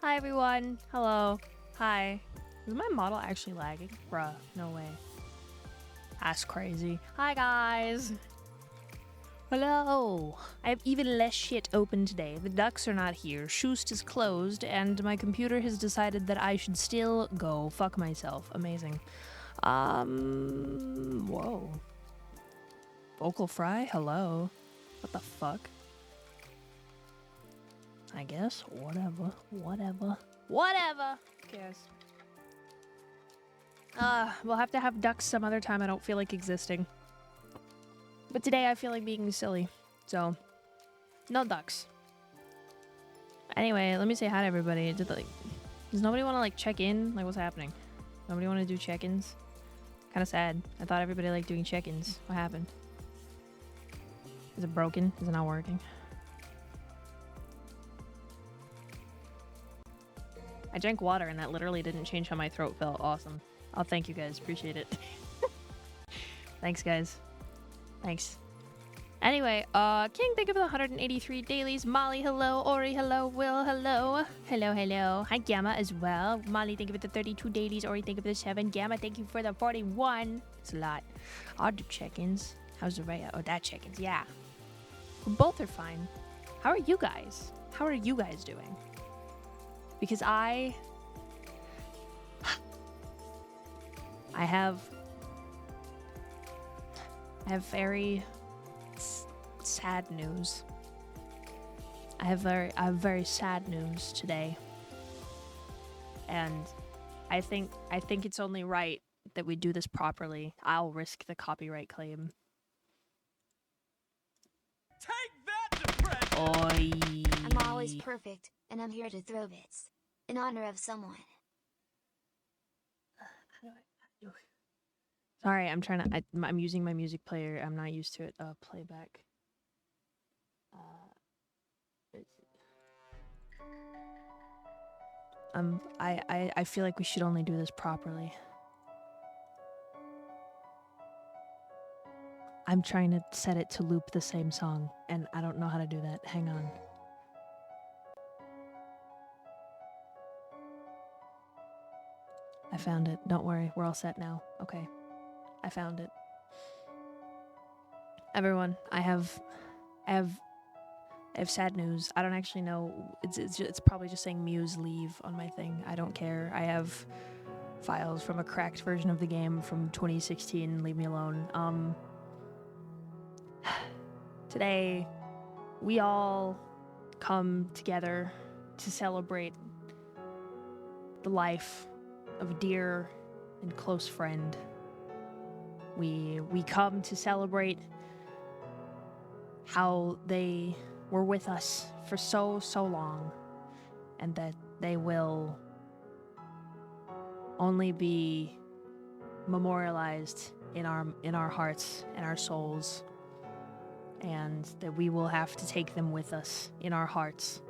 Hi everyone. Hello. Hi. Is my model actually lagging? Bruh, no way. That's crazy. Hi guys. Hello. I have even less shit open today. The ducks are not here. Shoost is closed, and my computer has decided that I should still go fuck myself. Amazing. Whoa. Vocal fry? Hello. What the fuck? I guess. Whatever. Whatever. Whatever! Who cares? We'll have to have ducks some other time. I don't feel like existing. But today I feel like being silly. So, no ducks. Anyway, let me say hi to everybody. Does nobody want to, like, check in? Like, what's happening? Nobody want to do check-ins? Kind of sad. I thought everybody liked doing check-ins. What happened? Is it broken? Is it not working? I drank water and that literally didn't change how my throat felt. Awesome. Oh, thank you guys. Appreciate it. Thanks, guys. Thanks. Anyway, King, thank you for the 183 dailies. Molly, hello. Ori, hello. Will, hello. Hello, hello. Hi, Gamma as well. Molly, thank you for the 32 dailies. Ori, thank you for the 7. Gamma, thank you for the 41. It's a lot. I'll do check-ins. How's the Raya? Oh, that check-ins. Yeah. Both are fine. How are you guys? How are you guys doing? Because I have very sad news. I have very sad news today. And I think it's only right that we do this properly. I'll risk the copyright claim. Take that, depression! Oi. I'm always perfect, and I'm here to throw bits. In honor of someone. Sorry, I'm trying to. I'm using my music player. I'm not used to it. Playback. I feel like we should only do this properly. I'm trying to set it to loop the same song, and I don't know how to do that. Hang on. I found it. Don't worry, we're all set now. Okay. I found it. Everyone, I have sad news. I don't actually know. It's probably just saying Muse leave on my thing. I don't care. I have files from a cracked version of the game from 2016. Leave me alone. Today, we all come together to celebrate the life of a dear and close friend. We come to celebrate how they were with us for so long, and that they will only be memorialized in our hearts and our souls, and that we will have to take them with us in our hearts.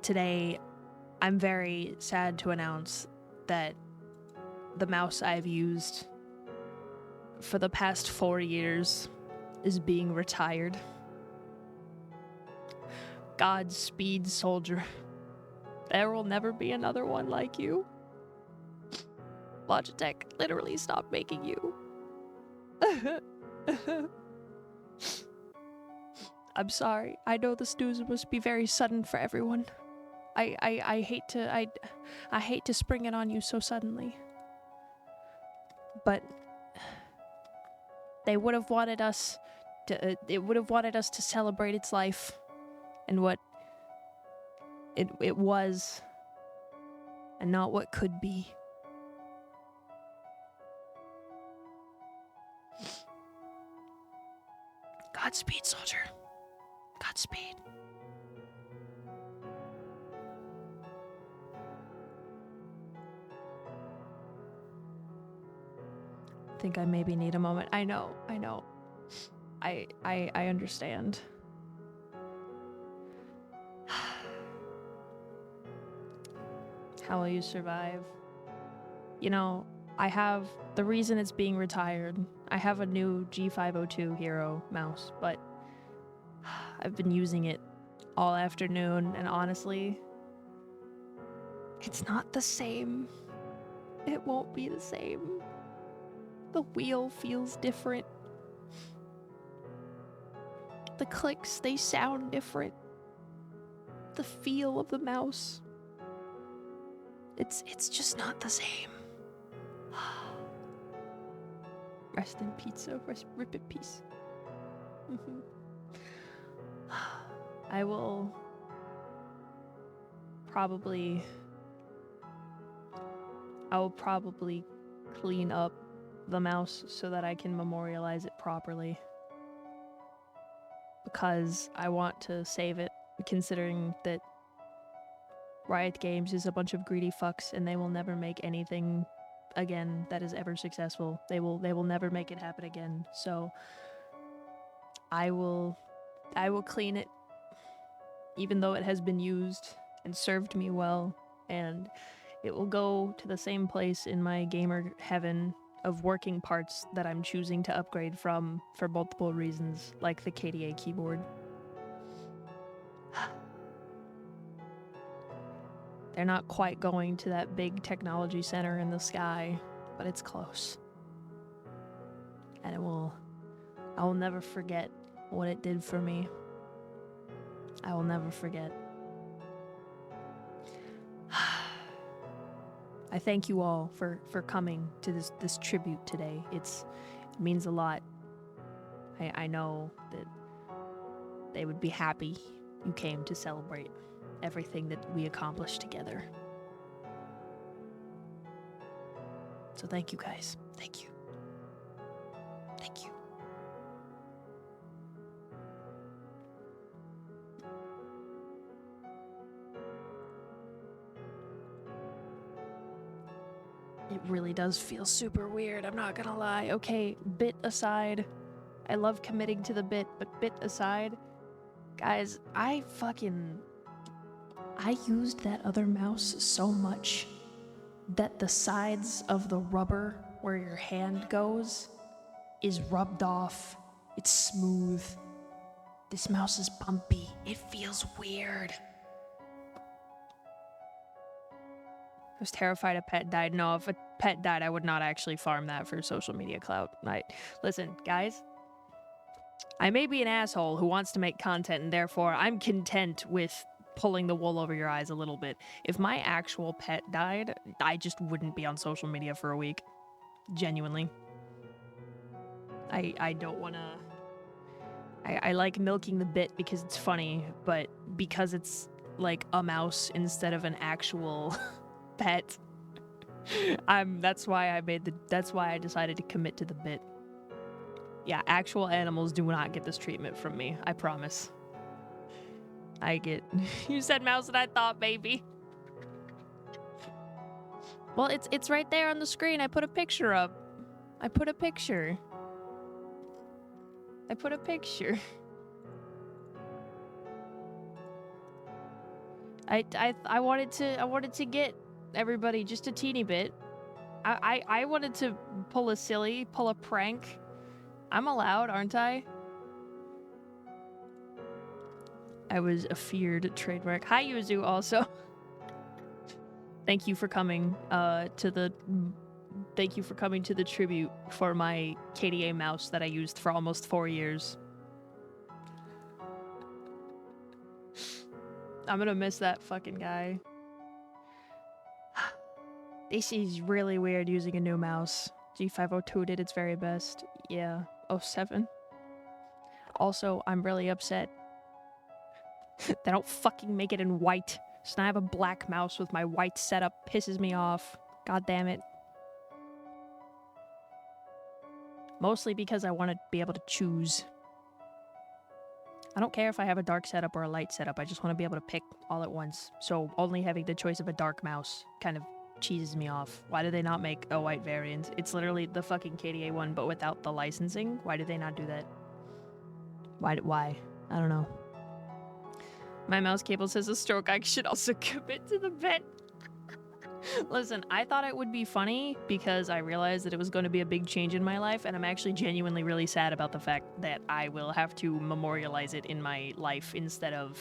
Today, I'm very sad to announce that the mouse I've used for the past 4 years is being retired. Godspeed, soldier. There will never be another one like you. Logitech literally stopped making you. I'm sorry. I know this news must be very sudden for everyone. I hate to spring it on you so suddenly. But they would have wanted us to celebrate its life and what it was, and not what could be. Godspeed, soldier. Godspeed. I think I maybe need a moment. I know. I understand. How will you survive? You know, I have the reason it's being retired. I have a new G502 Hero mouse, but I've been using it all afternoon, and honestly, It's not the same. It won't be the same. The wheel feels different. The clicks, they sound different. The feel of the mouse. It's just not the same. Rest in pizza. Rip in peace. I will probably clean up the mouse so that I can memorialize it properly. Because I want to save it, considering that Riot Games is a bunch of greedy fucks and they will never make anything again that is ever successful. They will never make it happen again. So I will clean it, even though it has been used and served me well, and it will go to the same place in my gamer heaven of working parts that I'm choosing to upgrade from for multiple reasons, like the KDA keyboard. They're not quite going to that big technology center in the sky, but it's close. And I will never forget what it did for me. I will never forget. I thank you all for coming to this tribute today. It means a lot. I know that they would be happy you came to celebrate everything that we accomplished together. So thank you guys. Thank you. Thank you. It really does feel super weird, I'm not gonna lie. Okay, bit aside. I love committing to the bit, but bit aside. Guys, I used that other mouse so much that the sides of the rubber where your hand goes is rubbed off. It's smooth. This mouse is bumpy. It feels weird. I was terrified a pet died. No, if a pet died, I would not actually farm that for social media clout. Listen, guys, I may be an asshole who wants to make content, and therefore I'm content with pulling the wool over your eyes a little bit. If my actual pet died, I just wouldn't be on social media for a week. Genuinely. I don't want to... I like milking the bit because it's funny, but because it's like a mouse instead of an actual pet, that's why I decided to commit to the bit. Yeah, actual animals do not get this treatment from me, I promise. You said mouse and I thought baby. Well, it's right there on the screen. I put a picture up. I put a picture. I wanted to get everybody just a teeny bit. I wanted to pull a prank. I'm allowed, aren't I? I was a feared trademark. Hi, Yuzu, also. Thank you for coming to the tribute for my KDA mouse that I used for almost 4 years. I'm gonna miss that fucking guy. This is really weird using a new mouse. G502 did its very best. Yeah, 07. Also, I'm really upset. They don't fucking make it in white. So now I have a black mouse with my white setup. Pisses me off. God damn it. Mostly because I want to be able to choose. I don't care if I have a dark setup or a light setup. I just want to be able to pick all at once. So only having the choice of a dark mouse kind of cheeses me off. Why do they not make a white variant? It's literally the fucking KDA one, but without the licensing. Why did they not do that? Why? I don't know. My mouse cable says a stroke. I should also commit to the bet. Listen, I thought it would be funny because I realized that it was going to be a big change in my life, and I'm actually genuinely really sad about the fact that I will have to memorialize it in my life instead of,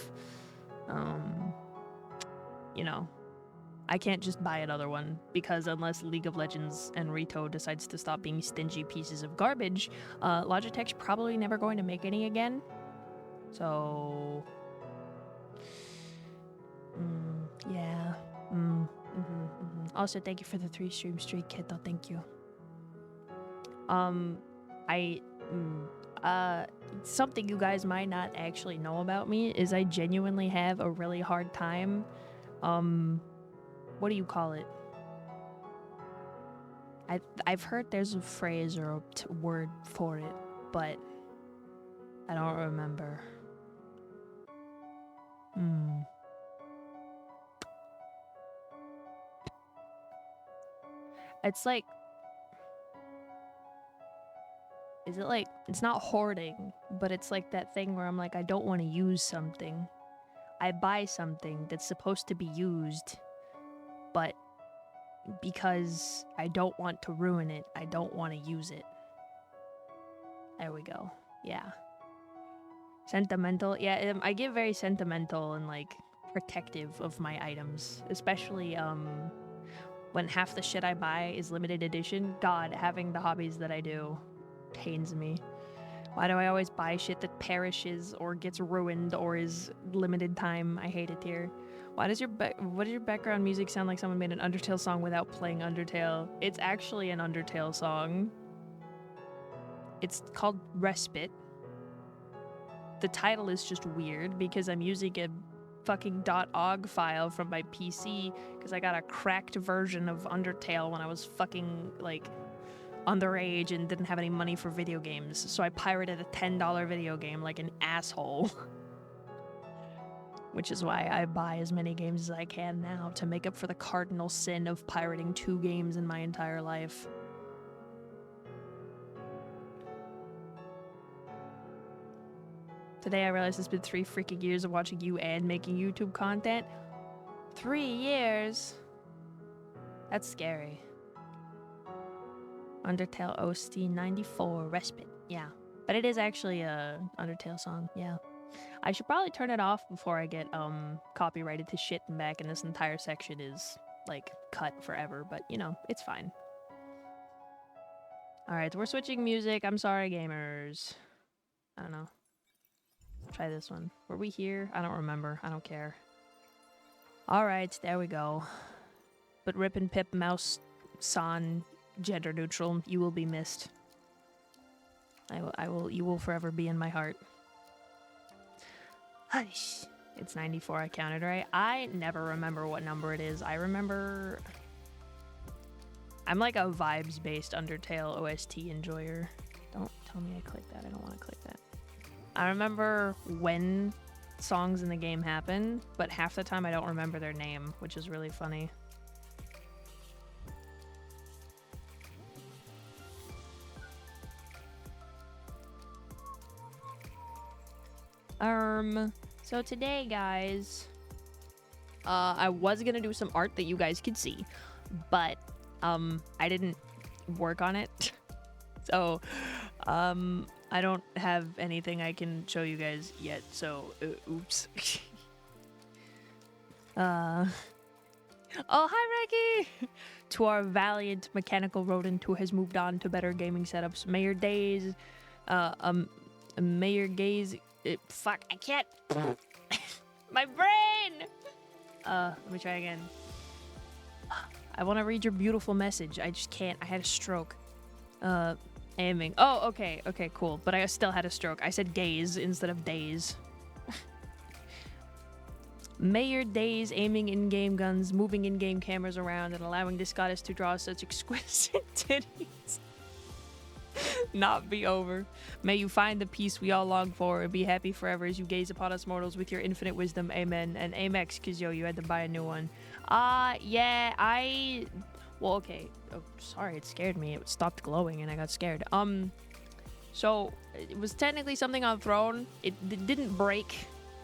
you know, I can't just buy another one, because unless League of Legends and Rito decides to stop being stingy pieces of garbage, Logitech's probably never going to make any again. So... yeah. Also, thank you for the 3 stream streak, kid, though. Thank you. Something you guys might not actually know about me is I genuinely have a really hard time, what do you call it? I've heard there's a phrase or a word for it, but I don't remember. It's like, is it like, it's not hoarding, but it's like that thing where I'm like, I don't want to use something. I buy something that's supposed to be used, but because I don't want to ruin it, I don't want to use it. There we go. Yeah. Sentimental. Yeah, I get very sentimental and like protective of my items, especially when half the shit I buy is limited edition. God, having the hobbies that I do pains me. Why do I always buy shit that perishes or gets ruined or is limited time? I hate it here. Why does what does your background music sound like someone made an Undertale song without playing Undertale? It's actually an Undertale song. It's called Respite. The title is just weird because I'm using a fucking .ogg file from my PC because I got a cracked version of Undertale when I was fucking like underage and didn't have any money for video games, so I pirated a $10 video game like an asshole. Which is why I buy as many games as I can now to make up for the cardinal sin of pirating 2 games in my entire life. Today I realized it's been 3 freaking years of watching you and making YouTube content. 3 years? That's scary. Undertale OST 94 Respite. Yeah. But it is actually a Undertale song. Yeah. I should probably turn it off before I get copyrighted to shit and back and this entire section is like cut forever, but you know, it's fine. Alright, we're switching music. I'm sorry, gamers. I don't know. Try this one. Were we here? I don't remember. I don't care. Alright, there we go. But Rip and Pip Mouse San gender neutral, you will be missed. You will forever be in my heart. Hush. It's 94, I counted right. I never remember what number it is. I remember... I'm like a vibes-based Undertale OST enjoyer. Don't tell me I clicked that. I don't want to click that. I remember when songs in the game happen, but half the time I don't remember their name, which is really funny. So today, guys, I was gonna do some art that you guys could see, but, I didn't work on it. So, I don't have anything I can show you guys yet, so, oops. Oh, hi, Reggie! To our valiant mechanical rodent who has moved on to better gaming setups, may your days, may your gaze... fuck, I can't. My brain! Let me try again. I want to read your beautiful message. I just can't. I had a stroke. Aiming. Oh, okay. Okay, cool. But I still had a stroke. I said gaze instead of days. May your days aiming in-game guns, moving in-game cameras around, and allowing this goddess to draw such exquisite titties not be over. May you find the peace we all long for and be happy forever as you gaze upon us mortals with your infinite wisdom. Amen. And Amex, because yo, you had to buy a new one. Yeah, well, okay. Oh, sorry, it scared me. It stopped glowing and I got scared. So it was technically something on Throne. It didn't break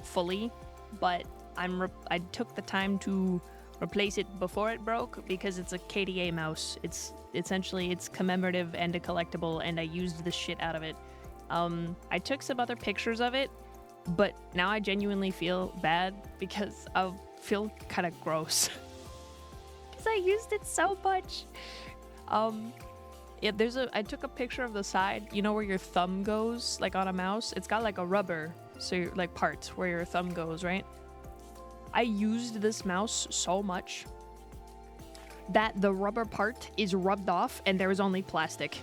fully, but I took the time to replace it before it broke because it's a KDA mouse. It's essentially, it's commemorative and a collectible, and I used the shit out of it. I took some other pictures of it, but now I genuinely feel bad because I feel kind of gross. Because I used it so much. Yeah, I took a picture of the side, you know where your thumb goes, like on a mouse? It's got like a rubber, so like parts where your thumb goes, right? I used this mouse so much that the rubber part is rubbed off and there is only plastic.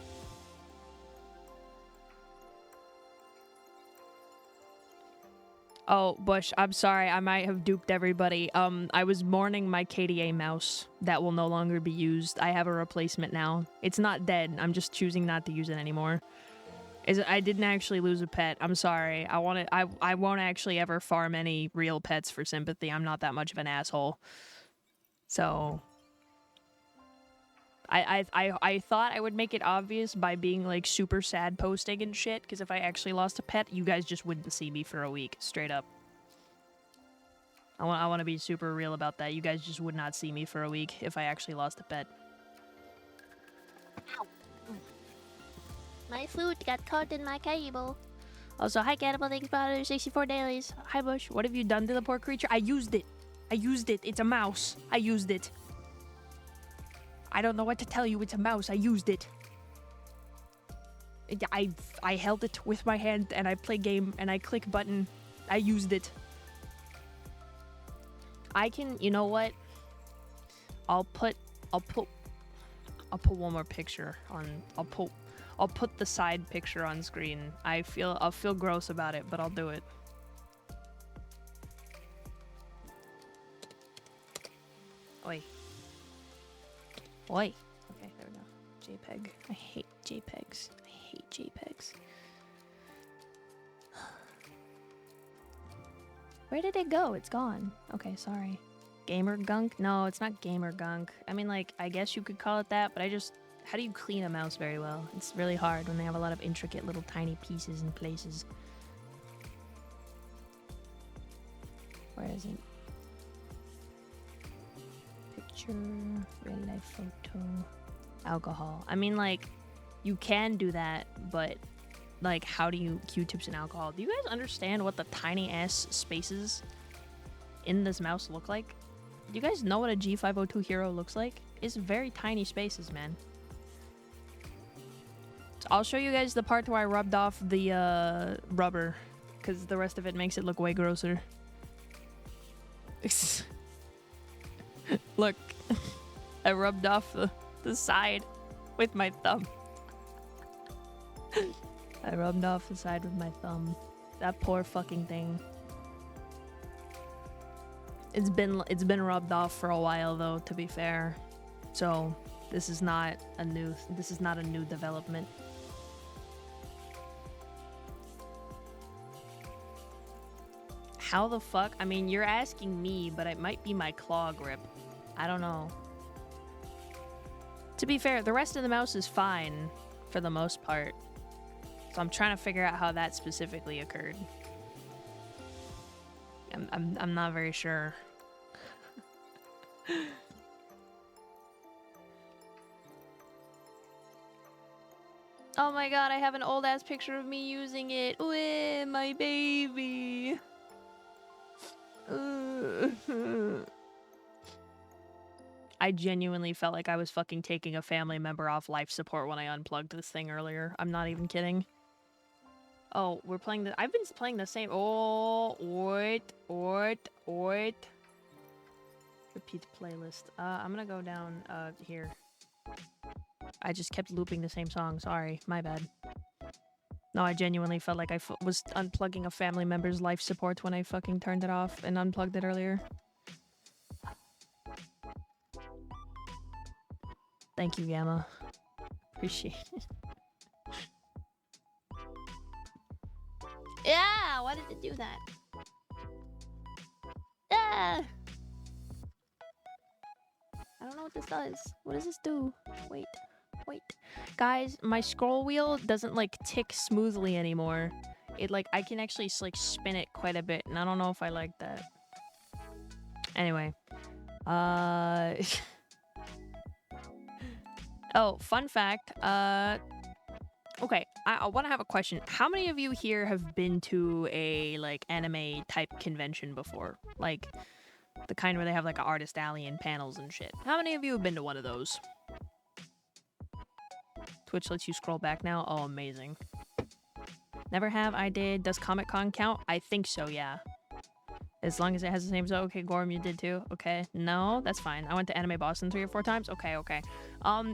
Oh, Bush, I'm sorry. I might have duped everybody. I was mourning my KDA mouse. That will no longer be used. I have a replacement now. It's not dead. I'm just choosing not to use it anymore. I didn't actually lose a pet. I'm sorry. I won't actually ever farm any real pets for sympathy. I'm not that much of an asshole. So I thought I would make it obvious by being like super sad posting and shit, because if I actually lost a pet, you guys just wouldn't see me for a week, straight up. I want to be super real about that. You guys just would not see me for a week if I actually lost a pet. Ow. My flute got caught in my cable. Also, hi Cannibal, thanks for 64 dailies. Hi Bush, what have you done to the poor creature? I used it. I used it. It's a mouse. I used it. I don't know what to tell you. It's a mouse. I used it. I held it with my hand and I play game and I click button. I used it. I can, you know what? I'll put one more picture on. I'll put the side picture on screen. I'll feel gross about it, but I'll do it. Oi. Oi. Okay, there we go. JPEG. I hate JPEGs. I hate JPEGs. Where did it go? It's gone. Okay, sorry. Gamer gunk? No, it's not gamer gunk. I mean, like, I guess you could call it that, but how do you clean a mouse very well? It's really hard when they have a lot of intricate little tiny pieces and places. Where is it? Picture, real life photo, alcohol. I mean, like, you can do that, but, like, how do you Q-tips and alcohol? Do you guys understand what the tiny ass spaces in this mouse look like? Do you guys know what a G502 hero looks like? It's very tiny spaces, man. So I'll show you guys the part where I rubbed off the rubber, because the rest of it makes it look way grosser. Look, I rubbed off the side with my thumb. I rubbed off the side with my thumb. That poor fucking thing. It's been rubbed off for a while though, to be fair. So this is not a new development. How the fuck? I mean, you're asking me, but it might be my claw grip. I don't know. To be fair, the rest of the mouse is fine for the most part. So I'm trying to figure out how that specifically occurred. I'm not very sure. Oh my god, I have an old ass picture of me using it. Ooh, my baby. I genuinely felt like I was fucking taking a family member off life support when I unplugged this thing earlier. I'm not even kidding. Oh, we're playing I've been playing the same. Oh, wait. Repeat playlist. I'm gonna go down, here. I just kept looping the same song. Sorry, my bad. No, I genuinely felt like I was unplugging a family member's life support when I fucking turned it off and unplugged it earlier. Thank you, Gamma. Appreciate it. Yeah, why did it do that? Ah! I don't know what this does. What does this do? Wait. Guys, my scroll wheel doesn't, like, tick smoothly anymore. It, like, I can actually, like, spin it quite a bit, and I don't know if I like that. Anyway. Oh, fun fact. Okay, I want to have a question. How many of you here have been to a, like, anime type convention before? Like, The kind where they have like an artist alley and panels and shit. How many of you have been to one of those? Twitch lets you scroll back now. Oh, amazing. Never have, I did. Does Comic-Con count? I think so, yeah. As long as it has the same... Okay, Gorm, you did too. Okay. No, that's fine. I went to Anime Boston 3 or 4 times. Okay, okay.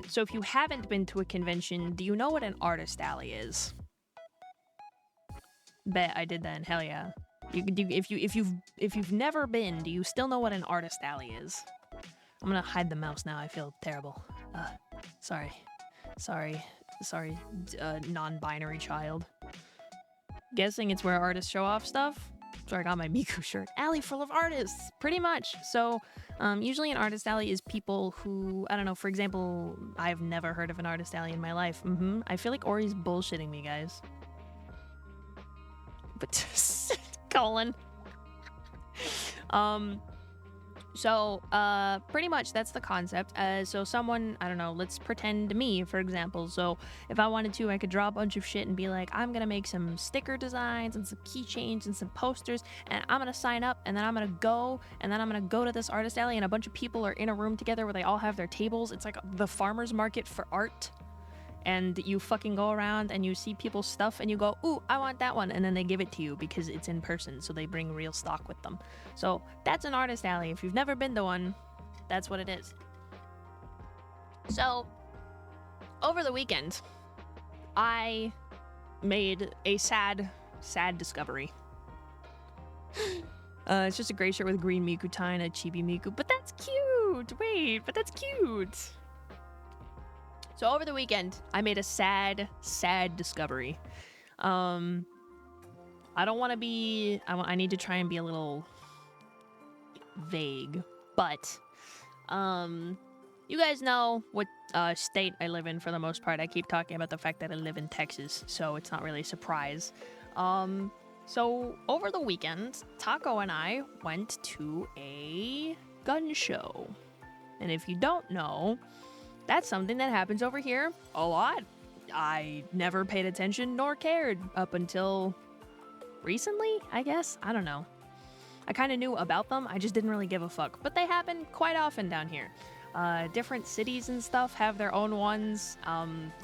So if you haven't been to a convention, do you know what an artist alley is? Bet I did then. Hell yeah. If you've never been, do you still know what an artist alley is? I'm gonna hide the mouse now. I feel terrible. Sorry, non-binary child. Guessing it's where artists show off stuff. So I got my Miku shirt. Alley full of artists, pretty much. So usually an artist alley is people who, I don't know, for example, I've never heard of an artist alley in my life. I feel like Ori's bullshitting me, guys. But Colin. So pretty much that's the concept. So someone, I don't know, let's pretend me, for example. So if I wanted to, I could draw a bunch of shit and be like, I'm gonna make some sticker designs and some keychains and some posters, and I'm gonna sign up, and then I'm gonna go to this artist alley, and a bunch of people are in a room together where they all have their tables. It's like the farmer's market for art. And you fucking go around and you see people's stuff and you go, ooh, I want that one. And then they give it to you because it's in person. So they bring real stock with them. So that's an artist alley. If you've never been to one, that's what it is. So over the weekend, I made a sad discovery. It's just a gray shirt with a green Miku tie and a chibi Miku. But that's cute. Wait, but that's cute. So over the weekend, I made a sad discovery. I don't want to be... I need to try and be a little vague, but you guys know what state I live in for the most part. I keep talking about the fact that I live in Texas, so it's not really a surprise. So over the weekend, Taco and I went to a gun show. And if you don't know... That's something that happens over here a lot. I never paid attention nor cared up until recently, I guess. I don't know. I kind of knew about them. I just didn't really give a fuck. But they happen quite often down here. Different cities and stuff have their own ones.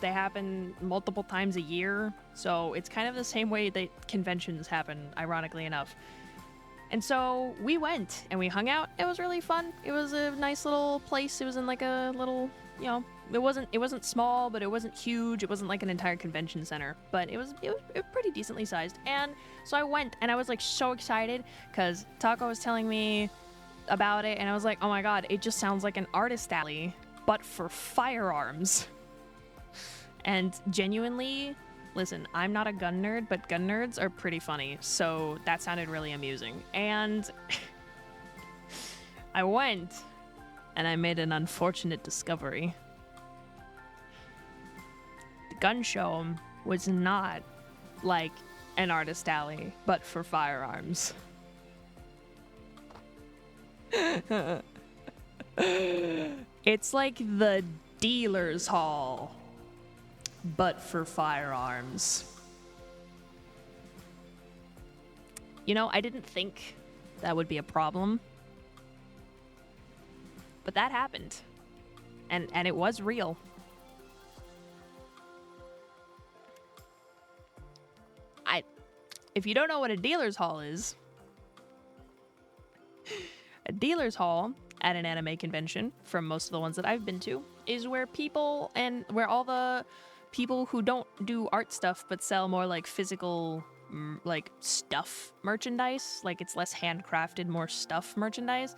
They happen multiple times a year. So it's kind of the same way that conventions happen, ironically enough. And so we went and we hung out. It was really fun. It was a nice little place. It was in like a little... You know, it wasn't small, but it wasn't huge. It wasn't like an entire convention center, but it was pretty decently sized. And so I went, and I was like so excited because Taco was telling me about it, and I was like, oh my god, it just sounds like an artist alley, but for firearms. And genuinely, listen, I'm not a gun nerd, but gun nerds are pretty funny, so that sounded really amusing. And I went. And I made an unfortunate discovery. The gun show was not like an artist alley, but for firearms. It's like the dealer's hall, but for firearms. You know, I didn't think that would be a problem. But that happened. And it was real. If you don't know what a dealer's hall is, a dealer's hall at an anime convention, from most of the ones that I've been to, is where where all the people who don't do art stuff but sell more like physical like stuff merchandise, like it's less handcrafted, more stuff merchandise.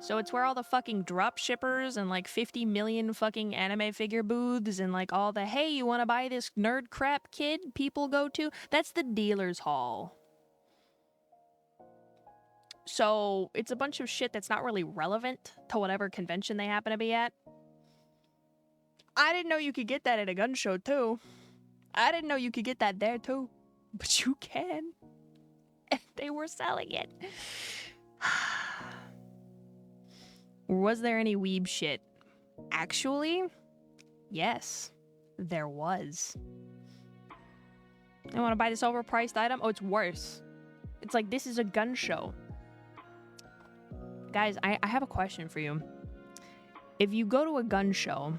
So it's where all the fucking drop shippers and like 50 million fucking anime figure booths and like all the, hey, you want to buy this nerd crap, kid, people go to. That's the dealer's hall. So it's a bunch of shit that's not really relevant to whatever convention they happen to be at. I didn't know you could get that at a gun show too. I didn't know you could get that there too. But you can. And they were selling it. Was there any weeb shit? Actually, yes, there was. I want to buy this overpriced item. Oh, it's worse. It's like, this is a gun show. guys, I have a question for you. If you go to a gun show,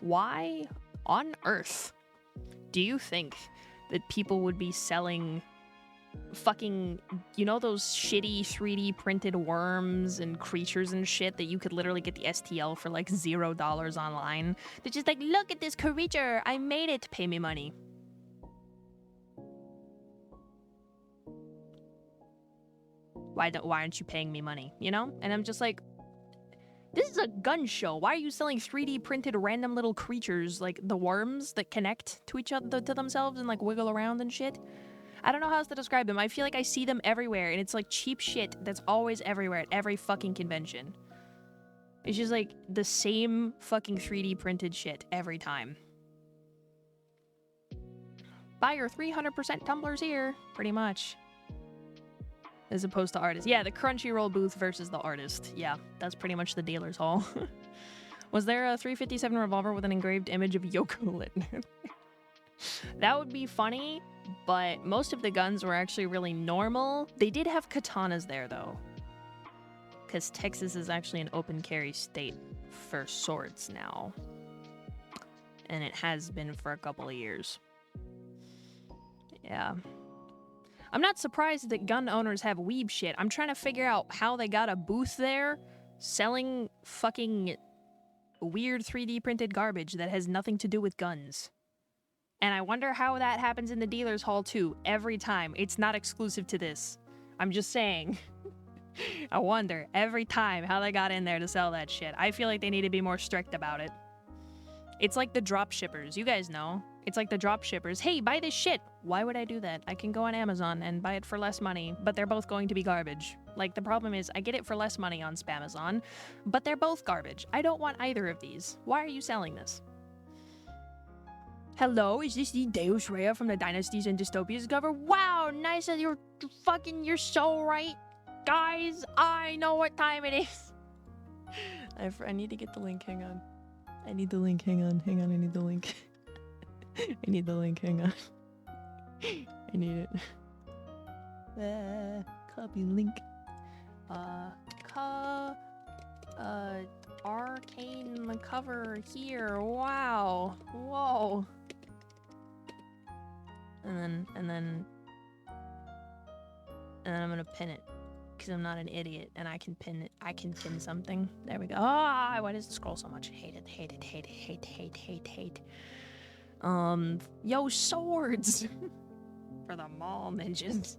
why on earth do you think that people would be selling fucking, you know, those shitty 3D printed worms and creatures and shit that you could literally get the STL for like $0 online? They're just like, look at this creature, I made it, pay me money. Why aren't you paying me money, you know? And I'm just like, this is a gun show. Why are you selling 3D printed random little creatures like the worms that connect to each other, to themselves, and like wiggle around and shit? I don't know how else to describe them. I feel like I see them everywhere, and it's like cheap shit that's always everywhere at every fucking convention. It's just like the same fucking 3D printed shit every time. Buy your 300% tumblers here, pretty much. As opposed to artists. Yeah, the Crunchyroll booth versus the artist. Yeah, that's pretty much the dealer's hall. Was there a 357 revolver with an engraved image of Yoko Littner? That would be funny, but most of the guns were actually really normal. They did have katanas there, though. Because Texas is actually an open carry state for swords now. And it has been for a couple of years. Yeah. I'm not surprised that gun owners have weeb shit. I'm trying to figure out how they got a booth there selling fucking weird 3D printed garbage that has nothing to do with guns. And I wonder how that happens in the dealer's hall too, every time. It's not exclusive to this. I'm just saying. I wonder every time how they got in there to sell that shit. I feel like they need to be more strict about it. It's like the drop shippers. You guys know. It's like the drop shippers. Hey, buy this shit. Why would I do that? I can go on Amazon and buy it for less money, but they're both going to be garbage. Like, the problem is I get it for less money on Spamazon, but they're both garbage. I don't want either of these. Why are you selling this? Hello, is this the Deus Rea from the Dynasties and Dystopias cover? Wow, nice. You're so right. Guys, I know what time it is. I need to get the link. Hang on. I need the link. Hang on. I need the link. I need the link. Hang on. I need it. Copy link. Arcane cover here. Wow. Whoa. And then I'm gonna pin it. Because I'm not an idiot and I can pin it. I can pin something. There we go. Ah, why does it scroll so much? Hate it. Yo, swords! For the mall ninjas.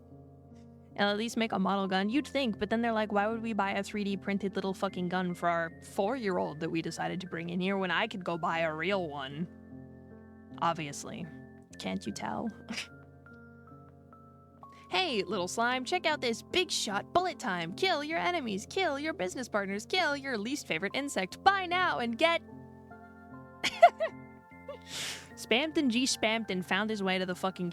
And at least make a model gun. You'd think, but then they're like, why would we buy a 3D printed little fucking gun for our 4-year-old that we decided to bring in here when I could go buy a real one? Obviously. Can't you tell? Hey, little slime, check out this big shot bullet time. Kill your enemies, kill your business partners, kill your least favorite insect. Buy now and get... Spamton Spampton found his way to the fucking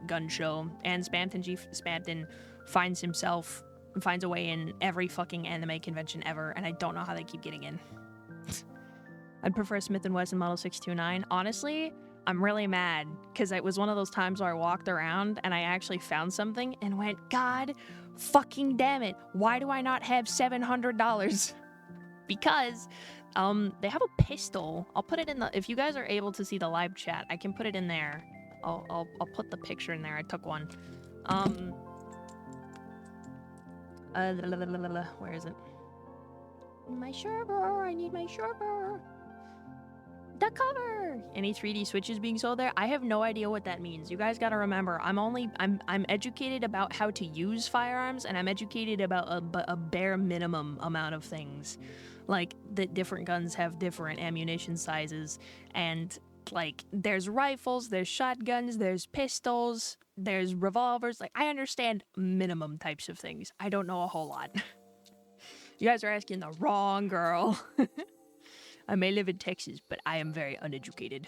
gun show, and Spamton finds a way in every fucking anime convention ever, and I don't know how they keep getting in. I'd prefer Smith & Wesson Model 629. Honestly, I'm really mad because it was one of those times where I walked around and I actually found something and went, God fucking damn it, why do I not have $700? Because they have a pistol. I'll put it in the, if you guys are able to see the live chat, I can put it in there. I'll put the picture in there. I took one. Where is it? My server, I need my server. The cover! Any 3D switches being sold there? I have no idea what that means. You guys gotta remember, I'm educated about how to use firearms, and I'm educated about a bare minimum amount of things. Like, that different guns have different ammunition sizes, and, like, there's rifles, there's shotguns, there's pistols, there's revolvers. Like, I understand minimum types of things. I don't know a whole lot. You guys are asking the wrong girl. I may live in Texas, but I am very uneducated.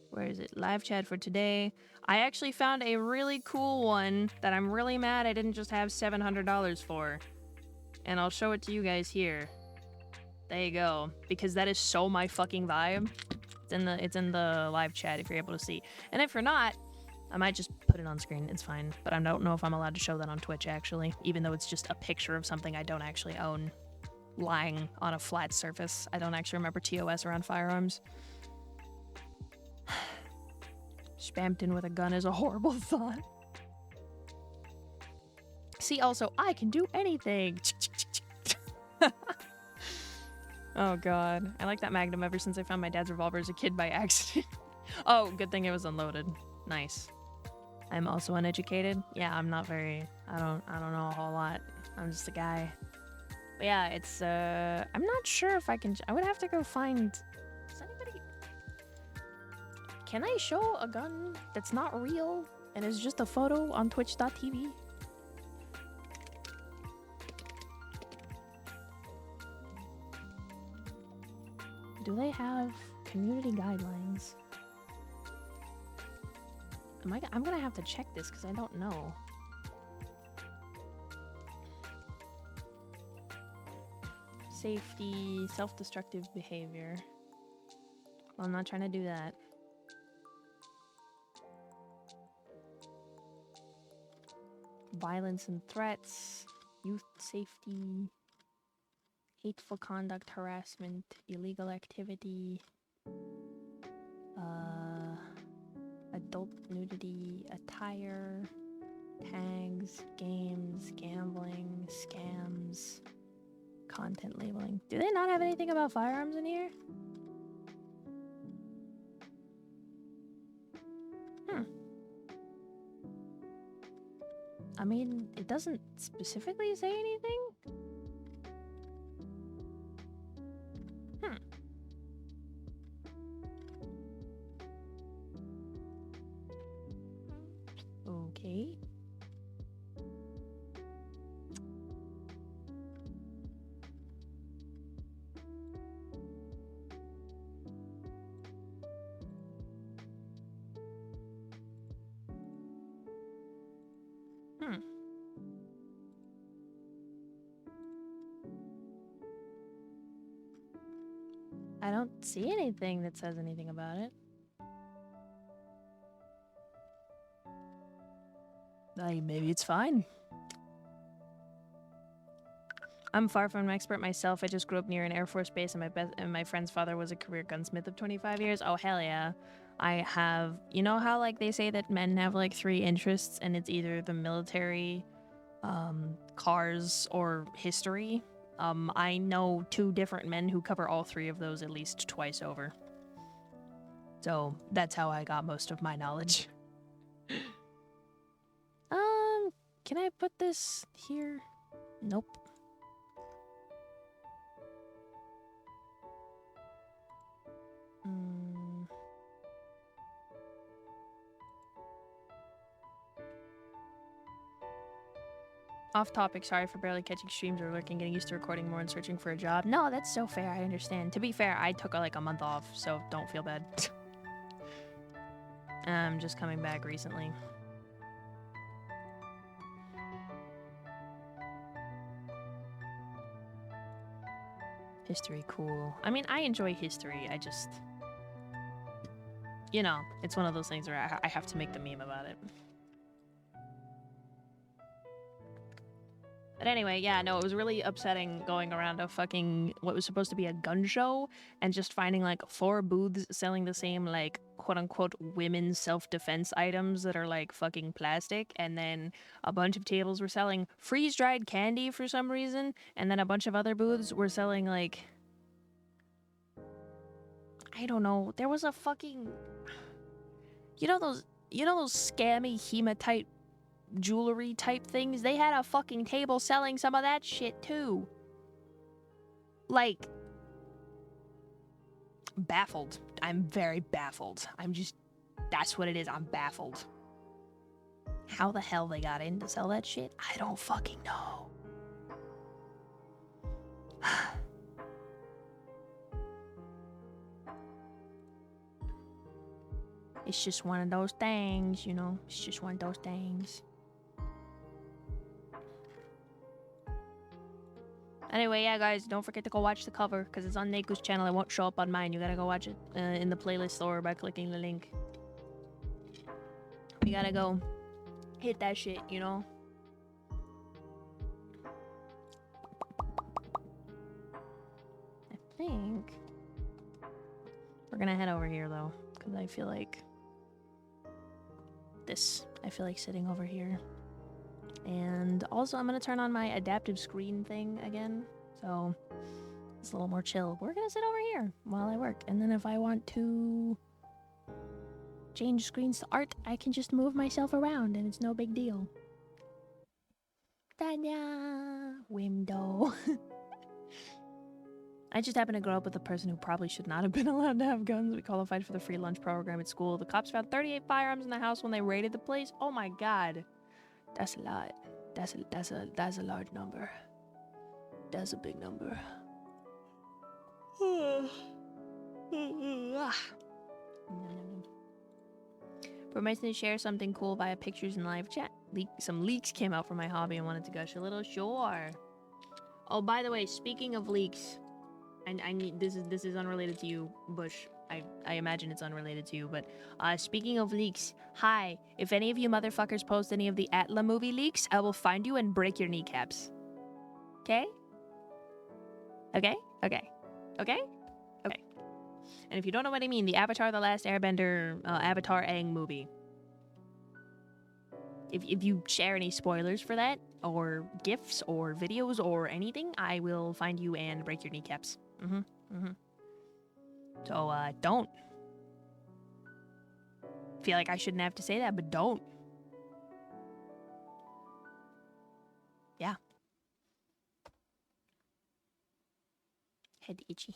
Where is it? Live chat for today. I actually found a really cool one that I'm really mad I didn't just have $700 for. And I'll show it to you guys here. There you go. Because that is so my fucking vibe. It's in the live chat if you're able to see. And if you're not, I might just put it on screen. It's fine. But I don't know if I'm allowed to show that on Twitch, actually. Even though it's just a picture of something I don't actually own lying on a flat surface. I don't actually remember TOS around firearms. Spampton with a gun is a horrible thought. See, also, I can do anything. Oh, God. I like that Magnum ever since I found my dad's revolver as a kid by accident. Oh, good thing it was unloaded. Nice. I'm also uneducated. Yeah, I'm not very... I don't know a whole lot. I'm just a guy. But yeah, it's, I'm not sure if I can... I would have to go find... Does anybody... Can I show a gun that's not real and is just a photo on twitch.tv? Do they have community guidelines? I'm gonna have to check this because I don't know. Safety, self-destructive behavior. Well, I'm not trying to do that. Violence and threats, youth safety, hateful conduct, harassment, illegal activity, adult nudity, attire, tags, games, gambling, scams, content labeling. Do they not have anything about firearms in here? I mean, it doesn't specifically say anything? Okay. I don't see anything that says anything about it. Maybe it's fine. I'm far from an expert myself. I just grew up near an Air Force base, and my friend's father was a career gunsmith of 25 years. Oh, hell yeah. I have... You know how, like, they say that men have, like, 3 interests, and it's either the military, cars, or history? I know 2 different men who cover all 3 of those at least twice over. So, that's how I got most of my knowledge. Can I put this here? Nope. Off topic, sorry for barely catching streams or lurking, getting used to recording more and searching for a job. No, that's so fair, I understand. To be fair, I took like a month off, so don't feel bad. I'm just coming back recently. History, cool. I mean, I enjoy history, I just... You know, it's one of those things where I have to make the meme about it. But anyway, yeah, no, it was really upsetting going around a fucking, what was supposed to be a gun show, and just finding, like, 4 booths selling the same, like, quote-unquote women's self-defense items that are, like, fucking plastic, and then a bunch of tables were selling freeze-dried candy for some reason, and then a bunch of other booths were selling, like... I don't know, there was a fucking... You know those scammy hematite jewelry type things? They had a fucking table selling some of that shit too. Like, baffled. I'm very baffled. I'm just, that's what it is. I'm baffled. How the hell they got in to sell that shit? I don't fucking know. It's just one of those things, you know? It's just one of those things. Anyway, yeah, guys, don't forget to go watch the cover, because it's on Neiku's channel. It won't show up on mine. You gotta go watch it in the playlist or by clicking the link. You gotta go hit that shit, you know? I think we're gonna head over here though, because I feel like sitting over here. And also I'm gonna turn on my adaptive screen thing again, so it's a little more chill. We're gonna sit over here while I work, and then if I want to change screens to art, I can just move myself around and it's no big deal. Ta-da! Window. I just happen to grow up with a person who probably should not have been allowed to have guns. We qualified for the free lunch program at school. The cops found 38 firearms in the house when they raided the place. Oh my god. That's a lot. That's a large number. That's a big number. Permission to share something cool via pictures in live chat. Some leaks came out from my hobby and wanted to gush a little. Sure. Oh, by the way, speaking of leaks, and I need this is unrelated to you, Bush. I imagine it's unrelated to you, but speaking of leaks, hi. If any of you motherfuckers post any of the Atla movie leaks, I will find you and break your kneecaps. Okay? Okay? Okay. Okay? Okay. And if you don't know what I mean, the Avatar: The Last Airbender, Avatar Aang movie. If you share any spoilers for that, or GIFs, or videos, or anything, I will find you and break your kneecaps. So, don't. Feel like I shouldn't have to say that, but don't. Yeah. Head itchy.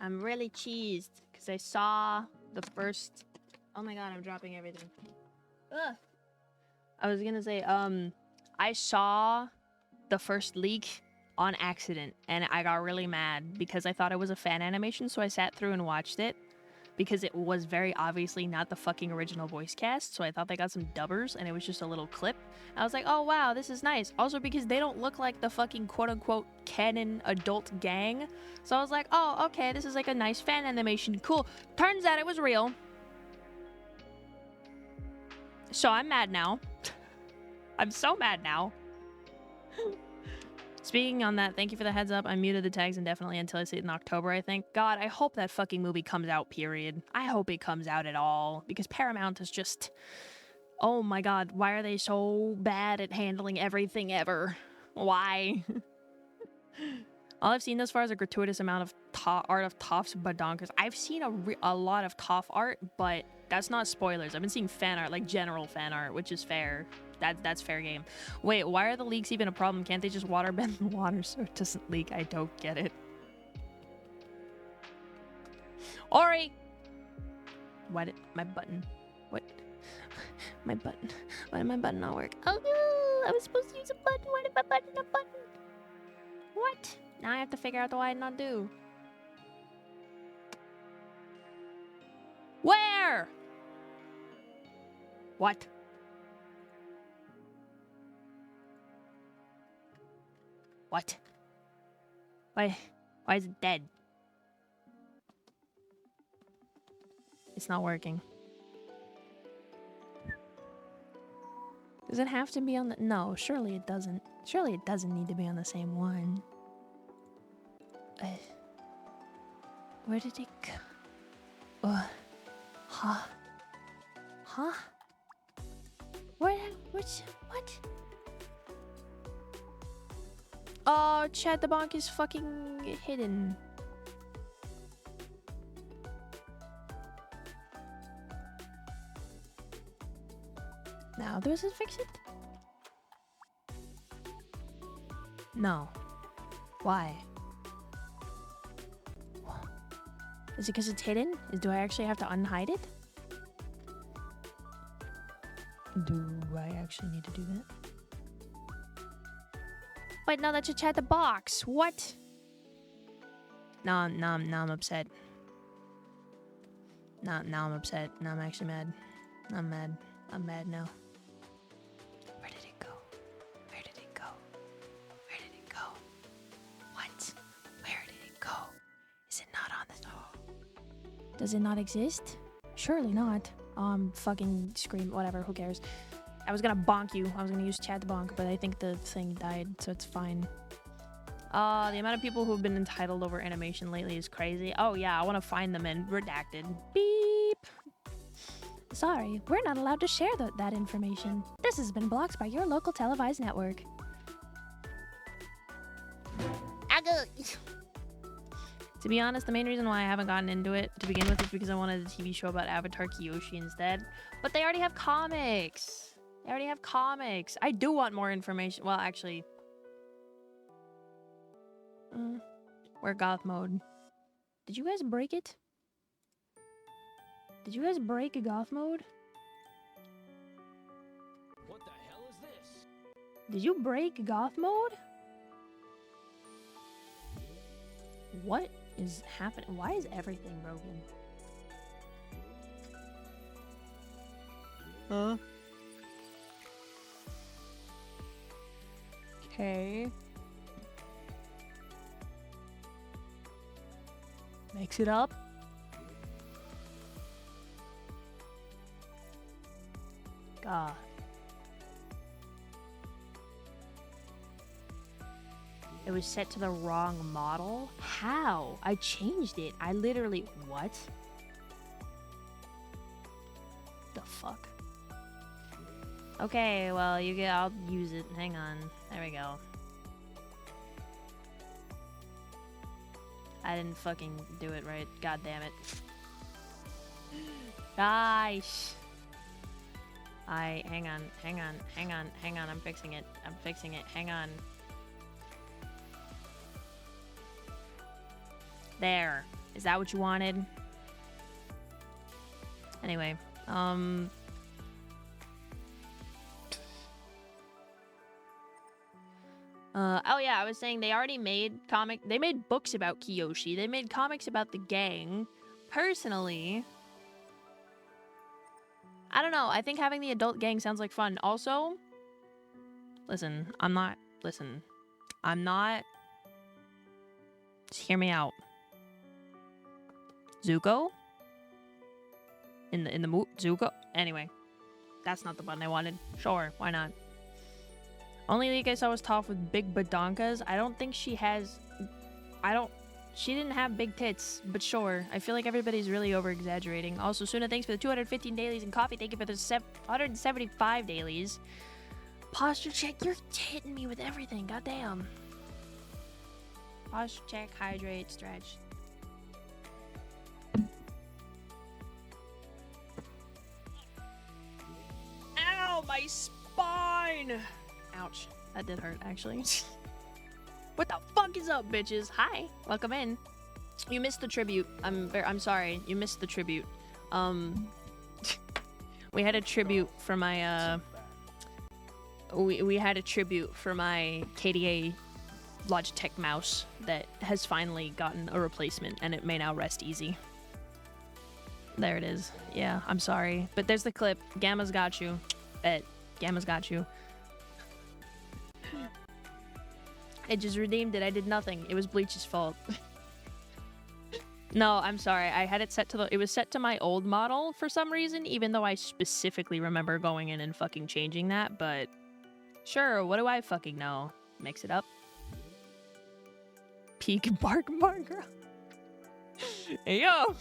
I'm really cheesed, because I saw the first... Oh my god, I'm dropping everything. Ugh. I was gonna say, I saw the first leak on accident, and I got really mad because I thought it was a fan animation, so I sat through and watched it because it was very obviously not the fucking original voice cast, so I thought they got some dubbers, and it was just a little clip. I was like, oh wow, this is nice. Also because they don't look like the fucking quote-unquote canon adult gang, so I was like, oh, okay, this is like a nice fan animation, cool. Turns out it was real. So I'm mad now. I'm so mad now. Speaking on that, thank you for the heads up. I muted the tags indefinitely until I see it in October, I think. God, I hope that fucking movie comes out, period. I hope it comes out at all. Because Paramount is just... Oh my god, why are they so bad at handling everything ever? Why? All I've seen thus far is a gratuitous amount of art of Toph's badonkers. I've seen a lot of Toph art, but that's not spoilers. I've been seeing fan art, like general fan art, which is fair. That's fair game. Wait, why are the leaks even a problem? Can't they just waterbend the water so it doesn't leak? I don't get it. Ori! Why did my button... What? My button. Why did my button not work? Oh no! I was supposed to use a button. Why did my button not button? What? Now I have to figure out why I not do. Where? What? What? Why is it dead? It's not working. Does it have to be on the... No, surely it doesn't. Surely it doesn't need to be on the same one. Where did it go? Huh? Huh? What? Oh, Chad the Bonk is fucking hidden. Now, does it fix it? No. Why? Is it because it's hidden? Do I actually have to unhide it? Do I actually need to do that? Wait, no, that should chat the box. What? No, I'm upset. No, now I'm upset. Now I'm actually mad. I'm mad. I'm mad now. Where did it go? Where did it go? Where did it go? What? Where did it go? Is it not on this? Oh. Does it not exist? Surely not. Fucking scream. Whatever. Who cares? I was gonna bonk you. I was gonna use chat to bonk, but I think the thing died, so it's fine. The amount of people who've been entitled over animation lately is crazy. Oh yeah, I want to find them in redacted. Beep. Sorry, we're not allowed to share that information. This has been blocked by your local televised network. To be honest, the main reason why I haven't gotten into it to begin with is because I wanted a TV show about Avatar Kyoshi instead. But they already have comics. They already have comics. I do want more information. Well, actually... we're goth mode. Did you guys break it? Did you guys break goth mode? What the hell is this? Did you break goth mode? What is happening? Why is everything broken? Huh? Okay. Mix it up. God. It was set to the wrong model? How? I changed it. I literally... What? The fuck? Okay, well, you get... I'll use it. Hang on. There we go. I didn't fucking do it right. God damn it. Gosh. Hang on. I'm fixing it. Hang on. There. Is that what you wanted? Anyway, oh yeah, I was saying they already made they made books about Kyoshi. They made comics about the gang. Personally, I don't know. I think having the adult gang sounds like fun. Also, listen, I'm not... Just hear me out. Zuko? In the Zuko? Anyway, that's not the button I wanted. Sure, why not? Only leak I saw was Toph with big badonkas. I don't think she has... She didn't have big tits, but sure. I feel like everybody's really over-exaggerating. Also, Suna, thanks for the 215 dailies and coffee. Thank you for the 175 dailies. Posture check. You're hitting me with everything. Goddamn. Posture check, hydrate, stretch. Ow, my spine! Ouch. That did hurt, actually. What the fuck is up, bitches? Hi. Welcome in. You missed the tribute. I'm sorry. You missed the tribute. We had a tribute for my, we had a tribute for my KDA Logitech mouse that has finally gotten a replacement, and it may now rest easy. There it is. Yeah, I'm sorry. But there's the clip. Gamma's got you. Gamma's got you. I just redeemed it. I did nothing. It was Bleach's fault. No, I'm sorry. I had it set to it was set to my old model for some reason, even though I specifically remember going in and fucking changing that, but sure, what do I fucking know? Mix it up. Peak bark girl. Hey, yo!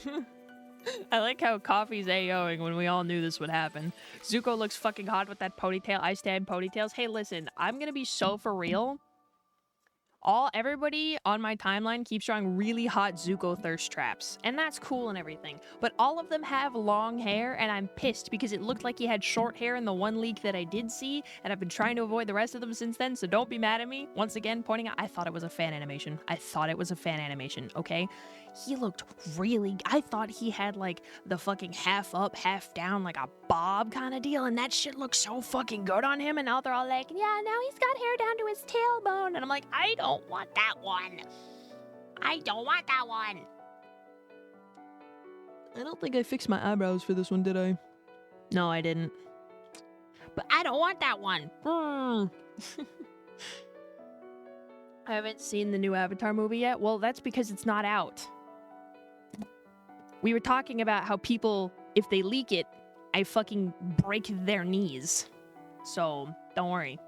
I like how Coffee's AOing when we all knew this would happen. Zuko looks fucking hot with that ponytail. I stand ponytails. Hey, listen, I'm gonna be so for real. Everybody on my timeline keeps drawing really hot Zuko thirst traps, and that's cool and everything, but all of them have long hair, and I'm pissed because it looked like he had short hair in the one leak that I did see, and I've been trying to avoid the rest of them since then, so don't be mad at me. Once again, pointing out, I thought it was a fan animation. Okay? He looked really... I thought he had, like, the fucking half up, half down, like a bob kind of deal, and that shit looked so fucking good on him, and now they're all like, yeah, now he's got hair down to his tailbone, and I'm like, I don't want that one. I don't want that one. I don't think I fixed my eyebrows for this one, did I? No, I didn't. But I don't want that one. I haven't seen the new Avatar movie yet. Well, that's because it's not out. We were talking about how people, if they leak it, I fucking break their knees. So, don't worry.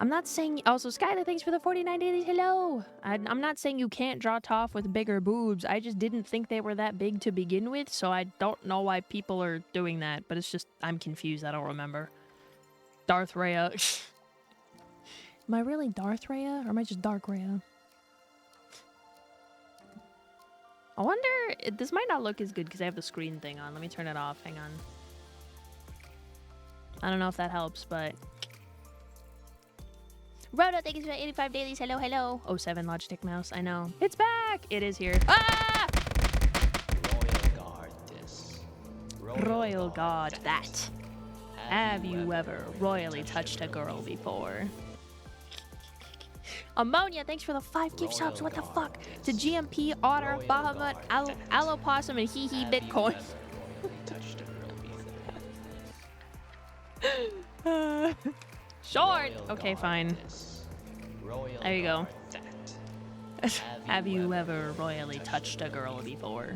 I'm not saying... Also, Skylar, thanks for the 49 dailies. Hello! I'm not saying you can't draw Toph with bigger boobs. I just didn't think they were that big to begin with, so I don't know why people are doing that. But it's just... I'm confused. I don't remember. Darth Rhea. Am I really Darth Rhea? Or am I just Dark Rhea? I wonder... This might not look as good because I have the screen thing on. Let me turn it off. Hang on. I don't know if that helps, but... Rhoda, thank you for 85 dailies. Hello, hello. 07 Logitech mouse. I know. It's back! It is here. Ah! Royal guard this. Royal guard that. Have you ever royally touched a girl before? Ammonia, thanks for the 5 gift subs. What the fuck? To GMP, Otter, Bahamut, Allopossum, and 𝗖𝗎𝗗𝗏𝐵itcoin. Short! Okay, fine. There you go. Have you ever royally touched a girl before?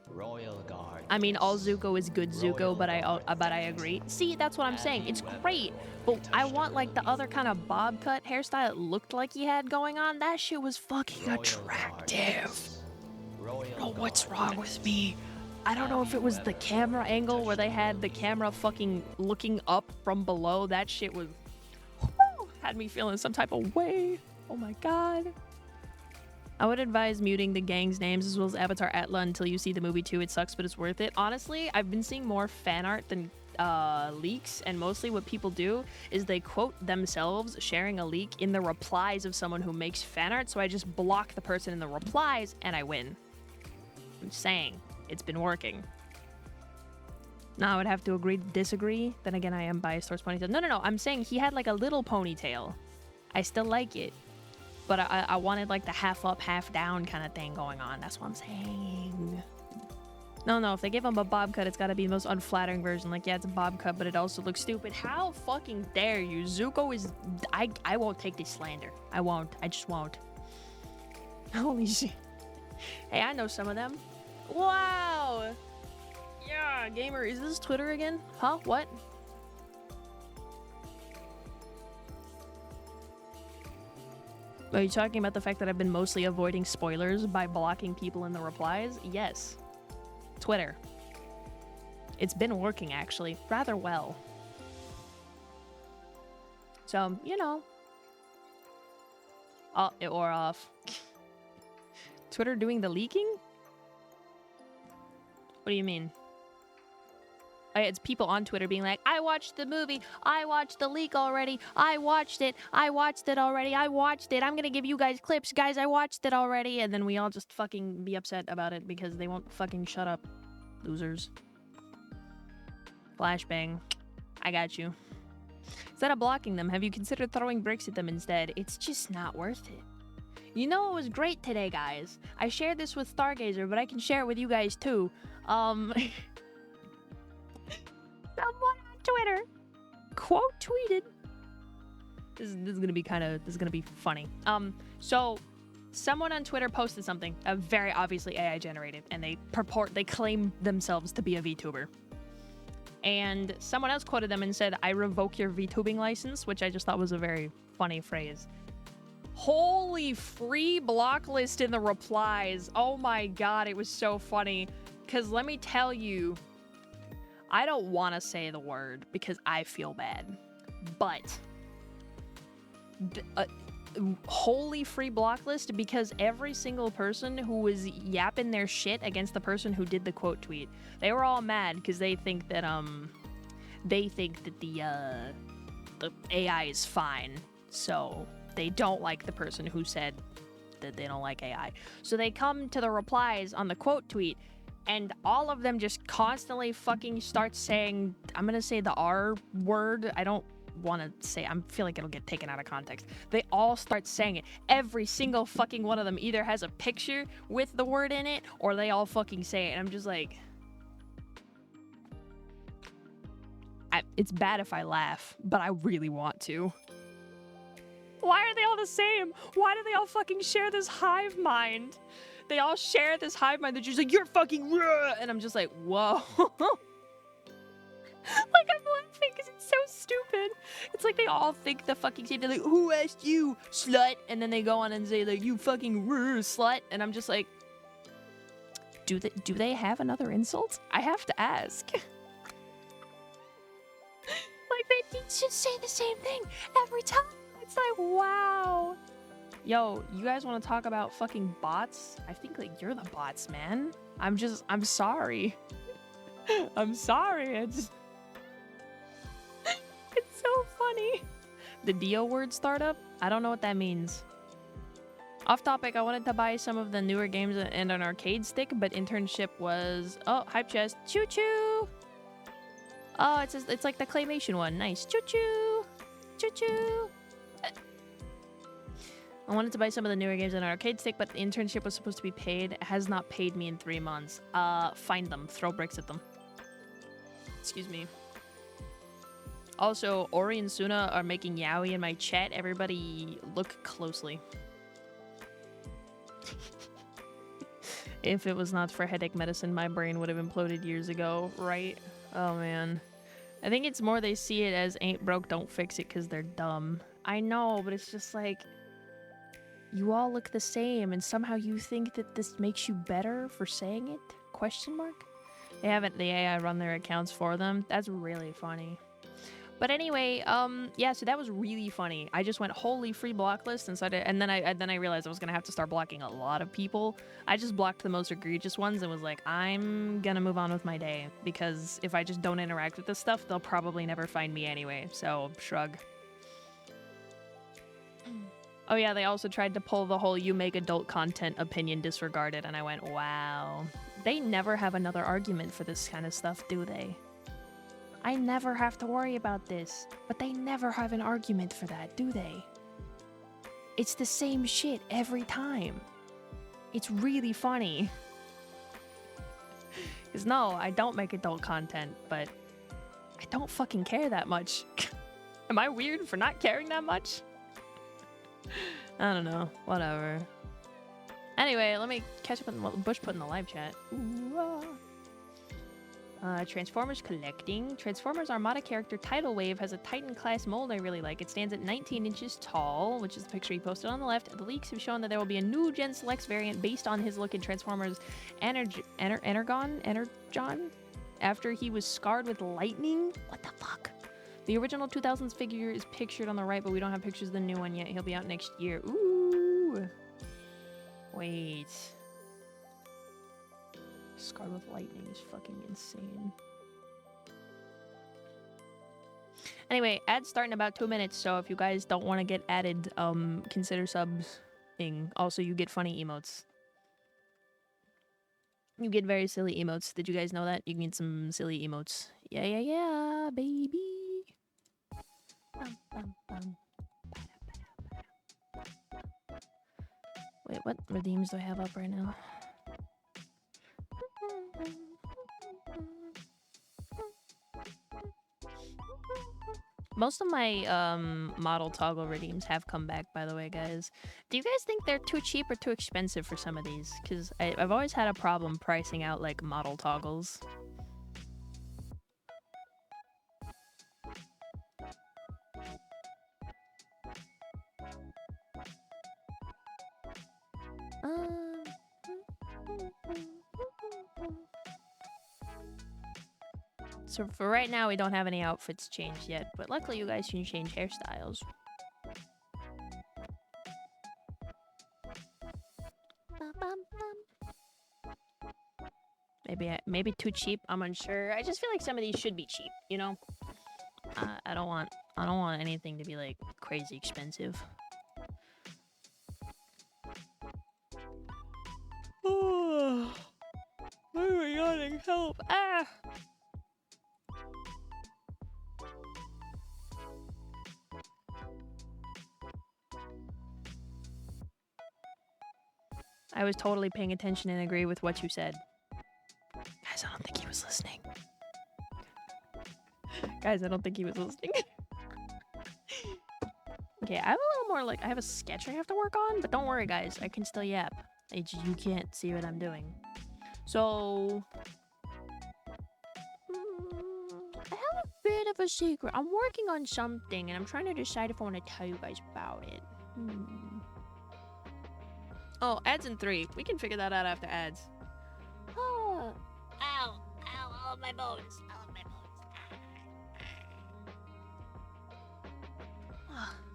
Royal guard. I mean, all Zuko is good Zuko, but I agree. See, that's what I'm saying. It's great, but I want like the other kind of bob cut hairstyle it looked like he had going on. That shit was fucking attractive. Oh, what's wrong with me? I don't know if it was the camera angle where they had the camera fucking looking up from below. That shit was... Whoo, had me feeling some type of way. Oh my god. I would advise muting the gang's names as well as Avatar Atla until you see the movie too. It sucks, but it's worth it. Honestly, I've been seeing more fan art than leaks, and mostly what people do is they quote themselves sharing a leak in the replies of someone who makes fan art, so I just block the person in the replies and I win. I'm saying. It's been working. Now I would have to agree to disagree. Then again, I am biased towards ponytail. No. I'm saying he had like a little ponytail. I still like it. But I wanted like the half up, half down kind of thing going on. That's what I'm saying. No. If they give him a bob cut, it's got to be the most unflattering version. Like, yeah, it's a bob cut, but it also looks stupid. How fucking dare you? Zuko is... I won't take this slander. I won't. I just won't. Holy shit. Hey, I know some of them. Wow! Yeah, gamer, is this Twitter again? Huh? What? Are you talking about the fact that I've been mostly avoiding spoilers by blocking people in the replies? Yes. Twitter. It's been working, actually, rather well. So, you know. Or off. Twitter doing the leaking? What do you mean? It's people on Twitter being like, I watched the movie, I watched the leak already, I watched it already, I watched it, I'm gonna give you guys clips, guys, I watched it already, and then we all just fucking be upset about it because they won't fucking shut up. Losers. Flashbang. I got you. Instead of blocking them, have you considered throwing bricks at them instead? It's just not worth it. You know what was great today, guys? I shared this with Stargazer, but I can share it with you guys too. Someone on Twitter quote tweeted. This is gonna be funny. So someone on Twitter posted something, very obviously AI generated, and they claim themselves to be a VTuber. And someone else quoted them and said, "I revoke your VTubing license," which I just thought was a very funny phrase. Holy free block list in the replies. Oh my god, it was so funny. Because let me tell you, I don't want to say the word because I feel bad. But holy free block list, because every single person who was yapping their shit against the person who did the quote tweet, they were all mad because they think that the AI is fine. So they don't like the person who said that they don't like AI. So they come to the replies on the quote tweet, and all of them just constantly fucking start saying, I'm gonna say the R word. I don't want to say, I feel like it'll get taken out of context. They all start saying it. Every single fucking one of them either has a picture with the word in it, or they all fucking say it. And I'm just like, it's bad if I laugh, but I really want to. Why are they all the same? Why do they all fucking share this hive mind? They all share this hive mind that you're just like, you're fucking ruh, and I'm just like, whoa. Like, I'm laughing because it's so stupid. It's like they all think the fucking same. They're like, who asked you, slut? And then they go on and say, like, you fucking slut. And I'm just like, do they have another insult? I have to ask. Like, they just say the same thing every time. It's like, wow. Yo, you guys want to talk about fucking bots? I think, like, you're the bots, man. I'm sorry. I'm sorry. It's so funny. The Dio word startup? I don't know what that means. Off topic, I wanted to buy some of the newer games and an arcade stick, but internship was... Oh, hype chest. Choo choo! Oh, it's like the claymation one. Nice. Choo choo! Choo choo! I wanted to buy some of the newer games and an arcade stick, but the internship was supposed to be paid. It has not paid me in 3 months. Find them. Throw bricks at them. Excuse me. Also, Ori and Suna are making yaoi in my chat. Everybody look closely. If it was not for headache medicine, my brain would have imploded years ago, right? Oh, man. I think it's more they see it as ain't broke, don't fix it because they're dumb. I know, but it's just like... You all look the same, and somehow you think that this makes you better for saying it? Question mark? They haven't the AI run their accounts for them. That's really funny. But anyway, yeah, so that was really funny. I just went holy free block list and started, and then I realized I was gonna have to start blocking a lot of people. I just blocked the most egregious ones and was like, I'm gonna move on with my day because if I just don't interact with this stuff, they'll probably never find me anyway. So shrug. Oh yeah, they also tried to pull the whole you make adult content opinion disregarded, and I went, wow. They never have another argument for this kind of stuff, do they? I never have to worry about this, but they never have an argument for that, do they? It's the same shit every time. It's really funny. Because no, I don't make adult content, but I don't fucking care that much. Am I weird for not caring that much? I don't know. Whatever. Anyway, let me catch up on what Bush put in the live chat. Ooh, Transformers collecting. Transformers Armada character Tidal Wave has a Titan class mold I really like. It stands at 19 inches tall, which is the picture he posted on the left. The leaks have shown that there will be a new Gen Selects variant based on his look in Transformers Energon after he was scarred with lightning. What the fuck? The original 2000s figure is pictured on the right, but we don't have pictures of the new one yet. He'll be out next year. Ooh. Wait. Scarred with lightning is fucking insane. Anyway, ads start in about 2 minutes, so if you guys don't want to get added, consider subbing. Also, you get funny emotes. You get very silly emotes. Did you guys know that? You can get some silly emotes. Yeah, yeah, yeah, baby. Bum, bum, bum. Wait, what redeems do I have up right now? Most of my model toggle redeems have come back, by the way, guys. Do you guys think they're too cheap or too expensive for some of these? Because I've always had a problem pricing out, like, model toggles. So for right now, we don't have any outfits changed yet, but luckily you guys can change hairstyles. Maybe too cheap. I'm unsure. I just feel like some of these should be cheap, you know? I don't want anything to be like crazy expensive. Oh, I'm yawning. Help! Ah! I was totally paying attention and agree with what you said. Guys, I don't think he was listening. Guys, I don't think he was listening. Okay, I have a little more, like, I have a sketch I have to work on, but don't worry, guys. I can still yap. You can't see what I'm doing. So... I have a bit of a secret. I'm working on something, and I'm trying to decide if I want to tell you guys about it. Oh, ads in 3. We can figure that out after ads. Oh. Ow. Ow. All of my bones. All of my bones.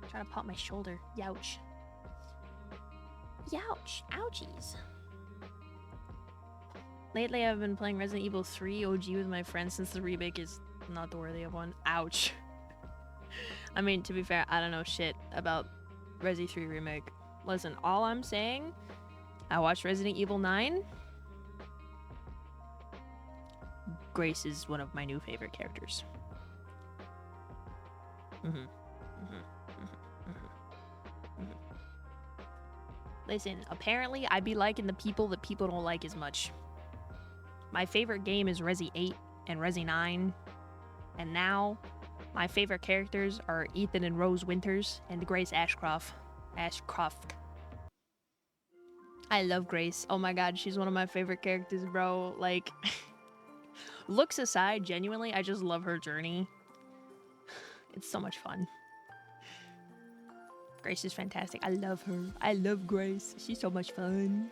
I'm trying to pop my shoulder. Youch. Youch. Ouchies. Lately, I've been playing Resident Evil 3 OG with my friends since the remake is not the worthy of one. Ouch. I mean, to be fair, I don't know shit about Resi 3 remake. Listen, all I'm saying, I watched Resident Evil 9. Grace is one of my new favorite characters. Listen, apparently I be liking the people that people don't like as much. My favorite game is Resi 8 and Resi 9. And now, my favorite characters are Ethan and Rose Winters and Grace Ashcroft. I love Grace. Oh my god, she's one of my favorite characters, bro. Like, looks aside, genuinely, I just love her journey. It's so much fun. Grace is fantastic. I love her. I love Grace. She's so much fun.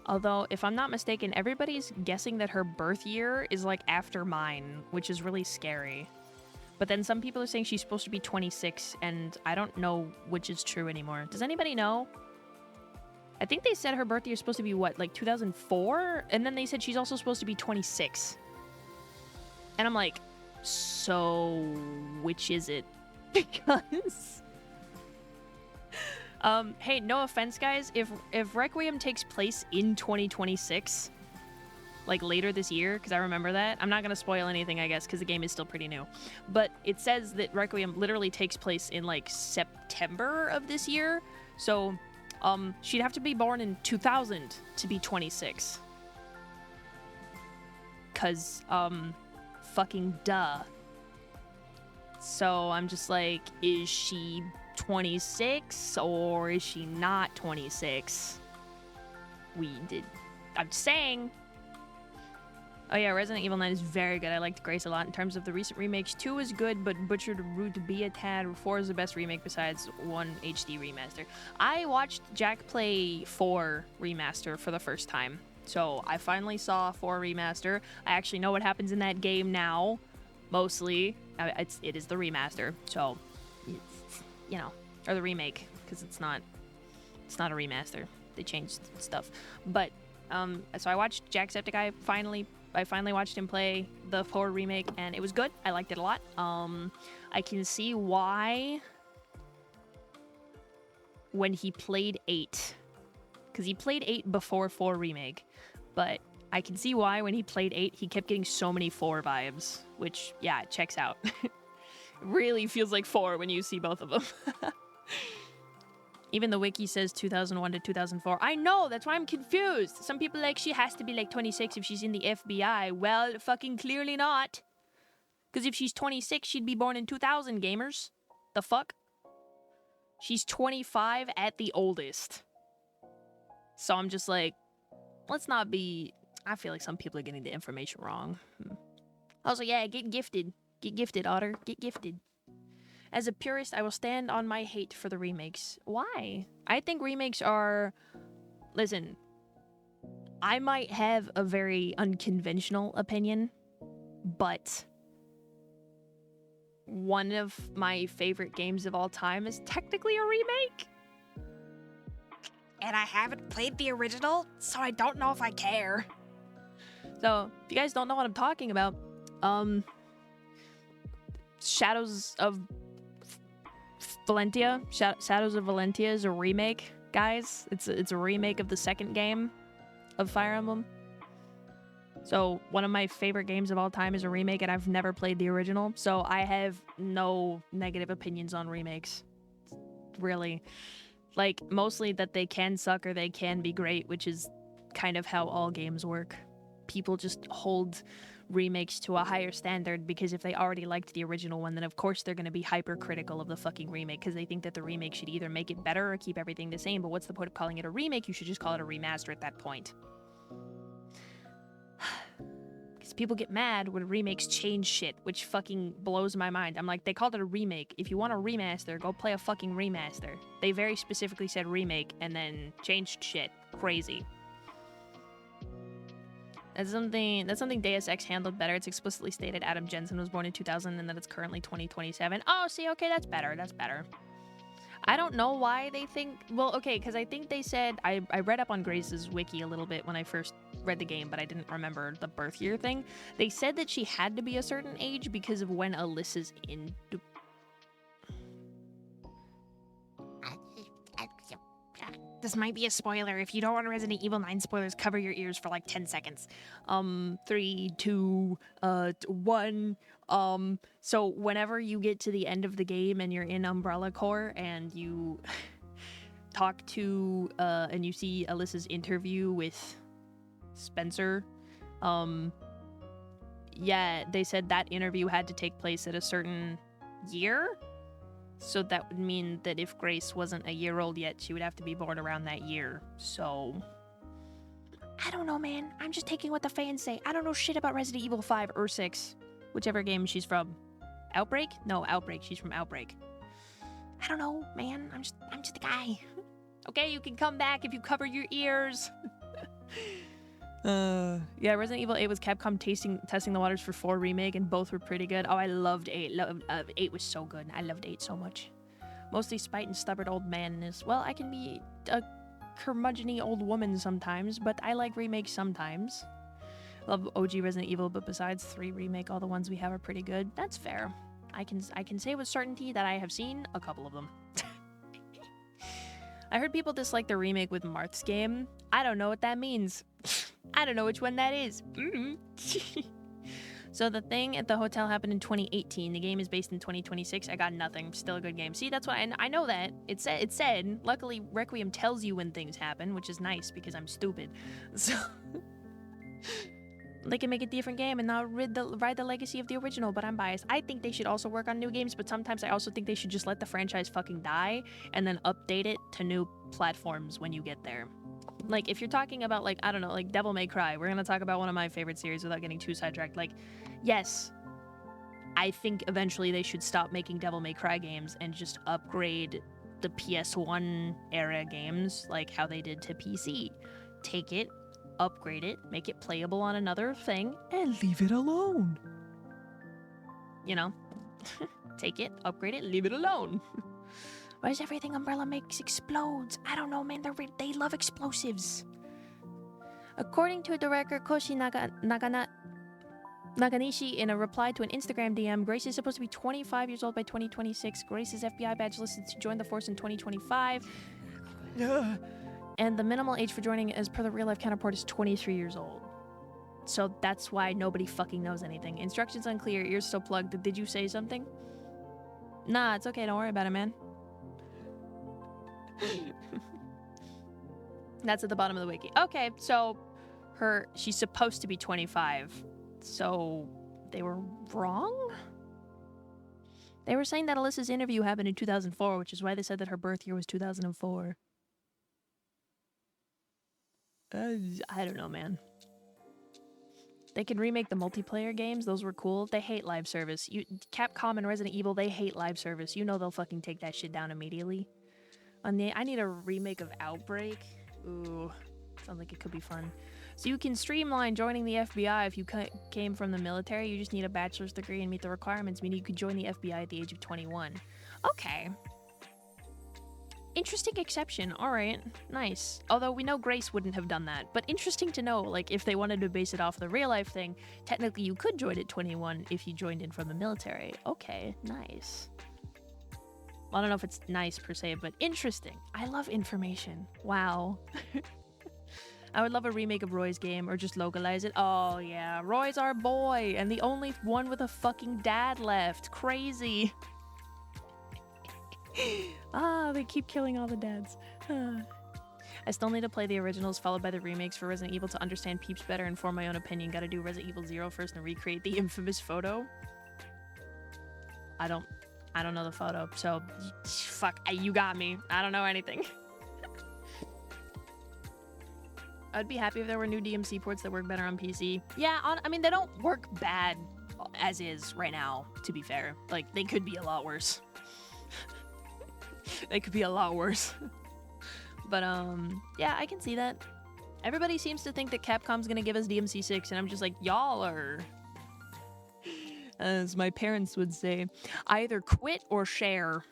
Although, if I'm not mistaken, everybody's guessing that her birth year is like after mine, which is really scary. But then some people are saying she's supposed to be 26, and I don't know which is true anymore. Does anybody know? I think they said her birth year is supposed to be, what, like 2004? And then they said she's also supposed to be 26. And I'm like, so which is it? Because... hey, no offense, guys. If Requiem takes place in 2026, like later this year, because I remember that. I'm not gonna spoil anything, I guess, because the game is still pretty new. But it says that Requiem literally takes place in like September of this year. So, she'd have to be born in 2000 to be 26. Cause, fucking duh. So I'm just like, is she 26 or is she not 26? I'm saying. Oh yeah, Resident Evil 9 is very good. I liked Grace a lot. In terms of the recent remakes, 2 is good, but butchered Root to be a tad. 4 is the best remake besides 1 HD remaster. I watched Jack play 4 remaster for the first time. So I finally saw 4 remaster. I actually know what happens in that game now. Mostly. It is the remaster. So, it's, you know, or the remake, because it's not a remaster. They changed stuff. But, so I watched Jacksepticeye I finally watched him play the 4 remake, and it was good. I liked it a lot. I can see why when he played 8, because he played 8 before 4 remake, but I can see why when he played 8, he kept getting so many 4 vibes, which, yeah, it checks out. Really feels like 4 when you see both of them. Even the wiki says 2001 to 2004. I know, that's why I'm confused. Some people like, she has to be like 26 if she's in the FBI. Well, fucking clearly not. Because if she's 26, she'd be born in 2000, gamers. The fuck? She's 25 at the oldest. So I'm just like, let's not be... I feel like some people are getting the information wrong. Also, yeah, get gifted. Get gifted, Otter. Get gifted. As a purist, I will stand on my hate for the remakes. Why? I think remakes are... Listen, I might have a very unconventional opinion, but one of my favorite games of all time is technically a remake. And I haven't played the original, so I don't know if I care. So, if you guys don't know what I'm talking about, Shadows of Valentia. Shadows of Valentia is a remake, guys. It's a remake of the second game of Fire Emblem. So, one of my favorite games of all time is a remake, and I've never played the original, so I have no negative opinions on remakes. Really. Like, mostly that they can suck or they can be great, which is kind of how all games work. People just hold remakes to a higher standard, because if they already liked the original one, then of course they're going to be hypercritical of the fucking remake, because they think that the remake should either make it better or keep everything the same. But what's the point of calling it a remake? You should just call it a remaster at that point. Because people get mad when remakes change shit, which fucking blows my mind. I'm like, they called it a remake. If you want a remaster, go play a fucking remaster. They very specifically said remake and then changed shit. Crazy. That's something Deus Ex handled better. It's explicitly stated Adam Jensen was born in 2000 and that it's currently 2027. Oh, see, okay, that's better. That's better. I don't know why they think... Well, okay, because I think they said... I read up on Grace's wiki a little bit when I first read the game, but I didn't remember the birth year thing. They said that she had to be a certain age because of when Alyssa's in... This might be a spoiler. If you don't want Resident Evil 9 spoilers, cover your ears for like 10 seconds. 3, 2, 1. So whenever you get to the end of the game and you're in Umbrella Corps and you talk to, and you see Alyssa's interview with Spencer, yeah, they said that interview had to take place at a certain year. So that would mean that if Grace wasn't a year old yet, she would have to be born around that year. So, I don't know, man. I'm just taking what the fans say. I don't know shit about Resident Evil 5 or 6. Whichever game she's from. Outbreak? No, Outbreak. She's from Outbreak. I don't know, man. I'm just a guy. Okay, you can come back if you cover your ears. Yeah, Resident Evil 8 was Capcom testing the waters for 4 remake, and both were pretty good. Oh, I loved 8. 8 was so good. I loved 8 so much. Mostly spite and stubborn old manness. Well, I can be a curmudgeon-y old woman sometimes, but I like remakes sometimes. Love OG Resident Evil, but besides 3 remake, all the ones we have are pretty good. That's fair. I can say with certainty that I have seen a couple of them. I heard people dislike the remake with Marth's game. I don't know what that means. I don't know which one that is. So the thing at the hotel happened in 2018. The game is based in 2026. I got nothing. Still a good game. See, that's why I know that. It said. Luckily, Requiem tells you when things happen, which is nice because I'm stupid. So they can make a different game and not ride the legacy of the original, but I'm biased. I think they should also work on new games, but sometimes I also think they should just let the franchise fucking die and then update it to new platforms when you get there. Like, if you're talking about, like, I don't know, like Devil May Cry, we're gonna talk about one of my favorite series without getting too sidetracked. Like, yes, I think eventually they should stop making Devil May Cry games and just upgrade the PS1 era games like how they did to PC. Take it, upgrade it, make it playable on another thing, and leave it alone. You know? Take it, upgrade it, leave it alone. Why does everything Umbrella makes explodes? I don't know, man. They love explosives. According to director Koshi Naganishi in a reply to an Instagram DM, Grace is supposed to be 25 years old by 2026. Grace's FBI badge listed to join the force in 2025. And the minimal age for joining as per the real-life counterpart is 23 years old. So that's why nobody fucking knows anything. Instructions unclear, ears still plugged. Did you say something? Nah, it's okay. Don't worry about it, man. That's at the bottom of the wiki. Okay, so she's supposed to be 25. So they were wrong? They were saying that Alyssa's interview happened in 2004, which is why they said that her birth year was 2004. I don't know, man. They can remake the multiplayer games. Those were cool. They hate live service. Capcom and Resident Evil, they hate live service. You know they'll fucking take that shit down immediately. I need a remake of Outbreak. Ooh, sounds like it could be fun. So you can streamline joining the FBI if you came from the military. You just need a bachelor's degree and meet the requirements, meaning you could join the FBI at the age of 21. Okay. Interesting exception. All right. Nice. Although we know Grace wouldn't have done that. But interesting to know, like, if they wanted to base it off the real life thing, technically you could join at 21 if you joined in from the military. Okay. Nice. I don't know if it's nice per se, but interesting. I love information. Wow. I would love a remake of Roy's game or just localize it. Oh yeah, Roy's our boy and the only one with a fucking dad left. Crazy. They keep killing all the dads. I still need to play the originals followed by the remakes for Resident Evil to understand Peeps better and form my own opinion. Gotta do Resident Evil 0 first and recreate the infamous photo. I don't know the photo, so fuck, you got me. I don't know anything. I'd be happy if there were new DMC ports that work better on PC. Yeah, I mean, they don't work bad as is right now, to be fair. Like, they could be a lot worse. They could be a lot worse. But, yeah, I can see that. Everybody seems to think that Capcom's gonna give us DMC 6, and I'm just like, y'all are... As my parents would say, either quit or share.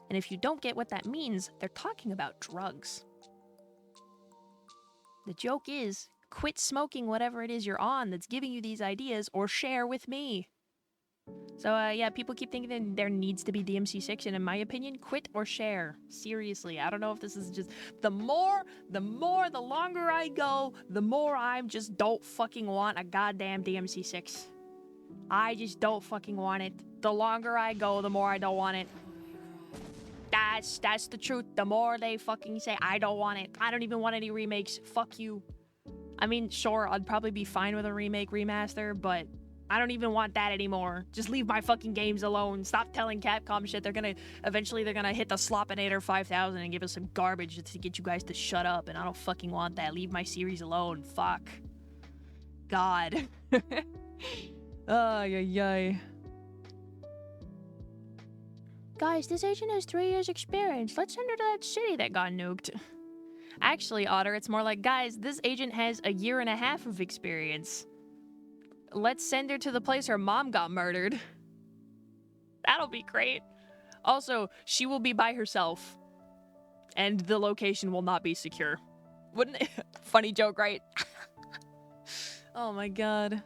And if you don't get what that means, they're talking about drugs. The joke is, quit smoking whatever it is you're on that's giving you these ideas, or share with me. So, yeah, people keep thinking that there needs to be DMC 6, and in my opinion, quit or share. Seriously, I don't know if this is just... The longer I go, the more I just don't fucking want a goddamn DMC 6. I just don't fucking want it. The longer I go, the more I don't want it. That's the truth. The more they fucking say, I don't want it. I don't even want any remakes. Fuck you. I mean, sure, I'd probably be fine with a remake, remaster, but I don't even want that anymore. Just leave my fucking games alone. Stop telling Capcom shit. Eventually they're gonna hit the Sloppinator 5000 and give us some garbage to get you guys to shut up, and I don't fucking want that. Leave my series alone. Fuck. God. Ay, ay, ay. Guys, this agent has 3 years experience. Let's send her to that city that got nuked. Actually, Otter, it's more like, guys, this agent has 1.5 years of experience. Let's send her to the place her mom got murdered. That'll be great. Also, she will be by herself. And the location will not be secure. Wouldn't it? Funny joke, right? Oh my god.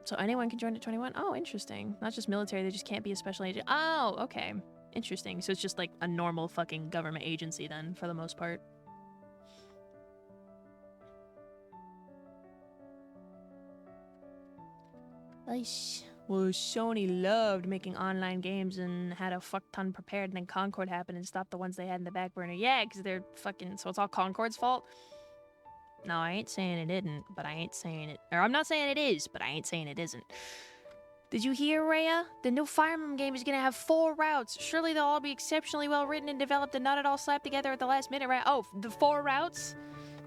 So anyone can join at 21? Oh, interesting. Not just military, they just can't be a special agent. Oh, okay. Interesting. So it's just like a normal fucking government agency then, for the most part. Nice. Well, Sony loved making online games and had a fuck ton prepared, and then Concord happened and stopped the ones they had in the back burner. Yeah, because they're fucking... So it's all Concord's fault? No, I ain't saying it isn't, but I ain't saying it... Or I'm not saying it is, but I ain't saying it isn't. Did you hear, Rhea? The new Fire Emblem game is gonna have 4 routes. Surely they'll all be exceptionally well written and developed and not at all slapped together at the last minute, right? Oh, the 4 routes?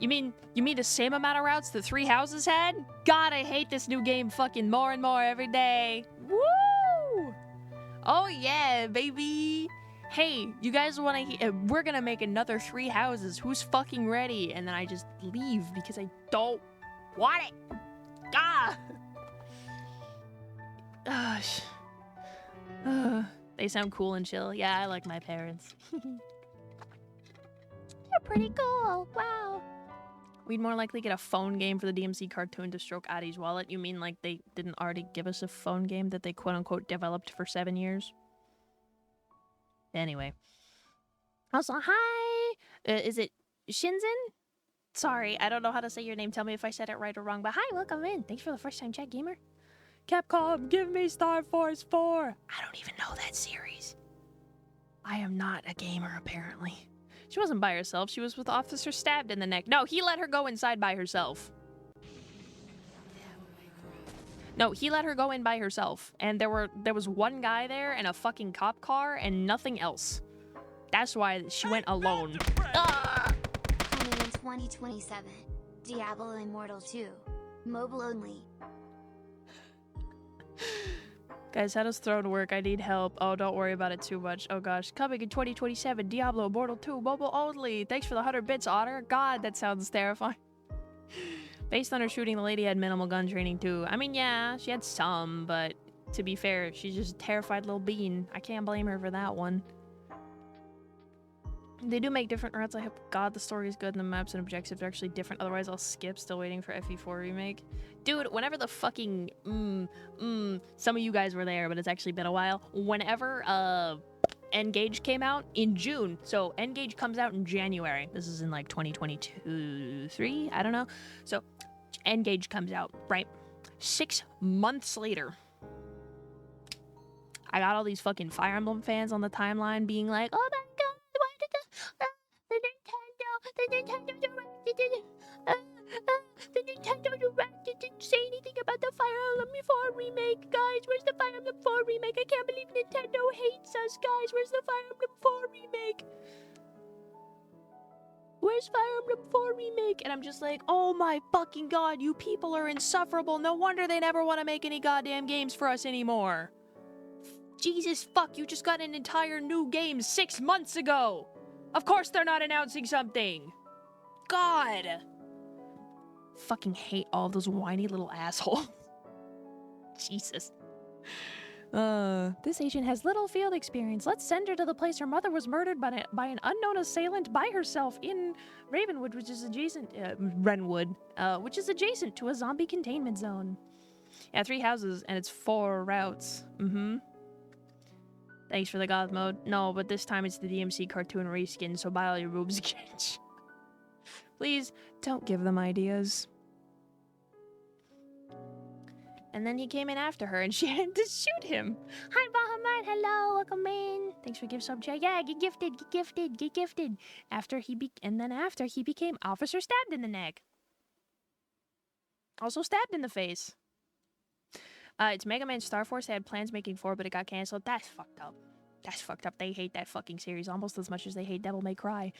You mean the same amount of routes the 3 houses had? God, I hate this new game fucking more and more every day. Woo! Oh yeah, baby! Hey, you guys want to... we're gonna make another 3 houses. Who's fucking ready? And then I just leave because I don't want it. Ah! They sound cool and chill. Yeah, I like my parents. You're pretty cool. Wow. We'd more likely get a phone game for the DMC cartoon to stroke Adi's wallet. You mean like they didn't already give us a phone game that they quote-unquote developed for 7 years? Anyway. Also, hi! Is it Shinzen? Sorry, I don't know how to say your name. Tell me if I said it right or wrong. But hi, welcome in. Thanks for the first time chat, gamer. Capcom, give me Star Force 4! I don't even know that series. I am not a gamer, apparently. She wasn't by herself. She was with Officer stabbed in the neck. No, he let her go inside by herself. No, he let her go in by herself. And there was one guy there and a fucking cop car and nothing else. That's why she went alone. Ah! Coming in 2027. Diablo Immortal 2. Mobile only. Guys, how does Throne work? I need help. Oh, don't worry about it too much. Oh gosh. Coming in 2027, Diablo Immortal 2, mobile only. Thanks for the 100 bits, Otter. God, that sounds terrifying. Based on her shooting, the lady had minimal gun training too. I mean, yeah, she had some, but to be fair, she's just a terrified little bean. I can't blame her for that one. They do make different routes. I hope God the story is good and the maps and objectives are actually different. Otherwise, I'll skip. Still waiting for FE4 remake. Dude, whenever the fucking... some of you guys were there, but it's actually been a while. Whenever N-Gage came out in June. So N-Gage comes out in January. This is in like 2022, 3? I don't know. So N-Gage comes out, right? 6 months later, I got all these fucking Fire Emblem fans on the timeline being like, oh my god, why did the Nintendo Direct, the Nintendo Direct didn't say anything about the Fire Emblem 4 remake, guys. Where's the Fire Emblem 4 remake? I can't believe Nintendo hates us, guys. Where's the Fire Emblem 4 remake? Where's Fire Emblem 4 remake? And I'm just like, oh my fucking god, you people are insufferable. No wonder they never want to make any goddamn games for us anymore. Jesus fuck, you just got an entire new game 6 months ago. Of course they're not announcing something. God. Fucking hate all those whiny little assholes. Jesus. This agent has little field experience. Let's send her to the place her mother was murdered by an unknown assailant by herself in Ravenwood, which is adjacent, Renwood, which is adjacent to a zombie containment zone. Yeah, 3 houses, and it's 4 routes. Thanks for the goth mode. No, but this time it's the DMC cartoon reskin, so buy all your boobs again. Please, don't give them ideas. And then he came in after her, and she had to shoot him. Hi, Bahamut. Hello, welcome in. Thanks for gift sub chat. Yeah, get gifted, get gifted, get gifted. After he became officer stabbed in the neck. Also stabbed in the face. It's Mega Man Star Force. They had plans making 4, but it got canceled. That's fucked up. That's fucked up. They hate that fucking series almost as much as they hate Devil May Cry.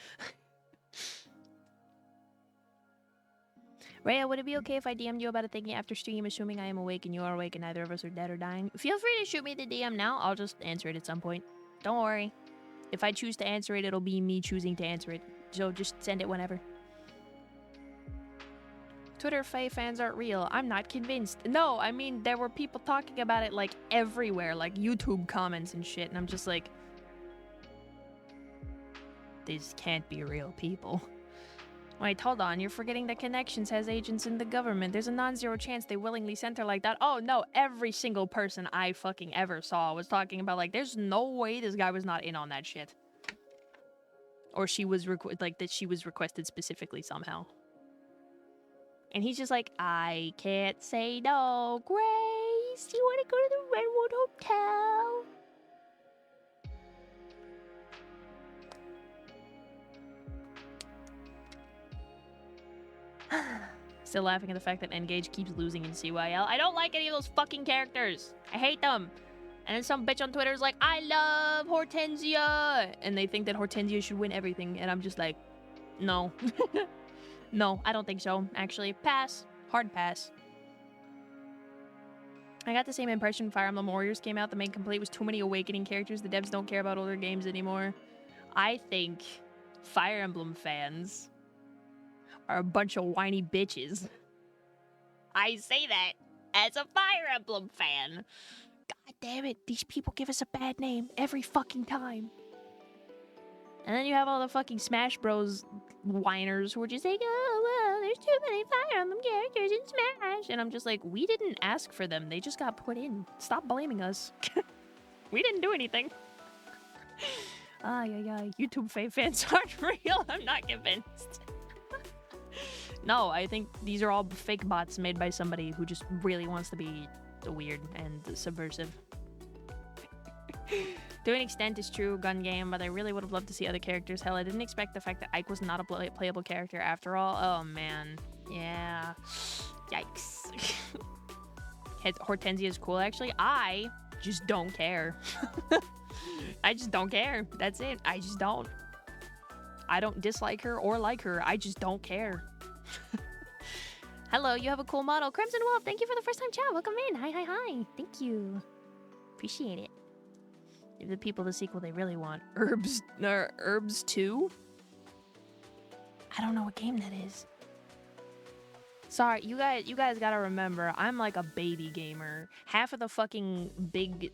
Rhea, would it be okay if I DM'd you about a thing after stream, assuming I am awake and you are awake and neither of us are dead or dying? Feel free to shoot me the DM now. I'll just answer it at some point. Don't worry. If I choose to answer it, it'll be me choosing to answer it. So just send it whenever. Twitter Faye fans aren't real. I'm not convinced. No, I mean, there were people talking about it, like, everywhere. Like, YouTube comments and shit. And I'm just like... These can't be real people. Wait, hold on. You're forgetting that Connections has agents in the government. There's a non-zero chance they willingly sent her like that. Oh, no. Every single person I fucking ever saw was talking about, like, there's no way this guy was not in on that shit. Or she was, that she was requested specifically somehow. And he's just like, I can't say no. Grace, you want to go to the Redwood Hotel? Still laughing at the fact that Engage keeps losing in CYL. I don't like any of those fucking characters. I hate them. And then some bitch on Twitter is like, I love Hortensia. And they think that Hortensia should win everything. And I'm just like, no. No, I don't think so. Actually, pass. Hard pass. I got the same impression when Fire Emblem Warriors came out. The main complaint was too many Awakening characters. The devs don't care about older games anymore. I think Fire Emblem fans are a bunch of whiny bitches. I say that as a Fire Emblem fan. God damn it, these people give us a bad name every fucking time. And then you have all the fucking Smash Bros. Whiners who are just like, oh, well, there's too many Fire Emblem characters in Smash. And I'm just like, we didn't ask for them. They just got put in. Stop blaming us. We didn't do anything. YouTube fans aren't real. I'm not convinced. No, I think these are all fake bots made by somebody who just really wants to be weird and subversive. To an extent, it's true, gun game, but I really would have loved to see other characters. Hell, I didn't expect the fact that Ike was not a playable character after all. Oh, man. Yeah. Yikes. Hortensia is cool, actually. I just don't care. I just don't care. That's it. I just don't. I don't dislike her or like her. I just don't care. Hello, you have a cool model. Crimson Wolf, thank you for the first time chat. Welcome in. Hi. Thank you. Appreciate it. Give the people the sequel they really want. Herbs 2? I don't know what game that is. Sorry, you guys gotta remember, I'm like a baby gamer. Half of the fucking big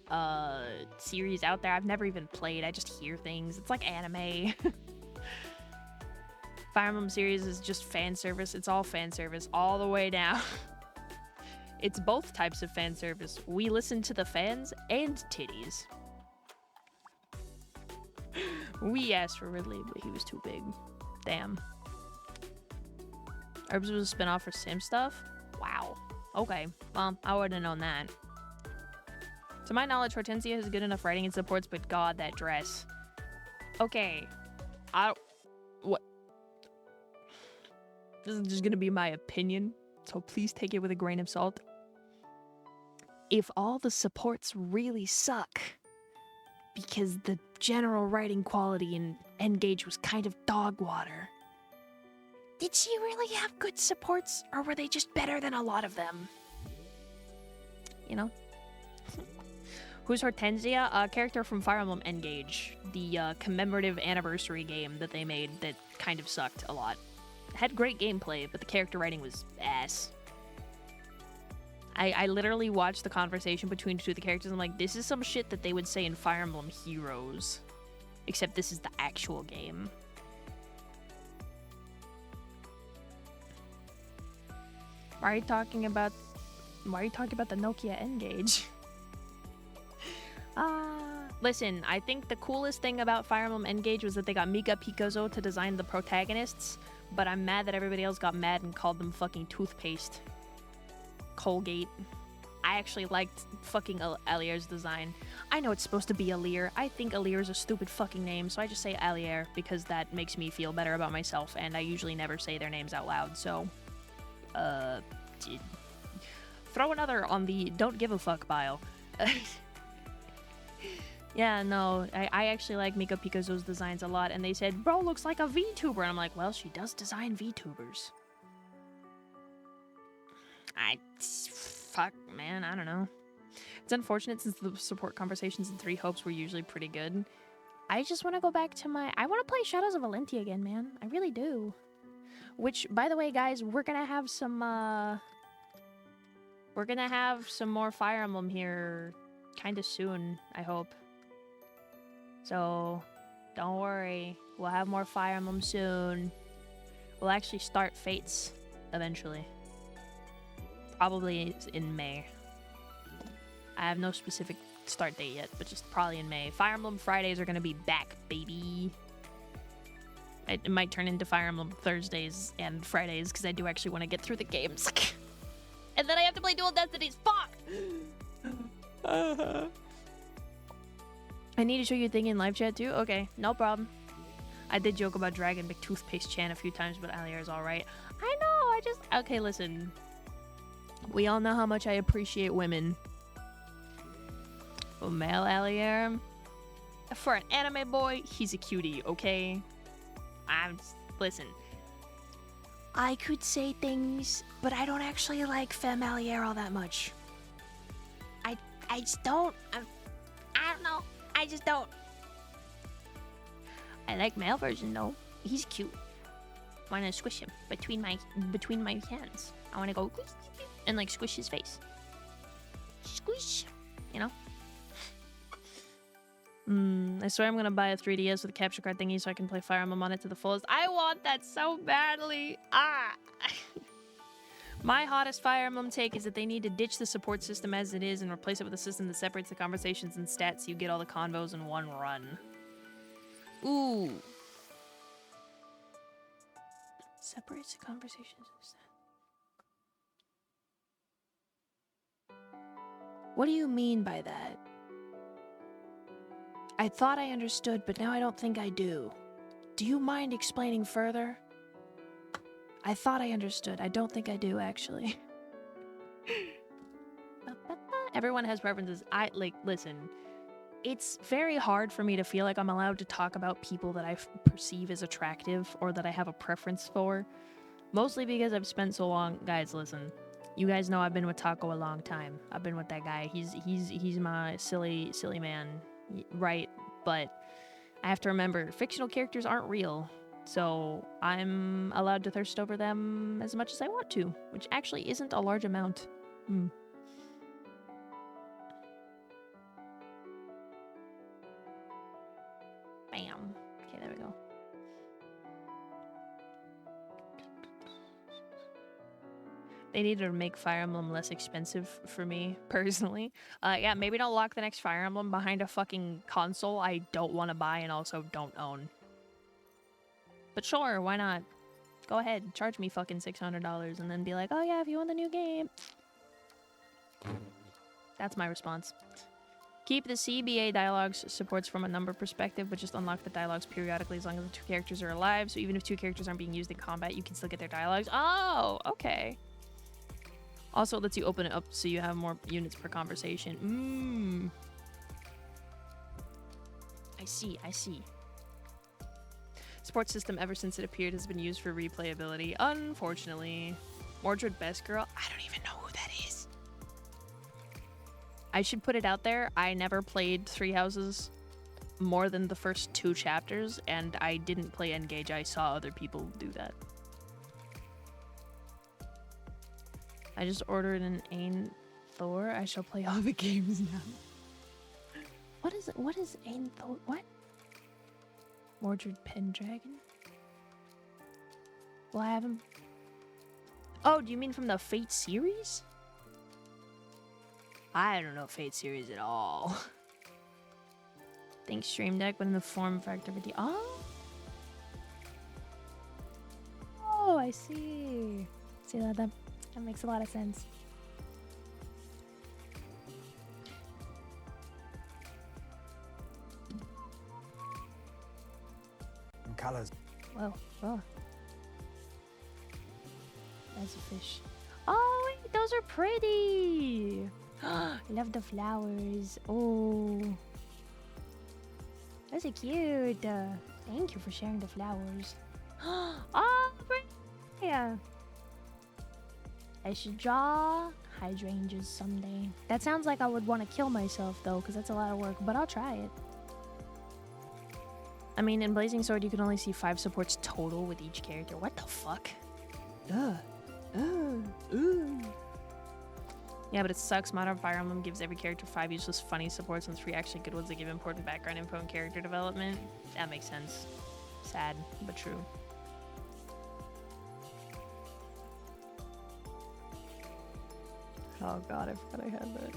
series out there I've never even played. I just hear things. It's like anime. Fire Emblem series is just fan service. It's all fan service all the way down. It's both types of fan service. We listen to the fans and titties. We asked for Ridley, but he was too big. Damn. Herbs was a spinoff for Sim stuff? Wow. Okay. Well, I wouldn't have known that. To my knowledge, Hortensia has good enough writing and supports, but God, that dress. Okay. What? This is just gonna be my opinion, so please take it with a grain of salt. If all the supports really suck, because the general writing quality in N-Gage was kind of dog water, did she really have good supports, or were they just better than a lot of them? You know? Who's Hortensia? A character from Fire Emblem N-Gage, the commemorative anniversary game that they made that kind of sucked a lot. It had great gameplay, but the character writing was ass. I literally watched the conversation between two of the characters and I'm like, this is some shit that they would say in Fire Emblem Heroes. Except this is the actual game. Why are you talking about the Nokia N-Gage? Listen, I think the coolest thing about Fire Emblem N-Gage was that they got Mika Picasso to design the protagonists, but I'm mad that everybody else got mad and called them fucking toothpaste. Colgate. I actually liked fucking Älier's design. I know it's supposed to be Älir. I think Älir is a stupid fucking name, so I just say Älir because that makes me feel better about myself, and I usually never say their names out loud, so... throw another on the don't give a fuck pile. Yeah, no, I actually like Mika Picasso's designs a lot, and they said, bro, looks like a VTuber, and I'm like, well, she does design VTubers. Fuck, man, I don't know. It's unfortunate since the support conversations in Three Hopes were usually pretty good. I just want to go back to I want to play Shadows of Valentia again, man. I really do. Which, by the way, guys, we're gonna have some more Fire Emblem here kind of soon, I hope. So, don't worry. We'll have more Fire Emblem soon. We'll actually start Fates eventually. Probably in May. I have no specific start date yet, but just probably in May. Fire Emblem Fridays are gonna be back, baby. It might turn into Fire Emblem Thursdays and Fridays, because I do actually want to get through the games. And then I have to play Dual Destinies. Fuck! I need to show you a thing in live chat too? Okay, no problem. I did joke about Dragon McToothpaste Chan a few times, but Älier's alright. I know, okay, listen. We all know how much I appreciate women. Well, male Älier, for an anime boy, he's a cutie, okay? Listen. I could say things, but I don't actually like femme Älier all that much. I just don't. I don't know. I just don't. I like male version though. He's cute. Wanna squish him between my hands. I wanna go and like squish his face. Squish, you know. I swear I'm gonna buy a 3DS with a capture card thingy so I can play Fire Emblem on it to the fullest. I want that so badly. My hottest Fire Emblem take is that they need to ditch the support system as it is and replace it with a system that separates the conversations and stats so you get all the convos in one run. Ooh. Separates the conversations and stats. What do you mean by that? I thought I understood, but now I don't think I do. Do you mind explaining further? I thought I understood. I don't think I do, actually. Everyone has preferences. Listen. It's very hard for me to feel like I'm allowed to talk about people that I perceive as attractive or that I have a preference for. Mostly because I've spent so long. Guys, listen. You guys know I've been with Taco a long time. I've been with that guy. He's my silly man. Right, but I have to remember, fictional characters aren't real, so I'm allowed to thirst over them as much as I want to, which actually isn't a large amount. Bam. Okay, there we go. They needed to make Fire Emblem less expensive for me, personally. Yeah, maybe don't lock the next Fire Emblem behind a fucking console I don't want to buy and also don't own. But sure, why not? Go ahead, charge me fucking $600 and then be like, oh yeah, if you want the new game. That's my response. Keep the CBA dialogues supports from a number perspective, but just unlock the dialogues periodically as long as the 2 characters are alive. So even if 2 characters aren't being used in combat, you can still get their dialogues. Oh, okay. Also, it lets you open it up so you have more units per conversation. I see, I see. Support system ever since it appeared has been used for replayability. Unfortunately. Mordred Best Girl? I don't even know who that is. I should put it out there. I never played Three Houses more than the first 2 chapters, and I didn't play Engage. I saw other people do that. I just ordered an Ain Thor. I shall play all the games now. What is it? What is Ain Thor? What? Mordred Pendragon? Will I have him? Oh, do you mean from the Fate series? I don't know Fate series at all. Think Stream Deck, but in the form factor video. Oh, I see. See that? That makes a lot of sense. Colors. Whoa, whoa. That's a fish. Oh, wait, those are pretty. I love the flowers. Oh. Those are cute. Thank you for sharing the flowers. Oh, pretty. Yeah. I should draw hydrangeas someday. That sounds like I would want to kill myself, though, because that's a lot of work, but I'll try it. I mean, in Blazing Sword, you can only see 5 supports total with each character. What the fuck? Ugh. Yeah, but it sucks. Modern Fire Emblem gives every character 5 useless funny supports and 3 actually good ones that give important background info and character development. That makes sense. Sad, but true. Oh god, I forgot I had that.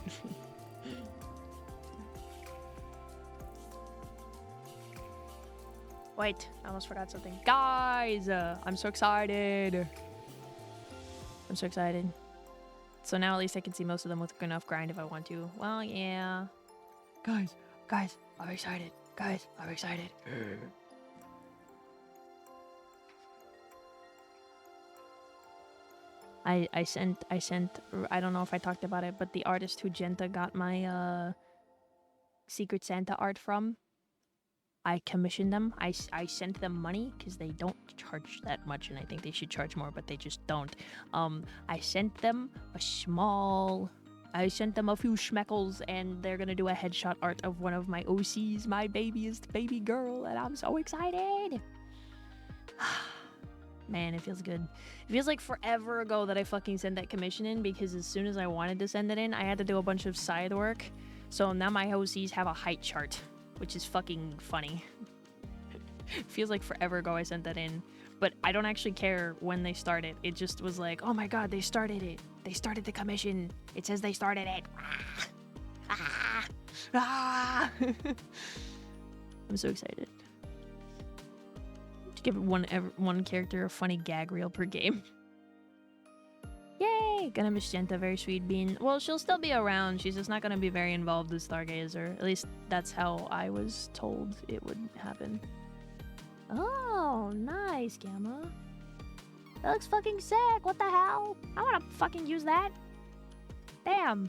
Wait, I almost forgot something. Guys, I'm so excited. I'm so excited. So now at least I can see most of them with enough grind if I want to. Well, yeah. Guys, I'm excited. Guys, I'm excited. I sent, I don't know if I talked about it, but the artist who Genta got my Secret Santa art from, I commissioned them. I sent them money because they don't charge that much, and I think they should charge more, but they just don't. I sent them a few schmeckles, and they're gonna do a headshot art of one of my OCs, my babyest baby girl, and I'm so excited. Man, it feels good. It feels like forever ago that I fucking sent that commission in, because as soon as I wanted to send it in, I had to do a bunch of side work. So now my OCs have a height chart, which is fucking funny. Feels like forever ago I sent that in, but I don't actually care when they started. It just was like, oh my god, they started it. They started the commission. It says they started it. I'm so excited. To give one character a funny gag reel per game. Yay! Gonna miss Genta, very sweet bean. Well, she'll still be around. She's just not gonna be very involved with Stargazer. At least that's how I was told it would happen. Oh, nice, Gamma. That looks fucking sick. What the hell? I wanna fucking use that. Damn.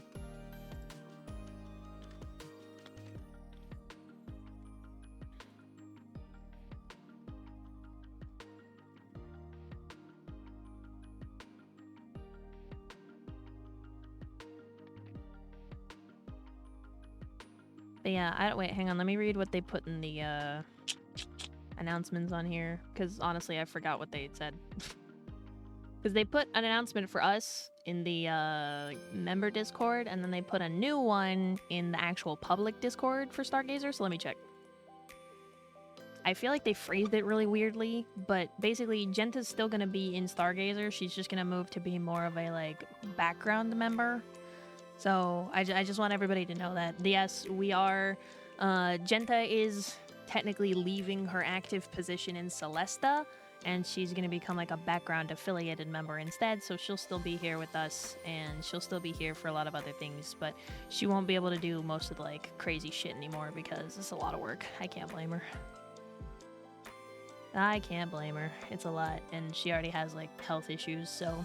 But yeah, wait, hang on. Let me read what they put in the announcements on here, because honestly, I forgot what they said. Because they put an announcement for us in the member Discord, and then they put a new one in the actual public Discord for Stargazer, so let me check. I feel like they phrased it really weirdly, but basically, Genta's still gonna be in Stargazer. She's just gonna move to be more of a, like, background member. So I just want everybody to know that, yes, we are, Genta is technically leaving her active position in Celesta, and she's gonna become like a background affiliated member instead, so she'll still be here with us, and she'll still be here for a lot of other things, but she won't be able to do most of the like crazy shit anymore because it's a lot of work. I can't blame her. I can't blame her. It's a lot, and she already has like health issues, so...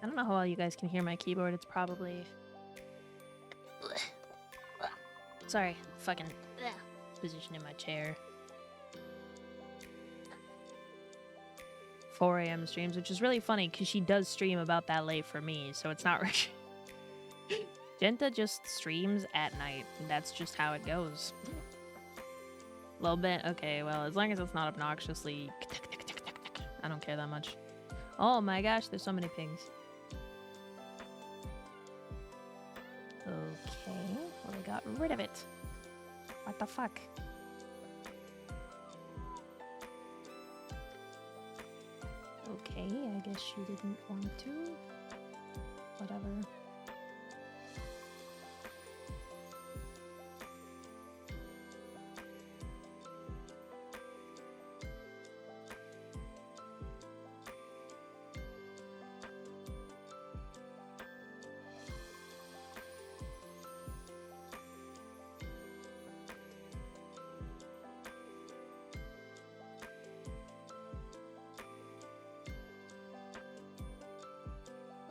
I don't know how well you guys can hear my keyboard. It's probably... Sorry, fucking position in my chair. 4 a.m. streams, which is really funny because she does stream about that late for me, so it's not right. Genta just streams at night, and that's just how it goes. A little bit? Okay, well, as long as it's not obnoxiously... I don't care that much. Oh my gosh, there's so many pings. Okay, well, they got rid of it. What the fuck? Okay, I guess she didn't want to. Whatever.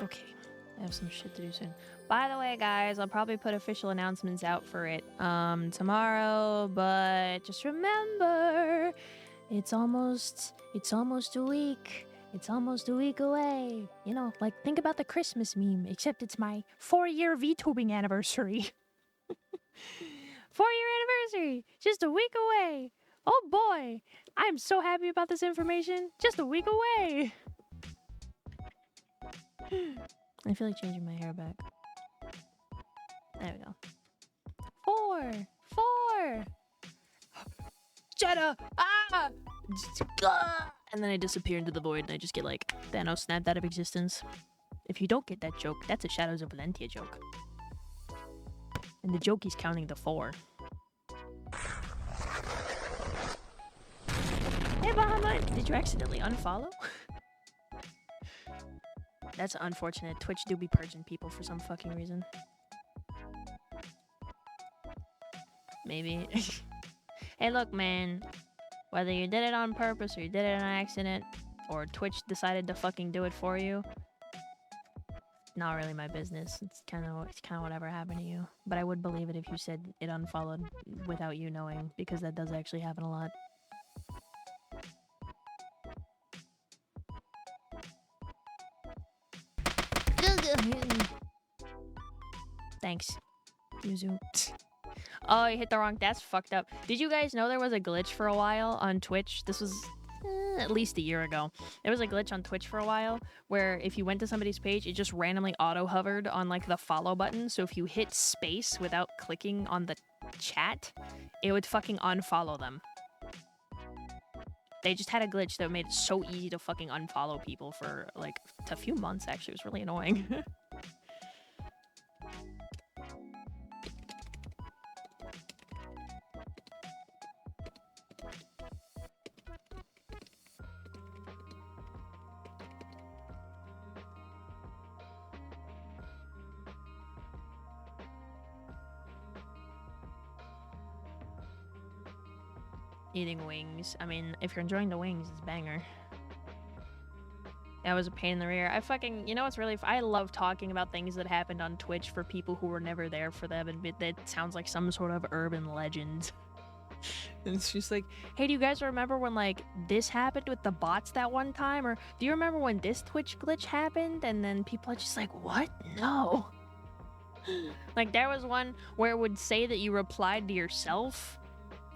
Okay, I have some shit to do soon. By the way, guys, I'll probably put official announcements out for it tomorrow, but just remember, it's almost a week. It's almost a week away. You know, like, think about the Christmas meme, except it's my 4-year VTubing anniversary. 4-year anniversary! Just a week away! Oh boy! I'm so happy about this information. Just a week away! I feel like changing my hair back. There we go. 4! Jeddah! Ah! And then I disappear into the void and I just get like Thanos snapped out of existence. If you don't get that joke, that's a Shadows of Valentia joke. And the joke is counting the 4. Hey Bahamut! Did you accidentally unfollow? That's unfortunate. Twitch do be purging people for some fucking reason. Maybe. Hey, look, man. Whether you did it on purpose or you did it on accident, or Twitch decided to fucking do it for you, not really my business. It's kind of whatever happened to you. But I would believe it if you said it unfollowed without you knowing, because that does actually happen a lot. Thanks, Yuzu. Oh, you hit the wrong... That's fucked up. Did you guys know there was a glitch for a while on Twitch? This was at least a year ago. There was a glitch on Twitch for a while where if you went to somebody's page, it just randomly auto-hovered on, like, the follow button. So if you hit space without clicking on the chat, it would fucking unfollow them. They just had a glitch that made it so easy to fucking unfollow people for, like, a few months, actually. It was really annoying. eating wings. I mean, if you're enjoying the wings, it's banger. That was a pain in the rear. I fucking, you know what's really, I love talking about things that happened on Twitch for people who were never there for them, and that sounds like some sort of urban legend. And it's just like, hey, do you guys remember when, like, this happened with the bots that one time? Or do you remember when this Twitch glitch happened? And then people are just like, what? No. Like, there was one where it would say that you replied to yourself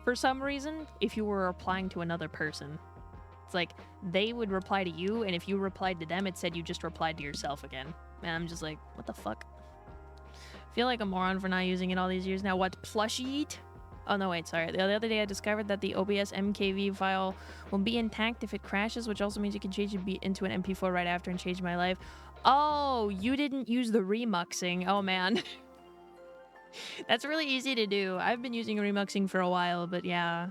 for some reason if you were replying to another person. It's like, they would reply to you, and if you replied to them, it said you just replied to yourself again. And I'm just like, what the fuck? I feel like a moron for not using it all these years now. What, plushie? Oh, no, wait, sorry. The other day I discovered that the OBS MKV file will be intact if it crashes, which also means you can change it into an MP4 right after and change my life. Oh, you didn't use the remuxing. Oh, man. That's really easy to do. I've been using remuxing for a while, but yeah.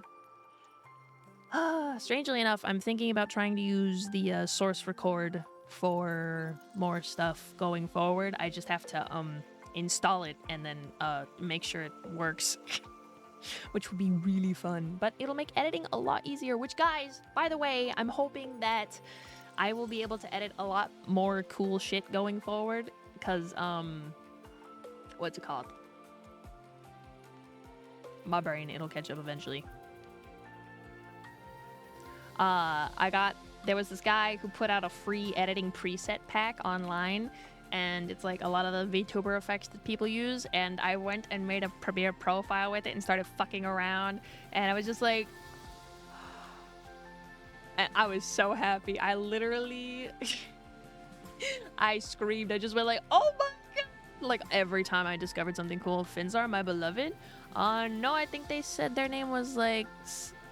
Strangely enough, I'm thinking about trying to use the source record for more stuff going forward. I just have to install it and then make sure it works. Which would be really fun, but it'll make editing a lot easier, which, guys, by the way, I'm hoping that I will be able to edit a lot more cool shit going forward, because, what's it called? My brain, it'll catch up eventually. There was this guy who put out a free editing preset pack online, and it's like a lot of the VTuber effects that people use, and I went and made a Premiere Pro file with it and started fucking around, and I was just like, and I was so happy. I literally, I screamed. I just went like, oh my god! Like every time I discovered something cool. Finzar, my beloved? No, I think they said their name was like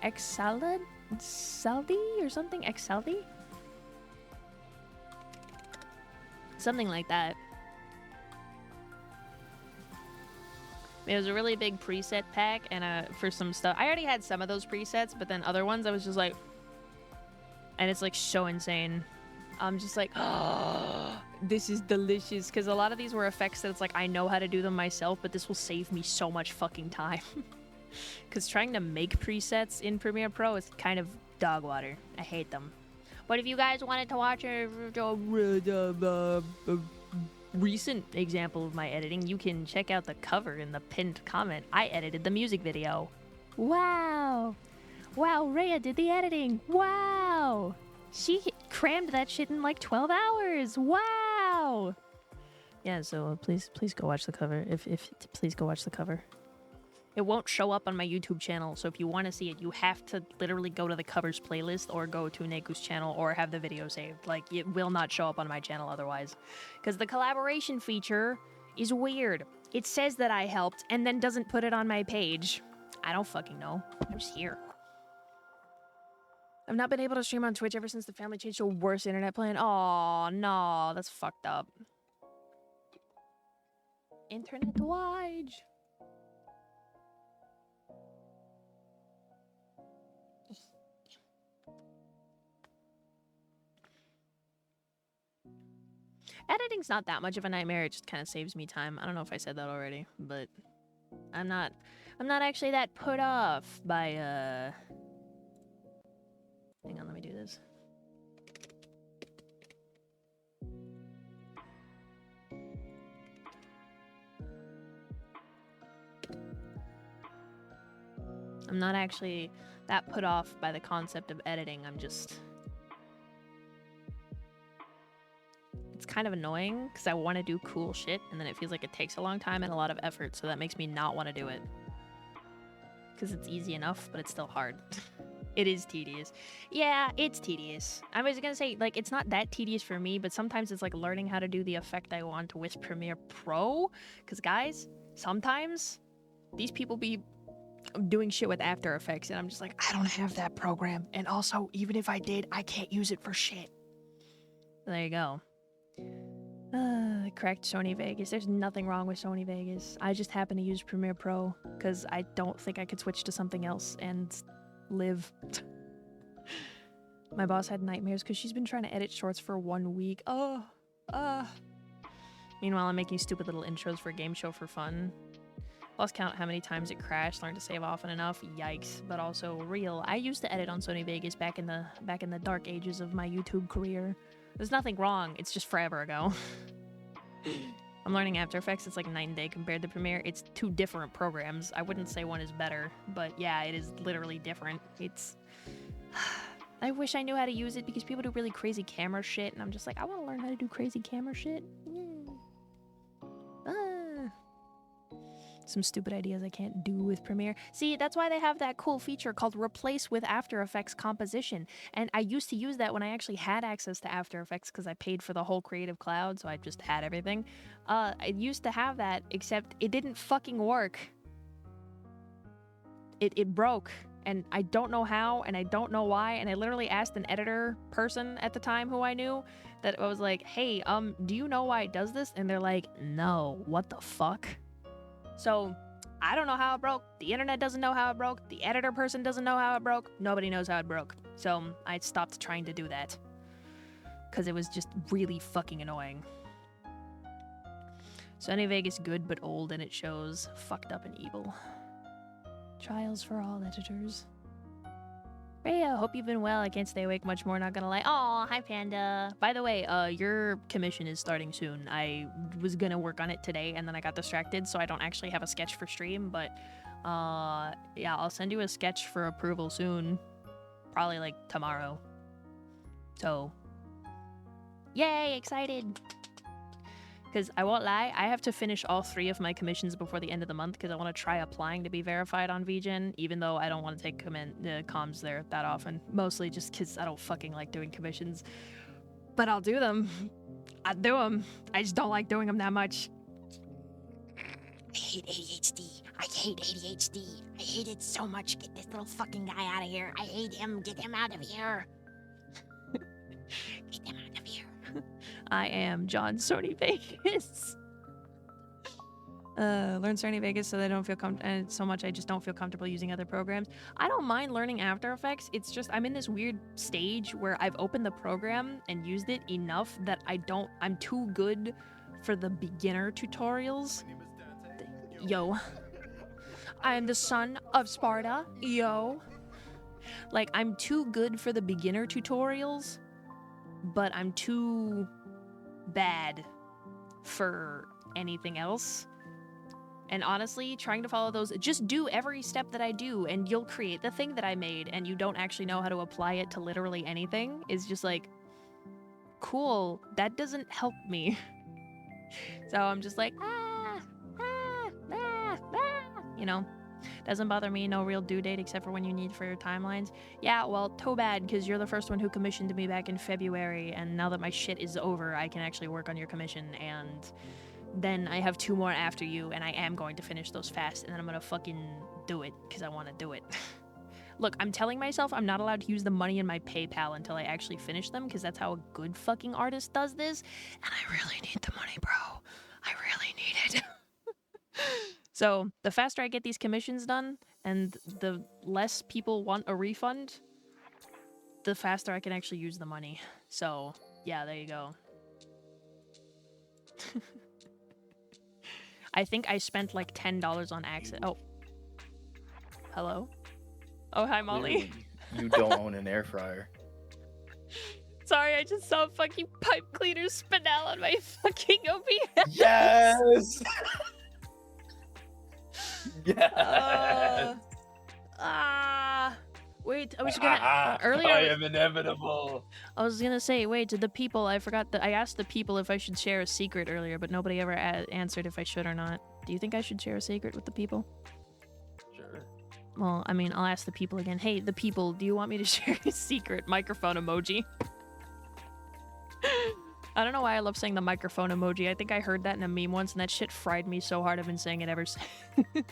𝙎𝙬𝙧𝙚 or something? 𝙎𝙬𝙧𝙚? Something like that. It was a really big preset pack, and for some stuff, I already had some of those presets, but then other ones I was just like, and it's like so insane. I'm just like, oh, this is delicious, because a lot of these were effects that it's like I know how to do them myself, but this will save me so much fucking time. Because trying to make presets in Premiere Pro is kind of dog water. I hate them. But if you guys wanted to watch a recent example of my editing, you can check out the cover in the pinned comment. I edited the music video. Wow. Wow, Rhea did the editing. Wow. She crammed that shit in like 12 hours. Wow. Yeah, so please go watch the cover. Please go watch the cover. It won't show up on my YouTube channel, so if you want to see it, you have to literally go to the covers playlist or go to Neiku's channel or have the video saved. Like, it will not show up on my channel otherwise. Because the collaboration feature is weird. It says that I helped and then doesn't put it on my page. I don't fucking know. I'm just here. I've not been able to stream on Twitch ever since the family changed to a worse internet plan. Oh no, that's fucked up. Internet-wide. Editing's not that much of a nightmare. It just kind of saves me time. I don't know if I said that already, but I'm not actually that put off by hang on, let me do this. I'm not actually that put off by the concept of editing. I'm just, it's kind of annoying because I want to do cool shit and then it feels like it takes a long time and a lot of effort, so that makes me not want to do it. Because it's easy enough, but it's still hard. It is tedious. Yeah, it's tedious. I was gonna say, like, it's not that tedious for me, but sometimes it's like learning how to do the effect I want with Premiere Pro. Because, guys, sometimes these people be doing shit with After Effects, and I'm just like, I don't have that program. And also, even if I did, I can't use it for shit. There you go. Correct, Sony Vegas. There's nothing wrong with Sony Vegas. I just happen to use Premiere Pro because I don't think I could switch to something else and live. My boss had nightmares because she's been trying to edit shorts for 1 week. Meanwhile, I'm making stupid little intros for a game show for fun. Lost count how many times it crashed. Learned to save often enough. Yikes. But also real. I used to edit on Sony Vegas back in the dark ages of my YouTube career. There's nothing wrong. It's just forever ago. I'm learning After Effects. It's like night and day compared to Premiere. It's two different programs. I wouldn't say one is better, but yeah, it is literally different. It's... I wish I knew how to use it because people do really crazy camera shit, and I'm just like, I want to learn how to do crazy camera shit. Some stupid ideas I can't do with Premiere. See, that's why they have that cool feature called Replace with After Effects Composition. And I used to use that when I actually had access to After Effects because I paid for the whole Creative Cloud, so I just had everything. I used to have that, except it didn't fucking work. It broke, and I don't know how, and I don't know why, and I literally asked an editor person at the time who I knew that I was like, hey, do you know why it does this? And they're like, no, what the fuck? So, I don't know how it broke. The internet doesn't know how it broke. The editor person doesn't know how it broke. Nobody knows how it broke. So, I stopped trying to do that. Because it was just really fucking annoying. Sony Vegas good but old, and it shows fucked up and evil. Trials for all editors. Rhea, hope you've been well. I can't stay awake much more, not gonna lie. Aw, hi Panda. By the way, your commission is starting soon. I was gonna work on it today, and then I got distracted, so I don't actually have a sketch for stream, but, yeah, I'll send you a sketch for approval soon. Probably, like, tomorrow. So, yay, excited! Because I won't lie, I have to finish all 3 of my commissions before the end of the month because I want to try applying to be verified on VGen, even though I don't want to take comms there that often. Mostly just because I don't fucking like doing commissions. But I'll do them. I do them. I just don't like doing them that much. I hate ADHD. I hate ADHD. I hate it so much. Get this little fucking guy out of here. I hate him. Get him out of here. Get him out of here. I am John Sony Vegas. Learn Sony Vegas so that I don't feel so much I just don't feel comfortable using other programs. I don't mind learning After Effects. It's just I'm in this weird stage where I've opened the program and used it enough that I'm too good for the beginner tutorials. Yo. I am the son of Sparta. Yo. Like, I'm too good for the beginner tutorials, but I'm too bad for anything else. And honestly, trying to follow those, just do every step that I do and you'll create the thing that I made, and you don't actually know how to apply it to literally anything is just like, cool, that doesn't help me. So I'm just like, you know, doesn't bother me, no real due date except for when you need for your timelines. Yeah, well, too bad, because you're the first one who commissioned me back in February, and now that my shit is over, I can actually work on your commission, and then I have 2 more after you, and I am going to finish those fast, and then I'm gonna fucking do it, because I want to do it. Look, I'm telling myself I'm not allowed to use the money in my PayPal until I actually finish them, because that's how a good fucking artist does this, and I really need the money, bro. I really need it. So, the faster I get these commissions done, and the less people want a refund, the faster I can actually use the money. So, yeah, there you go. I think I spent like $10 on access. Oh. Hello? Oh, hi, Molly. You don't own an air fryer. Sorry, I just saw a fucking pipe cleaner spin out on my fucking OBS. Yes! Yes! Wait, I was gonna earlier. I am inevitable. I was gonna say, wait, to the people, I forgot that I asked the people if I should share a secret earlier, but nobody ever answered if I should or not. Do you think I should share a secret with the people? Sure. Well, I mean, I'll ask the people again. Hey, the people, do you want me to share a secret? Microphone emoji. I don't know why I love saying the microphone emoji. I think I heard that in a meme once, and that shit fried me so hard I've been saying it ever since. There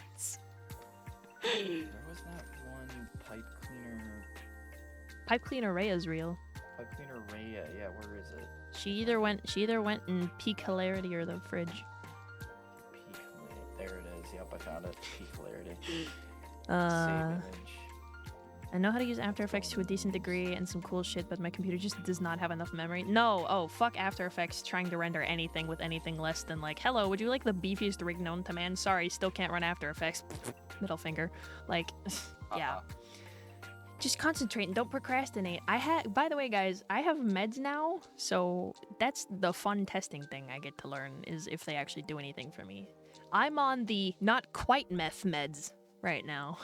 was that one pipe cleaner. Pipe cleaner Rhea's real. Pipe cleaner Rhea, yeah, where is it? She either went in peak hilarity or the fridge. There it is. Yep, I found it. Peak hilarity. Uh, Save image. I know how to use After Effects to a decent degree and some cool shit, but my computer just does not have enough memory. No, oh, fuck After Effects trying to render anything with anything less than like, hello, would you like the beefiest rig known to man? Sorry, still can't run After Effects. Middle finger. Like, yeah. Just concentrate and don't procrastinate. By the way, guys, I have meds now, so that's the fun testing thing I get to learn is if they actually do anything for me. I'm on the not quite meth meds right now.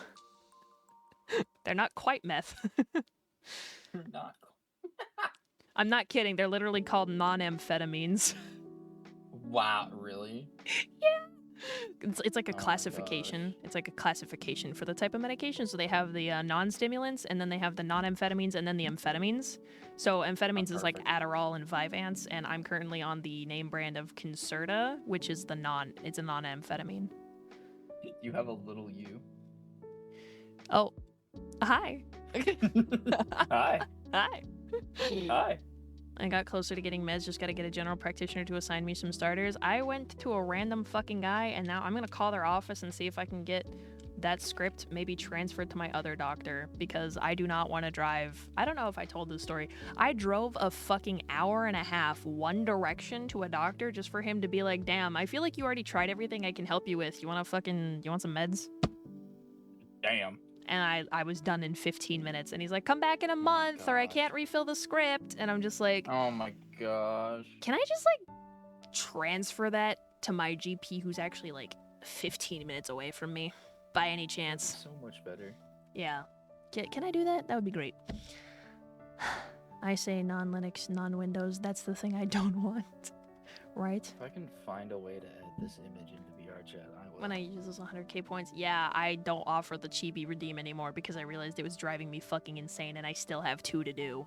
They're not quite meth. Not. I'm not kidding. They're literally called non-amphetamines. Wow, really? It's like a Oh my classification. gosh. It's like a classification for the type of medication. So they have the non-stimulants, and then they have the non-amphetamines, and then the amphetamines. So amphetamines is like perfect. Adderall and Vyvanse, and I'm currently on the name brand of Concerta, which is it's a non-amphetamine. You have a little you. Oh, hi. Hi. Hi. Hi. I got closer to getting meds, just gotta get a general practitioner to assign me some starters. I went to a random fucking guy, and now I'm gonna call their office and see if I can get that script maybe transferred to my other doctor, because I do not want to drive. I don't know if I told this story. I drove a fucking hour and a half one direction to a doctor just for him to be like, damn, I feel like you already tried everything I can help you with. You want some meds? Damn. And I was done in 15 minutes. And he's like, come back in a my month or I gosh. can't refill the script. And I'm just like, Oh my gosh. can I just like transfer that to my GP who's actually like 15 minutes away from me by any chance? So much better. Yeah. Can I do that? That would be great. I say non-Linux, non-Windows. That's the thing I don't want. Right? If I can find a way to add this image into VR chat, I will. When I use those 100k points, yeah, I don't offer the chibi redeem anymore because I realized it was driving me fucking insane, and I still have 2 to do.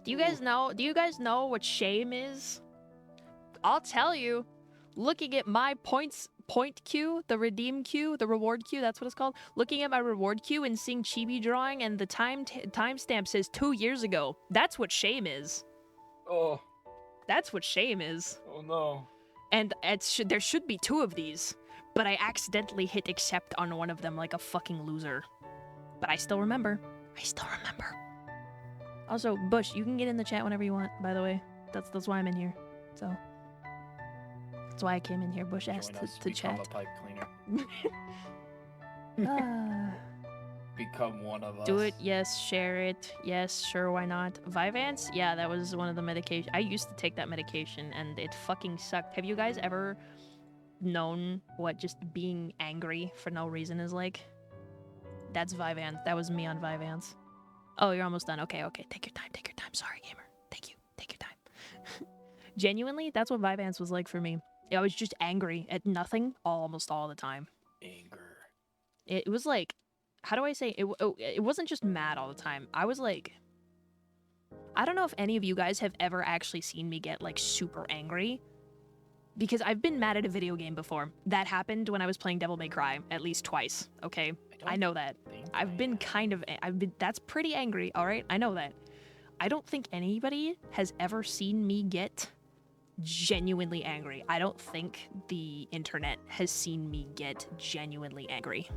Do you guys know what shame is? I'll tell you. Looking at my point queue, the redeem queue, the reward queue, that's what it's called. Looking at my reward queue and seeing chibi drawing and the timestamp says 2 years ago. That's what shame is. Oh. That's what shame is. Oh no. And there should be 2 of these, but I accidentally hit accept on one of them like a fucking loser. But I still remember. Also, Bush, you can get in the chat whenever you want, by the way. That's why I'm in here. So that's why I came in here. Bush asked Join us, to become chat. a pipe cleaner. Become one of us. Do it, yes, share it, yes, sure, why not? Vyvanse? Yeah, that was one of the medication. I used to take that medication and it fucking sucked. Have you guys ever known what just being angry for no reason is like? That's Vyvanse. That was me on Vyvanse. Oh, you're almost done. Okay. Take your time. Sorry, gamer. Thank you. Take your time. Genuinely, that's what Vyvanse was like for me. I was just angry at nothing almost all the time. Anger. It was like, how do I say it? It wasn't just mad all the time. I was like, I don't know if any of you guys have ever actually seen me get like super angry, because I've been mad at a video game before. That happened when I was playing Devil May Cry at least twice. Okay, I know that. I've been that's pretty angry. All right, I know that. I don't think anybody has ever seen me get genuinely angry. I don't think the internet has seen me get genuinely angry.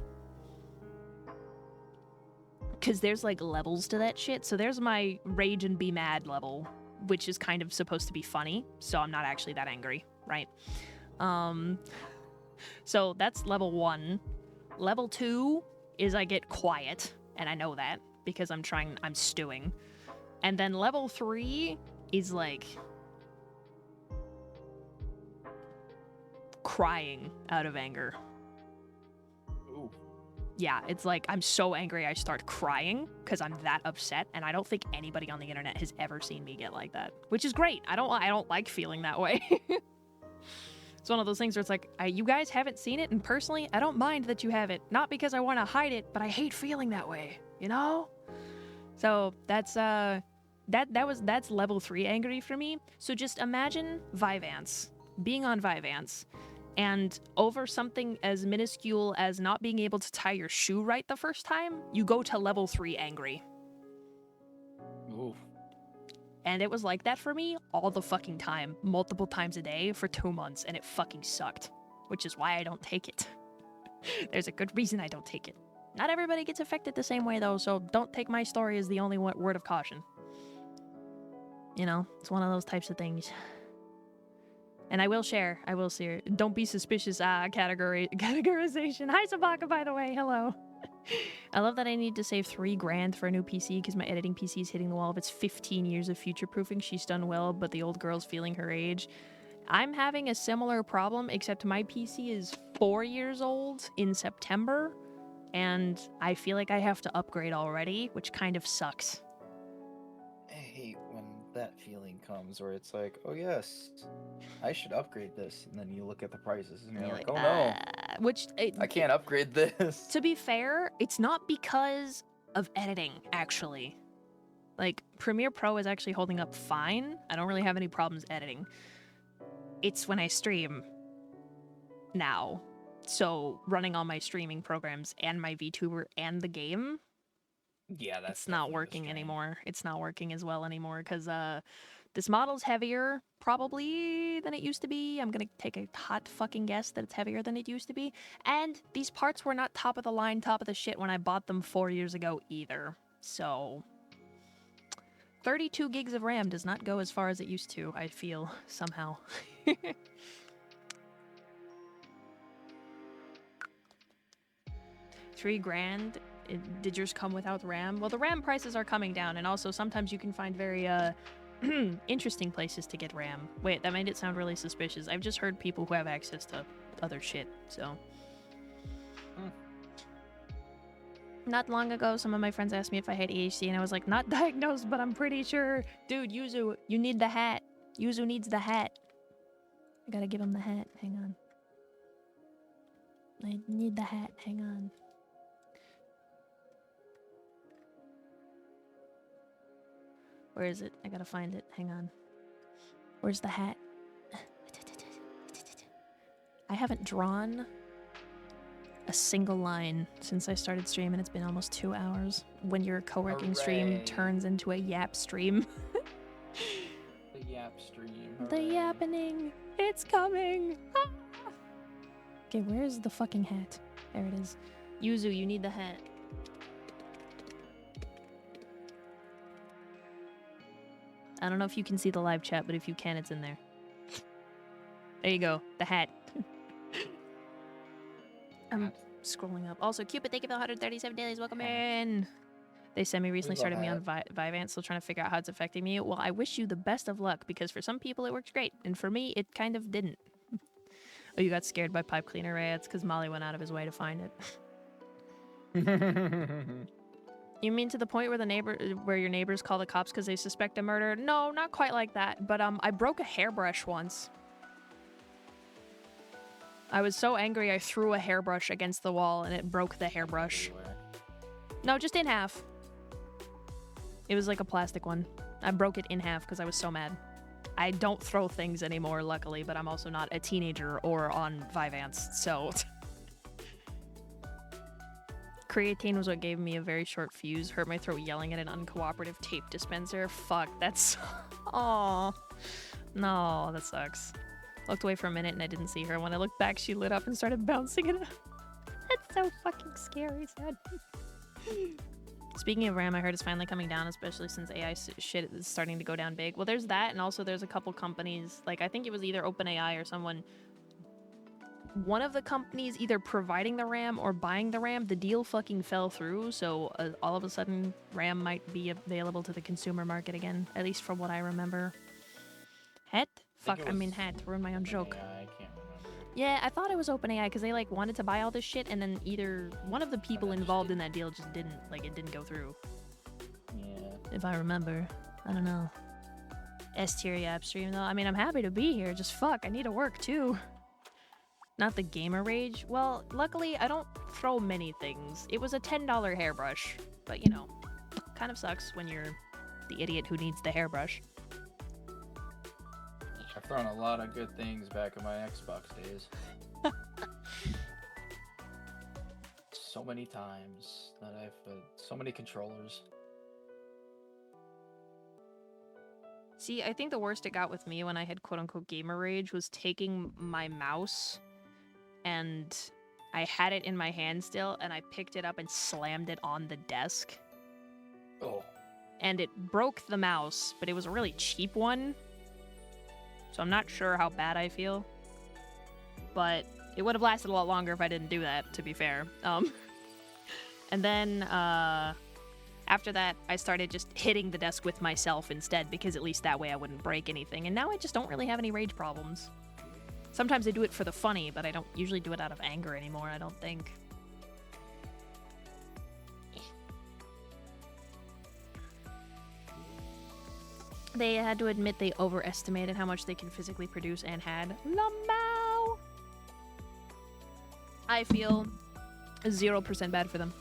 Because there's like levels to that shit. So there's my rage and be mad level, which is kind of supposed to be funny. So I'm not actually that angry, right? So that's level 1. Level 2 is I get quiet, and I know that because I'm stewing. And then level 3 is like crying out of anger. Ooh. Yeah, it's like I'm so angry I start crying because I'm that upset, and I don't think anybody on the internet has ever seen me get like that, which is great. I don't like feeling that way. It's one of those things where it's like, you guys haven't seen it, and personally, I don't mind that you have it. Not because I want to hide it, but I hate feeling that way, you know? So that's that's level 3 angry for me. So just imagine Vyvanse, being on Vyvanse, and over something as minuscule as not being able to tie your shoe right the first time, you go to level 3 angry. Ooh. And it was like that for me all the fucking time, multiple times a day for 2 months, and it fucking sucked, which is why I don't take it. There's a good reason I don't take it. Not everybody gets affected the same way, though, so don't take my story as the only word of caution. You know, it's one of those types of things. And I will share. Don't be suspicious, categorization. Hi, Sabaka, by the way. Hello. I love that I need to save $3,000 for a new PC because my editing PC is hitting the wall of its 15 years of future-proofing. She's done well, but the old girl's feeling her age. I'm having a similar problem, except my PC is 4 years old in September, and I feel like I have to upgrade already, which kind of sucks. I hate when that feeling comes where it's like, oh yes, I should upgrade this, and then you look at the prices and you're like, oh no, I can't upgrade this. To be fair, it's not because of editing, actually. Like, Premiere Pro is actually holding up fine. I don't really have any problems editing. It's when I stream now. So, running all my streaming programs and my VTuber and the game, Yeah, that's it's not working anymore. It's not working as well anymore because this model's heavier probably than it used to be. I'm gonna take a hot fucking guess that it's heavier than it used to be. And these parts were not top of the line, top of the shit when I bought them 4 years ago either. So 32 gigs of RAM does not go as far as it used to, I feel, somehow. $3,000. Did yours come without RAM? Well, the RAM prices are coming down, and also sometimes you can find very interesting places to get RAM. Wait, that made it sound really suspicious. I've just heard people who have access to other shit, so. Not long ago, some of my friends asked me if I had ADHD, and I was like, not diagnosed, but I'm pretty sure. Dude, Yuzu, you need the hat. Yuzu needs the hat. I gotta give him the hat. Hang on. I need the hat. Hang on. Where is it? I gotta find it. Hang on. Where's the hat? I haven't drawn a single line since I started streaming. It's been almost 2 hours. When your co-working stream turns into a yap stream. The yap stream. The yappening. It's coming. Ah! Okay, where's the fucking hat? There it is. Yuzu, you need the hat. I don't know if you can see the live chat, but if you can, it's in there. There you go. The hat. I'm scrolling up. Also, Cupid, thank you for the 137 dailies. Welcome in. They recently started me on Vivant, still trying to figure out how it's affecting me. Well, I wish you the best of luck, because for some people it works great, and for me, it kind of didn't. Oh, you got scared by pipe cleaner, Ray? It's because Molly went out of his way to find it. You mean to the point where your neighbors call the cops because they suspect a murder? No, not quite like that. But I broke a hairbrush once. I was so angry I threw a hairbrush against the wall and it broke the hairbrush. No, just in half. It was like a plastic one. I broke it in half because I was so mad. I don't throw things anymore, luckily, but I'm also not a teenager or on Vivance, so... Creatine was what gave me a very short fuse. Hurt my throat yelling at an uncooperative tape dispenser. Fuck, that's... Aww. No, that sucks. Looked away for a minute and I didn't see her. When I looked back, she lit up and started bouncing it. That's so fucking scary, sad. Speaking of RAM, I heard it's finally coming down, especially since AI shit is starting to go down big. Well, there's that, and also there's a couple companies, like I think it was either OpenAI or someone... One of the companies either providing the RAM or buying the RAM, the deal fucking fell through, so all of a sudden RAM might be available to the consumer market again, at least from what I remember. Het? Fuck, I mean hat. Ruined my own joke. I can't remember. Yeah, I thought it was OpenAI because they like wanted to buy all this shit, and then either one of the people involved in that deal just didn't, like it didn't go through. Yeah. If I remember. I don't know. S-tier yap stream though. I mean, I'm happy to be here, just fuck, I need to work too. Not the gamer rage. Well, luckily, I don't throw many things. It was a $10 hairbrush, but you know, kind of sucks when you're the idiot who needs the hairbrush. I've thrown a lot of good things back in my Xbox days. So many times that I've so many controllers. See, I think the worst it got with me when I had quote-unquote gamer rage was taking my mouse and I had it in my hand still, and I picked it up and slammed it on the desk. Oh. And it broke the mouse, but it was a really cheap one. So I'm not sure how bad I feel. But it would have lasted a lot longer if I didn't do that, to be fair. And then after that, I started just hitting the desk with myself instead, because at least that way I wouldn't break anything. And now I just don't really have any rage problems. Sometimes I do it for the funny, but I don't usually do it out of anger anymore, I don't think. They had to admit they overestimated how much they can physically produce and had LMAO. I feel 0% bad for them.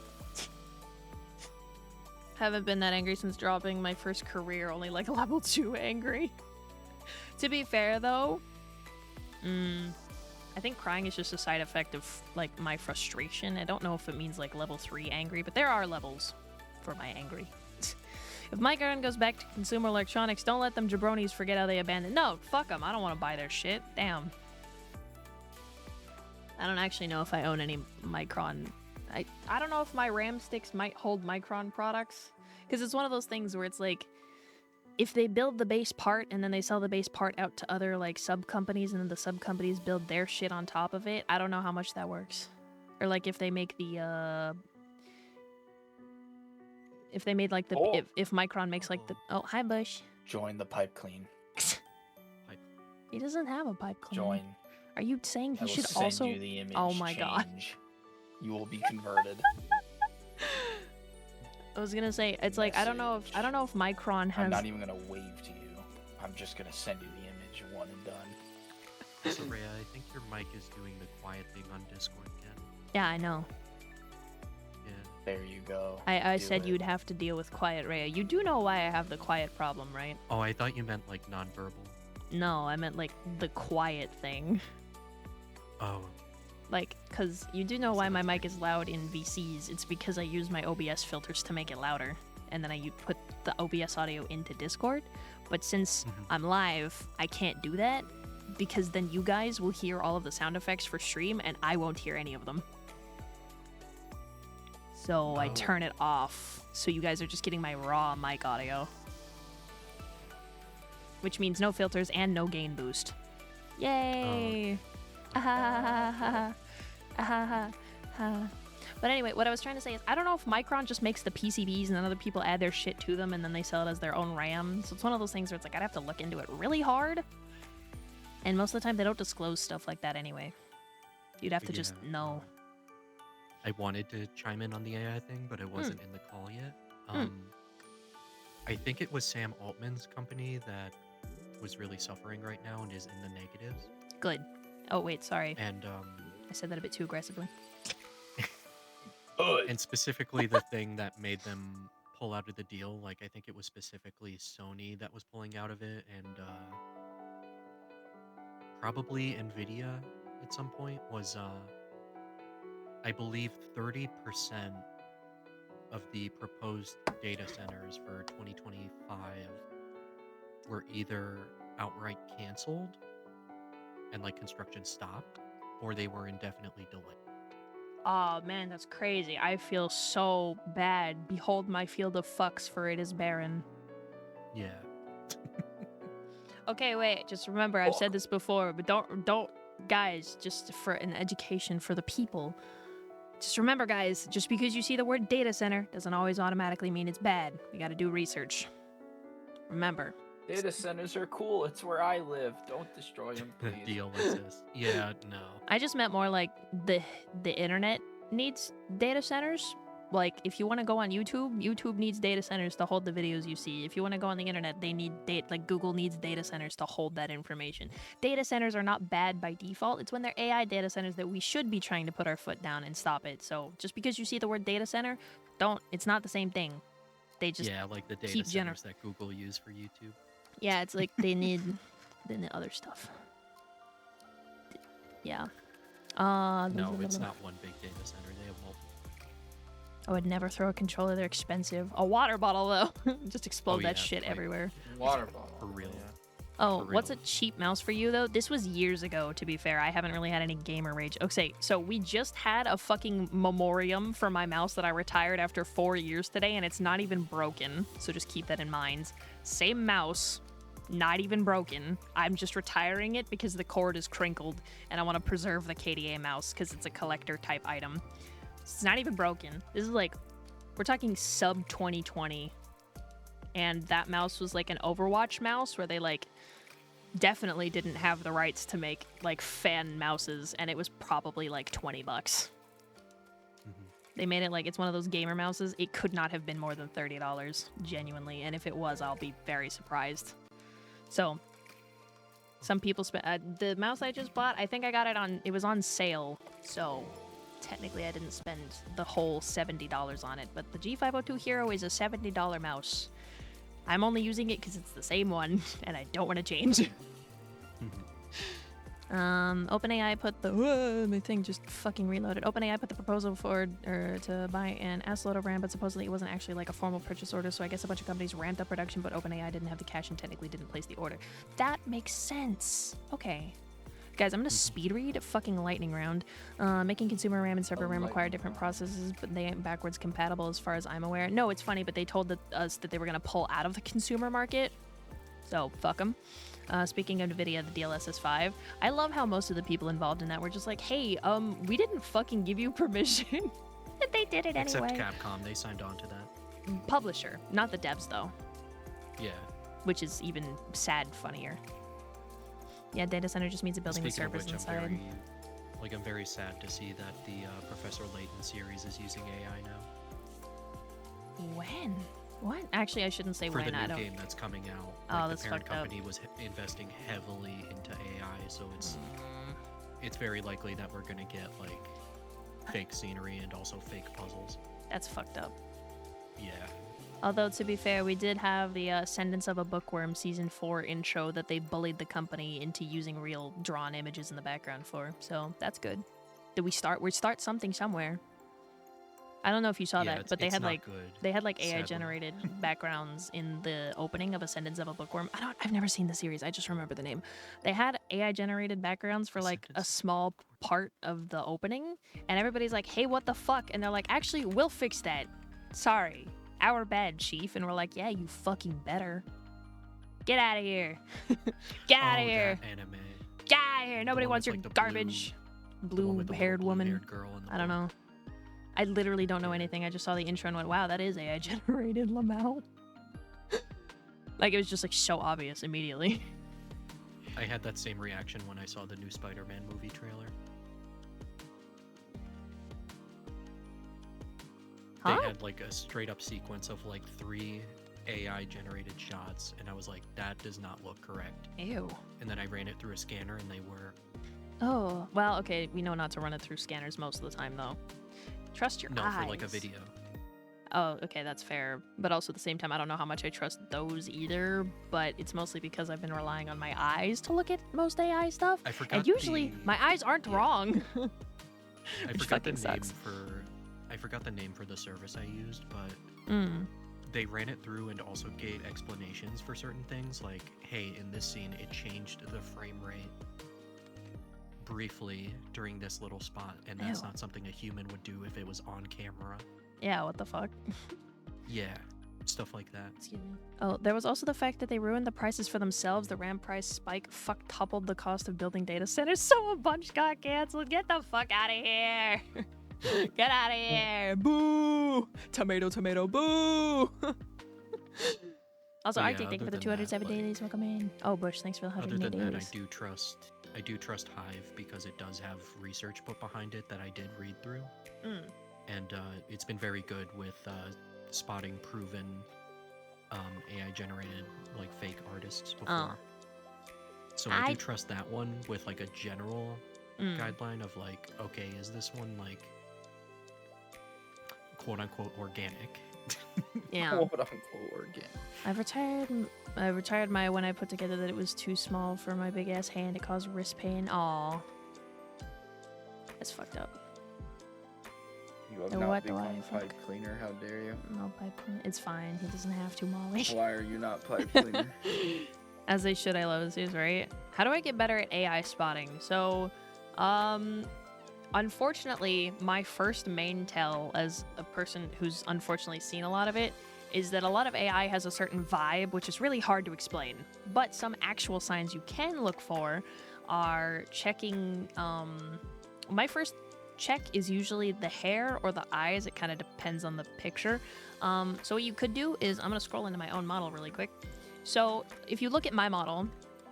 Haven't been that angry since dropping my first career, only like level 2 angry. To be fair though, I think crying is just a side effect of like my frustration. I don't know if it means like level 3 angry, but there are levels for my angry. If Micron goes back to consumer electronics, don't let them jabronis forget how they abandoned. No, fuck them. I don't want to buy their shit. Damn. I don't actually know if I own any Micron. I don't know if my RAM sticks might hold Micron products. Because it's one of those things where it's like, if they build the base part and then they sell the base part out to other like sub companies and then the sub companies build their shit on top of it, I don't know how much that works. Or like if they make the if they made like the if Micron makes like the hi Bush. Join the pipe clean. He doesn't have a pipe clean. Join. Are you saying he should send also you the image oh my god. You will be converted. I was gonna say it's like I don't know if Micron has. I'm not even gonna wave to you. I'm just gonna send you the image, one and done. So Rhea, I think your mic is doing the quiet thing on Discord again. Yeah, I know. Yeah. There you go. I said you'd have to deal with quiet Rhea. You do know why I have the quiet problem, right? Oh, I thought you meant like nonverbal. No, I meant like the quiet thing. Oh. Like, cause you do know why my mic is loud in VCs. It's because I use my OBS filters to make it louder, and then I put the OBS audio into Discord. But since I'm live, I can't do that because then you guys will hear all of the sound effects for stream, and I won't hear any of them. So I turn it off, so you guys are just getting my raw mic audio, which means no filters and no gain boost. Yay! But anyway, what I was trying to say is I don't know if Micron just makes the PCBs and then other people add their shit to them and then they sell it as their own RAM. So it's one of those things where it's like I'd have to look into it really hard. And most of the time they don't disclose stuff like that anyway. You'd have to just know. I wanted to chime in on the AI thing, but it wasn't in the call yet. I think it was Sam Altman's company that was really suffering right now and is in the negatives. Good. Oh, wait, sorry. And I said that a bit too aggressively. And specifically the thing that made them pull out of the deal, like I think it was specifically Sony that was pulling out of it, and probably Nvidia at some point was, I believe 30% of the proposed data centers for 2025 were either outright canceled and like construction stopped, or they were indefinitely delayed. Oh man, that's crazy. I feel so bad. Behold my field of fucks, for it is barren. Yeah. Okay, wait, just remember, I've said this before, but don't, guys, just for an education for the people, just remember, guys, just because you see the word data center doesn't always automatically mean it's bad. You gotta do research. Remember. Data centers are cool. It's where I live. Don't destroy them, please. Deal with this. Yeah, no. I just meant more like the internet needs data centers. Like, if you want to go on YouTube, YouTube needs data centers to hold the videos you see. If you want to go on the internet, they need like Google needs data centers to hold that information. Data centers are not bad by default. It's when they're AI data centers that we should be trying to put our foot down and stop it. So just because you see the word data center, it's not the same thing. They just like the data centers that Google use for YouTube. Yeah, it's like they need other stuff. Yeah. No, it's not one big data center. They have multiple. I would never throw a controller. They're expensive. A water bottle, though. Just explode that shit everywhere. Water bottle. For real. Oh, For what's a real. cheap mouse for you, though? This was years ago, to be fair. I haven't really had any gamer rage. Okay, so we just had a fucking memoriam for my mouse that I retired after 4 years today, and it's not even broken. So just keep that in mind. Same mouse, not even broken. I'm just retiring it because the cord is crinkled, and I want to preserve the KDA mouse because it's a collector type item. It's not even broken. This is like, we're talking sub 2020. And that mouse was like an Overwatch mouse where they like definitely didn't have the rights to make like fan mouses, and it was probably like 20 bucks. They made it like it's one of those gamer mouses. It could not have been more than $30, genuinely, and if it was, I'll be very surprised. So some people spent the mouse I just bought, I think I got it on, it was on sale, so technically I didn't spend the whole $70 on it, but the G502 Hero is a $70 mouse. I'm only using it because it's the same one, and I don't want to change. OpenAI put the my thing just fucking reloaded. OpenAI put the proposal forward to buy an S-load of RAM, but supposedly it wasn't actually like a formal purchase order. So I guess a bunch of companies ramped up production, but OpenAI didn't have the cash and technically didn't place the order. That makes sense. Okay. Guys, I'm gonna speed read fucking lightning round. Making consumer RAM and server RAM require different processes, but they ain't backwards compatible as far as I'm aware. No, it's funny, but they told us that they were gonna pull out of the consumer market. So, fuck them. Speaking of NVIDIA, the DLSS 5, I love how most of the people involved in that were just like, hey, we didn't fucking give you permission. And they did it anyway. Except Capcom, they signed on to that. Publisher, not the devs, though. Yeah. Which is even sad funnier. Yeah, data center just means a building with Speaking of servers which, inside. I'm very sad to see that the Professor Layton series is using AI now. When? What? Actually, I shouldn't say For when. the I new don't. game that's coming out. Oh, Like, that's the parent fucked up. company was investing heavily into AI, so it's very likely that we're gonna get like fake scenery and also fake puzzles. That's fucked up. Yeah. Although, to be fair, we did have the Ascendance of a Bookworm Season 4 intro that they bullied the company into using real drawn images in the background for, so that's good. Did we start? We start something somewhere. I don't know if you saw Yeah, that, but they it's had not like good, they had like AI sadly. generated backgrounds in the opening of Ascendance of a Bookworm. I've never seen the series. I just remember the name. They had AI generated backgrounds for like a Ascendance. small part of the opening, and everybody's like, "Hey, what the fuck?" And they're like, "Actually, we'll fix that. Sorry, our bad, chief." And we're like, "Yeah, you fucking better. Get out of here. Get out of here. That anime. Get out of here. Nobody one wants with, your like, the garbage." The one with the little Blue-haired woman. blue-haired girl in the I don't book. know. I literally don't know anything. I just saw the intro and went, wow, that is AI generated LMAO. Like, it was just like so obvious immediately. I had that same reaction when I saw the new Spider-Man movie trailer. Huh? They had like a straight up sequence of like 3 AI generated shots, and I was like, that does not look correct. Ew. And then I ran it through a scanner, and they were. Oh, well, okay. We know not to run it through scanners most of the time, though. Trust your No, eyes. for like a video. Oh, okay, that's fair. But also at the same time, I don't know how much I trust those either, but it's mostly because I've been relying on my eyes to look at most AI stuff. I forgot. And usually, my eyes aren't wrong. I which forgot the fucking name sucks. for. I forgot the name for the service I used, but Mm. they ran it through and also gave explanations for certain things, like, hey, in this scene, it changed the frame rate briefly during this little spot, and that's Ew. not something a human would do if it was on camera. Yeah, what the fuck? Yeah, stuff like that. Excuse me. Oh, there was also the fact that they ruined the prices for themselves. The RAM price spike tupled the cost of building data centers, so a bunch got canceled. Get the fuck out of here. Get out of here. Boo. Tomato, tomato, boo. Also, But Arctic, yeah, thank you for the other than 207 that, days. Welcome in. Oh, Bush, thanks for the Other 108 than that, days. I do trust Hive because it does have research put behind it that I did read through, and it's been very good with spotting proven AI generated like fake artists before. So I do trust that one with like a general guideline of like, okay, is this one like quote unquote organic? Yeah. Quote unquote organic. I retired my when I put together that it was too small for my big ass hand. It caused wrist pain. Aw. That's fucked up. You have The not what do I become fuck? pipe cleaner. How dare you? No pipe cleaner. It's fine. He doesn't have to, Molly. Why are you not pipe cleaner? As they should, I love these, right? How do I get better at AI spotting? So, unfortunately, my first main tell as a person who's unfortunately seen a lot of it is that a lot of AI has a certain vibe, which is really hard to explain. But some actual signs you can look for are checking, my first check is usually the hair or the eyes. It kind of depends on the picture. So what you could do is, I'm gonna scroll into my own model really quick. So if you look at my model,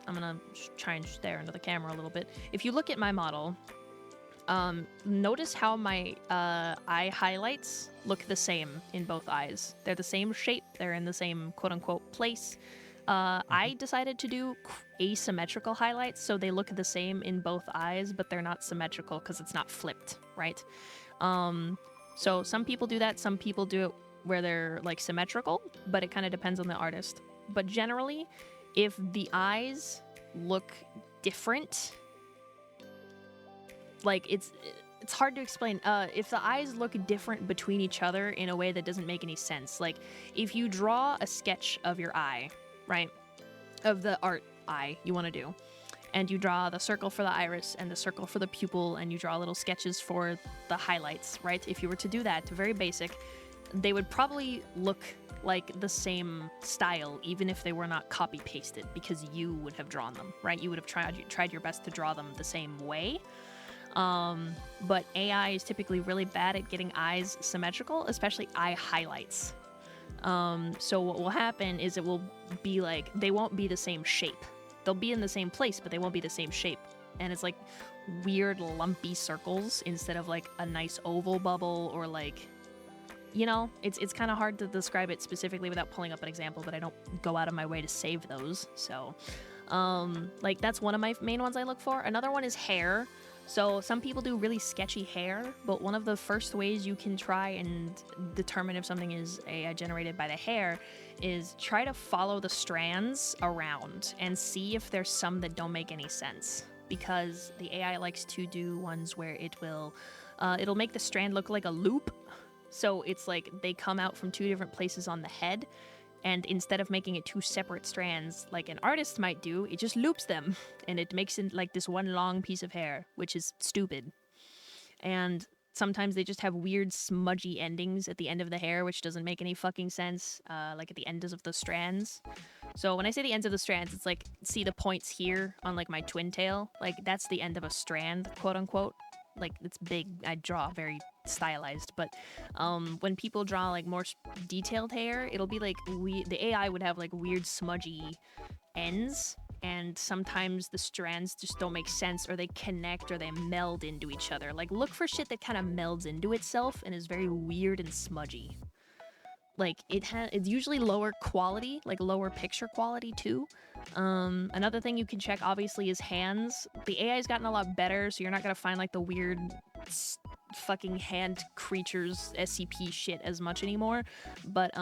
I'm gonna try and stare into the camera a little bit. If you look at my model, notice how my eye highlights look the same in both eyes. They're the same shape, they're in the same quote-unquote place. I decided to do asymmetrical highlights, so they look the same in both eyes, but they're not symmetrical because it's not flipped, right? So some people do that, some people do it where they're like symmetrical, but it kind of depends on the artist. But generally, if the eyes look different, like it's hard to explain. If the eyes look different between each other in a way that doesn't make any sense, like if you draw a sketch of your eye, right, of the art eye you want to do, and you draw the circle for the iris and the circle for the pupil, and you draw little sketches for the highlights, right? If you were to do that, very basic, they would probably look like the same style, even if they were not copy-pasted, because you would have drawn them, right? You would have tried your best to draw them the same way. But AI is typically really bad at getting eyes symmetrical, especially eye highlights. So what will happen is it will be like, they won't be the same shape. They'll be in the same place, but they won't be the same shape. And it's like weird lumpy circles instead of like a nice oval bubble, or like, you know, it's kind of hard to describe it specifically without pulling up an example, but I don't go out of my way to save those. So, like that's one of my main ones I look for. Another one is hair. So some people do really sketchy hair, but one of the first ways you can try and determine if something is AI generated by the hair is try to follow the strands around and see if there's some that don't make any sense. Because the AI likes to do ones where it will, it'll make the strand look like a loop. So it's like they come out from two different places on the head, and instead of making it two separate strands like an artist might do, it just loops them, and it makes it like this one long piece of hair, which is stupid. And sometimes they just have weird smudgy endings at the end of the hair, which doesn't make any fucking sense, like at the ends of the strands. So when I say the ends of the strands, it's like, see the points here on like my twin tail? Like that's the end of a strand, quote unquote. Like it's big, I draw very stylized, but when people draw like more detailed hair, it'll be like the AI would have like weird smudgy ends, and sometimes the strands just don't make sense, or they connect, or they meld into each other. Like look for shit that kind of melds into itself and is very weird and smudgy. Like it's usually lower quality, like lower picture quality too. Another thing you can check obviously is hands. The AI's gotten a lot better, so you're not gonna find like the weird fucking hand creatures SCP shit as much anymore. But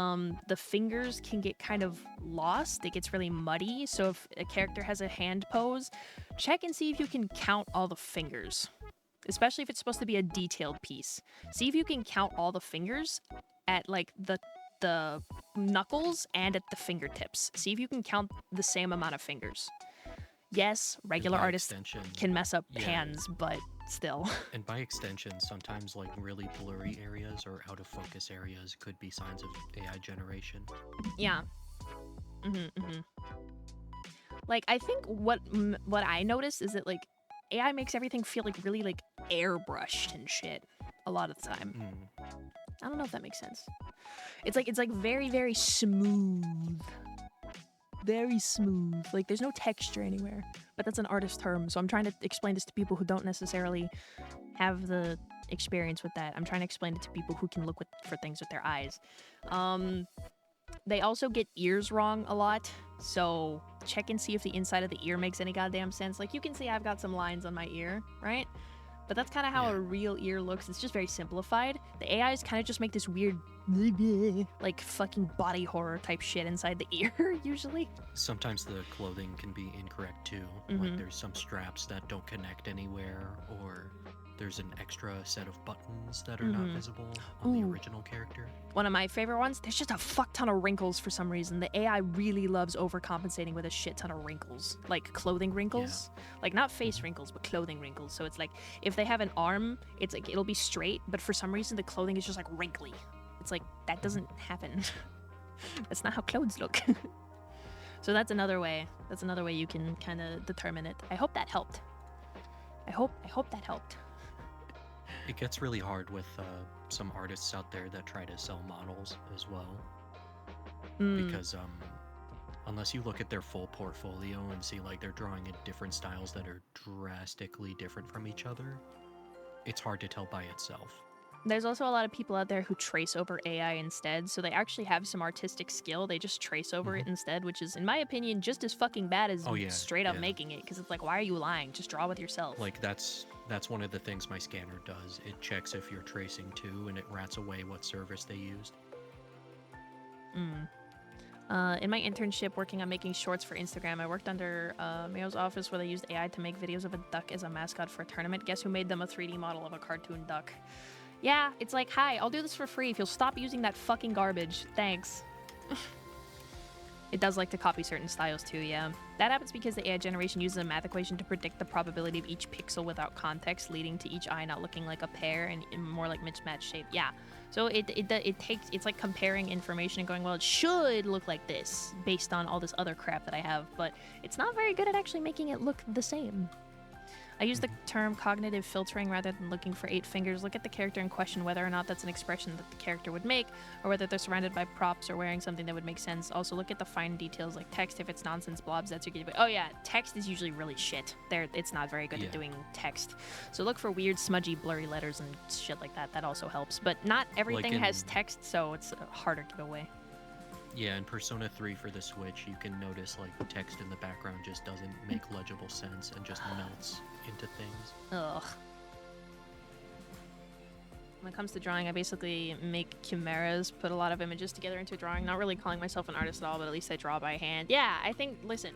the fingers can get kind of lost. It gets really muddy. So if a character has a hand pose, check and see if you can count all the fingers. Especially if it's supposed to be a detailed piece. See if you can count all the fingers at like the knuckles and at the fingertips. See if you can count the same amount of fingers. Yes, regular artists can mess up hands, but still. And by extension, sometimes like really blurry areas or out of focus areas could be signs of AI generation. Yeah. Like I think what I noticed is that like AI makes everything feel like really like airbrushed and shit a lot of the time. I don't know if that makes sense. It's like very, very smooth. Very smooth. Like there's no texture anywhere. But that's an artist term, so I'm trying to explain this to people who don't necessarily have the experience with that. I'm trying to explain it to people who can look for things with their eyes. They also get ears wrong a lot, so check and see if the inside of the ear makes any goddamn sense. Like you can see I've got some lines on my ear, right? But that's kind of how a real ear looks. It's just very simplified. The AIs kind of just make this weird, like fucking body horror type shit inside the ear, usually. Sometimes the clothing can be incorrect too. Like there's some straps that don't connect anywhere, or there's an extra set of buttons that are not visible on the original character. One of my favorite ones, there's just a fuck ton of wrinkles for some reason. The AI really loves overcompensating with a shit ton of wrinkles, like clothing wrinkles. Like not face wrinkles, but clothing wrinkles. So it's like if they have an arm, it's like it'll be straight, but for some reason the clothing is just like wrinkly. It's like that doesn't happen. That's not how clothes look. So that's another way. That's another way you can kind of determine it. I hope that helped. I hope that helped. It gets really hard with some artists out there that try to sell models as well. Because unless you look at their full portfolio and see like they're drawing in different styles that are drastically different from each other, it's hard to tell by itself. There's also a lot of people out there who trace over AI instead, so they actually have some artistic skill. They just trace over it instead, which is, in my opinion, just as fucking bad as straight up making it. Because it's like, why are you lying? Just draw with yourself. Like that's one of the things my scanner does. It checks if you're tracing too, and it rats away what service they used. In my internship working on making shorts for Instagram, I worked under Mayo's office where they used AI to make videos of a duck as a mascot for a tournament. Guess who made them a 3D model of a cartoon duck? Yeah, it's like, hi, I'll do this for free if you'll stop using that fucking garbage. Thanks. It does like to copy certain styles too, yeah. That happens because the AI generation uses a math equation to predict the probability of each pixel without context, leading to each eye not looking like a pear and more like mismatched shape. Yeah. So it's like comparing information and going, well, it should look like this based on all this other crap that I have, but it's not very good at actually making it look the same. I use the term cognitive filtering rather than looking for 8 fingers. Look at the character and question whether or not that's an expression that the character would make, or whether they're surrounded by props or wearing something that would make sense. Also, look at the fine details like text. If it's nonsense blobs, that's your gateway. Oh yeah, text is usually really shit. It's not very good at doing text. So look for weird, smudgy, blurry letters and shit like that. That also helps. But not everything has text, so it's a harder giveaway. Yeah, in Persona 3 for the Switch, you can notice like text in the background just doesn't make legible sense and just melts into things. Ugh. When it comes to drawing, I basically make chimeras, put a lot of images together into a drawing. Not really calling myself an artist at all, but at least I draw by hand. Yeah, I think, listen,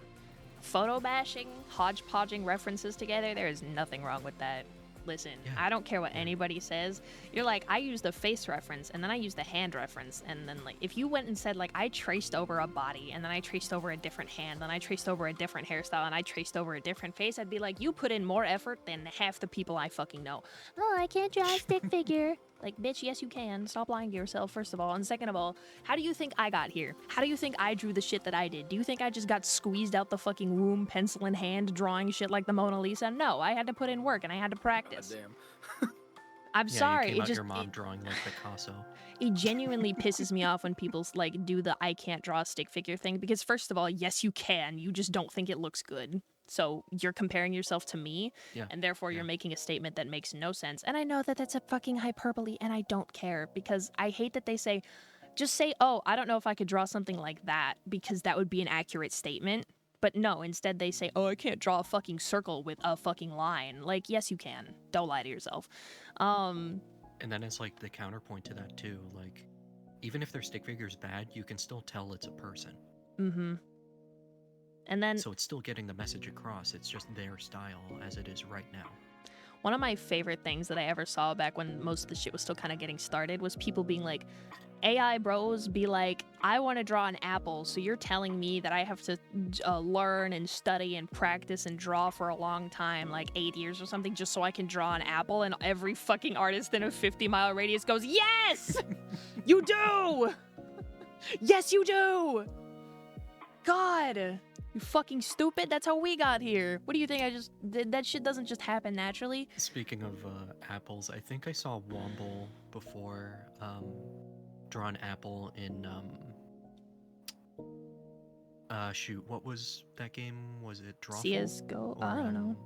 photo bashing, hodgepodging references together, there is nothing wrong with that. Listen, I don't care what anybody says. You're like, I use the face reference, and then I use the hand reference, and then, like, if you went and said, like, I traced over a body, and then I traced over a different hand, and I traced over a different hairstyle, and I traced over a different face, I'd be like, you put in more effort than half the people I fucking know. Oh, I can't draw a stick figure. Like, bitch, yes you can. Stop lying to yourself, first of all. And second of all, how do you think I got here? How do you think I drew the shit that I did? Do you think I just got squeezed out the fucking womb, pencil in hand, drawing shit like the Mona Lisa? No, I had to put in work and I had to practice. God damn. I'm sorry. You came out your mom drawing like Picasso. It genuinely pisses me off when people like do the I can't draw a stick figure thing, because first of all, yes you can, you just don't think it looks good. So you're comparing yourself to me, and therefore you're making a statement that makes no sense. And I know that that's a fucking hyperbole, and I don't care, because I hate that they say, just say, oh, I don't know if I could draw something like that, because that would be an accurate statement. But no, instead they say, oh, I can't draw a fucking circle with a fucking line. Like, yes, you can. Don't lie to yourself. And then it's like the counterpoint to that too. Like, even if their stick figure's bad, you can still tell it's a person. Mm-hmm. And then, so it's still getting the message across. It's just their style as it is right now. One of my favorite things that I ever saw back when most of the shit was still kind of getting started was people being like, AI bros be like, I want to draw an apple, so you're telling me that I have to learn and study and practice and draw for a long time, like 8 years or something, just so I can draw an apple? And every fucking artist in a 50-mile radius goes, yes! You do! Yes, you do! God! You fucking stupid? That's how we got here. What do you think I just did? That shit doesn't just happen naturally. Speaking of apples, I think I saw Womble before draw an apple in shoot, what was that game? Was it Drawful? CS:GO? I don't know.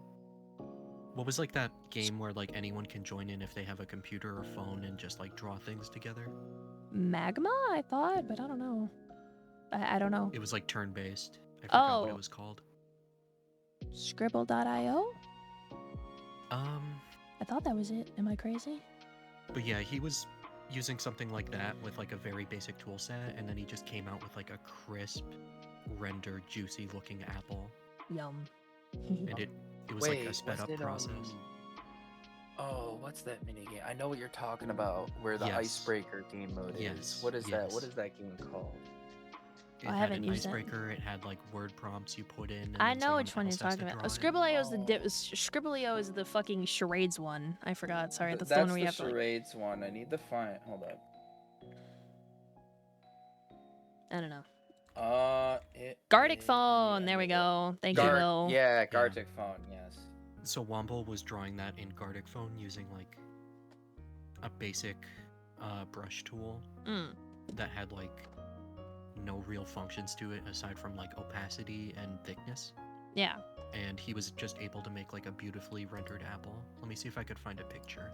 What was like that game where like anyone can join in if they have a computer or phone and just like draw things together? Magma, I thought, but I don't know. I don't know. It was like turn-based. I forgot what it was called. Scribble.io? I thought that was it. Am I crazy? But yeah, he was using something like that with like a very basic tool set, and then he just came out with like a crisp, rendered, juicy looking apple. Yum. And it was like a sped up process. Oh, what's that minigame? I know what you're talking about, where the Yes. icebreaker game mode is. Yes, What is that? What yes. is that game called? It I had haven't an used that. icebreaker. It had like word prompts you put in. And I then know someone which one you're else has talking to about. draw it. Scribblio is the Scribblio is the fucking charades one. I forgot. Sorry, that's the That's one where you the have to like. charades one. I need to find. Hold up. I don't know. Gardic phone. There we go. Thank you, Will. Yeah, Gardic phone. Yes. So Womble was drawing that in Gardic phone using like a basic brush tool that had like no real functions to it aside from like opacity and thickness. Yeah. And he was just able to make like a beautifully rendered apple. Let me see if I could find a picture.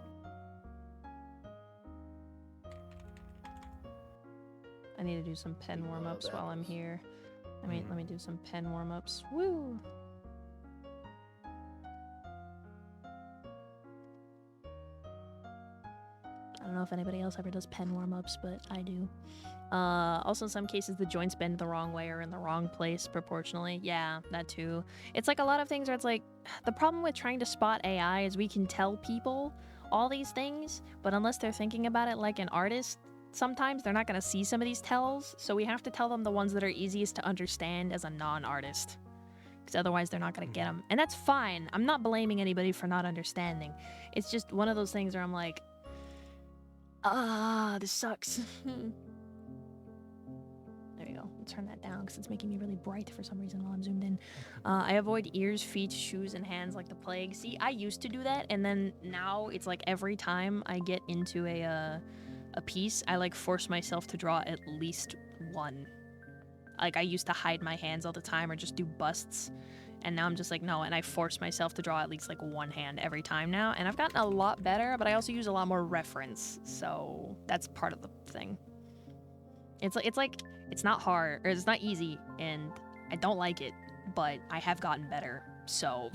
I need to do some pen We warm-ups love while I'm apples. here. Let me do some pen warm-ups. Woo! I don't know if anybody else ever does pen warm-ups, but I do. Also, in some cases, the joints bend the wrong way or in the wrong place proportionally. Yeah, that too. It's like a lot of things where it's like, the problem with trying to spot AI is we can tell people all these things, but unless they're thinking about it like an artist, sometimes they're not going to see some of these tells, so we have to tell them the ones that are easiest to understand as a non-artist. Because otherwise they're not going to get them. And that's fine. I'm not blaming anybody for not understanding. It's just one of those things where I'm like, this sucks. There you go. I'll turn that down because it's making me really bright for some reason while I'm zoomed in. I avoid ears, feet, shoes, and hands like the plague. See, I used to do that, and then now it's like every time I get into a piece, I like force myself to draw at least one. Like I used to hide my hands all the time or just do busts, and now I'm just like, no, and I force myself to draw at least like one hand every time now, and I've gotten a lot better, but I also use a lot more reference, so that's part of the thing. It's not hard, or it's not easy, and I don't like it, but I have gotten better, so.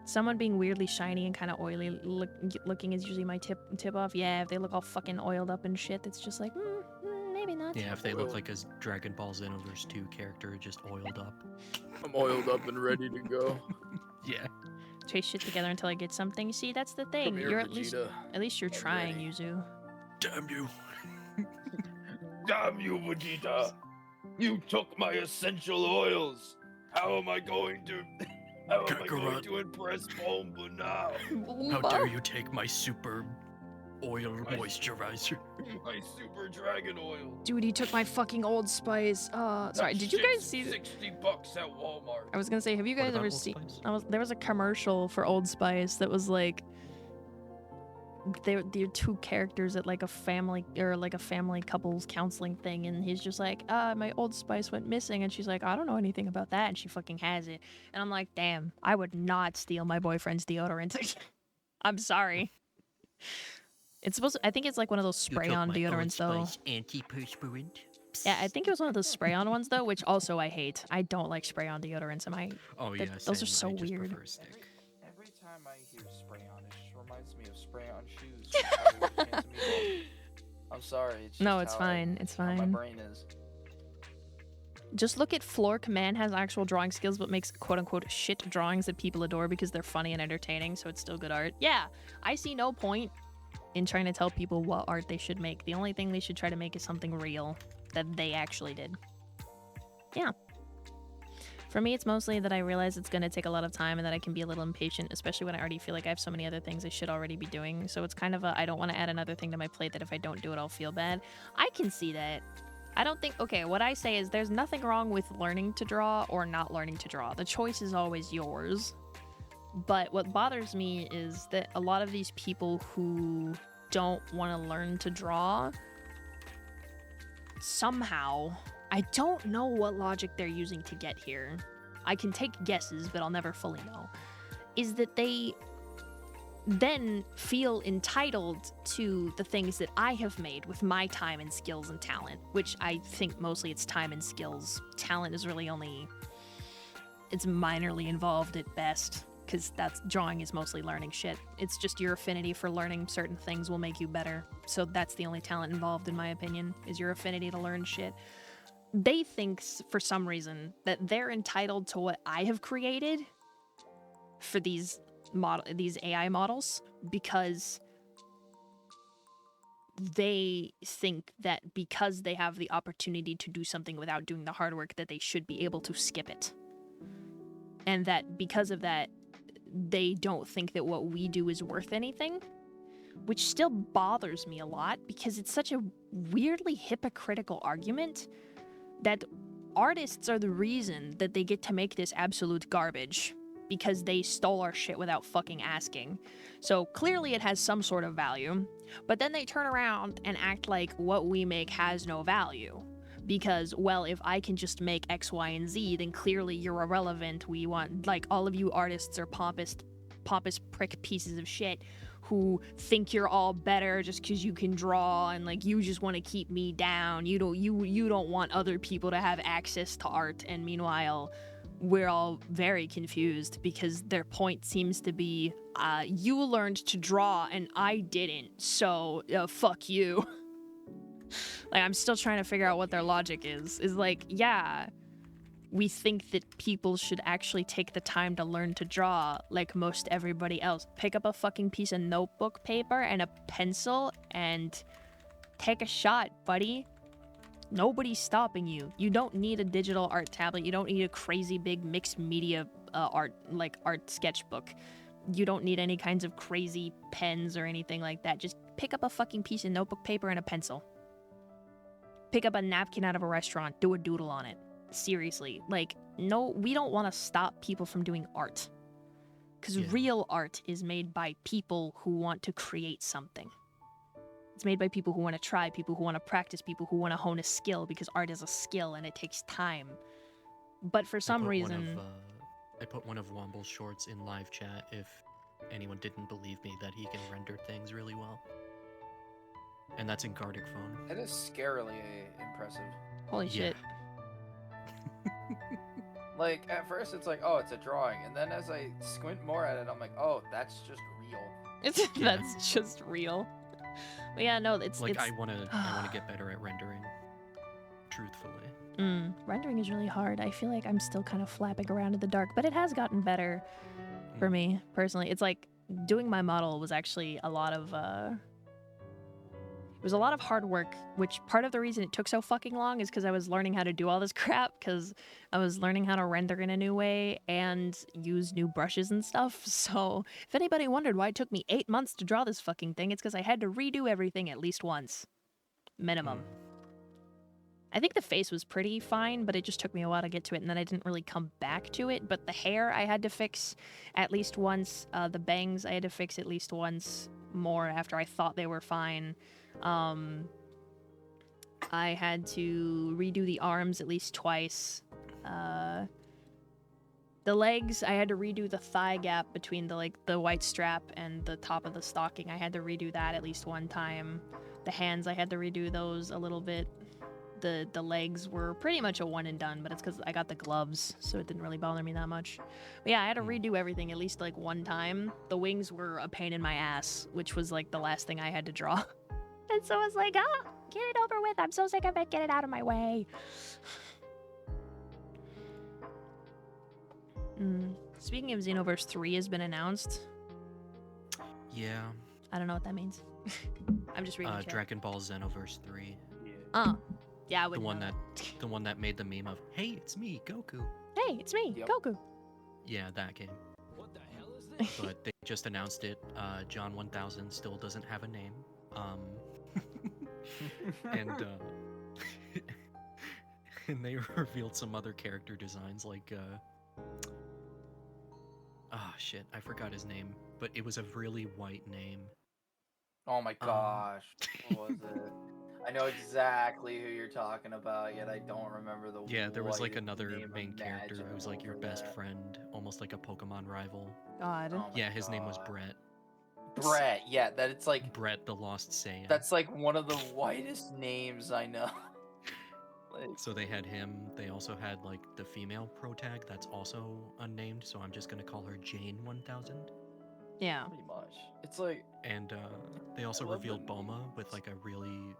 Someone being weirdly shiny and kind of oily looking is usually my tip off. Yeah, if they look all fucking oiled up and shit, it's just like, maybe not. Yeah, if they look like a Dragon Ball Xenoverse 2 character just oiled up. I'm oiled up and ready to go. Yeah. Trace shit together until I get something. See, that's the thing. Come here, You're Vegeta. at least you're I'm trying, ready. Yuzu. Damn you. Damn you, Vegeta! You took my essential oils. How am I going to impress Bomba now? How dare you take my super oil moisturizer? My super dragon oil. Dude, he took my fucking Old Spice. Sorry, did you guys see? $60 at Walmart. I was gonna say, have you What guys about ever Old seen? Spice? There was a commercial for Old Spice that was like, they're two characters at like a family couples counseling thing, and he's just like, my Old Spice went missing, and she's like, I don't know anything about that, and she fucking has it, and I'm like, damn, I would not steal my boyfriend's deodorant. I'm sorry. It's supposed to, I think it's like one of those spray-on deodorants though. Antiperspirant. Yeah, I think it was one of those spray-on ones though, which also I hate. I don't like spray-on deodorants. Oh yeah, those are so I just weird. prefer a stick. Every time I hear spray-on, it just reminds me of spray-on shoes. I'm sorry. It's just No, it's how fine. It's how my fine. brain is. Just look at Floor Command has actual drawing skills, but makes quote-unquote shit drawings that people adore because they're funny and entertaining, so it's still good art. Yeah, I see no point in trying to tell people what art they should make. The only thing they should try to make is something real that they actually did. Yeah. For me, it's mostly that I realize it's going to take a lot of time and that I can be a little impatient, especially when I already feel like I have so many other things I should already be doing. So it's kind of I don't want to add another thing to my plate that if I don't do it, I'll feel bad. I can see that. I don't think, okay, what I say is there's nothing wrong with learning to draw or not learning to draw. The choice is always yours. But what bothers me is that a lot of these people who don't want to learn to draw, somehow, I don't know what logic they're using to get here. I can take guesses, but I'll never fully know. Is that they then feel entitled to the things that I have made with my time and skills and talent, which I think mostly it's time and skills. Talent is really only, it's minorly involved at best, because drawing is mostly learning shit. It's just your affinity for learning certain things will make you better. So that's the only talent involved, in my opinion, is your affinity to learn shit. They think, for some reason, that they're entitled to what I have created for these these AI models because they think that because they have the opportunity to do something without doing the hard work that they should be able to skip it. And that because of that, they don't think that what we do is worth anything, which still bothers me a lot because it's such a weirdly hypocritical argument that artists are the reason that they get to make this absolute garbage because they stole our shit without fucking asking. So clearly it has some sort of value, but then they turn around and act like what we make has no value. Because, well, if I can just make X, Y, and Z, then clearly you're irrelevant. We want, like, all of you artists are pompous prick pieces of shit who think you're all better just because you can draw, and like you just want to keep me down. You don't want other people to have access to art, and meanwhile we're all very confused because their point seems to be you learned to draw and I didn't, so fuck you. Like, I'm still trying to figure out what their logic is like, yeah, we think that people should actually take the time to learn to draw like most everybody else. Pick up a fucking piece of notebook paper and a pencil and take a shot, buddy. Nobody's stopping you. You don't need a digital art tablet. You don't need a crazy big mixed media art sketchbook. You don't need any kinds of crazy pens or anything like that. Just pick up a fucking piece of notebook paper and a pencil. Pick up a napkin out of a restaurant. Do a doodle on it. Seriously, like, no, we don't want to stop people from doing art. Because real art is made by people who want to create something. It's made by people who want to try, people who want to practice, people who want to hone a skill, because art is a skill and it takes time. But for some reason... I put one of Womble's shorts in live chat if anyone didn't believe me that he can render things really well. And that's in Gardic phone. That is scarily impressive. Holy shit. Like, at first it's like, oh, it's a drawing. And then as I squint more at it, I'm like, oh, that's just real. That's just real. But yeah, no, it's... Like, I wanna get better at rendering. Truthfully. Rendering is really hard. I feel like I'm still kind of flapping around in the dark, but it has gotten better for me, personally. It's like, doing my model was actually a lot of, it was a lot of hard work, which part of the reason it took so fucking long is because I was learning how to do all this crap, because I was learning how to render in a new way and use new brushes and stuff. So if anybody wondered why it took me 8 months to draw this fucking thing, it's because I had to redo everything at least once. Minimum. I think the face was pretty fine, but it just took me a while to get to it, and then I didn't really come back to it. But the hair I had to fix at least once. The bangs I had to fix at least once more after I thought they were fine. I had to redo the arms at least twice. The legs, I had to redo the thigh gap between the white strap and the top of the stocking. I had to redo that at least one time. The hands, I had to redo those a little bit. The legs were pretty much a one and done, but it's because I got the gloves, so it didn't really bother me that much. But yeah, I had to redo everything at least like one time. The wings were a pain in my ass, which was like the last thing I had to draw. And so I was like, get it over with. I'm so sick of it. Get it out of my way. Speaking of Xenoverse 3 has been announced. Yeah. I don't know what that means. I'm just reading. Dragon Ball Xenoverse 3. Yeah, I would. The one that made the meme of, "Hey, it's me, Goku." Hey, it's me, Goku. Yeah, that game. What the hell is this? But they just announced it. John 1000 still doesn't have a name. And and they revealed some other character designs like shit, I forgot his name, but it was a really white name. Oh my gosh, what was it? I know exactly who you're talking about, yet I don't remember the. Yeah, there was like another main character who was like your best friend, almost like a Pokemon rival. God. Oh yeah, his name was Brett. Brett, yeah, that it's like Brett the Lost Saiyan. That's like one of the whitest names I know. So they had him. They also had like the female pro tag that's also unnamed, so I'm just gonna call her Jane 1000. Yeah. Pretty much. It's like. And they also revealed Bulma with like a really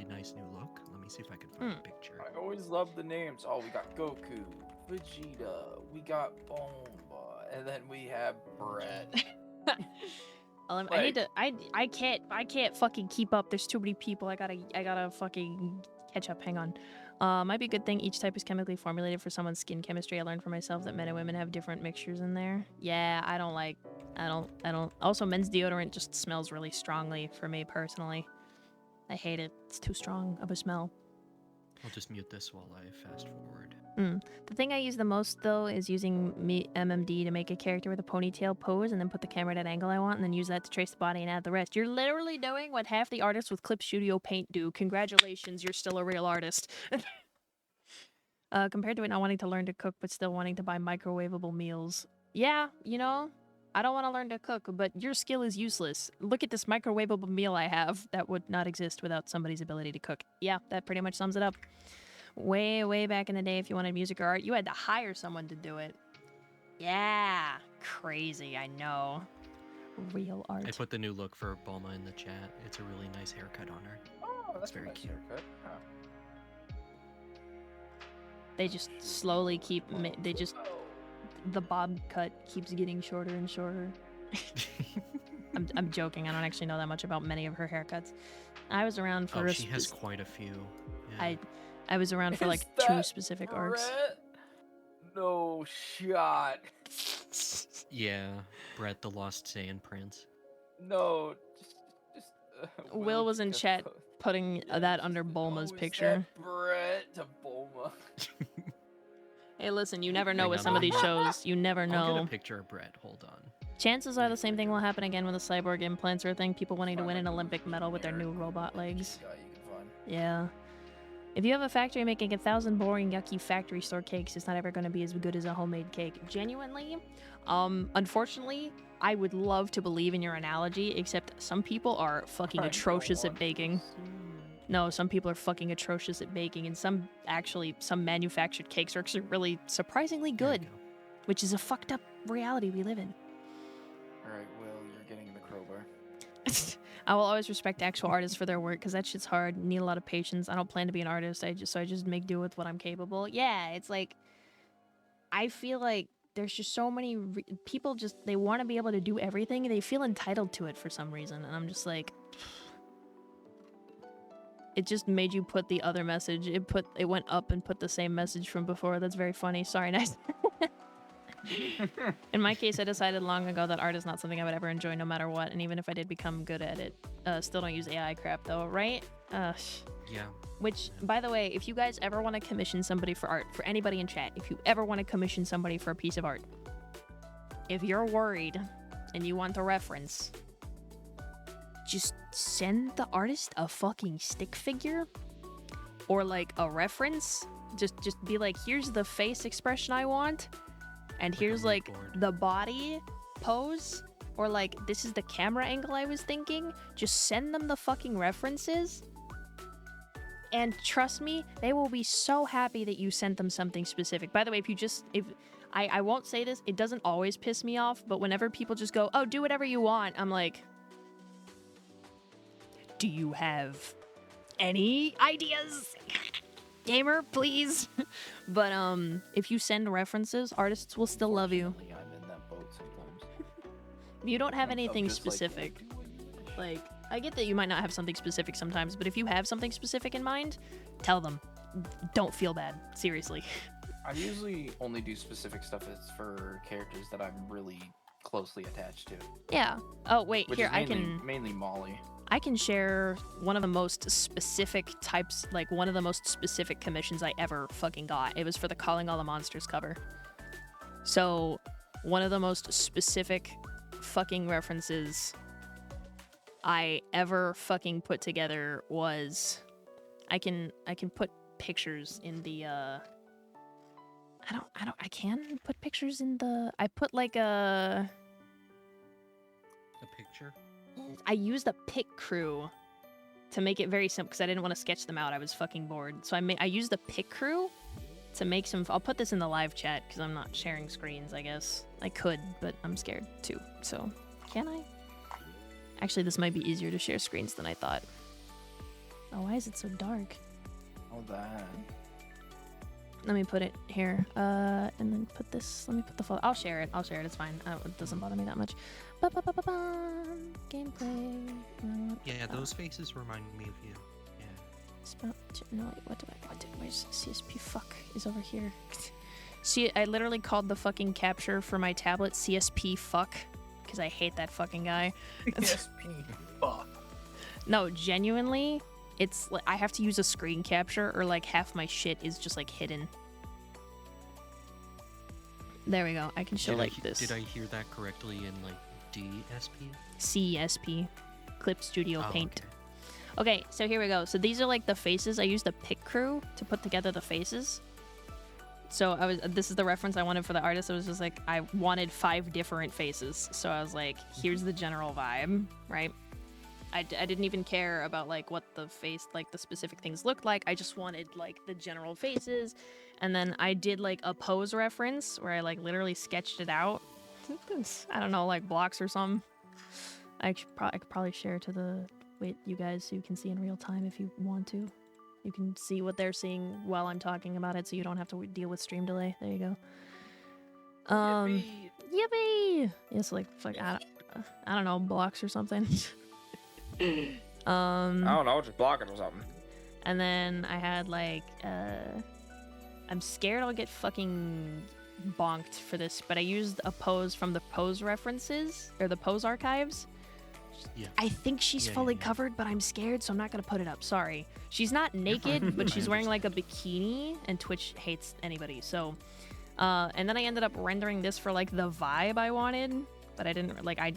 nice new look. Let me see if I can find a picture. I always love the names. Oh, we got Goku, Vegeta, we got Bulma, And then we have bread. I need to. I can't fucking keep up. There's too many people. I gotta fucking catch up. Hang on. Might be a good thing each type is chemically formulated for someone's skin chemistry. I learned for myself that men and women have different mixtures in there. Yeah, I don't. Also, men's deodorant just smells really strongly for me personally. I hate it. It's too strong of a smell. I'll just mute this while I fast forward. The thing I use the most, though, is using MMD to make a character with a ponytail pose and then put the camera at an angle I want and then use that to trace the body and add the rest. You're literally doing what half the artists with Clip Studio Paint do. Congratulations, you're still a real artist. Compared to it not wanting to learn to cook but still wanting to buy microwavable meals. Yeah, you know, I don't want to learn to cook, but your skill is useless. Look at this microwavable meal I have that would not exist without somebody's ability to cook. Yeah, that pretty much sums it up. Way back in the day, if you wanted music or art, you had to hire someone to do it. Yeah, crazy, I know. Real art. I put the new look for Bulma in the chat. It's a really nice haircut on her. Oh, that's very a nice cute. haircut. Huh. They just slowly keep, the bob cut keeps getting shorter and shorter. I'm joking, I don't actually know that much about many of her haircuts. I was around for she has quite a few. Yeah. I was around for like Is 2 that specific arcs. Brett? No shot. Yeah, Brett the Lost Saiyan Prince. No, just Will was in chat putting that under Bulma's picture. Brett to Bulma. Hey, listen, you never know Hang with on, some of these I'll- shows. You never I'll know. get a picture of Brett. Hold on. Chances are the same thing will happen again with the cyborg implants or a thing. People wanting to win an Olympic medal with their new robot legs. Yeah, you can find. Yeah. If you have a factory making 1,000 boring, yucky factory store cakes, it's not ever going to be as good as a homemade cake. Genuinely, unfortunately, I would love to believe in your analogy, except some people are fucking atrocious at baking. No, some people are fucking atrocious at baking, and some manufactured cakes are actually really surprisingly There you good, go. which is a fucked up reality we live in. Alright, Will, you're getting the crowbar. I will always respect actual artists for their work because that shit's hard. Need a lot of patience. I don't plan to be an artist. I just make do with what I'm capable. Yeah, it's like I feel like there's just so many people they want to be able to do everything. They feel entitled to it for some reason, and I'm just like, it just made you put the other message. It went up and put the same message from before. That's very funny. Sorry, nice. In my case, I decided long ago that art is not something I would ever enjoy no matter what, and even if I did become good at it, still don't use AI crap though, right? Yeah. Which, by the way, if you guys ever want to commission somebody for art, for anybody in chat, if you ever want to commission somebody for a piece of art, if you're worried and you want the reference, just send the artist a fucking stick figure or like a reference. Just be like, here's the face expression I want. And Like a here's mood like board. the body pose, or like this is the camera angle I was thinking. Just send them the fucking references, and trust me, they will be so happy that you sent them something specific. By the way, I won't say this, it doesn't always piss me off, but whenever people just go, oh, do whatever you want, I'm like, do you have any ideas? Gamer, please. But if you send references, artists will still love you. Unfortunately, I'm in that boat sometimes. If you don't have I'm anything just like, specific, like, I get that you might not have something specific sometimes, but if you have something specific in mind, tell them. Don't feel bad. Seriously. I usually only do specific stuff that's for characters that I'm really closely attached to. Yeah. Oh, wait, Which here, is mainly Molly. I can share one of the most specific types, like one of the most specific commissions I ever fucking got. It was for the Calling All the Monsters cover. So, one of the most specific fucking references I ever fucking put together was, I can put pictures in the, I can put pictures in the, I put like A picture? I used a pick crew to make it very simple because I didn't want to sketch them out. I was fucking bored. So I used the pick crew to make some. I'll put this in the live chat because I'm not sharing screens, I guess. I could, but I'm scared too. So, can I? Actually, this might be easier to share screens than I thought. Oh, why is it so dark? Oh, that. Let me put it here. And then put this. Let me put the photo. I'll share it. It's fine. It doesn't bother me that much. Gameplay. Yeah, those faces remind me of you. Yeah. No, where's CSP? Fuck is over here. See, I literally called the fucking capture for my tablet CSP fuck because I hate that fucking guy. CSP fuck. No, genuinely, it's like I have to use a screen capture or like half my shit is just like hidden. There we go. I can show this. Did I hear that correctly in like DSP? CSP, Clip Studio Paint. Okay. Okay, so here we go. So these are like the faces. I used the Pick Crew to put together the faces. So this is the reference I wanted for the artist. It was just like I wanted 5 different faces. So I was like, here's the general vibe, right? I didn't even care about like what the face, like the specific things looked like. I just wanted like the general faces. And then I did like a pose reference where I like literally sketched it out. I don't know, like blocks or something. I could probably share to you guys so you can see in real time if you want to. You can see what they're seeing while I'm talking about it, so you don't have to deal with stream delay. There you go. Yippee! Yes, like fuck. I don't know, blocks or something. I don't know, just block it or something. And then I had like I'm scared I'll get fucking bonked for this, but I used a pose from the pose references or the pose archives. Yeah. I think she's fully covered, but I'm scared, so I'm not gonna put it up. Sorry. She's not naked, but she's wearing like a bikini, and Twitch hates anybody. So, and then I ended up rendering this for like the vibe I wanted, but I didn't like. I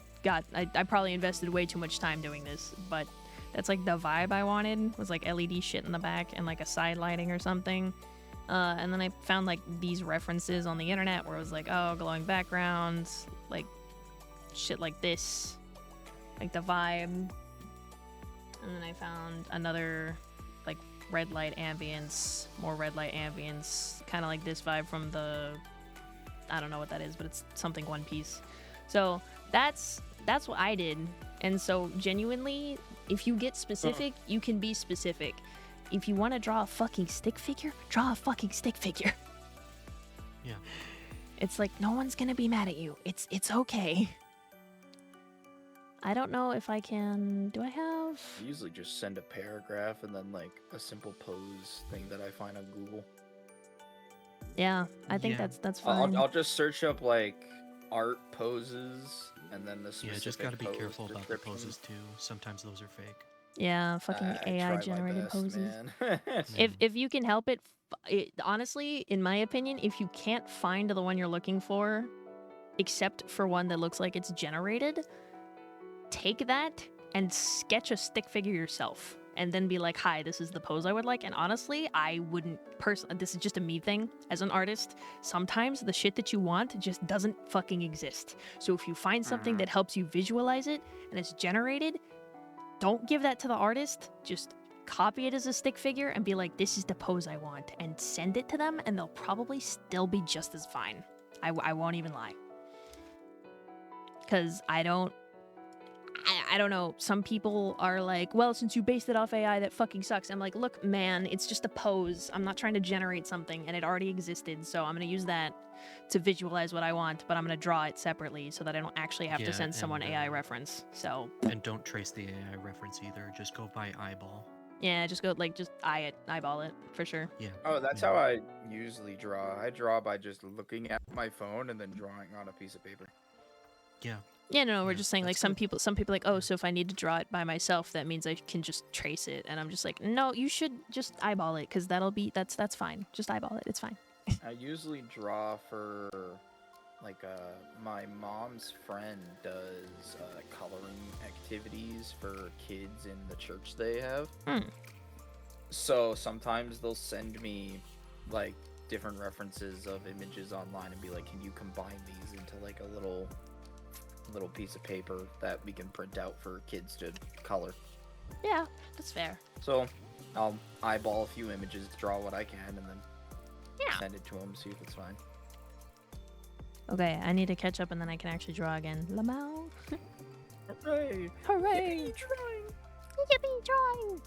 probably invested way too much time doing this, but that's like the vibe I wanted was like LED shit in the back and like a side lighting or something. And then I found like these references on the internet where it was like, oh, glowing backgrounds, like shit like this. Like the vibe. And then I found another like red light ambience, more red light ambience, kind of like this vibe from the, I don't know what that is, but it's something One Piece. So that's what I did. And so genuinely, if you get specific, you can be specific. If you want to draw a fucking stick figure, draw a fucking stick figure. Yeah. It's like no one's gonna be mad at you. It's okay. I don't know if I can. Do I have? I usually just send a paragraph and then like a simple pose thing that I find on Google. Yeah, I think that's fine. I'll just search up like art poses and then the specific. Yeah, just gotta be careful about the description. poses too. Sometimes those are fake. Yeah, fucking AI generated poses. Man. If you can help it, honestly, in my opinion, if you can't find the one you're looking for, except for one that looks like it's generated, take that and sketch a stick figure yourself and then be like, hi, this is the pose I would like. And honestly, I wouldn't this is just a me thing as an artist. Sometimes the shit that you want just doesn't fucking exist. So if you find something that helps you visualize it and it's generated, don't give that to the artist. Just copy it as a stick figure and be like, this is the pose I want, and send it to them, and they'll probably still be just as fine. I won't even lie. Because I don't know. Some people are like, well, since you based it off AI, that fucking sucks. I'm like, look, man, it's just a pose. I'm not trying to generate something, and it already existed, so I'm going to use that to visualize what I want, but I'm going to draw it separately so that I don't actually have to send someone AI reference. So. And don't trace the AI reference either. Just go by eyeball. Yeah, just go, like, just eyeball it, for sure. Yeah. Oh, that's how I usually draw. I draw by just looking at my phone and then drawing on a piece of paper. Yeah. Yeah, no, we're just saying, like, some people like, oh, so if I need to draw it by myself, that means I can just trace it. And I'm just like, no, you should just eyeball it, because that's fine. Just eyeball it. It's fine. I usually draw for, like, my mom's friend does coloring activities for kids in the church they have. So sometimes they'll send me, like, different references of images online and be like, can you combine these into, like, a little piece of paper that we can print out for kids to color. Yeah, that's fair. So I'll eyeball a few images, draw what I can, and then send it to them, see if it's fine. Okay, I need to catch up and then I can actually draw again. LMAO. Hooray! Hooray! Yippee, drawing! Yippee, drawing!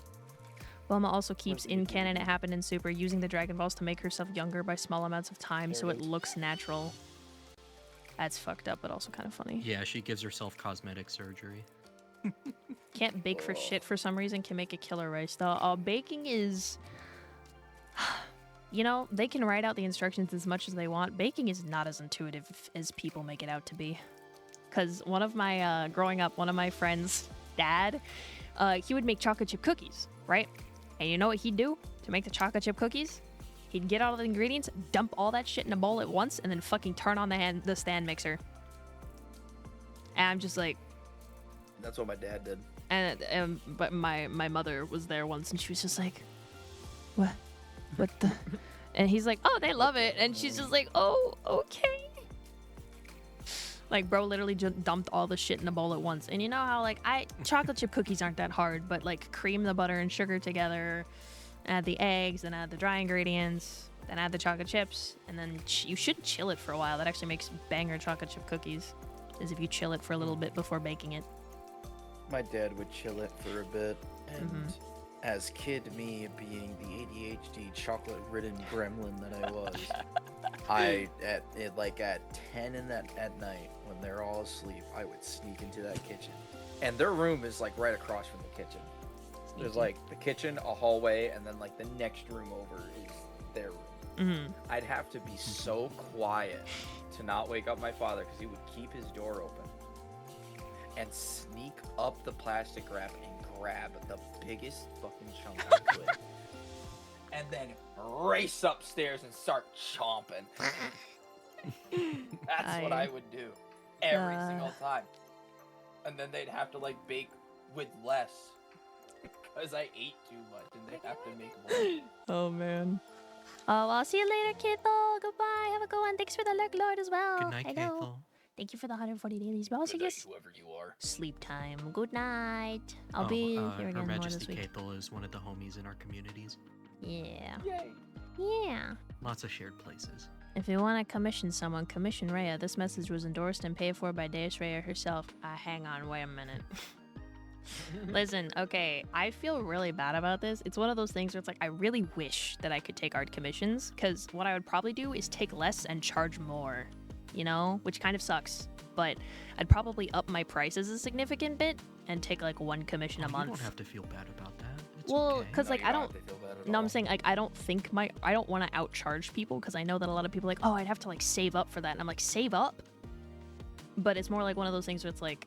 Bulma also keeps in canon it happened in Super, using the Dragon Balls to make herself younger by small amounts of time so it looks natural. That's fucked up, but also kind of funny. Yeah, she gives herself cosmetic surgery. Can't bake for shit for some reason, can make a killer rice though. Baking is... You know, they can write out the instructions as much as they want. Baking is not as intuitive as people make it out to be. Because one of my, growing up, one of my friends' dad, he would make chocolate chip cookies, right? And you know what he'd do to make the chocolate chip cookies? He'd get all the ingredients, dump all that shit in a bowl at once, and then fucking turn on the stand mixer. And I'm just like... That's what my dad did. But my mother was there once, and she was just like, what the... And he's like, oh, they love it. And she's just like, oh, okay. Like, bro literally just dumped all the shit in a bowl at once. And you know how, like, chocolate chip cookies aren't that hard, but, like, cream the butter and sugar together, add the eggs, then add the dry ingredients, then add the chocolate chips, and then you should chill it for a while. That actually makes banger chocolate chip cookies, is if you chill it for a little bit before baking it. My dad would chill it for a bit, and as kid me being the ADHD chocolate-ridden gremlin that I was, at 10 at night when they're all asleep, I would sneak into that kitchen, and their room is like right across from the kitchen. There's like the kitchen, a hallway, and then like the next room over is their room. I'd have to be so quiet to not wake up my father because he would keep his door open and sneak up the plastic wrap and grab the biggest fucking chunk I could and then race upstairs and start chomping. That's what I would do every single time. And then they'd have to like bake with less because I ate too much and they'd have to make more. Oh man. Oh, I'll see you later, Keithel. Goodbye. Have a good one. Thanks for the lurk, Lord, as well. Good night, Keithel. Thank you for the 140 dailies. But also, Good night, whoever you are. sleep time. Good night. I'll be here Her again more this Majesty week. Keithel is one of the homies in our communities. Yeah. Yay. Yeah. Lots of shared places. If you want to commission someone, commission Rhea. This message was endorsed and paid for by Deus Rhea herself. Hang on, wait a minute. Listen, okay, I feel really bad about this. It's one of those things where it's like, I really wish that I could take art commissions, because what I would probably do is take less and charge more, you know? Which kind of sucks, but I'd probably up my prices a significant bit and take like one commission a month. You don't have to feel bad about that. It's Well, okay. because like you I don't don't... have to feel bad at No, all. I'm saying, like, I don't want to outcharge people, because I know that a lot of people are like, oh, I'd have to, like, save up for that. And I'm like, save up? But it's more like one of those things where it's like,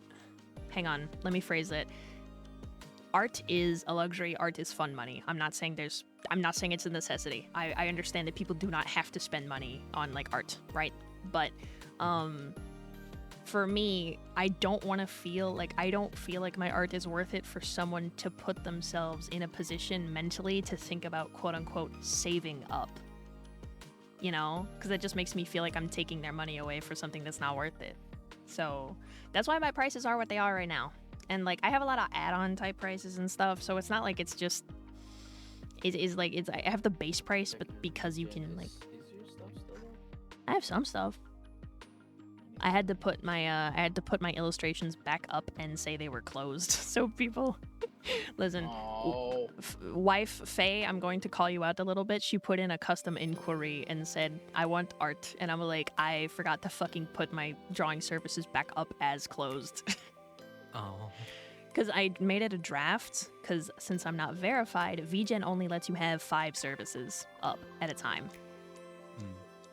hang on, let me phrase it. Art is a luxury. Art is fun money. I'm not saying it's a necessity. I understand that people do not have to spend money on, like, art, right? But, for me, I don't feel like my art is worth it for someone to put themselves in a position mentally to think about quote-unquote saving up, you know, because it just makes me feel like I'm taking their money away for something that's not worth it. So that's why my prices are what they are right now. And like I have a lot of add-on type prices and stuff, so it's not like it's just I have the base price, but because you can like, Is your stuff still up? I have some stuff. I had to put my illustrations back up and say they were closed. So people, listen, Oh. wife Faye, I'm going to call you out a little bit. She put in a custom inquiry and said, I want art. And I'm like, I forgot to fucking put my drawing services back up as closed. Oh. Because I made it a draft, because since I'm not verified, VGen only lets you have 5 services up at a time.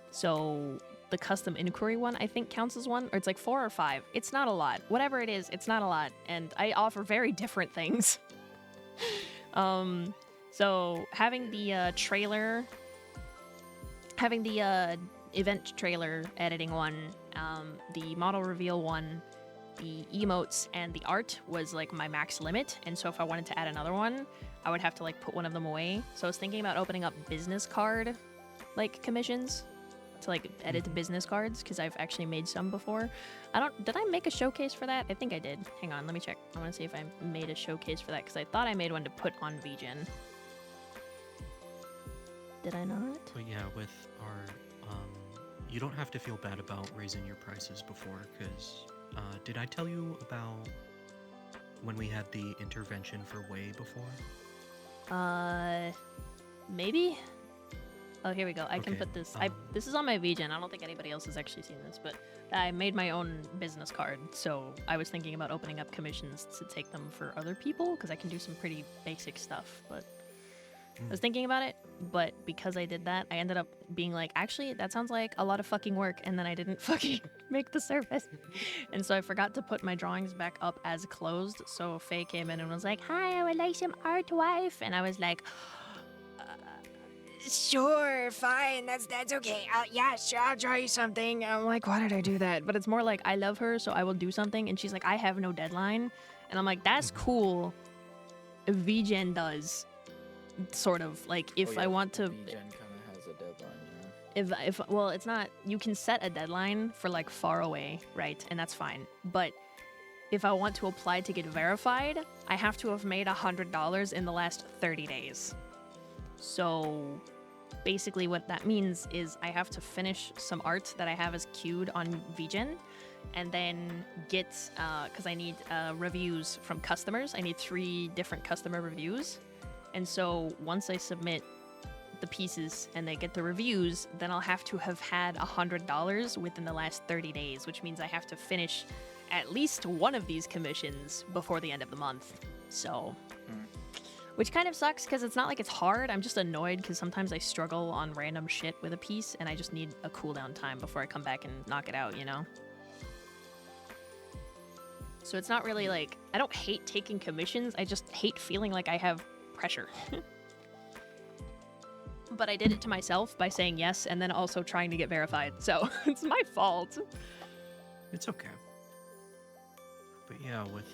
So the custom inquiry one, I think, counts as one, or it's like 4 or 5. It's not a lot. Whatever it is, it's not a lot. And I offer very different things. So having the event trailer editing one, the model reveal one, the emotes, and the art was like my max limit. And so if I wanted to add another one, I would have to like put one of them away. So I was thinking about opening up business card like commissions to like edit the business cards, because I've actually made some before. Did I make a showcase for that? I think I did. Hang on, let me check. I want to see if I made a showcase for that, because I thought I made one to put on VGen. Did I not? But yeah, with our, you don't have to feel bad about raising your prices before, because, did I tell you about when we had the intervention for Whey before? Maybe. Oh, here we go. I can Okay, put this. This is on my VGen. I don't think anybody else has actually seen this, but I made my own business card. So I was thinking about opening up commissions to take them for other people because I can do some pretty basic stuff. But I was thinking about it, but because I did that, I ended up being like, actually, that sounds like a lot of fucking work, and then I didn't fucking make the service. And so I forgot to put my drawings back up as closed. So Faye came in and was like, "Hi, I would like some art, wife," and I was like, Sure, fine. That's okay. Yeah, sure. I'll draw you something. I'm like, why did I do that? but it's more like I love her, so I will do something. And she's like, I have no deadline. And I'm like, that's cool. VGen does. Sort of. Like, if I want to... VGen kind of has a deadline, yeah. If well, it's not... You can set a deadline for, like, far away, right? And that's fine. But if I want to apply to get verified, I have to have made $100 in the last 30 days. So... basically what that means is I have to finish some art that I have as queued on VGen and then get, because I need reviews from customers. I need 3 different customer reviews. And so once I submit the pieces and they get the reviews, then I'll have to have had $100 within the last 30 days, which means I have to finish at least one of these commissions before the end of the month. So... which kind of sucks because it's not like it's hard. I'm just annoyed because sometimes I struggle on random shit with a piece and I just need a cooldown time before I come back and knock it out, you know? So it's not really like... I don't hate taking commissions. I just hate feeling like I have pressure. But I did it to myself by saying yes and then also trying to get verified. So it's my fault. It's okay. But yeah, with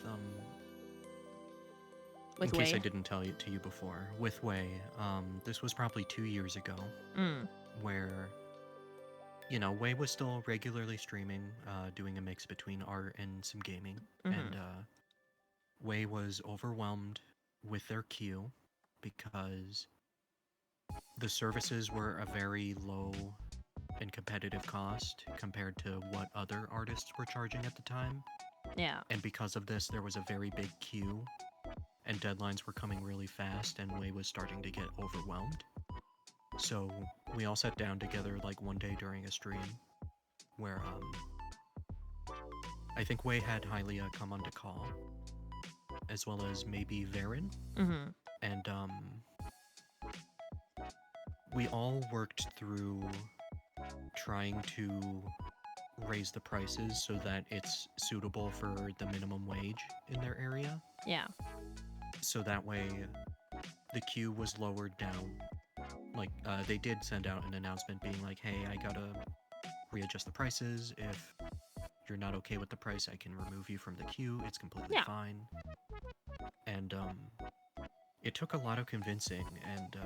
in case I didn't tell it to you before, with Way, this was probably 2 years ago, where, you know, Way was still regularly streaming, doing a mix between art and some gaming, and Way was overwhelmed with their queue because the services were a very low and competitive cost compared to what other artists were charging at the time. Yeah. And because of this, there was a very big queue, and deadlines were coming really fast, and Way was starting to get overwhelmed. So we all sat down together like one day during a stream where I think Way had Hylia come on to call, as well as maybe Varen. And we all worked through trying to raise the prices so that it's suitable for the minimum wage in their area. Yeah. So that way the queue was lowered down. Like, they did send out an announcement being like, hey, I gotta readjust the prices. If you're not okay with the price, I can remove you from the queue. It's completely fine. And it took a lot of convincing, and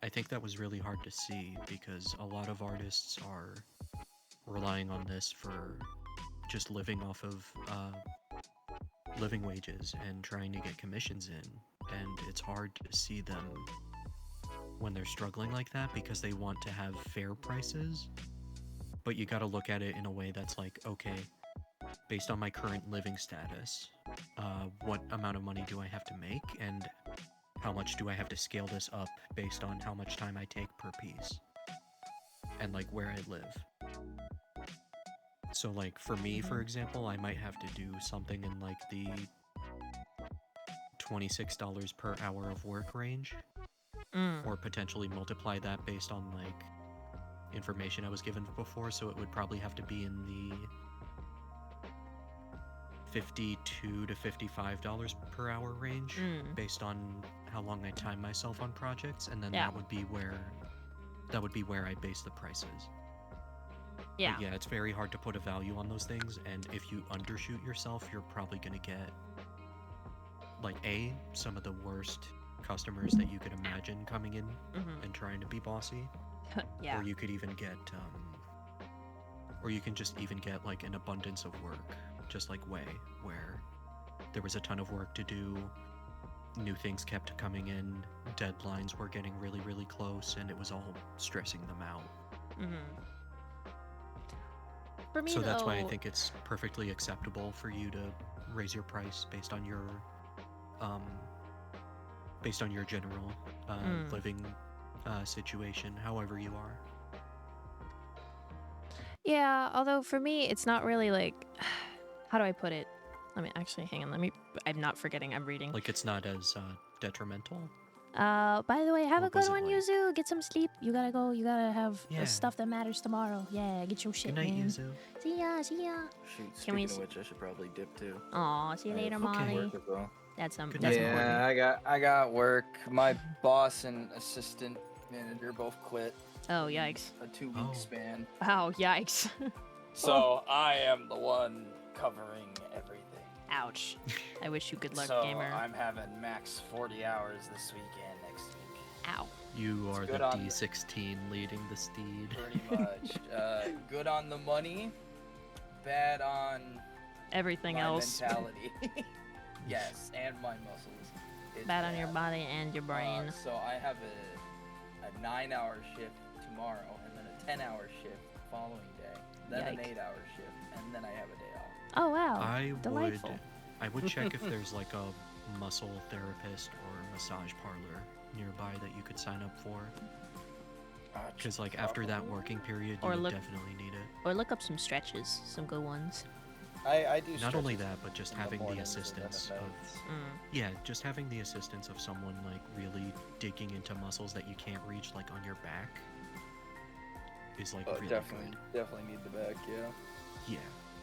I think that was really hard to see because a lot of artists are relying on this for just living off of living wages and trying to get commissions in, and it's hard to see them when they're struggling like that because they want to have fair prices, but you gotta look at it in a way that's like, okay, based on my current living status, what amount of money do I have to make, and how much do I have to scale this up based on how much time I take per piece, and like where I live. So like for me, for example, I might have to do something in like the $26 per hour of work range, or potentially multiply that based on like information I was given before, so it would probably have to be in the $52 to $55 per hour range based on how long I time myself on projects, and then that would be where I base the prices. Yeah. But yeah, it's very hard to put a value on those things, and if you undershoot yourself, you're probably gonna get like some of the worst customers that you could imagine coming in and trying to be bossy. Yeah. Or you could even get or you can just even get like an abundance of work, just like Way, where there was a ton of work to do, new things kept coming in, deadlines were getting really, really close, and it was all stressing them out. For me, so that's why I think it's perfectly acceptable for you to raise your price based on your based on your general living situation, however you are. Yeah, although for me, it's not really like, how do I put it? Let me actually, hang on, I'm not forgetting, I'm reading. Like, it's not as detrimental. By the way, have Or a good was it one, like- Yuzu. Get some sleep. You gotta go. You gotta have Yeah. stuff that matters tomorrow. Yeah, get your shit, Good night, man. Yuzu. See ya, see ya. Shoot, Can we speaking of which, I should probably dip too. Aw, see you I have later, Okay. Molly. work as well. That's Good that's night. important. Yeah, I got work. My boss and assistant manager both quit. Oh, yikes. A 2-week Oh. span. Wow, yikes. So I am the one covering everything. Ouch. I wish you good luck, so gamer. I'm having max 40 hours this week and next week. Ow. You are good the on- D16 leading the steed. Pretty much. Good on the money, bad on Everything my else. mentality. Yes, and my muscles. It's Bad on your body and your brain. So I have a 9-hour shift tomorrow, and then a 10-hour shift the following day, then an Yike. 8-hour shift, and then I have a day off. Oh, wow. I Delightful. would check if there's like a muscle therapist or massage parlor nearby that you could sign up for. Because like after that working period, you Or would look- definitely need it. Or look up some stretches, some good ones. I do. Not only stretches that, but just in the having the mornings and then assistance at of nights. yeah, just having the assistance of someone like really digging into muscles that you can't reach, like on your back, is like really Definitely good. need the back. Yeah. Yeah,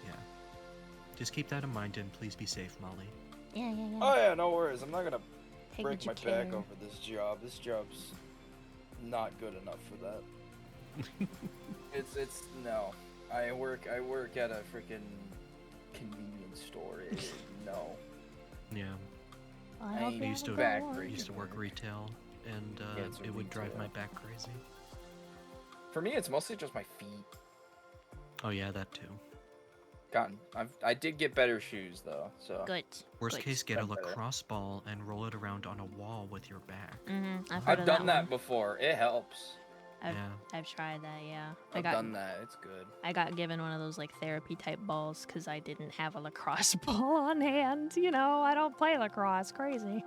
yeah. Just keep that in mind and please be safe, Molly. Yeah, yeah, yeah. Oh yeah, no worries. I'm not gonna Take break what my you back can. over this job. This job's not good enough for that. It's no. I work at a freaking convenience store. No. Yeah, Well, I hope ain't you used have to a back good one. break. I used to work retail, and Yeah, it's a it would drive retail. my back crazy. For me, it's mostly just my feet. Oh yeah, that too. I did get better shoes though, so. Good. Worst Good. case, get a Done better. lacrosse ball and roll it around on a wall with your back. I've heard I've of done that one. before. It helps. I've, Yeah. I've tried that, yeah. I've done that. It's good. I got given one of those like therapy type balls because I didn't have a lacrosse ball on hand. You know, I don't play lacrosse. Crazy.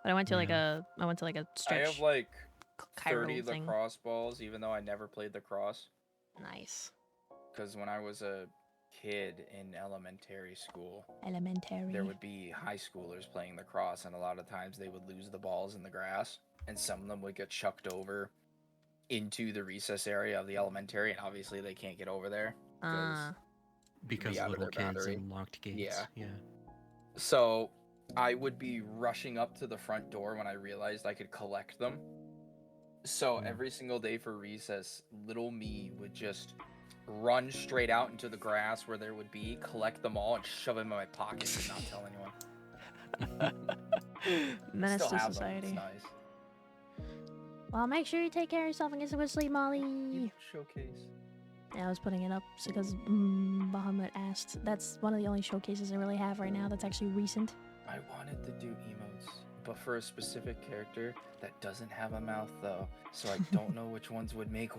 But I went to like a stretch I have like Cairo 30 thing. lacrosse balls, even though I never played lacrosse. Nice. Because when I was a kid in elementary school, Elementary. there would be high schoolers playing lacrosse, and a lot of times they would lose the balls in the grass, and some of them would get chucked over into the recess area of the elementary, and obviously they can't get over there. Because out of little their kids boundary. and locked gates. Yeah. Yeah. So I would be rushing up to the front door when I realized I could collect them. So every single day for recess, little me would just run straight out into the grass where there would be, collect them all, and shove them in my pockets and not tell anyone. Menace Still to have them. society. It's nice. Well, make sure you take care of yourself and get some good sleep, Molly. Showcase. Yeah, I was putting it up because Bahamut asked. That's one of the only showcases I really have right now that's actually recent. I wanted to do emotes, but for a specific character that doesn't have a mouth though, so I don't know which ones would make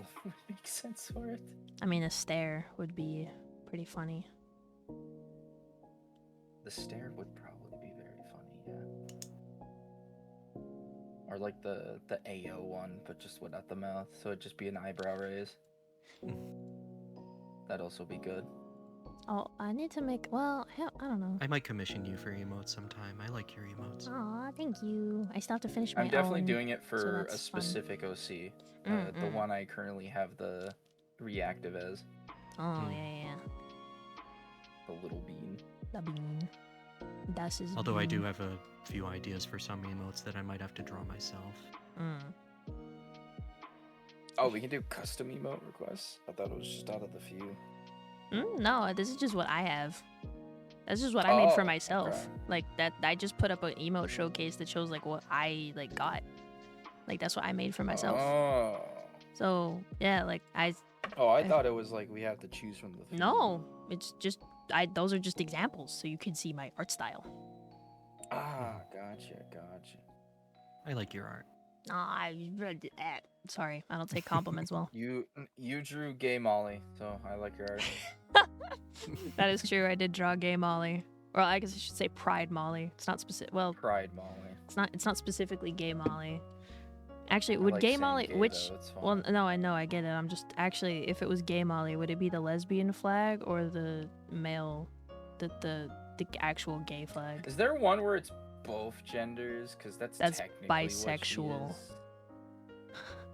sense for it. I mean, a stare would be pretty funny. The stare would probably be very funny, yeah. Or like the AO one, but just without the mouth, so it'd just be an eyebrow raise. That'd also be good. Oh, I need to make. Well, hell, I don't know. I might commission you for emotes sometime. I like your emotes. Aw, thank you. I still have to finish my I'm definitely own. doing it for a that's fun. specific OC. The Mm-mm. one I currently have the reactive as. Oh yeah. The little bean. The bean. Das is. Although I do bean. have a few ideas for some emotes that I might have to draw myself. Oh, we can do custom emote requests? I thought it was just out of the few. No, this is just what I have. That's just what I made for Oh, myself. okay. Like that, I just put up an emote showcase that shows like what I like got. Like that's what I made for myself. Oh. So yeah, like I I thought it was like we have to choose from the few. no, it's just those are just examples, so you can see my art style. Ah, gotcha. I like your art. Sorry, I don't take compliments well. You drew Gay Molly, so I like your art. That is true. I did draw Gay Molly. Or I guess I should say Pride Molly. It's not specific. Well, Pride Molly. it's not specifically gay Molly. Actually, I would like gay saying Molly, gay, which, though, it's well, fun. no, I know, I get it. I'm just, actually, if it was gay Molly, would it be the lesbian flag or the male, the actual gay flag? Is there one where it's both genders? Because that's technically bisexual. what she is.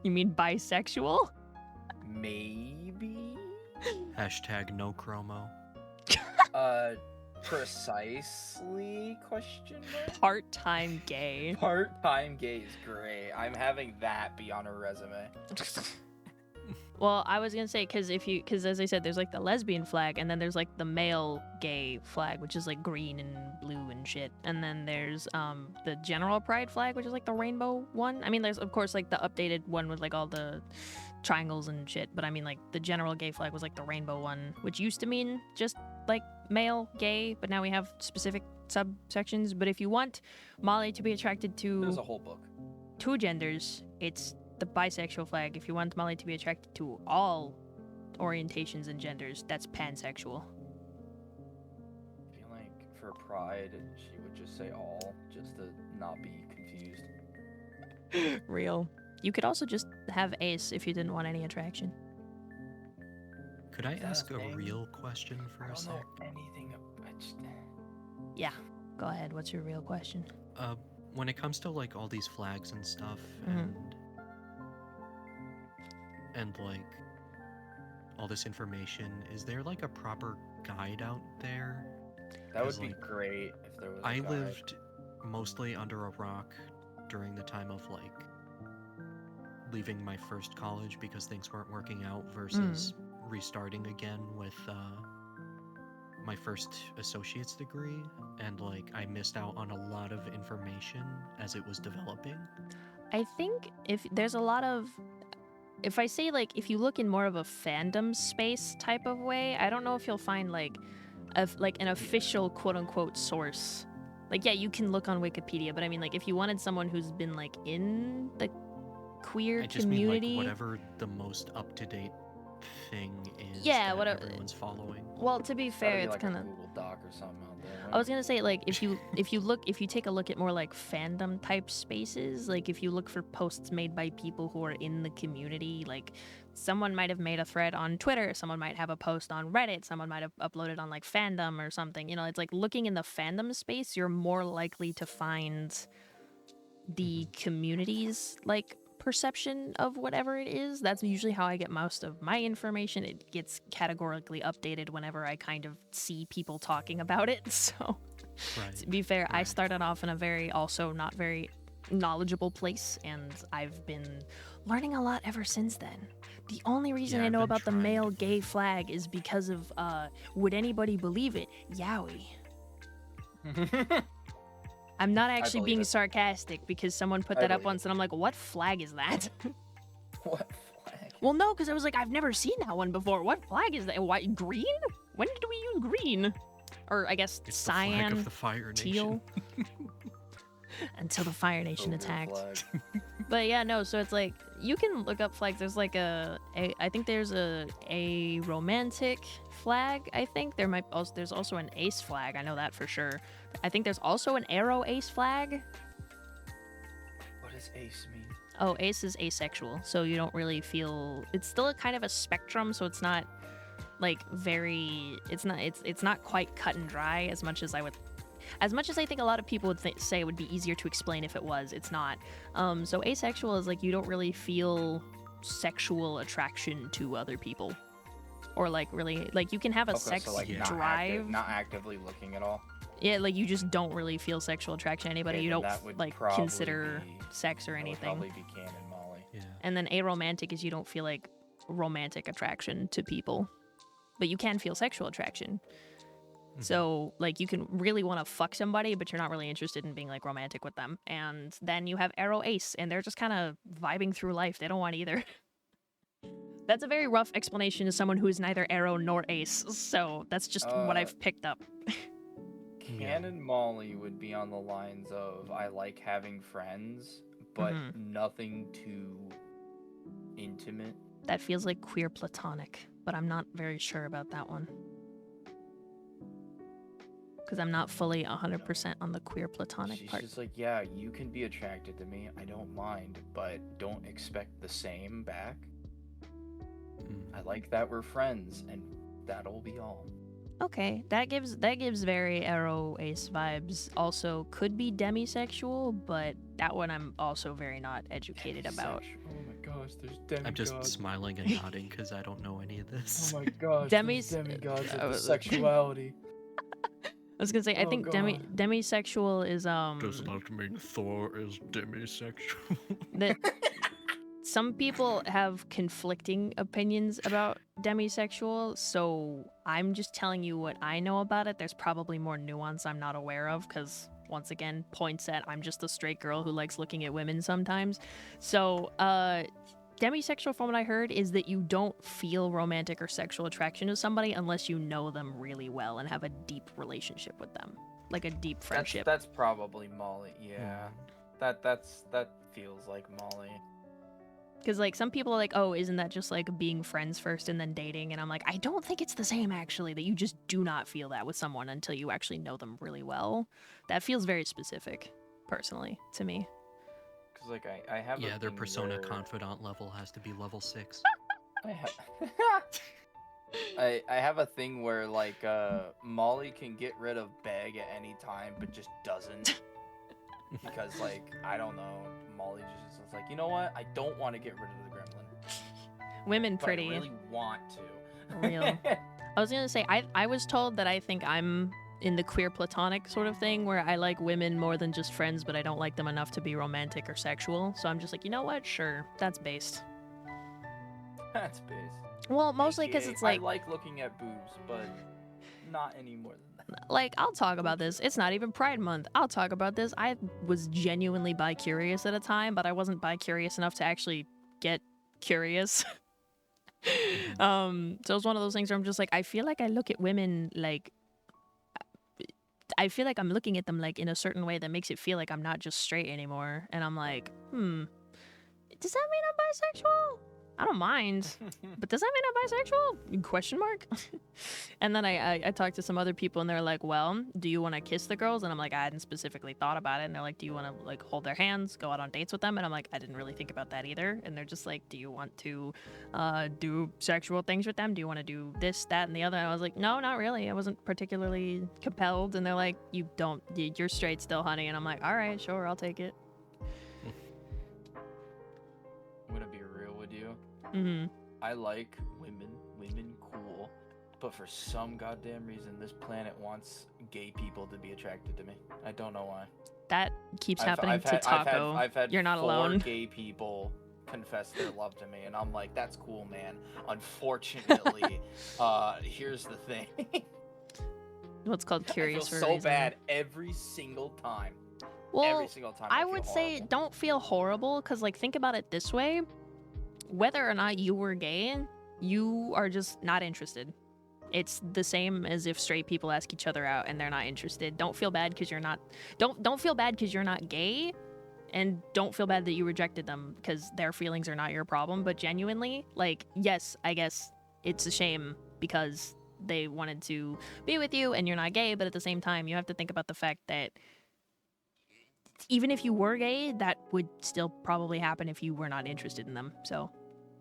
You mean bisexual? Maybe? Hashtag no chromo. Precisely? Question mark? Part-time gay. Part-time gay is great. I'm having that be on a resume. Well, I was gonna say, because as I said, there's like the lesbian flag, and then there's like the male gay flag, which is like green and blue and shit. And then there's the general pride flag, which is like the rainbow one. I mean, there's of course like the updated one with like all the triangles and shit, but I mean like the general gay flag was like the rainbow one, which used to mean just like male gay, but now we have specific subsections. But if you want Molly to be attracted There's to a whole book. two genders, it's the bisexual flag. If you want Molly to be attracted to all orientations and genders, that's pansexual. I feel like for pride, she would just say all, just to not be confused. Real. You could also just have ace if you didn't want any attraction. Could I Is that ask a a thing? real question for I a don't sec? know anything about just... Yeah. Go ahead. What's your real question? When it comes to like all these flags and stuff, Mhm. and like all this information, is there like a proper guide out there? That would 'Cause, be like, great if there was a I guide. lived mostly under a rock during the time of like leaving my first college because things weren't working out versus restarting again with my first associate's degree, and like I missed out on a lot of information as it was developing. I think if there's a lot of, if I say like, if you look in more of a fandom space type of way, I don't know if you'll find like an official quote unquote source. Like, yeah, you can look on Wikipedia, but I mean like if you wanted someone who's been like in the queer I just community, mean like whatever the most up-to-date thing is Yeah, that everyone's following. well, to be Gotta fair, be it's like kind a of, Google Doc or something out there. I was gonna say, like, if you take a look at more like fandom type spaces, like if you look for posts made by people who are in the community, like someone might have made a thread on Twitter, someone might have a post on Reddit, someone might have uploaded on like fandom or something. You know, it's like looking in the fandom space, you're more likely to find the community's like perception of whatever it is. That's usually how I get most of my information. It gets categorically updated whenever I kind of see people talking about it. So Right. to be fair, I Right. started off in a very also not very knowledgeable place, and I've been learning a lot ever since then. The only reason Yeah, I I've know been about the trying male to- gay flag is because of would anybody believe it? Yowie. I'm not actually believe being it. sarcastic because someone put I that up believe once and I'm like, what flag is that? What flag? Well, no, because I was like, I've never seen that one before. What flag is that? Why, green? When did we use green? Or I guess It's the flag cyan, of the Fire Nation. teal. Until the Fire Nation Ogre attacked. flag. But yeah, no, so it's like, you can look up flags. There's like I think there's a romantic flag, I think. There's also an ace flag, I know that for sure. I think there's also an arrow ace flag. What does ace mean? Oh, ace is asexual, so you don't really feel, it's still a kind of a spectrum, so it's not like it's not quite cut and dry as much as I think a lot of people would say it would be easier to explain if it was. It's not. So asexual is like you don't really feel sexual attraction to other people, or like really like you can have a Okay, sex so like drive. not actively looking at all. Yeah, like you just don't really feel sexual attraction to anybody. Okay, You then don't that would like probably consider be- sex or That would anything. probably be canon Molly. Yeah. And then aromantic is you don't feel like romantic attraction to people, but you can feel sexual attraction. So like you can really want to fuck somebody, but you're not really interested in being like romantic with them. And then you have arrow ace, and they're just kind of vibing through life. They don't want either. That's a very rough explanation to someone who is neither arrow nor ace. So that's just what I've picked up. Canon Molly would be on the lines of I like having friends, but nothing too intimate. That feels like queer platonic, but I'm not very sure about that one. because I'm not fully 100% on the queer platonic She's part. just like, yeah, you can be attracted to me. I don't mind, but don't expect the same back. I like that we're friends, and that'll be all. Okay, that gives very 𝙤𝙧𝙧𝙘 vibes. Also, could be demisexual, but that one I'm also very not educated about. Oh my gosh, there's demigods. I'm just smiling and nodding because I don't know any of this. Oh my gosh, Demis- there's demigods I of the was- sexuality. I was gonna say, I Oh, think God. demisexual is Does that mean Thor is demisexual? that some people have conflicting opinions about demisexual, so I'm just telling you what I know about it. There's probably more nuance I'm not aware of, because once again, points at I'm just a straight girl who likes looking at women sometimes. So, demisexual, from what I heard, is that you don't feel romantic or sexual attraction to somebody unless you know them really well and have a deep relationship with them, like a deep friendship. That's probably Molly. Yeah, that feels like Molly. Because, like, some people are like, oh, isn't that just, like, being friends first and then dating? And I'm like, I don't think it's the same, actually, that you just do not feel that with someone until you actually know them really well. That feels very specific, personally, to me. Because, like, I have Yeah, a their thing persona where confidant level has to be level 6. I have a thing where, like, Molly can get rid of Bag at any time, but just doesn't. Because, like, I don't know, Molly just is like, you know what? I don't want to get rid of the gremlin. Women But pretty. I really want to. Real. I was gonna say, I was told that I think I'm in the queer platonic sort of thing where I like women more than just friends, but I don't like them enough to be romantic or sexual. So I'm just like, you know what? Sure, that's based. That's based. Well, mostly because AKA, it's like, I like looking at boobs, but not any more than that. like, I'll talk about this. It's not even Pride Month. I'll talk about this. I was genuinely bi-curious at a time, but I wasn't bi-curious enough to actually get curious. So it was one of those things where I'm just like, I feel like I look at women like, I feel like I'm looking at them like in a certain way that makes it feel like I'm not just straight anymore. And I'm like, does that mean I'm bisexual? I don't mind, but does that mean I'm bisexual? Question mark. And then I talked to some other people and they're like, well, do you want to kiss the girls? And I'm like, I hadn't specifically thought about it. And they're like, do you want to like hold their hands, go out on dates with them? And I'm like, I didn't really think about that either. And they're just like, do you want to do sexual things with them? Do you want to do this, that, and the other? And I was like, no, not really. I wasn't particularly compelled. And they're like, you're straight still, honey. And I'm like, all right, sure, I'll take it. I'm gonna be real with you. Mm-hmm. I like women cool, but for some goddamn reason, this planet wants gay people to be attracted to me. I don't know why. That keeps happening to Taco. I've had You're not 4 alone. gay people confess their love to me, and I'm like, that's cool, man. Unfortunately, here's the thing. What's called curious I for feel a so reason. bad every single time. Well, Every single time. I feel would say horrible. don't feel horrible, because, like, think about it this way. Whether or not you were gay, you are just not interested. It's the same as if straight people ask each other out and they're not interested. Don't feel bad because you're not. Don't feel bad because you're not gay, and don't feel bad that you rejected them because their feelings are not your problem. But genuinely, like, yes, I guess it's a shame because they wanted to be with you and you're not gay. But at the same time, you have to think about the fact that even if you were gay, that would still probably happen if you were not interested in them. So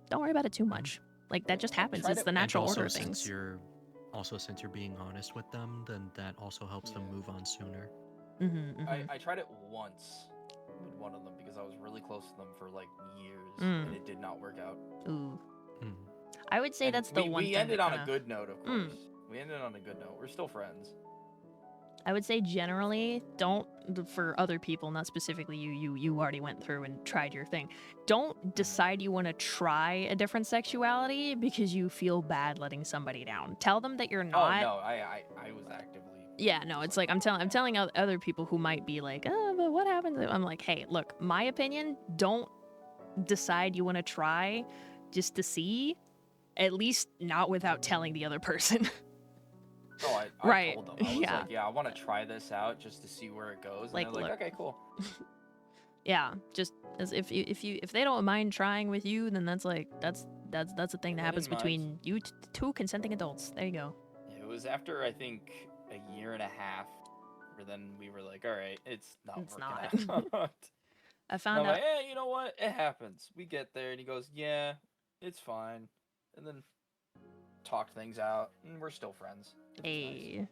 don't worry about it too much. Like, that just happens. It's the natural order of things. Since you're being honest with them, then that also helps them move on sooner. I tried it once with one of them because I was really close to them for like years, and it did not work out. Ooh. I would say And that's the one we thing ended that on kinda- a good note, of course. We ended on a good note. We're still friends. I would say generally, don't, for other people, not specifically you already went through and tried your thing. Don't decide you want to try a different sexuality because you feel bad letting somebody down. Tell them that you're not. Oh no, I was actively. Yeah, no, it's like I'm telling other people who might be like, oh, but what happens? I'm like, hey, look, my opinion, don't decide you want to try just to see, at least not without telling the other person. Oh, I Right, told them. I was yeah. like, yeah, I want to try this out just to see where it goes. And Like, they're like, look. okay, cool. Yeah, just as if they don't mind trying with you, then that's a thing that I happens didn't mind. between you two consenting adults. There you go. It was after, I think, a year and a half. But then we were like, all right, it's not It's working out. I And found I'm out. like, you know what? It happens. We get there, and he goes, yeah, it's fine. And then talked things out, and we're still friends. It was nice. Hey.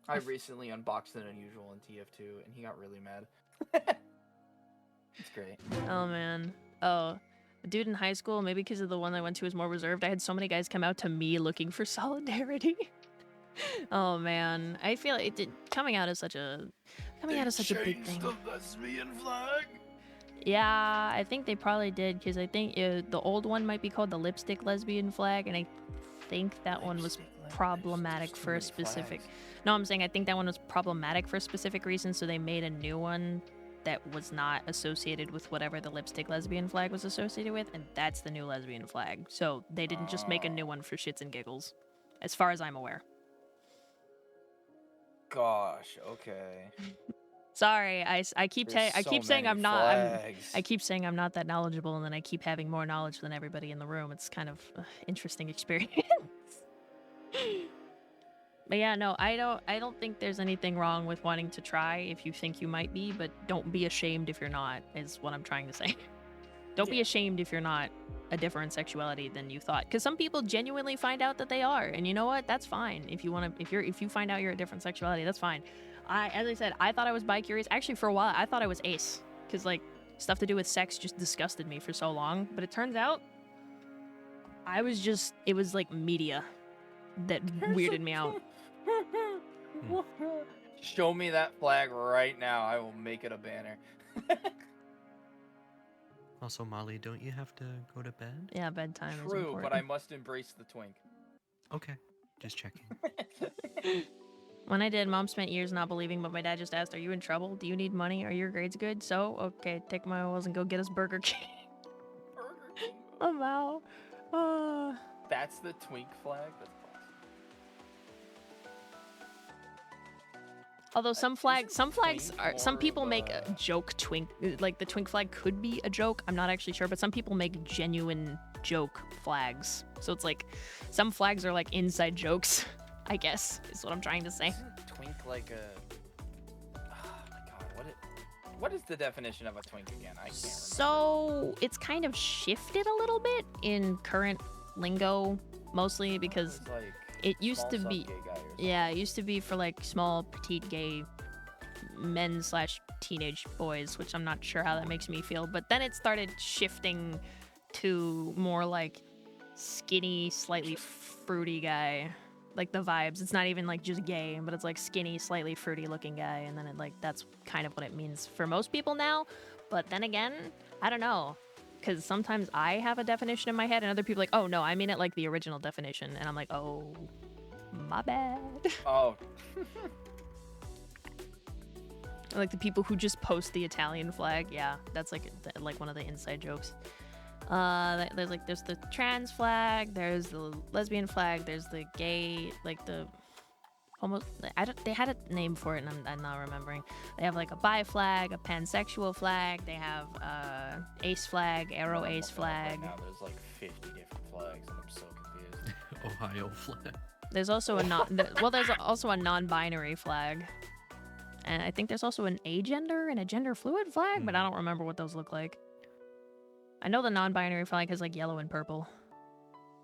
I recently unboxed an unusual in TF2, and he got really mad. It's great. Oh man. Oh, a dude in high school, maybe because of the one I went to was more reserved. I had so many guys come out to me looking for solidarity. Oh man, I feel it did, coming out is such a big thing. The lesbian flag. Yeah, I think they probably did because I think the old one might be called the lipstick lesbian flag, and I think that one was problematic for a specific. No, I'm saying I think that one was problematic for a specific reason, so they made a new one that was not associated with whatever the lipstick lesbian flag was associated with, and that's the new lesbian flag. So they didn't just make a new one for shits and giggles, as far as I'm aware. Gosh, okay. Sorry, I keep saying I'm not I keep saying I'm not that knowledgeable, and then I keep having more knowledge than everybody in the room. It's kind of interesting experience. But yeah, no, I don't think there's anything wrong with wanting to try if you think you might be, but don't be ashamed if you're not, is what I'm trying to say. Don't be ashamed if you're not a different sexuality than you thought, because some people genuinely find out that they are, and you know what? That's fine. If you find out you're a different sexuality, that's fine. As I said, I thought I was bi-curious. Actually, for a while, I thought I was ace, because like stuff to do with sex just disgusted me for so long. But it turns out, it was like media that weirded me out. Show me that flag right now. I will make it a banner. Also, Molly, don't you have to go to bed? Yeah, bedtime is True, important. but I must embrace the twink. Okay, just checking. When I did, Mom spent years not believing, but my dad just asked, "Are you in trouble? Do you need money? Are your grades good? So, okay, take my wheels and go get us Burger King." Burger King. LMAO. That's the twink flag? That's awesome. Although some flags are, some more people of make a- a joke twink, like the twink flag could be a joke. I'm not actually sure, but some people make genuine joke flags. So it's like, some flags are like inside jokes, I guess, is what I'm trying to say. Isn't twink like a... Oh my god, what is the definition of a twink again? I can't remember. So it's kind of shifted a little bit in current lingo, mostly because It's like it used to small be, sub-gay guy or yeah, it used to be for like small petite gay men / teenage boys, which I'm not sure how that makes me feel. But then it started shifting to more like skinny, slightly fruity guy, like the vibes. It's not even like just gay, but it's like skinny, slightly fruity looking guy, and then it like that's kind of what it means for most people now. But then again, I don't know, because sometimes I have a definition in my head, and other people are like, oh no, I mean it like the original definition, and I'm like, oh, my bad. Oh. Like the people who just post the Italian flag, yeah, that's like one of the inside jokes. There's the trans flag, there's the lesbian flag, there's the gay, like the almost, they had a name for it and I'm not remembering. They have like a bi flag, a pansexual flag, they have ace flag, arrow ace flag. Now there's like 50 different flags and I'm so confused. Ohio flag. There's also there's also a non-binary flag. And I think there's also an agender and a gender fluid flag, but I don't remember what those look like. I know the non-binary flag has like yellow and purple.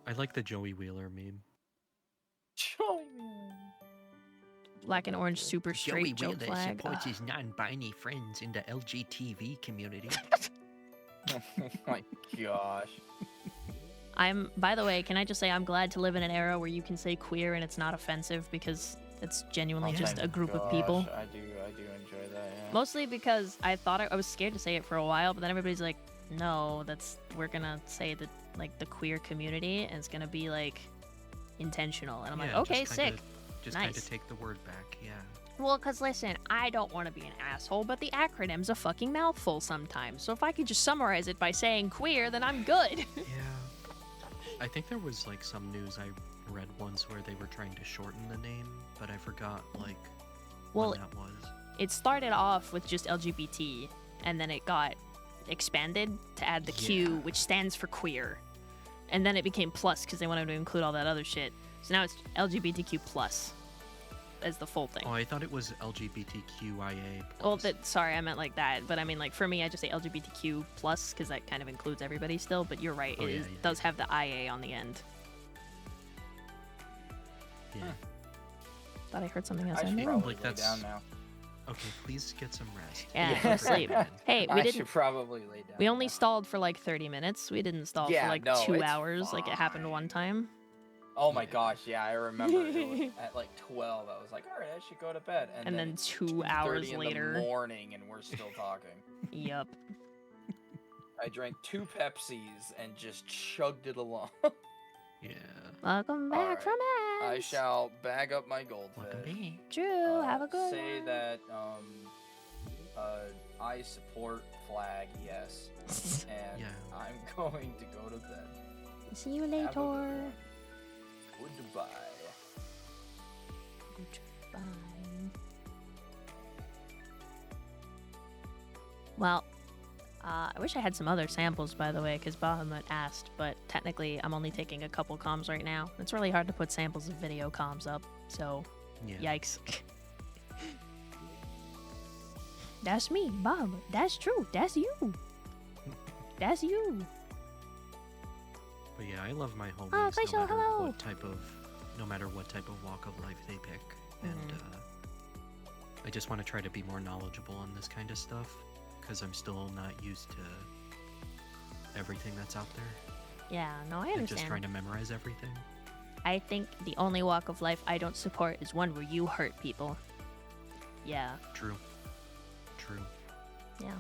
I like the Joey Wheeler meme. Black and orange super straight Joey joke Wheeler flag. supports his non-binary friends in the LGTV community. Oh my gosh. By the way, can I just say I'm glad to live in an era where you can say queer and it's not offensive, because it's genuinely Oh just my a group of gosh, people. I do enjoy that, yeah. Mostly because I was scared to say it for a while, but then everybody's like, no, we're gonna say that like the queer community, and it's gonna be like intentional. And I'm like, okay, sick. Just Nice. kind of take the word back, yeah. Well, because listen, I don't want to be an asshole, but the acronym's a fucking mouthful sometimes. So if I could just summarize it by saying queer, then I'm good. Yeah. I think there was like some news I read once where they were trying to shorten the name, but I forgot like when that was. It started off with just LGBT, and then it got expanded to add the Q, which stands for queer. And then it became plus because they wanted to include all that other shit. So now it's LGBTQ+. as the full thing. Oh, I thought it was LGBTQIA+. Well, sorry, I meant like that. But I mean, like, for me, I just say LGBTQ+, because that kind of includes everybody still. But you're right, it does have the IA on the end. Yeah. Thought I heard something else. I should I probably Like, lay that's- down now. Okay, please get some rest. Yeah, go to sleep. Hey, we I didn't. should probably lay down. We only now. stalled for like 30 minutes. We didn't stall Yeah, for like no, 2 it's hours, like it happened one time. Oh my gosh, yeah, I remember it was at like 12. I was like, all right, I should go to bed. And then it's 2 hours 2:30 later. in the morning, and we're still talking. Yup. I drank 2 Pepsis and just chugged it along. Yeah. Welcome back Alright. from I Ash. shall bag up my Welcome goldfish. back. Drew, have a good Say one. that I support flag, yes, and Yeah. I'm going to go to bed. See you Have a good later. one. Goodbye. Bye. Well, I wish I had some other samples, by the way, because Bahamut asked, but technically I'm only taking a couple comms right now. It's really hard to put samples of video comms up, so Yeah. yikes. That's me, Bob. That's true. That's you. That's you. But yeah, I love my homies. Oh, Faisal, no matter hello. no matter what type of walk of life they pick, and I just want to try to be more knowledgeable on this kind of stuff because I'm still not used to everything that's out there. Yeah, no, I And understand. just trying to memorize everything. I think the only walk of life I don't support is one where you hurt people. Yeah, True. True. yeah.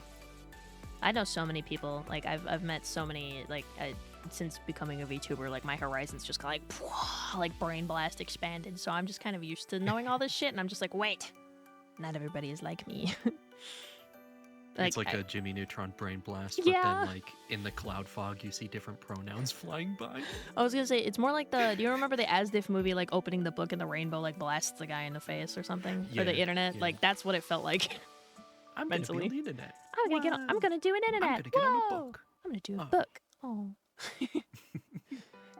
I know so many people. Like I've met so many. Like since becoming a VTuber, like my horizons just got like brain blast expanded. So I'm just kind of used to knowing all this shit, and I'm just like, wait, not everybody is like me. It's like a Jimmy Neutron brain blast, but Yeah. then like in the cloud fog you see different pronouns flying by. I was gonna say it's more like the. Do you remember the As If movie, like opening the book and the rainbow like blasts the guy in the face or something, or the Yeah, internet? yeah. Like that's what it felt like. I'm Mentally. gonna be on the internet. I'm gonna get. I'm gonna do an internet. I'm gonna get on a Whoa! book. I'm gonna do a Oh. book. Oh.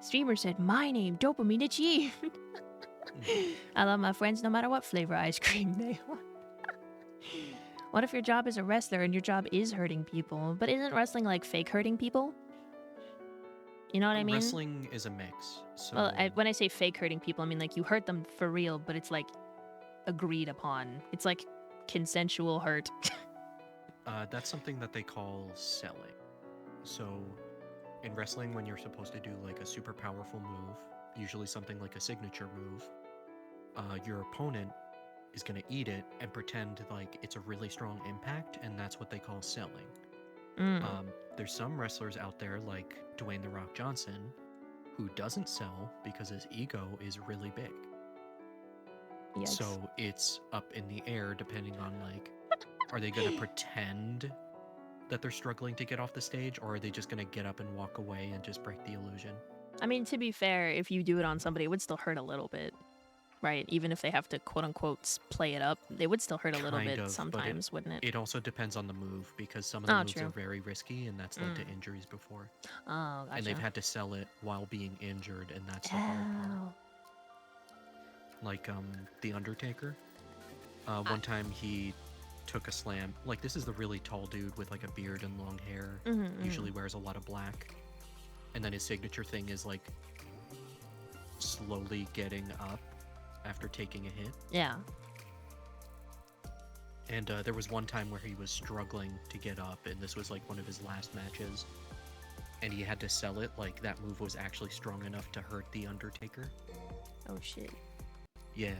Streamer said, "My name, 𝗏𝗏𝗧𝐻𝐻." I love my friends no matter what flavor ice cream they want. What if your job is a wrestler and your job is hurting people? But isn't wrestling like fake hurting people? You know what I mean? Wrestling is a mix. So Well, when I say fake hurting people, I mean like you hurt them for real, but it's like agreed upon. It's like consensual hurt. that's something that they call selling. So in wrestling, when you're supposed to do like a super powerful move, usually something like a signature move, your opponent is going to eat it and pretend like it's a really strong impact, and that's what they call selling. Mm. There's some wrestlers out there like Dwayne "The Rock" Johnson who doesn't sell because his ego is really big. Yikes. So it's up in the air depending on like, are they going to pretend that they're struggling to get off the stage, or are they just going to get up and walk away and just break the illusion? I mean, to be fair, if you do it on somebody, it would still hurt a little bit, right? Even if they have to quote unquote play it up, they would still hurt a little Kind bit of, but sometimes, wouldn't it? It also depends on the move, because some of the Oh, moves true. are very risky, and that's led to Mm. injuries before. Oh, gotcha. And they've had to sell it while being injured, and that's the hard part. Ow. Like the Undertaker. One time he took a slam. Like, this is the really tall dude with like a beard and long hair. Mhm, Usually wears a lot of black. And then his signature thing is like slowly getting up after taking a hit. Yeah. And there was one time where he was struggling to get up, and this was like one of his last matches. And he had to sell it like that move was actually strong enough to hurt the Undertaker. Oh shit. Yeah.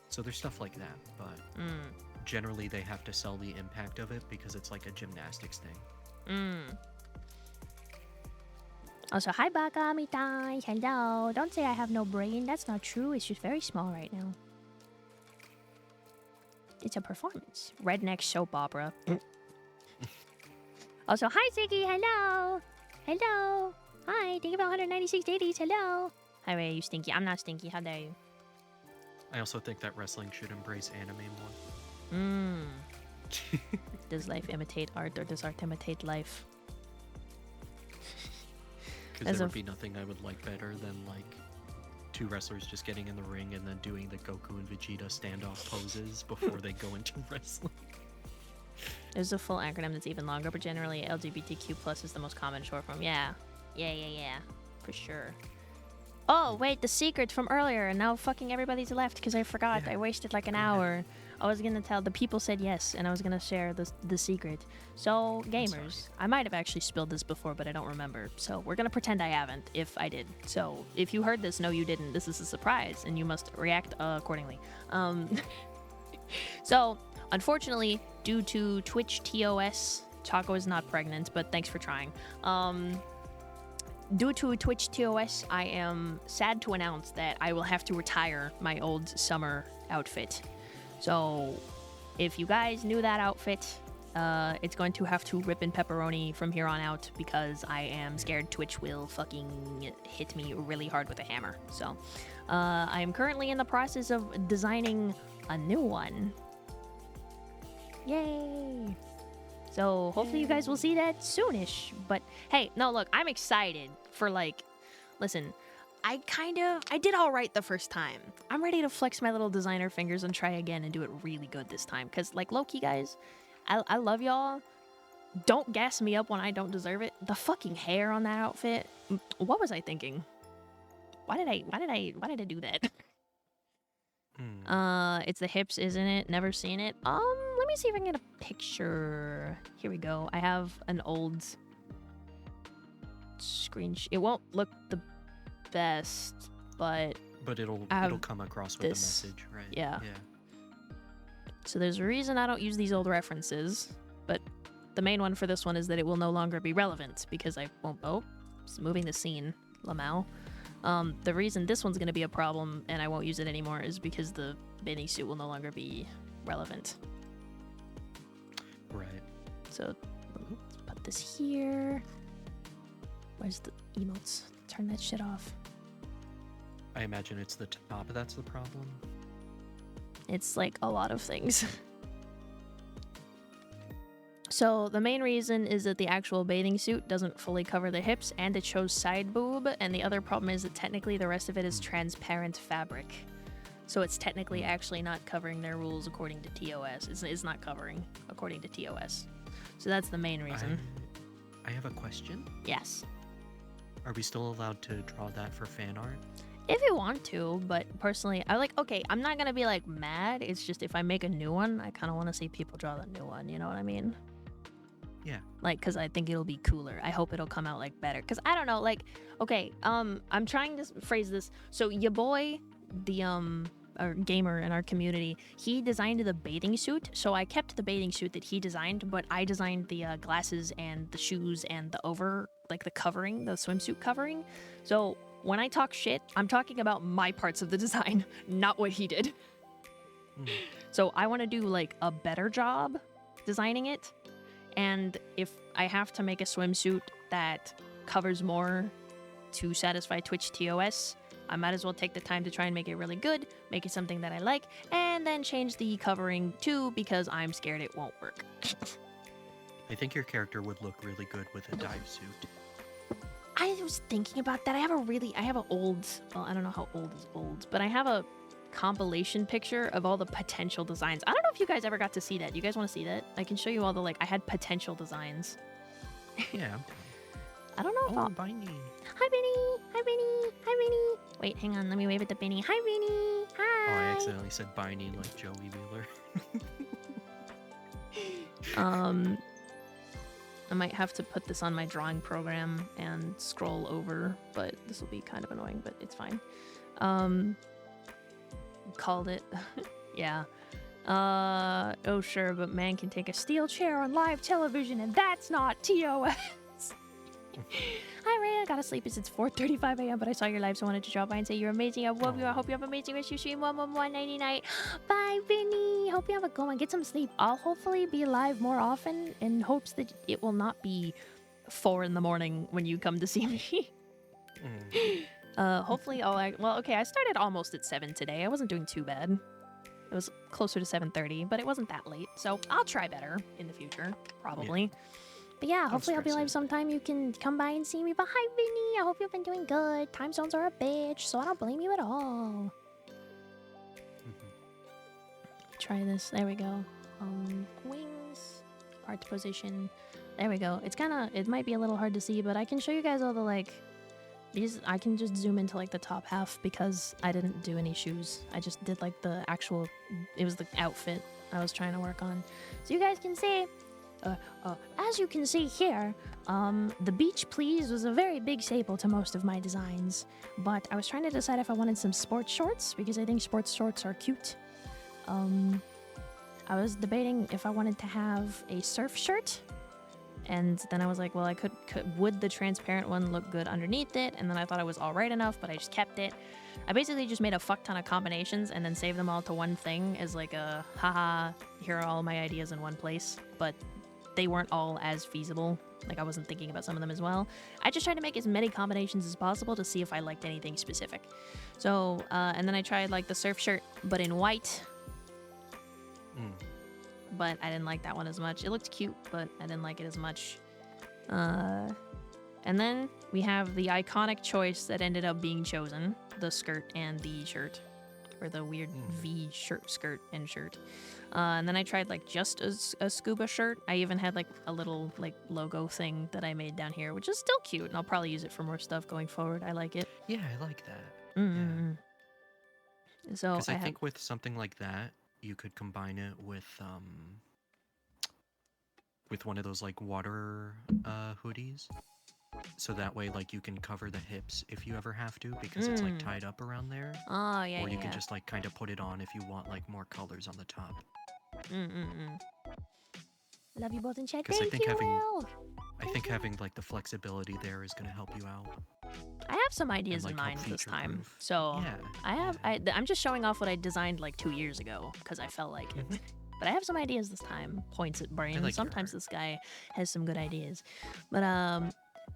So there's stuff like that, but Mm. generally they have to sell the impact of it because it's like a gymnastics thing. Mm. Also, hi Baka Mitai. Hello. Don't say I have no brain. That's not true. It's just very small right now. It's a performance. Redneck soap opera. Also, hi Ziggy. Hello. Hello. Hi. Thank you for 196 dailies. Hello. Hi, Ray. You stinky. I'm not stinky. How dare you? I also think that wrestling should embrace anime more. Mm. Does life imitate art, or does art imitate life? Because As there of- would be nothing I would like better than like two wrestlers just getting in the ring and then doing the Goku and Vegeta standoff poses before they go into wrestling. There's a full acronym that's even longer, but generally LGBTQ plus is the most common short form. Yeah. Yeah. For sure. Oh, wait, the secret from earlier, and now fucking everybody's left because I forgot. Yeah. I wasted like an hour. I was gonna tell the people said yes, and I was gonna share the secret. So, gamers, I might have actually spilled this before, but I don't remember. So we're gonna pretend I haven't, if I did. So if you heard this, no, you didn't. This is a surprise, and you must react accordingly. So, unfortunately, due to Twitch TOS, Taco is not pregnant, but thanks for trying. Due to Twitch TOS, I am sad to announce that I will have to retire my old summer outfit. So, if you guys knew that outfit, it's going to have to rip in pepperoni from here on out because I am scared Twitch will fucking hit me really hard with a hammer. So, I am currently in the process of designing a new one. Yay! So, hopefully you guys will see that soonish. But, hey, no, look, I'm excited for, like, listen, I did all right the first time. I'm ready to flex my little designer fingers and try again and do it really good this time. Because, like, low-key, guys, I love y'all. Don't gas me up when I don't deserve it. The fucking hair on that outfit. What was I thinking? Why did I do that? It's the hips, isn't it? Never seen it. Let me see if I can get a picture. Here we go. I have an old screenshot. It won't look the best, but it'll come across with this. the message, right? Yeah. So there's a reason I don't use these old references, but the main one for this one is that it will no longer be relevant because I won't. Oh, it's moving the scene, LMAO. The reason this one's gonna be a problem and I won't use it anymore is because the bathing suit will no longer be relevant. Right. So let's put this here. Where's the emotes? Turn that shit off. I imagine it's the top that's the problem. It's like a lot of things. So the main reason is that the actual bathing suit doesn't fully cover the hips and it shows side boob, and the other problem is that technically the rest of it is transparent fabric. So it's technically actually not covering their rules according to TOS. It's not covering according to TOS. So that's the main reason. I have a question. Yes. Are we still allowed to draw that for fan art? If you want to, but personally, okay, I'm not gonna be like mad. It's just if I make a new one, I kind of want to see people draw the new one. You know what I mean? Yeah. Like, because I think it'll be cooler. I hope it'll come out, like, better. Because, I don't know, like, okay, I'm trying to phrase this. So, your boy, the, our gamer in our community, he designed the bathing suit. So, I kept the bathing suit that he designed, but I designed the glasses and the shoes and the covering, the swimsuit covering. So, when I talk shit, I'm talking about my parts of the design, not what he did. So, I want to do, like, a better job designing it. And if I have to make a swimsuit that covers more to satisfy Twitch TOS, I might as well take the time to try and make it really good, make it something that I like, and then change the covering too because I'm scared it won't work. I think your character would look really good with a dive suit. I was thinking about that. I have an old, well, I don't know how old is old, but I have a compilation picture of all the potential designs. I don't know if you guys ever got to see that. You guys want to see that? I can show you all the, I had potential designs. Yeah. I don't know if I'll... Binding. Hi, Benny! Hi, Benny! Hi, Benny! Wait, hang on. Let me wave at the Benny. Hi, Benny! Hi! Oh, I accidentally said binding like Joey Wheeler. I might have to put this on my drawing program and scroll over, but this will be kind of annoying, but it's fine. Called it. Yeah. Oh, sure, but man can take a steel chair on live television, and that's not TOS. Hi, Ray. I gotta sleep. It's 4:35 a.m., but I saw your live, so I wanted to drop by and say you're amazing. I love you. I hope you have amazing rest of your stream. 111 night. Bye, Vinny. Hope you have a good one. Get some sleep. I'll hopefully be live more often in hopes that it will not be 4 in the morning when you come to see me. Hopefully well, okay, I started almost at 7 today. I wasn't doing too bad. It was closer to 7:30, but it wasn't that late. So I'll try better in the future, probably. But yeah, hopefully I'll be stress live it. sometime. You can come by and see me. But hi, Vinny. I hope you've been doing good. Time zones are a bitch, so I don't blame you at all. Try this. There we go. Wings. Art position. There we go. It's kind of... It might be a little hard to see, but I can show you guys all the, like... These... I can just zoom into, like, the top half because I didn't do any shoes. I just did, like, the actual... It was the outfit I was trying to work on. So you guys can see... as you can see here, the beach please was a very big staple to most of my designs. But I was trying to decide if I wanted some sports shorts, because I think sports shorts are cute. I was debating if I wanted to have a surf shirt. And then I was like, well, I could would the transparent one look good underneath it? And then I thought it was alright enough, but I just kept it. I basically just made a fuck ton of combinations and then saved them all to one thing as like a, haha, here are all my ideas in one place. But they weren't all as feasible. Like, I wasn't thinking about some of them as well. I just tried to make as many combinations as possible to see if I liked anything specific. So, and then I tried, like, the surf shirt, but in white. But I didn't like that one as much. It looked cute, but I didn't like it as much. And then we have the iconic choice that ended up being chosen. The skirt and the shirt. Or the weird V skirt and shirt. And then I tried like just a scuba shirt. I even had like a little like logo thing that I made down here, which is still cute, and I'll probably use it for more stuff going forward. I like it. Yeah, I like that. Mm-hmm. Yeah. So I think with something like that, you could combine it with one of those like water hoodies. So that way, like, you can cover the hips if you ever have to, because it's, like, tied up around there. Oh, yeah, Or you yeah. can just, like, kind of put it on if you want, like, more colors on the top. Love you both in chat. Because Thank you, Will. I think having, like, the flexibility there is going to help you out. I have some ideas and, in like, mind help this time. future-proof. So, Yeah. I'm just showing off what I designed, like, 2 years ago, because I felt like it. But I have some ideas this time. Points at brain. like Sometimes this guy has some good ideas. But,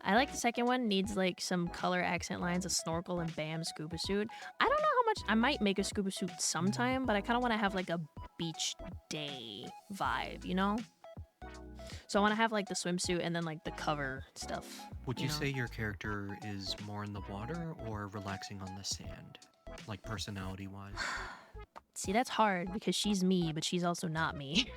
I like the second one. Needs like some color accent lines, a snorkel, and bam, scuba suit. I don't know how much. I might make a scuba suit sometime, but I kind of want to have like a beach day vibe, you know? So I want to have like the swimsuit and then like the cover stuff. Would you know? say your character is more in the water or relaxing on the sand? Like, personality-wise? See, that's hard because she's me, but she's also not me.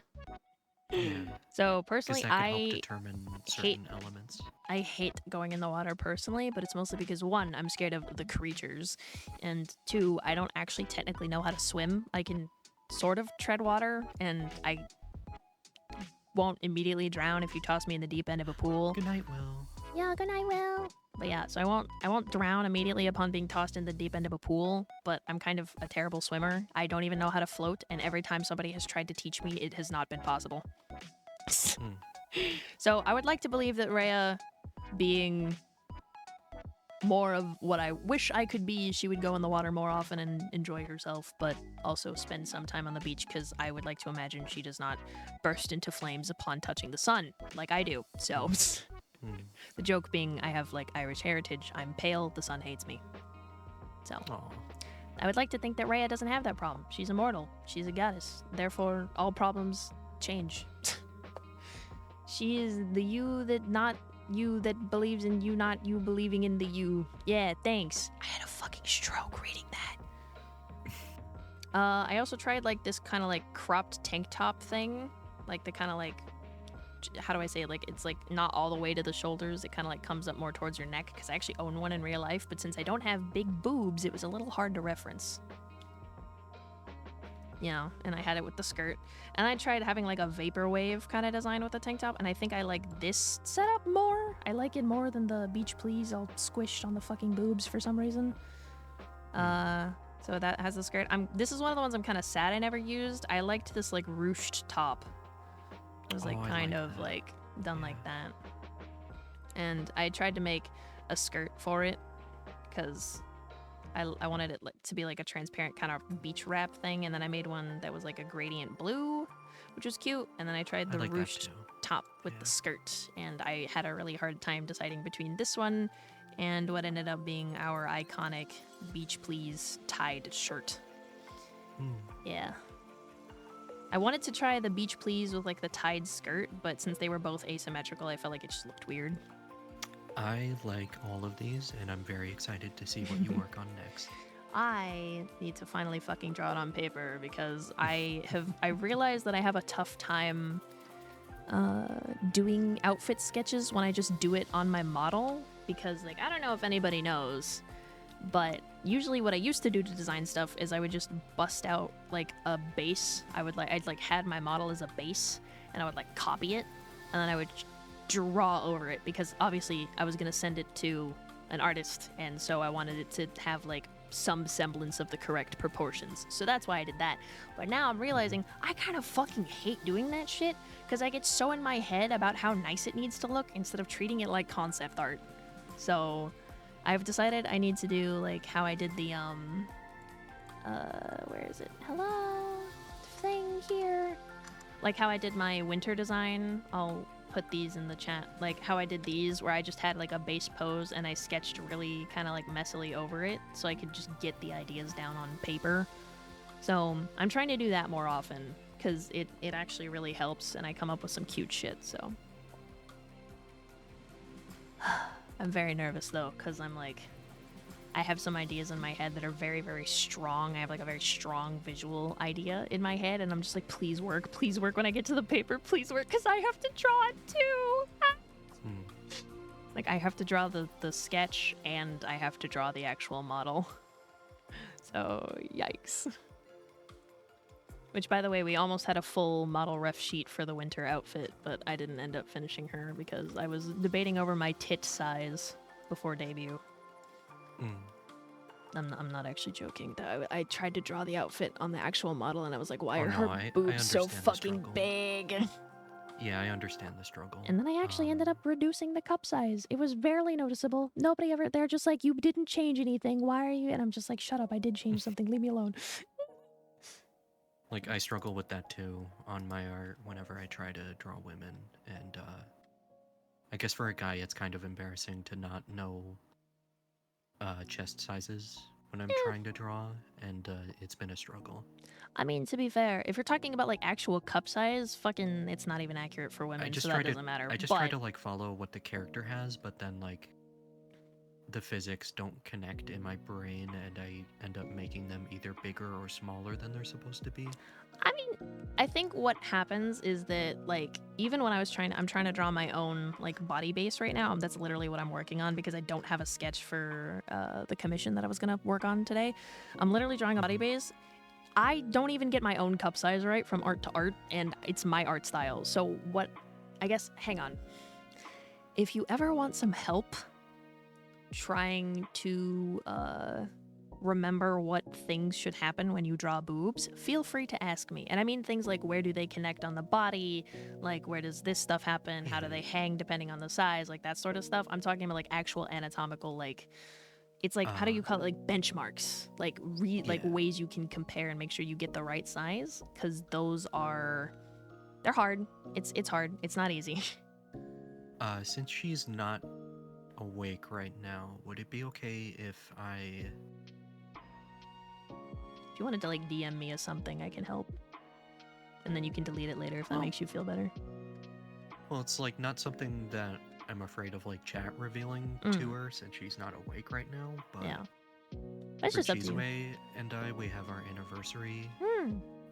Yeah. So personally, Because that could help determine certain elements. I hate going in the water personally, but it's mostly because 1, I'm scared of the creatures, and 2, I don't actually technically know how to swim. I can sort of tread water, and I won't immediately drown if you toss me in the deep end of a pool. Good night, Will. Yeah, good night, Will. But yeah, so I won't drown immediately upon being tossed in the deep end of a pool, but I'm kind of a terrible swimmer. I don't even know how to float, and every time somebody has tried to teach me, it has not been possible. So I would like to believe that Rhea, being more of what I wish I could be, she would go in the water more often and enjoy herself, but also spend some time on the beach, because I would like to imagine she does not burst into flames upon touching the sun, like I do. So... The joke being, I have, like, Irish heritage. I'm pale, the sun hates me. So, I would like to think that Rhea doesn't have that problem. She's immortal. She's a goddess. Therefore, all problems change. She is the you that not you that believes in you, not you believing in the you. Yeah, thanks. I had a fucking stroke reading that. I also tried, like, this kind of, like, cropped tank top thing. Like, the kind of, like... How do I say it? Like, it's like not all the way to the shoulders. It kind of like comes up more towards your neck, because I actually own one in real life, but since I don't have big boobs, it was a little hard to reference. You know, and I had it with the skirt. And I tried having like a vaporwave kind of design with the tank top, and I think I like this setup more. I like it more than the beach please all squished on the fucking boobs for some reason. So that has the skirt. This is one of the ones I'm kind of sad I never used. I liked this like ruched top. It was like kind of like done like that. And I tried to make a skirt for it because I wanted it to be like a transparent kind of beach wrap thing. And then I made one that was like a gradient blue, which was cute. And then I tried the ruched top with the skirt. And I had a really hard time deciding between this one and what ended up being our iconic beach please tied shirt. Yeah. I wanted to try the beach please with like the tied skirt, but since they were both asymmetrical, I felt like it just looked weird. I like all of these, and I'm very excited to see what you work on next. I need to finally fucking draw it on paper because I realized that I have a tough time doing outfit sketches when I just do it on my model, because like I don't know if anybody knows, but usually what I used to do to design stuff is I would just bust out like a base. I'd like had my model as a base and I would like copy it and then I would draw over it, because obviously I was gonna send it to an artist and so I wanted it to have like some semblance of the correct proportions. So that's why I did that. But now I'm realizing I kind of fucking hate doing that shit because I get so in my head about how nice it needs to look instead of treating it like concept art. So I've decided I need to do like how I did the where is it? Hello thing here. Like how I did my winter design. I'll put these in the chat. Like how I did these where I just had like a base pose and I sketched really kind of like messily over it so I could just get the ideas down on paper. So I'm trying to do that more often because it actually really helps and I come up with some cute shit. So I'm very nervous though because I'm like, I have some ideas in my head that are very, very strong. I have like a very strong visual idea in my head and I'm just like, please work when I get to the paper, please work, because I have to draw it too. Like I have to draw the sketch and I have to draw the actual model. So yikes. Which, by the way, we almost had a full model ref sheet for the winter outfit, but I didn't end up finishing her because I was debating over my tit size before debut. I'm not actually joking. I tried to draw the outfit on the actual model and I was like, why are her boobs so fucking big? Yeah, I understand the struggle. And then I actually ended up reducing the cup size. It was barely noticeable. Nobody ever, they're just like, you didn't change anything. Why are you? And I'm just like, shut up. I did change something. Leave me alone. Like, I struggle with that too on my art whenever I try to draw women. And I guess for a guy, it's kind of embarrassing to not know chest sizes when I'm trying to draw, and it's been a struggle. I mean, to be fair, if you're talking about like actual cup size, fucking, it's not even accurate for women, so that doesn't matter. I just try to like follow what the character has, but then like the physics don't connect in my brain, and I end up making them either bigger or smaller than they're supposed to be. I mean, I think what happens is that, like, even when I'm trying to draw my own, like, body base right now. That's literally what I'm working on because I don't have a sketch for the commission that I was going to work on today. I'm literally drawing a body base. I don't even get my own cup size right from art to art, and it's my art style. So hang on. If you ever want some help trying to remember what things should happen when you draw boobs, feel free to ask me. And I mean things like, where do they connect on the body? Like, where does this stuff happen? How do they hang depending on the size? Like, that sort of stuff. I'm talking about, like, actual anatomical, like, it's like, how do you call it? Like, benchmarks. Like, like, ways you can compare and make sure you get the right size. Because those are... they're hard. It's hard. It's not easy. Since she's not awake right now, would it be okay if I... If you wanted to like DM me or something, I can help. And then you can delete it later if that makes you feel better. Well, it's like not something that I'm afraid of like chat revealing to her since she's not awake right now, but yeah. That's just up to you. 𝙬𝙬 and I, we have our anniversary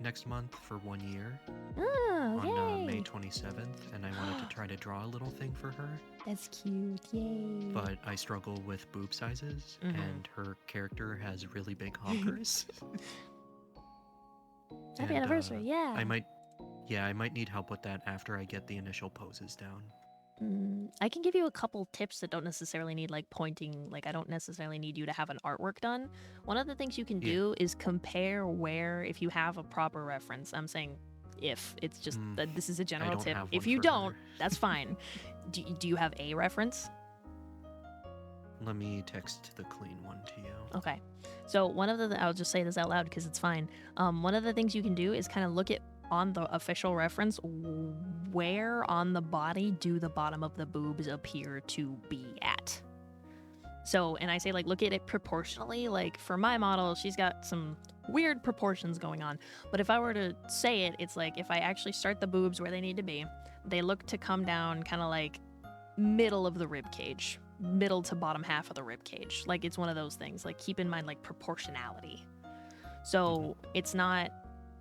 next month for 1 year on May 27th, and I wanted to try to draw a little thing for her. That's cute, yay. But I struggle with boob sizes, and her character has really big honkers. Happy anniversary, yeah. I might need help with that after I get the initial poses down. I can give you a couple tips that don't necessarily need like pointing, like I don't necessarily need you to have an artwork done. One of the things you can do is compare where, if you have a proper reference. I'm saying if, it's just that this is a general tip. If you don't, that's fine. Do you have a reference? Let me text the clean one to you. Okay. So one of the, I'll just say this out loud because it's fine. One of the things you can do is kind of look at on the official reference, where on the body do the bottom of the boobs appear to be at? So, and I say like look at it proportionally. Like for my model, she's got some weird proportions going on. But if I were to say it, it's like if I actually start the boobs where they need to be, they look to come down kind of like middle of the rib cage, middle to bottom half of the rib cage. Like it's one of those things. Like keep in mind like proportionality. So it's not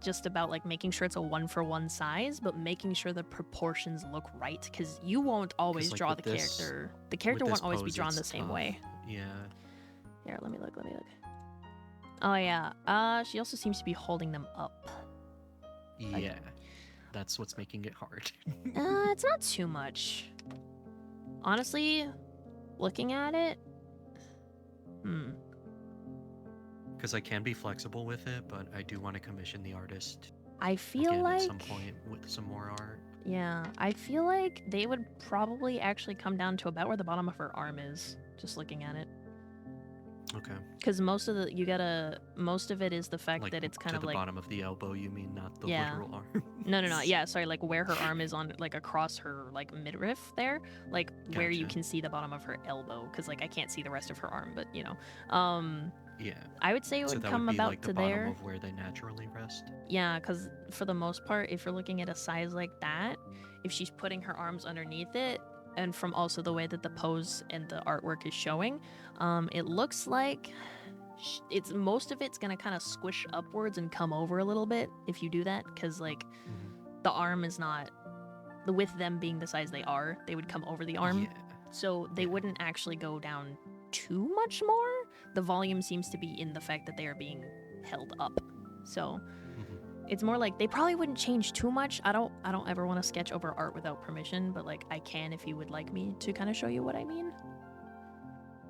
just about like making sure it's a 1-for-1 size, but making sure the proportions look right, because you won't always like, draw with the this- character. The character with won't this always be pose, drawn it's the same tough. way. Yeah. Here, let me look. Oh yeah. She also seems to be holding them up. Yeah. That's what's making it hard. It's not too much. Honestly, looking at it, Because I can be flexible with it, but I do want to commission the artist I feel again like at some point with some more art. yeah, I feel like they would probably actually come down to about where the bottom of her arm is, just looking at it. Okay. Because most of it is the fact Like that it's kind to of the like bottom of the elbow, you mean, not the Yeah. literal arm? no, yeah, sorry, like where her arm is on like across her like midriff there, like where you Gotcha. can see the bottom of her elbow, because like I can't see the rest of her arm, but you know, Yeah. I would say it So would that come would be about like to the bottom there. of where they naturally rest. Yeah, because for the most part, if you're looking at a size like that, if she's putting her arms underneath it, and from also the way that the pose and the artwork is showing, it looks like it's most of it's gonna kind of squish upwards and come over a little bit if you do that, because like the arm is not, with them being the size they are, they would come over the arm, Yeah. so they wouldn't actually go down too much more. The volume seems to be in the fact that they are being held up, so it's more like they probably wouldn't change too much. I don't ever want to sketch over art without permission, but like I can if you would like me to kind of show you what I mean.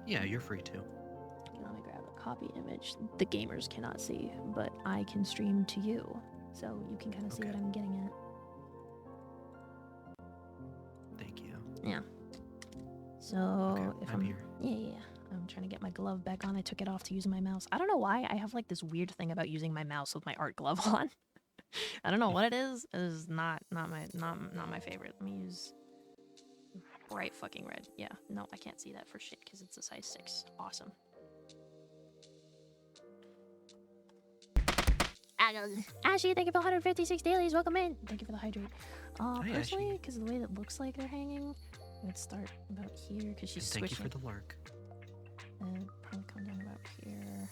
Yeah, you're free to. Let me grab a copy image. The gamers cannot see, but I can stream to you, so you can kind of see Okay. what I'm getting at. Thank you. Yeah. So Okay, if I'm here. Yeah. I'm trying to get my glove back on. I took it off to use my mouse. I don't know why I have like this weird thing about using my mouse with my art glove on. I don't know what it is. It is not my favorite. Let me use bright fucking red. Yeah. No, I can't see that for shit because it's a size 6. Awesome. Ashy, thank you for 156 dailies. Welcome in. Thank you for the hydrate. Hi, Personally, Ashy. because of the way that it looks like they're hanging, let's start about here because she's And thank you squishing. for the lurk. And probably come down about here.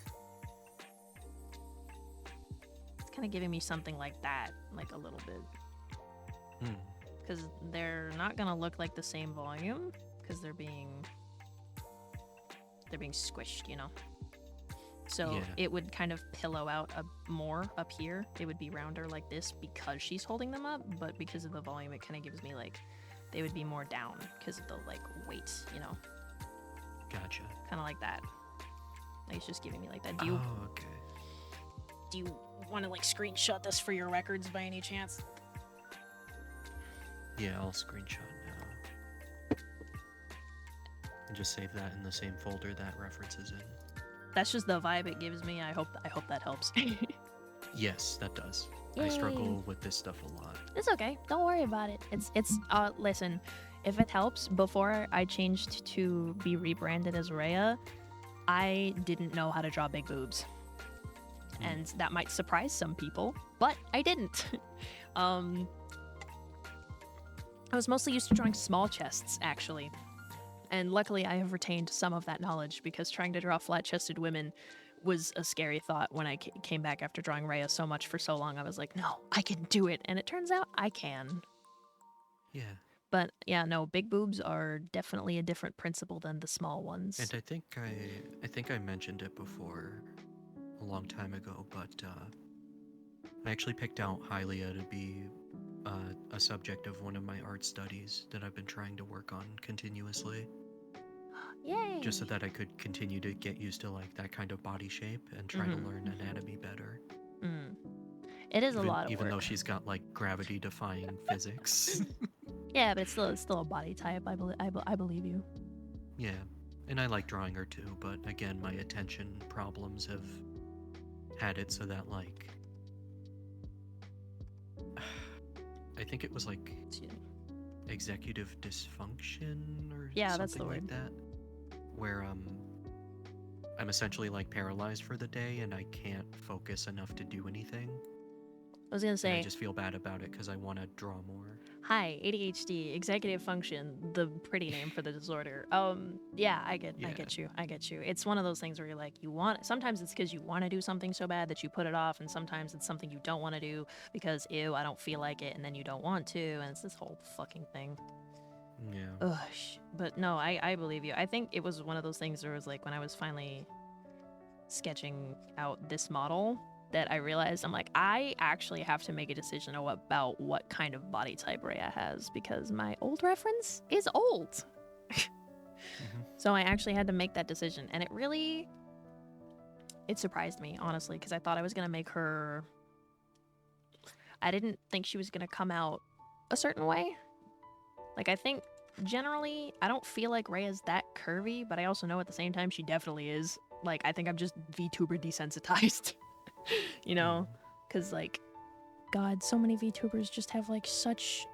It's kind of giving me something like that, like a little bit. Because they're not gonna look like the same volume, because they're being squished, you know. So Yeah. it would kind of pillow out more up here. It would be rounder like this because she's holding them up, but because of the volume, it kind of gives me like they would be more down because of the like weight, you know. Gotcha. Kind of like that. Like it's just giving me like that. Do you Oh, okay. want to like screenshot this for your records by any chance? Yeah, I'll screenshot now. And just save that in the same folder that reference is in. That's just the vibe it gives me. I hope that helps. Yes, that does. Yay. I struggle with this stuff a lot. It's okay. Don't worry about it. It's listen, if it helps, before I changed to be rebranded as Rhea, I didn't know how to draw big boobs. And that might surprise some people, but I didn't. I was mostly used to drawing small chests, actually. And luckily, I have retained some of that knowledge, because trying to draw flat-chested women was a scary thought when I came back after drawing Rhea so much for so long. I was like, no, I can do it. And it turns out I can. Yeah. But yeah, no, big boobs are definitely a different principle than the small ones. And I think I mentioned it before a long time ago, but I actually picked out 𝙎𝙬𝙧𝙘𝙀 to be a subject of one of my art studies that I've been trying to work on continuously. Yay! Just so that I could continue to get used to like that kind of body shape and try to learn anatomy better. It is a lot of even work. though she's got like gravity-defying physics. Yeah, but it's still a body type. I believe you. Yeah, and I like drawing her too, but again, my attention problems have had it so that like I think it was like executive dysfunction or Yeah, something that's the like word. that, where I'm essentially like paralyzed for the day, and I can't focus enough to do anything. I was gonna And I say, just feel bad about it because I want to draw more. hi, ADHD, executive function, the pretty name for the disorder. Yeah, I get you. It's one of those things where you're like, sometimes it's because you want to do something so bad that you put it off, and sometimes it's something you don't want to do because, ew, I don't feel like it, and then you don't want to, and it's this whole fucking thing. Yeah. Ugh, but no, I believe you. I think it was one of those things where it was like when I was finally sketching out this model that I realized I'm like, I actually have to make a decision about what kind of body type Rhea has because my old reference is old. So I actually had to make that decision, and it surprised me, honestly, because I thought I was going to make her... I didn't think she was going to come out a certain way. Like, I think, generally, I don't feel like Rhea's that curvy, but I also know at the same time she definitely is. Like, I think I'm just VTuber desensitized. You know? Because, like, God, so many VTubers just have, like, such...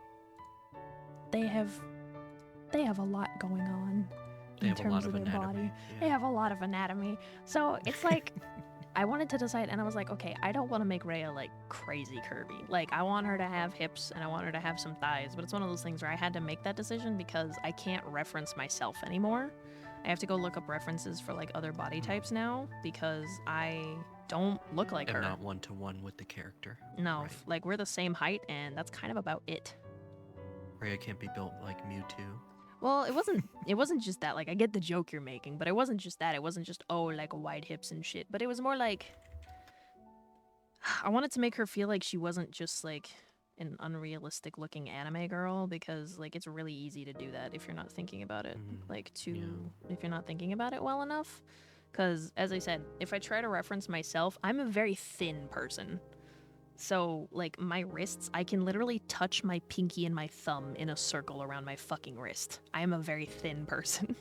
They have a lot going on in terms of their body. Yeah. They have a lot of anatomy. So, it's like... I wanted to decide, and I was like, okay, I don't want to make Rhea, like, crazy curvy. Like, I want her to have hips, and I want her to have some thighs, but it's one of those things where I had to make that decision because I can't reference myself anymore. I have to go look up references for, like, other body types now because I don't look like her. I'm not one-to-one with the character. No, Right. like, we're the same height, and that's kind of about it. Rhea can't be built like Mewtwo. Well, it wasn't just that. Like, I get the joke you're making, but it wasn't just that. It wasn't just, oh, like, wide hips and shit. But it was more like, I wanted to make her feel like she wasn't just, like, an unrealistic-looking anime girl, because, like, it's really easy to do that if you're not thinking about it. If you're not thinking about it well enough. Because, as I said, if I try to reference myself, I'm a very thin person. So, like, my wrists, I can literally touch my pinky and my thumb in a circle around my fucking wrist. I am a very thin person.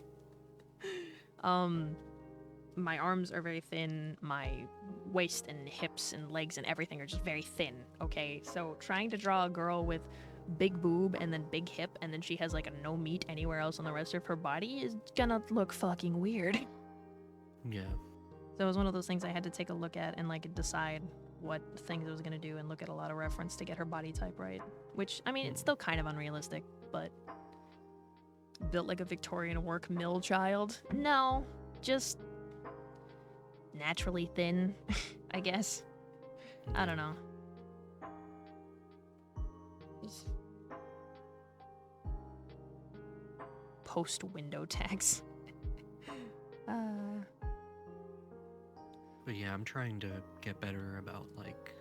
My arms are very thin, my waist and hips and legs and everything are just very thin, okay? So, trying to draw a girl with big boob and then big hip and then she has, like, a no meat anywhere else on the rest of her body is gonna look fucking weird. Yeah. So, it was one of those things I had to take a look at and, like, decide what things I was gonna do and look at a lot of reference to get her body type right. Which, I mean, it's still kind of unrealistic, but built like a Victorian work mill child? No, just naturally thin, I guess. I don't know. Post window tags. But yeah, I'm trying to get better about, like,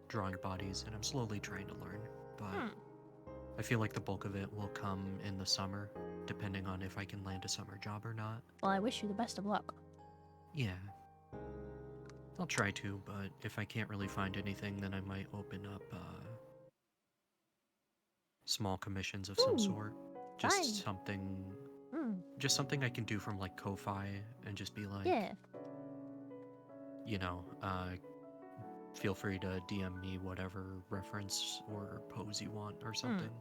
drawing bodies, and I'm slowly trying to learn. But I feel like the bulk of it will come in the summer, depending on if I can land a summer job or not. Well, I wish you the best of luck. Yeah. I'll try to, but if I can't really find anything, then I might open up small commissions of some sort. Just fine. something I can do from, like, Ko-Fi and just be like, Yeah. you know, feel free to DM me whatever reference or pose you want or something.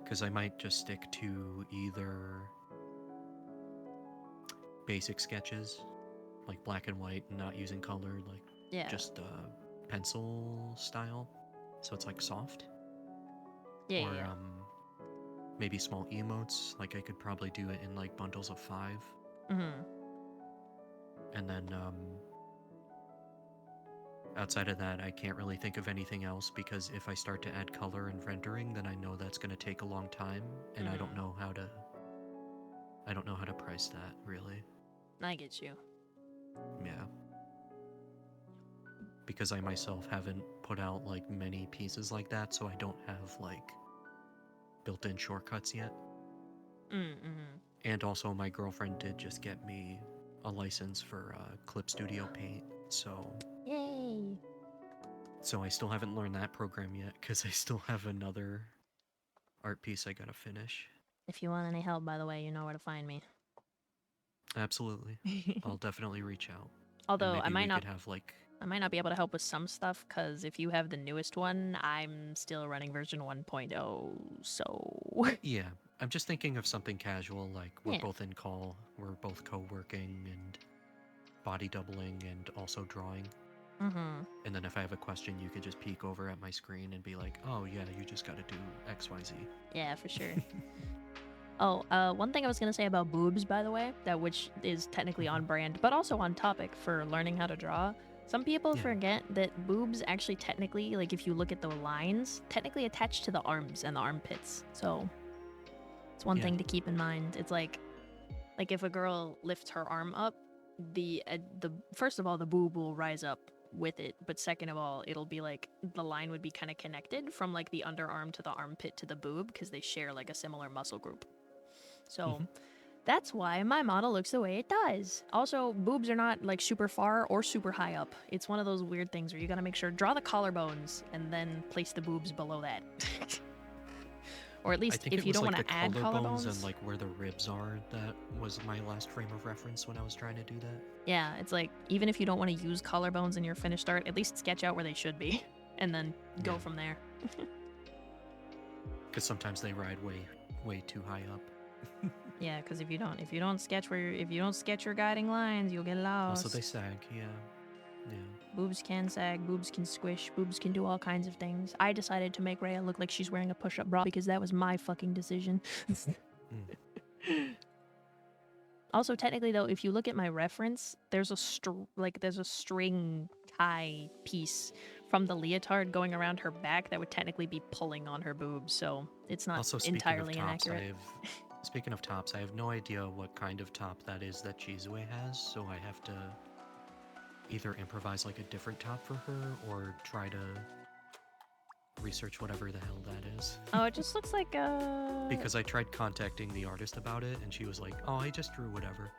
Because I might just stick to either basic sketches, like black and white, and not using color, like just pencil style, so it's like soft. Or maybe small emotes, like I could probably do it in like bundles of 5. And then outside of that, I can't really think of anything else, because if I start to add color and rendering, then I know that's going to take a long time, and I don't know how to price that, really. I get you. Yeah. Because I myself haven't put out, like, many pieces like that, so I don't have, like, built-in shortcuts yet. And also, my girlfriend did just get me a license for Clip Studio Paint, so... Yay! So I still haven't learned that program yet, because I still have another art piece I gotta finish. If you want any help, by the way, you know where to find me. Absolutely. I'll definitely reach out. Although I might not have, like... I might not be able to help with some stuff, because if you have the newest one, I'm still running version 1.0, so... Yeah, I'm just thinking of something casual, like we're Yeah. both in call, we're both co-working and body doubling and also drawing. Mm-hmm. And then if I have a question, you could just peek over at my screen and be like, oh yeah, you just gotta do XYZ. Yeah, for sure. Oh, one thing I was gonna say about boobs, by the way, that which is technically on brand, but also on topic for learning how to draw. Some people Yeah. forget that boobs actually technically, like if you look at the lines, technically attached to the arms and the armpits. So it's one Yeah. thing to keep in mind. It's like if a girl lifts her arm up, the first of all the boob will rise up with it, but second of all it'll be like the line would be kind of connected from like the underarm to the armpit to the boob because they share like a similar muscle group. So that's why my model looks the way it does. Also, boobs are not like super far or super high up. It's one of those weird things where you gotta make sure draw the collarbones and then place the boobs below that. Or at I least think if it you was don't like want the to add collarbones collarbones. and like where the ribs are that was my last frame of reference when I was trying to do that. Yeah, it's like even if you don't want to use collarbones in your finished art, at least sketch out where they should be and then go Yeah. from there. Because sometimes they ride way too high up. Yeah, because if you don't sketch your guiding lines, you'll get lost. Also, they sag. Yeah. Yeah. Boobs can sag, boobs can squish, boobs can do all kinds of things. I decided to make Rhea look like she's wearing a push-up bra because that was my fucking decision. Also, technically though, if you look at my reference, there's a string tie piece from the leotard going around her back that would technically be pulling on her boobs, so it's not Also, speaking entirely of tops, inaccurate. speaking of tops, I have no idea what kind of top that is that 𝙤𝙬 has, so I have to either improvise like a different top for her or try to research whatever the hell that is. Oh, it just looks like a... Because I tried contacting the artist about it, and she was like, oh, I just drew whatever.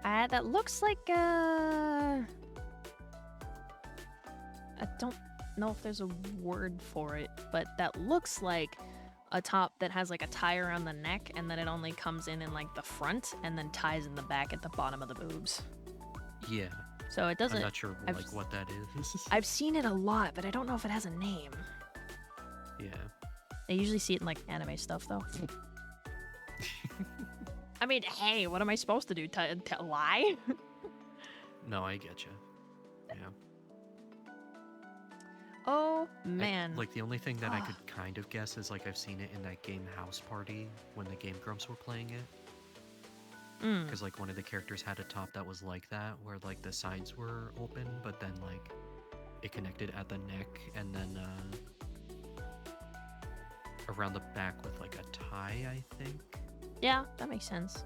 that looks like a... I don't know if there's a word for it, but that looks like a top that has like a tie around the neck and then it only comes in like the front and then ties in the back at the bottom of the boobs. Yeah. So it doesn't... I'm not sure I've- like what that is. I've seen it a lot, but I don't know if it has a name. Yeah. I usually see it in like anime stuff though. I mean, hey, what am I supposed to do? Lie? No, I get you. Yeah. Oh man. Like the only thing that I could kind of guess is like I've seen it in that game House Party when the Game Grumps were playing it. Because like one of the characters had a top that was like that, where like the sides were open, but then like it connected at the neck and then around the back with like a tie, I think. Yeah, that makes sense.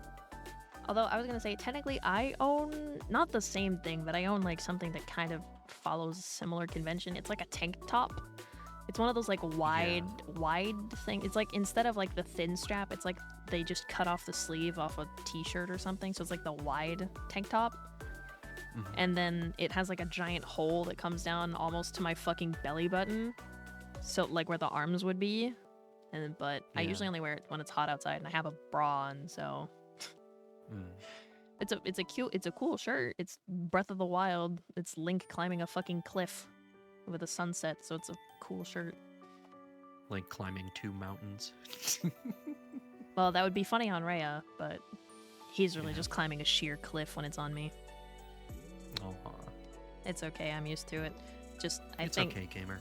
Although I was gonna say, technically I own, not the same thing, but I own like something that kind of follows a similar convention. It's like a tank top. It's one of those like wide thing. It's like instead of like the thin strap, it's like they just cut off the sleeve off a t-shirt or something. So it's like the wide tank top. And then it has like a giant hole that comes down almost to my fucking belly button. So like where the arms would be. But I usually only wear it when it's hot outside and I have a bra on, so it's a cool shirt. It's Breath of the Wild. It's Link climbing a fucking cliff with a sunset, so it's a cool shirt. Like climbing 2 mountains. Well, that would be funny on Rhea, but he's really just climbing a sheer cliff when it's on me. Oh, It's okay, I'm used to it. Just it's okay, gamer.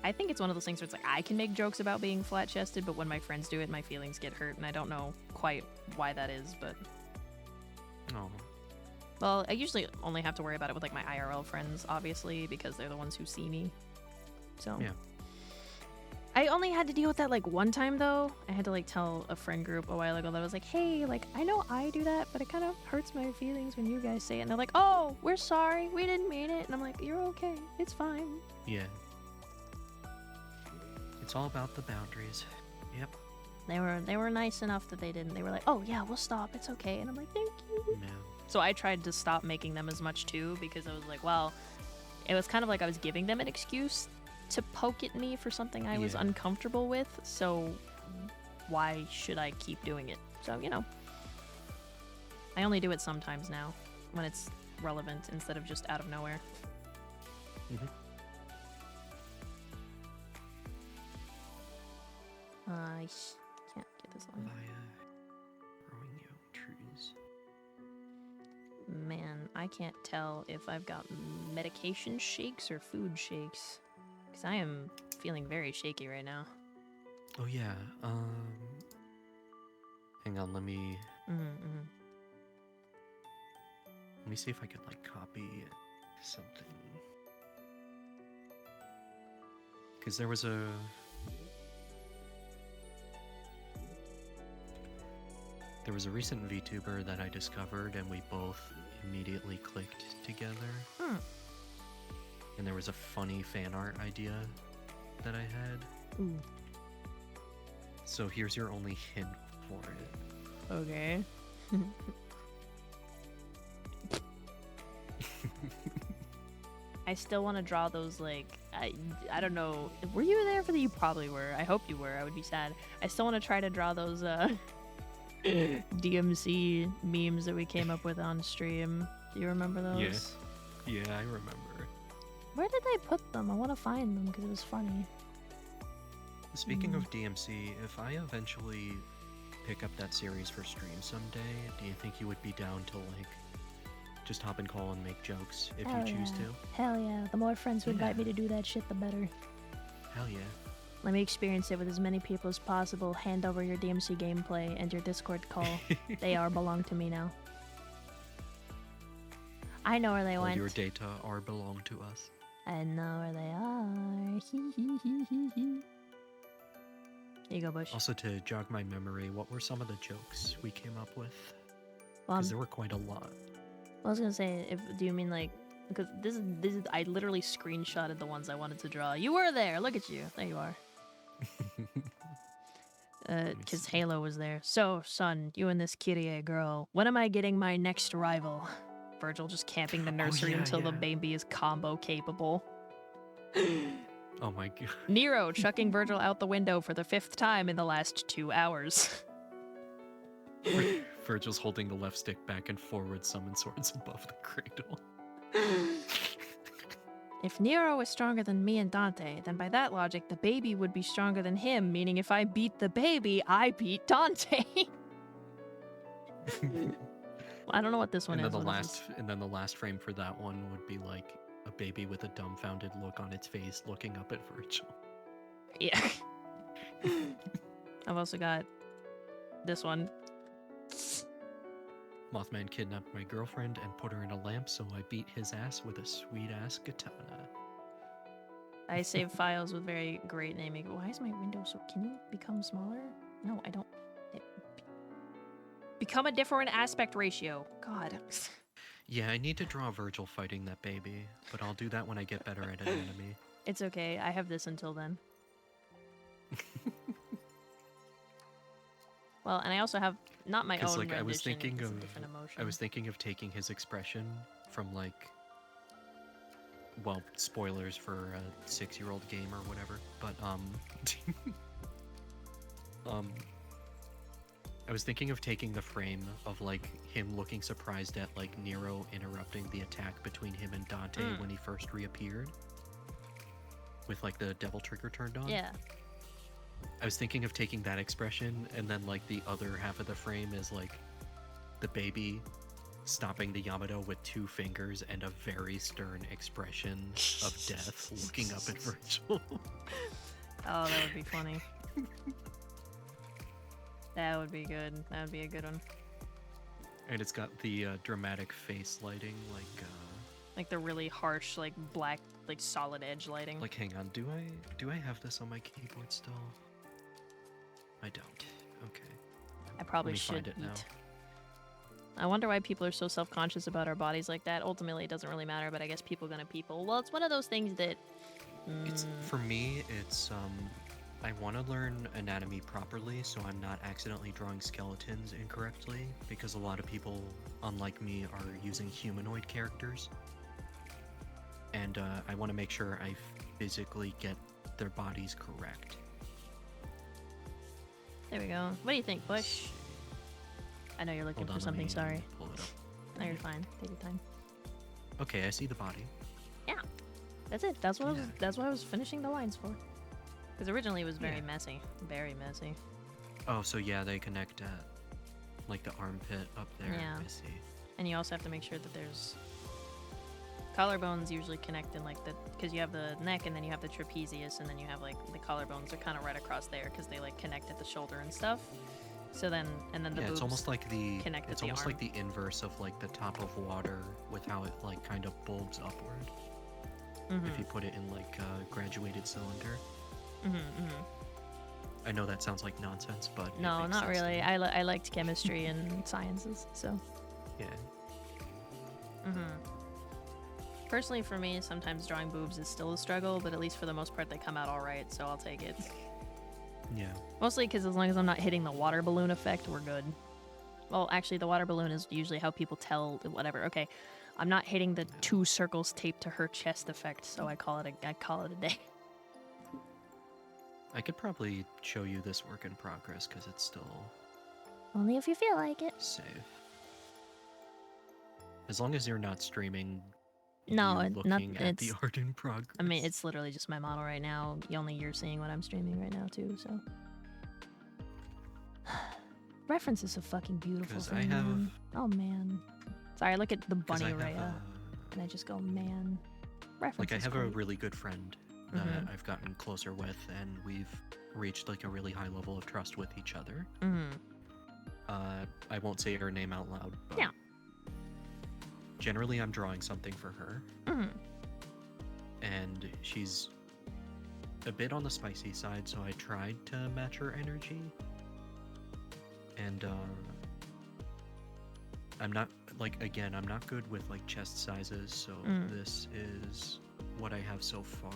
I think it's one of those things where it's like I can make jokes about being flat-chested, but when my friends do it, my feelings get hurt, and I don't know quite why that is, but... Oh. Well, I usually only have to worry about it with like my IRL friends, obviously, because they're the ones who see me. So... Yeah. I only had to deal with that like one time though. I had to like tell a friend group a while ago that I was like, hey, like I know I do that, but it kind of hurts my feelings when you guys say it. And they're like, oh, we're sorry, we didn't mean it. And I'm like, you're okay, it's fine. Yeah. It's all about the boundaries. Yep. They were nice enough that they didn't. They were like, oh yeah, we'll stop, it's okay. And I'm like, thank you. Yeah. So I tried to stop making them as much too, because I was like, well, it was kind of like I was giving them an excuse to poke at me for something I was uncomfortable with, so why should I keep doing it? So, you know, I only do it sometimes now when it's relevant instead of just out of nowhere. I can't at this line. Growing young trees. Man, I can't tell if I've got medication shakes or food shakes. Because I am feeling very shaky right now. Oh yeah, hang on, let me see if I could like copy something. Because there was a recent VTuber that I discovered and we both immediately clicked together. And there was a funny fan art idea that I had. Ooh. So here's your only hint for it. Okay. I still want to draw those, like, I don't know. Were you there for the? You probably were. I hope you were. I would be sad. I still want to try to draw those DMC memes that we came up with on stream. Do you remember those? Yeah, I remember. Where did I put them? I want to find them because it was funny. Speaking of DMC, if I eventually pick up that series for stream someday, do you think you would be down to like just hop and call and make jokes if you choose to? Hell yeah. The more friends who invite me to do that shit, the better. Hell yeah. Let me experience it with as many people as possible. Hand over your DMC gameplay and your Discord call. They belong to me now. I know where they went. All your data belong to us. I know where they are. Here you go, Bush. Also, to jog my memory, what were some of the jokes we came up with? Well, Because there were quite a lot. I was gonna say, do you mean like, because this is I literally screenshotted the ones I wanted to draw. You were there. Look at you. There you are. Because Halo was there. So, son, you and this Kyrie girl, when am I getting my next rival? Virgil just camping the nursery until the baby is combo capable. Oh my god. Nero chucking Virgil out the window for the 5th time in the last 2 hours. Virgil's holding the left stick back and forward, summon swords above the cradle. If Nero is stronger than me and Dante, then by that logic, the baby would be stronger than him, meaning if I beat the baby, I beat Dante. I don't know what this one And is. then the last frame for that one would be like a baby with a dumbfounded look on its face looking up at Virgil. Yeah. I've also got this one. Mothman kidnapped my girlfriend and put her in a lamp, so I beat his ass with a sweet-ass katana. I save files with very great naming. Why is my window so... Can you become smaller? No, I don't. Become a different aspect ratio. God. Yeah, I need to draw Virgil fighting that baby, but I'll do that when I get better at an enemy. It's okay. I have this until then. Well, and I also have not my own like, rendition. I was thinking it's of a different emotion. I was thinking of taking his expression from like, well, spoilers for a 6-year-old game or whatever, but I was thinking of taking the frame of like him looking surprised at like Nero interrupting the attack between him and Dante when he first reappeared, with like the devil trigger turned on. Yeah. I was thinking of taking that expression, and then like the other half of the frame is like the baby stopping the Yamato with 2 fingers and a very stern expression of death looking up at Virgil. Oh, that would be funny. That would be good. That would be a good one. And it's got the dramatic face lighting, like the really harsh, like black, like solid edge lighting. like hang on, do I have this on my keyboard still? I don't. Okay. I probably Let me should find it eat. now. I wonder why people are so self-conscious about our bodies like that. Ultimately, it doesn't really matter, but I guess people gonna people. Well, it's one of those things that... It's for me, it's I want to learn anatomy properly so I'm not accidentally drawing skeletons incorrectly, because a lot of people, unlike me, are using humanoid characters. And I want to make sure I physically get their bodies correct. There we go. What do you think, Bush? I know you're looking Hold on, for let something, me sorry. pull it up. No, you're fine. Take your time. Okay, I see the body. Yeah. That's it. That's what I was finishing the lines for. Because originally it was very Yeah. messy. Very messy. Oh, so yeah, they connect at like the armpit up there. Yeah. I see. And you also have to make sure that there's collarbones usually connect in like the, because you have the neck and then you have the trapezius and then you have like the collarbones are kind of right across there because they like connect at the shoulder and stuff. So then, and then the Yeah, boobs it's almost like the connect at it's the almost arm. like the inverse of like the top of water with how it like kind of bulbs upward. If you put it in like a graduated cylinder. I know that sounds like nonsense, but it No, makes not sense to really. me. I liked chemistry and sciences, so. Yeah. Personally, for me, sometimes drawing boobs is still a struggle, but at least for the most part, they come out all right, so I'll take it. Yeah. Mostly because as long as I'm not hitting the water balloon effect, we're good. Well, actually, the water balloon is usually how people tell whatever. Okay, I'm not hitting the 2 circles taped to her chest effect, so I call it a day. I could probably show you this work in progress because it's still Only if you feel like it. safe. As long as you're not streaming. No, you not. looking at the art in progress. I mean, it's literally just my model right now. Only you're seeing what I'm streaming right now too. So. Reference is so fucking beautiful. 'Cause thing, I have- man. Oh man. Sorry, I look at the 'cause bunny I have Raya and I just go, man. Reference. like I is have a great. really good friend that I've gotten closer with, and we've reached like a really high level of trust with each other. I won't say her name out loud, but Yeah. generally I'm drawing something for her, and she's a bit on the spicy side, so I tried to match her energy, and I'm not, like, again, I'm not good with like chest sizes, so this is what I have so far.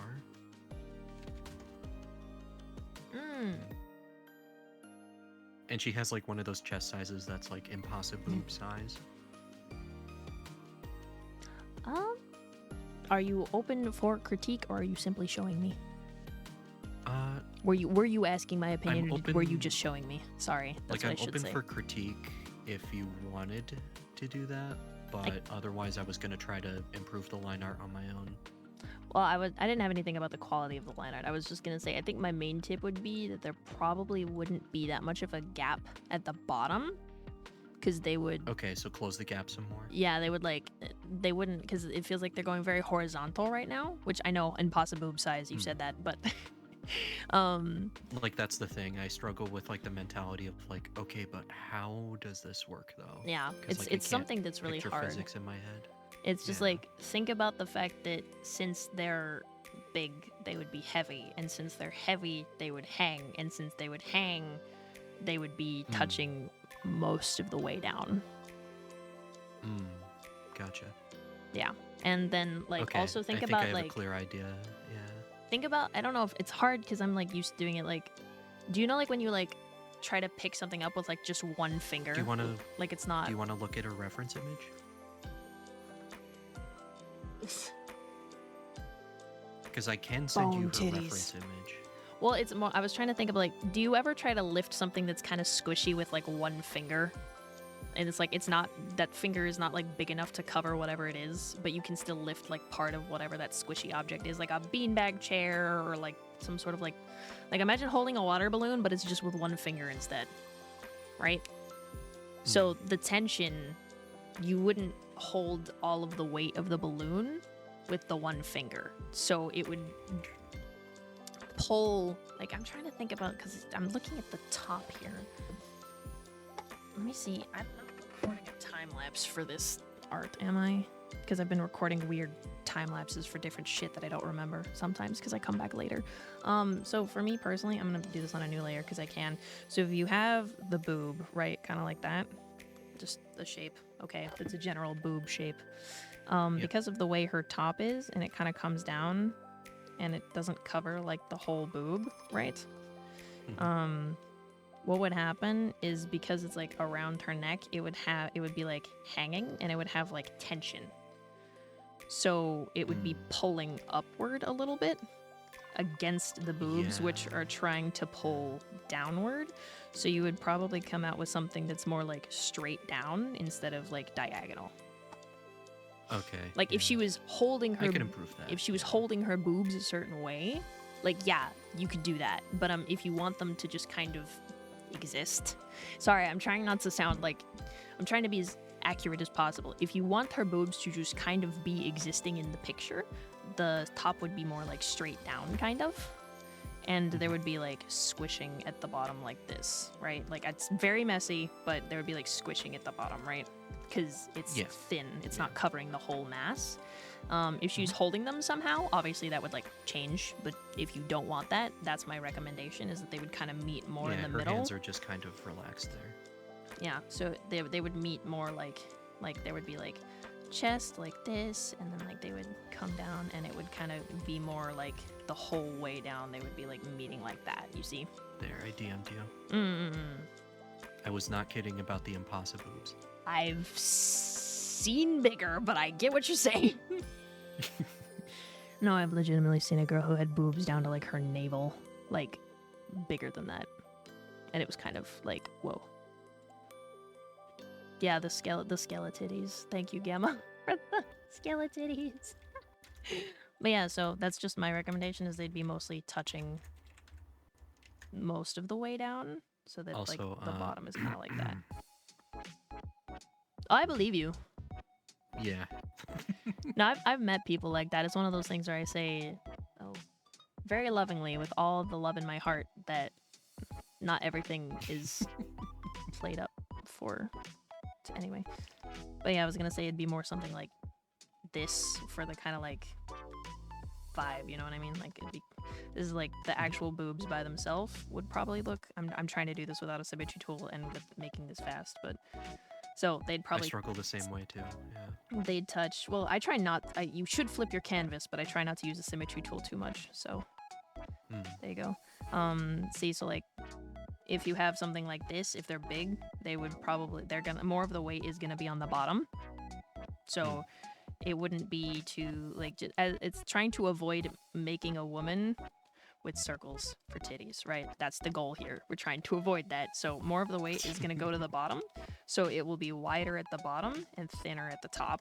And she has like one of those chest sizes that's like impossible boob size. Are you open for critique, or are you simply showing me? Uh, Were you asking my opinion, or were you open- just showing me? Sorry, that's like what I'm I should open say. for critique if you wanted to do that, but otherwise I was gonna try to improve the line art on my own. Well, I didn't have anything about the quality of the line art. I was just gonna say, I think my main tip would be that there probably wouldn't be that much of a gap at the bottom, because they would. Okay, so close the gap some more. Yeah, they would they wouldn't, because it feels like they're going very horizontal right now, which I know impossible boob size. You said that, but. Like that's the thing. I struggle with like the mentality of like, okay, but how does this work though? Yeah, 'Cause, like, I it's something can't that's really picture hard. physics in my head. It's just Yeah. like, think about the fact that since they're big, they would be heavy, and since they're heavy, they would hang, and since they would hang, they would be touching most of the way down. Gotcha. Yeah, and then like Okay, also think I think about I have like a clear idea. Yeah. think about, I don't know if it's hard because I'm like used to doing it like, do you know like when you like try to pick something up with like just one finger? Do you want to? Like it's not. Do you want to look at a reference image? Because I can send you her Bone titties. reference image. Well, it's more. I was trying to think of like, do you ever try to lift something that's kind of squishy with like one finger? And it's like, it's not, that finger is not like big enough to cover whatever it is, but you can still lift like part of whatever that squishy object is, like a beanbag chair or like some sort of like imagine holding a water balloon, but it's just with one finger instead, right? So the tension, you wouldn't hold all of the weight of the balloon with the one finger. So it would pull, like, I'm trying to think about, because I'm looking at the top here. Let me see. I'm not recording a time lapse for this art, am I? Because I've been recording weird time lapses for different shit that I don't remember sometimes because I come back later. So for me personally, I'm gonna do this on a new layer because I can. So if you have the boob, right, kind of like that, just the shape. Okay, it's a general boob shape. Because of the way her top is, and it kind of comes down, and it doesn't cover like the whole boob, right? What would happen is, because it's like around her neck, it would be like hanging, and it would have like tension. So it would be pulling upward a little bit against the boobs, which are trying to pull downward. So you would probably come out with something that's more like straight down instead of like diagonal. Okay. Like if she was holding her, I can improve that. if she was holding her boobs a certain way, like yeah, you could do that. But if you want them to just kind of exist. Sorry, I'm trying not to sound like... I'm trying to be as accurate as possible. If you want her boobs to just kind of be existing in the picture, the top would be more like straight down, kind of. And there would be like squishing at the bottom like this, right? Like it's very messy, but there would be like squishing at the bottom, right? Because it's thin. It's not covering the whole mass. If she's holding them somehow, obviously that would like change. But if you don't want that, that's my recommendation, is that they would kind of meet more in the middle. Her hands are just kind of relaxed there. Yeah, so they would meet more like there would be like chest like this, and then like they would come down, and it would kind of be more like the whole way down. They would be like meeting like that, you see? There, I DM'd you. I was not kidding about the impossible boobs. I've seen bigger, but I get what you're saying. No, I've legitimately seen a girl who had boobs down to like her navel, like bigger than that. And it was kind of like, whoa. Yeah, the skeletitties. Thank you, Gamma, for the skeletitties. But yeah, so that's just my recommendation, is they'd be mostly touching most of the way down, so that also, like the bottom is kind of like that. I believe you. Yeah. No, I've met people like that. It's one of those things where I say, very lovingly, with all the love in my heart, that not everything is played up for. Anyway, but yeah, I was gonna say it'd be more something like this for the kind of like vibe, you know what I mean? Like this is like the actual boobs by themselves would probably look. I'm trying to do this without a symmetry tool and with making this fast, but so they'd probably. I struggle the same way too. Yeah. They'd touch. Well, I try not. You should flip your canvas, but I try not to use the symmetry tool too much. So there you go. See, so like. If you have something like this, if they're big, more of the weight is gonna be on the bottom. So it wouldn't be too, like, it's trying to avoid making a woman with circles for titties, right? That's the goal here. We're trying to avoid that. So more of the weight is gonna go to the bottom. So it will be wider at the bottom and thinner at the top,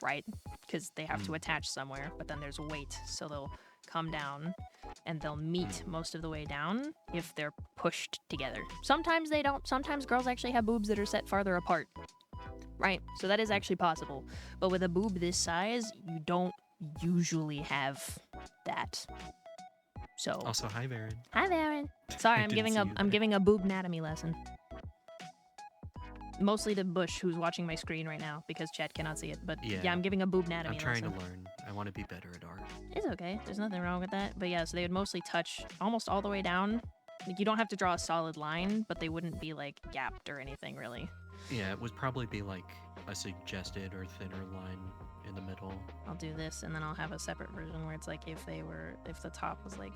right? Because they have to attach somewhere, but then there's weight, so they'll come down and they'll meet most of the way down if they're pushed together. Sometimes they don't. Sometimes girls actually have boobs that are set farther apart, right? So that is actually possible. But with a boob this size, you don't usually have that. So also, hi Varen. Hi Varen. Sorry, I'm giving a boob anatomy lesson. Mostly to Bush, who's watching my screen right now, because chat cannot see it. But yeah, I'm giving a boob anatomy lesson. I'm trying to learn. I want to be better at art. It's okay. There's nothing wrong with that. But yeah, so they would mostly touch almost all the way down. Like, you don't have to draw a solid line, but they wouldn't be like gapped or anything really. Yeah, it would probably be like a suggested or thinner line in the middle. I'll do this, and then I'll have a separate version where it's like if the top was like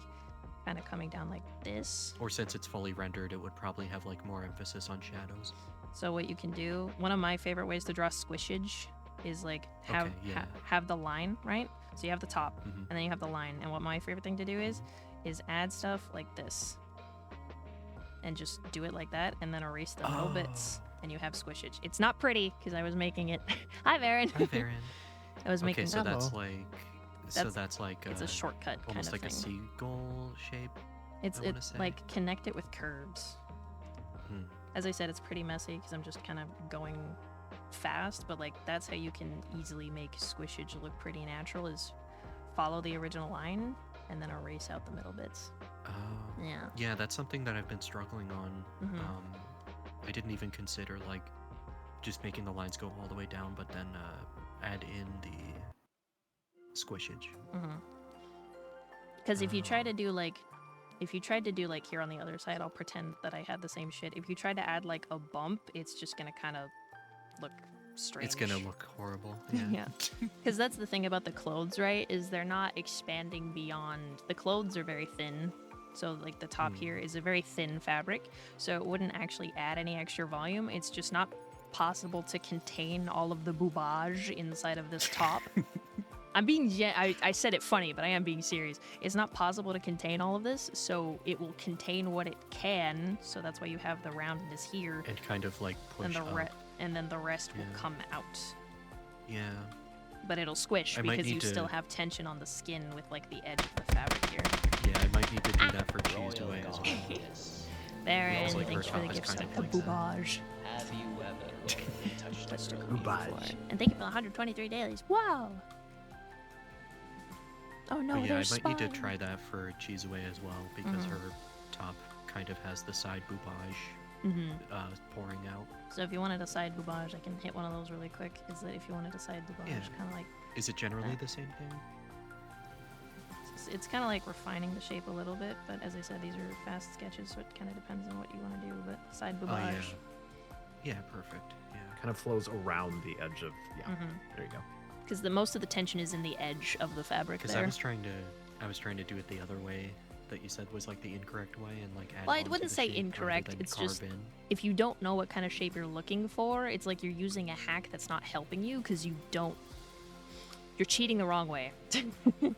kind of coming down like this. Or since it's fully rendered, it would probably have like more emphasis on shadows. So what you can do, one of my favorite ways to draw squishage is like have the line, right? So you have the top, and then you have the line. And what my favorite thing to do is add stuff like this. And just do it like that, and then erase the middle bits, and you have squishage. It's not pretty, because I was making it. Hi, Varen. Hi, Varen. I was making. Okay, so that's like. That's like. It's a shortcut almost kind of like thing. A seagull shape. It's like connect it with curves. As I said, it's pretty messy because I'm just kind of going fast, but like that's how you can easily make squishage look pretty natural, is follow the original line and then erase out the middle bits. Oh. Yeah. Yeah, that's something that I've been struggling on. I didn't even consider like just making the lines go all the way down, but then add in the squishage. Because if you try to do like here on the other side, I'll pretend that I had the same shit. If you try to add like a bump, it's just gonna kind of look strange. It's gonna look horrible. Yeah. Because that's the thing about the clothes, right? Is they're not expanding beyond. The clothes are very thin. So like the top here is a very thin fabric. So it wouldn't actually add any extra volume. It's just not possible to contain all of the boobage inside of this top. I'm being, I said it funny, but I am being serious. It's not possible to contain all of this, so it will contain what it can. So that's why you have the roundness here. And kind of like push up. And then the rest will come out. Yeah. But it'll squish because you still have tension on the skin with like the edge of the fabric here. Yeah, I might need to do that for 𝙤𝙧𝙧𝙘𝙬 as well. Baron, Looks like thanks her for the top is gifts kind of of like that. Kabubaj. Have you ever touched Touched a a girl cookie before? before. And thank you for the 123 dailies. Wow! Oh no, But yeah, I there's might need to Spine. try that for 𝙤𝙬 as well, because her top kind of has the side boubage pouring out. So if you wanted a side boubage, I can hit one of those really quick. Is that if you wanted a side boubage, Yeah. kind of like Is it generally that. the same thing? It's kind of like refining the shape a little bit, but as I said, these are fast sketches, so it kind of depends on what you want to do. But side Oh, boubage. yeah. Yeah, perfect. Yeah. Kind of flows around the edge of, yeah, there you go. Because the most of the tension is in the edge of the fabric Because there. I was trying to do it the other way that you said was like the incorrect way, and like add Well, I on to wouldn't the say shape rather incorrect, than it's carve just- in. If you don't know what kind of shape you're looking for, it's like you're using a hack that's not helping you because you're cheating the wrong way. Yeah.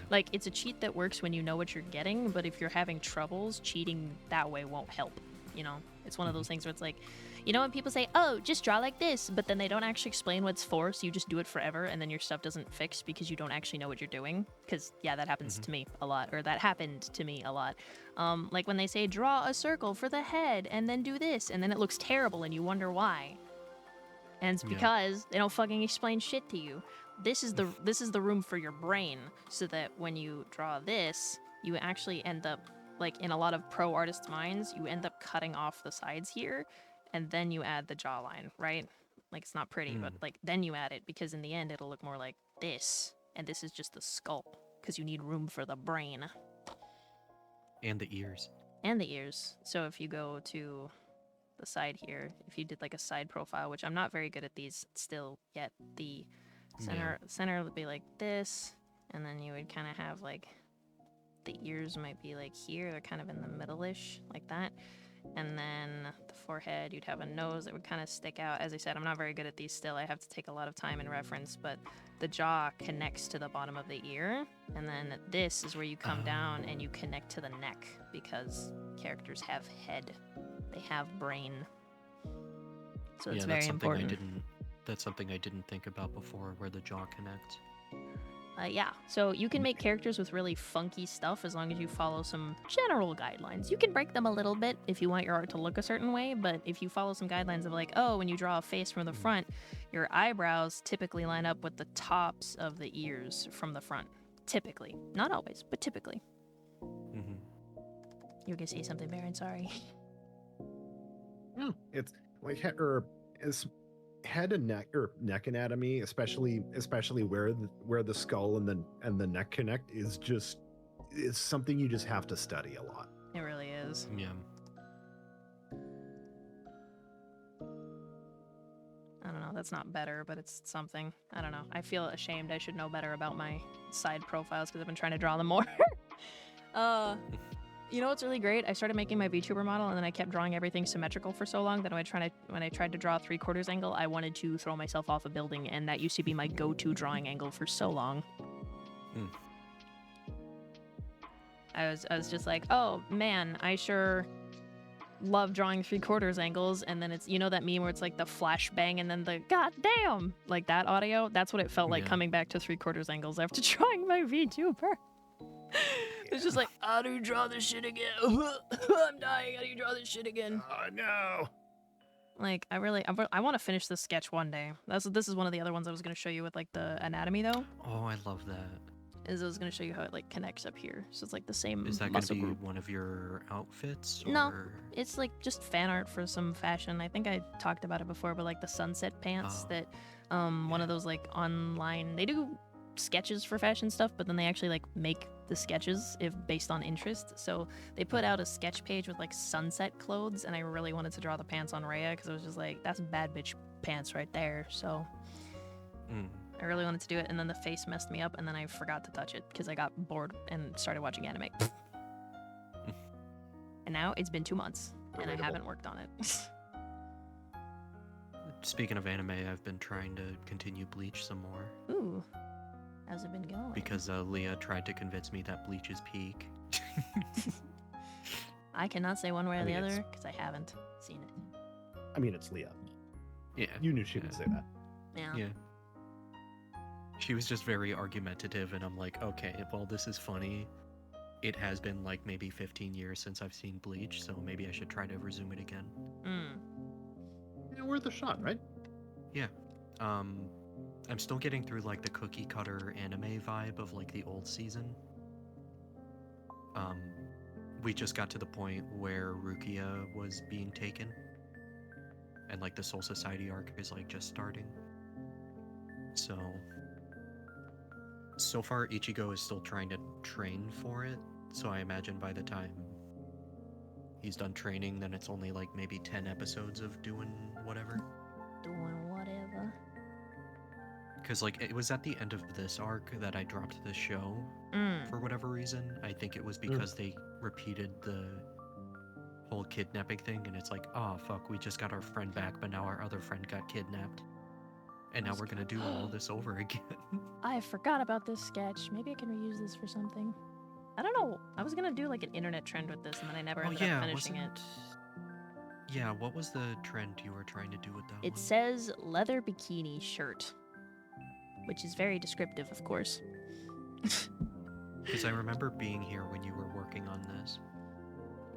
Like, it's a cheat that works when you know what you're getting, but if you're having troubles, cheating that way won't help. You know, it's one of those things where it's like, you know, when people say, oh, just draw like this, but then they don't actually explain what's for, so you just do it forever, and then your stuff doesn't fix because you don't actually know what you're doing. Because, yeah, that happens to me a lot, or that happened to me a lot. Like when they say, draw a circle for the head, and then do this, and then it looks terrible, and you wonder why. And it's Yeah. because they don't fucking explain shit to you. This is the room for your brain, so that when you draw this, you actually end up, like in a lot of pro artists' minds, you end up cutting off the sides here, and then you add the jawline, right? Like, it's not pretty, but like then you add it, because in the end it'll look more like this, and this is just the sculpt, because you need room for the brain And the ears. and the ears. So if you go to the side here, if you did like a side profile, which I'm not very good at these still yet, the center would be like this, and then you would kind of have like the ears might be like here, they're kind of in the middle-ish, like that. And then the forehead, you'd have a nose that would kind of stick out. As I said, I'm not very good at these still. I have to take a lot of time and reference, but the jaw connects to the bottom of the ear, and then this is where you come down and you connect to the neck, because characters have head, they have brain. So it's very important. That's something I didn't think about before, where the jaw connects. Yeah, so you can make characters with really funky stuff as long as you follow some general guidelines. You can break them a little bit if you want your art to look a certain way, but if you follow some guidelines of like, oh, when you draw a face from the front, your eyebrows typically line up with the tops of the ears from the front. Typically. Not always, but typically. Mm-hmm. You were gonna say something, Baron, sorry. No, it's like head and neck, or neck anatomy, especially where the skull and the neck connect, is something you just have to study a lot. It really is. Yeah. I don't know, that's not better, but it's something. I don't know. I feel ashamed. I should know better about my side profiles because I've been trying to draw them more. You know what's really great? I started making my VTuber model, and then I kept drawing everything symmetrical for so long that when I tried to draw a 3/4 angle, I wanted to throw myself off a building, and that used to be my go-to drawing angle for so long. I was just like, oh man, I sure love drawing 3/4 angles, and then it's, you know that meme where it's like the flashbang and then the goddamn, like that audio? That's what it felt like coming back to 3/4 angles after drawing my VTuber. It's just like, how do you draw this shit again? I'm dying. How do you draw this shit again? Oh no! Like, I want to finish this sketch one day. This is one of the other ones I was going to show you with like the anatomy though. Oh, I love that. Is I was going to show you how it like connects up here. So it's like the same Is that going to muscle be group. one of your outfits? No, or- it's like just fan art for some fashion. I think I talked about it before, but like the sunset pants that one of those like online, they do sketches for fashion stuff, but then they actually like make the sketches if based on interest. So they put out a sketch page with like sunset clothes, and I really wanted to draw the pants on Rhea because I was just like, that's bad bitch pants right there. So I really wanted to do it, and then the face messed me up, and then I forgot to touch it because I got bored and started watching anime. And now it's been 2 months and I haven't worked on it. Speaking of anime, I've been trying to continue Bleach some more. Ooh, how's it been going? Because Leah tried to convince me that Bleach is peak. I cannot say one way or I the mean, other because I haven't seen it. I mean, it's Leah. Yeah. You knew she would say that. Yeah. Yeah. She was just very argumentative, and I'm like, okay, well, this is funny. it has been like maybe 15 years since I've seen Bleach, so maybe I should try to resume it again. Yeah, worth a shot, right? Yeah. I'm still getting through like the cookie cutter anime vibe of like the old season. We just got to the point where Rukia was being taken, and like the Soul Society arc is like just starting. So far Ichigo is still trying to train for it, so I imagine by the time he's done training, then it's only like maybe 10 episodes of doing whatever. Doing whatever. Because like it was at the end of this arc that I dropped the show for whatever reason. I think it was because they repeated the whole kidnapping thing, and it's like, oh fuck, we just got our friend back, but now our other friend got kidnapped. And now we're gonna do all this over again. I forgot about this sketch. Maybe I can reuse this for something. I don't know. I was gonna do like an internet trend with this, and then I never ended up finishing it. Yeah, what was the trend you were trying to do with that one? It says leather bikini shirt, which is very descriptive, of course. Because I remember being here when you were working on this.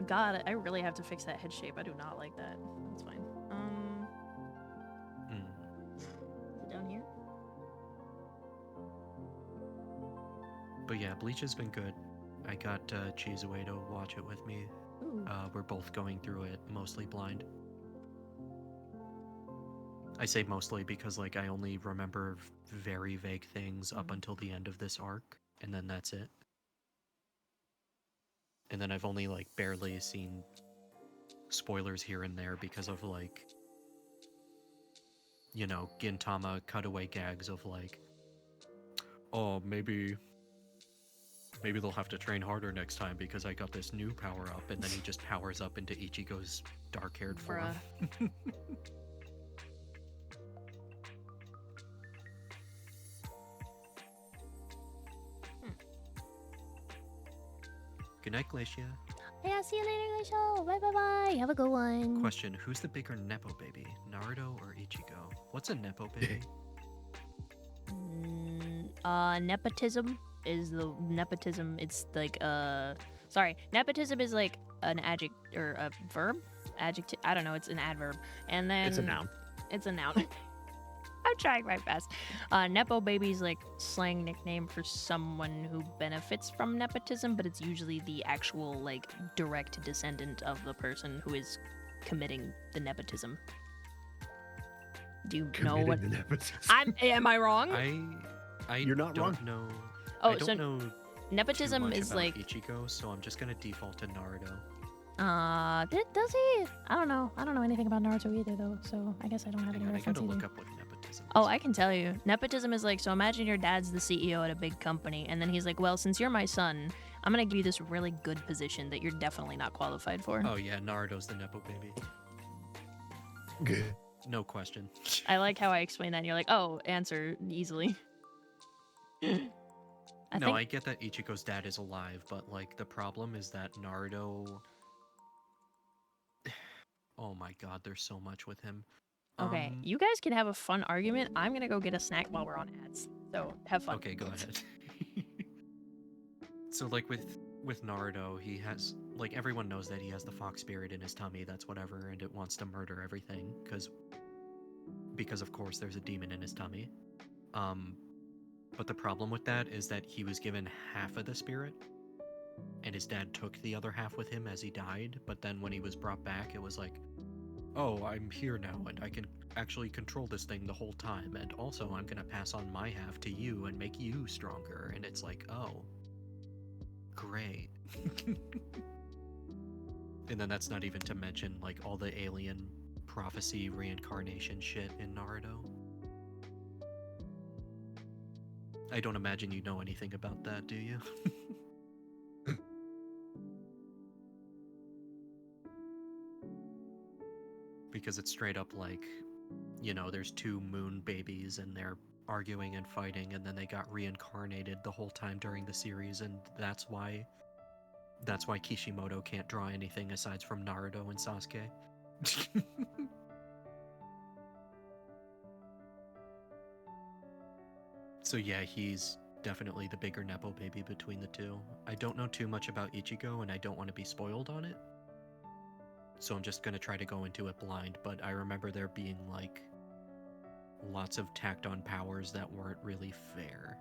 God, I really have to fix that head shape. I do not like that. That's fine. Is it down here? But yeah, Bleach has been good. I got 𝙤𝙧𝙬 to watch it with me. Ooh. We're both going through it mostly blind. I say mostly because like I only remember very vague things up until the end of this arc, and then that's it. And then I've only like barely seen spoilers here and there because of like, you know, Gintama cutaway gags of like, oh, maybe they'll have to train harder next time because I got this new power up, and then he just powers up into Ichigo's dark-haired form. Good night, Glacia. Hey, I'll see you later, Glacial. Bye, bye, bye. Have a good one. Question: who's the bigger Nepo baby, Naruto or Ichigo? What's a Nepo baby? Nepotism is the nepotism. It's like sorry, nepotism is like an adjective or a verb, adjective. I don't know. It's an adverb, and then It's a noun. It's a noun. I'm trying my best. Nepo baby's like slang nickname for someone who benefits from nepotism, but it's usually the actual like direct descendant of the person who is committing the nepotism. Do you know what? The nepotism. Am I wrong? You're not don't wrong. know. Oh, I don't so know nepotism too much is about like Ichigo, so I'm just gonna default to Naruto. Does he? I don't know. I don't know anything about Naruto either, though. So I guess I don't have any I reference gotta look either. up what nepotism is. Oh, I can tell you. Nepotism is like, so imagine your dad's the CEO at a big company, and then he's like, well, since you're my son, I'm gonna give you this really good position that you're definitely not qualified for. Oh yeah, Naruto's the Nepo baby. Good. No question. I like how I explain that, and you're like, oh, answer easily. I get that Ichigo's dad is alive, but like the problem is that Naruto... Oh my god, there's so much with him. Okay, you guys can have a fun argument. I'm gonna go get a snack while we're on ads. So have fun. Okay, go ahead. So like with Naruto, he has, like, everyone knows that he has the fox spirit in his tummy, that's whatever, and it wants to murder everything, because of course there's a demon in his tummy. But the problem with that is that he was given half of the spirit, and his dad took the other half with him as he died, but then when he was brought back, it was like, oh, I'm here now, and I can actually control this thing the whole time, and also I'm gonna pass on my half to you and make you stronger, and it's like, oh, great. And then that's not even to mention, like, all the alien prophecy reincarnation shit in Naruto. I don't imagine you know anything about that, do you? Because it's straight up like, you know, there's two moon babies and they're arguing and fighting, and then they got reincarnated the whole time during the series, and that's why Kishimoto can't draw anything aside from Naruto and Sasuke. So yeah, he's definitely the bigger Nepo baby between the two. I don't know too much about Ichigo, and I don't want to be spoiled on it. So I'm just going to try to go into it blind, but I remember there being, like, lots of tacked-on powers that weren't really fair.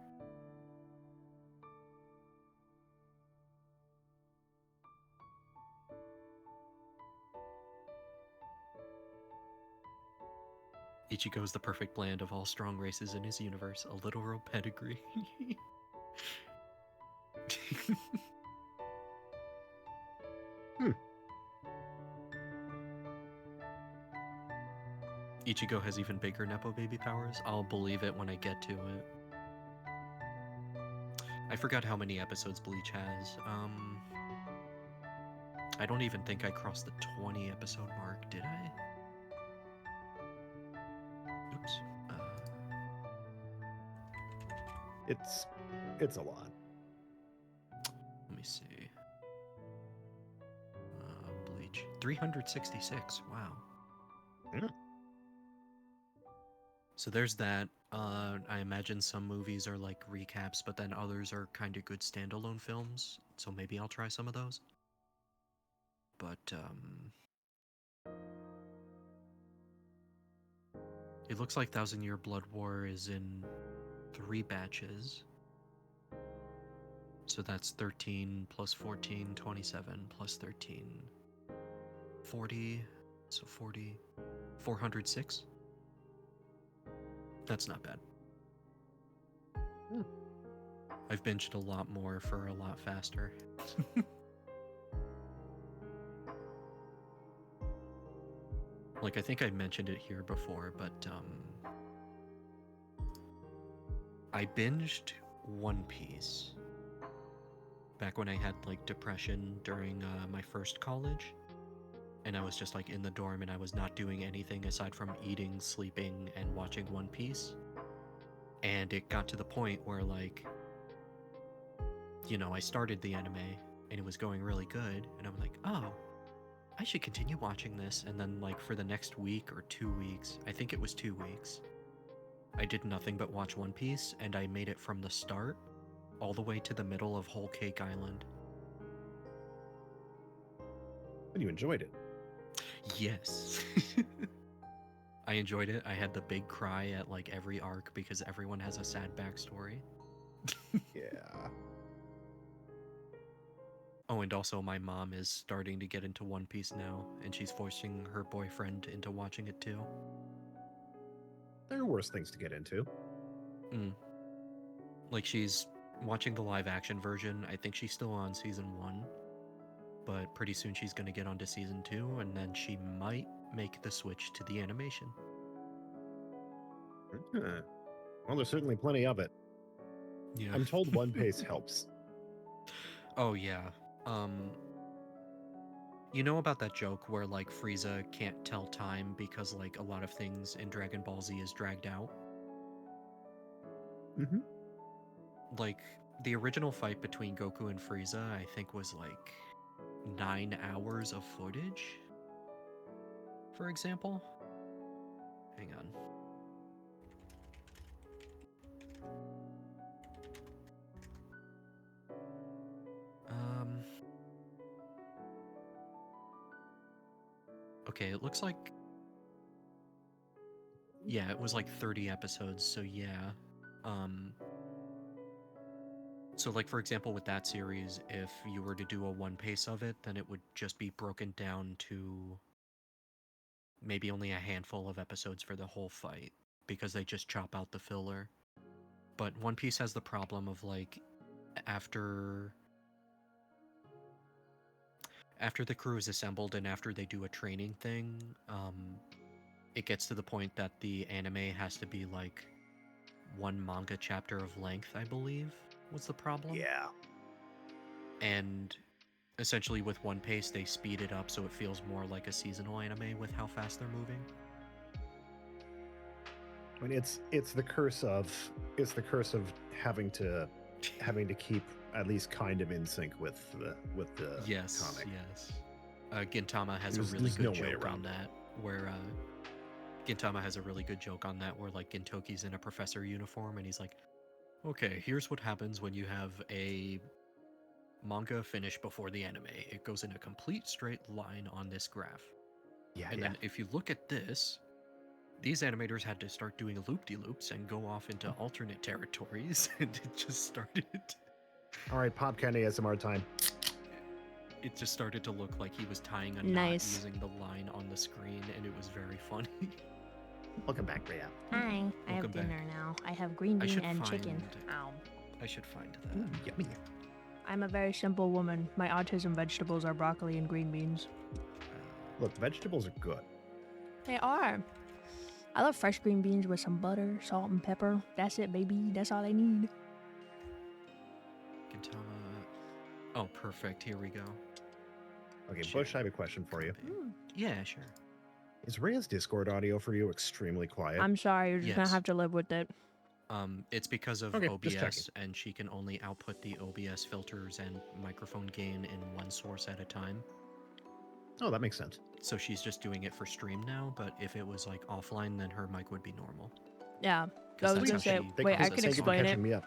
Ichigo's the perfect blend of all strong races in his universe, a literal pedigree. Ichigo has even bigger Nepo baby powers. I'll believe it when I get to it. I forgot how many episodes Bleach has. I don't even think I crossed the 20 episode mark, did I? Oops. It's a lot. Let me see. Bleach. 366. Wow. Yeah. So there's that. I imagine some movies are like recaps, but then others are kind of good standalone films. So maybe I'll try some of those. But it looks like 1,000 Year Blood War is in 3 batches. So that's 13 plus 14, 27 plus 13, 40. So 40, 406. That's not bad. I've binged a lot more for a lot faster. Like, I think I mentioned it here before, but I binged One Piece back when I had, like, depression during my first college. And I was just, like, in the dorm and I was not doing anything aside from eating, sleeping, and watching One Piece. And it got to the point where, like, you know, I started the anime and it was going really good. And I'm like, oh, I should continue watching this. And then, like, for the next week or 2 weeks, I think it was 2 weeks, I did nothing but watch One Piece, and I made it from the start all the way to the middle of Whole Cake Island. And you enjoyed it. Yes. I enjoyed it. I had the big cry at, like, every arc because everyone has a sad backstory. Yeah. Oh, and also my mom is starting to get into One Piece now, and she's forcing her boyfriend into watching it too. There are worse things to get into. Like, she's watching the live action version. I think she's still on season 1, but pretty soon she's going to get onto season 2, and then she might make the switch to the animation. Well, there's certainly plenty of it. Yeah. I'm told One Piece helps. Oh, yeah. You know about that joke where, like, Frieza can't tell time because, like, a lot of things in Dragon Ball Z is dragged out? Mm-hmm. Like, the original fight between Goku and Frieza, I think, was, like, 9 hours of footage, for example. Hang on. Okay, it looks like... Yeah, it was like 30 episodes, so yeah. So, like, for example, with that series, if you were to do a one pace of it, then it would just be broken down to maybe only a handful of episodes for the whole fight, because they just chop out the filler. But One Piece has the problem of, like, after the crew is assembled and after they do a training thing, it gets to the point that the anime has to be, like, 1 manga chapter of length, I believe, was the problem. Yeah. And essentially with One Piece, they speed it up so it feels more like a seasonal anime with how fast they're moving. I mean, it's the curse of having to keep at least kind of in sync with the Yes, comic. yes. Gintama has There's a really good no way joke around on that, where Gintama has a really good joke on that, where, like, Gintoki's in a professor uniform and he's like, Okay, here's what happens when you have a manga finish before the anime. It goes in a complete straight line on this graph. Yeah, And then if you look at this, these animators had to start doing loop-de-loops and go off into alternate territories, and it just started... All right, Popcorn ASMR time. It just started to look like he was tying a knot Nice. using the line on the screen, and it was very funny. Welcome back, Rhea. Hi, I have Welcome back. dinner now. I have green I bean should and chicken. find- Ow. I should find that. Ooh, yummy. I'm a very simple woman. My autism vegetables are broccoli and green beans. Look, vegetables are good. They are. I love fresh green beans with some butter, salt, and pepper. That's it, baby. That's all I need. Gintama. Oh, perfect. Here we go. Okay, Sure. Bush, I have a question for you. Yeah, sure. Is Rhea's Discord audio for you extremely quiet? I'm sorry, you're just gonna Yes. have to live with it. It's because of Okay, just OBS, and she can only output the OBS filters and microphone gain in one source at a time. Oh, that makes sense. So she's just doing it for stream now, but if it was like offline, then her mic would be normal. Yeah. 'Cause I was that's gonna how say, she wait, I processes can Thank you for explain it. catching me up.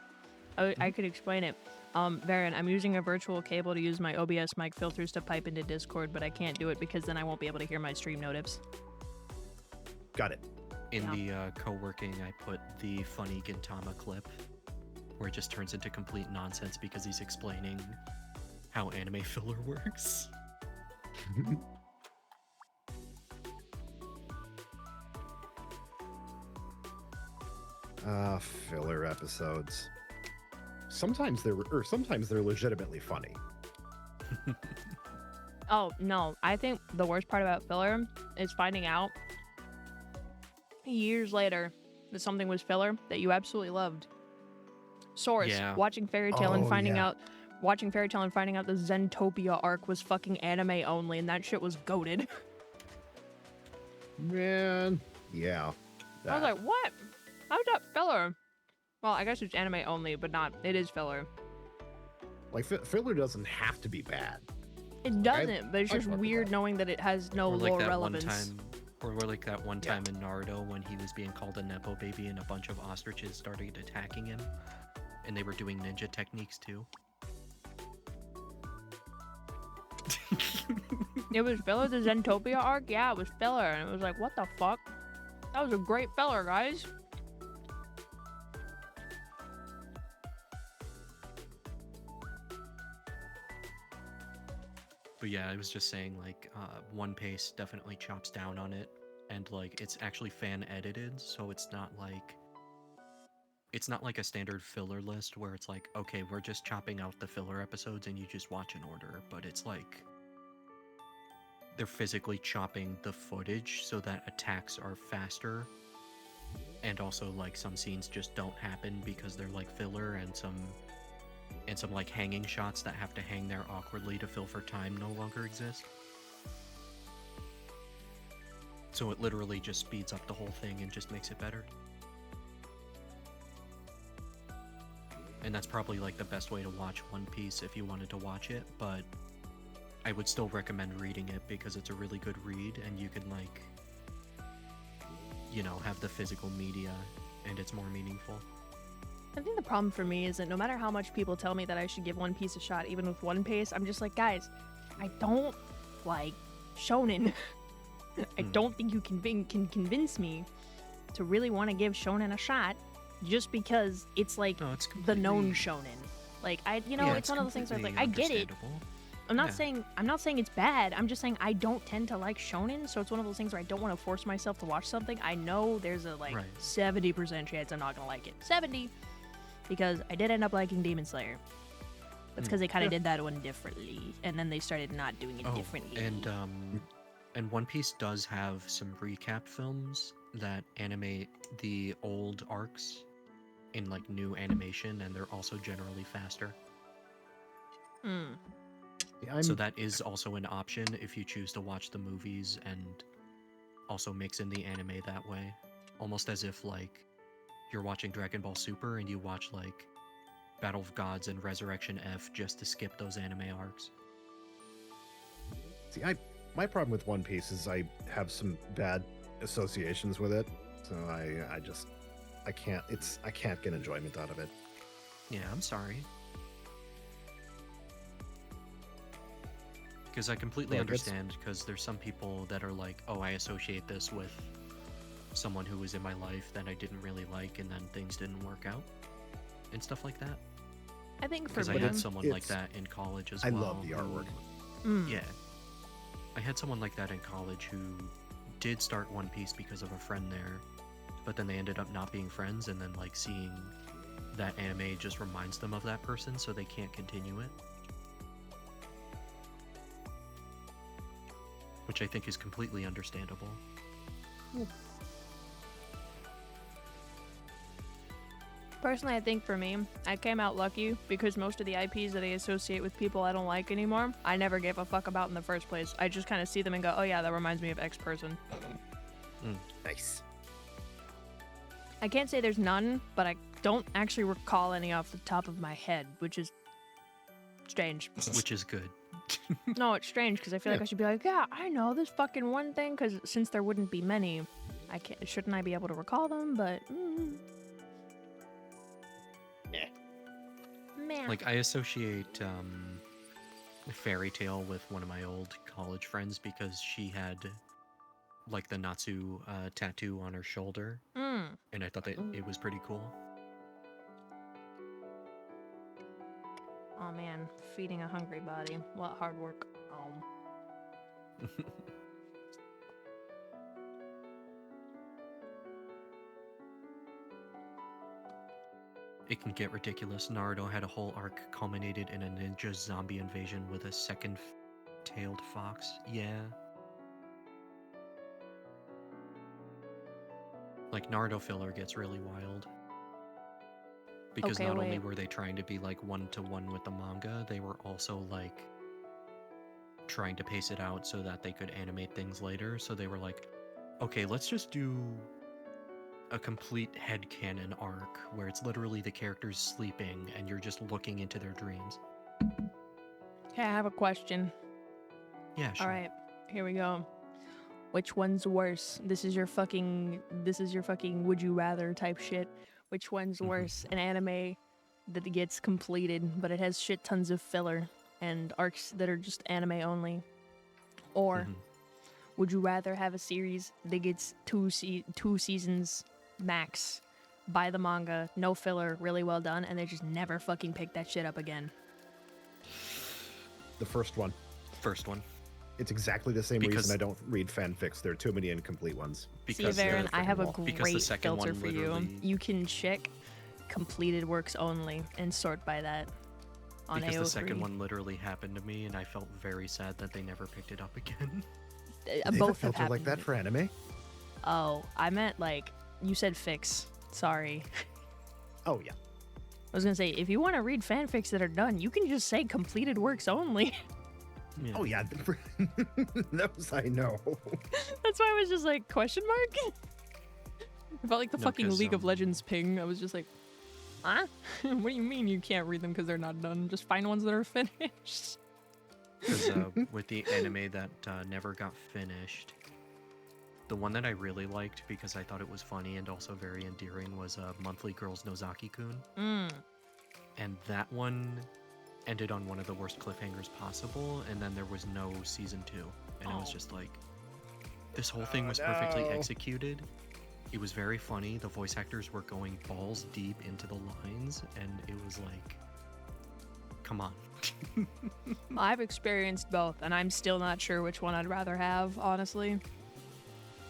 I could explain it. Varen, I'm using a virtual cable to use my OBS mic filters to pipe into Discord, but I can't do it because then I won't be able to hear my stream notifs. Got it. In Yeah. the co-working, I put the funny Gintama clip, where it just turns into complete nonsense because he's explaining how anime filler works. Filler episodes. Sometimes they're legitimately funny. Oh, no. I think the worst part about filler is finding out years later that something was filler that you absolutely loved. Source, Yeah. watching Fairy Tail and Oh, finding yeah. out the Zentopia arc was fucking anime only, and that shit was goated. Man, yeah. I was like, what? How's that filler? Well, I guess it's anime only, but not. It is filler. like filler doesn't have to be bad. It doesn't, but it's I just fuck with weird that. knowing that it has no Or like lore that relevance. one time, or like that one Yeah. time in Naruto when he was being called a nepo baby and a bunch of ostriches started attacking him, and they were doing ninja techniques too. It was filler, the Zentopia arc? Yeah, it was filler. And it was like, what the fuck? That was a great filler, guys. But yeah, I was just saying, like, One Piece definitely chops down on it, and like it's actually fan edited, so it's not like a standard filler list where it's like, okay, we're just chopping out the filler episodes and you just watch in order, but it's like they're physically chopping the footage so that attacks are faster, and also like some scenes just don't happen because they're like filler, and some like hanging shots that have to hang there awkwardly to fill for time no longer exist. So it literally just speeds up the whole thing and just makes it better. And that's probably like the best way to watch One Piece if you wanted to watch it, but I would still recommend reading it because it's a really good read, and you can like, you know, have the physical media and it's more meaningful. I think the problem for me is that no matter how much people tell me that I should give One Piece a shot, even with One Piece, I'm just like, guys, I don't like shonen. I don't think you can convince me to really want to give shonen a shot just because it's like No, it's the known completely- shonen. Like it's one of those things where like I get it. understandable. I'm not Yeah. saying it's bad. I'm just saying I don't tend to like shonen, so it's one of those things where I don't want to force myself to watch something. I know there's a like Right. 70% chance I'm not gonna like it. 70, because I did end up liking Demon Slayer. That's because they kind of did that one differently, and then they started not doing it differently. And One Piece does have some recap films that animate the old arcs in like new animation, and they're also generally faster. Hmm. So that is also an option if you choose to watch the movies and also mix in the anime that way. Almost as if like you're watching Dragon Ball Super and you watch like Battle of Gods and Resurrection F just to skip those anime arcs. See, my problem with One Piece is I have some bad associations with it, so I can't get enjoyment out of it. Yeah, I'm sorry. Because I completely Like, it's- understand, because there's some people that are like, oh, I associate this with someone who was in my life that I didn't really like, and then things didn't work out, and stuff like that. I think for Because I me, had someone like it's- that in college as I well. love the artwork. Yeah. I had someone like that in college who did start One Piece because of a friend there, but then they ended up not being friends, and then like seeing that anime just reminds them of that person, so they can't continue it. Which I think is completely understandable. Personally, I think for me, I came out lucky because most of the IPs that I associate with people I don't like anymore, I never gave a fuck about in the first place. I just kind of see them and go, oh yeah, that reminds me of X person. Nice. I can't say there's none, but I don't actually recall any off the top of my head, which is strange. Which is good. No, it's strange because I feel like I should be like, yeah, I know this fucking one thing, because since there wouldn't be many, shouldn't I be able to recall them? But meh. Like, I associate Fairy Tale with one of my old college friends because she had like the Natsu tattoo on her shoulder, and I thought that it was pretty cool. Oh man, feeding a hungry body. What hard work. Oh. It can get ridiculous. Naruto had a whole arc culminated in a ninja zombie invasion with a second-tailed fox. Yeah. Like, Naruto filler gets really wild. Because Okay, not only wait. were they trying to be like one-to-one with the manga, they were also like trying to pace it out so that they could animate things later. So they were like, okay, let's just do a complete headcanon arc where it's literally the characters sleeping and you're just looking into their dreams. Okay, I have a question. Yeah, sure. All right, here we go. Which one's worse? This is your fucking would you rather type shit. Which one's worse? An anime that gets completed, but it has shit tons of filler and arcs that are just anime only? Or would you rather have a series that gets two seasons max by the manga, no filler, really well done, and they just never fucking pick that shit up again? The first one. First one. It's exactly the same Because- reason I don't read fanfics. There are too many incomplete ones. See, Because Varen, they're I have a freaking Because the great second filter one for you. literally- You can check completed works only and sort by that on Because AO3. the second one literally happened to me and I felt very sad that they never picked it up again. They have a Both have filter like happened. that for anime? Oh, I meant like, you said fix. Sorry. Oh yeah. I was gonna say, if you want to read fanfics that are done, you can just say completed works only. Yeah. Oh yeah. Those I know. That's why I was just like, question mark? I felt like the No, fucking 'cause, League of Legends ping. I was just like, huh? What do you mean you can't read them because they're not done? Just find ones that are finished. Because with the anime that never got finished, the one that I really liked because I thought it was funny and also very endearing was Monthly Girls Nozaki-kun. And that one ended on one of the worst cliffhangers possible, and then there was no season 2. And I was just like, this whole thing was perfectly no. executed. It was very funny. The voice actors were going balls deep into the lines, and it was like, come on. I've experienced both, and I'm still not sure which one I'd rather have, honestly.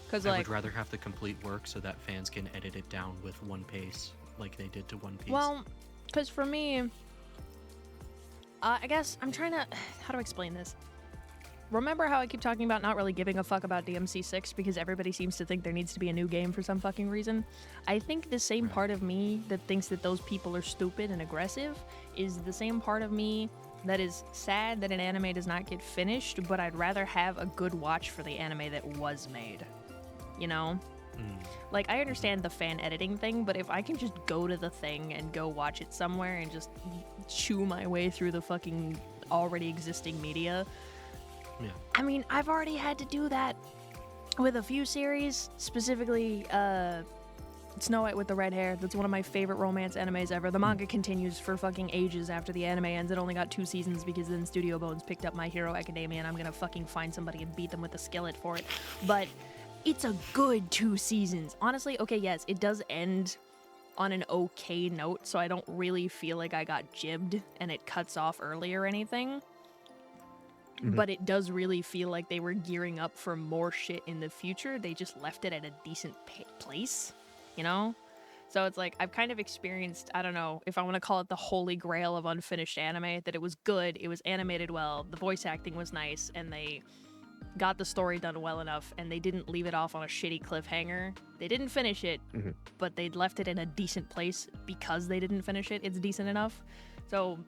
Because, I like, would rather have the complete work so that fans can edit it down with one pace, like they did to One Piece. well, because for me, I guess I'm trying to, how to explain this? Remember how I keep talking about not really giving a fuck about DMC6 because everybody seems to think there needs to be a new game for some fucking reason? I think the same Right. part of me that thinks that those people are stupid and aggressive is the same part of me that is sad that an anime does not get finished, but I'd rather have a good watch for the anime that was made. You know? Like, I understand the fan editing thing, but if I can just go to the thing and go watch it somewhere and just chew my way through the fucking already existing media, Yeah. I mean, I've already had to do that with a few series, specifically Snow White with the red hair. That's one of my favorite romance animes ever. The manga continues for fucking ages after the anime ends. It only got 2 seasons because then Studio Bones picked up My Hero Academia, and I'm gonna fucking find somebody and beat them with a skillet for it. But it's a good 2 seasons. Honestly, okay, yes, it does end on an okay note, so I don't really feel like I got jibbed and it cuts off early or anything. But it does really feel like they were gearing up for more shit in the future. They just left it at a decent place, you know? So it's like, I've kind of experienced, I don't know, if I want to call it the holy grail of unfinished anime, that it was good, it was animated well, the voice acting was nice, and they got the story done well enough, and they didn't leave it off on a shitty cliffhanger. They didn't finish it, but they left it in a decent place because they didn't finish it. It's decent enough. So,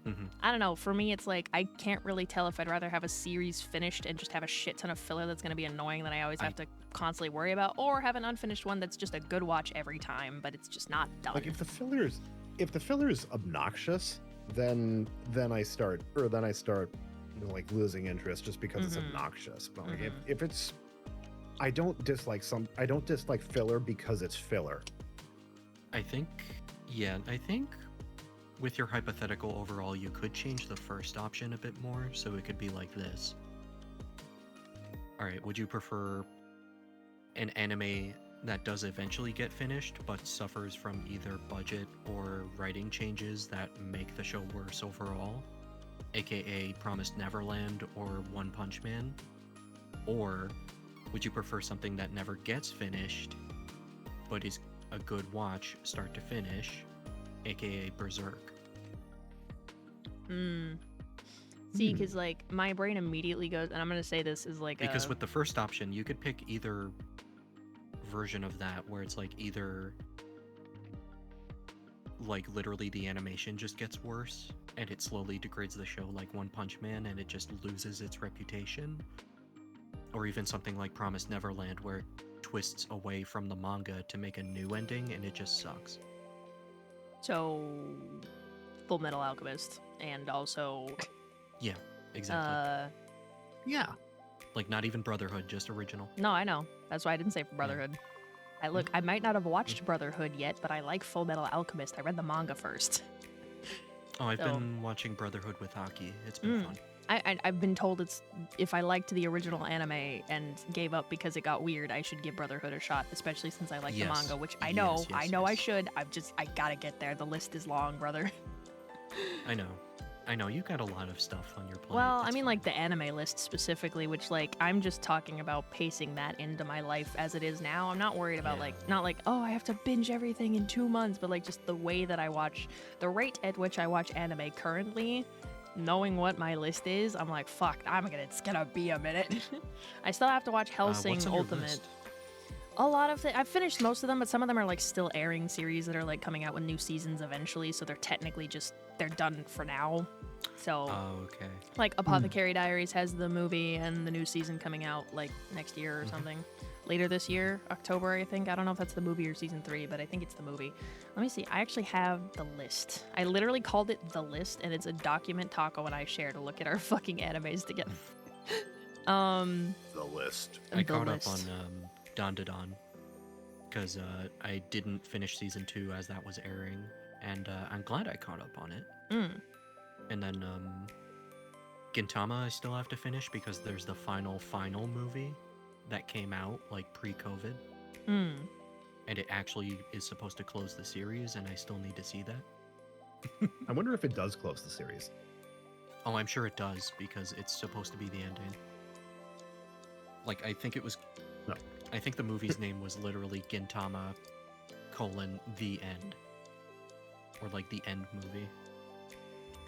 I don't know, for me it's like, I can't really tell if I'd rather have a series finished and just have a shit ton of filler that's going to be annoying that I always have to constantly worry about, or have an unfinished one that's just a good watch every time, but it's just not done. Like if the filler's obnoxious, then I start you know, like losing interest just because it's obnoxious. But like if it's, I don't dislike filler because it's filler. I think with your hypothetical overall, you could change the first option a bit more, so it could be like this. Alright, would you prefer an anime that does eventually get finished, but suffers from either budget or writing changes that make the show worse overall? AKA Promised Neverland or One Punch Man? Or would you prefer something that never gets finished, but is a good watch start to finish, aka Berserk? See, because like my brain immediately goes, and I'm gonna say this is like because with the first option, you could pick either version of that, where it's like either like literally the animation just gets worse and it slowly degrades the show, like One Punch Man, and it just loses its reputation, or even something like Promised Neverland, where it twists away from the manga to make a new ending and it just sucks. So, Full Metal Alchemist, and also... Yeah, exactly. Yeah. Like, not even Brotherhood, just original. No, I know. That's why I didn't say Brotherhood. I might not have watched Brotherhood yet, but I like Full Metal Alchemist. I read the manga first. Oh, I've been watching Brotherhood with Ҳaki. It's been fun. I've been told it's, if I liked the original anime and gave up because it got weird, I should give Brotherhood a shot, especially since I like the manga, which I know, I should. I gotta get there. The list is long, brother. I know, you got a lot of stuff on your plate. Well, I mean, like the anime list specifically, which like I'm just talking about pacing that into my life as it is now. I'm not worried about not like, oh, I have to binge everything in 2 months, but like just the way that I watch, the rate at which I watch anime currently. Knowing what my list is, I'm like, fuck, it's gonna be a minute. I still have to watch Hellsing Ultimate. A lot of I've finished most of them, but some of them are like still airing series that are like coming out with new seasons eventually, so they're technically they're done for now. So, okay. Like Apothecary Diaries has the movie and the new season coming out like next year or something. Later this year, October, I think. I don't know if that's the movie or season 3, but I think it's the movie. Let me see. I actually have the list. I literally called it the list, and it's a document Taco and I share to look at our fucking animes together. The list. I caught up on Dandadan because I didn't finish season 2 as that was airing, and I'm glad I caught up on it. And then Gintama I still have to finish because there's the final movie that came out like pre-COVID, and it actually is supposed to close the series, and I still need to see that. I wonder if it does close the series. Oh, I'm sure it does, because it's supposed to be the ending. Like, I think it was... No. I think the movie's name was literally Gintama, the end. Or, like, the end movie.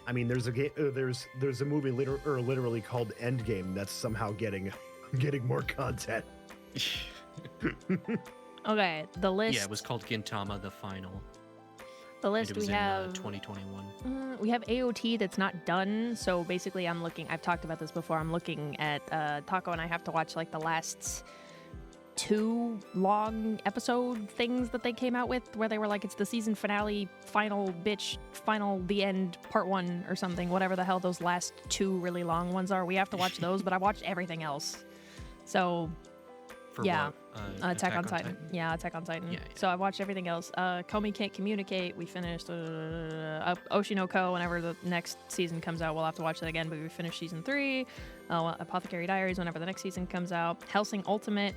I mean, there's a movie literally called Endgame that's somehow getting more content. Okay, the list. Yeah, it was called Gintama the Final. The list we have 2021. We have AOT that's not done. So basically, I've talked about this before. I'm looking at Taco and I have to watch like the last 2 long episode things that they came out with, where they were like, it's the season finale, final the end part 1 or something, whatever the hell those last 2 really long ones are. We have to watch those, but I watched everything else. So For yeah. what? Attack on Titan. Yeah, Attack on Titan. Yeah, So I've watched everything else. Komi Can't Communicate. We finished Oshinoko. Whenever the next season comes out, we'll have to watch that again. But we finished season 3. Apothecary Diaries. Whenever the next season comes out. Hellsing Ultimate.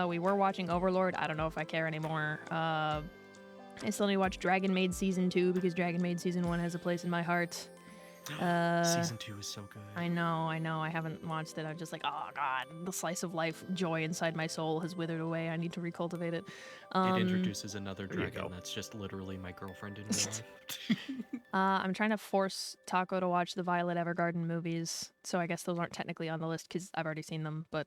We were watching Overlord. I don't know if I care anymore. I still need to watch Dragon Maid season 2 because Dragon Maid season 1 has a place in my heart. Season 2 is so good. I know. I haven't watched it. I'm just like, oh god, the slice of life joy inside my soul has withered away. I need to recultivate it. It introduces another there you dragon go. that's just literally my girlfriend in real life. I'm trying to force Taco to watch the Violet Evergarden movies, so I guess those aren't technically on the list because I've already seen them. But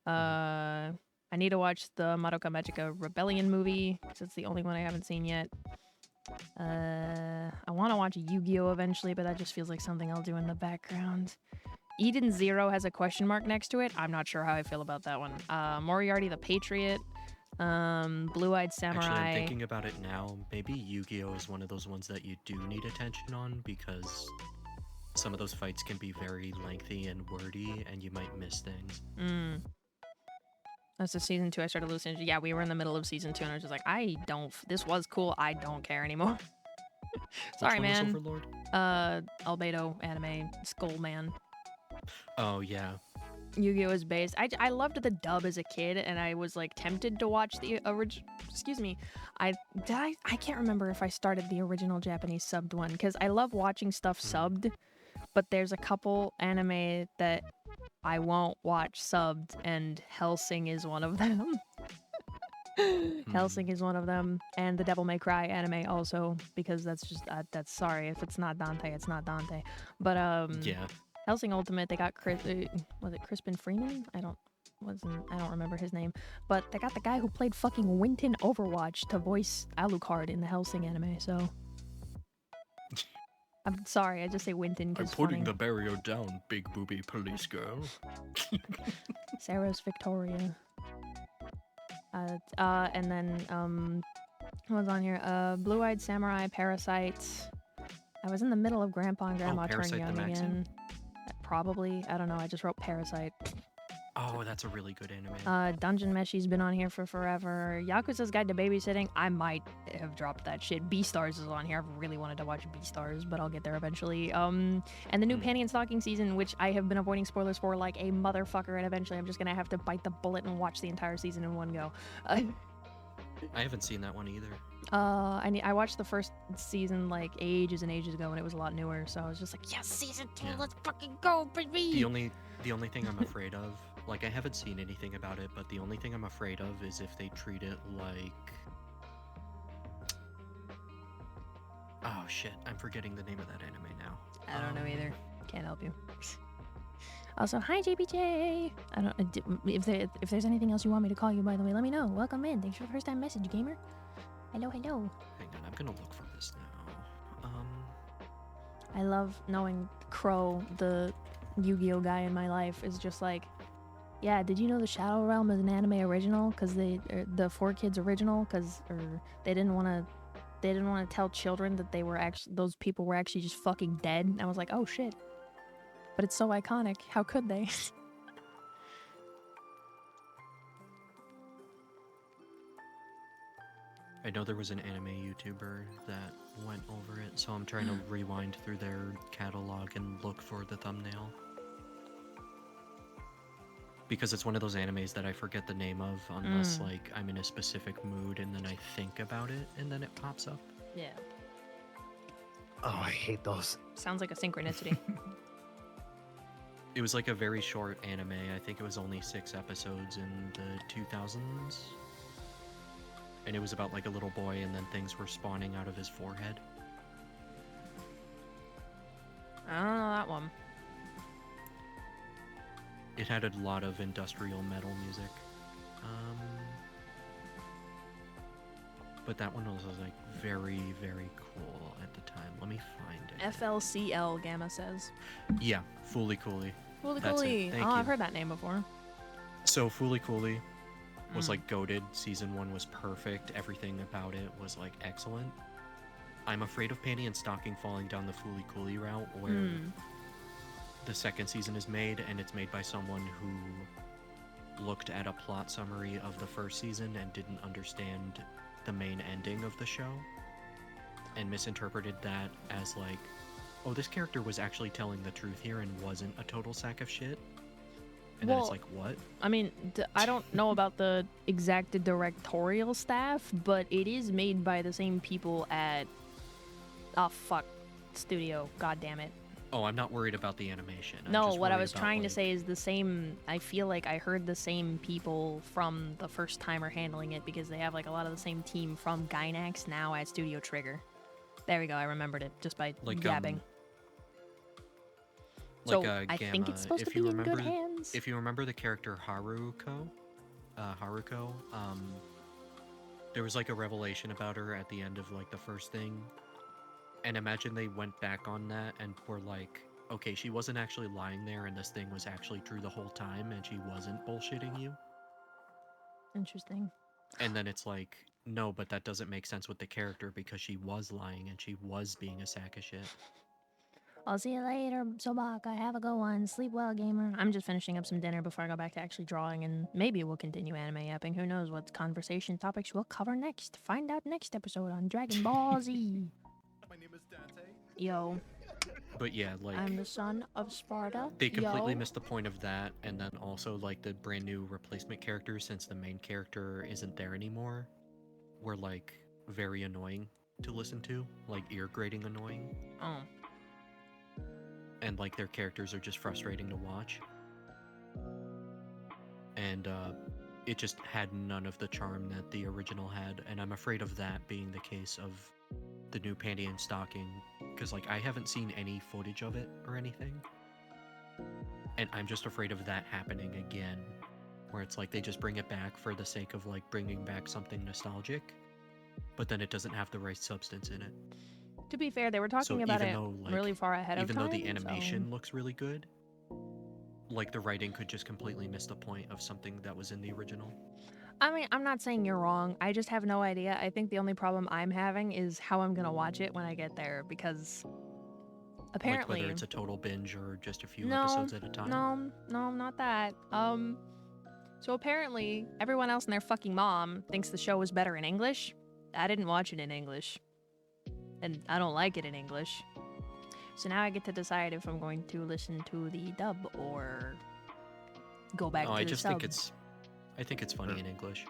I need to watch the Madoka Magica Rebellion movie because it's the only one I haven't seen yet. I want to watch Yu-Gi-Oh! Eventually, but that just feels like something I'll do in the background. Eden Zero has a question mark next to it. I'm not sure how I feel about that one. Moriarty the Patriot. Blue-Eyed Samurai. Actually, I'm thinking about it now. Maybe Yu-Gi-Oh! Is one of those ones that you do need attention on because some of those fights can be very lengthy and wordy, and you might miss things. That's the season 2 I started listening to. Yeah, we were in the middle of season 2, and I was just like, this was cool. I don't care anymore. Sorry, Which one man. was Overlord? Albedo anime, Skull Man. Oh, yeah. Yu-Gi-Oh! Is based. I loved the dub as a kid, and I was like tempted to watch the original. Excuse me. I can't remember if I started the original Japanese subbed one because I love watching stuff subbed, but there's a couple anime that I won't watch subbed, and Hellsing is one of them. Hellsing is one of them, and the Devil May Cry anime also, because that's just that's sorry if it's not Dante, it's not Dante. But Yeah. Hellsing Ultimate, they got was it Crispin Freeman? I don't remember his name, but they got the guy who played fucking Winton Overwatch to voice Alucard in the Hellsing anime. So I'm sorry, I just say Winton because the barrier down, big booby police girl. Sarah's Victoria. And then what was on here? Blue-Eyed Samurai, Parasite. I was in the middle of Grandpa and Grandma Turn Parasite the Young Maxim? again. Probably. I don't know. I just wrote Parasite. Oh, that's a really good anime. Dungeon Meshi's been on here for forever. Yakuza's Guide to Babysitting. I might have dropped that shit. Beastars is on here. I've really wanted to watch Beastars, but I'll get there eventually. And the new Panty and Stocking season, which I have been avoiding spoilers for like a motherfucker, and eventually I'm just gonna have to bite the bullet and watch the entire season in one go. I haven't seen that one either. I watched the first season like ages and ages ago, and it was a lot newer. So I was just like, yes, season 2, let's fucking go, baby. The only thing I'm afraid of, like I haven't seen anything about it, but the only thing I'm afraid of is if they treat it like. Oh shit! I'm forgetting the name of that anime now. I don't know either. Can't help you. Also, hi JPJ. I don't if there's anything else you want me to call you, by the way, let me know. Welcome in. Thanks for the first time message, gamer. Hello. Hang on, I'm gonna look for this now. I love knowing Crow, the Yu-Gi-Oh guy in my life, is just like, yeah. Did you know the Shadow Realm is an anime original? Because the 4Kids original, because they didn't want to tell children that those people were actually just fucking dead. And I was like, oh shit. But it's so iconic. How could they? I know there was an anime YouTuber that went over it, so I'm trying to rewind through their catalog and look for the thumbnail. Because it's one of those animes that I forget the name of unless like I'm in a specific mood and then I think about it and then it pops up. Yeah. Oh, I hate those. Sounds like a synchronicity. It was like a very short anime. I think it was only 6 episodes in the 2000s. And it was about like a little boy and then things were spawning out of his forehead. I don't know that one. It had a lot of industrial metal music. But that one was like very, very cool at the time. Let me find it. FLCL, Gamma says. Yeah, Fooly Cooly. Fooly That's it. Cooly. Thank Oh, you. I've heard that name before. So Fooly Cooly was like goated. Season 1 was perfect. Everything about it was like excellent. I'm afraid of Panty and Stocking falling down the Fooly Cooly route where the second season is made and it's made by someone who looked at a plot summary of the first season and didn't understand the main ending of the show and misinterpreted that as like, oh, this character was actually telling the truth here and wasn't a total sack of shit. And then it's like, what? I mean, I don't know about the exact directorial staff, but it is made by the same people at... Oh, fuck. Studio. God damn it. Oh, I'm not worried about the animation. I'm No, just what I worried was about, trying to like- say is the same... I feel like I heard the same people from the first timer handling it because they have like a lot of the same team from Gainax now at Studio Trigger. There we go. I remembered it just by gabbing. So I think it's supposed to be in good hands. If you remember the character Haruko, there was like a revelation about her at the end of like the first thing. And imagine they went back on that and were like, okay, she wasn't actually lying there and this thing was actually true the whole time and she wasn't bullshitting you. Interesting. And then it's like, no, but that doesn't make sense with the character because she was lying and she was being a sack of shit. I'll see you later, Sobaka. Have a good one. Sleep well, gamer. I'm just finishing up some dinner before I go back to actually drawing, and maybe we'll continue anime yapping. Who knows what conversation topics we'll cover next. Find out next episode on Dragon Ball Z. My name is Dante. Yo. But yeah, like... I'm the son of Sparta. They completely Yo. missed the point of that, and then also like the brand new replacement characters, since the main character isn't there anymore, were like very annoying to listen to, like ear-grating annoying. Oh. And like their characters are just frustrating to watch. And it just had none of the charm that the original had, and I'm afraid of that being the case of the new Panty and Stocking, because like I haven't seen any footage of it or anything, and I'm just afraid of that happening again, where it's like they just bring it back for the sake of like bringing back something nostalgic, but then it doesn't have the right substance in it. To be fair, they were talking about it really far ahead of time. Even though the animation looks really good, like the writing could just completely miss the point of something that was in the original. I mean, I'm not saying you're wrong. I just have no idea. I think the only problem I'm having is how I'm gonna watch it when I get there, because apparently... Like whether it's a total binge or just a few episodes at a time. No, not that. So apparently, everyone else and their fucking mom thinks the show was better in English. I didn't watch it in English. And I don't like it in English. So now I get to decide if I'm going to listen to the dub or go back to the sub. I think it's funny in English.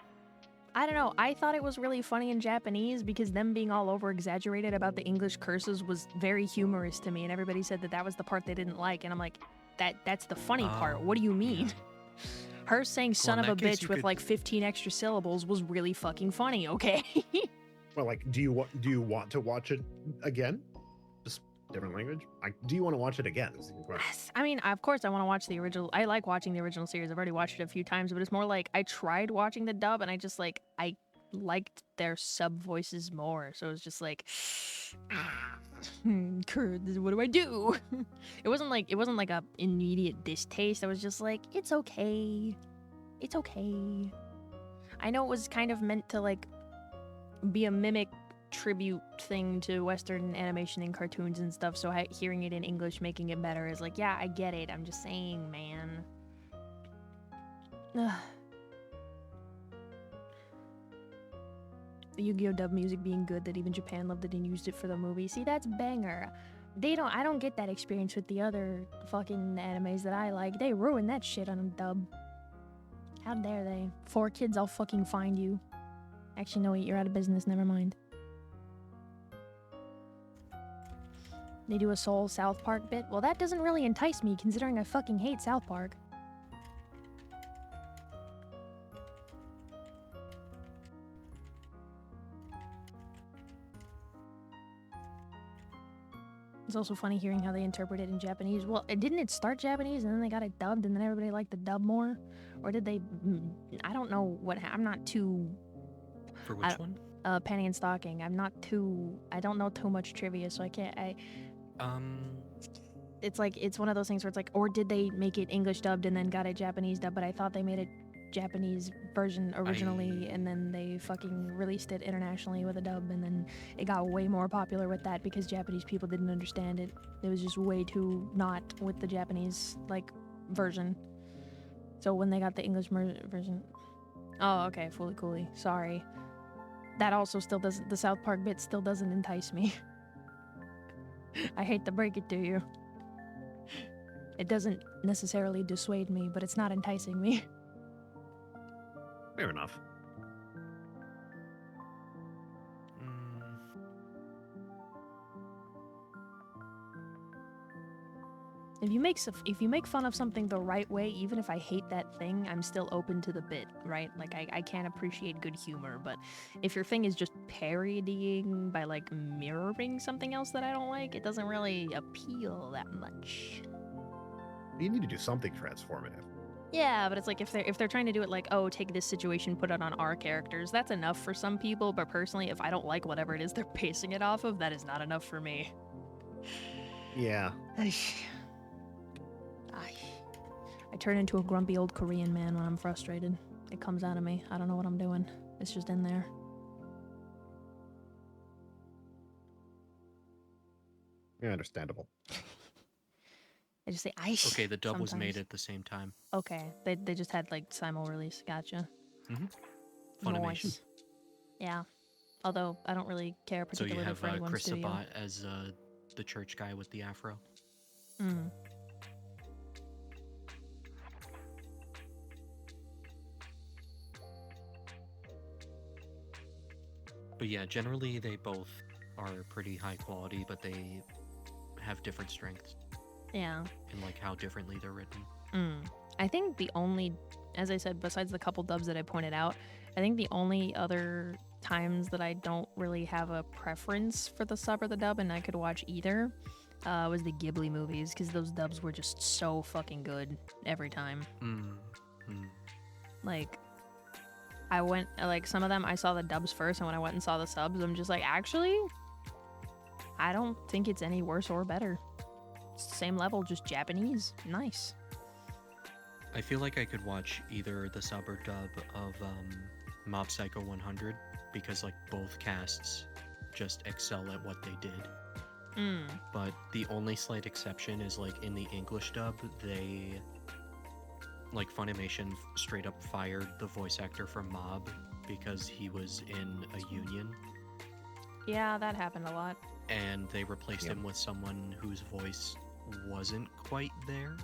I don't know. I thought it was really funny in Japanese because them being all over exaggerated about the English curses was very humorous to me, and everybody said that that was the part they didn't like, and I'm like, that's the funny part. What do you mean? Yeah. Her saying son of a bitch with like 15 extra syllables was really fucking funny, okay? Well, like, do you want to watch it again? Just different language? Do you want to watch it again? Is the question. Yes. I mean, of course I want to watch the original. I like watching the original series. I've already watched it a few times, but it's more like I tried watching the dub and I just like, I liked their sub voices more. So it was just like, Kurt, what do I do? It wasn't like a immediate distaste. I was just like, it's okay. It's okay. I know it was kind of meant to like be a mimic tribute thing to Western animation and cartoons and stuff, so hearing it in English making it better is like, yeah, I get it. I'm just saying, man. Ugh. The Yu-Gi-Oh! Dub music being good that even Japan loved it and used it for the movie. See, that's banger. I don't get that experience with the other fucking animes that I like. They ruin that shit on a dub. How dare they? 4Kids, I'll fucking find you. Actually, no, wait, you're out of business. Never mind. They do a Soul South Park bit? Well, that doesn't really entice me, considering I fucking hate South Park. It's also funny hearing how they interpret it in Japanese. Well, didn't it start Japanese and then they got it dubbed and then everybody liked the dub more? Or did they... I don't know what... I'm not too... For which one? Panty and Stocking. I don't know too much trivia, so I can't... It's like, it's one of those things where it's like, or did they make it English dubbed and then got it Japanese dubbed, but I thought they made it Japanese version originally and then they fucking released it internationally with a dub, and then it got way more popular with that because Japanese people didn't understand it. It was just way too not with the Japanese, like, version. So when they got the English version. Oh, okay, fully coolly. Sorry. That also still doesn't. The South Park bit still doesn't entice me. I hate to break it to you. It doesn't necessarily dissuade me, but it's not enticing me. Fair enough. If you make fun of something the right way, even if I hate that thing, I'm still open to the bit, right? Like I can't appreciate good humor, but if your thing is just parodying by like mirroring something else that I don't like, it doesn't really appeal that much. You need to do something transformative. Yeah, but it's like if they're trying to do it like, oh, take this situation, put it on our characters, that's enough for some people, but personally, if I don't like whatever it is they're basing it off of, that is not enough for me. Yeah. I turn into a grumpy old Korean man when I'm frustrated. It comes out of me. I don't know what I'm doing. It's just in there. Yeah, understandable. I just say ice. Okay, the dub was made sometimes. at the same time. Okay, they just had like simul release. Gotcha. Funimation. Nice. Yeah. Although I don't really care So you particularly have for any one Chris studio. Sabat as the church guy with the afro. Mm. But yeah, generally they both are pretty high quality, but they have different strengths Yeah. in like how differently they're written. I think the only, as I said, besides the couple dubs that I pointed out, I think the only other times that I don't really have a preference for the sub or the dub, and I could watch either, was the Ghibli movies, because those dubs were just so fucking good every time. Like, I went, like, some of them I saw the dubs first, and when I went and saw the subs, I'm just like, actually, I don't think it's any worse or better. It's the same level, just Japanese. Nice. I feel like I could watch either the sub or dub of Mob Psycho 100 because like both casts just excel at what they did. But the only slight exception is like in the English dub, they like Funimation straight up fired the voice actor from Mob because he was in a union. Yeah, that happened a lot. And they replaced him with someone whose voice wasn't quite there.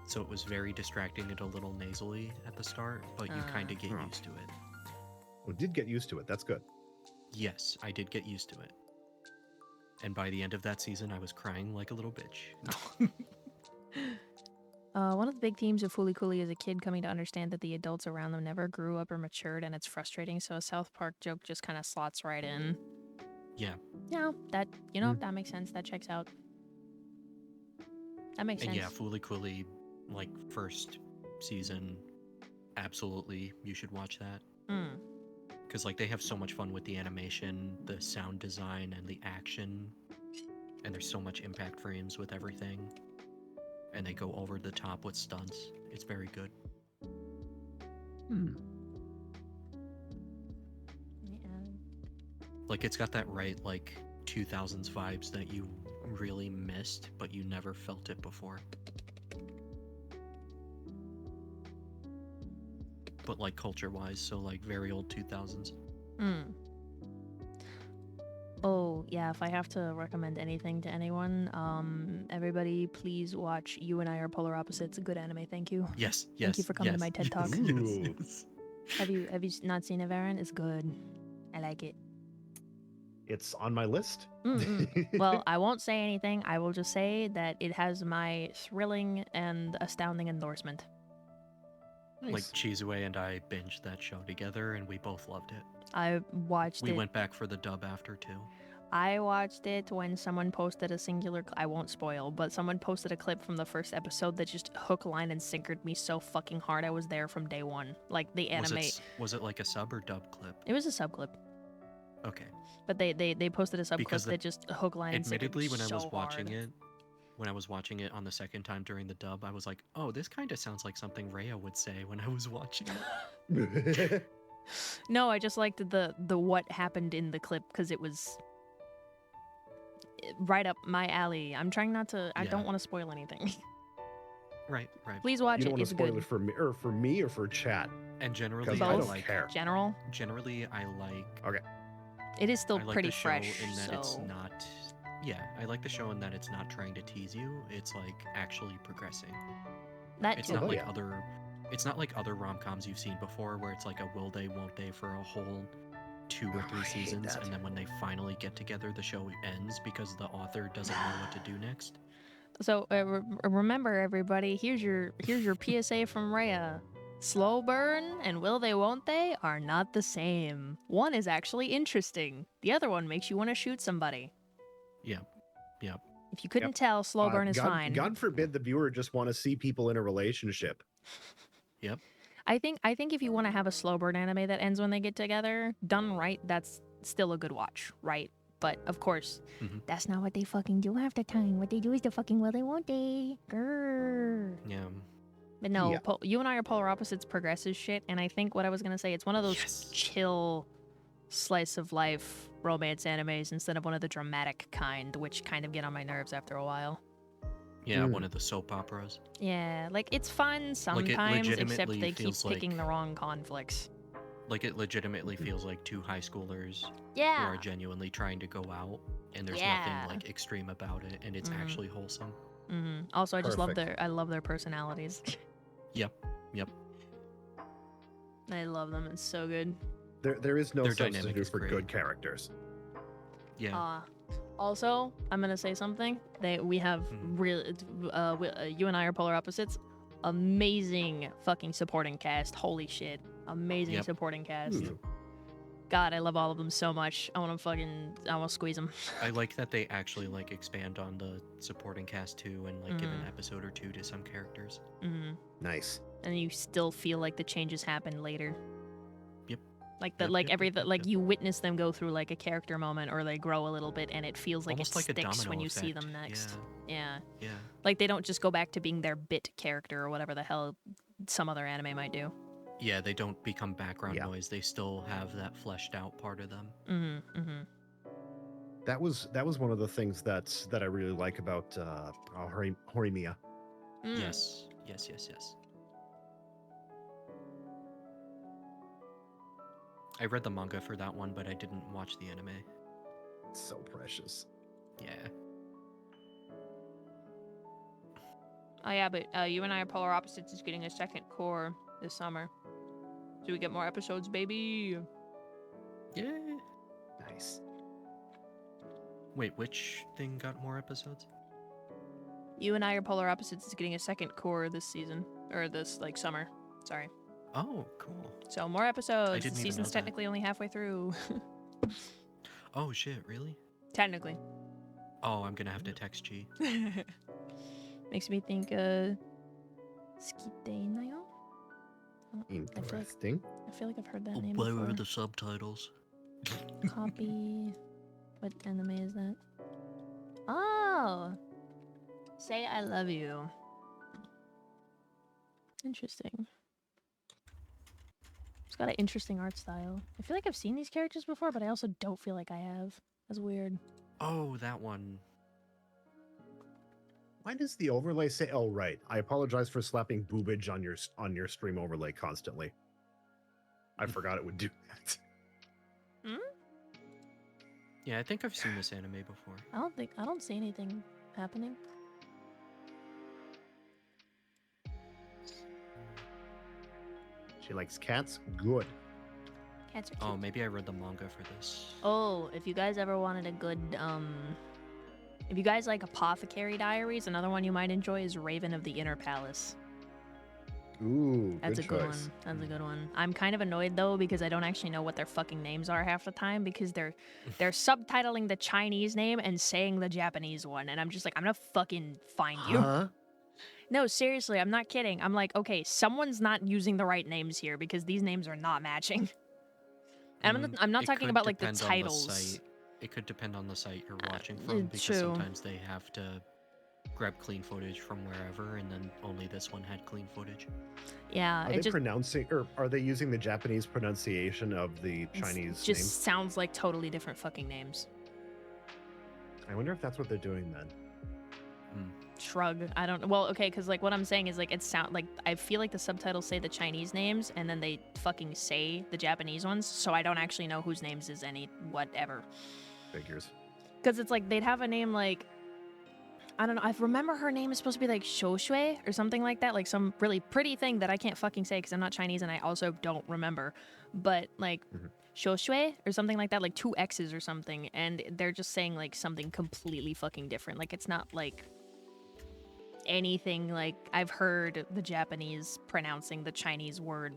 So it was very distracting and a little nasally at the start, but you kind of get used to it. Well, did get used to it. That's good. Yes, I did get used to it. And by the end of that season, I was crying like a little bitch. One of the big themes of Fooly Cooly is a kid coming to understand that the adults around them never grew up or matured, and it's frustrating, so a South Park joke just kind of slots right in. Yeah. Yeah, that, that makes sense. That checks out. That makes sense. And yeah, Fooly Cooly, like, first season, absolutely, you should watch that. Because, like, they have so much fun with the animation, the sound design, and the action. And there's so much impact frames with everything. And they go over the top with stunts. It's very good. Yeah. Like, it's got that right, like, 2000s vibes that you really missed, but you never felt it before. But, like, culture-wise, so, like, very old 2000s. Oh, yeah, if I have to recommend anything to anyone, everybody please watch You and I Are Polar Opposites. A good anime, thank you. Yes. Thank you for coming to my TED Talk. Yes. Have you not seen it, Varen? It's good. I like it. It's on my list. Well, I won't say anything. I will just say that it has my thrilling and astounding endorsement. Nice. Like, Chizue and I binged that show together, and we both loved it. I watched it. We went back for the dub after, too. I watched it when someone posted a singular... I won't spoil, but someone posted a clip from the first episode that just hook, line, and sinkered me so fucking hard. I was there from day one. Like, the anime... Was it like a sub or dub clip? It was a sub clip. Okay. But they posted a sub Because clip that just hook, line, and sinkered admittedly, me when I so was watching hard. it, when I was watching it on the second time during the dub, I was like, oh, this kind of sounds like something Rhea would say when I was watching it. No, I just liked the what happened in the clip because it was right up my alley. I'm trying not to... I don't want to spoil anything. Right, right. Please watch You don't it. want to It's spoil good. it for me or for chat? And generally, Because I I don't Both. like. care. General, Generally, I like. Okay. it is still I like pretty the show fresh. in that it's So not. Yeah, I like the show in that it's not trying to tease you. It's like actually progressing. that It's too. not like yeah. other. It's not like other rom-coms you've seen before, where it's like a will they, won't they for a whole 2 or Oh, 3 I hate seasons, that. and then when they finally get together, the show ends because the author doesn't know what to do next. So remember, everybody. Here's your PSA from Rhea. Slow burn and will they, won't they are not the same. One is actually interesting. The other one makes you want to shoot somebody. Yep. Yep. If you couldn't tell, slow burn is God, fine. God forbid the viewer just want to see people in a relationship. Yep. I think if you want to have a slow burn anime that ends when they get together, done right, that's still a good watch, right? But of course, that's not what they fucking do half the time. What they do is the fucking will they, won't they. Grrr. Yeah. But no, Yeah. you and I are polar opposites, progressive shit, and I think what I was gonna say, it's one of those Yes. chill slice of life romance animes instead of one of the dramatic kind, which kind of get on my nerves after a while. Yeah, Mm. one of the soap operas. Yeah, like it's fun Like, it sometimes, except legitimately they keep feels picking like- the wrong conflicts. Like, it legitimately feels like 2 high schoolers who Yeah. are genuinely trying to go out, and there's Yeah. nothing like extreme about it, and it's Mhm. actually wholesome. Also, I just love Perfect. I love their personalities. Yep. Yep. I love them. It's so good. There is no Their dynamic substitute is for great. good characters. Yeah. Also, I'm gonna say something. We have real. You and I are polar opposites. Amazing fucking supporting cast. Holy shit. Amazing Yep. supporting cast. Hmm. God, I love all of them so much. I want to squeeze them. I like that they actually like expand on the supporting cast too, and like give an episode or 2 to some characters. Nice. And you still feel like the changes happen later. Yep. Like that, Yep, like yep, yep, yep, like yep. you witness them go through like a character moment, or they grow a little bit, and it feels like Almost it like a sticks domino when you see effect. them next. Yeah. Yeah. Like they don't just go back to being their bit character or whatever the hell some other anime might do. Yeah, they don't become background Yeah. noise. They still have that fleshed out part of them. That was one of the things that I really like about Horimiya. Yes. Yes, yes, yes. I read the manga for that one, but I didn't watch the anime. It's so precious. Yeah. Oh yeah, but you and I are polar opposites is getting a second core this summer. So we get more episodes, baby. Yeah. Nice. Wait, which thing got more episodes? You and I are polar opposites is getting a second core this season. Or this, like, summer. Sorry. Oh, cool. So more episodes. The didn't even know season's that. technically only halfway through. Oh shit, really? Technically. Oh, I'm gonna have to text G. Makes me think, Skitenayo? Interesting. I feel like I've heard that name Where before. are the subtitles? Copy. What anime is that? Oh! Say I love you. Interesting. It's got an interesting art style. I feel like I've seen these characters before, but I also don't feel like I have. That's weird. Oh, that one. Why does the overlay say? Oh, right. I apologize for slapping boobage on your stream overlay constantly. I forgot it would do that. Yeah, I think I've seen this anime before. I don't see anything happening. She likes cats. Good. Cats are cute. Oh, maybe I read the manga for this. Oh, if you guys ever wanted a good, if you guys like Apothecary Diaries, another one you might enjoy is Raven of the Inner Palace. Ooh, That's good a good choice. one. That's a good one. I'm kind of annoyed though because I don't actually know what their fucking names are half the time because they're subtitling the Chinese name and saying the Japanese one, and I'm just like, I'm gonna fucking find you. Huh? No, seriously, I'm not kidding. I'm like, okay, someone's not using the right names here because these names are not matching. And I'm not It talking could about like the depend on titles. site. It could depend on the site you're watching from because true. sometimes they have to grab clean footage from wherever, and then only this one had clean footage. Yeah, Are it they just pronouncing, or are they using the Japanese pronunciation of the Chinese just names? sounds like totally different fucking names. I wonder if that's what they're doing then. Shrug. I don't. Well, okay, because like what I'm saying is like it sound like I feel like the subtitles say the Chinese names and then they fucking say the Japanese ones, so I don't actually know whose names is any whatever. Figures. Because it's like they'd have a name like, I don't know. I remember her name is supposed to be like 𝙎𝙩𝙧𝙚 or something like that, like some really pretty thing that I can't fucking say because I'm not Chinese and I also don't remember. But like 𝙎𝙩𝙧 or something like that, like 2 X's or something, and they're just saying like something completely fucking different. Like it's not like anything like I've heard the Japanese pronouncing the Chinese word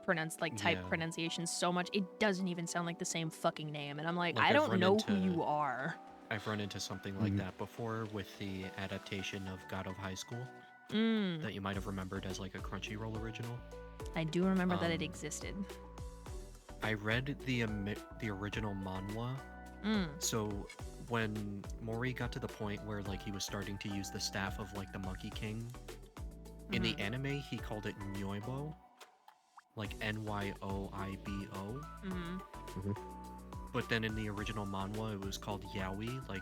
pronounced like type pronunciation so much it doesn't even sound like the same fucking name, and I'm like I don't know who you are. I've run into something like that before with the adaptation of God of High School that you might have remembered as like a Crunchyroll original. I do remember that it existed. I read the original manhwa. So when Mori got to the point where like he was starting to use the staff of like the Monkey King, in the anime he called it Nyoibo, like Nyoibo. But then in the original manhwa it was called Yaoi, like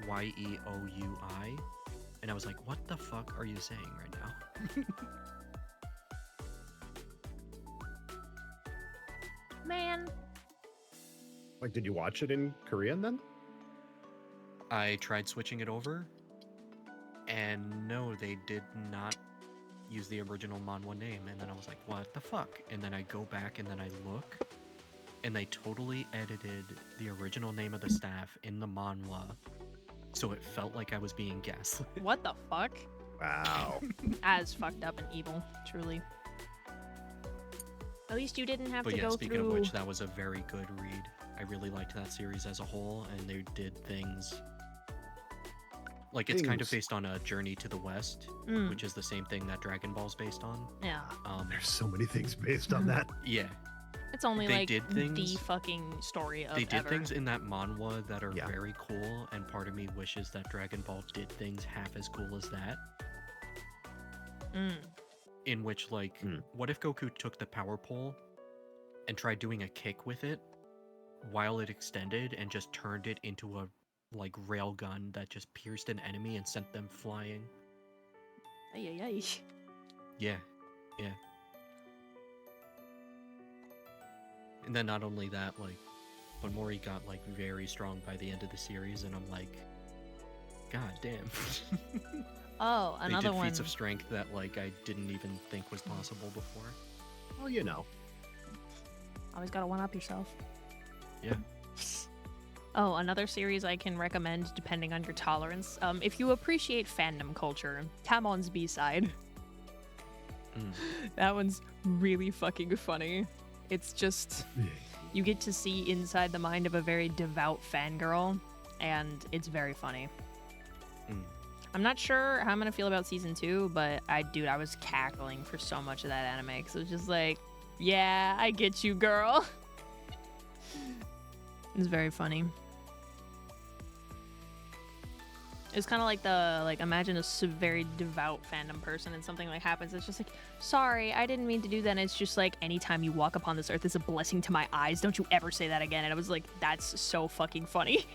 Yeoui, and I was like, what the fuck are you saying right now? Man. Like, did you watch it in Korean then? I tried switching it over, and no, they did not use the original manhwa name, and then I was like, what the fuck? And then I go back and then I look, and they totally edited the original name of the staff in the manhwa, so it felt like I was being gaslit. What the fuck? Wow. As fucked up and evil, truly. At least you didn't have But to yeah, go speaking through... of which, that was a very good read. I really liked that series as a whole, and they did things... Like, it's kind of based on a Journey to the West, which is the same thing that Dragon Ball's based on. Yeah. There's so many things based on that. Yeah. It's only They like did things- the fucking story of They did ever. things in that manhwa that are very cool, and part of me wishes that Dragon Ball did things half as cool as that. In which, like, what if Goku took the power pole and tried doing a kick with it while it extended and just turned it into a, like, rail gun that just pierced an enemy and sent them flying? Ay, ay, ay. Yeah, yeah. And then not only that, like, but Mori got, like, very strong by the end of the series, and I'm like, god damn. Oh, another they did one. feats of strength that, like, I didn't even think was possible before. Well, you know. Always gotta one-up yourself. Yeah. Oh, another series I can recommend depending on your tolerance. If you appreciate fandom culture, Tamon's B-side. That one's really fucking funny. It's just, you get to see inside the mind of a very devout fangirl, and it's very funny. I'm not sure how I'm gonna feel about season 2, but I was cackling for so much of that anime, because it was just like, yeah, I get you, girl. It's very funny. It's kind of like imagine a very devout fandom person and something like happens. It's just like, sorry, I didn't mean to do that. And it's just like, anytime you walk upon this earth is a blessing to my eyes. Don't you ever say that again. And I was like, that's so fucking funny.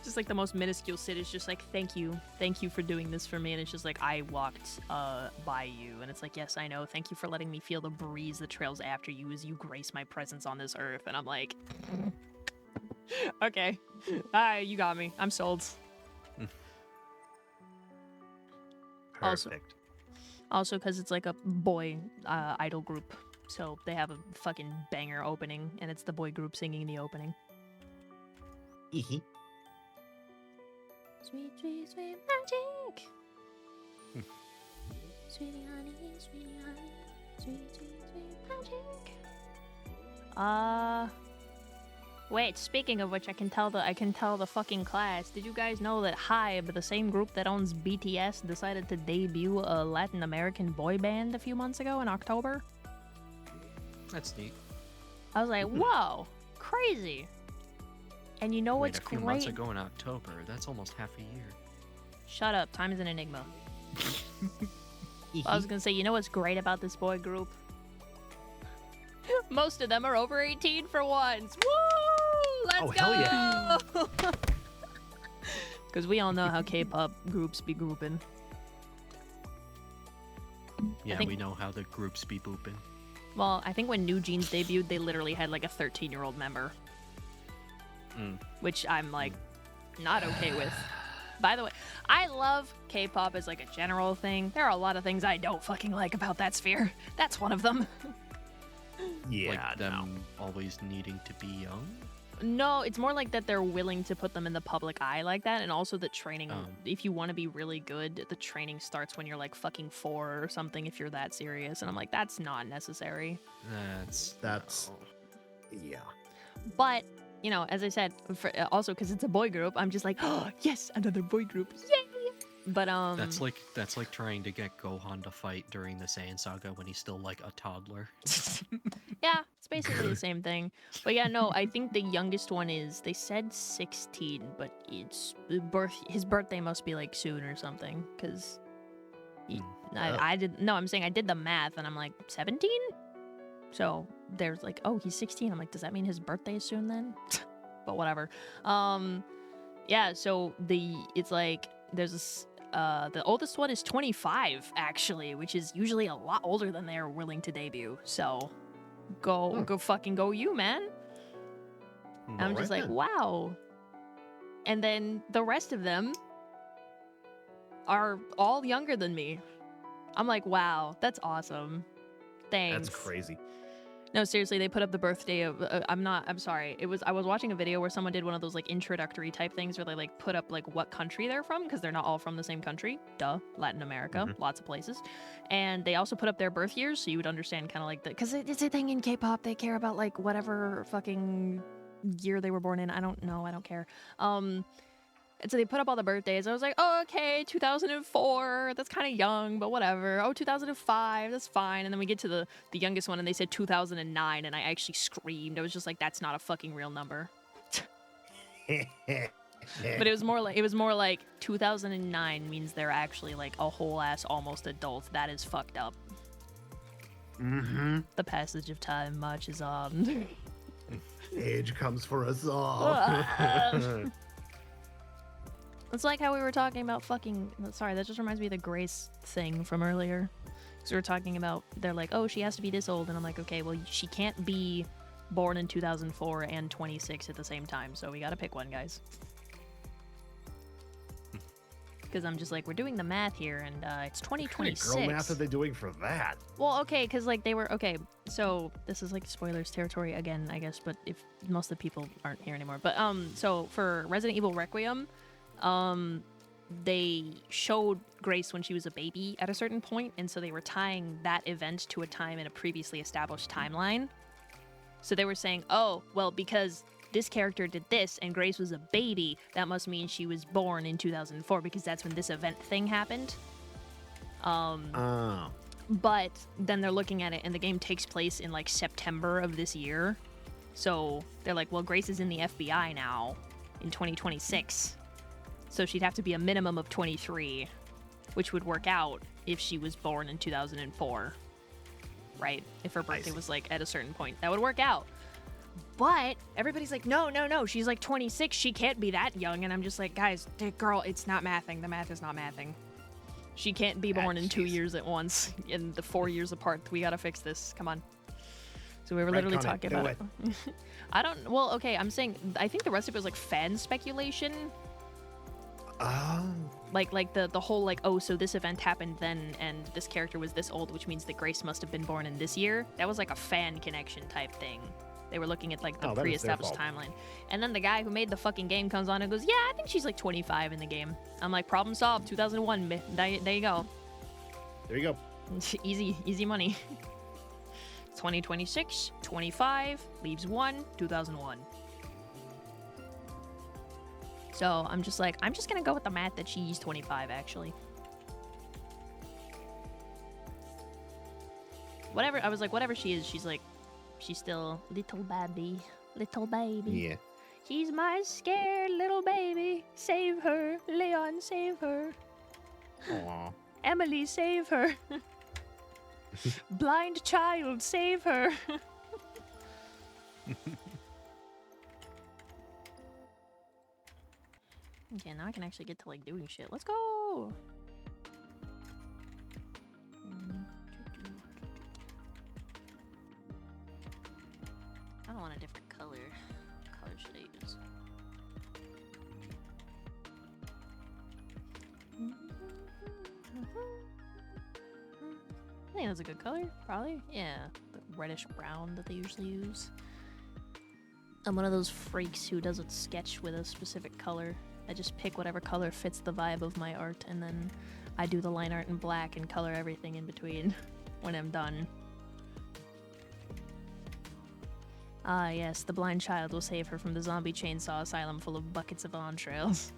Just like the most minuscule sit is just like, thank you for doing this for me. And it's just like, I walked by you, and it's like, yes, I know, thank you for letting me feel the breeze that trails after you as you grace my presence on this earth. And I'm like, okay, you got me, I'm sold. Perfect. Also because it's like a boy idol group, so they have a fucking banger opening, and it's the boy group singing the opening. Sweet, sweet, sweet magic. Sweetie honey, sweet, sweet, sweet magic. Wait, speaking of which, I can tell the fucking class. Did you guys know that HYBE, the same group that owns BTS, decided to debut a Latin American boy band a few months ago in October? That's neat. I was like, whoa, crazy. And you know what's a few great? months ago in October. That's almost half a year. Shut up. Time is an enigma. I was gonna say, you know what's great about this boy group? Most of them are over 18 for once. Woo! Let's go! Hell yeah. Because we all know how K-pop groups be grouping. Yeah, think- we know how the groups be booping. Well, I think when New Jeans debuted, they literally had like a 13-year-old member. Which I'm like not okay with. By the way, I love K-pop as like a general thing. There are a lot of things I don't fucking like about that sphere. That's one of them. Yeah, Like them always needing to be young. No, it's more like that they're willing to put them in the public eye like that, and also the training, Oh. if you want to be really good, the training starts when you're like fucking 4 or something if you're that serious, and I'm like, that's not necessary. That's yeah. But, you know, as I said, also because it's a boy group, I'm just like, oh, yes, another boy group, yay! But, that's like trying to get Gohan to fight during the Saiyan saga when he's still like a toddler. yeah, it's basically the same thing. But yeah, no, I think the youngest one is, they said 16, but it's his birthday must be like soon or something, because I'm saying I did the math and I'm like, 17? So there's like, oh, he's 16. I'm like, does that mean his birthday is soon then? But whatever. Yeah, so it's like, there's this, the oldest one is 25 actually, which is usually a lot older than they're willing to debut. So go fucking go you, man. I'm just like, wow. And then the rest of them are all younger than me. I'm like, wow, that's awesome. Thanks. That's crazy. No, seriously, they put up the birthday of, I'm sorry. I was watching a video where someone did one of those like introductory type things where they like put up like what country they're from, because they're not all from the same country. Duh, Latin America, lots of places. And they also put up their birth years, so you would understand kind of like because it's a thing in K-pop, they care about like whatever fucking year they were born in. I don't know, I don't care. And so they put up all the birthdays. I was like, oh, okay, 2004, that's kind of young, but whatever. Oh, 2005, that's fine. And then we get to the youngest one, and they said 2009, and I actually screamed. I was just like, that's not a fucking real number. But it was more like 2009 means they're actually like a whole ass almost adult. That is fucked up. Mm-hmm. The passage of time marches on. Age comes for us all. It's like how we were talking about fucking... Sorry, that just reminds me of the Grace thing from earlier. Because we were talking about... They're like, oh, she has to be this old. And I'm like, okay, well, she can't be born in 2004 and 26 at the same time. So we gotta pick one, guys. Because I'm just like, we're doing the math here, and it's 2026. What kind of girl math are they doing for that? Well, okay, because like they were... Okay, so this is like spoilers territory again, I guess. But if most of the people aren't here anymore. But so for Resident Evil Requiem... they showed Grace when she was a baby at a certain point, and so they were tying that event to a time in a previously established timeline. So they were saying, oh, well, because this character did this and Grace was a baby, that must mean she was born in 2004 because that's when this event thing happened. But then they're looking at it, and the game takes place in like September of this year. So they're like, well, Grace is in the FBI now in 2026. So she'd have to be a minimum of 23, which would work out if she was born in 2004, right? If her birthday was like at a certain point, that would work out. But everybody's like, no, she's like 26. She can't be that young. And I'm just like, guys, girl, it's not mathing. The math is not mathing. She can't be born in 2 years at once, in the 4 years apart. We gotta fix this. Come on. So we were literally talking about it. I don't, well, okay, I'm saying, I think the rest of it was like fan speculation. Like the whole like, oh, so this event happened then and this character was this old, which means that Grace must have been born in this year. That was like a fan connection type thing. They were looking at like the pre-established timeline. And then the guy who made the fucking game comes on and goes, yeah, I think she's like 25 in the game. I'm like, problem solved, 2001. There you go. There you go. Easy money. 2026, 25, leaves 1, 2001. So I'm just like, I'm just gonna go with the math that she's 25 actually. Whatever, I was like, whatever she is, she's like, she's still little baby. Yeah. She's my scared little baby. Save her, Leon, save her. Aww. Emily, save her. Blind child, save her. Okay, now I can actually get to like doing shit. Let's go. I don't want a different color. What color should I use? I think that's a good color, probably. Yeah, the reddish brown that they usually use. I'm one of those freaks who doesn't sketch with a specific color. I just pick whatever color fits the vibe of my art, and then I do the line art in black and color everything in between when I'm done. Ah yes, the blind child will save her from the zombie chainsaw asylum full of buckets of entrails.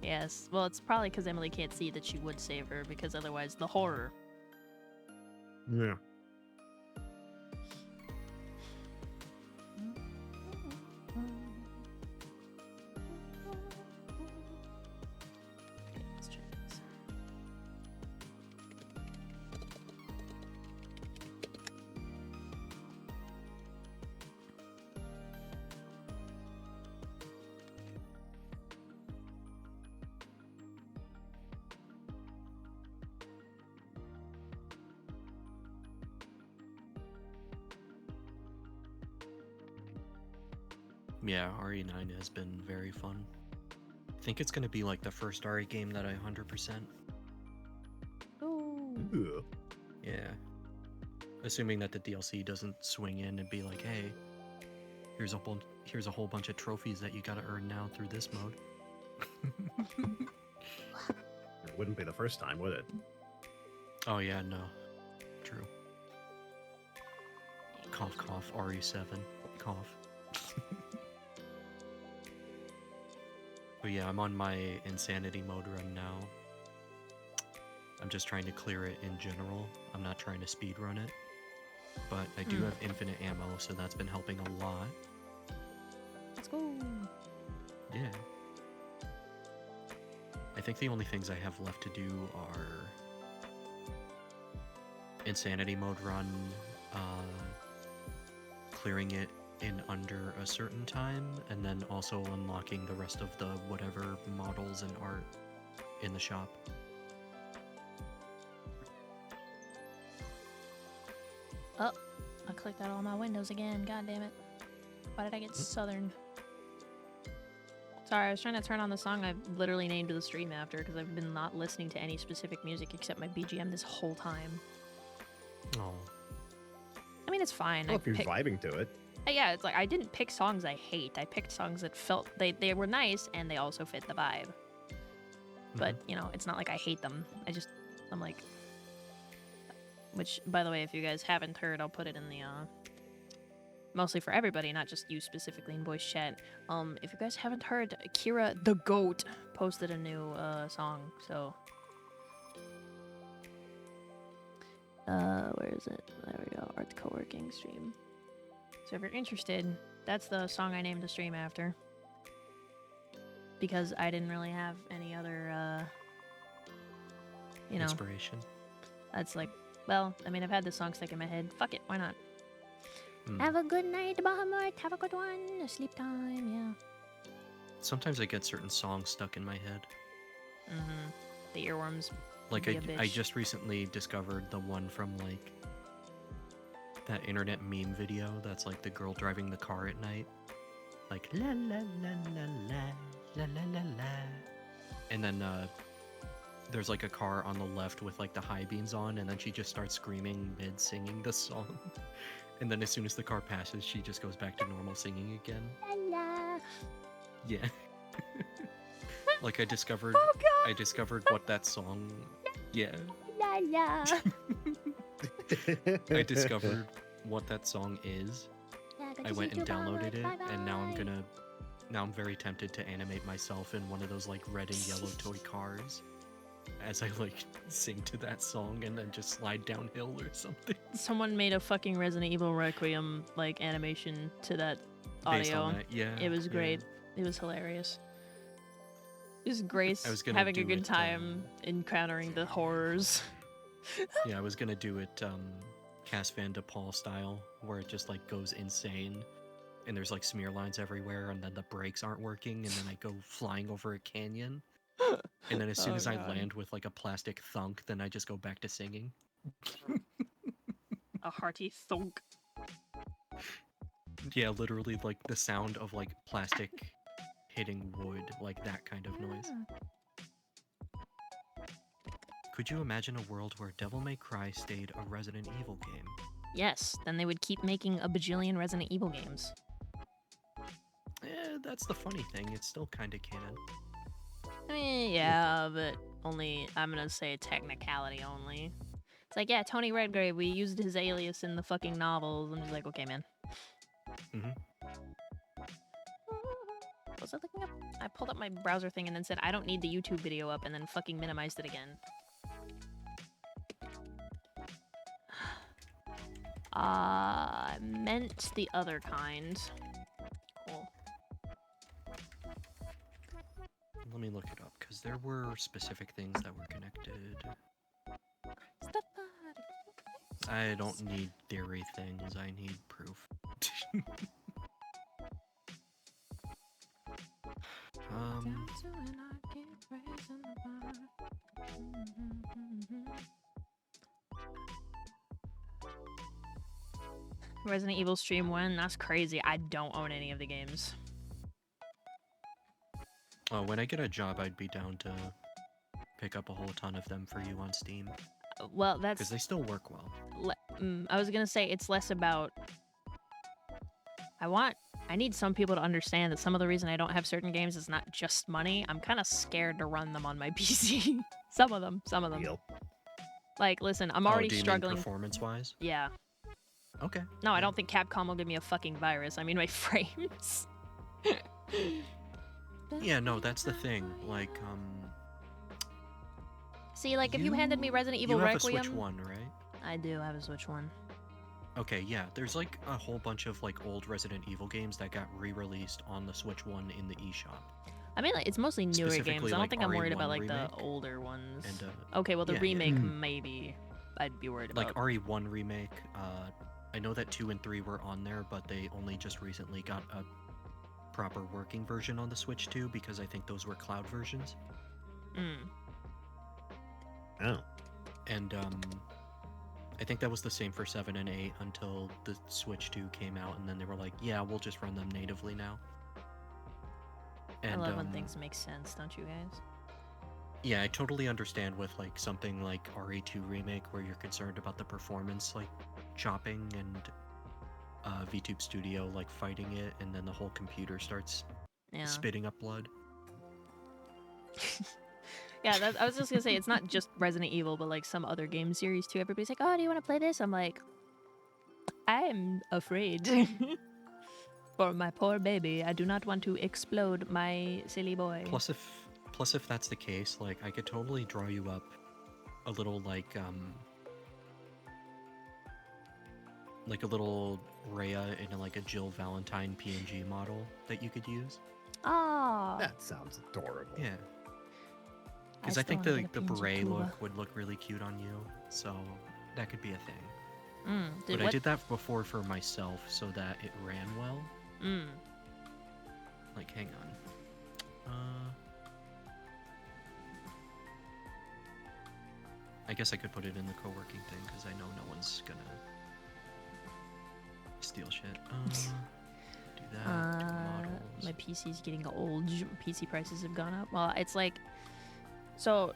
Yes, well it's probably because Emily can't see that she would save her, because otherwise the horror. Yeah. Okay, let's try this. Yeah, RE9 has been very fun. I think it's gonna be like the first RE game that I 100%. Oh. Ugh. Yeah. Assuming that the DLC doesn't swing in and be like, hey, here's a whole bunch of trophies that you gotta earn now through this mode. It wouldn't be the first time, would it? Oh yeah, no. True. Cough cough, RE7. Cough. But yeah, I'm on my insanity mode run now. I'm just trying to clear it in general. I'm not trying to speed run it. But I do have infinite ammo, so that's been helping a lot. Let's go. Yeah. I think the only things I have left to do are insanity mode run, clearing it in under a certain time, and then also unlocking the rest of the whatever models and art in the shop. Oh, I clicked out all my windows again. God damn it. Why did I get southern? Sorry, I was trying to turn on the song I literally named the stream after, because I've been not listening to any specific music except my BGM this whole time. Oh. I mean, it's fine. Well, if you're vibing to it. Yeah, it's like I didn't pick songs I hate. I picked songs that felt they were nice and they also fit the vibe. But, you know, it's not like I hate them. I'm like, which, by the way, if you guys haven't heard, I'll put it in the mostly for everybody, not just you specifically in voice chat. If you guys haven't heard, Kira the Goat posted a new song, so where is it? There we go. Art Coworking stream. So if you're interested, that's the song I named the stream after. Because I didn't really have any other, you know. Inspiration. That's like, well, I mean, I've had this song stuck in my head. Fuck it, why not? Have a good night, Bahamut. Have a good one. Sleep time, yeah. Sometimes I get certain songs stuck in my head. Mm-hmm. The earworms. Like, be a I bitch. just recently discovered the one from, like, that internet meme video that's, like, the girl driving the car at night. Like, la la la la la, la la la la. And then, there's, like, a car on the left with, like, the high beams on, and then she just starts screaming mid-singing the song. And then as soon as the car passes, she just goes back to normal singing again. La la. Yeah. Like, I discovered what that song... Yeah. La la. I discovered what that song is. I went and downloaded it, and now I'm very tempted to animate myself in one of those, like, red and yellow toy cars as I, like, sing to that song and then just slide downhill or something. Someone made a fucking Resident Evil Requiem, like, animation to that Based audio. on that, yeah. It was yeah. great. It was hilarious. Just Grace I was gonna having a do good it, time encountering the horrors. Yeah, I was gonna do it Cas Van de Paul style, where it just, like, goes insane. and there's like smear lines everywhere, and then the brakes aren't working, and then I go flying over a canyon, and then as soon Oh, as I God. land with like a plastic thunk, then I just go back to singing. A hearty thunk. Yeah, literally like the sound of like plastic hitting wood, like that kind of noise. Could you imagine a world where Devil May Cry stayed a Resident Evil game? Yes, then they would keep making a bajillion Resident Evil games. That's the funny thing, it's still kind of canon. I mean, yeah, but only, I'm gonna say technicality only. It's like, yeah, Tony Redgrave, we used his alias in the fucking novels. I'm just like, okay, man. Mhm. What was I looking up? I pulled up my browser thing and then said, I don't need the YouTube video up, and then fucking minimized it again. I meant the other kind. Cool. Let me look it up, because there were specific things that were connected. I don't need theory things, I need proof. Resident Evil Stream 1, that's crazy. I don't own any of the games. When I get a job, I'd be down to pick up a whole ton of them for you on Steam. Well, Because that's... they still work well. I was gonna say, it's less about... I need some people to understand that some of the reason I don't have certain games is not just money. I'm kind of scared to run them on my PC. Some of them. Yep. Like, listen, I'm already do you mean struggling... performance-wise? Yeah. Okay. No, I don't think Capcom will give me a fucking virus. I mean, my frames. Yeah, no, that's the thing. Like, See, like, if you handed me Resident Evil you have Requiem... a Switch 1, right? I do have a Switch 1. Okay, yeah, there's like a whole bunch of like old Resident Evil games that got re-released on the Switch 1 in the eShop. I mean, like, it's mostly newer games. Specifically, I don't like, think I'm worried about, like, RE1 the older ones. And, Okay, well, the yeah, yeah. remake, maybe I'd be worried like about. RE1 remake, I know that 2 and 3 were on there, but they only just recently got a proper working version on the Switch 2 because I think those were cloud versions. Oh. And I think that was the same for 7 and 8 until the Switch 2 came out, and then they were like, yeah, we'll just run them natively now. And, I love when things make sense, don't you guys? Yeah, I totally understand with like something like RE2 remake where you're concerned about the performance like chopping and VTube Studio like fighting it, and then the whole computer starts spitting up blood. Yeah, I was just gonna say, it's not just Resident Evil, but like some other game series too. Everybody's like, oh, do you want to play this? I'm like, I'm afraid. For my poor baby, I do not want to explode my silly boy. Plus if that's the case, like I could totally draw you up a little like a little Rhea in like a Jill Valentine PNG model that you could use. Ah, That sounds adorable. Yeah. Because I think the beret look would look really cute on you, so that could be a thing. But I did that before for myself so that it ran well. Like, hang on. I guess I could put it in the co-working thing because I know no one's gonna steal shit. Do that. Models. My PC's getting old. PC prices have gone up. Well, it's like, so.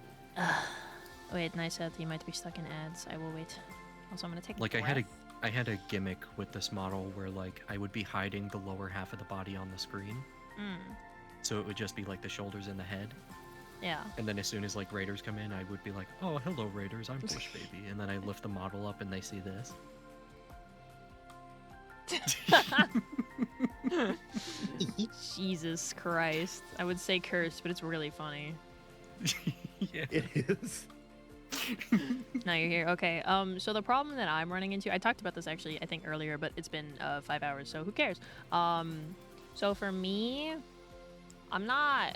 Wait, nice out. You might be stuck in ads. I will wait. Also, I'm gonna take. Like, a breath. I had a gimmick with this model where like I would be hiding the lower half of the body on the screen. So it would just be like the shoulders and the head. Yeah. And then as soon as like raiders come in, I would be like, oh, hello raiders, I'm Bush Baby. And then I lift the model up and they see this. Jesus Christ. I would say curse, but it's really funny. Yeah. It is. Now you're here. Okay. So the problem that I'm running into, I talked about this actually, I think earlier, but it's been 5 hours, so who cares? So for me, my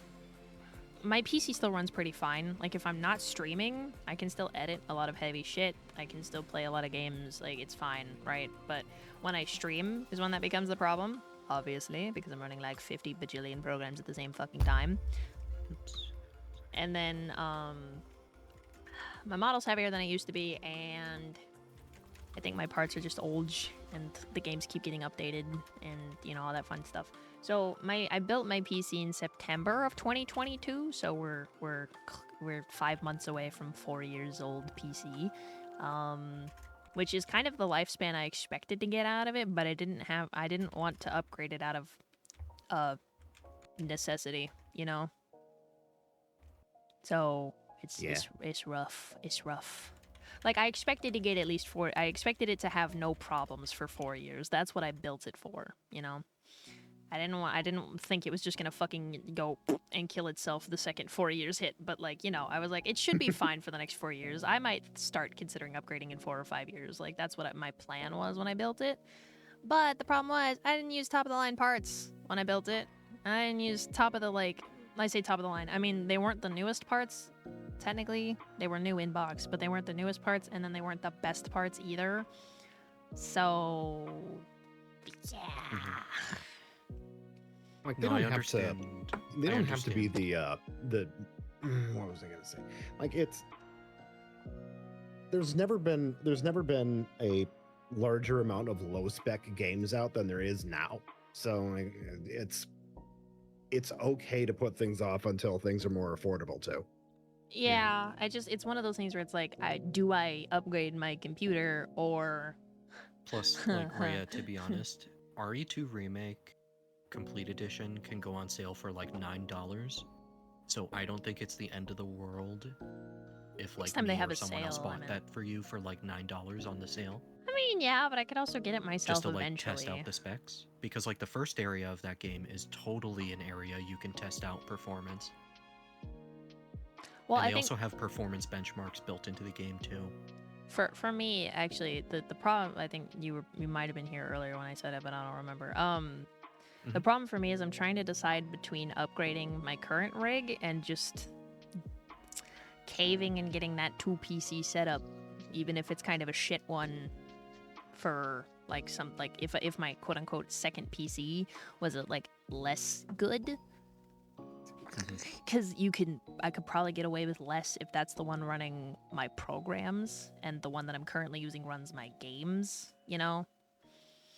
PC still runs pretty fine. Like, if I'm not streaming, I can still edit a lot of heavy shit. I can still play a lot of games. Like, it's fine, right? But when I stream is when that becomes the problem. obviously, because I'm running like 50 bajillion programs at the same fucking time. Oops. And then my model's heavier than it used to be, and I think my parts are just old, and the games keep getting updated, and you know, all that fun stuff. So I built my PC in September of 2022, so we're 5 months away from 4 years old PC, which is kind of the lifespan I expected to get out of it, but I didn't want to upgrade it out of necessity, you know. So it's rough. It's rough. Like, I expected to get at least I expected it to have no problems for 4 years. That's what I built it for, you know. I didn't think it was just gonna fucking go and kill itself the second 4 years hit. But, like, you know, I was like, it should be fine for the next 4 years. I might start considering upgrading in 4 or 5 years. Like, that's what my plan was when I built it. But the problem was, I didn't use top of the line parts when I built it. I didn't use top of the, like, I say top of the line, I mean, they weren't the newest parts. Technically, they were new in box, but they weren't the newest parts, and then they weren't the best parts either. So, yeah. Like, they No, I don't have to. understand. They I don't have to be understand. the. What was I gonna say? Like, it's. There's never been a larger amount of low spec games out than there is now. So, like, it's okay to put things off until things are more affordable too. Yeah, it's one of those things where it's like, do I upgrade my computer or... Plus, like, Rhea, to be honest, RE2 Remake Complete Edition can go on sale for like $9. So I don't think it's the end of the world if, like, time me they have or a someone else sale, I bought mean. that for you for like $9 on the sale. I mean, yeah, but I could also get it myself Just to, like, eventually. test out the specs. Because, like, the first area of that game is totally an area you can test out performance. Well, and I they think also have performance benchmarks built into the game too. for me, actually, the problem, I think you might have been here earlier when I said it, but I don't remember. The problem for me is I'm trying to decide between upgrading my current rig and just caving and getting that 2 PC setup, even if it's kind of a shit one. For like if my quote unquote second PC was like less good, because I could probably get away with less if that's the one running my programs, and the one that I'm currently using runs my games, you know.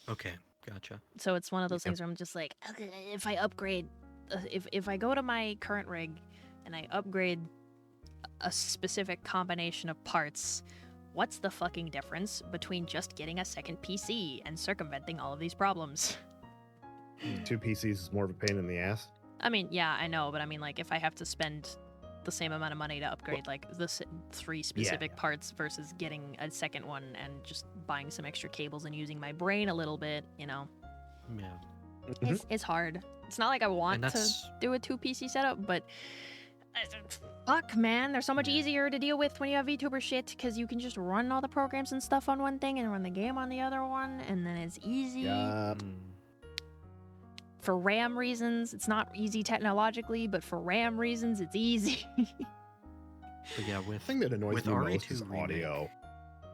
Okay, gotcha. So it's one of those things where I'm just like, okay, if I upgrade, if I go to my current rig and I upgrade a specific combination of parts, what's the fucking difference between just getting a second PC and circumventing all of these problems? 2 PCs is more of a pain in the ass. I mean, yeah, I know, but I mean, like, if I have to spend the same amount of money to upgrade, like, the 3 specific parts versus getting a second one and just buying some extra cables and using my brain a little bit, you know? Yeah. It's hard. It's not like I want to do a 2 PC setup, but... Fuck, man, they're so much easier to deal with when you have VTuber shit, because you can just run all the programs and stuff on one thing and run the game on the other one, and then it's easy. For RAM reasons, it's not easy technologically, but for RAM reasons, it's easy. But yeah, The thing that annoys me most is RE2 audio.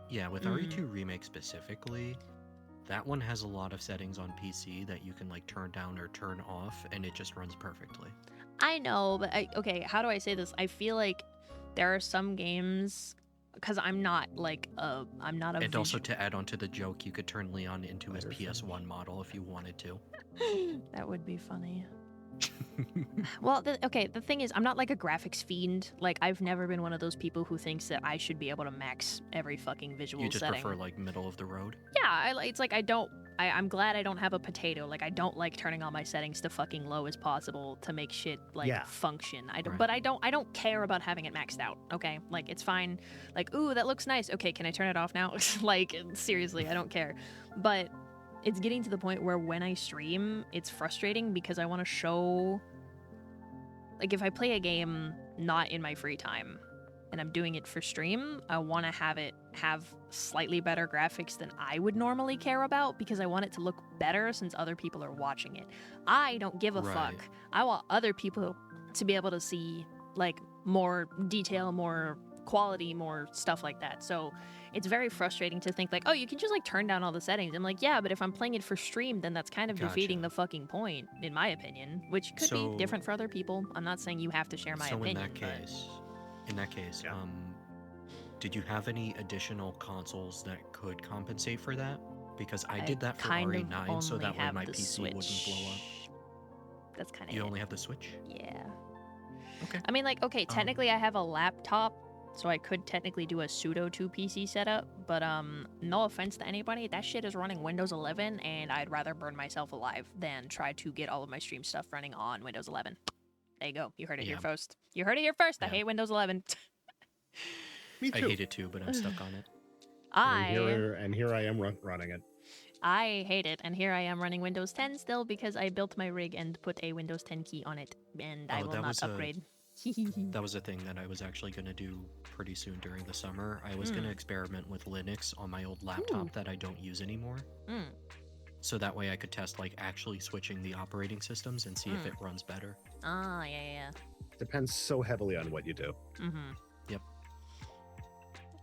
Yeah, with RE2 Remake specifically, that one has a lot of settings on PC that you can, like, turn down or turn off, and it just runs perfectly. I know, but okay, how do I say this? I feel like there are some games, because I'm not a And also, to add on to the joke, you could turn Leon into his PS1 model if you wanted to. That would be funny. Well, the thing is, I'm not like a graphics fiend. Like, I've never been one of those people who thinks that I should be able to max every fucking visual You just setting. prefer, like, middle of the road? Yeah, it's like I'm glad I don't have a potato. Like, I don't like turning all my settings to fucking low as possible to make shit, like, function. But I don't care about having it maxed out, okay? Like, it's fine. Like, ooh, that looks nice. Okay, can I turn it off now? Like, seriously, I don't care. But it's getting to the point where when I stream, it's frustrating because I want to show... Like, if I play a game not in my free time and I'm doing it for stream, I want to have it have slightly better graphics than I would normally care about, because I want it to look better since other people are watching it. I don't give a fuck. I want other people to be able to see, like, more detail, more quality, more stuff like that. So it's very frustrating to think like, oh, you can just like turn down all the settings. I'm like, yeah, but if I'm playing it for stream, then that's kind of defeating the fucking point, in my opinion, which could be different for other people. I'm not saying you have to share my opinion. In that case, did you have any additional consoles that could compensate for that? Because I did that for RE9, so that way my PC wouldn't blow up. That's kind of You only have the Switch? Yeah. Okay. I mean, like, okay, technically I have a laptop, so I could technically do a pseudo 2 PC setup, but no offense to anybody, that shit is running Windows 11, and I'd rather burn myself alive than try to get all of my stream stuff running on Windows 11. There you go. You heard it here first. You heard it here first. I hate Windows 11. Me too. I hate it too, but I'm stuck on it. And here I am running it. I hate it, and here I am running Windows 10 still because I built my rig and put a Windows 10 key on it, and I will not upgrade. That was a thing that I was actually going to do pretty soon during the summer. I was going to experiment with Linux on my old laptop that I don't use anymore. So that way I could test like actually switching the operating systems and see if it runs better. Ah, yeah. Depends so heavily on what you do. Yep.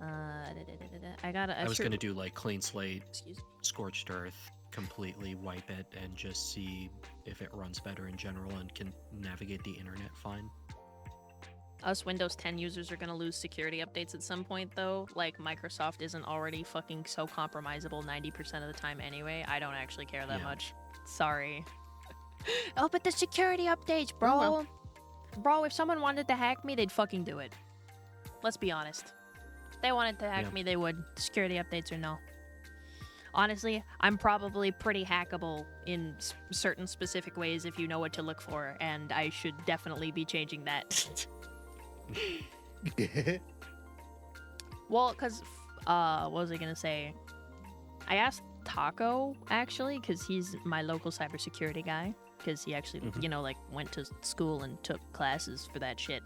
I was going to do like clean slate, scorched earth, completely wipe it, and just see if it runs better in general and can navigate the internet fine. Us Windows 10 users are going to lose security updates at some point, though. Like, Microsoft isn't already fucking so compromisable 90% of the time anyway. I don't actually care that much. Sorry. Oh, but the security updates, bro. Oh, well. Bro, if someone wanted to hack me, they'd fucking do it. Let's be honest. If they wanted to hack me, they would. Security updates or no. Honestly, I'm probably pretty hackable in certain specific ways if you know what to look for, and I should definitely be changing that. Well, because, what was I gonna say? I asked Taco, actually, because he's my local cybersecurity guy, because he actually, you know, like, went to school and took classes for that shit.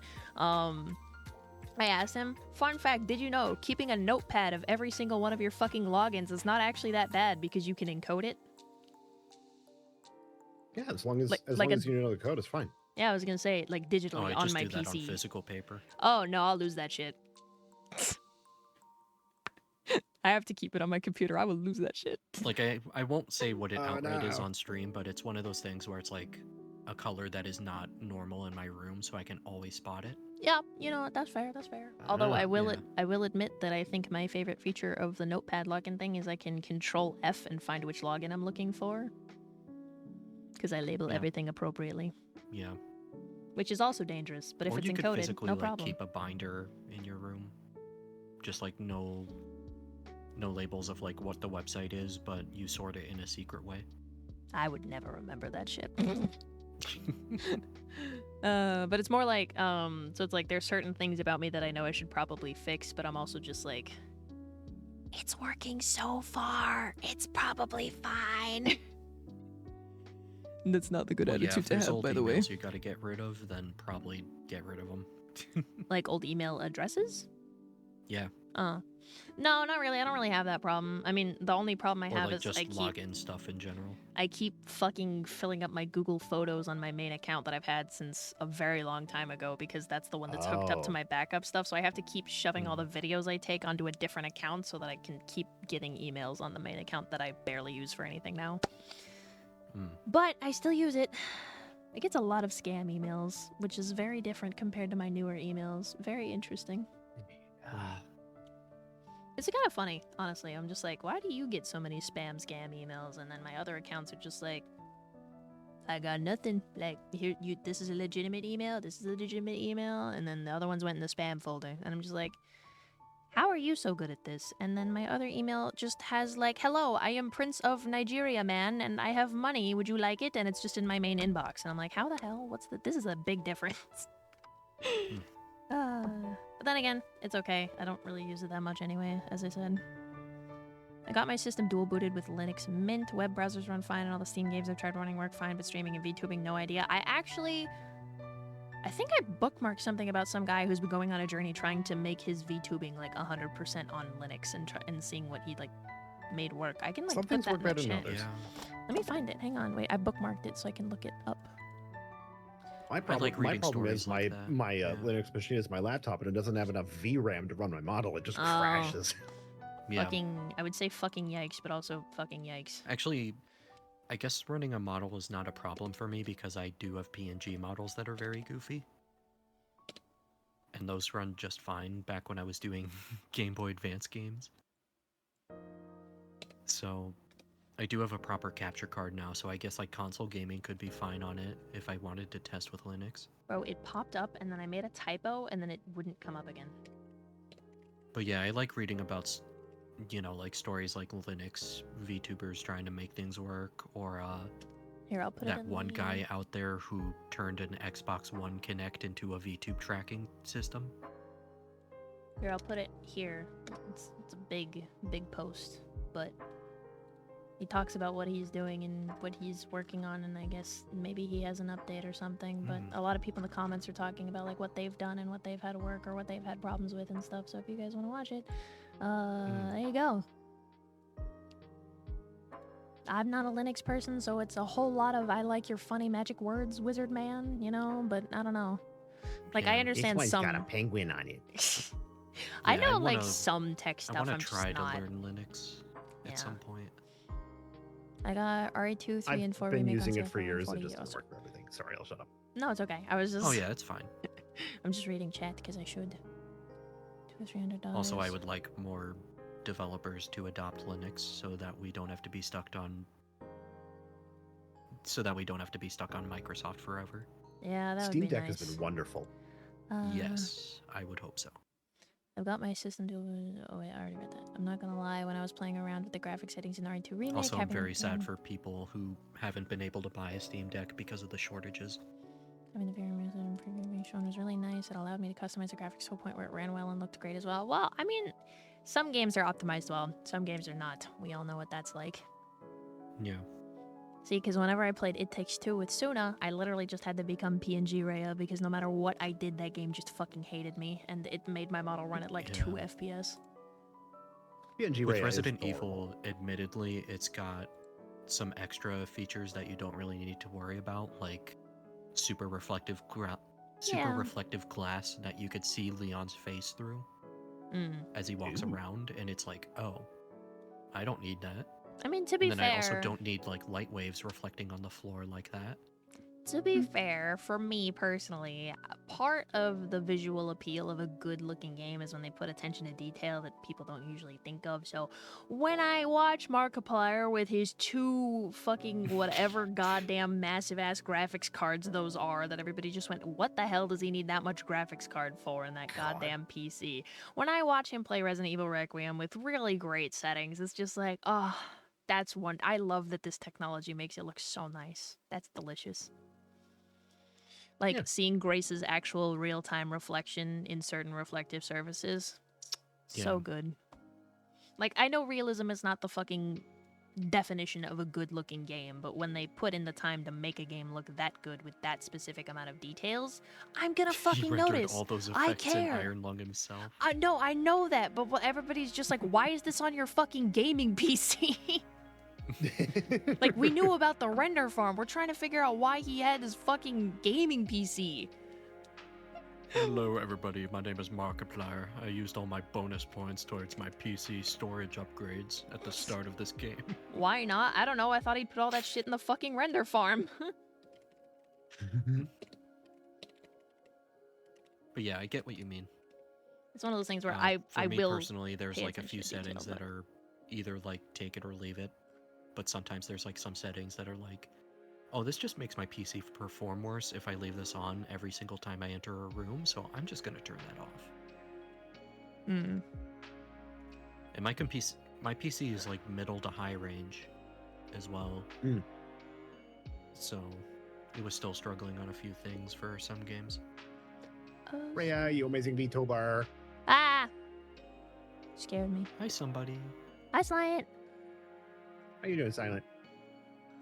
I asked him, fun fact, did you know keeping a notepad of every single one of your fucking logins is not actually that bad because you can encode it? Yeah, as long as you know the code, it's fine. Yeah, I was gonna say, like, digitally on my PC. I just do that on physical paper. Oh, no, I'll lose that shit. I have to keep it on my computer. I will lose that shit. Like, I won't say what it outright is on stream, but it's one of those things where it's like a color that is not normal in my room, so I can always spot it. Yeah, you know what? That's fair. That's fair. Although I will admit that I think my favorite feature of the notepad login thing is I can Control F and find which login I'm looking for, because I label everything appropriately. Yeah. Which is also dangerous, but if it's encoded, no physically, problem. Keep a binder in your room, just like no labels of like what the website is, but you sort it in a secret way. I would never remember that shit. But it's more like, so it's like there's certain things about me that I know I should probably fix, but I'm also just like, it's working so far. It's probably fine. That's not the good attitude to have, by the way. If you gotta get rid of, then probably get rid of them. Like old email addresses? Yeah. No, not really. I don't really have that problem. I mean, the only problem I have is just I keep login stuff in general. I keep fucking filling up my Google Photos on my main account that I've had since a very long time ago, because that's the one that's hooked up to my backup stuff. So I have to keep shoving all the videos I take onto a different account so that I can keep getting emails on the main account that I barely use for anything now. But I still use it. It gets a lot of scam emails, which is very different compared to my newer emails. Very interesting. It's kind of funny, honestly. I'm just like, why do you get so many scam emails? And then my other accounts are just like, I got nothing. Like, here, this is a legitimate email. This is a legitimate email. And then the other ones went in the spam folder. And I'm just like, how are you so good at this? And then my other email just has like, hello, I am Prince of Nigeria, man, and I have money. Would you like it? And it's just in my main inbox. And I'm like, how the hell? This is a big difference. But then again, it's okay. I don't really use it that much anyway, as I said. I got my system dual booted with Linux Mint. Web browsers run fine, and all the Steam games I've tried running work fine, but streaming and VTubing, no idea. I think I bookmarked something about some guy who's been going on a journey trying to make his VTubing like 100% on Linux and seeing what he like made work. I can like put that in the chat. Let me find it. Hang on, wait. I bookmarked it so I can look it up. My problem, like reading is stories like that, yeah. Linux machine is my laptop, and it doesn't have enough VRAM to run my model. It just Oh. crashes. Yeah. Fucking, I would say fucking yikes, but also fucking yikes. Actually, I guess running a model is not a problem for me because I do have PNG models that are very goofy. And those run just fine back when I was doing Game Boy Advance games. So, I do have a proper capture card now, so I guess like console gaming could be fine on it if I wanted to test with Linux. Bro, it popped up and then I made a typo and then it wouldn't come up again. But yeah, I like reading about, you know, like stories like Linux VTubers trying to make things work, or Here, I'll put it that in one the... guy out there who turned an Xbox One Kinect into a VTube tracking system. Here, I'll put it here. It's a big post, but he talks about what he's doing and what he's working on, and I guess maybe he has an update or something, but a lot of people in the comments are talking about like what they've done and what they've had to work or what they've had problems with and stuff, so if you guys want to watch it, there you go. I'm not a Linux person, so it's a whole lot of I like your funny magic words, wizard man, you know, but I don't know. Like, I understand this some... one's got a penguin on it. I Yeah, know, like, some tech stuff. I want I'm to try just to not... learn Linux at some point. I got RE2, 3, and 4 I've been remake using on it for CFR, years. It 40 just euros. doesn't work for everything. Sorry, I'll shut up. No, it's okay. I was just... Oh yeah, it's fine. I'm just reading chat because I should. $200-$300. Also, I would like more developers to adopt Linux so that we don't have to be stuck on Microsoft forever. Yeah, that Steam would be Deck nice. has been wonderful. Yes, I would hope so. I've got my system to... Oh wait, I already read that. I'm not gonna lie, when I was playing around with the graphic settings in RE2 Remake... Also, I'm very sad for people who haven't been able to buy a Steam Deck because of the shortages. Having the VR method and preview shown was really nice. It allowed me to customize the graphics to a point where it ran well and looked great as well. Well, I mean, some games are optimized well, some games are not. We all know what that's like. Yeah. See, because whenever I played It Takes Two with Suna, I literally just had to become PNG Rhea because no matter what I did, that game just fucking hated me, and it made my model run at like 2 FPS. PNG With Rhea Resident is Evil, admittedly, it's got some extra features that you don't really need to worry about, like super reflective glass that you could see Leon's face through as he walks around, and it's like, oh, I don't need that. I mean, to be And then fair... I also don't need like light waves reflecting on the floor like that. To be fair, for me personally, part of the visual appeal of a good-looking game is when they put attention to detail that people don't usually think of. So when I watch Markiplier with his 2 fucking whatever goddamn massive-ass graphics cards those are, that everybody just went, what the hell does he need that much graphics card for in that goddamn PC? When I watch him play Resident Evil Requiem with really great settings, it's just like, oh, that's one... I love that this technology makes it look so nice. That's delicious. Like, seeing Grace's actual real-time reflection in certain reflective surfaces. So good. Like, I know realism is not the fucking definition of a good-looking game, but when they put in the time to make a game look that good with that specific amount of details, I'm gonna fucking He rendered notice. all those I effects care. in Iron Lung himself. I know that, but everybody's just like, why is this on your fucking gaming PC? Like, we knew about the render farm. We're trying to figure out why he had his fucking gaming PC. Hello everybody, my name is Markiplier. I used all my bonus points towards my PC storage upgrades at the start of this game. Why not? I don't know. I thought he'd put all that shit in the fucking render farm. But yeah, I get what you mean. It's one of those things where For I me will personally, there's pay like a few attention to settings detail, that are either like take it or leave it. But sometimes there's like some settings that are like, oh, this just makes my PC perform worse if I leave this on every single time I enter a room, so I'm just gonna turn that off. And my PC is like middle to high range as well. So it was still struggling on a few things for some games. Rhea, you amazing VTuber. Ah! Scared me. Hi, somebody. Hi, Sliant. How you doing, Silent?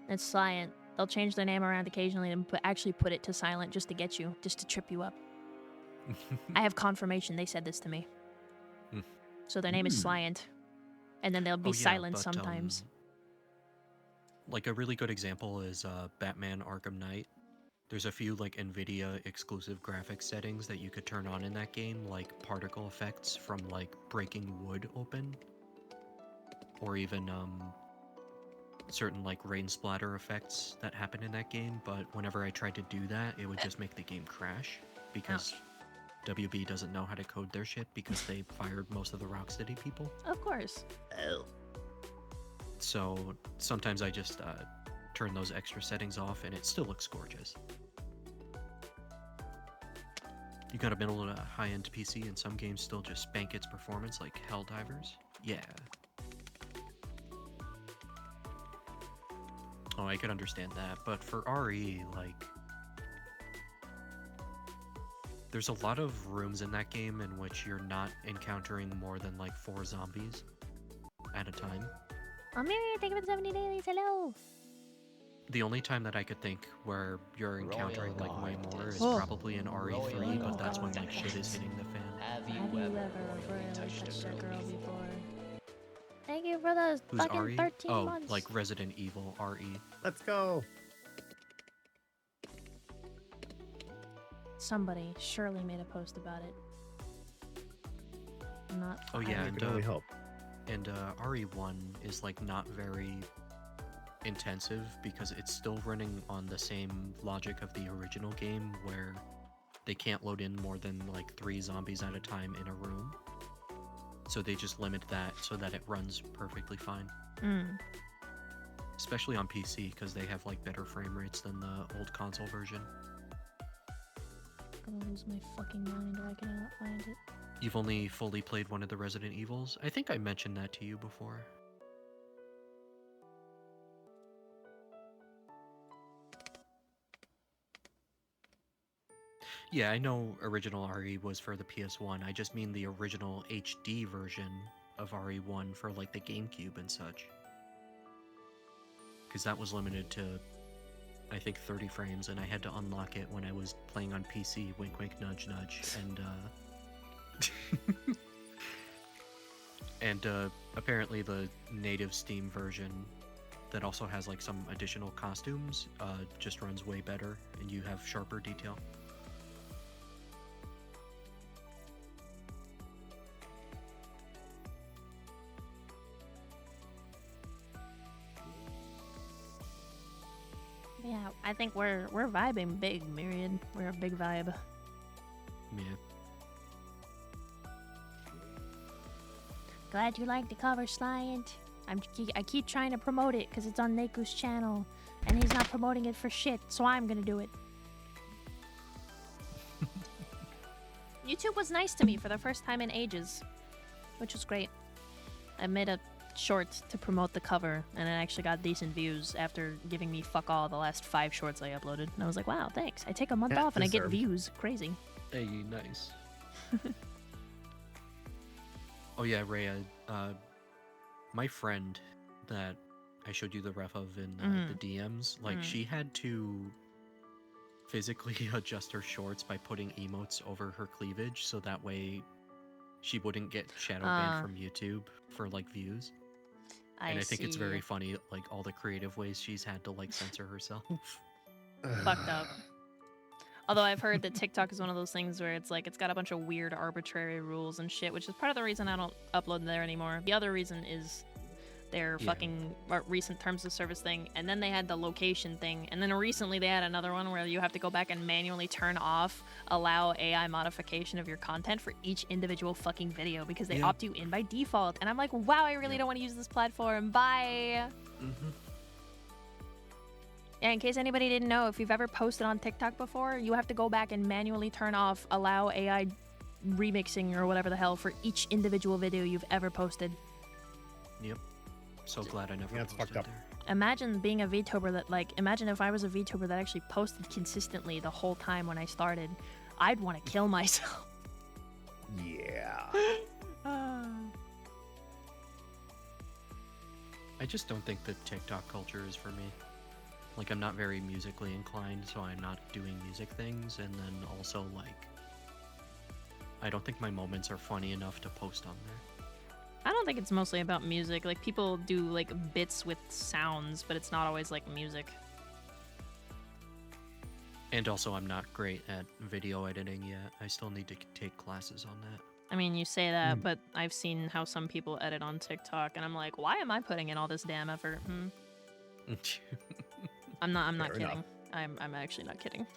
It's Sliant. They'll change their name around occasionally and actually put it to silent just to get you, just to trip you up. I have confirmation they said this to me. So their name is Sliant. And then they'll be silent sometimes. Like a really good example is Batman Arkham Knight. There's a few like NVIDIA exclusive graphics settings that you could turn on in that game, like particle effects from like breaking wood open, or even certain like rain splatter effects that happen in that game. But whenever I tried to do that, it would just make the game crash because WB doesn't know how to code their shit because they fired most of the Rocksteady people. Of course. Oh. So sometimes I just turn those extra settings off and it still looks gorgeous. You got a middle to high-end PC and some games still just spank its performance like Helldivers? Yeah. Oh, I could understand that, but for RE, like... There's a lot of rooms in that game in which you're not encountering more than like 4 zombies at a time. Oh, Mary, thank you for the 70 dailies. Hello. The only time that I could think where you're encountering like way more is Oh. probably in RE3, but that's when like shit is hitting the fan. Have Have you you ever ever really really touched touched a a girl girl before? before? Thank you for those Who's fucking RE? 13 Oh, months. like Resident Evil RE. Let's go. Somebody surely made a post about it. I'm not. Oh yeah, I and can only hope. RE1 is like not very intensive because it's still running on the same logic of the original game where they can't load in more than like 3 zombies at a time in a room. So they just limit that so that it runs perfectly fine. Mm. Especially on PC because they have like better frame rates than the old console version. I'm gonna lose my fucking mind or I cannot find it. You've only fully played one of the Resident Evils? I think I mentioned that to you before. Yeah, I know original RE was for the PS1. I just mean the original HD version of RE1 for like the GameCube and such. Because that was limited to, I think, 30 frames, and I had to unlock it when I was playing on PC. Wink, wink, nudge, nudge. And apparently the native Steam version that also has like some additional costumes just runs way better, and you have sharper detail. Yeah, I think we're vibing big, Myriad. We're a big vibe. Yeah. Glad you like the cover, Slyant. I keep trying to promote it because it's on Neiku's channel, and he's not promoting it for shit, so I'm gonna do it. YouTube was nice to me for the first time in ages, which was great. I made a short to promote the cover, and it actually got decent views after giving me fuck all the last 5 shorts I uploaded. And I was like, wow, thanks. I take a month off and I get views. Crazy. Hey, nice. Oh yeah, Rhea, my friend that I showed you the ref of in the DMs, like she had to physically adjust her shorts by putting emotes over her cleavage so that way she wouldn't get shadow banned from YouTube for like views. And I think it's very funny, like all the creative ways she's had to like censor herself. Fucked up. Although I've heard that TikTok is one of those things where it's like it's got a bunch of weird arbitrary rules and shit, which is part of the reason I don't upload there anymore. The other reason is their fucking recent terms of service thing, and then they had the location thing, and then recently they had another one where you have to go back and manually turn off allow AI modification of your content for each individual fucking video because they opt you in by default. And I'm like, wow, I really don't want to use this platform. Bye. Yeah, in case anybody didn't know, if you've ever posted on TikTok before, you have to go back and manually turn off allow AI remixing or whatever the hell for each individual video you've ever posted. Yep. So glad I never it's posted fucked up. there. Imagine being a VTuber that, like, imagine if I was a VTuber that actually posted consistently the whole time when I started. I'd want to kill myself. Yeah. I just don't think the TikTok culture is for me. Like, I'm not very musically inclined, so I'm not doing music things, and then also, like, I don't think my moments are funny enough to post on there. I don't think it's mostly about music. Like, people do, like, bits with sounds, but it's not always, like, music. And also, I'm not great at video editing yet. I still need to take classes on that. I mean, you say that, but I've seen how some people edit on TikTok, and I'm like, why am I putting in all this damn effort? I'm not Fair kidding. enough. I'm actually not kidding.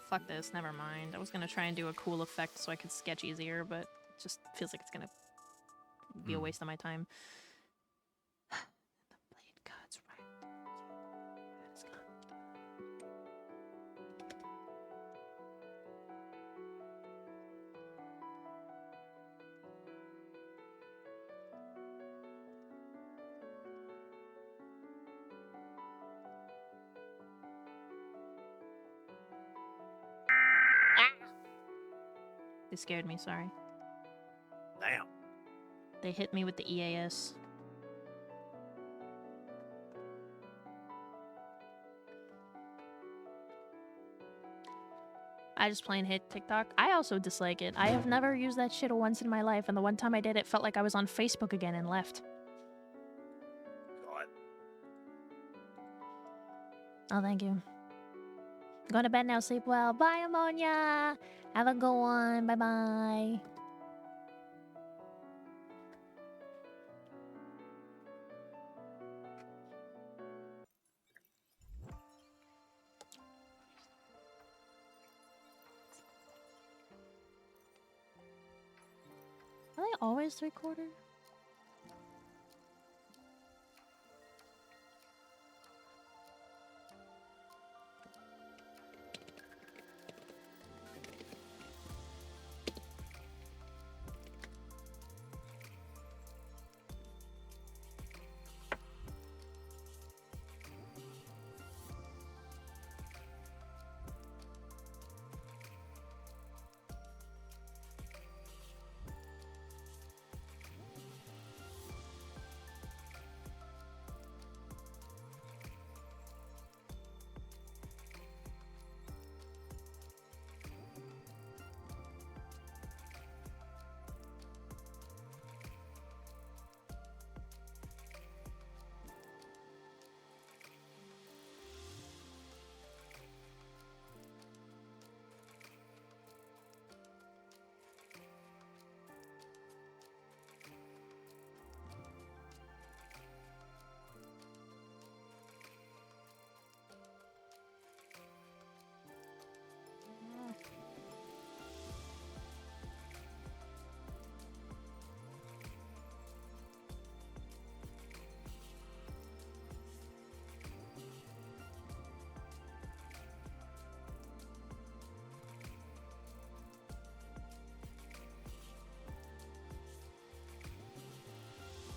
Fuck this, never mind. I was gonna try and do a cool effect so I could sketch easier, but it just feels like it's gonna be a waste of my time. The blade god's right. That is good. They scared me, sorry. Damn. They hit me with the EAS. I just plain hate TikTok. I also dislike it. I have never used that shit once in my life, and the one time I did, it felt like I was on Facebook again and left. God. Oh, thank you. Going to bed now, sleep well. Bye, Ammonia! Have a good one. Bye-bye. Are they always 3/4?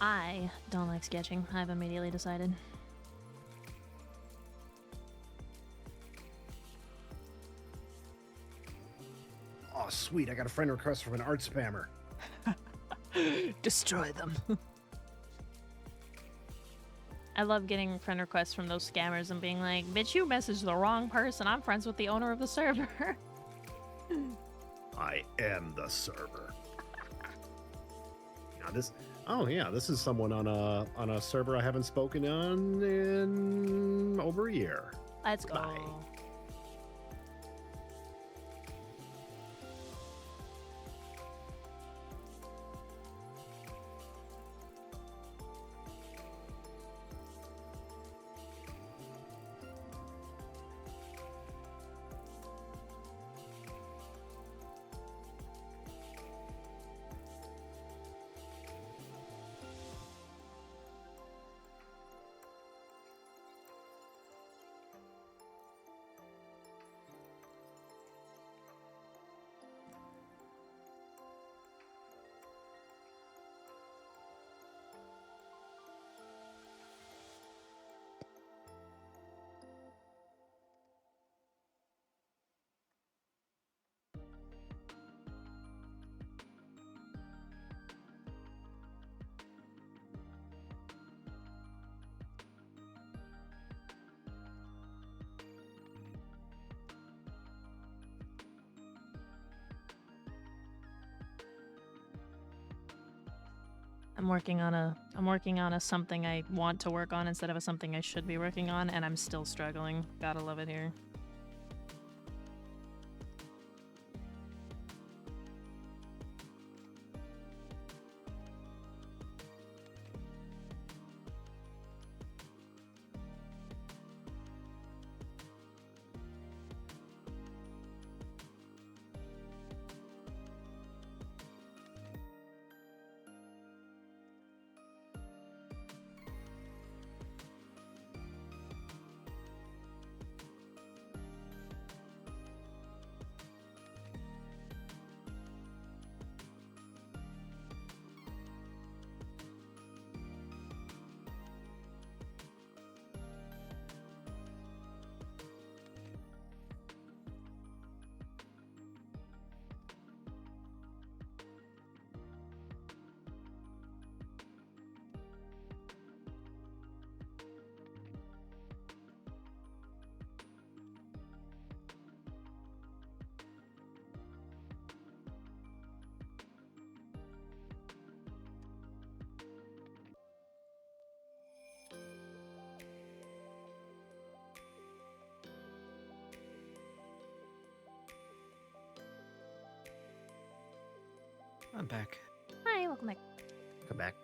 I don't like sketching. I've immediately decided. Oh, sweet. I got a friend request from an art spammer. Destroy them. I love getting friend requests from those scammers and being like, bitch, you messaged the wrong person. I'm friends with the owner of the server. I am the server. Now this. Oh yeah, this is someone on a server I haven't spoken on in over a year. Let's go. Bye. I'm working on a something I want to work on instead of a something I should be working on, and I'm still struggling. Gotta love it here. I'm back. Hi, welcome back. Come back.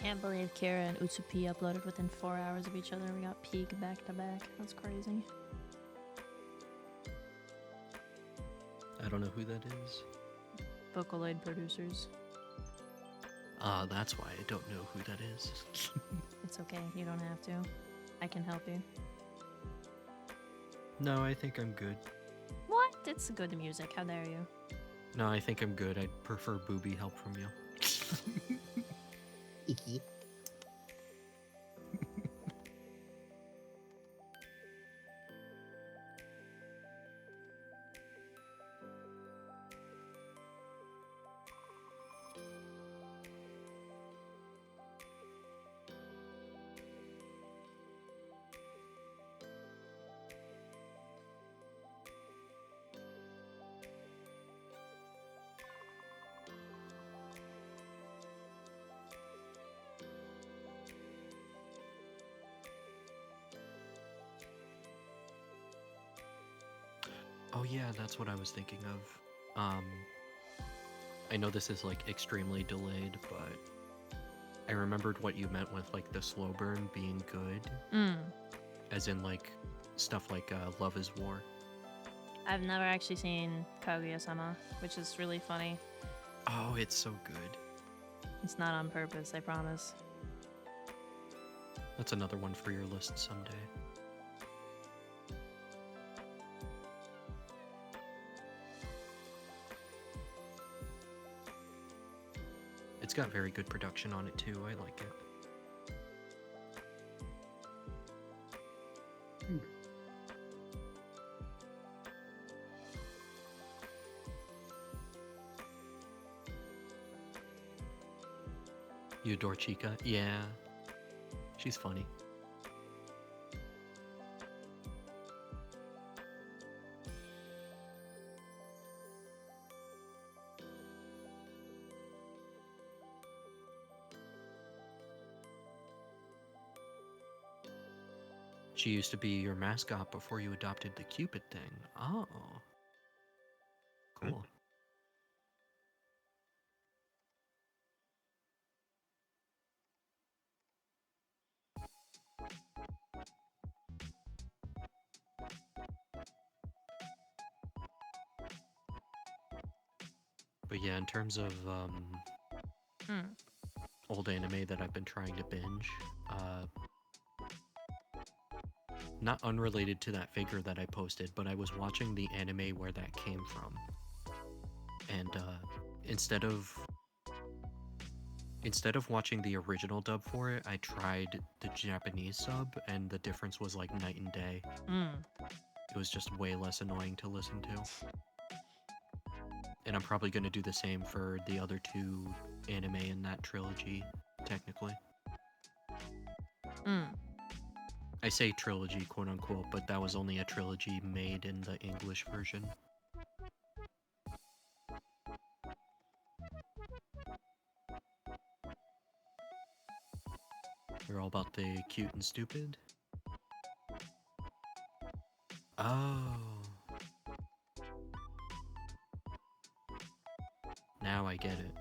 Can't believe Kira and Utsupi uploaded within 4 hours of each other. We got peak back to back. That's crazy. I don't know who that is. Vocaloid producers. Ah, that's why I don't know who that is. It's okay. You don't have to. I can help you. No, I think I'm good. What? It's good music. How dare you? No, I think I'm good. I'd prefer booby help from you. Oh yeah, that's what I was thinking of. I know this is like extremely delayed, but I remembered what you meant with like the slow burn being good, Mm. as in like stuff like Love is War. I've never actually seen Kaguya-sama, which is really funny. Oh, it's so good. It's not on purpose, I promise. That's another one for your list someday. It's got very good production on it too. I like it. You adore Chica? Yeah. She's funny. She used to be your mascot before you adopted the Cupid thing. Oh. Cool. But yeah, in terms of old anime that I've been trying to binge. Not unrelated to that figure that I posted, but I was watching the anime where that came from. And instead of watching the original dub for it, I tried the Japanese sub, and the difference was like night and day. It was just way less annoying to listen to. And I'm probably going to do the same for the other two anime in that trilogy, technically. I say trilogy, quote unquote, but that was only a trilogy made in the English version. They're all about the cute and stupid. Oh. Now I get it.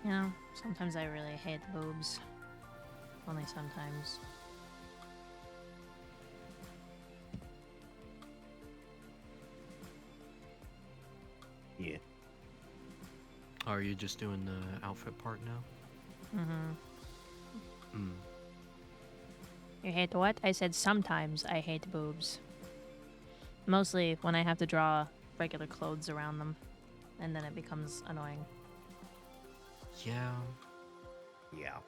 You know, sometimes I really hate boobs. Only sometimes. Yeah. Are you just doing the outfit part now? You hate what? I said sometimes I hate boobs. Mostly when I have to draw regular clothes around them. And then it becomes annoying. Yeah. Yeah.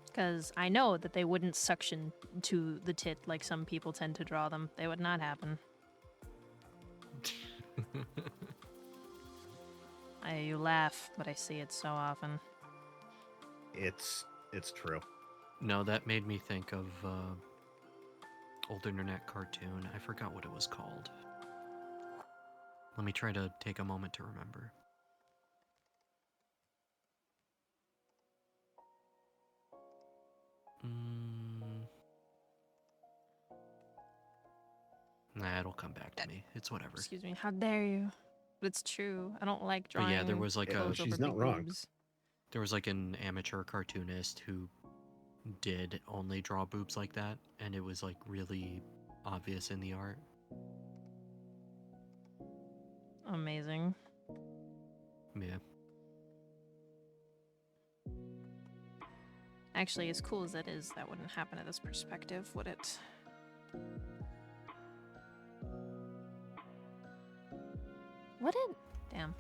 Because I know that they wouldn't suction to the tit like some people tend to draw them. They would not happen. You laugh, but I see it so often. It's true. No, that made me think of old internet cartoon. I forgot what it was called. Let me try to take a moment to remember. Nah, it'll come back to me. It's whatever. Excuse me. How dare you? But it's true. I don't like But drawing. yeah, there was like Oh, a she's not wrong. there was like an amateur cartoonist who did only draw boobs like that, and it was like really obvious in the art. Amazing. Yeah. Actually, as cool as it is, that wouldn't happen at this perspective, would it? What did... Damn.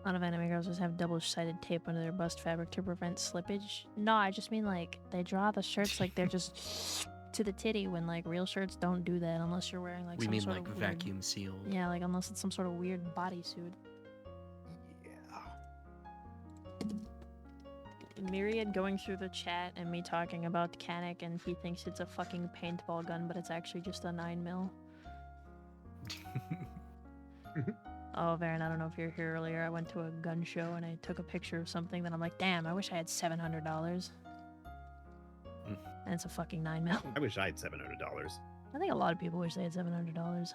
A lot of anime girls just have double-sided tape under their bust fabric to prevent slippage. No, I just mean like they draw the shirts like they're just to the titty when like real shirts don't do that unless you're wearing like We some mean sort like of weird... vacuum sealed. Yeah, like unless it's some sort of weird bodysuit. Yeah. Myriad going through the chat and me talking about Kanik and he thinks it's a fucking paintball gun, but it's actually just a 9mm. Oh, Varen, I don't know if you were here earlier. I went to a gun show and I took a picture of something that I'm like, damn, I wish I had $700. And it's a fucking 9mm. I wish I had $700. I think a lot of people wish they had $700.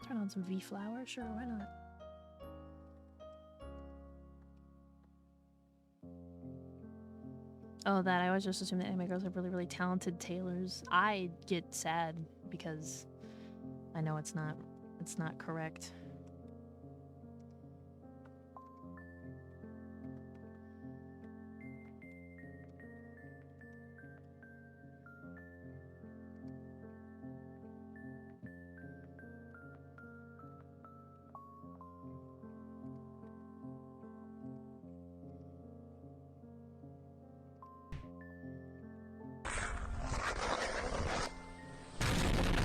Turn on some V-flower? Sure, why not? Oh, that. I always just assume that anime girls are really, really talented tailors. I get sad because I know it's not correct.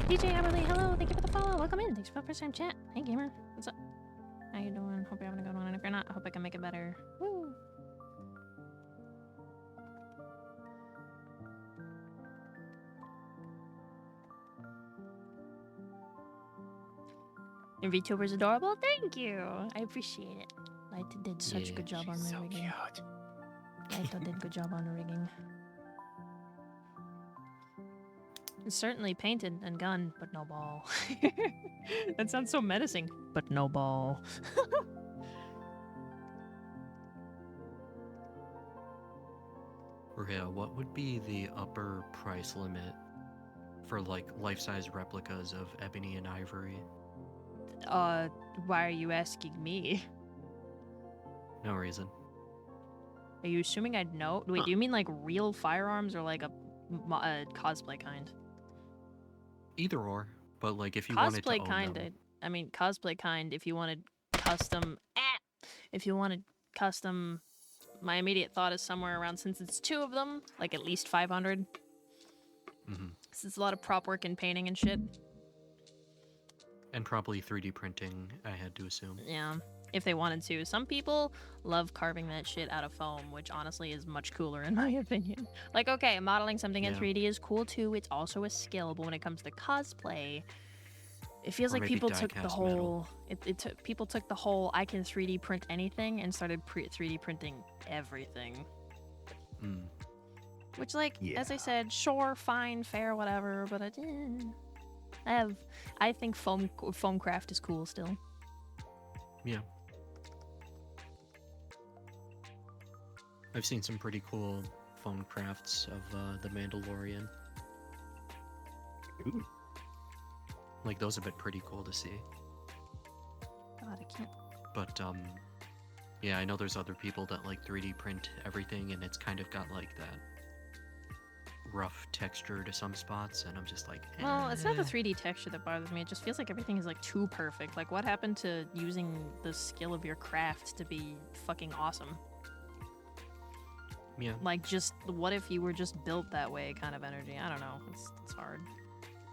DJ Aberly, hello, thank you for the follow. Welcome in. Thanks for the first time chat. Hey gamer, what's up? How you doing? Hope you're having a good one. And if you're not, I hope I can make it better. Woo! And VTuber's adorable. Thank you. I appreciate it. Light did such a good job on the rigging. Light did good job on the rigging. It's certainly painted and gun, but no ball. That sounds so menacing, but no ball. Rhea, what would be the upper price limit for like life-size replicas of ebony and ivory? Why are you asking me? No reason. Are you assuming I'd know? Wait, Huh. do you mean like real firearms or like a cosplay kind? Either or, but like if you wanted to Cosplay own kind. them, I mean, cosplay kind. If you wanted custom, if you wanted custom, my immediate thought is somewhere around, since it's 2 of them, like at least 500. hmm Since it's a lot of prop work and painting and shit. and probably 3D printing, I had to assume. Yeah, if they wanted to. Some people love carving that shit out of foam, which honestly is much cooler in my opinion. Like, okay, modeling something in Yeah. 3D is cool too. It's also a skill, but when it comes to cosplay, it feels Or like maybe people took the die-cast whole. metal. People took the whole I can 3D print anything and started 3D printing everything. Mm. Which, like, as I Yeah. said, sure, fine, fair, whatever, but I think foam craft is cool still. Yeah. I've seen some pretty cool foam crafts of the Mandalorian. Ooh. Like, those have been pretty cool to see. God, I can't. But, yeah, I know there's other people that, like, 3D print everything, and it's kind of got, like, that rough texture to some spots, and I'm just like, Well, it's not the eh. 3D texture that bothers me. It just feels like everything is like too perfect. Like, what happened to using the skill of your craft to be fucking awesome? Yeah. Like, just what if you were just built that way kind of energy? I don't know. It's hard.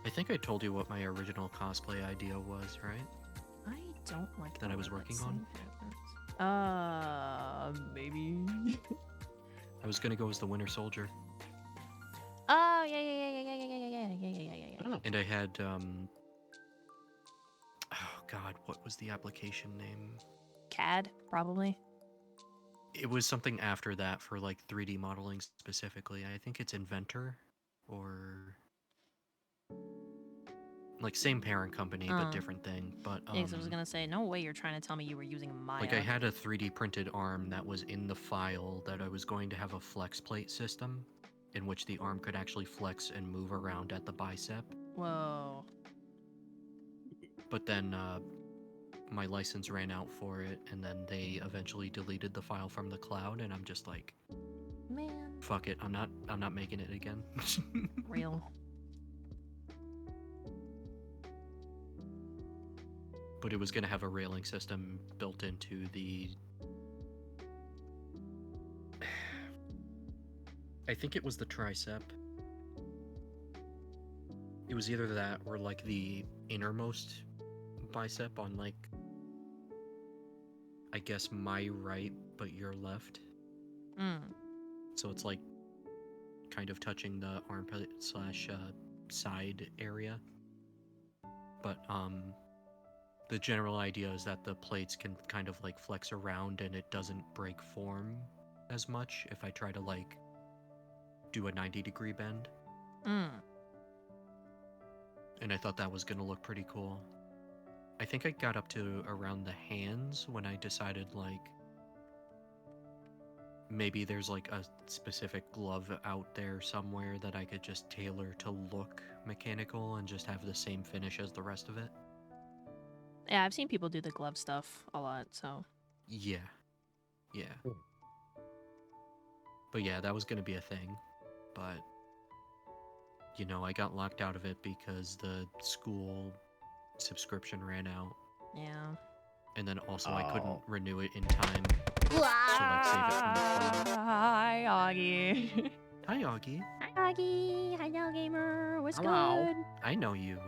I think I told you what my original cosplay idea was, right? I don't like That I was when working save on? happens. Maybe. I was gonna go as the Winter Soldier, Oh, yeah. and I had, oh god, what was the application name? CAD, probably. It was something after that for, like, 3D modeling specifically. I think it's Inventor, or... like, same parent company, but different thing. But, Yeah, 'cause I was gonna say, no way you're trying to tell me you were using Maya. like, I had a 3D printed arm that was in the file that I was going to have a flex plate system, in which the arm could actually flex and move around at the bicep. Whoa. But then, my license ran out for it, and then they eventually deleted the file from the cloud, and I'm just like, Man. fuck it, I'm not making it again. Real. But it was gonna have a railing system built into the... I think it was the tricep. It was either that or, like, the innermost bicep on, like, I guess my right, but your left. So it's, like, kind of touching the armpit slash side area. But, the general idea is that the plates can kind of, like, flex around and it doesn't break form as much if I try to, like, do a 90-degree bend. And I thought that was gonna look pretty cool. I think I got up to around the hands when I decided, like, maybe there's, like, a specific glove out there somewhere that I could just tailor to look mechanical and just have the same finish as the rest of it. Yeah, I've seen people do the glove stuff a lot, so. Yeah. Yeah. Cool. But yeah, that was gonna be a thing. But, you know, I got locked out of it because the school subscription ran out. Yeah. And then also I Oh. couldn't renew it in time to, like, save it from the cloud. Hi, Augie. Hi, Augie. Hi, Augie. Hi, now gamer. What's Hello. good? I know you.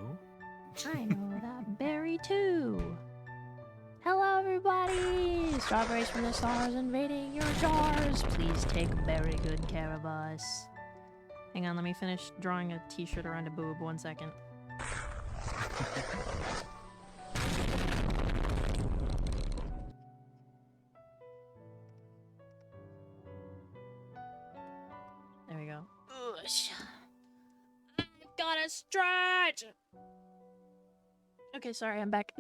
I know that berry too. Hello, everybody. Strawberries from the stars invading your jars. Please take very good care of us. Hang on, let me finish drawing a t-shirt around a boob. 1 second. There we go. I've got to stretch. Okay, sorry, I'm back.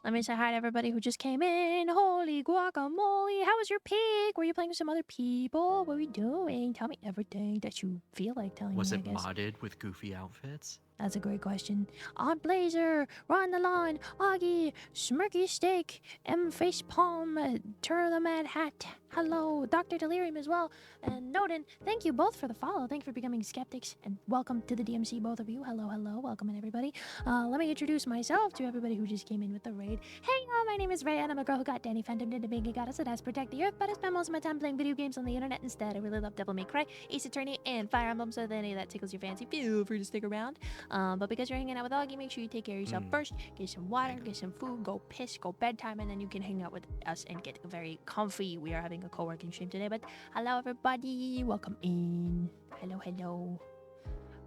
Let me say hi to everybody who just came in. Holy guacamole. How was your pig? Were you playing with some other people? What were we doing? Tell me everything that you feel like telling Was me, it I guess. modded with goofy outfits? That's a great question. On Blazer, Ron the Lawn, Augie, Smirky Steak, M Facepalm, Tur the Mad Hat, hello, Dr. Delirium as well, and Noden, thank you both for the follow. Thank you for becoming skeptics, and welcome to the DMC, both of you. Hello, hello, welcome in everybody. Let me introduce myself to everybody who just came in with the raid. Hey, my name is Ray, and I'm a girl who got Danny Phantom into being a goddess that has protect the earth, but I spend most of my time playing video games on the internet instead. I really love Devil May Cry, Ace Attorney, and Fire Emblem, so if any of that tickles your fancy, feel free to stick around. But because you're hanging out with Augie, make sure you take care of yourself first. Get some water, get some food, go piss, go bedtime, and then you can hang out with us and get very comfy. We are having a co-working stream today, but hello everybody, welcome in. Hello, hello.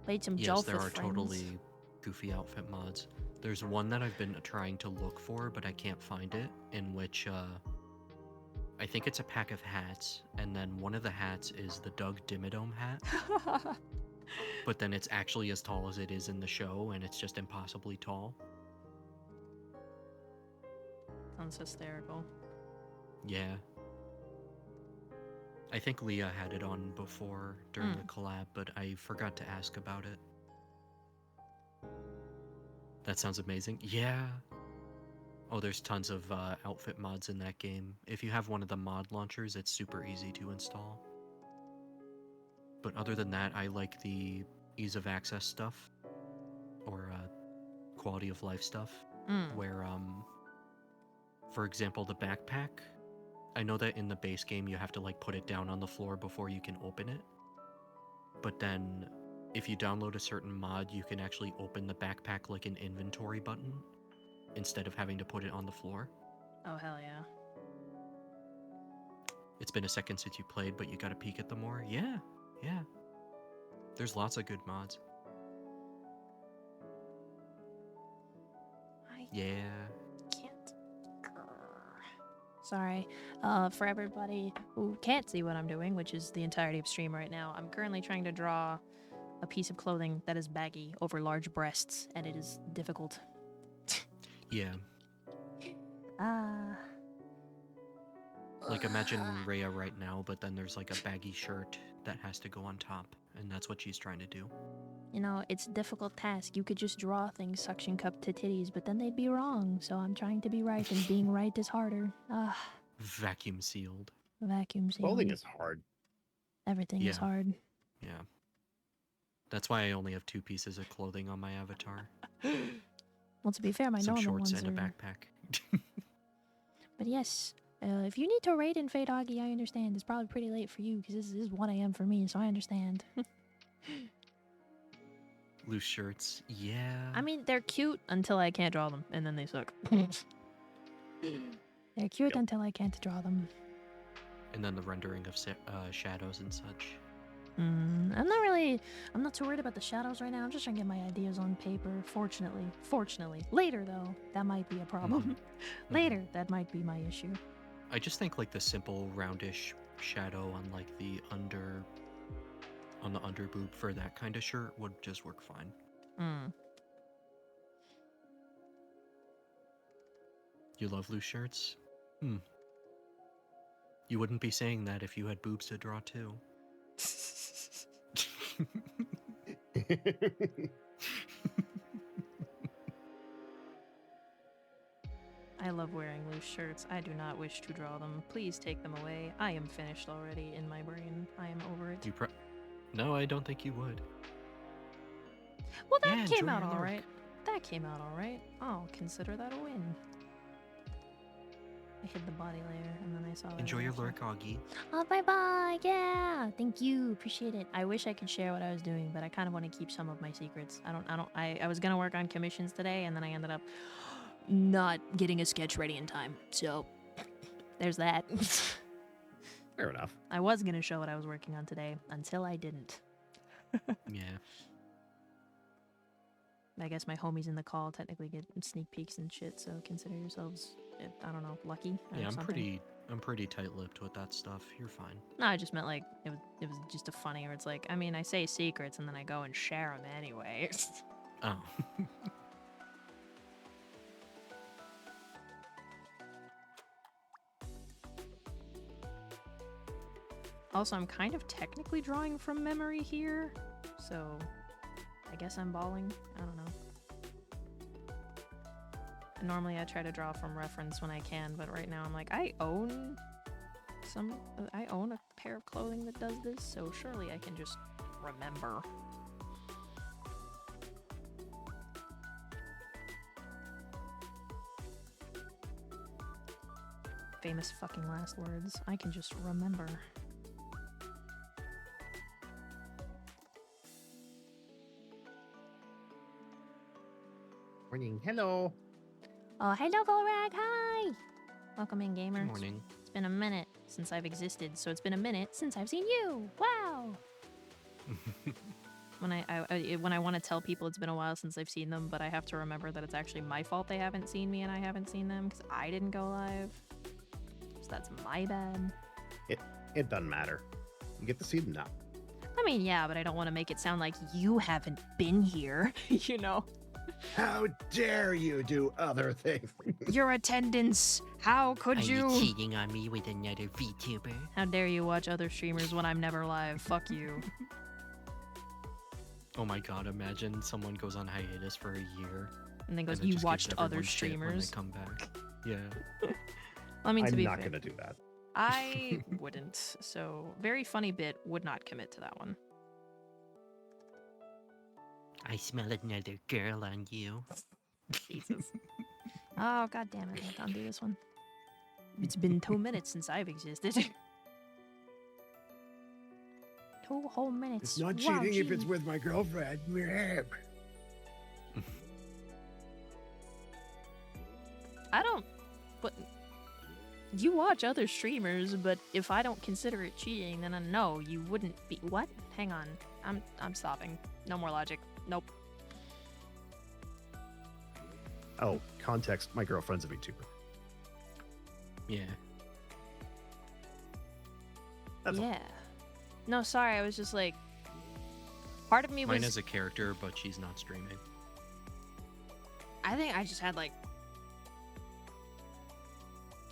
Played some Jolf there with are friends. totally goofy outfit mods. There's one that I've been trying to look for, but I can't find it, in which I think it's a pack of hats, and then one of the hats is the Doug Dimmadome hat. But then it's actually as tall as it is in the show, and it's just impossibly tall. Sounds hysterical. Yeah. I think Leah had it on before during the collab, but I forgot to ask about it. That sounds amazing. Yeah. Oh, there's tons of outfit mods in that game. If you have one of the mod launchers, it's super easy to install. But other than that, I like the ease of access stuff, or quality of life stuff, where, for example, the backpack, I know that in the base game you have to like put it down on the floor before you can open it, but then if you download a certain mod, you can actually open the backpack like an inventory button, instead of having to put it on the floor. Oh, hell yeah. It's been a second since you played, but you got a peek at them more? Yeah. Yeah. There's lots of good mods. Yeah. Can't. Sorry. For everybody who can't see what I'm doing, which is the entirety of stream right now, I'm currently trying to draw a piece of clothing that is baggy over large breasts, and it is difficult. Yeah. Like imagine Rhea right now, but then there's like a baggy shirt that has to go on top, and that's what she's trying to do. You know, it's a difficult task. You could just draw things suction cup to titties, but then they'd be wrong. So I'm trying to be right, and being right is harder. Vacuum sealed. Vacuum sealed. Clothing is hard. Everything is hard. Yeah. That's why I only have 2 pieces of clothing on my avatar. Well, to be fair, my Some normal shorts ones and are... a backpack. But yes, if you need to raid and fade Augie, I understand. It's probably pretty late for you, because this is 1 a.m. for me, so I understand. Loose shirts. Yeah. I mean, they're cute until I can't draw them, and then they suck. They're cute until I can't draw them. And then the rendering of shadows and such. I'm not too worried about the shadows right now. I'm just trying to get my ideas on paper, fortunately. Later, though, that might be a problem. Later, that might be my issue. I just think like the simple roundish shadow on like the under boob for that kind of shirt would just work fine. You love loose shirts? You wouldn't be saying that if you had boobs to draw too. I love wearing loose shirts. I do not wish to draw them. Please take them away. I am finished already in my brain. I am over it. No, I don't think you would. Well, that came out alright. That came out alright. I'll consider that a win. I hid the body layer, and then I saw that. Enjoy your lurk, Augie. Oh, bye-bye! Yeah! Thank you. Appreciate it. I wish I could share what I was doing, but I kind of want to keep some of my secrets. I was gonna work on commissions today, and then I ended up not getting a sketch ready in time. So, there's that. Fair enough. I was gonna show what I was working on today, until I didn't. Yeah. I guess my homies in the call technically get sneak peeks and shit, so consider yourselves, I don't know, lucky or Yeah, something. I'm pretty tight-lipped with that stuff. You're fine. No, I just meant like it was just a funny where it's like, I mean, I say secrets and then I go and share them anyway. Oh. Also, I'm kind of technically drawing from memory here, so I guess I'm balling. I don't know. Normally I try to draw from reference when I can, but right now I'm like, I own a pair of clothing that does this, so surely I can just remember. Famous fucking last words. I can just remember. Morning. Hello. Oh, hello, Volrag. Hi. Welcome in, gamers. Good morning. It's been a minute since I've existed, so it's been a minute since I've seen you. Wow. When I want to tell people it's been a while since I've seen them, but I have to remember that it's actually my fault they haven't seen me and I haven't seen them because I didn't go live. So that's my bad. It doesn't matter. You get to see them now. I mean, yeah, but I don't want to make it sound like you haven't been here, you know? How dare you do other things? Your attendance. How could Are you? you cheating on me with another VTuber? How dare you watch other streamers when I'm never live? Fuck you. Oh my god, imagine someone goes on hiatus for a year. And then goes, and then you just gives watched other everyone shit when they streamers. come back. Yeah. I mean, to I'm be not fair, going to do that. I wouldn't. So, very funny bit, would not commit to that one. I smell another girl on you. Jesus. Oh, god damn it. I can't do this one. It's been 2 minutes since I've existed. 2 whole minutes. It's not Wow, cheating if it's gee. with my girlfriend. I don't... But... You watch other streamers, but if I don't consider it cheating, then I know you wouldn't be... What? Hang on. I'm stopping. No more logic. Nope. Oh, context. My girlfriend's a VTuber. Yeah. That's all. Yeah. No, sorry, I was just like... Part of me Mine was... is a character, but she's not streaming. I think I just had like...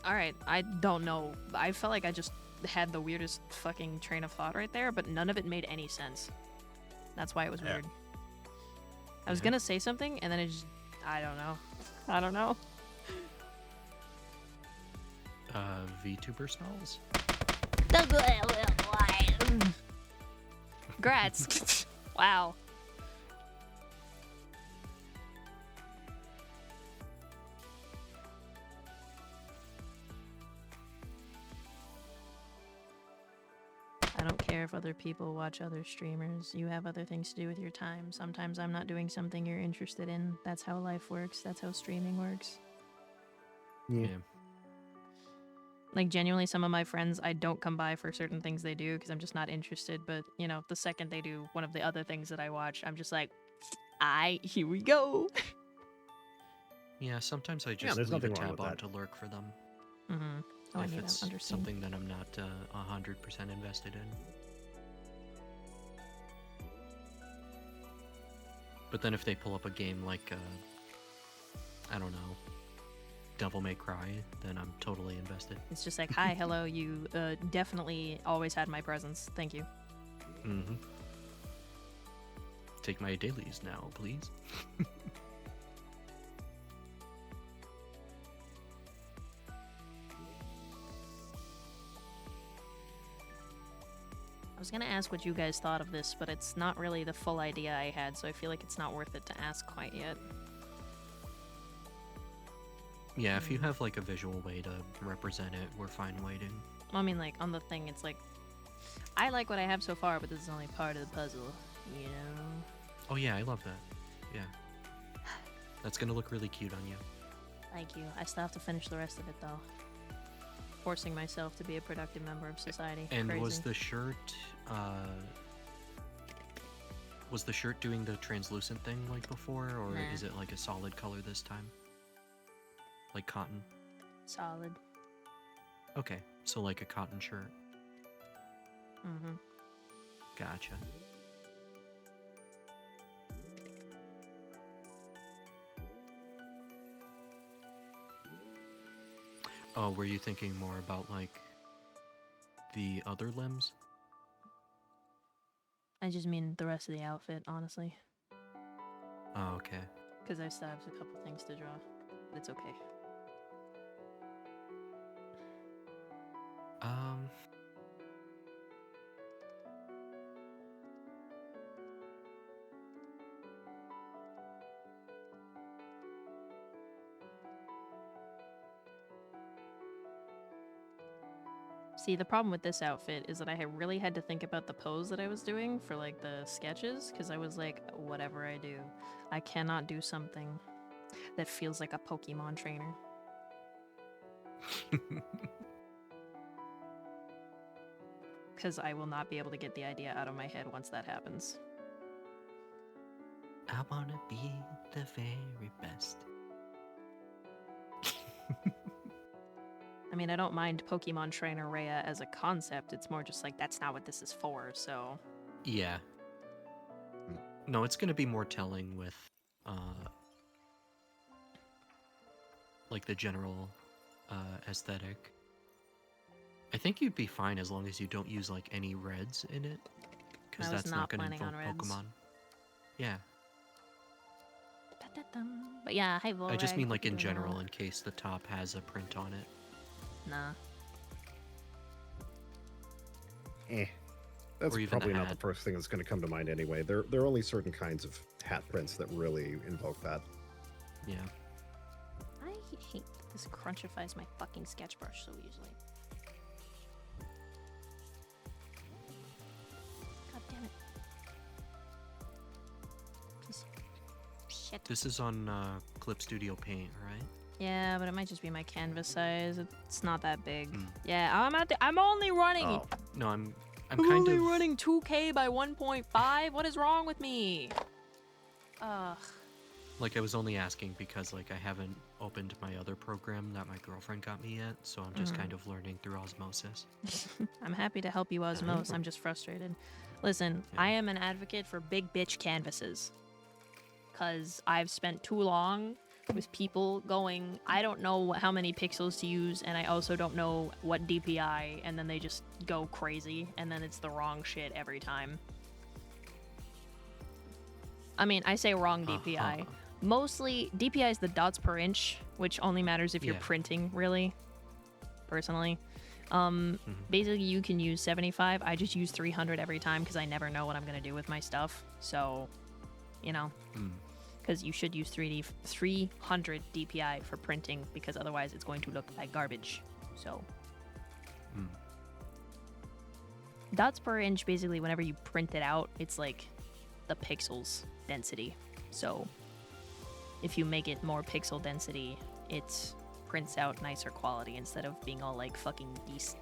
Alright, I don't know. I felt like I just had the weirdest fucking train of thought right there, but none of it made any sense. That's why it was Yeah. weird. I was Yeah. gonna say something, and then it just... I don't know. I don't know. VTuber smells? Grats. Wow. I don't care if other people watch other streamers. You have other things to do with your time. Sometimes I'm not doing something you're interested in. That's how life works. That's how streaming works. Yeah. Like, genuinely, some of my friends, I don't come by for certain things they do because I'm just not interested. But, you know, the second they do one of the other things that I watch, I'm just like, here we go. Yeah, sometimes I just there's leave a nothing wrong tab with on that. to lurk for them. Mm-hmm. Oh, I if need it's to understand. something that I'm not 100% invested in. But then if they pull up a game like, I don't know, Devil May Cry, then I'm totally invested. It's just like, hi, hello, you definitely always had my presence. Thank you. Mm-hmm. Take my dailies now, please. I was gonna ask what you guys thought of this, but it's not really the full idea I had, so I feel like it's not worth it to ask quite yet. Yeah, if you have like a visual way to represent it, we're fine waiting. I mean, like, on the thing, it's like, I like what I have so far, but this is only part of the puzzle, you know? Oh yeah, I love that. Yeah. That's gonna look really cute on you. Thank you. I still have to finish the rest of it, though. Forcing myself to be a productive member of society. And Crazy. was the shirt doing the translucent thing like before, or Nah. is it like a solid color this time? Like cotton? Solid. Okay, so like a cotton shirt. Mm-hmm. Gotcha. Oh, were you thinking more about like the other limbs? I just mean the rest of the outfit, honestly. Oh, okay. Because I still have a couple things to draw. But it's okay. Um. See, the problem with this outfit is that I really had to think about the pose that I was doing for like the sketches, because I was like, whatever I do, I cannot do something that feels like a Pokemon trainer. Because I will not be able to get the idea out of my head once that happens. I wanna be the very best. I mean, I don't mind Pokemon Trainer Rhea as a concept, it's more just like, that's not what this is for, so... Yeah. No, it's gonna be more telling with, like the general, aesthetic. I think you'd be fine as long as you don't use like any reds in it, because I was that's not not gonna planning on invoke reds. Pokemon. Yeah, But yeah, hi Volrag. I just mean like thank in you for the general, follow. in case the top has a print on it. Nah. That's Or even probably the not the hat. first thing that's going to come to mind anyway. There are only certain kinds of hat prints that really invoke that. Yeah. I hate this crunchifies my fucking sketch brush so easily. God damn it. Piece of shit. This is on Clip Studio Paint, right? Yeah, but it might just be my canvas size. It's not that big. Mm. Yeah, I'm only running. Oh no, I'm I'm kind only of running 2K by 1.5. What is wrong with me? Ugh. like I was only asking because like I haven't opened my other program that my girlfriend got me yet, so I'm just kind of learning through osmosis. I'm happy to help you, Osmos. I'm just frustrated. Listen, Yeah. I am an advocate for big bitch canvases. Because I've spent too long with people going, I don't know how many pixels to use, and I also don't know what DPI, and then they just go crazy, and then it's the wrong shit every time. I mean, I say wrong DPI. Uh-huh. Mostly, DPI is the dots per inch, which only matters if you're Yeah. printing, really. Personally. Basically, you can use 75. I just use 300 every time because I never know what I'm going to do with my stuff. So, you know. Mm. Because you should use 300 DPI for printing, because otherwise it's going to look like garbage. So. Mm. Dots per inch, basically, whenever you print it out, it's like the pixels density. So, if you make it more pixel density, it prints out nicer quality instead of being all like fucking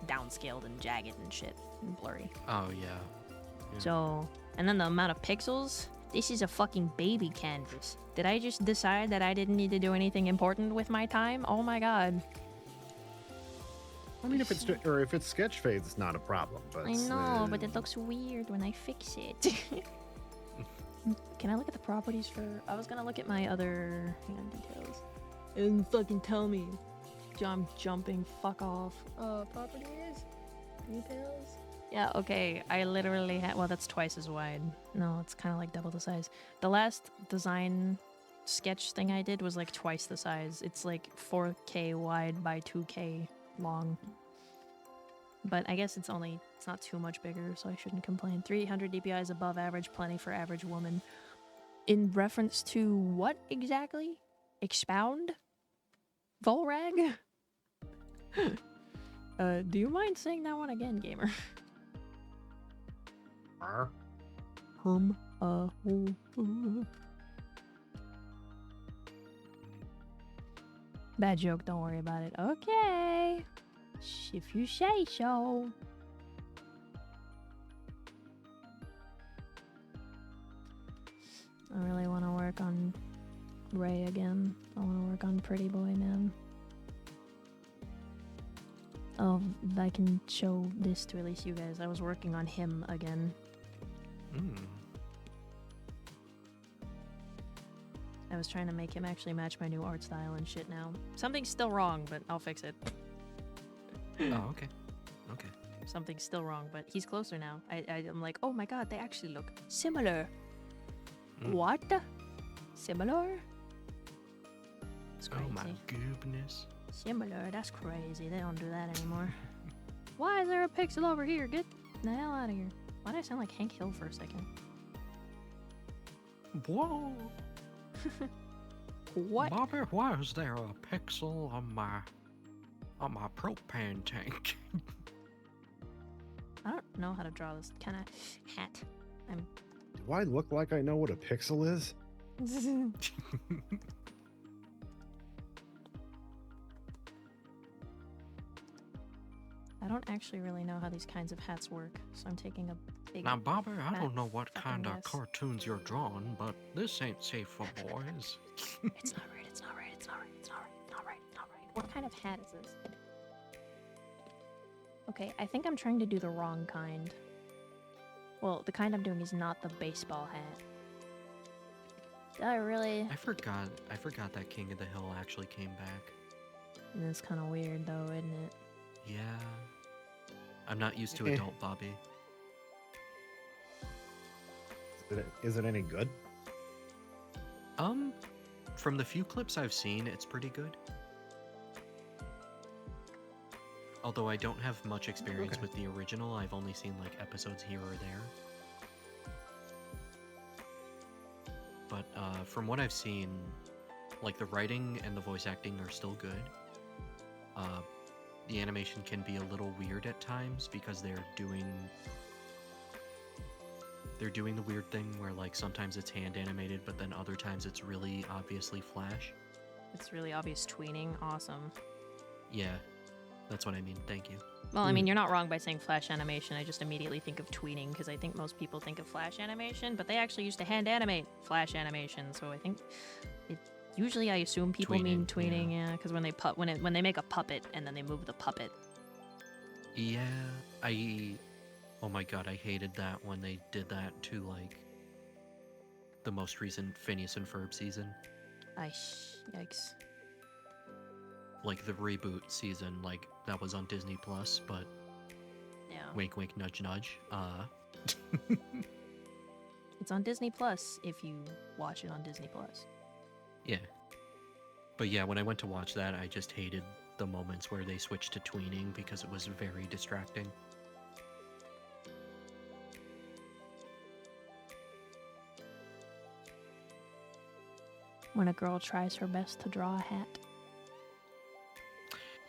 downscaled and jagged and shit and blurry. Oh yeah. Yeah. So, and then the amount of pixels. This is a fucking baby canvas. Did I just decide that I didn't need to do anything important with my time? Oh my god. I mean, if it's sketch fades, it's not a problem. But I know, but it looks weird when I fix it. Can I look at the properties for... I was gonna look at my other... Hang on, details. And fucking tell me. I'm jumping. Fuck off. Properties? Details? Yeah, okay. I literally had... Well, that's twice as wide. No, it's kind of like double the size. The last design sketch thing I did was like twice the size. It's like 4K wide by 2K long. But I guess it's not too much bigger, so I shouldn't complain. 300 DPI is above average, plenty for average woman. In reference to what exactly? Expound? Volrag? Do you mind saying that one again, gamer? Bad joke, don't worry about it. Okay. If you say so. I really want to work on Ray again. I want to work on Pretty Boy, man. Oh, I can show this to at least you guys. I was working on him again. Mm. I was trying to make him actually match my new art style and shit now. Something's still wrong, but I'll fix it. Oh, okay. Okay. Something's still wrong, but he's closer now. I'm like, oh my god, they actually look similar. Mm. What? Similar? That's crazy. Oh my goodness. Similar, that's crazy. They don't do that anymore. Why is there a pixel over here? Get the hell out of here. Why did I sound like Hank Hill for a second? Whoa! What? Bobby, why is there a pixel on my propane tank? I don't know how to draw this kind of hat. Do I look like I know what a pixel is? I don't actually really know how these kinds of hats work, so I'm taking a big... Now, Bobby, I fat don't know what fucking kind of guess. cartoons you're drawing, but this ain't safe for boys. It's not right, it's not right, it's not right, it's not right, it's not right, it's not right. What kind of hat is this? Okay, I think I'm trying to do the wrong kind. Well, the kind I'm doing is not the baseball hat. Did I really? I forgot that King of the Hill actually came back. It's kind of weird though, isn't it? Yeah. I'm not used to Eh. adult Bobby. Is it any good? From the few clips I've seen, it's pretty good. Although I don't have much experience Okay. with the original, I've only seen like episodes here or there. But from what I've seen, like the writing and the voice acting are still good. The animation can be a little weird at times because they're doing the weird thing where like sometimes it's hand animated, but then other times it's really obviously Flash. It's really obvious tweening. Awesome. Yeah, that's what I mean. Thank you. Well, I mean, you're not wrong by saying flash animation. I just immediately think of tweening because I think most people think of flash animation, but they actually used to hand animate flash animation. So I think it. Usually, I assume people mean tweening, yeah, because when they make a puppet and then they move the puppet. Yeah, oh my god, I hated that when they did that to like the most recent Phineas and Ferb season. Yikes. Like the reboot season, like that was on Disney Plus, but Yeah. wink wink nudge nudge. It's on Disney Plus if you watch it on Disney Plus. Yeah. But yeah, when I went to watch that, I just hated the moments where they switched to tweening because it was very distracting. When a girl tries her best to draw a hat.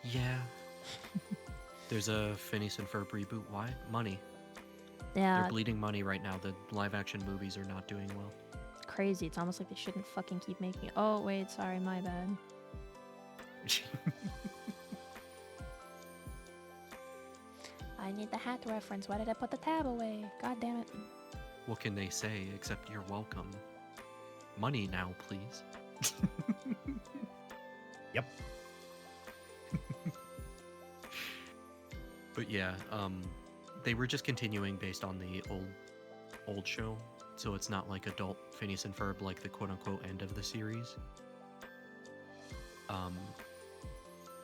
Yeah. There's a Phineas and Ferb reboot. Why? Money. Yeah, They're bleeding money right now. The live action movies are not doing well. crazy. It's almost like they shouldn't fucking keep making it. Oh, wait, sorry, my bad. I need the hat reference. Why did I put the tab away? God damn it. What can they say except you're welcome? Money now, please. Yep. But yeah, they were just continuing based on the old show, so it's not like adult Phineas and Ferb like the quote-unquote end of the series.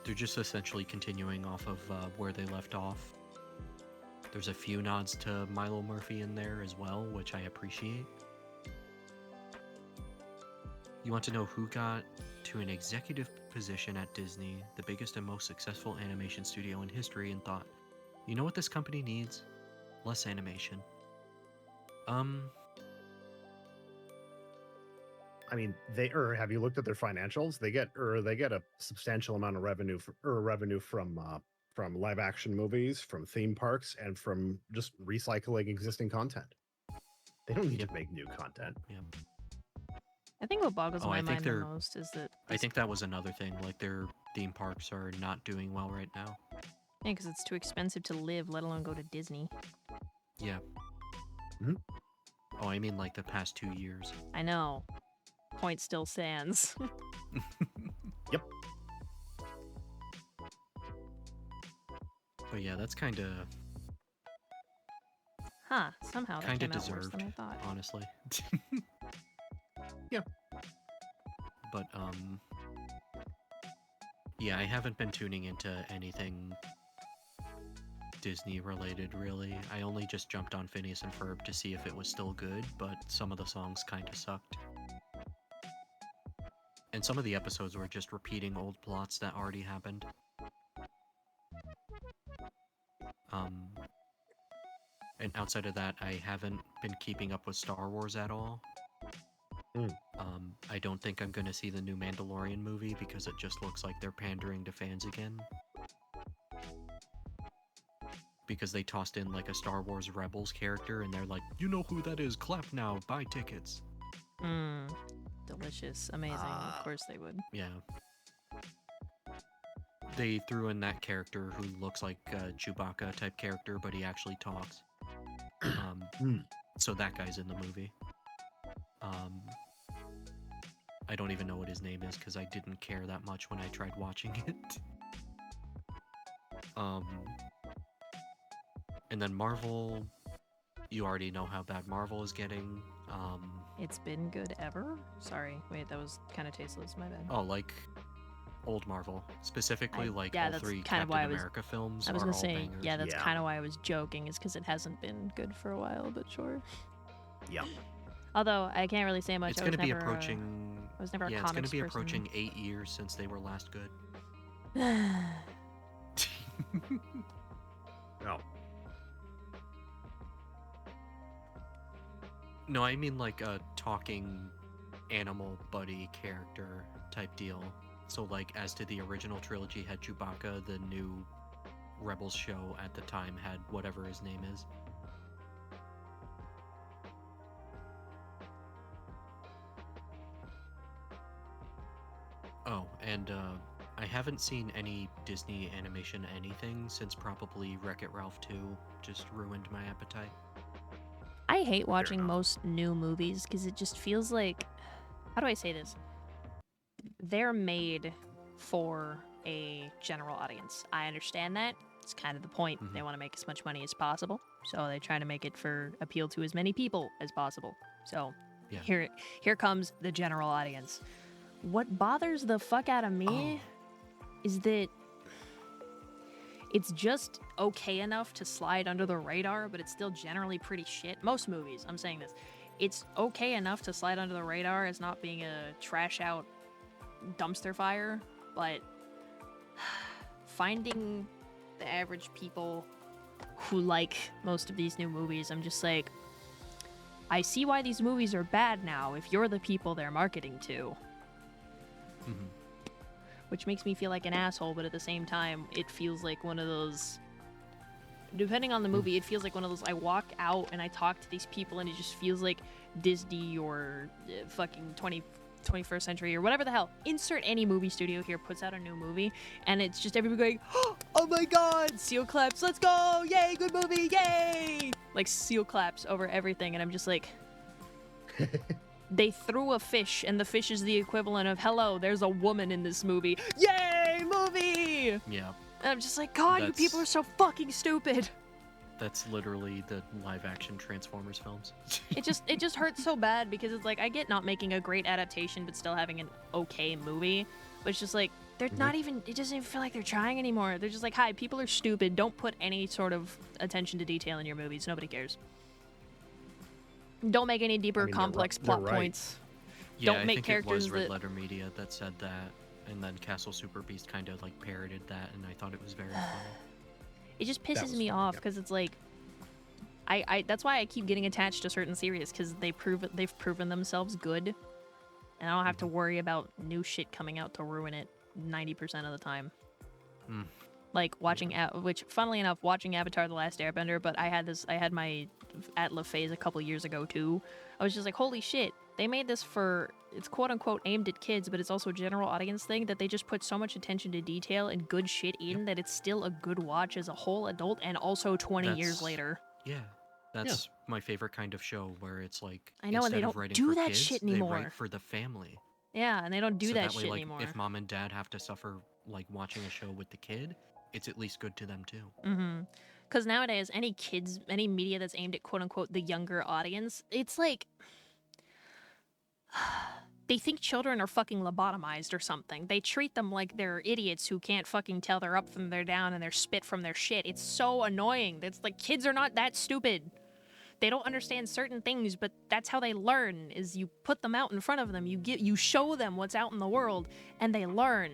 They're just essentially continuing off of where they left off. There's a few nods to Milo Murphy in there as well, which I appreciate. You want to know who got to an executive position at Disney, the biggest and most successful animation studio in history, and thought, you know what this company needs? Less animation. I mean, have you looked at their financials? They get a substantial amount of revenue from live action movies, from theme parks, and from just recycling existing content. They don't need to make new content. Yeah. I think what boggles Oh, my I think mind the they're- most is that I think that was another thing, like their theme parks are not doing well right now. yeah, because it's too expensive to live, let alone go to Disney. Yeah. Mhm. Oh, I mean like the past 2 years. I know. Point still stands. Yep. But yeah, that's kind of Huh, somehow that came out worse deserved, than I thought. honestly. Yeah. But yeah, I haven't been tuning into anything Disney related really. I only just jumped on Phineas and Ferb to see if it was still good, but some of the songs kind of sucked. And some of the episodes were just repeating old plots that already happened. And outside of that, I haven't been keeping up with Star Wars at all. I don't think I'm gonna see the new Mandalorian movie because it just looks like they're pandering to fans again. Because they tossed in like a Star Wars Rebels character and they're like, you know who that is, clap now, buy tickets. Delicious. Amazing. Of course they would. Yeah. They threw in that character who looks like a Chewbacca type character, but he actually talks. So that guy's in the movie. I don't even know what his name is because I didn't care that much when I tried watching it. And then Marvel, you already know how bad Marvel is getting. It's been good ever? Sorry, wait, that was kind of tasteless, my bad. Oh, like old Marvel. Specifically, like yeah, all that's three kind of Captain why I was- America films I was are gonna all say, bangers. yeah, that's Yeah. kind of why I was joking, is because it hasn't been good for a while, but sure. Yep. Although, I can't really say much. It's I going was to be never, approaching... I was never a Yeah, it's going comics to be person. approaching 8 years since they were last good. Oh. No, I mean like a talking animal buddy character type deal. So like as to the original trilogy had Chewbacca, the new Rebels show at the time had whatever his name is. Oh, and I haven't seen any Disney animation anything since probably Wreck-It Ralph 2 just ruined my appetite. I hate watching enough. most new movies because it just feels like, how do I say this? They're made for a general audience. I understand that. It's kind of the point. They want to make as much money as possible, so they try to make it for appeal to as many people as possible. So Yeah. here comes the general audience. What bothers the fuck out of me is that it's just okay enough to slide under the radar, but it's still generally pretty shit. Most movies, I'm saying this. It's okay enough to slide under the radar as not being a trash out dumpster fire, but finding the average people who like most of these new movies, I'm just like, I see why these movies are bad now if you're the people they're marketing to. Which makes me feel like an asshole, but at the same time, it feels like one of those... Depending on the movie, it feels like one of those, I walk out and I talk to these people and it just feels like Disney or fucking 21st century or whatever the hell. Insert any movie studio here puts out a new movie and it's just everybody going, oh my god, seal claps, let's go, yay, good movie, yay! Like seal claps over everything, and I'm just like... They threw a fish, and the fish is the equivalent of, hello, there's a woman in this movie. Yay, movie! Yeah. And I'm just like, God, you people are so fucking stupid. That's literally the live-action Transformers films. It just hurts so bad because it's like, I get not making a great adaptation, but still having an okay movie. But it's just like, they're not even, it doesn't even feel like they're trying anymore. They're just like, hi, people are stupid. Don't put any sort of attention to detail in your movies. Nobody cares. Don't make any deeper, I mean, complex they're plot right. points. Yeah, Don't make I think characters it was Red that- Letter Media that said that, and then Castle Super Beast kind of like parroted that, and I thought it was very funny. It just That pisses was me funny, off yeah. because it's like, I that's why I keep getting attached to certain series because they've proven themselves good, and I don't have to worry about new shit coming out to ruin it 90% of the time. Like watching, which funnily enough, watching Avatar: The Last Airbender, but I had my Atla phase a couple years ago too. I was just like, holy shit, they made this for, it's quote unquote aimed at kids, but it's also a general audience thing that they just put so much attention to detail and good shit in that it's still a good watch as a whole adult and also 20 years That's- later. Yeah, that's my favorite kind of show where it's like, I know, and they instead of don't writing do for that kids, shit they anymore. write for the family. Yeah, and they don't do So that way, shit like, anymore. if mom and dad have to suffer like watching a show with the kid, it's at least good to them too. Because nowadays, any media that's aimed at quote unquote the younger audience, it's like they think children are fucking lobotomized or something. They treat them like they're idiots who can't fucking tell they're up from their down and they're spit from their shit. It's so annoying. It's like kids are not that stupid. they don't understand certain things, but that's how they learn, is you put them out in front of them. You show them what's out in the world, and they learn.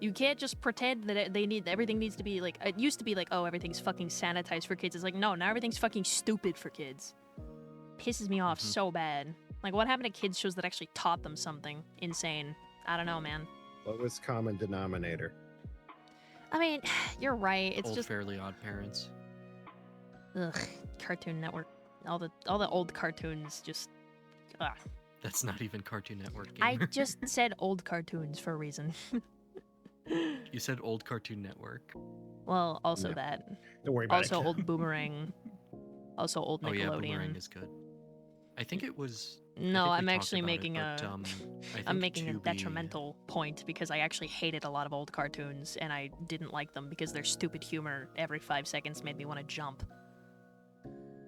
You can't just pretend that everything needs to be like, it used to be like, oh, everything's fucking sanitized for kids. It's like, no, now everything's fucking stupid for kids. Pisses me off so bad. Like, what happened to kids shows that actually taught them something? Insane. I don't know, man. Lowest common denominator. I mean, you're right. It's Old just Fairly Odd Parents. ugh, Cartoon Network. All the old cartoons just ugh. That's not even Cartoon Network. I Gamer. just said old cartoons for a reason. You said old Cartoon Network. Well, also Yeah. that. Don't worry about Also it. old Boomerang. Also old Oh yeah, Boomerang Nickelodeon. is good. I think it was. I No, think we I'm talked actually about it, making but, a I I'm think making a Tubi- detrimental point because I actually hated a lot of old cartoons and I didn't like them because their stupid humor every 5 seconds made me want to jump.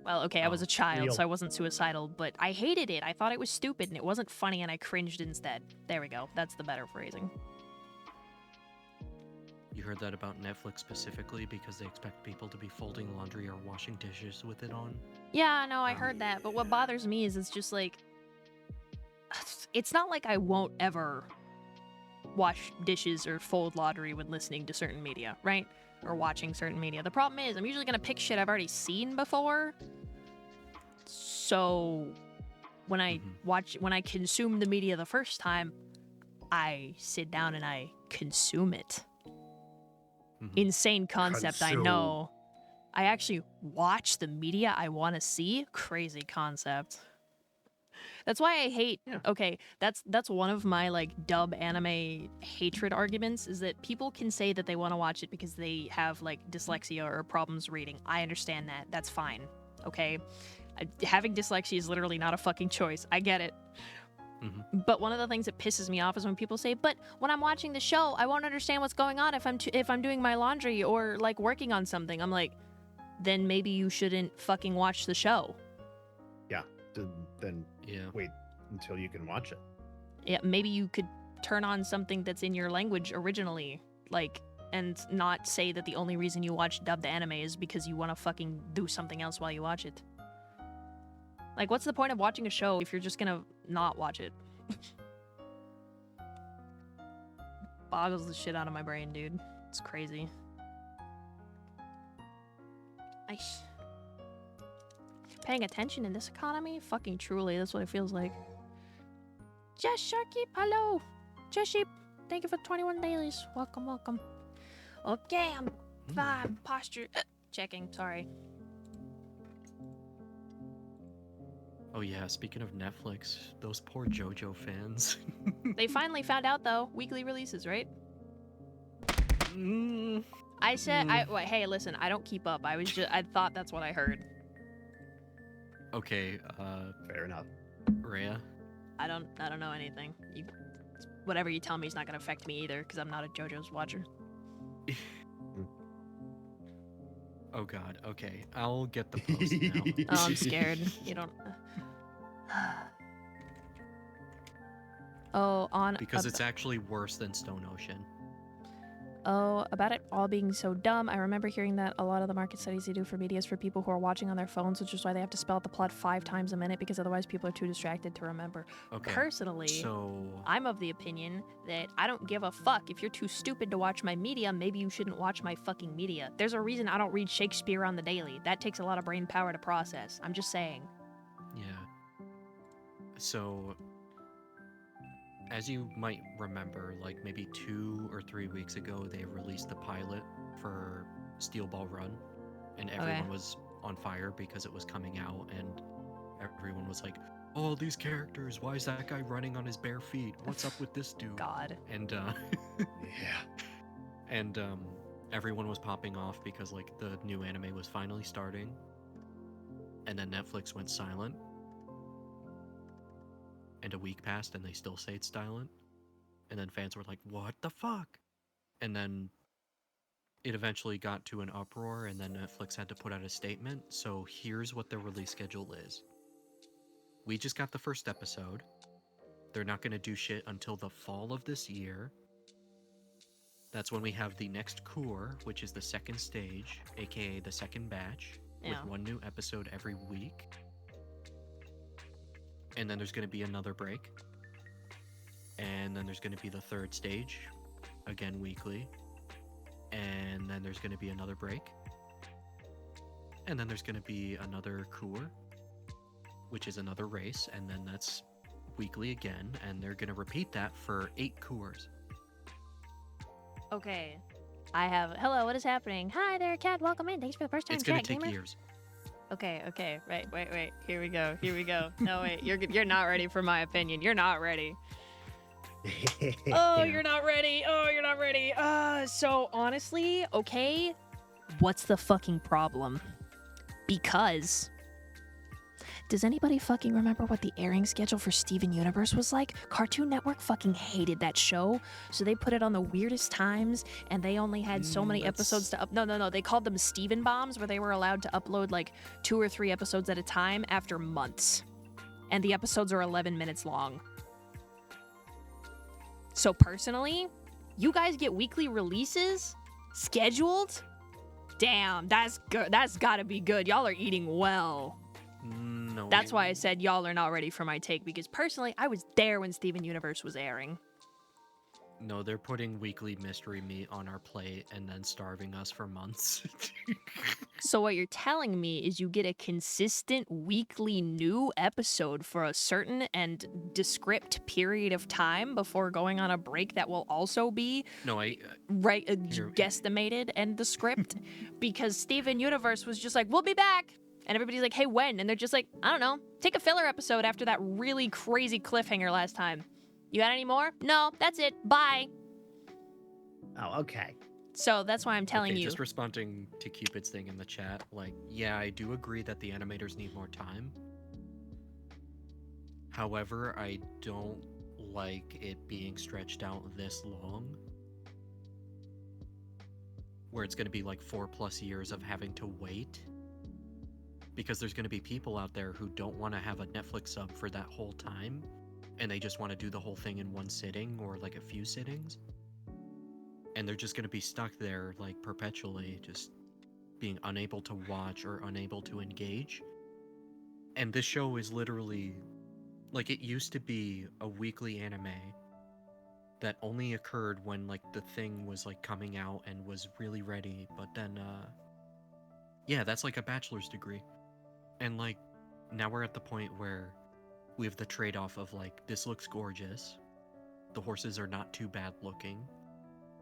Well, okay, I was Oh, a child, real. so I wasn't suicidal, but I hated it. I thought it was stupid and it wasn't funny and I cringed instead. There we go. That's the better phrasing. You heard that about Netflix specifically because they expect people to be folding laundry or washing dishes with it on? Yeah, no, I heard that, but what bothers me is it's just like it's not like I won't ever wash dishes or fold laundry when listening to certain media, right? Or watching certain media. The problem is I'm usually going to pick shit I've already seen before. So when I when I consume the media the first time, I sit down and I consume it. Insane concept, I know. I actually watch the media I want to see. Crazy concept. That's why I hate. Okay, that's one of my like dub anime hatred arguments is that people can say that they want to watch it because they have like dyslexia or problems reading. I understand that. That's fine. Okay, having dyslexia is literally not a fucking choice. I get it. But one of the things that pisses me off is when people say, "But when I'm watching the show, I won't understand what's going on if I'm doing my laundry or like working on something." I'm like, then maybe you shouldn't fucking watch the show. Yeah. Then wait until you can watch it. Yeah, maybe you could turn on something that's in your language originally, like, and not say that the only reason you watch dubbed anime is because you want to fucking do something else while you watch it. Like, what's the point of watching a show if you're just gonna not watch it? Boggles the shit out of my brain, dude. It's crazy. Paying attention in this economy? Fucking truly, that's what it feels like. Just Sharky, hello! Just Sheep, thank you for 21 dailies. Welcome, welcome. Okay, I'm posture checking, sorry. Oh yeah, speaking of Netflix, those poor JoJo fans. They finally found out though, weekly releases, right? I said, hey, listen, I don't keep up. I thought that's what I heard. Okay, fair enough. Rhea? I don't know anything. Whatever you tell me is not gonna affect me either, because I'm not a JoJo's watcher. Oh god, okay. I'll get the post now. Oh, I'm scared. You don't... Oh, on... Because it's actually worse than Stone Ocean. Oh, about it all being so dumb, I remember hearing that a lot of the market studies they do for media is for people who are watching on their phones, which is why they have to spell out the plot 5 times a minute, because otherwise people are too distracted to remember. Okay. Personally, I'm of the opinion that I don't give a fuck. If you're too stupid to watch my media, maybe you shouldn't watch my fucking media. There's a reason I don't read Shakespeare on the daily. That takes a lot of brain power to process. I'm just saying. Yeah. So, as you might remember, like maybe 2 or 3 weeks ago, they released the pilot for Steel Ball Run, and everyone was on fire because it was coming out, and everyone was like, "Oh, these characters! Why is that guy running on his bare feet? What's up with this dude?" God. And and everyone was popping off because like the new anime was finally starting, and then Netflix went silent. And a week passed and they still say it's silent. And then fans were like, what the fuck? And then it eventually got to an uproar, and then Netflix had to put out a statement. So here's what their release schedule is. We just got the first episode. They're not going to do shit until the fall of this year. That's when we have the next cour, which is the second stage, aka the second batch, with 1 new episode every week. and then there's going to be another break, and then there's going to be the third stage, again weekly, and then there's going to be another break, and then there's going to be another 𝙬𝙗, which is another race, and then that's weekly again, and they're going to repeat that for 8 𝙬𝙗s. Okay. Hello, what is happening? Hi there, Cat. Welcome in. Thanks for the first time It's going chat, to take gamer. years. Okay. Wait. Here we go. No, wait. You're not ready for my opinion. You're not ready. Oh, you're not ready. So honestly, okay, what's the fucking problem? Because does anybody fucking remember what the airing schedule for Steven Universe was like? Cartoon Network fucking hated that show, so they put it on the weirdest times, and they only had so many episodes to up. No. They called them Steven bombs, where they were allowed to upload like 2 or 3 episodes at a time after months, and the episodes are 11 minutes long. So personally, you guys get weekly releases scheduled? Damn, that's good. That's gotta be good. Y'all are eating well. No. That's why I said y'all are not ready for my take, because personally, I was there when Steven Universe was airing. No, they're putting weekly mystery meat on our plate and then starving us for months. So what you're telling me is you get a consistent weekly new episode for a certain and descript period of time before going on a break that will also be guesstimated and the script, because Steven Universe was just like, we'll be back. And everybody's like, hey, when? And they're just like, I don't know. Take a filler episode after that really crazy cliffhanger last time. You got any more? No, that's it. Bye. Oh, okay. So that's why I'm telling you. Just responding to Cupid's thing in the chat, like, yeah, I do agree that the animators need more time. However, I don't like it being stretched out this long, where it's going to be like 4+ years of having to wait. Because there's going to be people out there who don't want to have a Netflix sub for that whole time, and they just want to do the whole thing in one sitting or like a few sittings. And they're just going to be stuck there like perpetually, just being unable to watch or unable to engage. And this show is literally, like, it used to be a weekly anime that only occurred when like the thing was like coming out and was really ready, but then yeah, that's like a bachelor's degree. And like now we're at the point where we have the trade-off of like, this looks gorgeous, the horses are not too bad looking,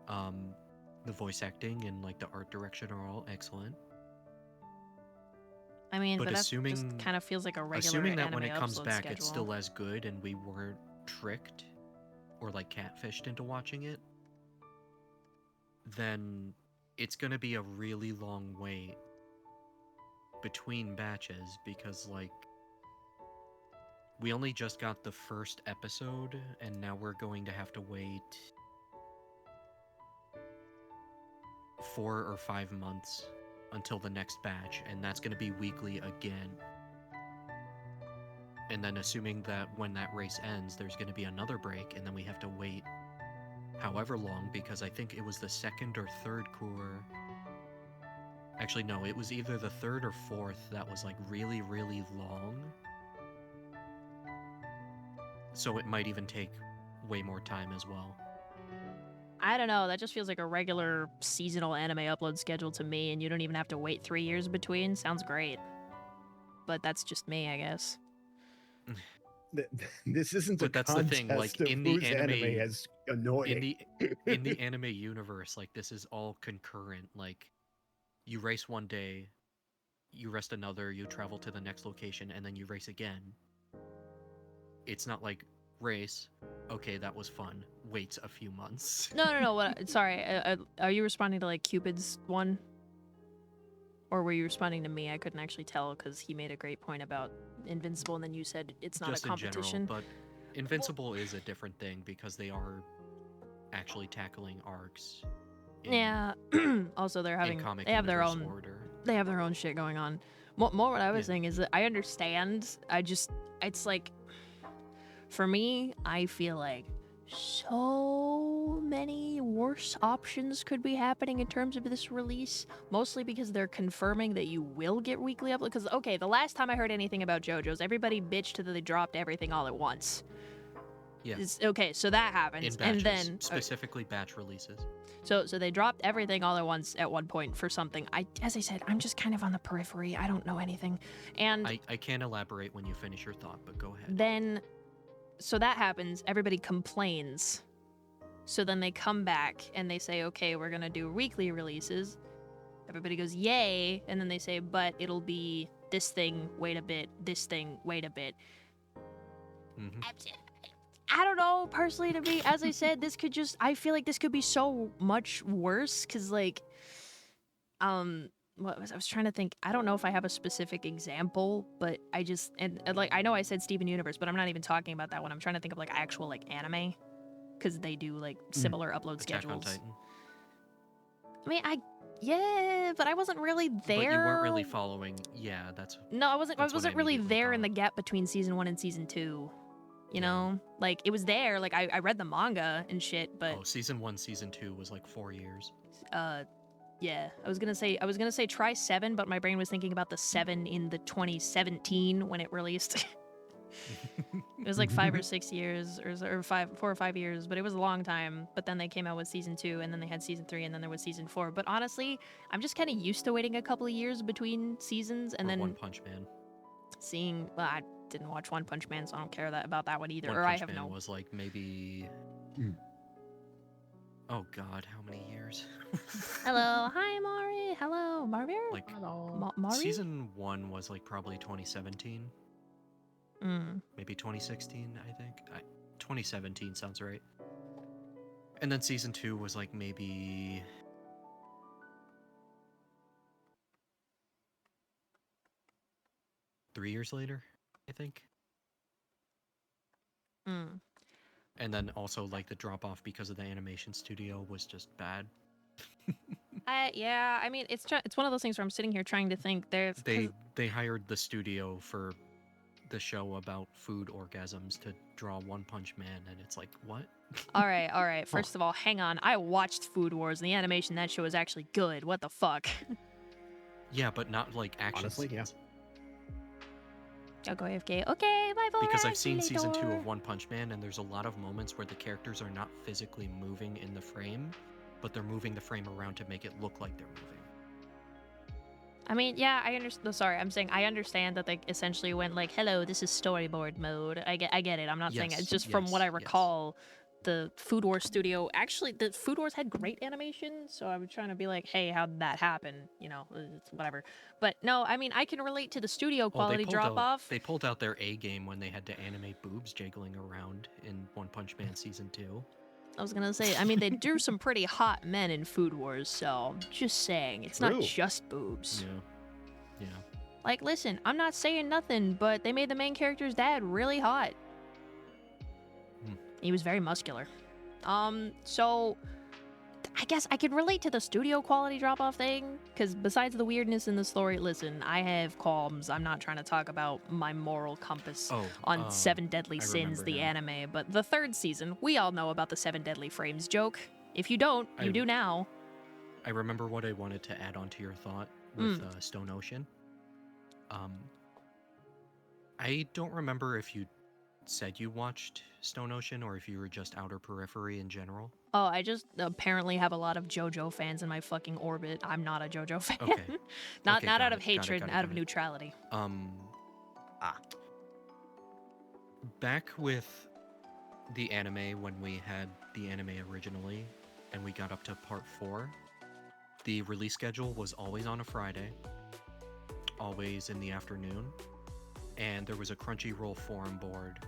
the voice acting and like the art direction are all excellent. I mean, but that assuming, just kind of feels like a regular assuming that anime when it comes upload back schedule. it's still as good and we weren't tricked or like catfished into watching it, then it's gonna be a really long wait between batches, because like we only just got the first episode and now we're going to have to wait 4 or 5 months until the next batch, and that's going to be weekly again. And then assuming that when that race ends there's going to be another break, and then we have to wait however long, because I think it was the 2nd or 3rd 𝙬𝙗. Actually, no, it was either the 3rd or 4th that was like really, really long. So it might even take way more time as well. I don't know, that just feels like a regular seasonal anime upload schedule to me, and you don't even have to wait 3 years between. Sounds great. But that's just me, I guess. This isn't But a that's the thing, like, of in the whose anime is annoying. in the anime universe, like, this is all concurrent. Like, you race one day, you rest another, you travel to the next location, and then you race again. It's not like race, okay, that was fun, waits a few months. No. Sorry, are you responding to like Cupid's one? Or were you responding to me? I couldn't actually tell because he made a great point about Invincible, and then you said it's not Just a competition. in general, but Invincible is a different thing because they are actually tackling arcs. Yeah. Also, they have their own order. They have their own shit going on. More what I was saying is that I understand. It's like, for me, I feel like so so many worse options could be happening in terms of this release. Mostly because they're confirming that you will get weekly uploads. Because, okay, the last time I heard anything about JoJo's, everybody bitched that they dropped everything all at once. Yeah. Okay, so that happens. In batches, and then specifically batch releases. So they dropped everything all at once at one point for something. As I said, I'm just kind of on the periphery. I don't know anything. And I can't elaborate when you finish your thought, but go ahead. then, so that happens. Everybody complains. So then they come back and they say, okay, we're going to do weekly releases. Everybody goes, yay. And then they say, but it'll be this thing, wait a bit, this thing, wait a bit. Mm-hmm. I don't know, personally, to me, as I said, this could just, I feel like this could be so much worse, because, like, I was trying to think, I don't know if I have a specific example, but I just, and like, I know I said Steven Universe, but I'm not even talking about that one. I'm trying to think of, like, actual, like, anime, because they do, like, similar upload Attack schedules. on Titan. I mean, yeah, but I wasn't really there. But you weren't really following, yeah, that's... No, I wasn't really there in the thought. gap between season 1 and season 2. You know, like, it was there, like, I read the manga and shit, but season 1, season 2 was like 4 years. yeah, I was gonna say try 7, but my brain was thinking about the 7 in the 2017 when it released. It was like 5 or 6 years, or 4 or 5 years, but it was a long time. But then they came out with season 2, and then they had season 3, and then there was season 4. But honestly, I'm just kind of used to waiting a couple of years between seasons, and then One Punch Man. seeing, well, I didn't watch One Punch Man, so I don't care about that one either. One or Punch I have Man no. was like maybe... Oh god, how many years? Hello, hi Mari. Hello, Marvir. Like, Mari. season 1 was like probably 2017. Maybe 2016, I think. 2017 sounds right. And then season 2 was like maybe... three years later, I think. And then also like the drop off because of the animation studio was just bad. Yeah, I mean, it's one of those things where I'm sitting here trying to think. They hired the studio for the show about food orgasms to draw One Punch Man, and it's like, what? All right. First of all, hang on. I watched Food Wars, and the animation in that show is actually good. What the fuck? Yeah, but not like action Honestly, scenes. I'll go AFK. Okay, bye, Because I've seen season 2 of One Punch Man, and there's a lot of moments where the characters are not physically moving in the frame, but they're moving the frame around to make it look like they're moving. I mean, yeah, I understand. Sorry, I'm saying I understand that they essentially went like, "Hello, this is storyboard mode." I get it. I'm not saying it's just from what I recall. The Food Wars studio, actually, the Food Wars had great animation, so I was trying to be like, hey, how'd that happen? You know, it's whatever. But no, I mean, I can relate to the studio quality drop-off. They pulled out their A game when they had to animate boobs jiggling around in One Punch Man Season 2. I was gonna say, I mean, they drew some pretty hot men in Food Wars, so just saying, it's not just boobs. Yeah. Like, listen, I'm not saying nothing, but they made the main character's dad really hot. He was very muscular. So I guess I could relate to the studio quality drop-off thing, because besides the weirdness in the story, listen, I have qualms. I'm not trying to talk about my moral compass on Seven Deadly Sins, the anime, but the 3rd season, we all know about the 7 Deadly Frames joke. If you don't, you do now. I remember what I wanted to add on to your thought with Stone Ocean. I don't remember if you said you watched Stone Ocean or if you were just outer periphery in general. Oh, I just apparently have a lot of JoJo fans in my fucking orbit. I'm not a JoJo fan. Okay. not out of hatred, out of neutrality. Back with the anime, when we had the anime originally and we got up to part 4, the release schedule was always on a Friday, always in the afternoon, and there was a Crunchyroll forum board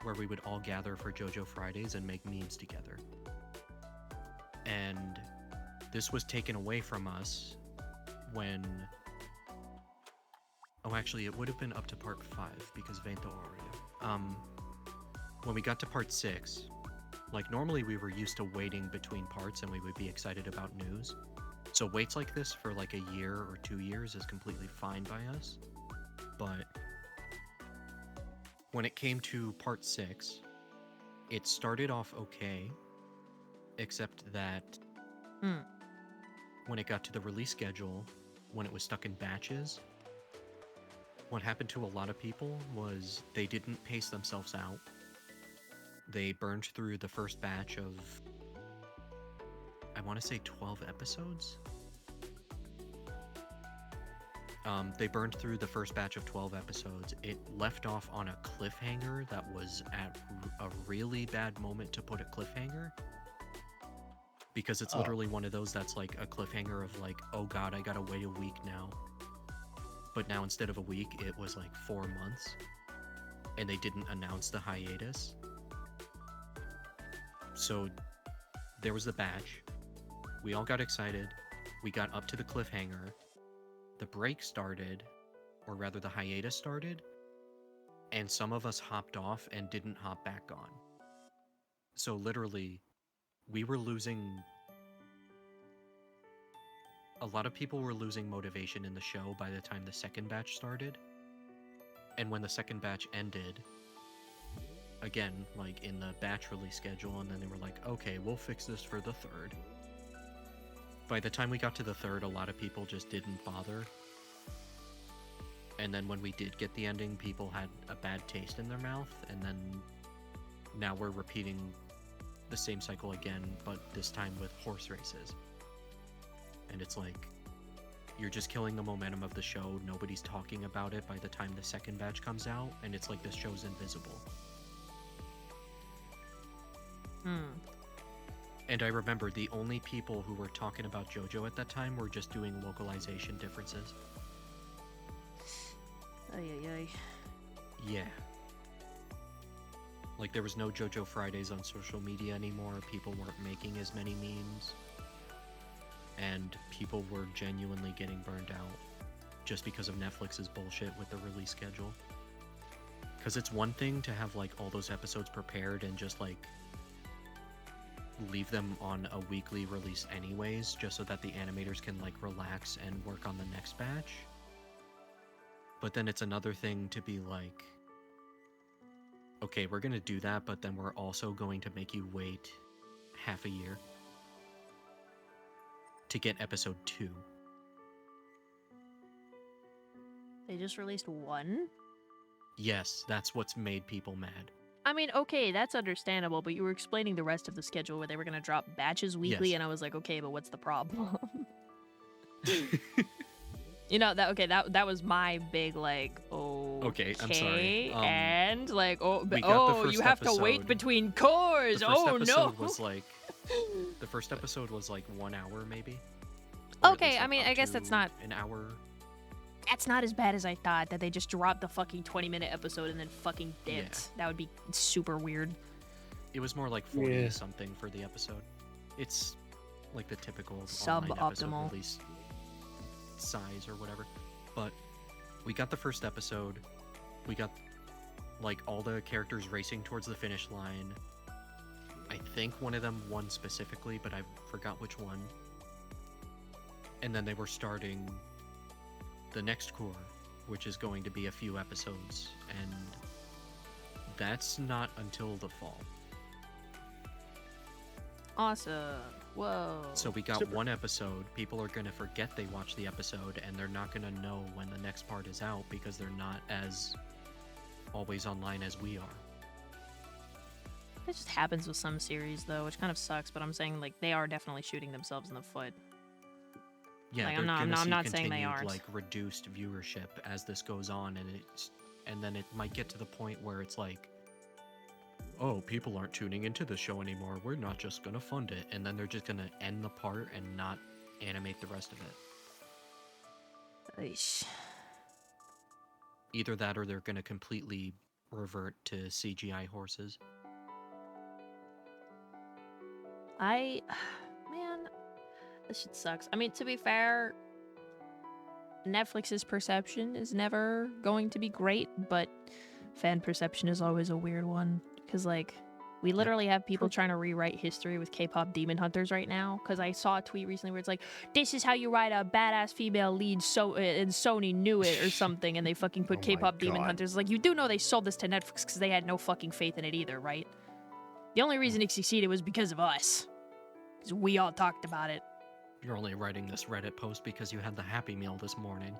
where we would all gather for JoJo Fridays and make memes together. And this was taken away from us when... Oh, actually, it would have been up to part 5 because Vento Oreo. When we got to part 6, like normally we were used to waiting between parts and we would be excited about news. So waits like this for like a year or 2 years is completely fine by us. But when it came to part 6, it started off okay, except that Hmm. when it got to the release schedule, when it was stuck in batches, what happened to a lot of people was they didn't pace themselves out. They burned through the first batch of, I want to say 12 episodes? They burned through the first batch of 12 episodes. It left off on a cliffhanger that was at a really bad moment to put a cliffhanger. Because it's literally one of those that's like a cliffhanger of like, oh god, I gotta wait a week now. But now instead of a week, it was like 4 months. And they didn't announce the hiatus. So there was the batch. We all got excited. We got up to the cliffhanger. The break started, or rather the hiatus started, and some of us hopped off and didn't hop back on. So literally, we were losing... A lot of people were losing motivation in the show by the time the second batch started. And when the second batch ended, again, like in the batch release schedule, and then they were like, okay, we'll fix this for the third. By the time we got to the third, a lot of people just didn't bother. And then when we did get the ending, people had a bad taste in their mouth, and then now we're repeating the same cycle again, but this time with horse races. And it's like, you're just killing the momentum of the show. Nobody's talking about it by the time the second batch comes out, and it's like this show's invisible. And I remember the only people who were talking about JoJo at that time were just doing localization differences. Ay. Yeah. Like, there was no JoJo Fridays on social media anymore. People weren't making as many memes. And people were genuinely getting burned out just because of Netflix's bullshit with the release schedule. Because it's one thing to have, like, all those episodes prepared and just, like, leave them on a weekly release anyways, just so that the animators can, like, relax and work on the next batch. But then it's another thing to be like, okay, we're gonna do that, but then we're also going to make you wait half a year to get episode 2. They just released one? Yes, that's what's made people mad. I mean, okay, that's understandable, but you were explaining the rest of the schedule where they were going to drop batches weekly, Yes. and I was like, okay, but what's the problem? You know, that was my big, like, Okay, I'm sorry. And, like, we got the first you have to wait episode. between cores, The first no! episode was like, the first episode was like 1 hour maybe. Or at Okay, least, I like, mean, up I guess to that's not... an hour. That's not as bad as I thought, that they just dropped the fucking 20-minute episode and then fucking dipped. Yeah. That would be super weird. It was more like 40 Yeah. something for the episode. It's like the typical online episode Suboptimal. release size or whatever. But we got the first episode. We got like all the characters racing towards the finish line. I think one of them won specifically, but I forgot which one. And then they were starting the next core, which is going to be a few episodes, and that's not until the fall. Awesome. Whoa. So we got Super. one episode. People are going to forget they watched the episode, and they're not going to know when the next part is out because they're not as always online as we are. It just happens with some series, though, which kind of sucks, but I'm saying, like, they are definitely shooting themselves in the foot. Yeah, Like, they're I'm gonna see not saying they continued, aren't. like, reduced viewership as this goes on, and then it might get to the point where it's like, oh, people aren't tuning into the show anymore. We're not just gonna fund it, and then they're just gonna end the part and not animate the rest of it. Eesh. Either that, or they're gonna completely revert to CGI horses. Man, this shit sucks. I mean, to be fair, Netflix's perception is never going to be great, but fan perception is always a weird one. Because, like, we literally have people trying to rewrite history with K-pop demon hunters right now. Because I saw a tweet recently where it's like, this is how you write a badass female lead, and Sony knew it or something, and they fucking put Oh my K-pop demon God. hunters. Like, you do know they sold this to Netflix because they had no fucking faith in it either, right? The only reason it succeeded was because of us. 'Cause we all talked about it. You're only writing this Reddit post because you had the Happy Meal this morning.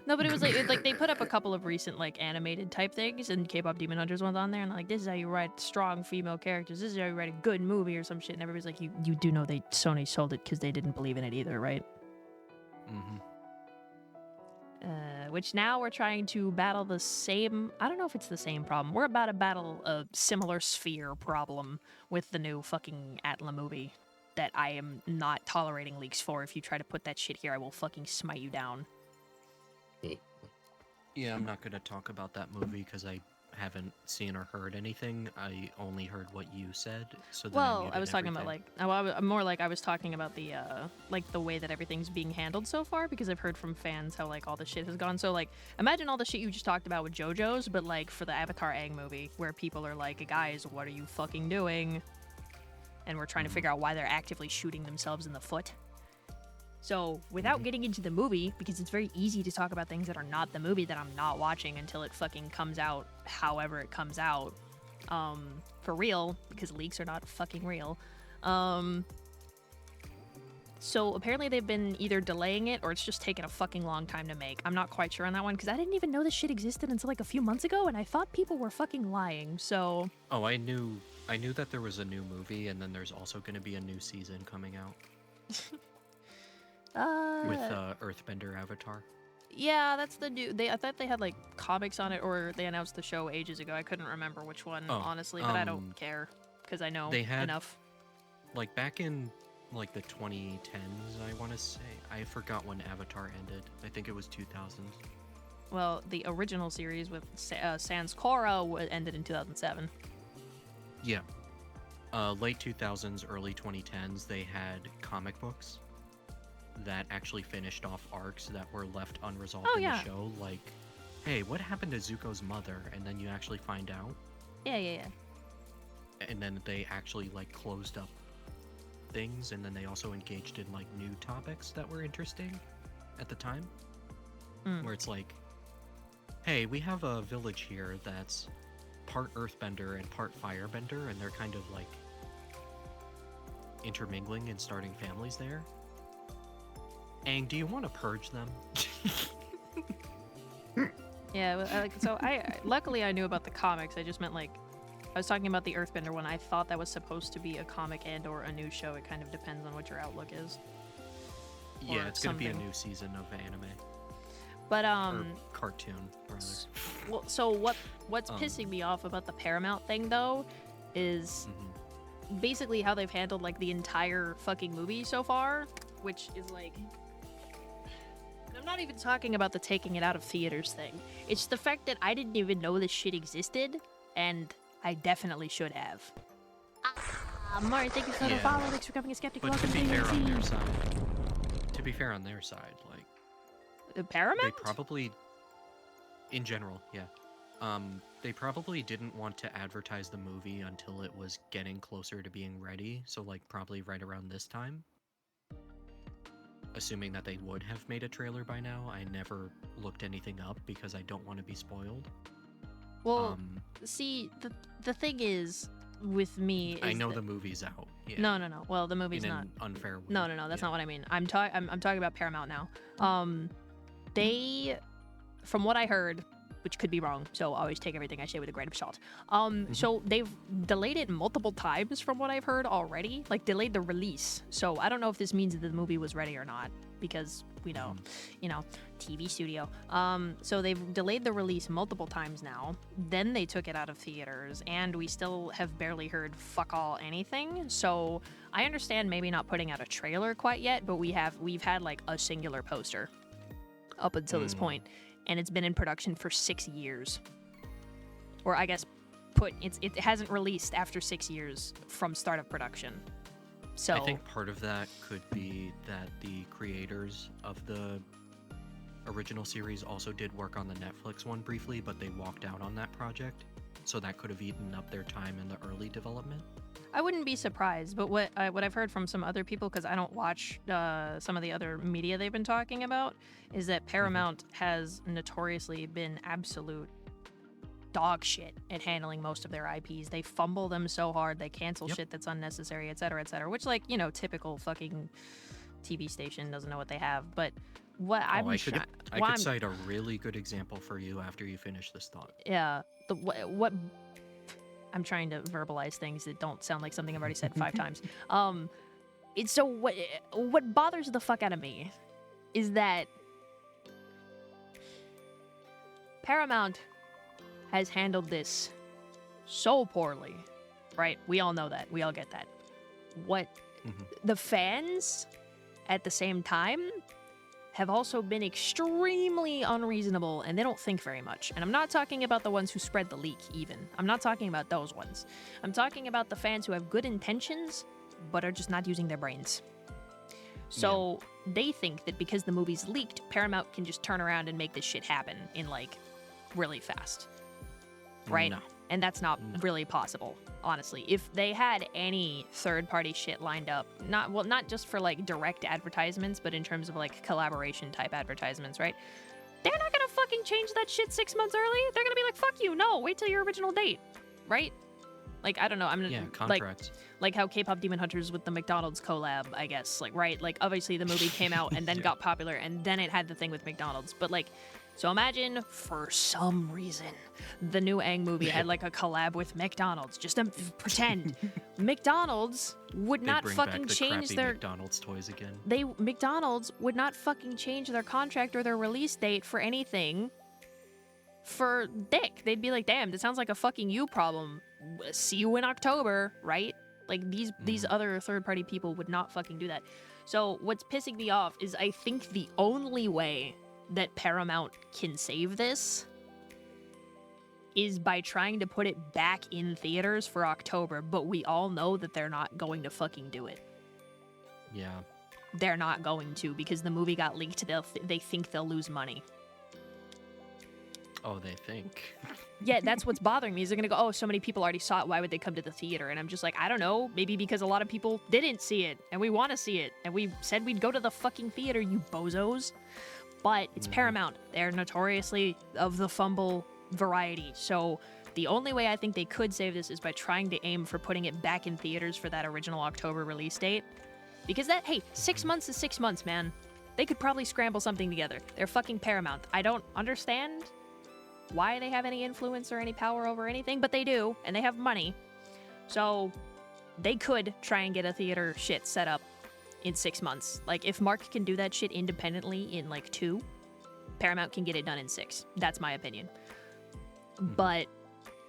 No, but it was like they put up a couple of recent like animated type things, and K-pop Demon Hunters was on there, and like, this is how you write strong female characters. This is how you write a good movie or some shit. And everybody's like, you do know Sony sold it because they didn't believe in it either, right? Mm-hmm. Which now we're trying to battle the same. I don't know if it's the same problem. We're about to battle a similar sphere problem with the new fucking Atla movie that I am not tolerating leaks for. If you try to put that shit here, I will fucking smite you down. Yeah, I'm not gonna talk about that movie because I haven't seen or heard anything. I only heard what you said. So then Well, I was talking about like, more like I was talking about the like the way that everything's being handled so far, because I've heard from fans how like all the shit has gone. So like, imagine all the shit you just talked about with JoJo's, but like for the Avatar Aang movie, where people are like, guys, what are you fucking doing? And we're trying to figure out why they're actively shooting themselves in the foot. So, without getting into the movie, because it's very easy to talk about things that are not the movie that I'm not watching until it fucking comes out, however it comes out, for real, because leaks are not fucking real. So, apparently they've been either delaying it or it's just taken a fucking long time to make. I'm not quite sure on that one, because I didn't even know this shit existed until like a few months ago, and I thought people were fucking lying, so... Oh, I knew that there was a new movie, and then there's also going to be a new season coming out. With Earthbender Avatar. Yeah, that's the new. I thought they had like comics on it, or they announced the show ages ago. I couldn't remember which one, honestly, but I don't care because I know enough. Like back in like the 2010s, I want to say. I forgot when Avatar ended. I think it was 2000s. Well, the original series with Sans Korra ended in 2007. Yeah. Late 2000s, early 2010s, they had comic books that actually finished off arcs that were left unresolved in the show. Like, hey, what happened to Zuko's mother? And then you actually find out. Yeah. And then they actually like closed up things, and then they also engaged in like new topics that were interesting at the time. Where it's like, hey, we have a village here that's part Earthbender and part Firebender, and they're kind of like intermingling and starting families there. Aang, do you want to purge them? Yeah, so luckily I knew about the comics. I just meant like, I was talking about the Earthbender one. I thought that was supposed to be a comic and or a new show. It kind of depends on what your outlook is. Yeah, it's gonna be a new season of anime. But or cartoon, rather. Well, so what's pissing me off about the Paramount thing though is basically how they've handled like the entire fucking movie so far, which is like, I'm not even talking about the taking it out of theaters thing. It's the fact that I didn't even know this shit existed, and I definitely should have. Mari, thank you for the follow. Thanks for becoming a skeptic. But Welcome to be fair on their side, like Paramount, they probably, in general, they probably didn't want to advertise the movie until it was getting closer to being ready. So like probably right around this time. Assuming that they would have made a trailer by now. I never looked anything up because I don't want to be spoiled. Well, see, the thing is, with me, is I know the movie's out. Yeah. No. Well, the movie's not. Unfair way. No. That's not what I mean. I'm talking about Paramount now. They, from what I heard, which could be wrong, so always take everything I say with a grain of salt. So they've delayed it multiple times from what I've heard already, like delayed the release. So I don't know if this means that the movie was ready or not, because we know, TV studio. So they've delayed the release multiple times now. Then they took it out of theaters, and we still have barely heard fuck all anything. So I understand maybe not putting out a trailer quite yet, but we've had like a singular poster up until this point. And it's been in production for 6 years. Or I guess it hasn't released after 6 years from start of production. So I think part of that could be that the creators of the original series also did work on the Netflix one briefly, but they walked out on that project. So that could have eaten up their time in the early development. I wouldn't be surprised, but what I've heard from some other people, because I don't watch some of the other media they've been talking about, is that Paramount has notoriously been absolute dog shit at handling most of their IPs. They fumble them so hard, they cancel shit that's unnecessary, etc., which, like, you know, typical fucking TV station doesn't know what they have. But what I I'm could cite a really good example for you after you finish this thought. Yeah, what I'm trying to verbalize things that don't sound like something I've already said 5 times. It's so what bothers the fuck out of me is that Paramount has handled this so poorly, right? We all know that. We all get that. What the fans at the same time have also been extremely unreasonable, and they don't think very much. And I'm not talking about the ones who spread the leak, even. I'm not talking about those ones. I'm talking about the fans who have good intentions, but are just not using their brains. So they think that because the movie's leaked, Paramount can just turn around and make this shit happen in, like, really fast. Right? No. And that's not really possible, honestly. If they had any third-party shit lined up, not just for, like, direct advertisements, but in terms of, like, collaboration-type advertisements, right? They're not gonna fucking change that shit 6 months early. They're gonna be like, fuck you, no, wait till your original date, right? Like, I don't know, I'm gonna, contracts. like how K-pop Demon Hunters with the McDonald's collab, I guess, like, right? Like, obviously the movie came out and then got popular, and then it had the thing with McDonald's, but, like, so imagine, for some reason, the new Aang movie had, like, a collab with McDonald's. Just to pretend. McDonald's would not bring fucking back the change crappy their... McDonald's toys again. McDonald's would not fucking change their contract or their release date for anything for dick. They'd be like, damn, that sounds like a fucking you problem. See you in October, right? Like, these other third-party people would not fucking do that. So what's pissing me off is I think the only way that Paramount can save this is by trying to put it back in theaters for October, but we all know that they're not going to fucking do it. Yeah. They're not going to, because the movie got leaked. They think they'll lose money. Oh, they think. Yeah, that's what's bothering me, is they're gonna go, oh, so many people already saw it, why would they come to the theater? And I'm just like, I don't know, maybe because a lot of people didn't see it, and we want to see it, and we said we'd go to the fucking theater, you bozos. But it's Paramount. They're notoriously of the fumble variety. So the only way I think they could save this is by trying to aim for putting it back in theaters for that original October release date. Because that, hey, 6 months is 6 months, man. They could probably scramble something together. They're fucking Paramount. I don't understand why they have any influence or any power over anything, but they do, and they have money. So they could try and get a theater shit set up in 6 months. Like, if Mark can do that shit independently in, like, 2, Paramount can get it done in 6. That's my opinion. But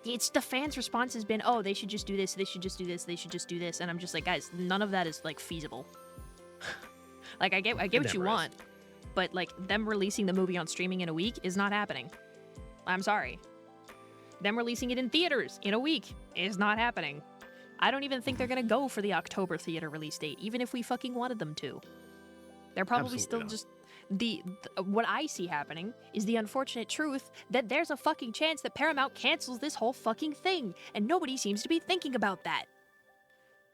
it's the fans' response has been, oh, they should just do this, they should just do this, they should just do this. And I'm just like, guys, none of that is, like, feasible. Like, I get what you want, but, like, them releasing the movie on streaming in a week is not happening. I'm sorry. Them releasing it in theaters in a week is not happening. I don't even think they're gonna go for the October theater release date, even if we fucking wanted them to. They're probably still just... What I see happening is the unfortunate truth that there's a fucking chance that Paramount cancels this whole fucking thing, and nobody seems to be thinking about that.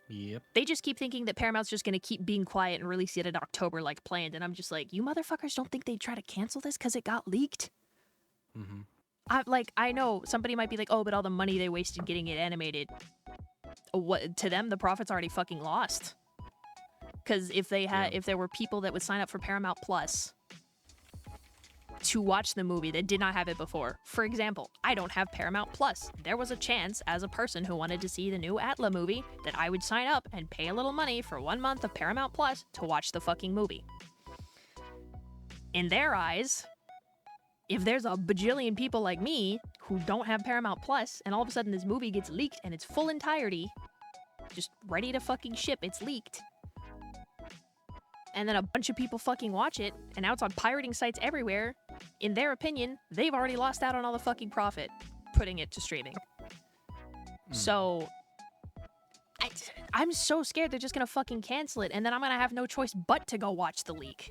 Yep. They just keep thinking that Paramount's just gonna keep being quiet and release it in October like planned, and I'm just like, you motherfuckers don't think they'd try to cancel this because it got leaked? I know somebody might be like, oh, but all the money they wasted getting it animated, what to them the profit's already fucking lost. Because if there were people that would sign up for Paramount Plus to watch the movie that did not have it before, for example, I don't have Paramount Plus. There was a chance, as a person who wanted to see the new 𝙁 movie, that I would sign up and pay a little money for 1 month of Paramount Plus to watch the fucking movie. In their eyes, if there's a bajillion people like me who don't have Paramount Plus, and all of a sudden this movie gets leaked in its full entirety, just ready to fucking ship, it's leaked, and then a bunch of people fucking watch it, and now it's on pirating sites everywhere, in their opinion, they've already lost out on all the fucking profit putting it to streaming. So, I'm so scared they're just gonna fucking cancel it, and then I'm gonna have no choice but to go watch the leak.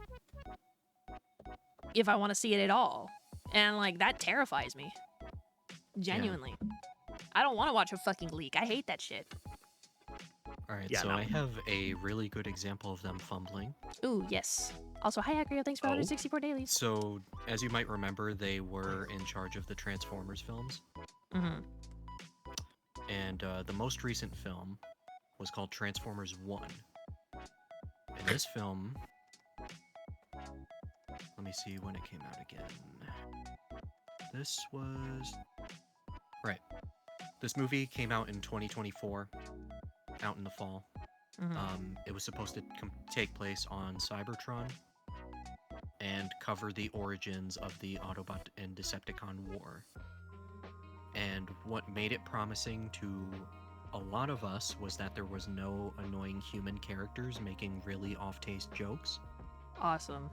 If I want to see it at all. And, like, that terrifies me. Genuinely. I don't want to watch a fucking leak. I hate that shit. Alright, I have a really good example of them fumbling. Ooh, yes. Also, hi Acrio, thanks for 164 dailies. So, as you might remember, they were in charge of the Transformers films. Mm-hmm. And the most recent film was called Transformers 1. And this film... Let me see when it came out again. This was... Right. This movie came out in 2024, out in the fall. Mm-hmm. It was supposed to take place on Cybertron and cover the origins of the Autobot and Decepticon war. And what made it promising to a lot of us was that there was no annoying human characters making really off-taste jokes. Awesome.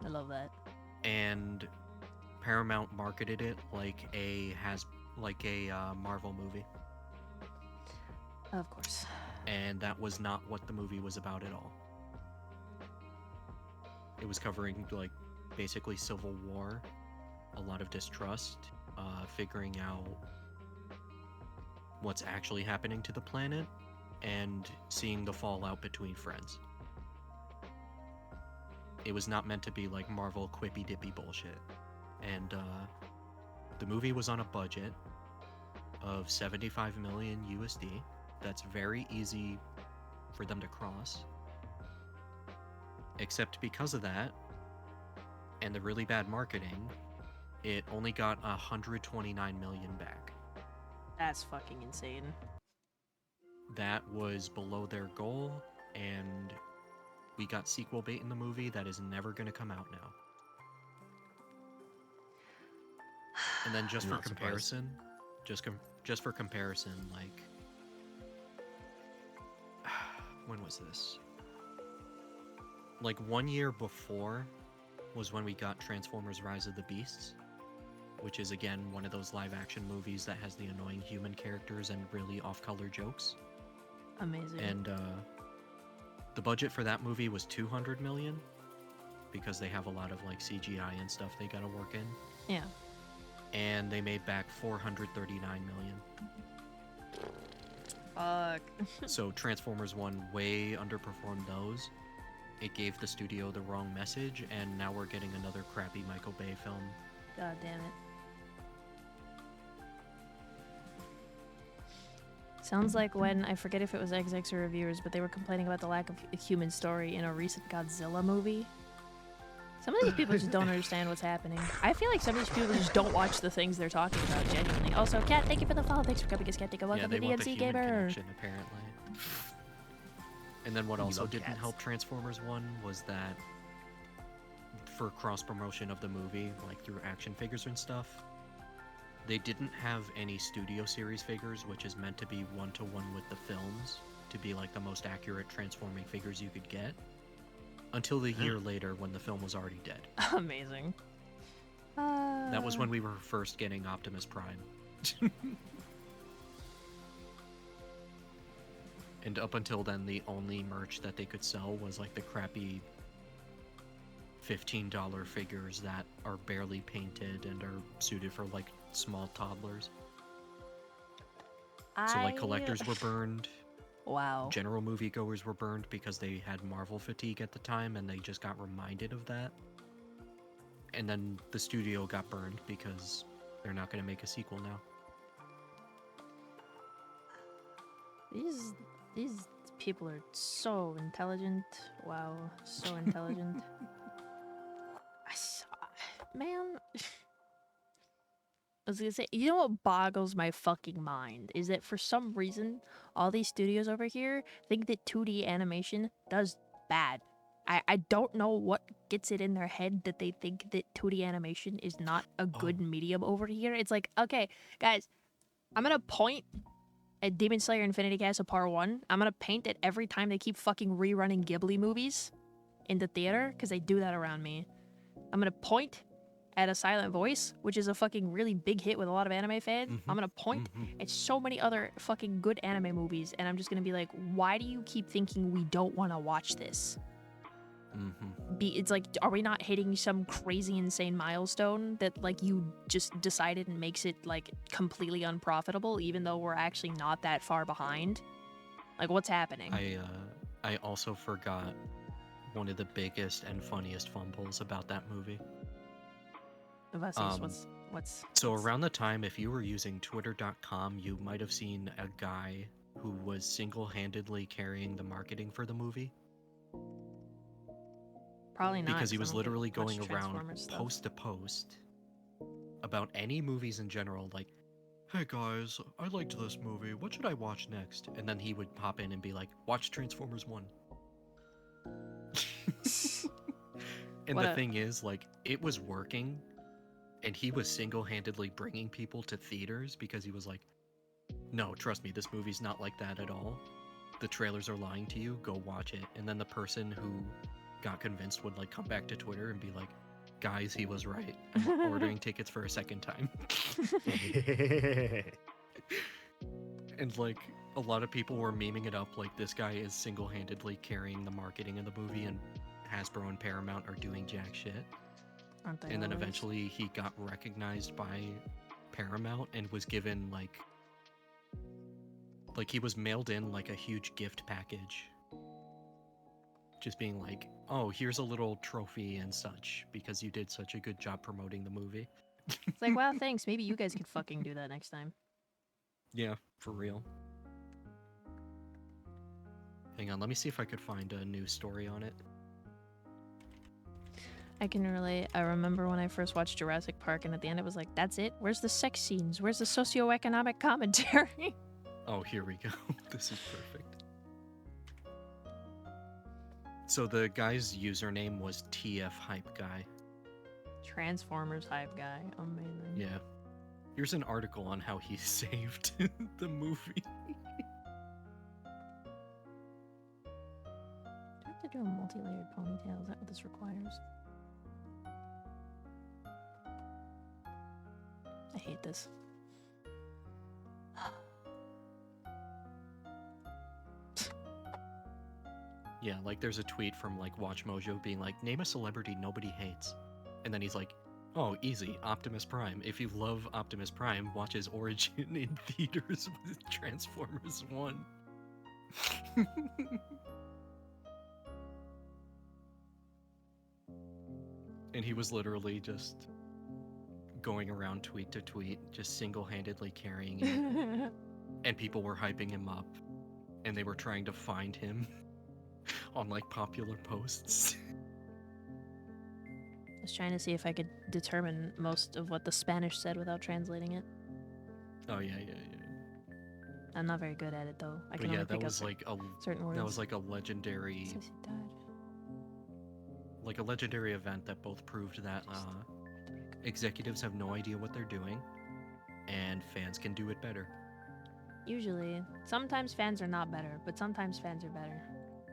I love that. And Paramount marketed it like a Marvel movie. Of course. And that was not what the movie was about at all. It was covering, like, basically civil war, a lot of distrust, figuring out what's actually happening to the planet, and seeing the fallout between friends. It was not meant to be like Marvel quippy-dippy bullshit. And the movie was on a budget of 75 million USD. That's very easy for them to cross. Except because of that, and the really bad marketing, it only got 129 million back. That's fucking insane. That was below their goal, and we got sequel bait in the movie that is never going to come out now. And then just for comparison, just for comparison, like, when was this? Like 1 year before was when we got Transformers Rise of the Beasts, which is again one of those live action movies that has the annoying human characters and really off-color jokes. Amazing. And the budget for that movie was 200 million because they have a lot of like CGI and stuff they gotta work in. Yeah. And they made back 439 million. Fuck. So Transformers 1 way underperformed those. It gave the studio the wrong message, and now we're getting another crappy Michael Bay film. God damn it. Sounds like when, I forget if it was XX or reviewers, but they were complaining about the lack of a human story in a recent Godzilla movie. Some of these people just don't understand what's happening. I feel like some of these people just don't watch the things they're talking about, genuinely. Also, Kat, thank you for the follow. Thanks for coming, Skeptic. Welcome Yeah, they to want the DNC human Gamer. connection, apparently. And then what also didn't help Transformers 1 was that for cross-promotion of the movie, like through action figures and stuff, they didn't have any studio series figures, which is meant to be one-to-one with the films, to be like the most accurate transforming figures you could get, until the year later when the film was already dead. Amazing. That was when we were first getting Optimus Prime. And up until then, the only merch that they could sell was like the crappy $15 figures that are barely painted and are suited for like small toddlers. So like collectors were burned. Wow. General moviegoers were burned because they had Marvel fatigue at the time and they just got reminded of that. And then the studio got burned because they're not going to make a sequel now. These people are so intelligent. Wow, so intelligent. Man, I was gonna say, you know what boggles my fucking mind is that for some reason, all these studios over here think that 2D animation does bad. I don't know what gets it in their head that they think that 2D animation is not a good medium over here. It's like, okay, guys, I'm gonna point at Demon Slayer Infinity Castle Part 1. I'm gonna paint it every time they keep fucking rerunning Ghibli movies in the theater, because they do that around me. I'm gonna point at A Silent Voice, which is a fucking really big hit with a lot of anime fans. I'm gonna point at so many other fucking good anime movies, and I'm just gonna be like, why do you keep thinking we don't want to watch this? It's like, are we not hitting some crazy insane milestone that like you just decided and makes it like completely unprofitable, even though we're actually not that far behind? Like, what's happening? I also forgot one of the biggest and funniest fumbles about that movie. Vasius, Um, what's So around the time, if you were using twitter.com, you might have seen a guy who was single-handedly carrying the marketing for the movie. probably not Because he 'cause I was don't get literally much going around Transformers stuff. post to post about any movies in general, like, hey guys, I liked this movie, what should I watch next? And then he would pop in and be like, watch Transformers 1. And What the a- thing is, like, it was working, and he was single-handedly bringing people to theaters because he was like, no, trust me, this movie's not like that at all. The trailers are lying to you, go watch it. And then the person who got convinced would like come back to Twitter and be like, guys, he was right. I'm ordering tickets for a second time. And like a lot of people were memeing it up like this guy is single-handedly carrying the marketing of the movie and Hasbro and Paramount are doing jack shit. Aren't they And then always? eventually he got recognized by Paramount and was given like he was mailed in like a huge gift package. Just being like, oh, here's a little trophy and such because you did such a good job promoting the movie. It's like, wow, thanks. Maybe you guys could fucking do that next time. Yeah, for real. Hang on, let me see if I could find a news story on it. I can relate. I remember when I first watched Jurassic Park, and at the end it was like, that's it? Where's the sex scenes? Where's the socioeconomic commentary? Oh, here we go. This is perfect. So the guy's username was TF Hype Guy. Transformers hype guy. Amazing. Yeah. Here's an article on how he saved the movie. Do I have to do a multi-layered ponytail? Is that what this requires? I hate this. Yeah, like there's a tweet from like Watch Mojo being like, name a celebrity nobody hates. And then he's like, oh, easy, Optimus Prime. If you love Optimus Prime, watch his origin in theaters with Transformers 1. And he was literally just going around tweet to tweet, just single-handedly carrying it. And people were hyping him up. And they were trying to find him on like popular posts. I was trying to see if I could determine most of what the Spanish said without translating it. Oh yeah. I'm not very good at it though. I But can yeah, only that pick was up like a certain words. that was like a legendary event that both proved that executives have no idea what they're doing, and fans can do it better. Usually, sometimes fans are not better, but sometimes fans are better.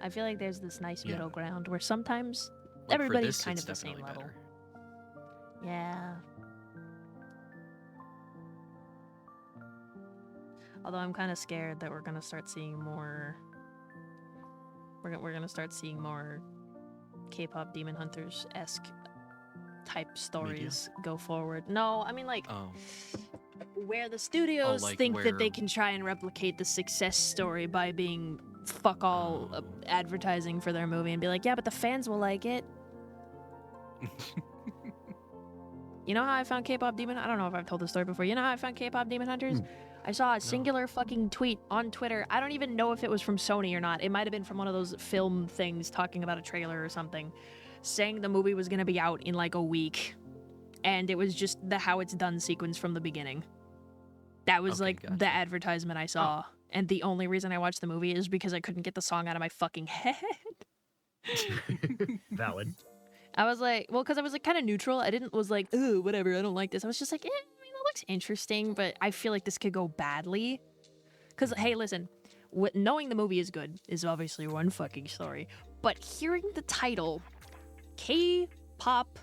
I feel like there's this nice Yeah. middle ground where sometimes Like, for everybody's this, kind it's of the same definitely level. better. Yeah. Although I'm kind of scared that we're gonna start seeing more. We're gonna start seeing more K-pop Demon Hunters-esque type stories go forward. No, I mean like Oh, where the studios like think that they where- can try and replicate the success story by being fuck all Oh. advertising for their movie and be like, yeah, but the fans will like it. You know how I found K-pop Demon? I don't know if I've told this story before. You know how I found K-pop Demon Hunters? I saw a singular fucking tweet on Twitter. I don't even know if it was from Sony or not. It might have been from one of those film things talking about a trailer or something, saying the movie was gonna be out in like a week, and it was just the how it's done sequence from the beginning. That was Okay, like gotcha. the advertisement I saw, and the only reason I watched the movie is because I couldn't get the song out of my fucking head. Valid. I was like, well, because I was like kind of neutral. I didn't was like, oh, whatever, I don't like this. I was just like, I mean, that looks interesting, but I feel like this could go badly. Because hey, listen, knowing the movie is good is obviously one fucking story, but hearing the title, K-pop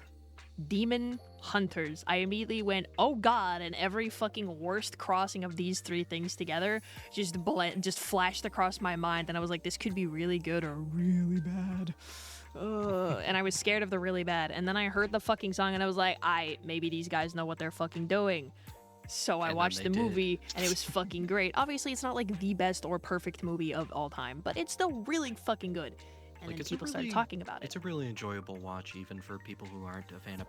Demon Hunters, I immediately went, oh god, and every fucking worst crossing of these three things together just flashed across my mind, and I was like, this could be really good or really bad. And I was scared of the really bad, and then I heard the fucking song and I was like, maybe these guys know what they're fucking doing. So I And then watched they the did. movie and it was fucking great. Obviously it's not like the best or perfect movie of all time, but it's still really fucking good. and Like, then it's a people started really- talking about it. It's a really enjoyable watch, even for people who aren't a fan of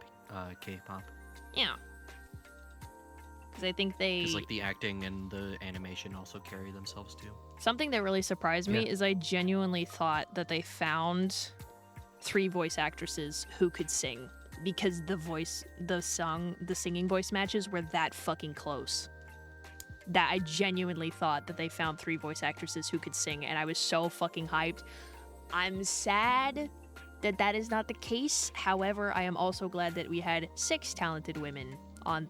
K-pop. Yeah. Because I think they... Because like the acting and the animation also carry themselves too. Something that really surprised me Yeah. is I genuinely thought that they found 3 voice actresses who could sing, because the singing voice matches were that fucking close. That I genuinely thought that they found 3 voice actresses who could sing, and I was so fucking hyped. I'm sad that that is not the case. However, I am also glad that we had 6 talented women on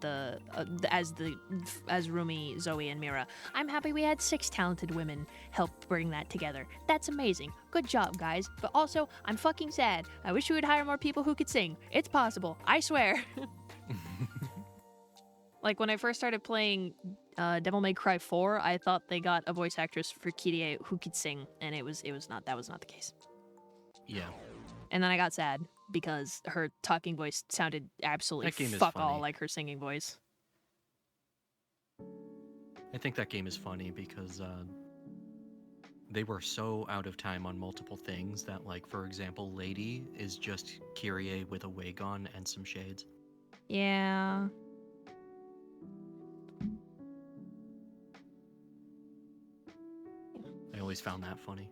as Rumi, Zoe, and Mira. I'm happy we had 6 talented women help bring that together. That's amazing. Good job, guys. But also, I'm fucking sad. I wish we would hire more people who could sing. It's possible. I swear. Like, when I first started playing Devil May Cry 4, I thought they got a voice actress for Kirie who could sing, and that was not the case. Yeah. And then I got sad because her talking voice sounded absolutely That game is fuck all funny. like her singing voice. I think that game is funny because they were so out of time on multiple things that, like, for example, Lady is just Kyrie with a wig on and some shades. Yeah. I always found that funny.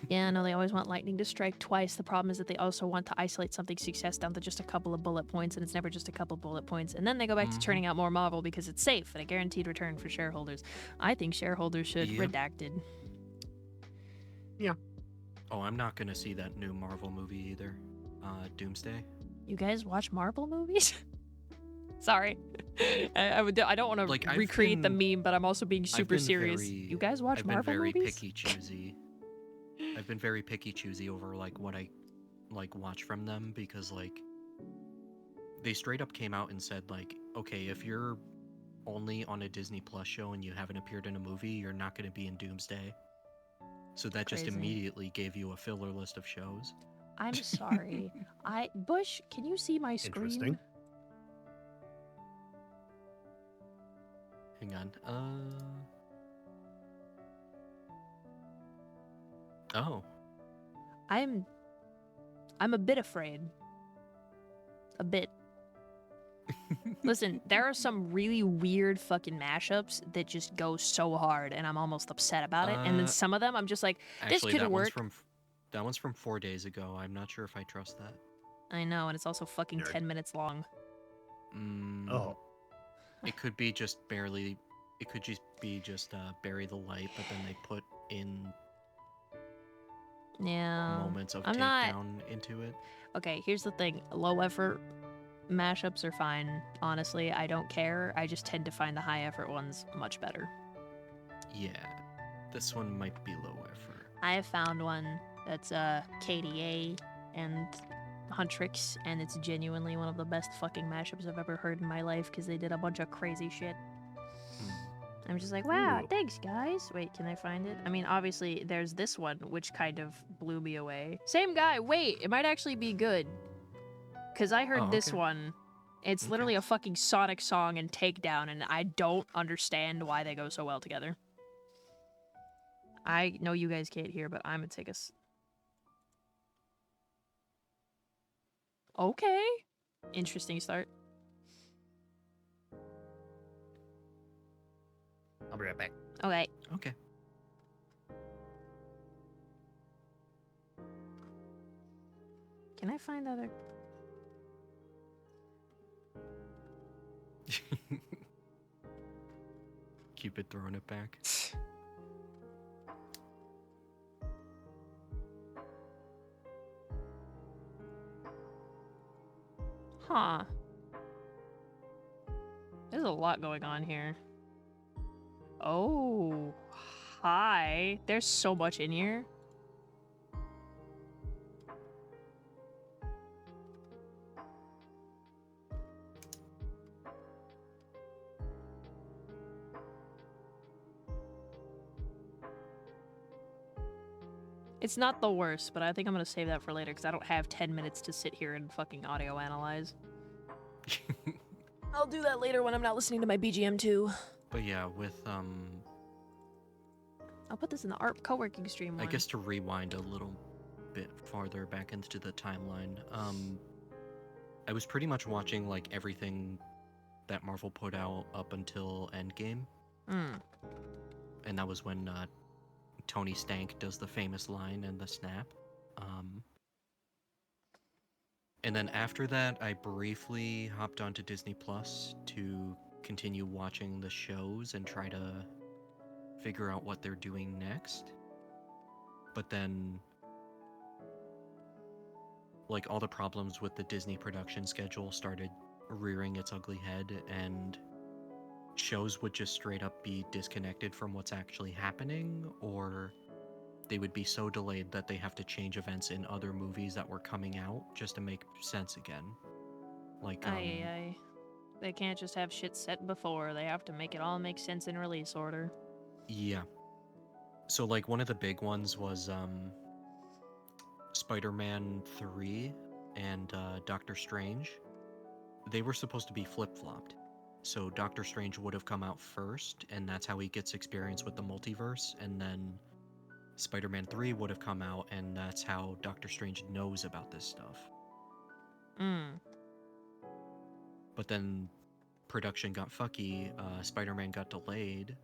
Yeah, no, they always want lightning to strike twice. The problem is that they also want to isolate something's success down to just a couple of bullet points, and it's never just a couple of bullet points. And then they go back to churning out more Marvel because it's safe and a guaranteed return for shareholders. I think shareholders should Yep. redacted. Oh, I'm not gonna see that new Marvel movie either. Doomsday. You guys watch Marvel movies? Sorry. I don't want to Like, I've recreate the been- meme, but I'm also being super been serious. very- You guys watch I've been Marvel very movies? picky choosy. I've been very picky choosy over like what I like watch from them because like they straight up came out and said like, okay, if you're only on a Disney Plus show and you haven't appeared in a movie, you're not going to be in Doomsday. So that just Crazy. immediately gave you a filler list of shows. I'm sorry. Bush, can you see my screen? Interesting. Hang on. Oh. I'm a bit afraid. A bit. Listen, there are some really weird fucking mashups that just go so hard, and I'm almost upset about it. And then some of them, I'm just like, this Actually, could that work. that one's from 4 days ago. I'm not sure if I trust that. I know, and it's also fucking Nerd. 10 minutes long. Oh, It could be just barely. It could just be bury the light, but then they put in Yeah. moments of I'm not- takedown into it. Okay, here's the thing. Low effort mashups are fine. Honestly, I don't care. I just tend to find the high effort ones much better. Yeah, this one might be low effort. I have found one that's KDA and Huntrix, and it's genuinely one of the best fucking mashups I've ever heard in my life because they did a bunch of crazy shit. I'm just like, wow, Ooh. thanks, guys. Wait, can I find it? I mean, obviously, there's this one, which kind of blew me away. Same guy. Wait, it might actually be good. Because I heard Oh, this okay. one. It's Okay. literally a fucking Sonic song and Takedown, and I don't understand why they go so well together. I know you guys can't hear, but I'm gonna take us. Okay. Interesting start. I'll be right back. Okay. Okay. Can I find other? Cupid throwing it back. Huh. There's a lot going on here. Oh, hi. There's so much in here. It's not the worst, but I think I'm gonna save that for later because I don't have 10 minutes to sit here and fucking audio analyze. I'll do that later when I'm not listening to my BGM too. But yeah, with I'll put this in the art co-working stream I one. guess to rewind a little bit farther back into the timeline. I was pretty much watching like everything that Marvel put out up until Endgame, and that was when Tony Stank does the famous line in the snap. And then after that, I briefly hopped onto Disney Plus to continue watching the shows and try to figure out what they're doing next. But then, like, all the problems with the Disney production schedule started rearing its ugly head, and shows would just straight up be disconnected from what's actually happening, or they would be so delayed that they have to change events in other movies that were coming out just to make sense again. Like, They can't just have shit set before. They have to make it all make sense in release order. yeah. So, like, one of the big ones was Spider-Man 3 and Doctor Strange. They were supposed to be flip-flopped. So Doctor Strange would have come out first, and that's how he gets experience with the multiverse, and then Spider-Man 3 would have come out, and that's how Doctor Strange knows about this stuff. But then production got fucky, Spider-Man got delayed.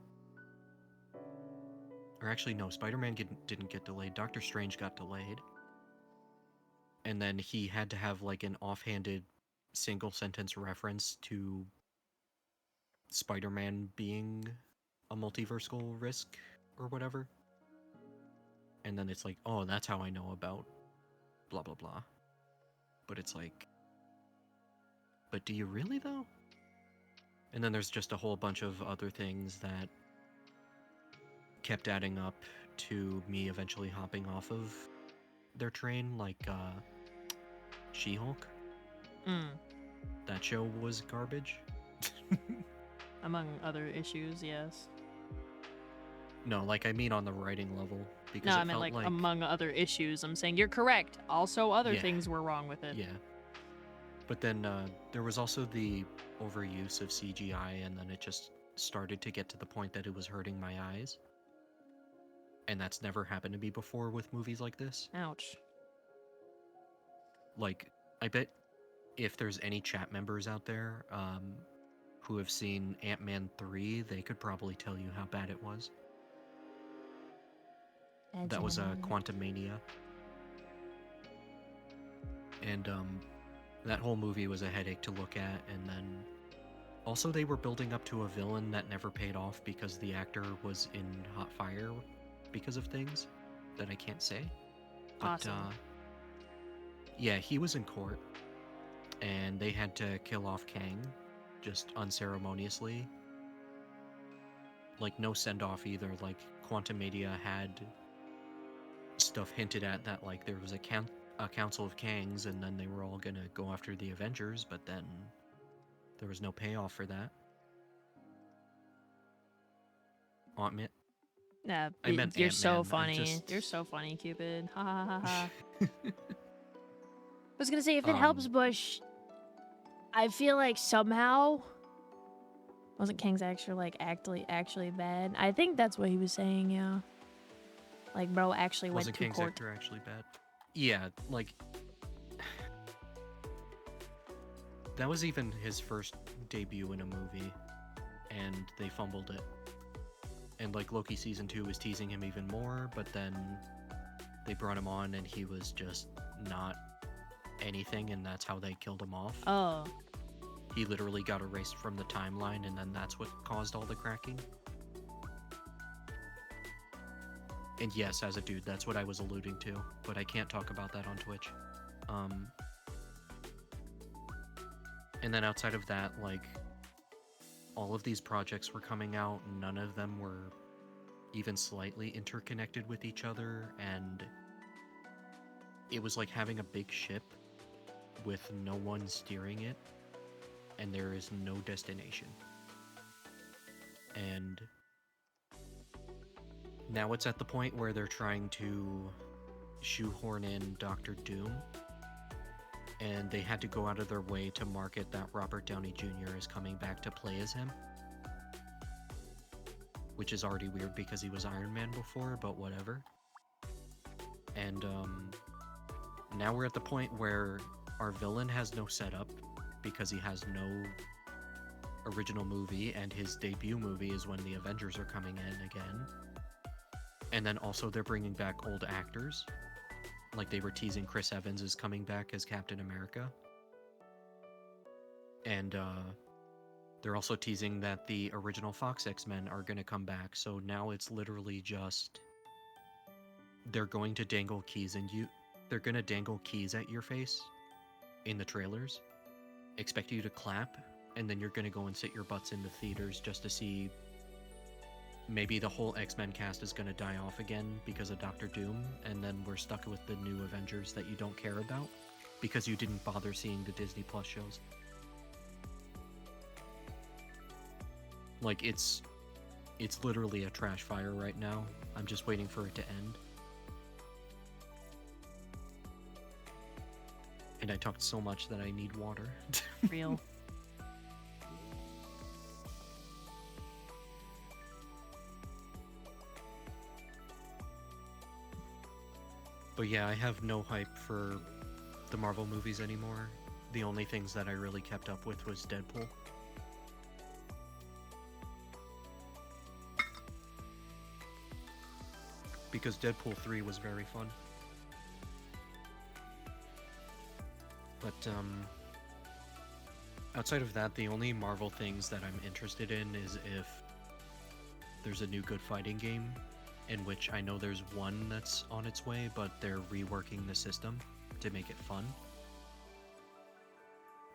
Or actually, no, Spider-Man didn't get delayed, Doctor Strange got delayed. And then he had to have like an offhanded single-sentence reference to Spider-Man being a multiversal risk or whatever. And then it's like, oh, that's how I know about blah blah blah. But it's like, but do you really though? And then there's just a whole bunch of other things that kept adding up to me eventually hopping off of their train, like She-Hulk. That show was garbage. Among other issues, yes. No, like I mean on the writing level. Because No, it I meant felt like among other issues. I'm saying you're correct. Also, other Yeah. things were wrong with it. Yeah. But then there was also the overuse of CGI, and then it just started to get to the point that it was hurting my eyes. And that's never happened to me before with movies like this. Ouch. Like, I bet if there's any chat members out there who have seen Ant-Man 3, they could probably tell you how bad it was. That was Quantumania. And that whole movie was a headache to look at, and then also they were building up to a villain that never paid off because the actor was in hot fire because of things that I can't say. But Awesome. yeah, he was in court, and they had to kill off Kang just unceremoniously. Like, no send-off either. Like, Quantumania had stuff hinted at that, like, there was a council of Kangs, and then they were all gonna go after the Avengers, but then there was no payoff for that. Nah, I meant you're so Ant-Man. funny. You're so funny, Cupid. Ha ha ha ha. I was gonna say, if it helps Bush, I feel like somehow wasn't Kang's actually actually bad. I think that's what he was saying. Yeah, like bro actually went Wasn't to Kang's court. actor actually bad? Yeah, like that was even his first debut in a movie, and they fumbled it. And like Loki season 2 was teasing him even more, but then they brought him on and he was just not anything, and that's how they killed him off. Oh. He literally got erased from the timeline, and then that's what caused all the cracking. And yes, as a dude, that's what I was alluding to, but I can't talk about that on Twitch. And then outside of that, like, all of these projects were coming out, none of them were even slightly interconnected with each other, and it was like having a big ship with no one steering it, and there is no destination. And now it's at the point where they're trying to shoehorn in Doctor Doom, and they had to go out of their way to market that Robert Downey Jr. is coming back to play as him. Which is already weird because he was Iron Man before, but whatever. And now we're at the point where our villain has no setup because he has no original movie, and his debut movie is when the Avengers are coming in again. And then also they're bringing back old actors. Like they were teasing Chris Evans is coming back as Captain America. And they're also teasing that the original Fox X-Men are going to come back. So now it's literally just they're going to dangle keys they're going to dangle keys at your face in the trailers, expect you to clap, and then you're going to go and sit your butts in the theaters just to see maybe the whole X-Men cast is going to die off again because of Doctor Doom, and then we're stuck with the new Avengers that you don't care about because you didn't bother seeing the Disney Plus shows. Like, it's literally a trash fire right now. I'm just waiting for it to end. And I talked so much that I need water. Real. But yeah, I have no hype for the Marvel movies anymore. The only things that I really kept up with was Deadpool. Because Deadpool 3 was very fun. But, outside of that, the only Marvel things that I'm interested in is if there's a new good fighting game, in which I know there's one that's on its way, but they're reworking the system to make it fun.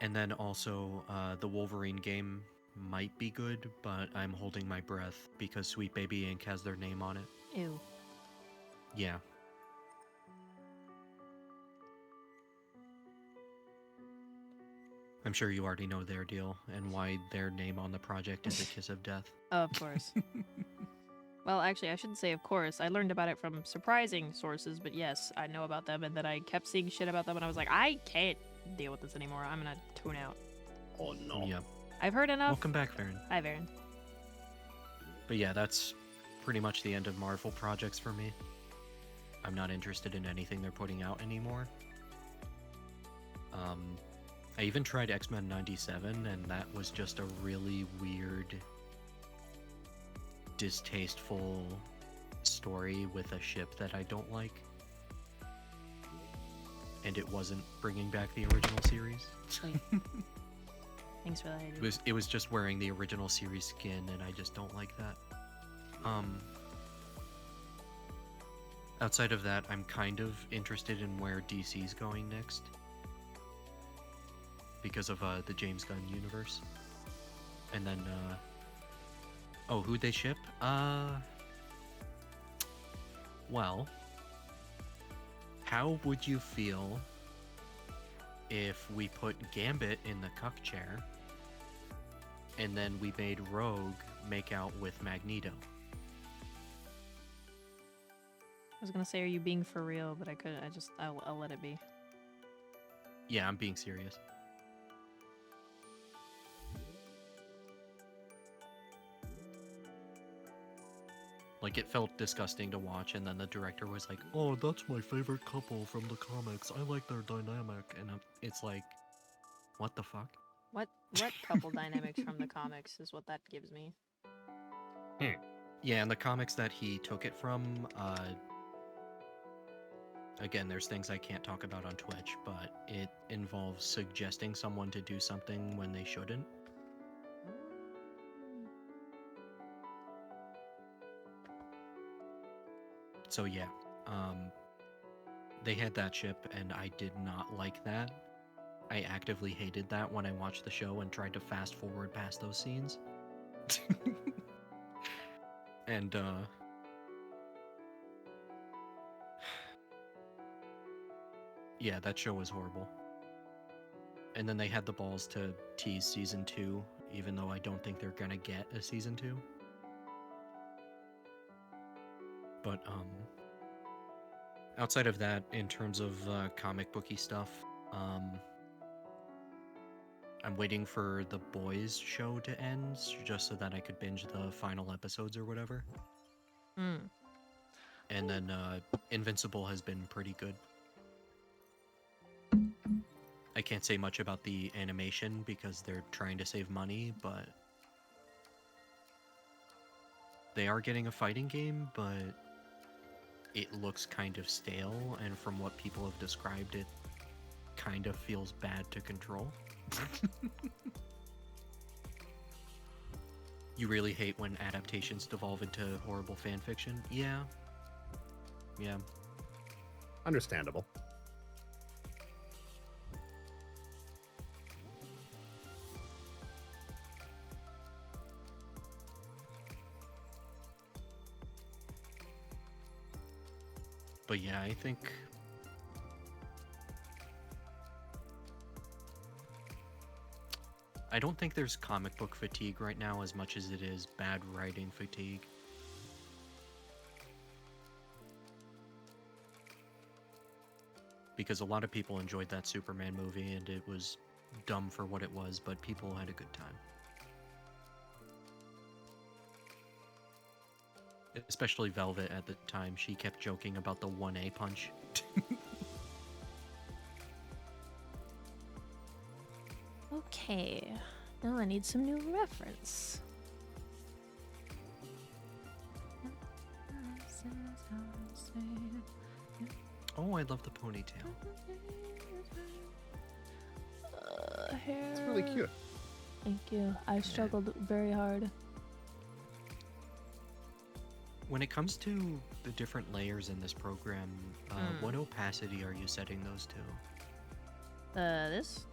And then also, the Wolverine game might be good, but I'm holding my breath because Sweet Baby Inc. has their name on it. Ew. Yeah. I'm sure you already know their deal and why their name on the project is a kiss of death. Of course. Well, actually, I shouldn't say of course. I learned about it from surprising sources, but yes, I know about them, and then I kept seeing shit about them, and I was like, I can't deal with this anymore. I'm gonna tune out. Oh no. Yep. I've heard enough. Welcome back, Varen. Hi, Varen. But yeah, that's pretty much the end of Marvel projects for me. I'm not interested in anything they're putting out anymore. I even tried X-Men 97, and that was just a really weird, distasteful story with a ship that I don't like. And it wasn't bringing back the original series. Thanks for that idea. It was just wearing the original series skin, and I just don't like that. Outside of that, I'm kind of interested in where DC's going next. Because of the James Gunn universe. And then, oh, who'd they ship? Well, how would you feel if we put Gambit in the cuck chair, and then we made Rogue make out with Magneto? I was gonna say, are you being for real? But I couldn't. I'll let it be. Yeah, I'm being serious. Like, it felt disgusting to watch, and then the director was like, "Oh, that's my favorite couple from the comics. I like their dynamic." And it's like, what the fuck? What couple dynamics from the comics is what that gives me? Yeah, and the comics that he took it from, again, there's things I can't talk about on Twitch, but it involves suggesting someone to do something when they shouldn't. So yeah, they had that ship, and I did not like that. I actively hated that when I watched the show and tried to fast forward past those scenes. And, yeah, that show was horrible. And then they had the balls to tease season 2, even though I don't think they're gonna get a season 2. But, outside of that, in terms of comic booky stuff, I'm waiting for the Boys show to end, just so that I could binge the final episodes or whatever. And then Invincible has been pretty good. I can't say much about the animation because they're trying to save money, but they are getting a fighting game, but it looks kind of stale, and from what people have described, it kind of feels bad to control. You really hate when adaptations devolve into horrible fanfiction? Yeah. Yeah. Understandable. But yeah, I think I don't think there's comic book fatigue right now as much as it is bad writing fatigue. Because a lot of people enjoyed that Superman movie and it was dumb for what it was, but people had a good time. Especially Velvet at the time, she kept joking about the 1A punch. Okay, now I need some new reference. Oh, I love the ponytail. Hair. It's really cute. Thank you. I struggled very hard. When it comes to the different layers in this program, what opacity are you setting those to? This?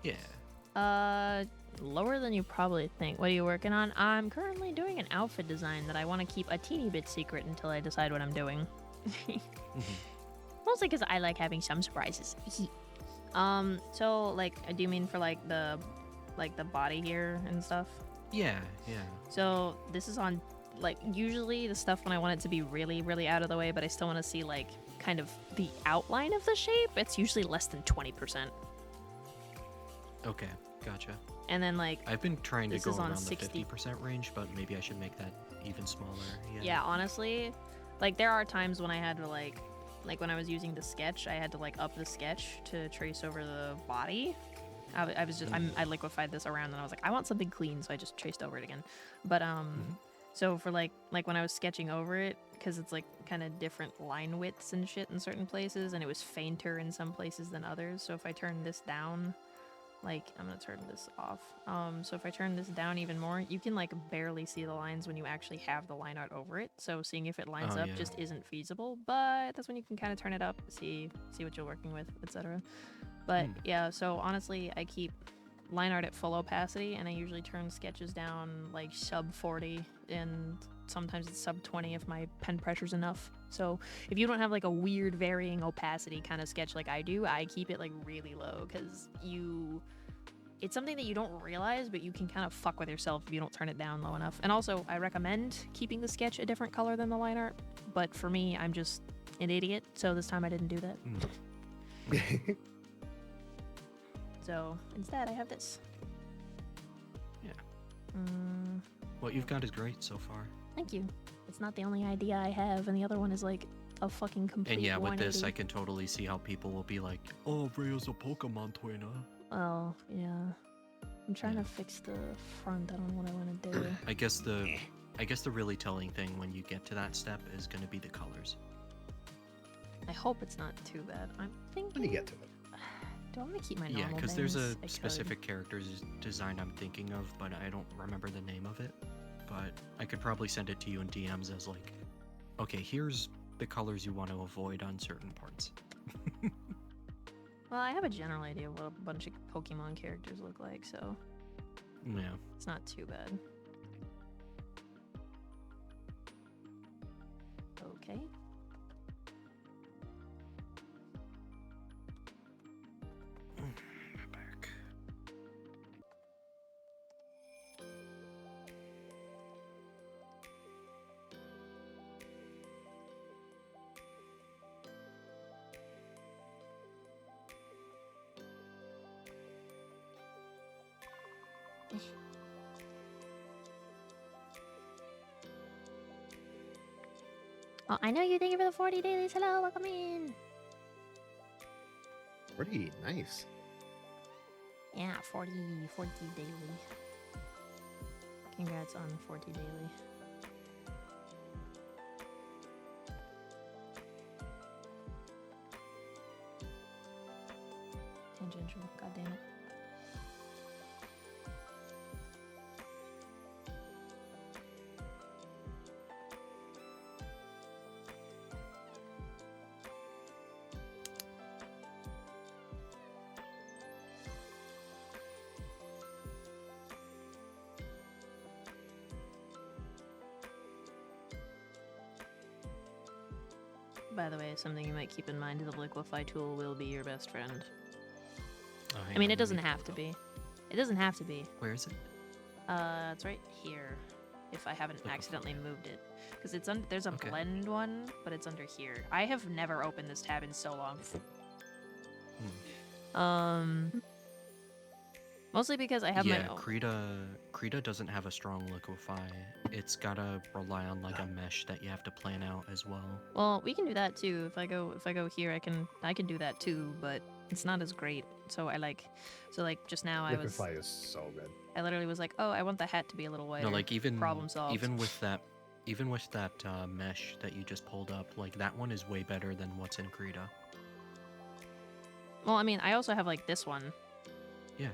Yeah. Lower than you probably think. What are you working on? I'm currently doing an outfit design that I want to keep a teeny bit secret until I decide what I'm doing. Mostly because I like having some surprises. So, like, do you mean for, like, the body here and stuff? Yeah, yeah. So, this is on, like, usually the stuff when I want it to be really, really out of the way, but I still want to see, like, kind of the outline of the shape, it's usually less than 20%. Okay, gotcha. And then, like, I've been trying to this go is on around the 60. 50% range, but maybe I should make that even smaller. Yeah, honestly, like, there are times when I had to, like when I was using the sketch, I had to, like, up the sketch to trace over the body. I was just, I liquefied this around, and I was like, I want something clean, so I just traced over it again. But, so for, like when I was sketching over it, because it's, like, kind of different line widths and shit in certain places, and it was fainter in some places than others, so if I turn this down, like, I'm gonna turn this off. So if I turn this down even more, you can, like, barely see the lines when you actually have the line art over it. So seeing if it lines up just isn't feasible, but that's when you can kind of turn it up, see what you're working with, etc. But yeah, so honestly, I keep line art at full opacity, and I usually turn sketches down like sub 40, and sometimes it's sub 20 if my pen pressure's enough. So if you don't have like a weird varying opacity kind of sketch like I do, I keep it like really low, because it's something that you don't realize, but you can kind of fuck with yourself if you don't turn it down low enough. And also, I recommend keeping the sketch a different color than the line art, but for me, I'm just an idiot, so this time I didn't do that. So instead, I have this. Yeah. What you've got is great so far. Thank you. It's not the only idea I have, and the other one is like a fucking complete And yeah, with 180. this, I can totally see how people will be like, "Oh, Rhea's a Pokemon trainer." Well, yeah. I'm trying to fix the front. I don't know what I want to do. I guess the really telling thing when you get to that step is going to be the colors. I hope it's not too bad. I'm thinking. When you get to it. Do I want to keep my normal Yeah, because there's a bangs? I specific character's design I'm thinking of, but I don't remember the name of it. But I could probably send it to you in DMs as like, okay, here's the colors you want to avoid on certain parts. Well, I have a general idea of what a bunch of Pokemon characters look like, so Yeah. it's not too bad. Okay. Back. Oh, I know you. Thank you for the 40 dailies. Hello, welcome in. 40, nice. Yeah, 40 daily. Congrats on 40 daily. Tangential, god damn it. By the way, something you might keep in mind, the liquefy tool will be your best friend. Oh, I hang mean, on, it let doesn't me have pull to it be. It doesn't have to be. up. Where is it? It's right here. If I haven't Liquefy. accidentally moved it, because it's there's a Okay. blend one, but it's under here. I have never opened this tab in so long. Mostly because I have Yeah, my own. Krita doesn't have a strong liquefy. It's gotta rely on like a mesh that you have to plan out as well. Well, we can do that too. If I go here, I can do that too, but it's not as great. So just now Liquefy is so good. I literally was like, oh, I want the hat to be a little wider. No, like problem solved. even with that mesh that you just pulled up, like that one is way better than what's in Krita. Well, I mean, I also have like this one. Yeah.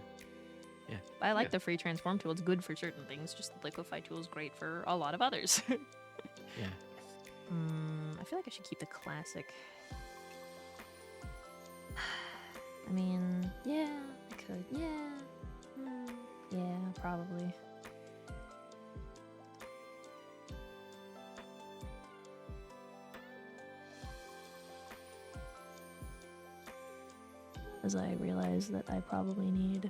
Yeah. I like Yeah. the free transform tool. It's good for certain things. Just the liquefy tool is great for a lot of others. Yeah. I feel like I should keep the classic. I mean, yeah, I could. Yeah. Yeah, probably. As I realize that I probably need.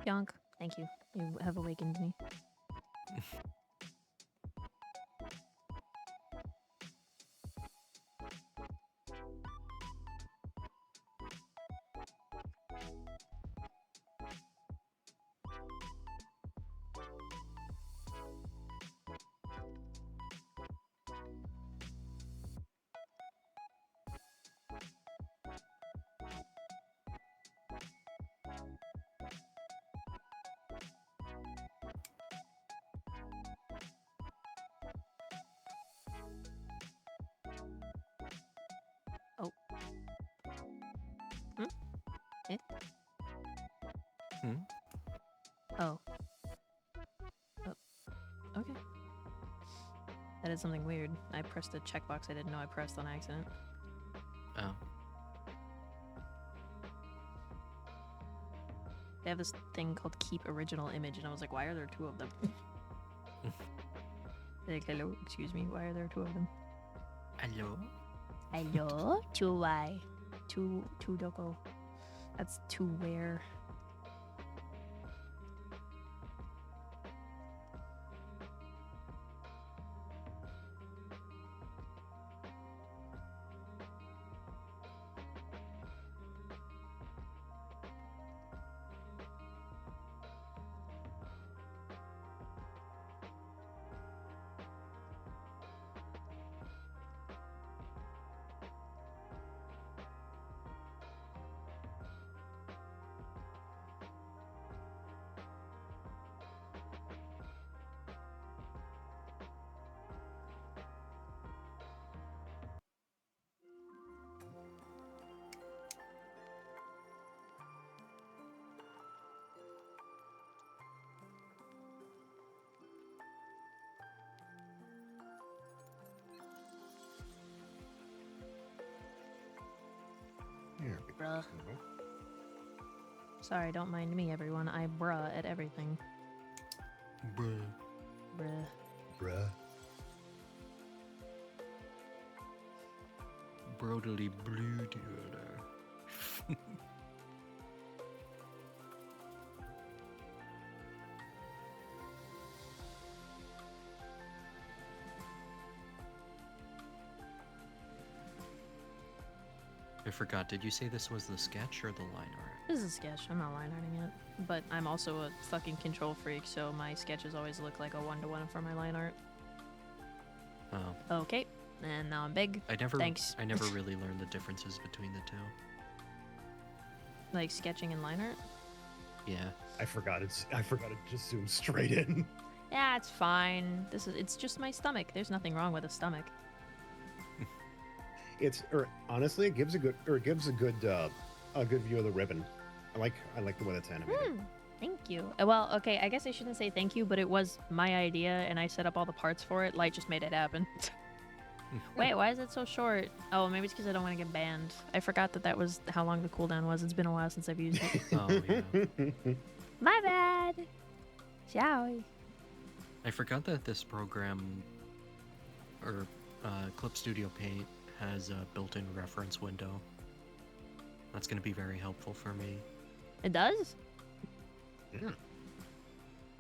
Yonk, thank you. You have awakened me. Oh. Eh? Oh. Oh. Okay. That is something weird. I pressed a checkbox I didn't know I pressed on accident. Oh. They have this thing called Keep Original Image, and I was like, why are there 2 of them? Like, hello, excuse me, why are there 2 of them? Hello? Hello? 2Y. 2 doko. That's 2 where. Here we Bruh. go. Sorry, don't mind me, everyone. I bruh at everything. Bruh. Bruh. Bruh. Brotherly blue dealer. I forgot, did you say this was the sketch or the line art? This is a sketch. I'm not line arting it. But I'm also a fucking control freak, so my sketches always look like a 1-to-1 for my line art. Oh. Okay. And now I'm big. Thanks. I never really learned the differences between the 2. Like sketching and line art? Yeah. I forgot it just zoomed straight in. Yeah, it's fine. It's just my stomach. There's nothing wrong with a stomach. Honestly, it gives a good view of the ribbon. I like the way that's animated. Thank you. Well, okay, I guess I shouldn't say thank you, but it was my idea and I set up all the parts for it. Light just made it happen. Wait, why is it so short? Oh, maybe it's because I don't want to get banned. I forgot that was how long the cooldown was. It's been a while since I've used it. Oh, yeah. My bad. Shall we? I forgot that this program, or Clip Studio Paint, has a built-in reference window. That's going to be very helpful for me. It does? Yeah.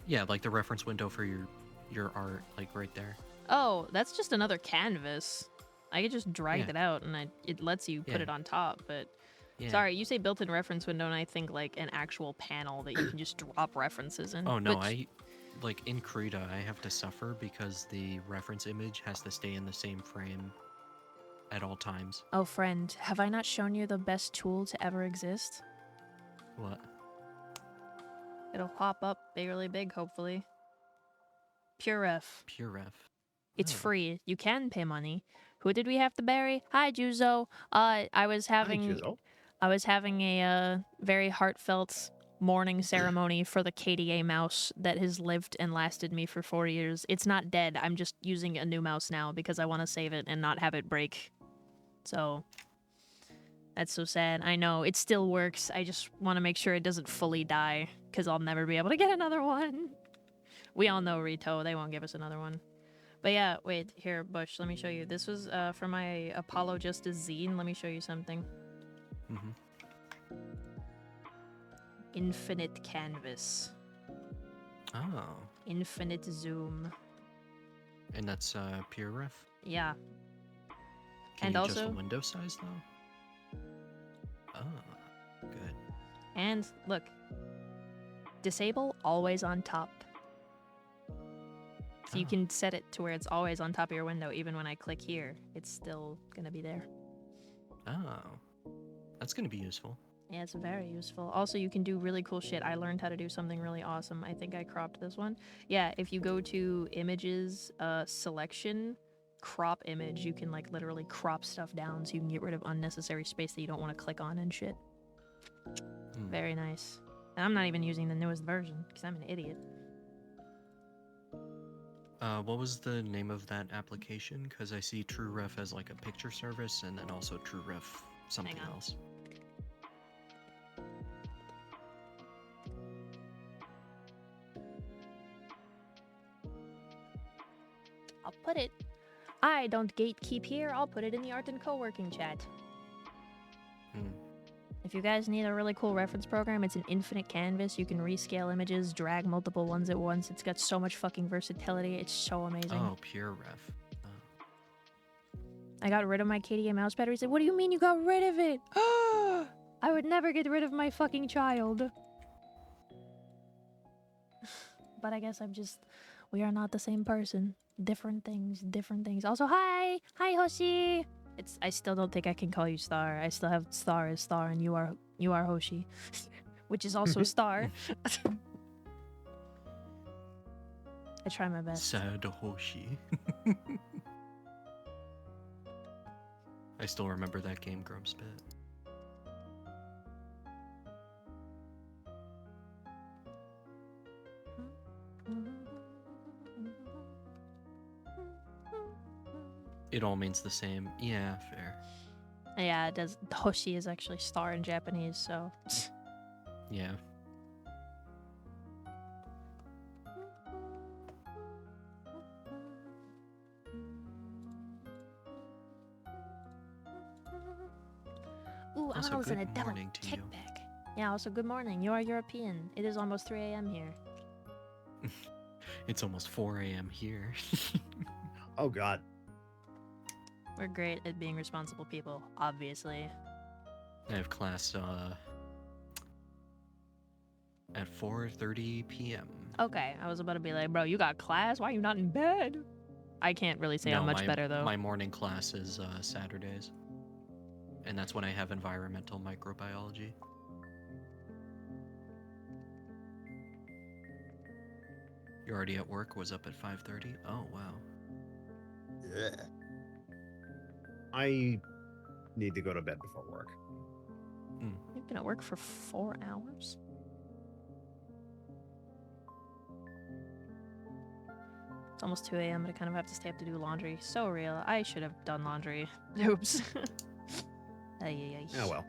Yeah, like the reference window for your art, like right there. Oh, that's just another canvas. I could just drag it out and it lets you put Yeah. it on top, but... Yeah. Sorry, you say built-in reference window and I think like an actual panel that you can just drop references in. Oh, no, which- like in Krita, I have to suffer because the reference image has to stay in the same frame at all times. Oh, friend, have I not shown you the best tool to ever exist? What? It'll pop up really big, hopefully. PureRef. PureRef. It's Oh. free. You can pay money. Who did we have to bury? Hi, Juzo. I was having a very heartfelt mourning ceremony for the KDA mouse that has lived and lasted me for 4 years. It's not dead. I'm just using a new mouse now because I want to save it and not have it break. So that's so sad. I know it still works. I just want to make sure it doesn't fully die because I'll never be able to get another one. We all know Rito. They won't give us another one. But yeah, wait, here, Bush, let me show you. This was for my Apollo Justice zine. Let me show you something. Mm-hmm. Infinite canvas. Oh. Infinite zoom. And that's PureRef? Yeah. Can And you adjust also- the window size, though? Oh, good. And look. Disable always on top. So you Oh. can set it to where it's always on top of your window. Even when I click here, it's still going to be there. Oh. That's going to be useful. Yeah, it's very useful. Also, you can do really cool shit. I learned how to do something really awesome. I think I cropped this one. Yeah, if you go to images, selection, crop image, you can like literally crop stuff down so you can get rid of unnecessary space that you don't want to click on and shit. Hmm. Very nice. And I'm not even using the newest version because I'm an idiot. What was the name of that application? Because I see TrueRef as like a picture service and then also TrueRef something Hang on. else. I'll put it. I don't gatekeep here. I'll put it in the art and co-working chat. If you guys need a really cool reference program, it's an infinite canvas. You can rescale images, drag multiple ones at once. It's got so much fucking versatility. It's so amazing. Oh, pure ref. I got rid of my KDA mouse pad. He said, "What do you mean you got rid of it?" I would never get rid of my fucking child. But I guess we are not the same person. Different things, different things. Also, hi! Hi, Hoshi! I still don't think I can call you Star. I still have Star as Star, and you are Hoshi. Which is also Star. I try my best. Sad Hoshi. I still remember that game, Grumspit. It all means the same. Yeah, fair. Yeah, it does. Hoshi is actually Star in Japanese, so. Yeah. Ooh, I'm Also, gonna listen to good Devil morning to you. Kickback. Yeah, also good morning. You are European. It is almost 3 a.m. here. It's almost 4 a.m. here. Oh God. We're great at being responsible people, obviously. I have class at 4:30 p.m. Okay, I was about to be like, bro, you got class? Why are you not in bed? I can't really say I'm much better, though. My morning class is Saturdays. And that's when I have environmental microbiology. You're already at work? Was up at 5:30? Oh, wow. I need to go to bed before work. You've been at work for 4 hours? It's almost 2 a.m., but I kind of have to stay up to do laundry. So real. I should have done laundry. Oops. Ay. Oh well.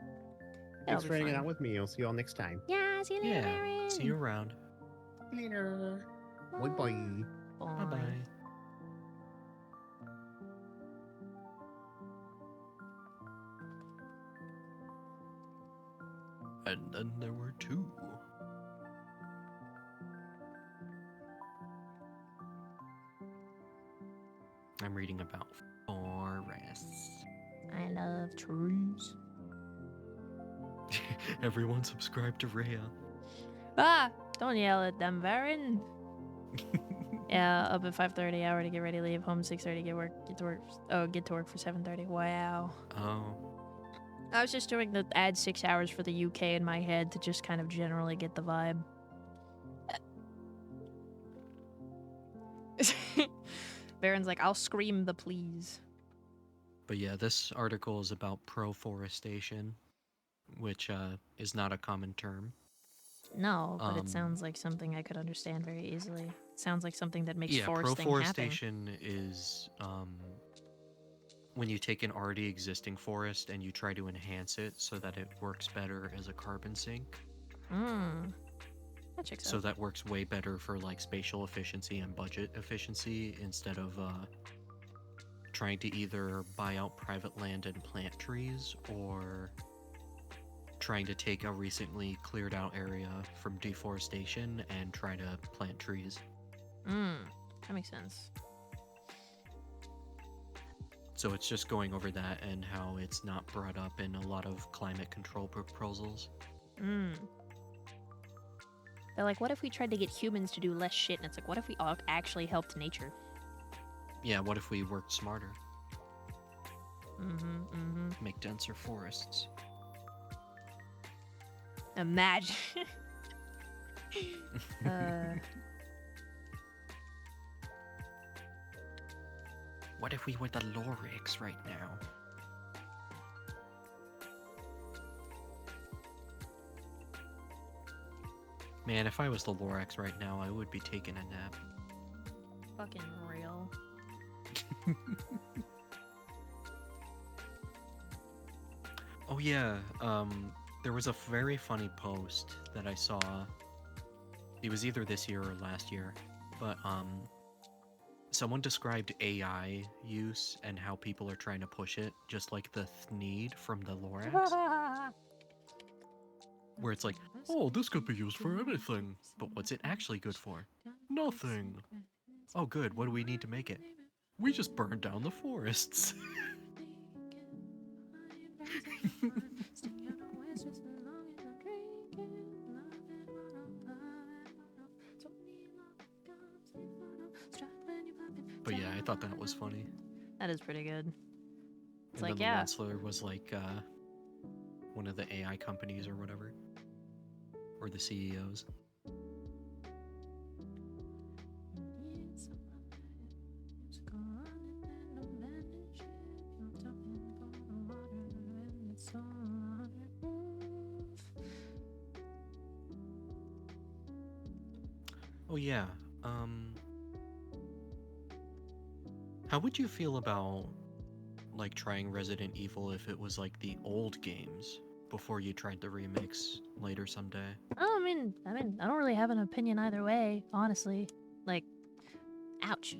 It'll Thanks be for hanging fine. out with me. I'll see you all next time. Yeah, see you later, Yeah. Baron. See you around. Later. Bye bye. Bye-bye. And then there were two. I'm reading about forests. I love trees. Everyone subscribe to Rhea. Ah! Don't yell at them, Baron. Yeah, up at 5:30, hour to get ready, leave home 6:30, get to work for 7:30. Wow. Oh. I was just doing the add 6 hours for the UK in my head to just kind of generally get the vibe. Baron's like, I'll scream the please. But yeah, this article is about proforestation, which is not a common term. No, but it sounds like something I could understand very easily. It sounds like something that makes Yeah, foresting happen. proforestation is when you take an already existing forest and you try to enhance it so that it works better as a carbon sink. That checks So out. that works way better for like spatial efficiency and budget efficiency instead of trying to either buy out private land and plant trees or trying to take a recently cleared out area from deforestation and try to plant trees. That makes sense. So it's just going over that and how it's not brought up in a lot of climate control proposals. They're like, what if we tried to get humans to do less shit? And it's like, what if we all actually helped nature? Yeah, what if we worked smarter? Mm-hmm. Make denser forests. Imagine. What if we were the Loryx right now? Man, if I was the Lorax right now, I would be taking a nap. Fucking real. Oh yeah, there was a very funny post that I saw. It was either this year or last year, but Someone described AI use and how people are trying to push it, just like the 𝙎𝙧𝙧𝙬 from the Lorax, where it's like, oh, this could be used for anything, but what's it actually good for? Nothing. Oh, good. What do we need to make it? We just burned down the forests. But yeah, I thought that was funny. That is pretty good. It's And like, then the yeah. Wrestler was like one of the AI companies or whatever. Or the CEOs. Oh yeah, how would you feel about like trying Resident Evil if it was like the old games before you tried the remix later someday? Oh, I mean, I don't really have an opinion either way, honestly. Like, ouch.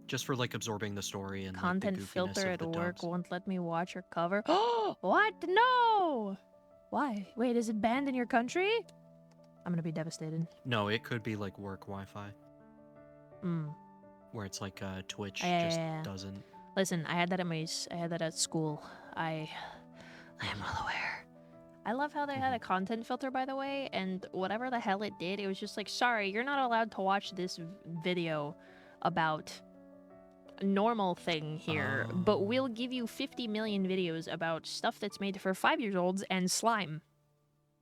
Just for like absorbing the story and Content like the goofiness filter of at the work dubs. won't let me watch or cover. Oh, what? No! Why? Wait, is it banned in your country? I'm gonna be devastated. No, it could be like work Wi-Fi, Mm. where it's like Twitch Yeah, just yeah, yeah. doesn't. Listen, I had that at school. I am well aware. I love how they had a content filter, by the way, and whatever the hell it did, it was just like, sorry, you're not allowed to watch this video about a normal thing here, but we'll give you 50 million videos about stuff that's made for 5-year-olds and slime.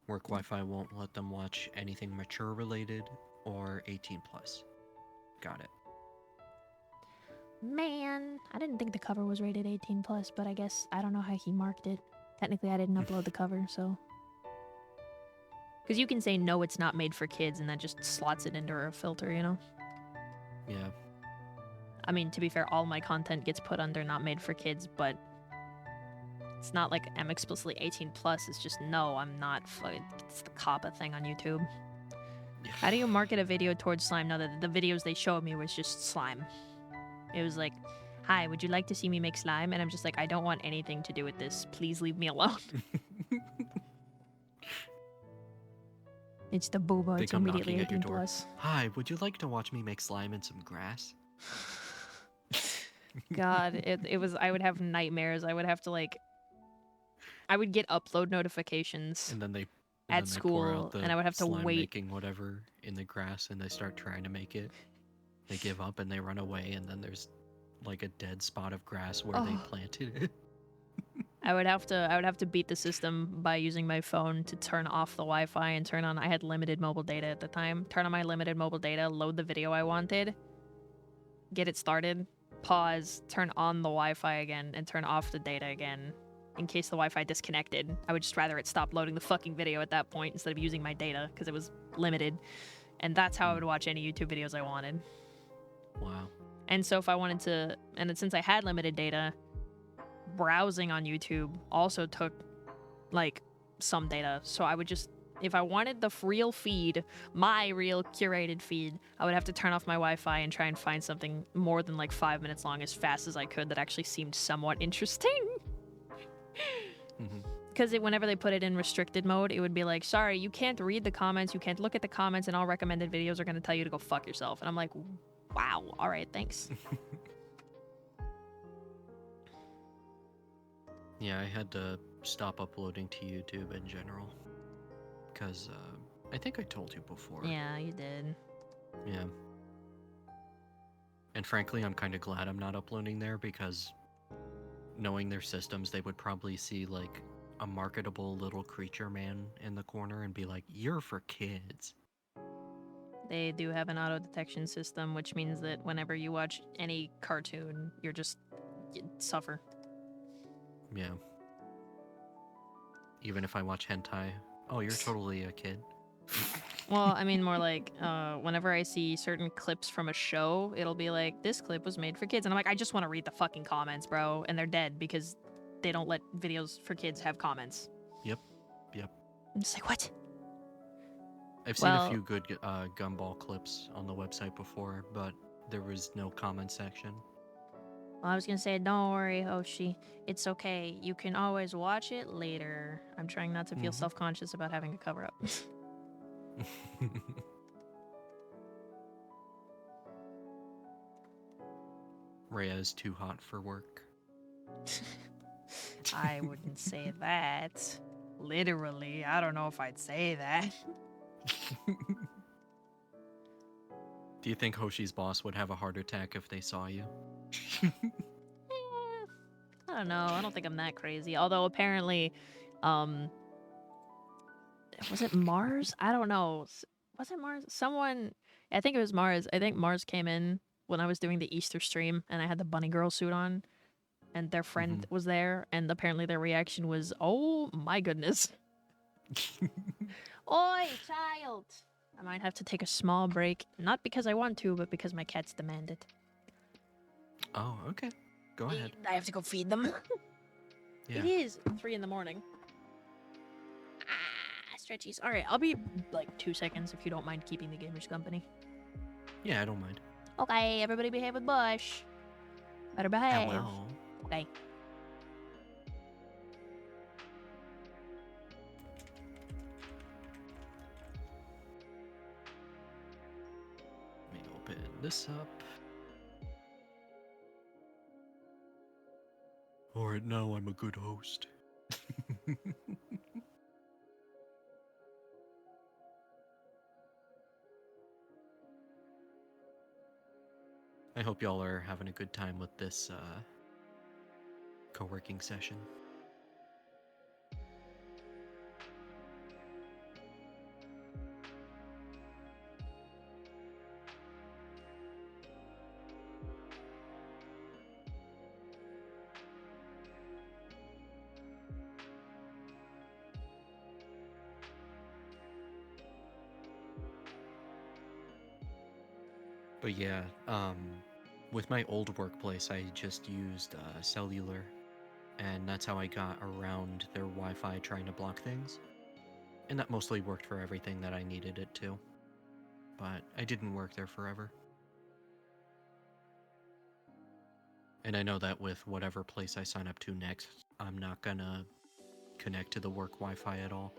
Work Wi-Fi won't let them watch anything mature related or 18 plus. Got it. Man, I didn't think the cover was rated 18 plus, but I guess I don't know how he marked it. Technically, I didn't upload the cover, so. Because you can say, no, it's not made for kids, and that just slots it into a filter, you know? Yeah. I mean, to be fair, all my content gets put under not made for kids, but it's not like I'm explicitly 18 plus. It's just, no, I'm not. It's the COPPA thing on YouTube. How do you market a video towards slime? No, the videos they showed me was just slime. It was like, hi, would you like to see me make slime? And I'm just like, I don't want anything to do with this. Please leave me alone. It's the booba. They It's come immediately knocking at your 18 door. plus. Hi, would you like to watch me make slime and some grass? God, it was. I would have nightmares. I would have to like. I would get upload notifications And then they at pour school, out the and I would have to slime wait. making whatever in the grass, and they start trying to make it. They give up and they run away, and then there's like a dead spot of grass where they planted it. I would have to beat the system by using my phone to turn off the Wi-Fi and turn on. I had limited mobile data at the time. Turn on my limited mobile data, load the video I wanted, get it started, pause, turn on the Wi-Fi again, and turn off the data again. In case the Wi-Fi disconnected, I would just rather it stop loading the fucking video at that point instead of using my data because it was limited. And that's how I would watch any YouTube videos I wanted. Wow. And so if I wanted to, and since I had limited data, browsing on YouTube also took like some data. So I would just, if I wanted the real feed, my real curated feed, I would have to turn off my Wi-Fi and try and find something more than like 5 minutes long as fast as I could that actually seemed somewhat interesting. Because whenever they put it in restricted mode, it would be like, sorry, you can't read the comments, you can't look at the comments, and all recommended videos are going to tell you to go fuck yourself. And I'm like, wow, all right, thanks. Yeah, I had to stop uploading to YouTube in general. Because I think I told you before. Yeah, you did. Yeah. And frankly, I'm kind of glad I'm not uploading there because knowing their systems, they would probably see like a marketable little creature man in the corner and be like, you're for kids. They do have an auto detection system, which means that whenever you watch any cartoon, you suffer. Yeah. Even if I watch hentai, oh, you're totally a kid. Well, I mean, more like, whenever I see certain clips from a show, it'll be like, this clip was made for kids. And I'm like, I just want to read the fucking comments, bro. And they're dead because they don't let videos for kids have comments. Yep. I'm just like, what? I've seen a few good gumball clips on the website before, but there was no comment section. Well, I was gonna say, don't worry, Hoshi. It's okay. You can always watch it later. I'm trying not to feel self-conscious about having a cover up. Rhea is too hot for work. I wouldn't say that. Literally, I don't know if I'd say that. Do you think Hoshi's boss would have a heart attack if they saw you? I don't know. I don't think I'm that crazy. Although apparently, was it Mars? I don't know. Was it Mars? Someone, I think it was Mars. I think Mars came in when I was doing the Easter stream and I had the bunny girl suit on and their friend was there and apparently their reaction was, oh my goodness. Oi, child! I might have to take a small break. Not because I want to, but because my cats demand it. Oh, okay. Go ahead. I have to go feed them. Yeah. It is 3 in the morning. Ah, stretchies. Alright, I'll be like 2 seconds if you don't mind keeping the gamers company. Yeah, I don't mind. Okay, everybody behave with Bush. Better behave. Hello. Okay. Let me open this up. Alright, now I'm a good host. I hope y'all are having a good time with this co-working session. But yeah, with my old workplace, I just used cellular, and that's how I got around their Wi-Fi trying to block things. And that mostly worked for everything that I needed it to. But I didn't work there forever. And I know that with whatever place I sign up to next, I'm not gonna connect to the work Wi-Fi at all.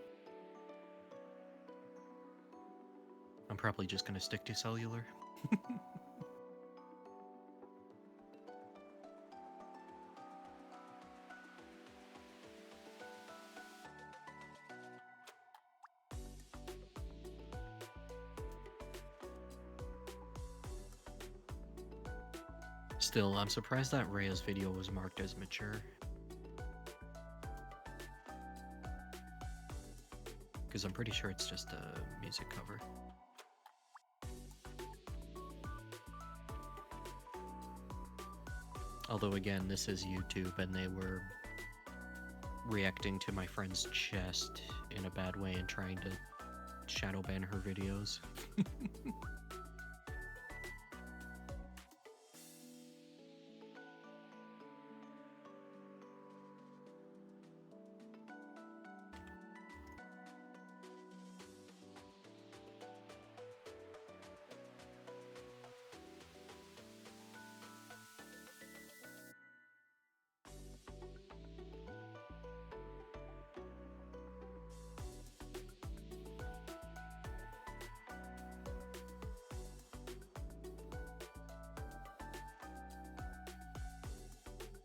I'm probably just gonna stick to cellular. Still, I'm surprised that Rhea's video was marked as mature. Because I'm pretty sure it's just a music cover. Although again, this is YouTube and they were reacting to my friend's chest in a bad way and trying to shadow ban her videos.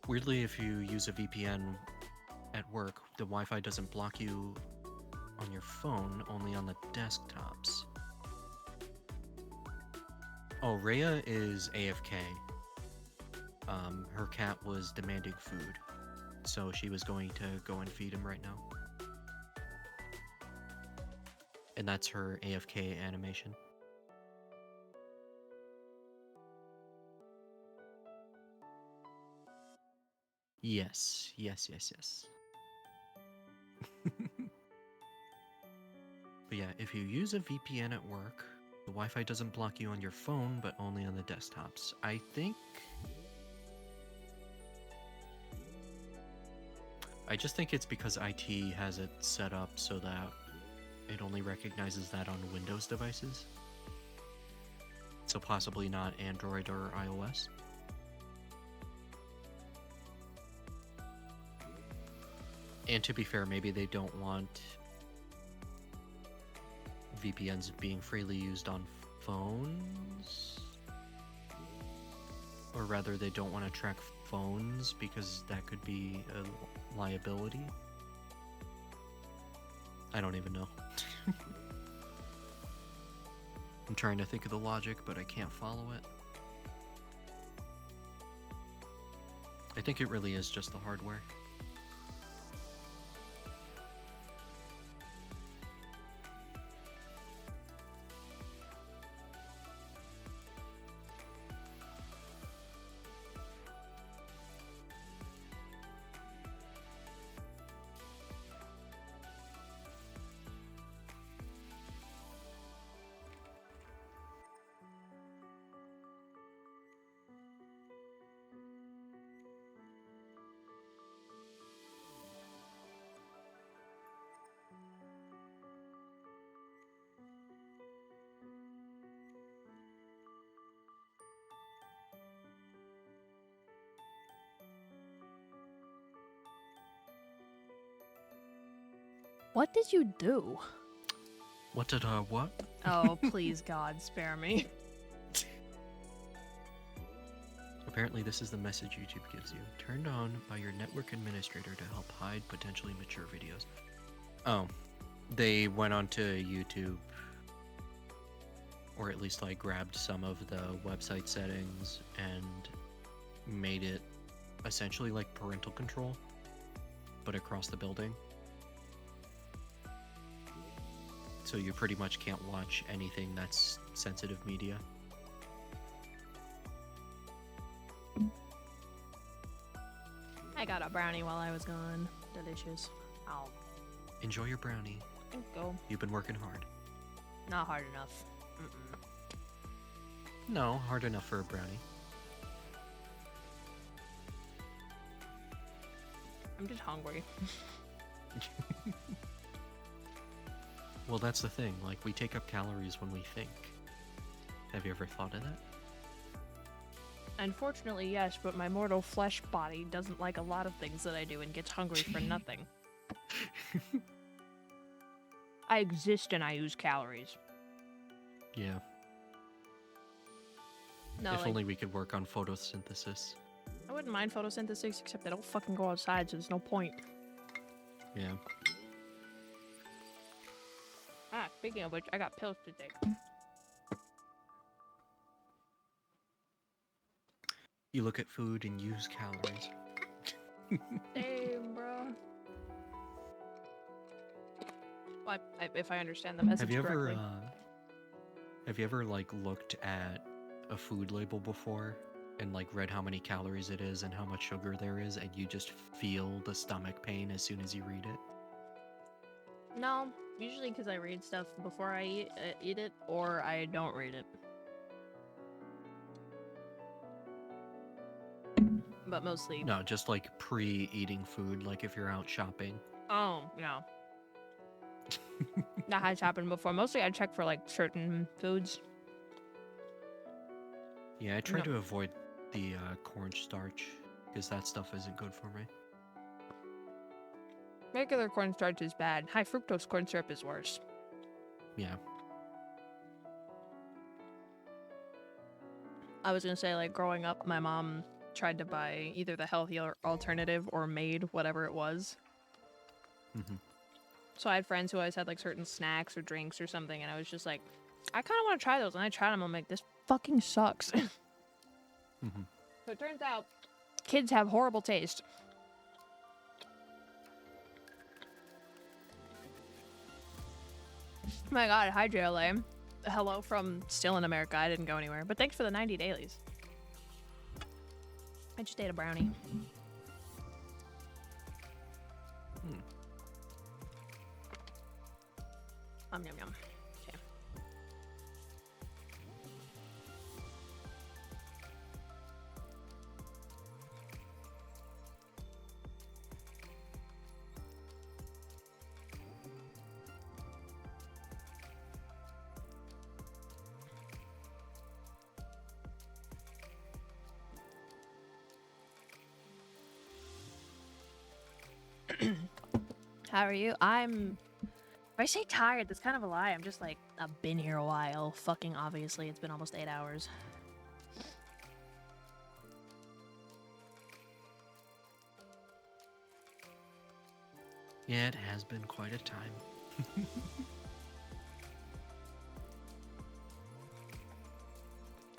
Weirdly, if you use a VPN at work, the Wi-Fi doesn't block you on your phone, only on the desktops. Oh, Rhea is AFK. Her cat was demanding food, so she was going to go and feed him right now. And that's her AFK animation. Yes, yes, yes, yes. But yeah, if you use a VPN at work, the Wi-Fi doesn't block you on your phone, but only on the desktops. I just think it's because IT has it set up so that it only recognizes that on Windows devices. So possibly not Android or iOS. And to be fair, maybe they don't want VPNs being freely used on phones. Or rather, they don't want to track phones because that could be a liability. I don't even know. I'm trying to think of the logic, but I can't follow it. I think it really is just the hardware. What did you do? What did what? Oh, please, God, spare me. Apparently this is the message YouTube gives you. Turned on by your network administrator to help hide potentially mature videos. Oh, they went onto YouTube, or at least like grabbed some of the website settings and made it essentially like parental control, but across the building. So you pretty much can't watch anything that's sensitive media. I got a brownie while I was gone. Delicious. Ow. Enjoy your brownie. Go. You've been working hard. Not hard enough. Mm-mm. No, hard enough for a brownie. I'm just hungry. Well, that's the thing. Like, we take up calories when we think. Have you ever thought of that? Unfortunately, yes, but my mortal flesh body doesn't like a lot of things that I do and gets hungry for nothing. I exist and I use calories. Yeah. No, If like, only we could work on photosynthesis. I wouldn't mind photosynthesis, except I don't fucking go outside, so there's no point. Yeah. Ah, speaking of which, I got pills to take. You look at food and use calories. Damn, bro. Well, if I understand the message Have you ever, correctly. have you ever, like, looked at a food label before and, like, read how many calories it is and how much sugar there is, and you just feel the stomach pain as soon as you read it? No, usually because I read stuff before I eat it, or I don't read it. But mostly... No, just, like, pre-eating food, like if you're out shopping. Oh, yeah. That has happened before. Mostly I check for, like, certain foods. Yeah, I try No. to avoid the cornstarch, because that stuff isn't good for me. Regular cornstarch is bad. High fructose corn syrup is worse. Yeah. I was gonna say, like, growing up, my mom tried to buy either the healthier alternative or made whatever it was. Mm-hmm. So I had friends who always had, like, certain snacks or drinks or something, and I was just like, I kind of want to try those. And I tried them. I'm like, this fucking sucks. Mm-hmm. So it turns out kids have horrible taste. Oh my god, hi JLA. Hello from still in America. I didn't go anywhere. But thanks for the 90 dailies. I just ate a brownie. Yum yum. Okay. How are you? If I say tired, that's kind of a lie. I'm just like, I've been here a while. Fucking obviously, it's been almost 8 hours. Yeah, it has been quite a time.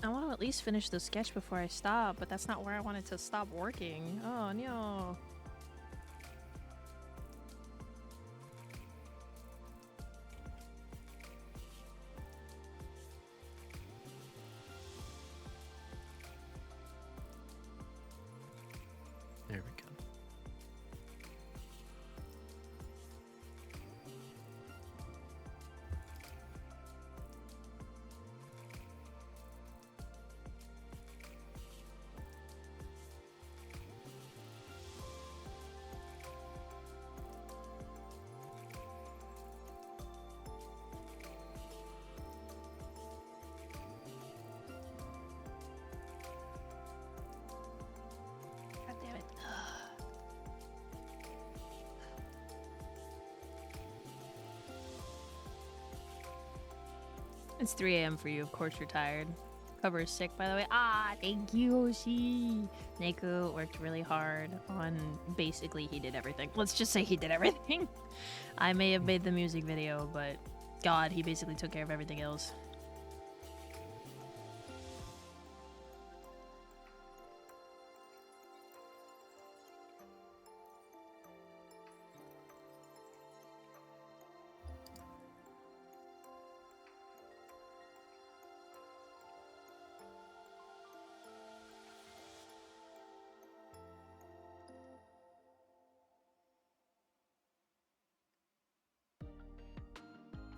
I want to at least finish the sketch before I stop, but that's not where I wanted to stop working. Oh, no. There we go. God damn it. It's 3 a.m. for you. Of course you're tired. Cover is sick, by the way. Ah, thank you, Oshi. Neiku worked really hard on... Basically, he did everything. Let's just say he did everything. I may have made the music video, but... God, he basically took care of everything else.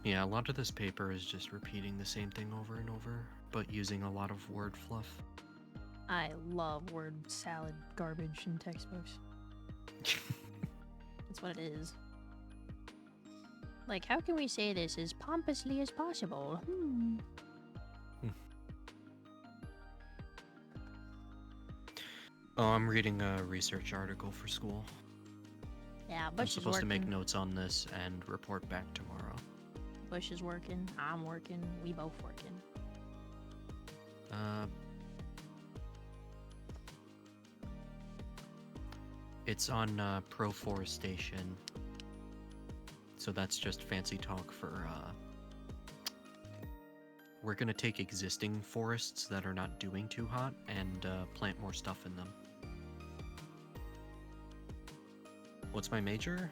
Yeah, a lot of this paper is just repeating the same thing over and over, but using a lot of word fluff. I love word salad garbage in textbooks. That's what it is. Like, how can we say this as pompously as possible? Oh, I'm reading a research article for school. Yeah, I'm Bush is supposed to make working. notes on this and report back tomorrow. Bush is working. I'm working. We both working. It's on proforestation. So that's just fancy talk for we're gonna take existing forests that are not doing too hot and plant more stuff in them. What's my major?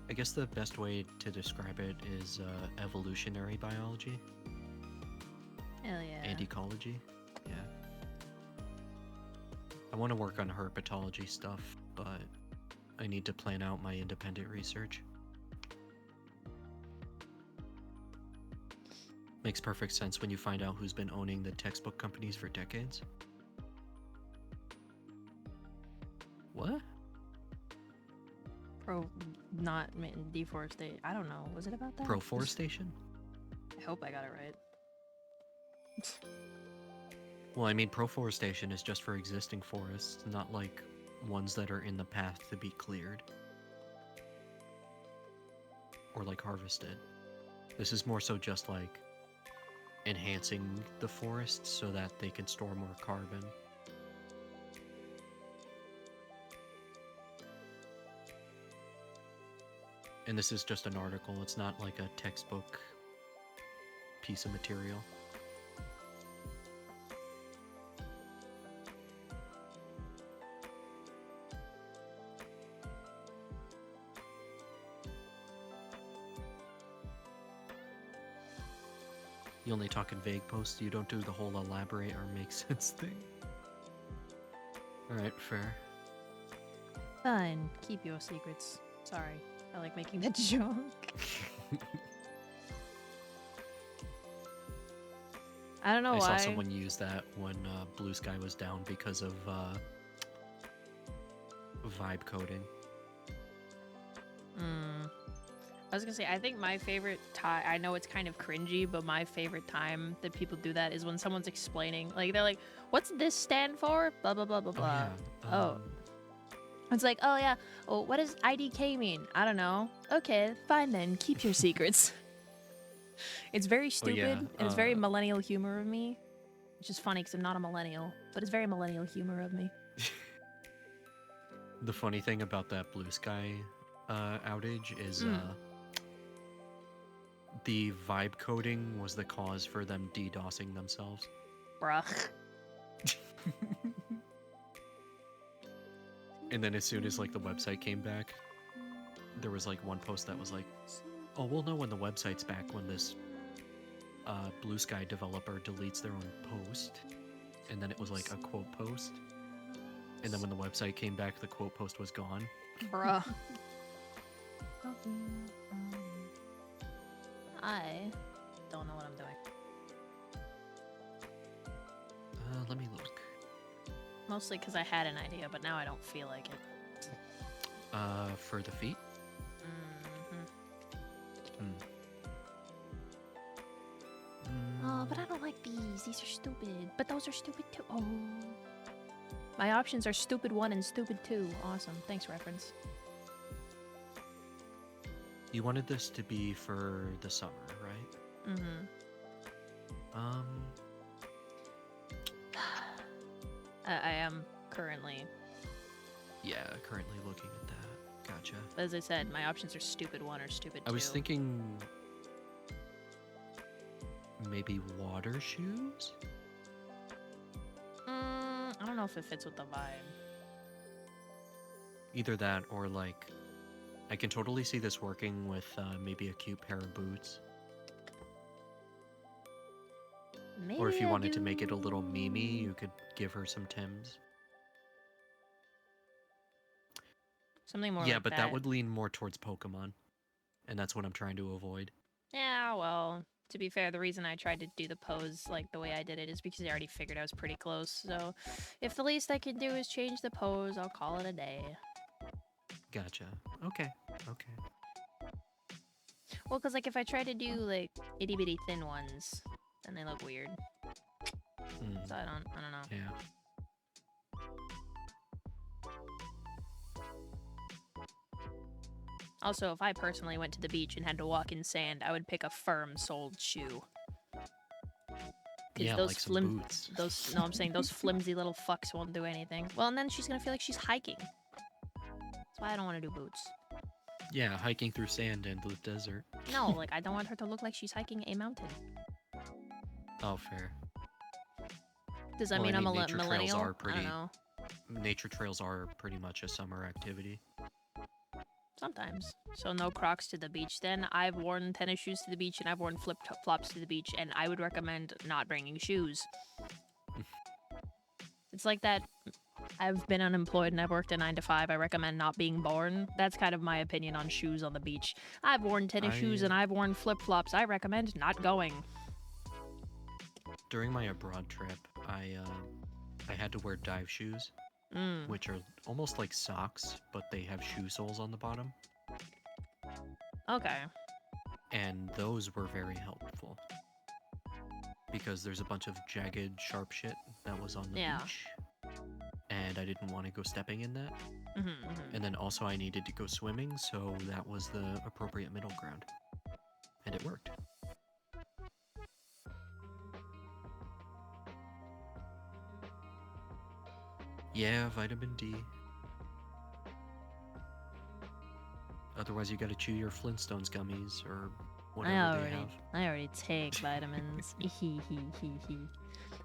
I guess the best way to describe it is evolutionary biology Hell yeah. and ecology. Yeah. I want to work on herpetology stuff, but I need to plan out my independent research. Makes perfect sense when you find out who's been owning the textbook companies for decades. What? Not deforestation. I don't know. Was it about that? Proforestation? I hope I got it right. Well, I mean, proforestation is just for existing forests, not like ones that are in the path to be cleared. Or like harvested. This is more so just like enhancing the forests so that they can store more carbon. And this is just an article, it's not like a textbook piece of material. You only talk in vague posts, you don't do the whole elaborate or make sense thing. Alright, fair. Fine. Keep your secrets. Sorry. I like making that joke. I don't know I why. saw someone use that when Blue Sky was down because of vibe coding. I was gonna say, I think my favorite time, I know it's kind of cringy, but my favorite time that people do that is when someone's explaining. Like, they're like, what's this stand for? Blah, blah, blah, blah, blah. Oh, yeah. It's like, oh yeah, well, what does IDK mean? I don't know. Okay, fine then, keep your secrets. It's very stupid, yeah, and it's very millennial humor of me. Which is funny because I'm not a millennial, but it's very millennial humor of me. The funny thing about that Blue Sky outage is the vibe coding was the cause for them DDoSing themselves. Bruh. And then as soon as like the website came back, there was like one post that was like, oh, we'll know when the website's back when this Blue Sky developer deletes their own post. And then it was like a quote post. And then when the website came back, the quote post was gone. Bruh. I don't know what I'm doing. Let me look. Mostly because I had an idea, but now I don't feel like it. For the feet? Oh, but I don't like these. These are stupid. But those are stupid too. Oh. My options are stupid 1 and stupid 2. Awesome. Thanks, reference. You wanted this to be for the summer, right? Mm-hmm. I am currently. Yeah, currently looking at that. Gotcha. As I said, my options are stupid 1 or stupid 2. I was thinking maybe water shoes? I don't know if it fits with the vibe. Either that or like, I can totally see this working with maybe a cute pair of boots. Maybe Or if you I wanted to do- make it a little Mimi, you could give her some Tims. Something more Yeah, like but that would lean more towards Pokemon. And that's what I'm trying to avoid. Yeah, well, to be fair, the reason I tried to do the pose like the way I did it is because I already figured I was pretty close. So if the least I can do is change the pose, I'll call it a day. Gotcha. Okay. Okay. Well, because like if I try to do like itty bitty thin ones, then they look weird. So I don't know. Yeah. Also, if I personally went to the beach and had to walk in sand, I would pick a firm-soled shoe. 'Cause Yeah, those like some boots. No, I'm saying those flimsy little fucks won't do anything. Well, and then she's gonna feel like she's hiking. That's why I don't want to do boots. Yeah, hiking through sand and the desert. No, like I don't want her to look like she's hiking a mountain. Oh, fair. Does that Well, mean I I'm a mean, nature trails millennial? are I pretty- don't know. Nature trails are pretty much a summer activity. Sometimes. So no Crocs to the beach then. I've worn tennis shoes to the beach and I've worn flip-flops to the beach, and I would recommend not bringing shoes. It's like that. I've been unemployed and I've worked a 9 to 5. I recommend not being born. That's kind of my opinion on shoes on the beach. I've worn tennis shoes and I've worn flip-flops. I recommend not going. During my abroad trip, I had to wear dive shoes, which are almost like socks, but they have shoe soles on the bottom. Okay. And those were very helpful. Because there's a bunch of jagged, sharp shit that was on the beach. And I didn't want to go stepping in that. And then also I needed to go swimming, so that was the appropriate middle ground. And it worked. Yeah, vitamin D. Otherwise you gotta chew your Flintstones gummies or whatever they have. I already take vitamins.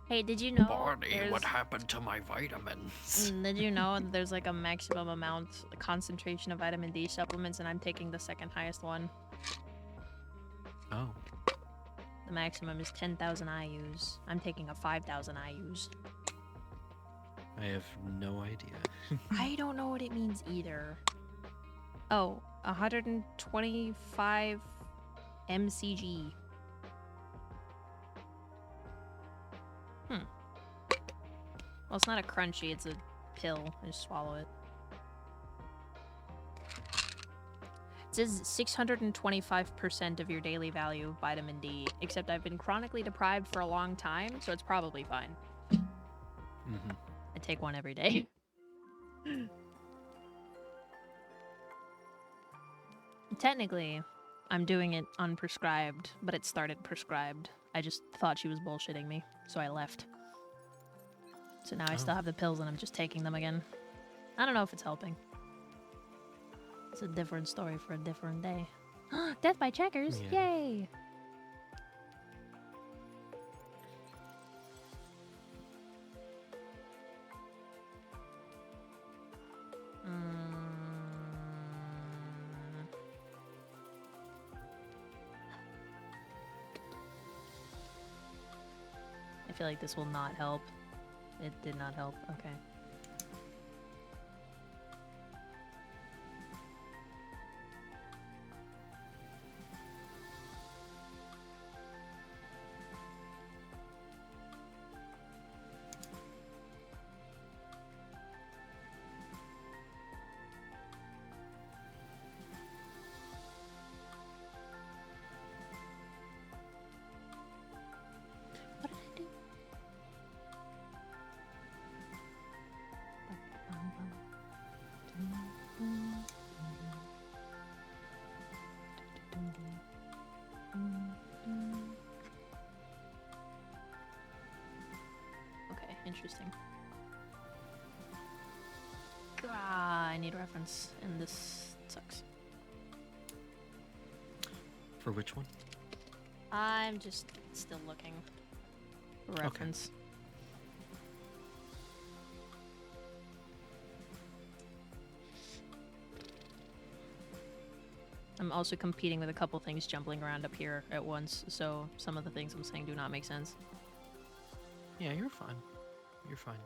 Hey, did you know? Barney, what happened to my vitamins? Did you know that there's like a maximum amount, concentration of vitamin D supplements, and I'm taking the second highest one. Oh. The maximum is 10,000 IUs. I'm taking a 5,000 IUs. I have no idea. I don't know what it means either. Oh, 125 mcg. Well, it's not a crunchy, it's a pill. I just swallow it. It says 625% of your daily value of vitamin D, except I've been chronically deprived for a long time, so it's probably fine. I take one every day. Technically, I'm doing it unprescribed, but it started prescribed. I just thought she was bullshitting me, so I left. So now I still have the pills and I'm just taking them again. I don't know if it's helping. It's a different story for a different day. Death by checkers! Yeah. Yay! I feel like this will not help. It did not help. Okay. What did I do? Okay, interesting. I need a reference, and this sucks. For which one? I'm just still looking for reference. I'm also competing with a couple things jumbling around up here at once, so some of the things I'm saying do not make sense. Yeah, you're fine. You're fine.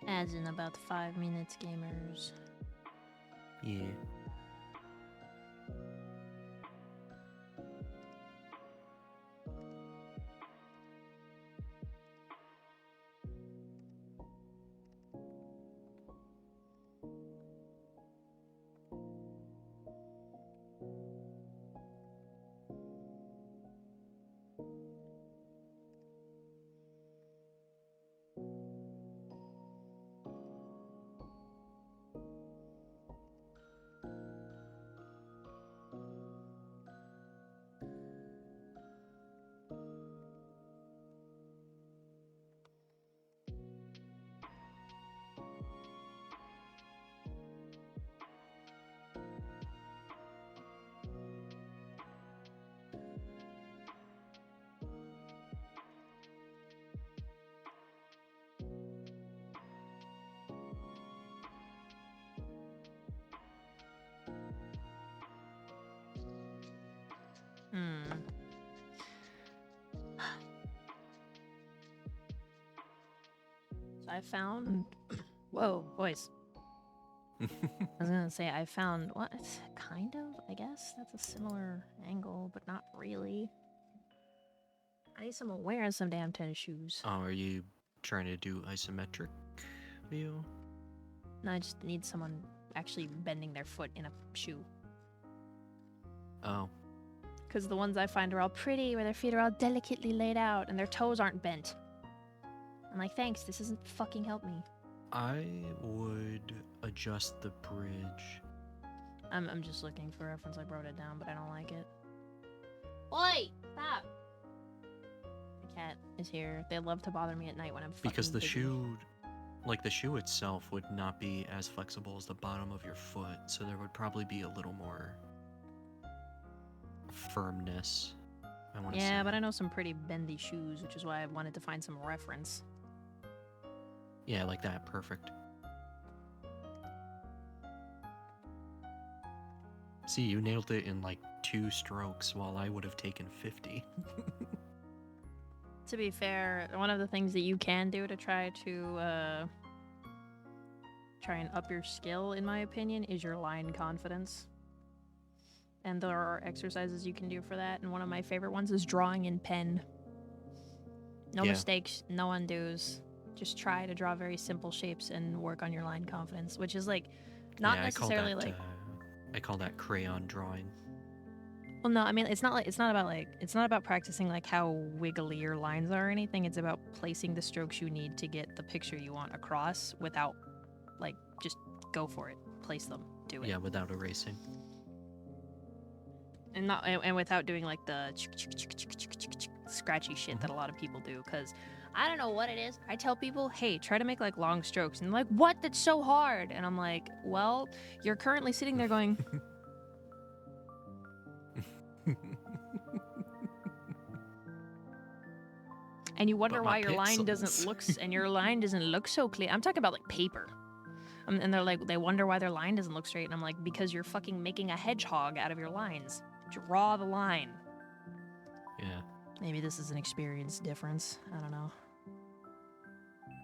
As in about 5 minutes, gamers. Yeah. So I found... Whoa, boys. I was gonna say, I found... What? Kind of, I guess? That's a similar angle, but not really. I need someone wearing some damn tennis shoes. Oh, are you trying to do isometric view? No, I just need someone actually bending their foot in a shoe. Oh. Because the ones I find are all pretty, where their feet are all delicately laid out, and their toes aren't bent. I'm like, thanks, this doesn't fucking help me. I would adjust the bridge I'm just looking for reference. I wrote it down, but I don't like it. Oi! Stop! The cat is here. They love to bother me at night when I'm fucking Because the busy. shoe, like the shoe itself, would not be as flexible as the bottom of your foot, so there would probably be a little more firmness. I want to say. Yeah, but I know some pretty bendy shoes, which is why I wanted to find some reference. Yeah, like that. Perfect. See, you nailed it in like 2 strokes, while I would have taken 50. To be fair, one of the things that you can do to try and up your skill, in my opinion, is your line confidence. And there are exercises you can do for that, and one of my favorite ones is drawing in pen. No Yeah. mistakes, no undos. Just try to draw very simple shapes and work on your line confidence, which is like not Yeah, necessarily like. I call that crayon drawing. Well, no, I mean it's not about practicing like how wiggly your lines are or anything. It's about placing the strokes you need to get the picture you want across without like just go for it, place them, do it. Yeah, without erasing. And without doing like the scratchy shit that a lot of people do, because I don't know what it is. I tell people, hey, try to make like long strokes, and they're like, what? That's so hard. And I'm like, well, you're currently sitting there going. And you wonder why your line doesn't look so clear. I'm talking about like paper. And they're like, they wonder why their line doesn't look straight. And I'm like, because you're fucking making a hedgehog out of your lines. Draw the line. Yeah. Maybe this is an experience difference. I don't know.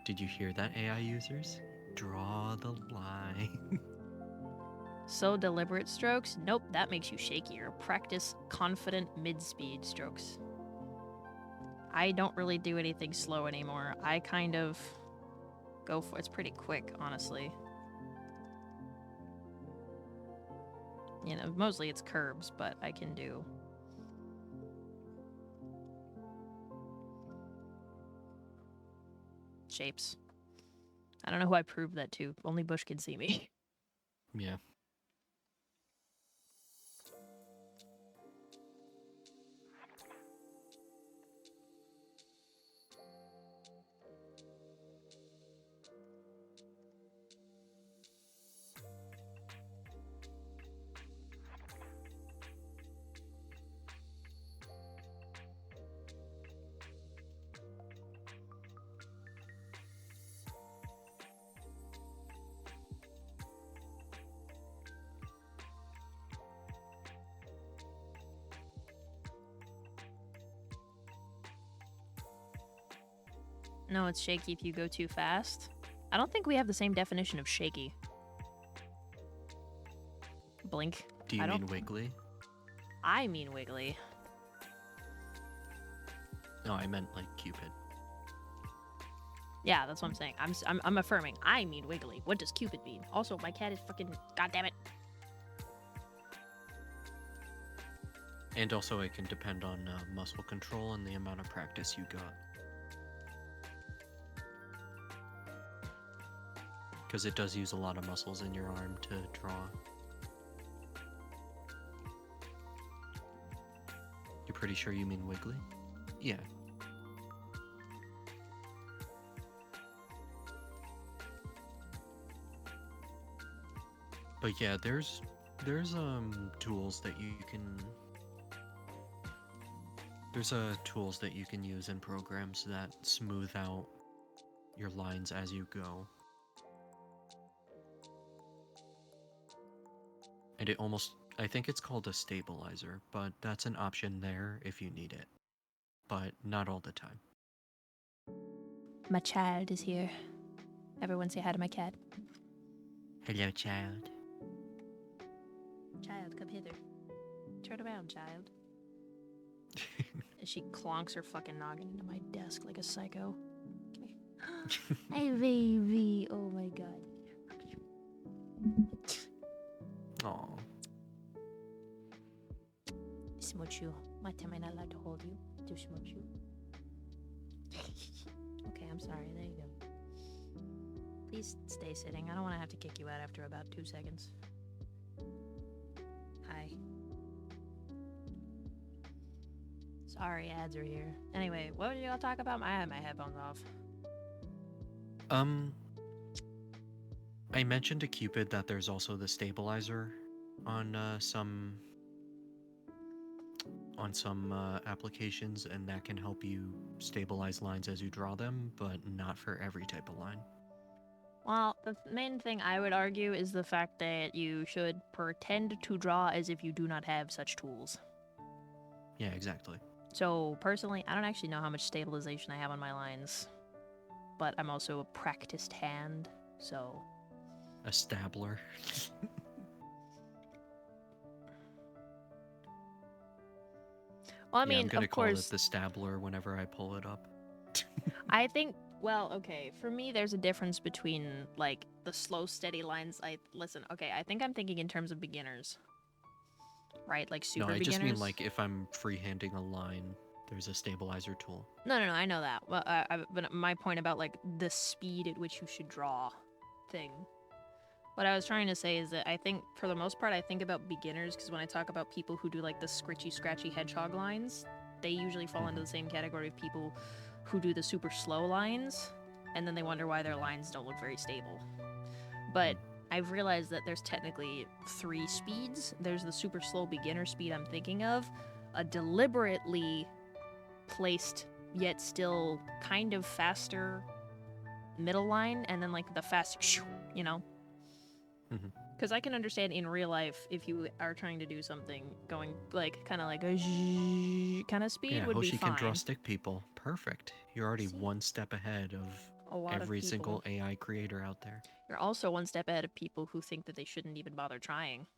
Did you hear that, AI users? Draw the line. So deliberate strokes? Nope, that makes you shakier. Practice confident mid-speed strokes. I don't really do anything slow anymore. I kind of go for it's pretty quick, honestly. You know, mostly it's curves, but I can do. Shapes. I don't know who I proved that to. Only Bush can see me. Yeah. No, it's shaky if you go too fast. I don't think we have the same definition of shaky. Blink. Do you I mean don't- wiggly? I mean wiggly. No, I meant like Cupid. Yeah, that's what I'm saying. I'm affirming. I mean wiggly. What does Cupid mean? Also, my cat is fucking. God damn it. And also, it can depend on muscle control and the amount of practice you got. Because it does use a lot of muscles in your arm to draw. You're pretty sure you mean wiggly? Yeah. But yeah, there's tools that you can tools that you can use in programs that smooth out your lines as you go. And it almost, I think it's called a stabilizer, but that's an option there if you need it. But not all the time. My child is here. Everyone say hi to my cat. Hello, child. Child, come hither. Turn around, child. And she clonks her fucking noggin into my desk like a psycho. Come here. Hey, baby. Oh my god. Aw. Smooch you. What am I not allowed to hold you? To smooch you. Okay, I'm sorry. There you go. Please stay sitting. I don't want to have to kick you out after about 2 seconds. Sorry, ads are here. Anyway, what were you gonna talk about? I had my headphones off. I mentioned to Cupid that there's also the stabilizer on some applications, and that can help you stabilize lines as you draw them, but not for every type of line. Well, the main thing I would argue is the fact that you should pretend to draw as if you do not have such tools. Yeah, exactly. So, personally, I don't actually know how much stabilization I have on my lines, but I'm also a practiced hand, so... A stabler. Well, I Yeah, mean, I'm gonna of call course, it the stabler whenever I pull it up. I think, well, okay, for me, there's a difference between, like, the slow, steady lines. Listen, okay, I think I'm thinking in terms of beginners, right? Like, super No, I beginners. just mean like if I'm freehanding a line, there's a stabilizer tool. No, I know that. Well, but my point about, like, the speed at which you should draw thing. What I was trying to say is that I think, for the most part, I think about beginners, because when I talk about people who do, like, the scritchy, scratchy hedgehog lines, they usually fall into the same category of people who do the super slow lines, and then they wonder why their lines don't look very stable. But I've realized that there's technically 3 speeds. There's the super slow beginner speed I'm thinking of, a deliberately placed, yet still kind of faster middle line, and then, like, the fast, you know? Because I can understand in real life, if you are trying to do something, going, like, kind of like a kind of speed Yeah, would be Hoshi fine. can draw stick people. Perfect. You're already See? one step ahead of A lot every of people. single AI creator out there. You're also one step ahead of people who think that they shouldn't even bother trying.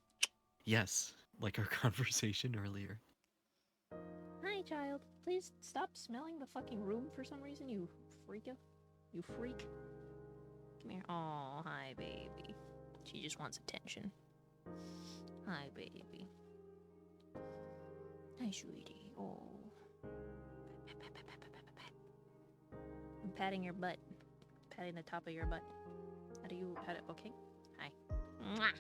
Yes, like our conversation earlier. Hi, child. Please stop smelling the fucking room for some reason, you freaka. You freak. Come here. Oh, hi, baby. She just wants attention. Hi, baby. Hi, sweetie. Oh. I'm patting your butt. Patting the top of your butt. Okay. Hi. Mwah. Mwah,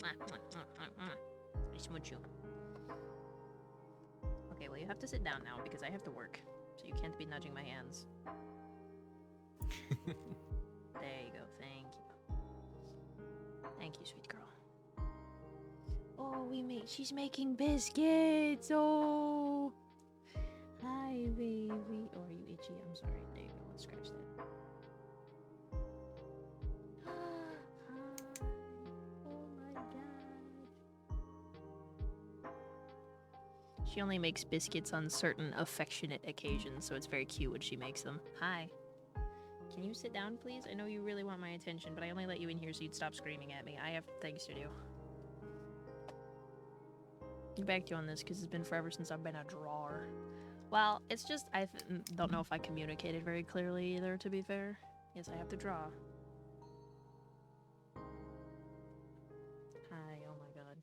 mwah, mwah, mwah, mwah. I smooch you. Okay, well, you have to sit down now because I have to work. So you can't be nudging my hands. There you go. Thank you. Thank you, sweet girl. Oh, she's making biscuits. Oh. Hi, baby. Oh, are you itchy? I'm sorry. There you go. Let's scratch that. Hi. Oh my god. She only makes biscuits on certain affectionate occasions, so it's very cute when she makes them. Hi. Can you sit down, please? I know you really want my attention, but I only let you in here so you'd stop screaming at me. I have things to do. Get back to you on this, because it's been forever since I've been a drawer. Well, it's just, I don't know if I communicated very clearly either, to be fair. Yes, I have to draw. Hi, oh my god.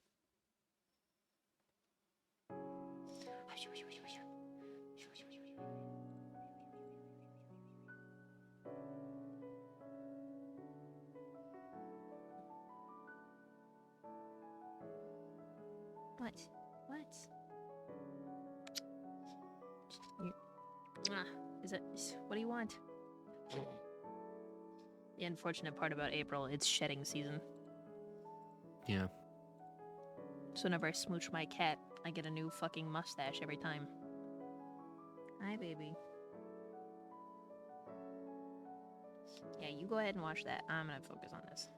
What? What do you want? The unfortunate part about April, it's shedding season. Yeah. So whenever I smooch my cat, I get a new fucking mustache every time. Hi, baby. Yeah, you go ahead and watch that. I'm gonna focus on this.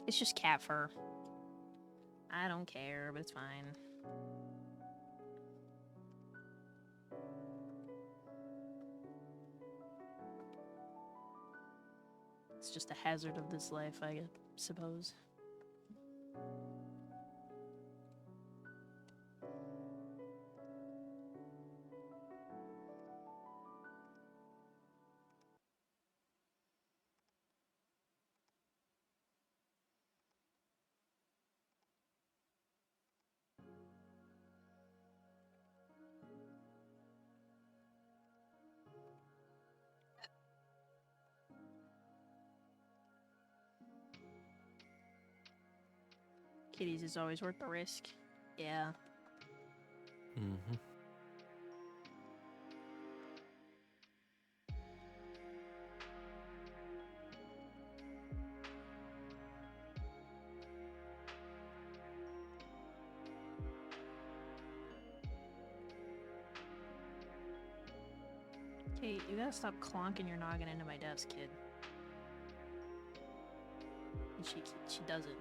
It's just cat fur. I don't care, but it's fine. It's just a hazard of this life, I suppose. Kitties is always worth the risk. Yeah. Mm-hmm. Kate, you gotta stop clonking your noggin into my desk, kid. And she does it.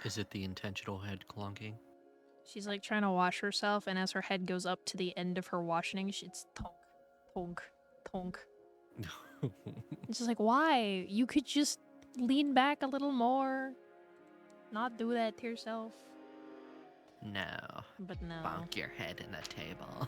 Is it the intentional head clunking? She's like trying to wash herself, and as her head goes up to the end of her washing, it's tonk, tonk, tonk. It's just like, why? You could just lean back a little more. Not do that to yourself. No. But no. Bonk your head in the table.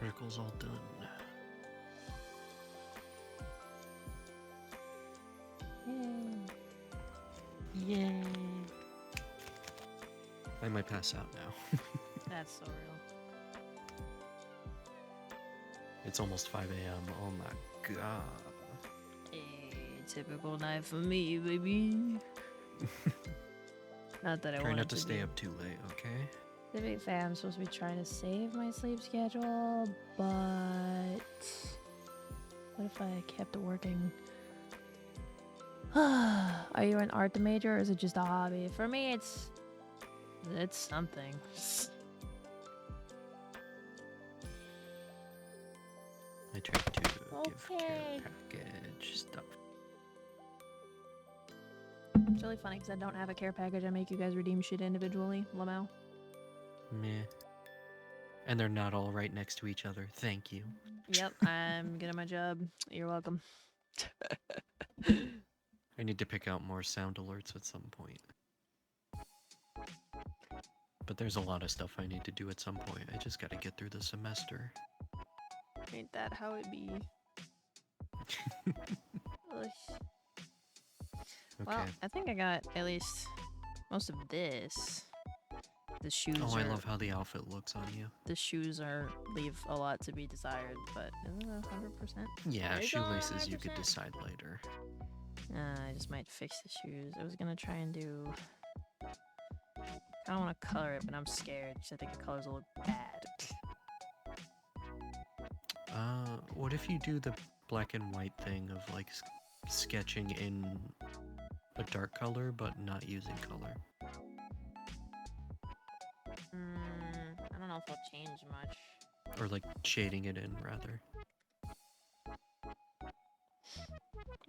vertical's all done. Yay. I might pass out now. That's so real. It's almost 5 a.m. Oh my god. Hey, typical night for me, baby. Not that I Try want not to to stay be. up too late, okay? To be fair, I'm supposed to be trying to save my sleep schedule, but what if I kept working? Are you an art major or is it just a hobby? For me, it's something. I tried to give care Okay. package stuff. It's really funny because I don't have a care package. I make you guys redeem shit individually, LMAO. Meh. And they're not all right next to each other. Thank you. Yep, I'm good at my job. You're welcome. I need to pick out more sound alerts at some point. But there's a lot of stuff I need to do at some point. I just gotta get through the semester. Ain't that how it be? Ugh. Well, Okay. I think I got at least most of this. The shoes Oh, are, I love how the outfit looks on you. the shoes are leave a lot to be desired, but isn't it 100%? Yeah, It's shoelaces you could 100%. decide later. I just might fix the shoes. I was gonna try and do. I don't want to color it, but I'm scared because I think the colors will look bad. What if you do the black and white thing of like sketching in a dark color but not using color? I don't know if it'll change much. Or like shading it in, rather.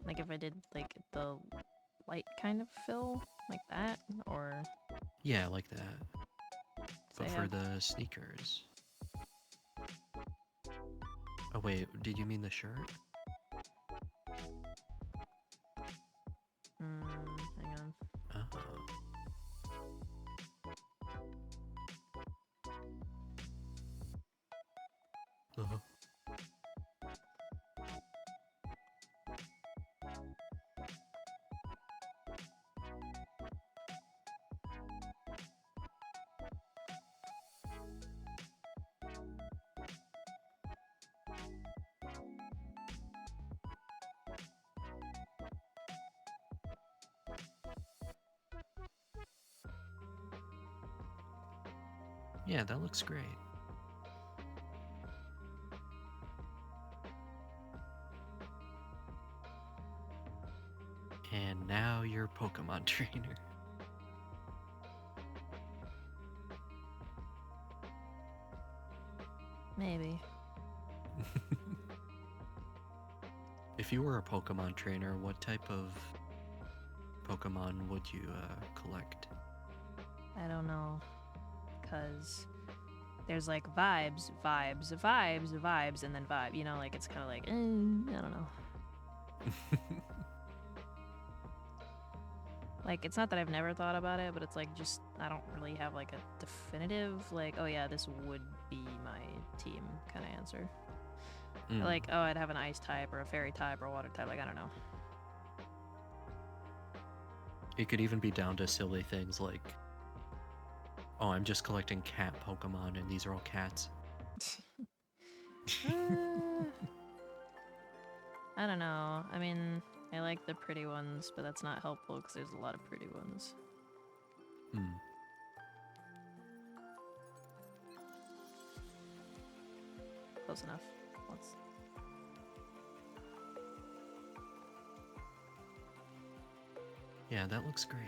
Like if I did like the light kind of fill, like that, or Yeah, like that. But Say for I've- the sneakers. Oh wait, did you mean the shirt? hang on. Oh. Uh-huh. Yeah, that looks great. And now you're Pokemon trainer. Maybe. If you were a Pokemon trainer, what type of Pokemon would you collect? I don't know. Because there's like vibes, and then vibe. You know, like it's kind of like, I don't know. Like, it's not that I've never thought about it, but it's like just, I don't really have like a definitive, like, oh yeah, this would be my team kind of answer. Mm. Like, oh, I'd have an ice type or a fairy type or a water type. Like, I don't know. It could even be down to silly things like, oh, I'm just collecting cat Pokemon and these are all cats. I don't know. I mean, I like the pretty ones, but that's not helpful because there's a lot of pretty ones. Hmm. Close enough. Let's... Yeah, that looks great.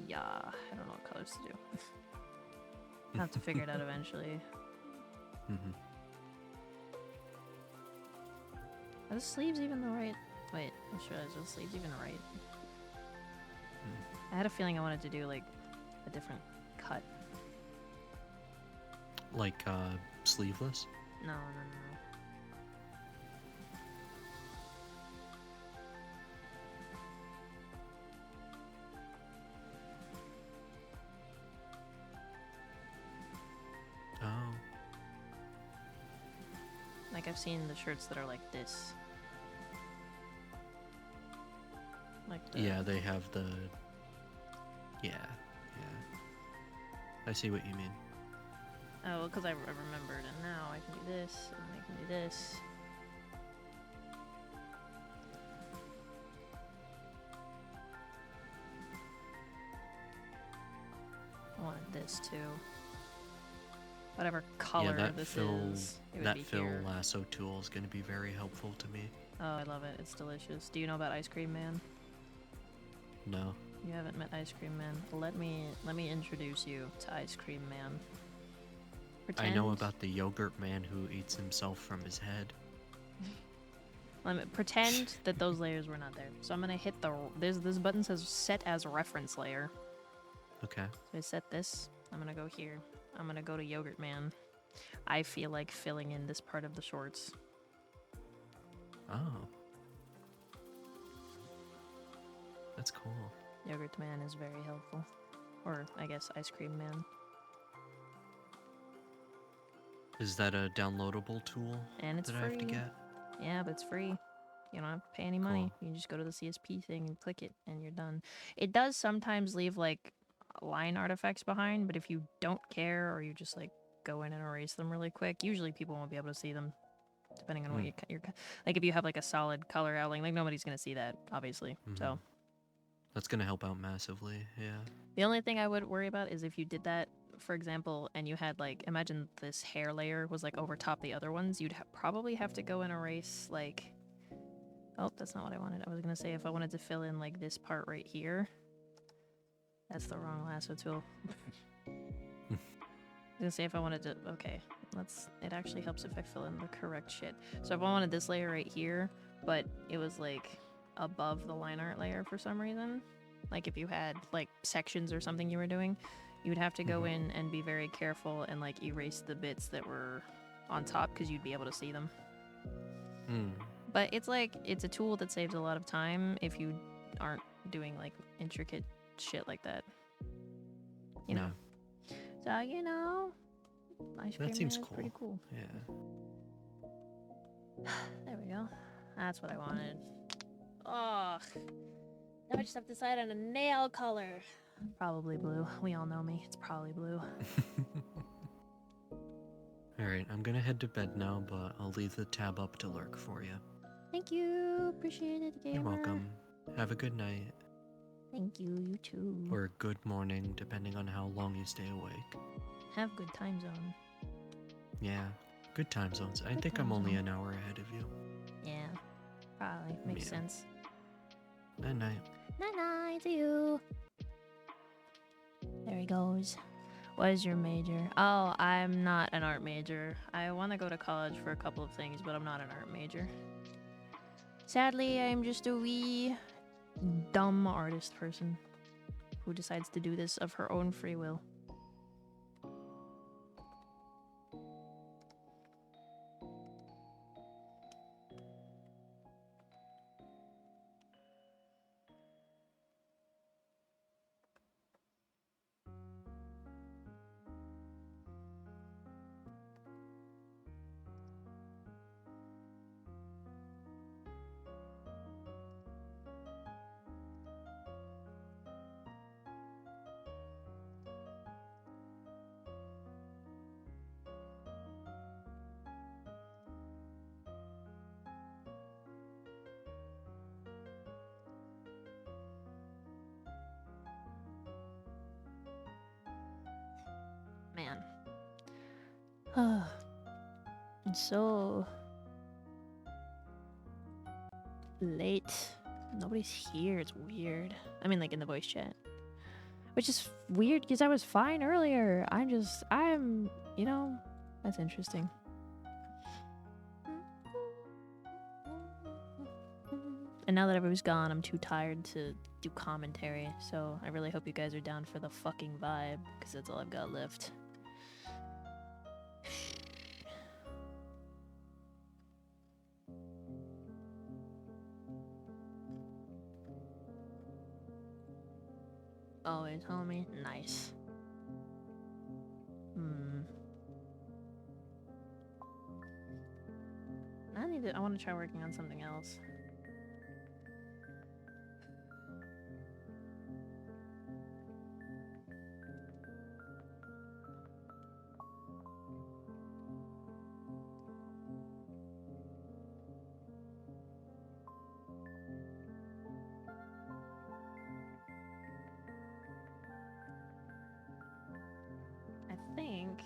Yeah, I don't know what colors to do. I'll have to figure it out eventually. Mm-hmm. Are the sleeves even the right? Wait, I just realized, are the sleeves even right? I had a feeling I wanted to do like a different cut. Like, sleeveless? No. Like, I've seen the shirts that are like this. Like the... Yeah, they have the... Yeah, yeah. I see what you mean. Oh, well, because I remembered, and now I can do this, and I can do this. I wanted this too. Whatever color yeah, this fill, is, it would that be fill here. lasso tool is going to be very helpful to me. Oh, I love it. It's delicious. Do you know about Ice Cream Man? No. You haven't met Ice Cream Man. Let me introduce you to Ice Cream Man. Pretend... I know about the yogurt man who eats himself from his head. Let me pretend that those layers were not there. So I'm gonna hit the... This button says set as reference layer. Okay. So I set this. I'm gonna go here. I'm gonna go to Yogurt Man. I feel like filling in this part of the shorts. Oh. That's cool. Yogurt Man is very helpful. Or, I guess, Ice Cream Man. Is that a downloadable tool And it's that free. I have to get? Yeah, but it's free. You don't have to pay any money. Cool. You just go to the CSP thing and click it, and you're done. It does sometimes leave, like, line artifacts behind, but if you don't care, or you just, like, go in and erase them really quick, usually people won't be able to see them, depending on what you're... Like, if you have, like, a solid color outline, like, nobody's gonna see that, obviously, so... That's gonna help out massively, yeah. The only thing I would worry about is if you did that, for example, and you had, like, imagine this hair layer was, like, over top the other ones, you'd probably have to go and erase, like... Oh, that's not what I wanted. I was gonna say if I wanted to fill in, like, this part right here. That's the wrong lasso tool. I was gonna say if I wanted to... Okay, let's... It actually helps if I fill in the correct shit. So if I wanted this layer right here, but it was, like... above the line art layer for some reason, like if you had like sections or something you were doing, you would have to go in and be very careful and like erase the bits that were on top because you'd be able to see them. But it's like, it's a tool that saves a lot of time if you aren't doing like intricate shit like that, you know. So, you know, Ice Cream That seems Man is cool. pretty cool. Yeah. There we go. That's what I wanted. Oh, now I just have to decide on a nail color. Probably blue. We all know me. It's probably blue. Alright, I'm gonna head to bed now, but I'll leave the tab up to lurk for you. Thank you. Appreciate it, gamer. You're welcome. Have a good night. Thank you. You too. Or good morning, depending on how long you stay awake. Have good time zone. Yeah, good time zones. I Good think time I'm only zone. an hour ahead of you. Yeah, probably. Makes Yeah. sense. Night night. Night-night to you. There he goes. What is your major? Oh, I'm not an art major. I want to go to college for a couple of things, but I'm not an art major. Sadly, I'm just a wee dumb artist person who decides to do this of her own free will. Man. It's so late. Nobody's here. It's weird. I mean, like in the voice chat. Which is weird because I was fine earlier. You know, that's interesting. And now that everybody's gone, I'm too tired to do commentary. So I really hope you guys are down for the fucking vibe because that's all I've got left. Always, homie. Nice. I want to try working on something else. I think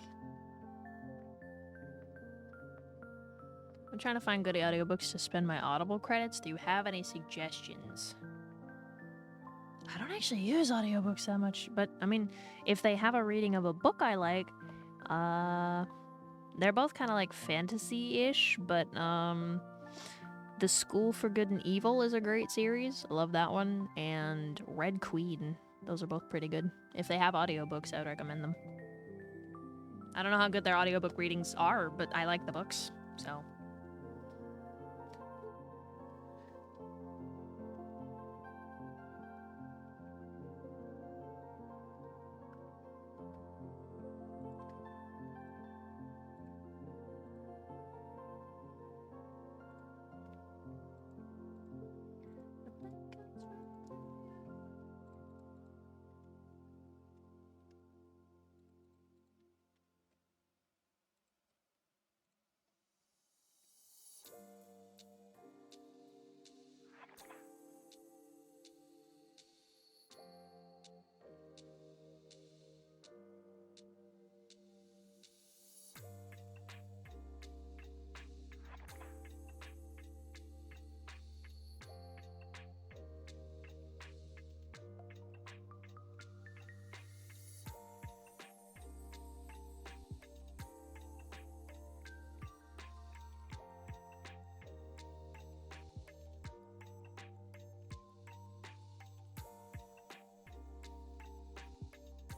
I'm trying to find good audiobooks to spend my Audible credits. Do you have any suggestions? I don't actually use audiobooks that much, but I mean, if they have a reading of a book I like, they're both kind of like fantasy-ish, but The School for Good and Evil is a great series. I love that one. And Red Queen. Those are both pretty good. If they have audiobooks, I would recommend them. I don't know how good their audiobook readings are, but I like the books, so...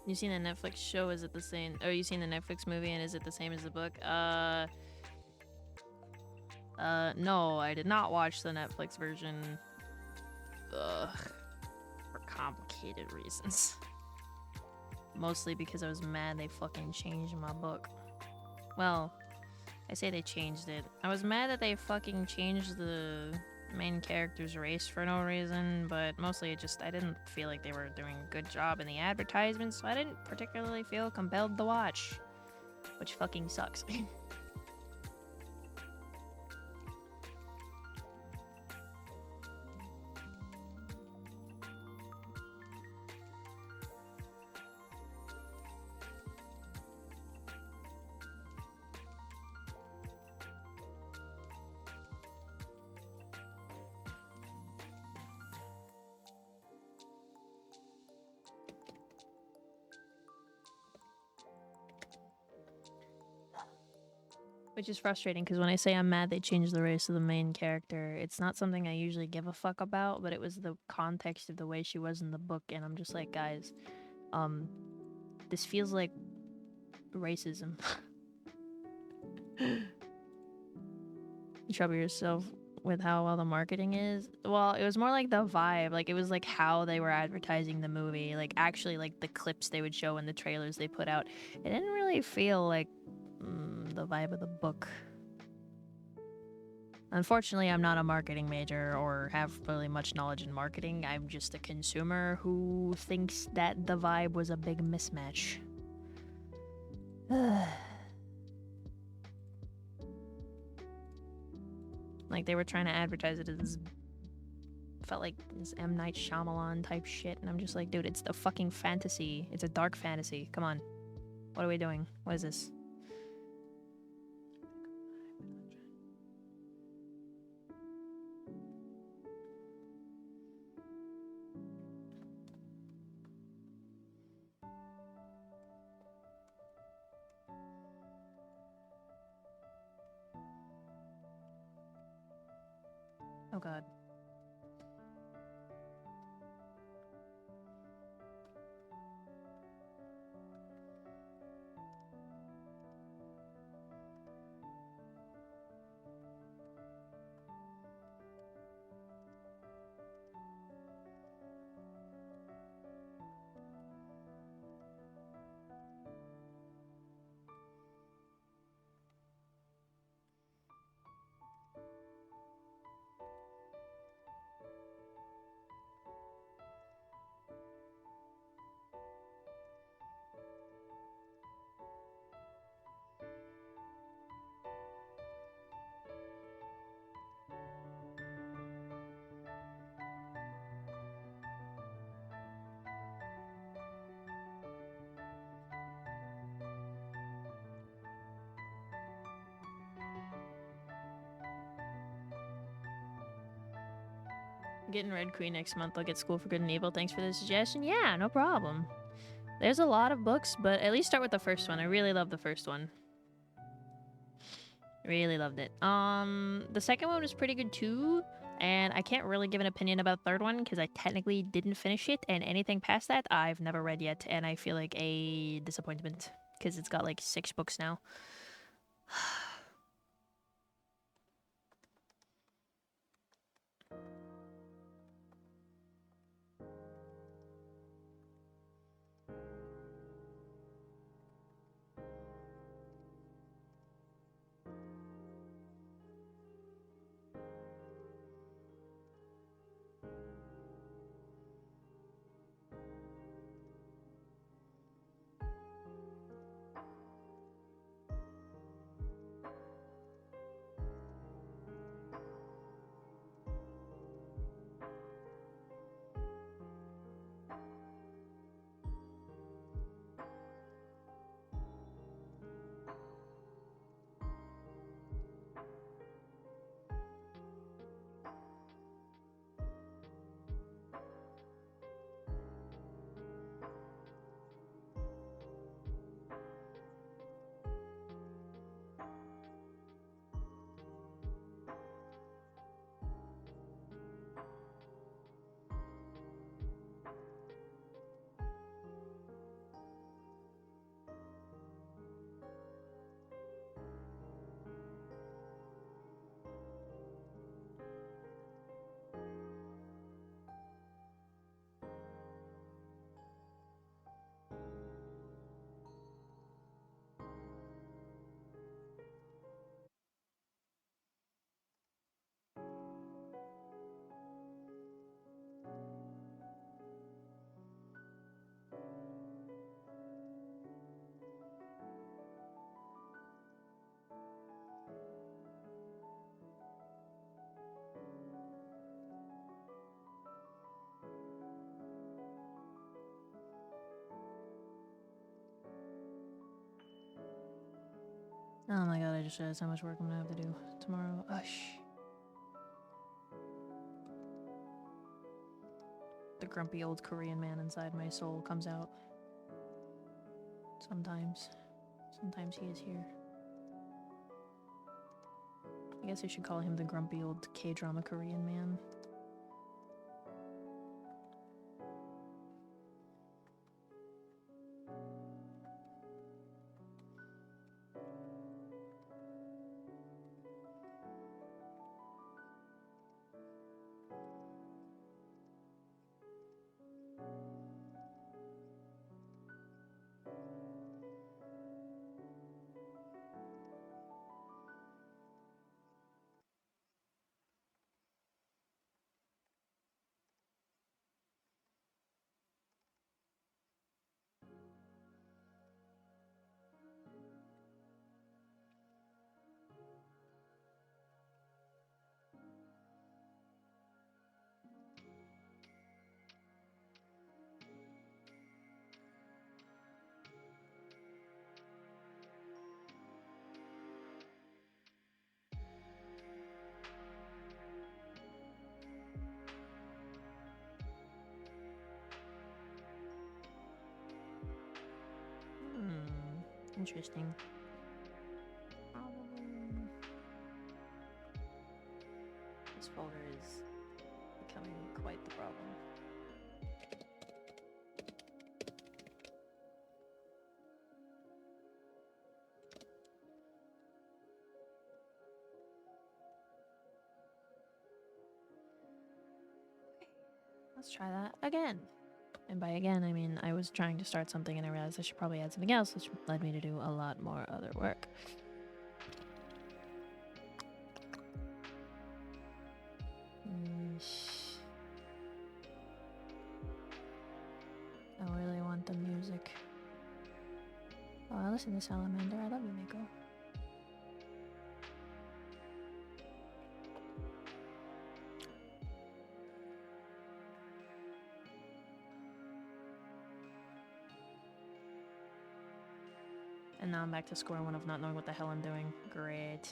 You seen the Netflix show? Is it the same? Or you seen the Netflix movie and is it the same as the book? No, I did not watch the Netflix version. Ugh. For complicated reasons. Mostly because I was mad they fucking changed my book. Well, I say they changed it. I was mad that they fucking changed the main character's race for no reason, but mostly I didn't feel like they were doing a good job in the advertisements, so I didn't particularly feel compelled to watch. Which fucking sucks. Which is frustrating, because when I say I'm mad they changed the race of the main character, it's not something I usually give a fuck about, but it was the context of the way she was in the book, and I'm just like, guys, this feels like racism. You trouble yourself with how well the marketing is. Well, it was more like the vibe, like it was like how they were advertising the movie, like actually like the clips they would show in the trailers they put out. It didn't really feel like the vibe of the book. Unfortunately, I'm not a marketing major or have really much knowledge in marketing. I'm just a consumer who thinks that the vibe was a big mismatch. Like they were trying to advertise it as felt like this M. Night Shyamalan type shit, and I'm just like, dude, it's a fucking fantasy. It's a dark fantasy. Come on. What are we doing? What is this? Oh god. getting Red Queen next month. I'll get School for Good and Evil. Thanks for the suggestion. Yeah, no problem. There's a lot of books, but at least start with the first one. I really love the first one. Really loved it. The second one was pretty good too, and I can't really give an opinion about the third one because I technically didn't finish it, and anything past that I've never read yet, and I feel like a disappointment because it's got like 6 books now. Oh my god, I just realized how much work I'm gonna have to do tomorrow. Ush. The grumpy old Korean man inside my soul comes out. Sometimes. Sometimes he is here. I guess I should call him the grumpy old K-drama Korean man. Interesting. This folder is becoming quite the problem. Let's try that again. And by again, I mean I was trying to start something and I realized I should probably add something else, which led me to do a lot more other work. I really want the music. Oh, I listen to Salamander. I love you, Neiku. And now I'm back to square one of not knowing what the hell I'm doing. Great.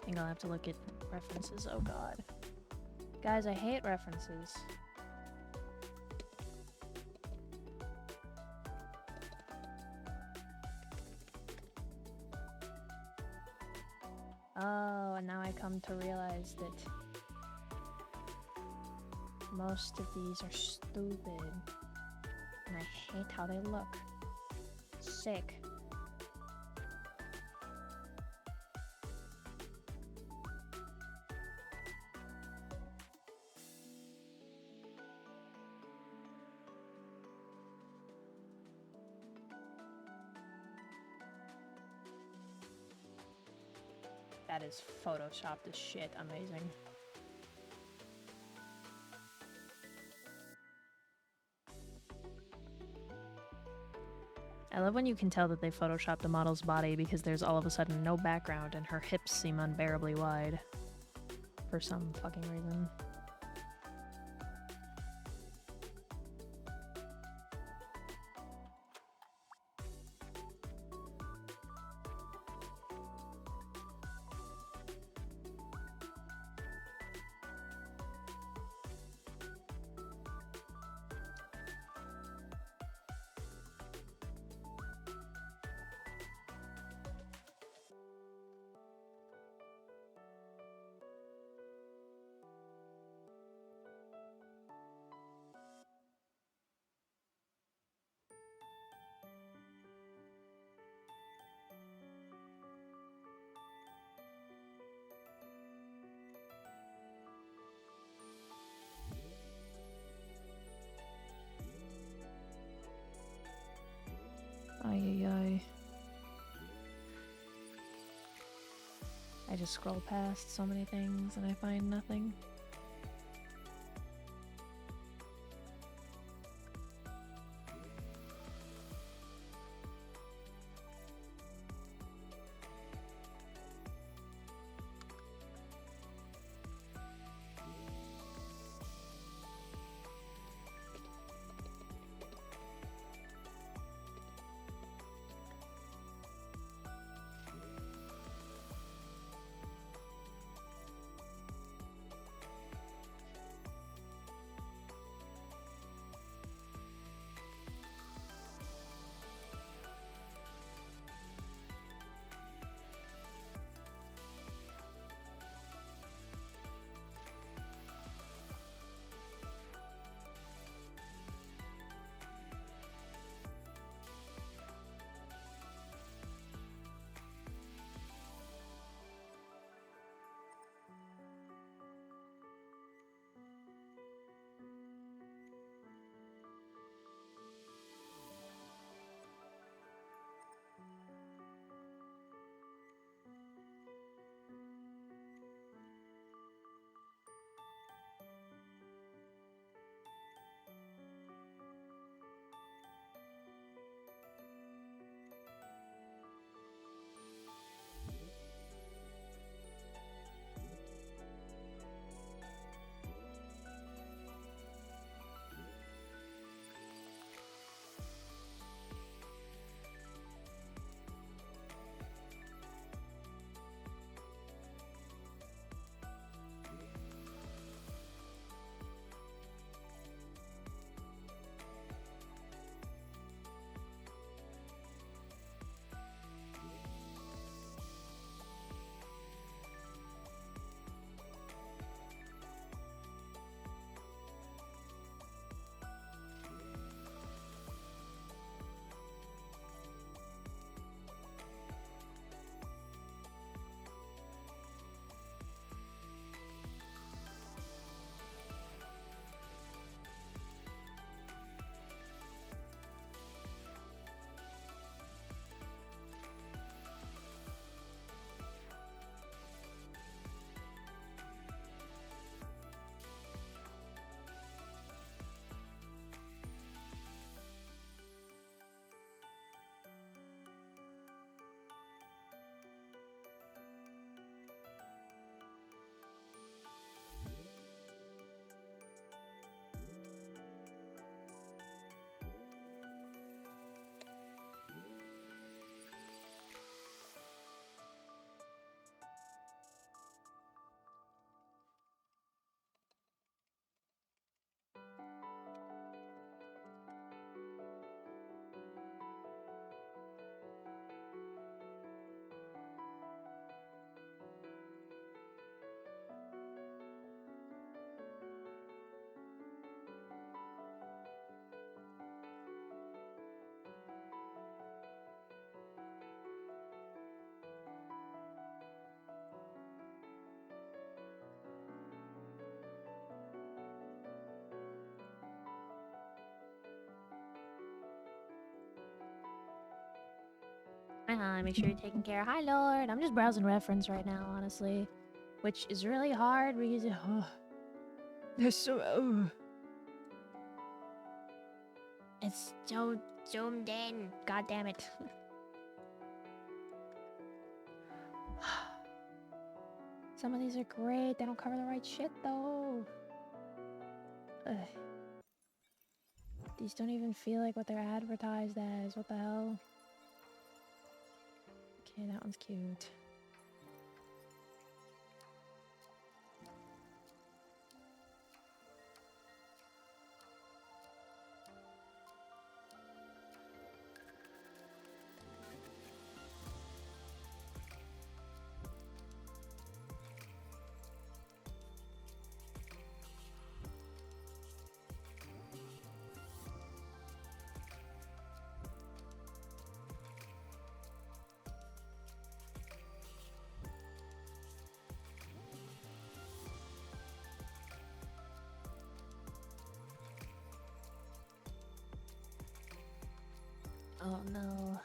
I think I'll have to look at references. Oh god. Guys, I hate references. Oh, and now I come to realize that most of these are stupid. And I hate how they look. Sick. That is photoshopped as shit. Amazing. I love when you can tell that they photoshopped a model's body because there's all of a sudden no background and her hips seem unbearably wide. For some fucking reason. Ay. I just scroll past so many things and I find nothing. Make sure you're taking care. Hi, Lord. I'm just browsing reference right now, honestly. Which is really hard because... there's so... It's so zoomed in. God damn it. Some of these are great. They don't cover the right shit, though. Ugh. These don't even feel like what they're advertised as. What the hell? Okay, that one's cute. Oh no.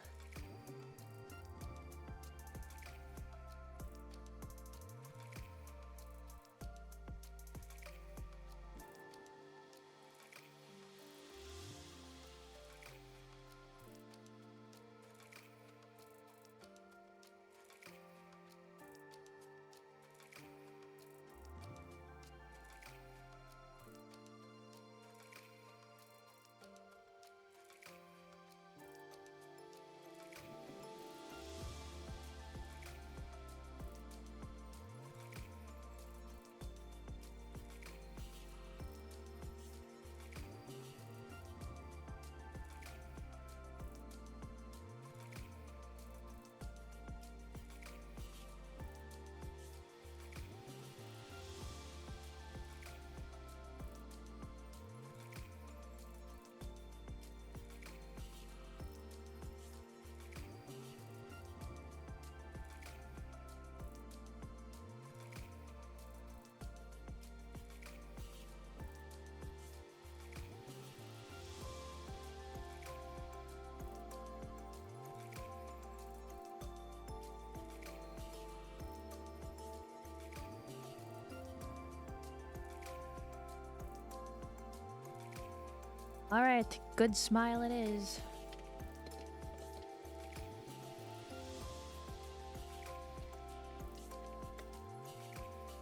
Alright, good smile it is.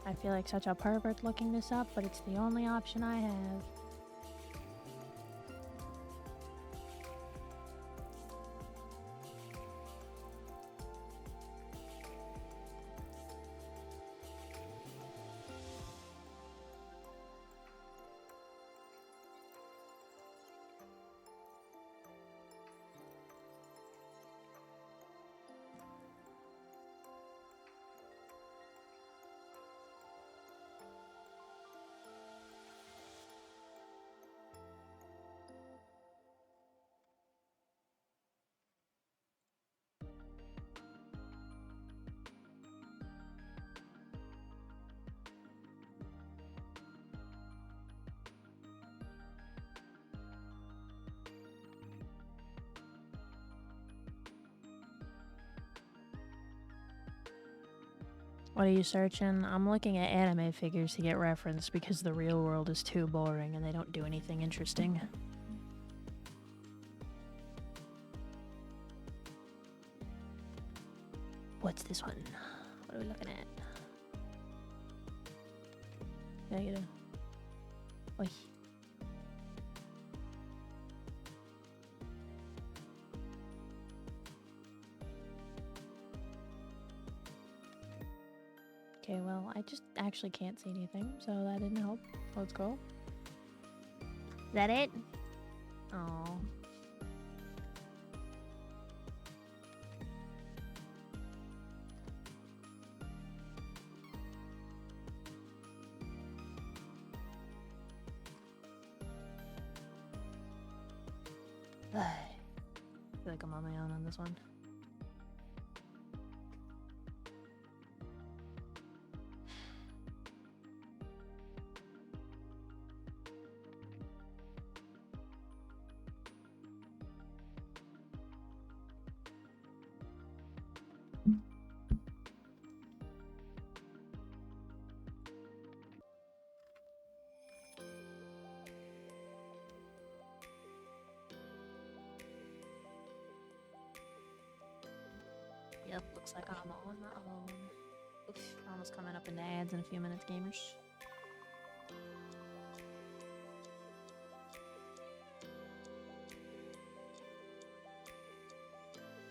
I feel like such a pervert looking this up, but it's the only option I have. What are you searching? I'm looking at anime figures to get reference because the real world is too boring and they don't do anything interesting. What's this one? What are we looking at? Can I get a... Oi. Okay, well, I just actually can't see anything, so that didn't help. Let's go. Is that it? Oh. I feel like I'm on my own on this one. Looks like I'm on my own. Oof, we're almost coming up into ads in a few minutes, gamers.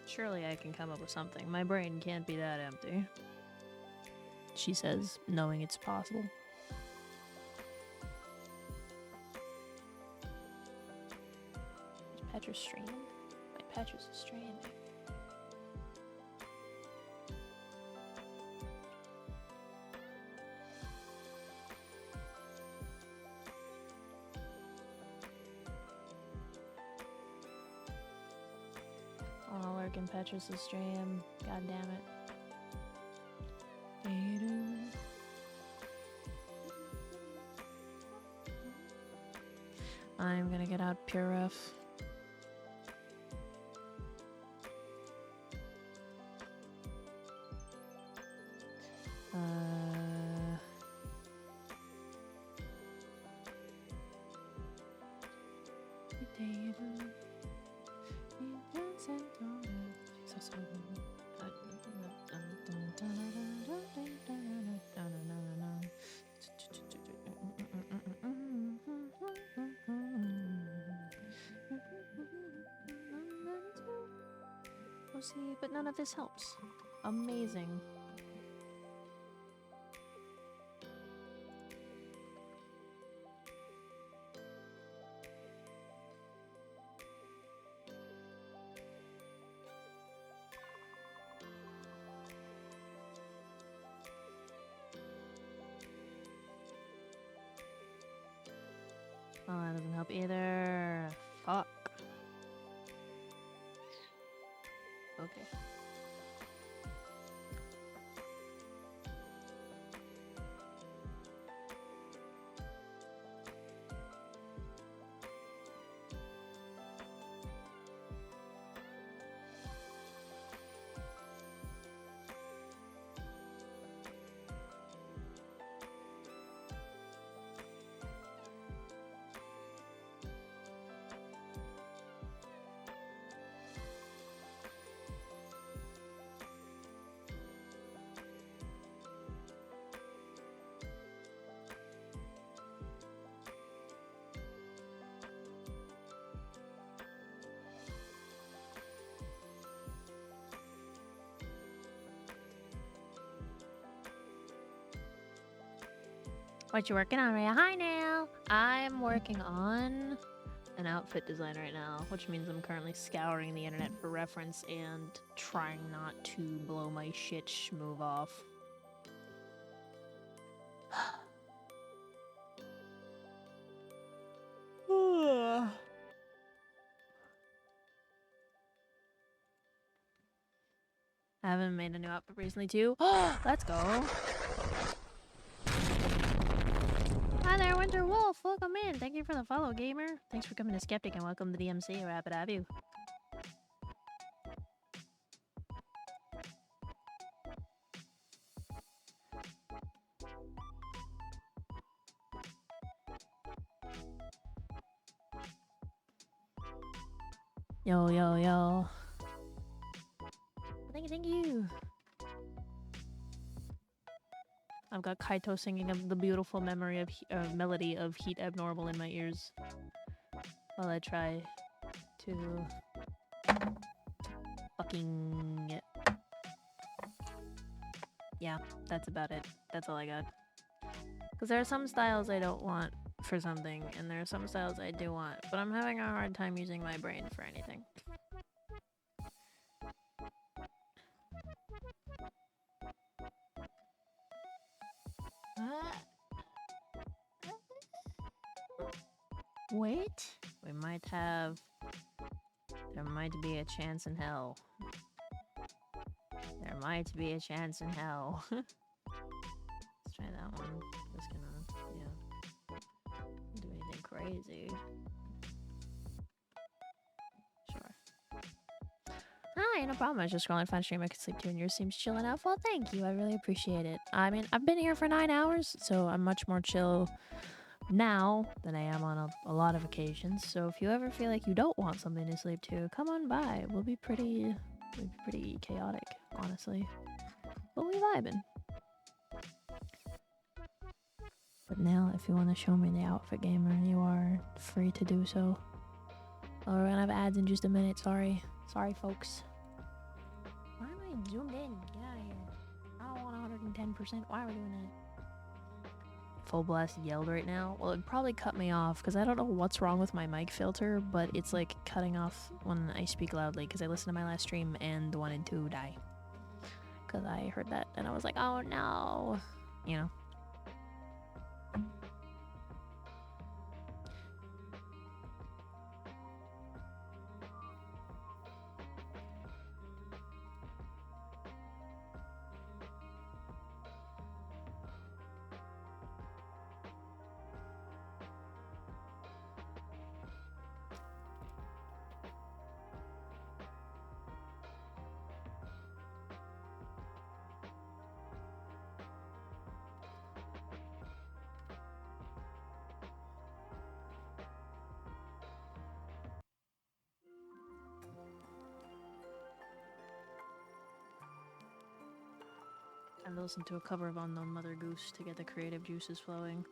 Surely I can come up with something. My brain can't be that empty. She says, knowing it's possible. Is Petra's streaming? Wait, Petra's streaming. I'll lurk in Petra's stream. God damn it. I'm gonna get out pure ref. Oh, see, but none of this helps. Amazing. Oh, that doesn't help either. Fuck. Okay. What you working on, Rhea? Hi, Nail. I'm working on an outfit design right now, which means I'm currently scouring the internet for reference and trying not to blow my shit schmoove off. I haven't made a new outfit recently, too. Let's go. Hi there, Winter Wolf. Welcome in. Thank you for the follow, gamer. Thanks for coming to Skeptic and welcome to the MC. We're happy to have you. Yo, yo, yo. Thank you. I've got Kaito singing of the beautiful memory of melody of Heat Abnormal in my ears while I try to fucking... Yeah, that's about it. That's all I got. Because there are some styles I don't want for something, and there are some styles I do want, but I'm having a hard time using my brain for anything. Wait, we might have... There might be a chance in hell. There might be a chance in hell. Let's try that one. Just gonna, yeah. Do anything crazy. Sure. Hi, no problem. I was just scrolling fun stream. I could sleep too, and yours seems chill enough. Well, thank you. I really appreciate it. I mean, I've been here for 9 hours, so I'm much more chill now than I am on a lot of occasions. So if you ever feel like you don't want something to sleep to, come on by. We'll be pretty would be pretty chaotic, honestly. But we vibing. But now, if you want to show me the outfit gamer, you are free to do so. Oh, we're gonna have ads in just a minute. Sorry, folks. Why am I zoomed in? Get out of here. I don't want 110%. Why are we doing that? Full blast yelled right now. Well, it'd probably cut me off because I don't know what's wrong with my mic filter, but it's like cutting off when I speak loudly because I listened to my last stream and wanted to die. Because I heard that and I was like, oh no. You know. Time to listen to a cover of Unknown Mother Goose to get the creative juices flowing.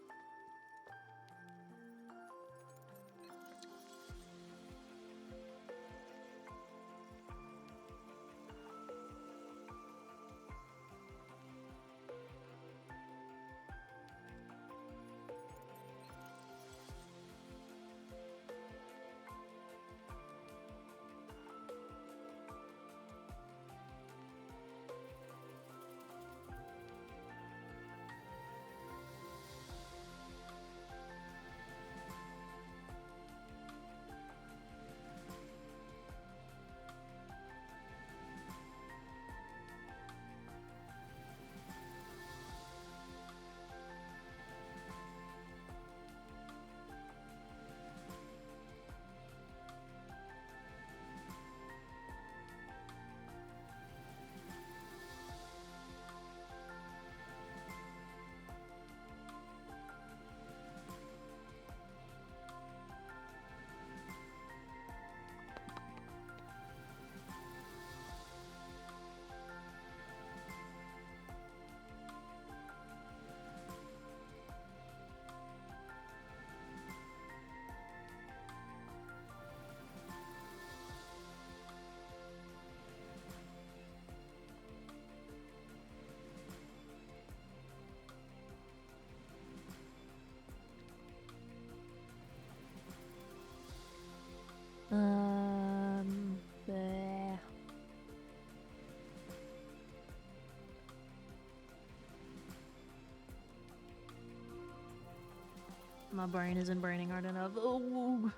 Bleh. My brain isn't braining hard enough. Oh.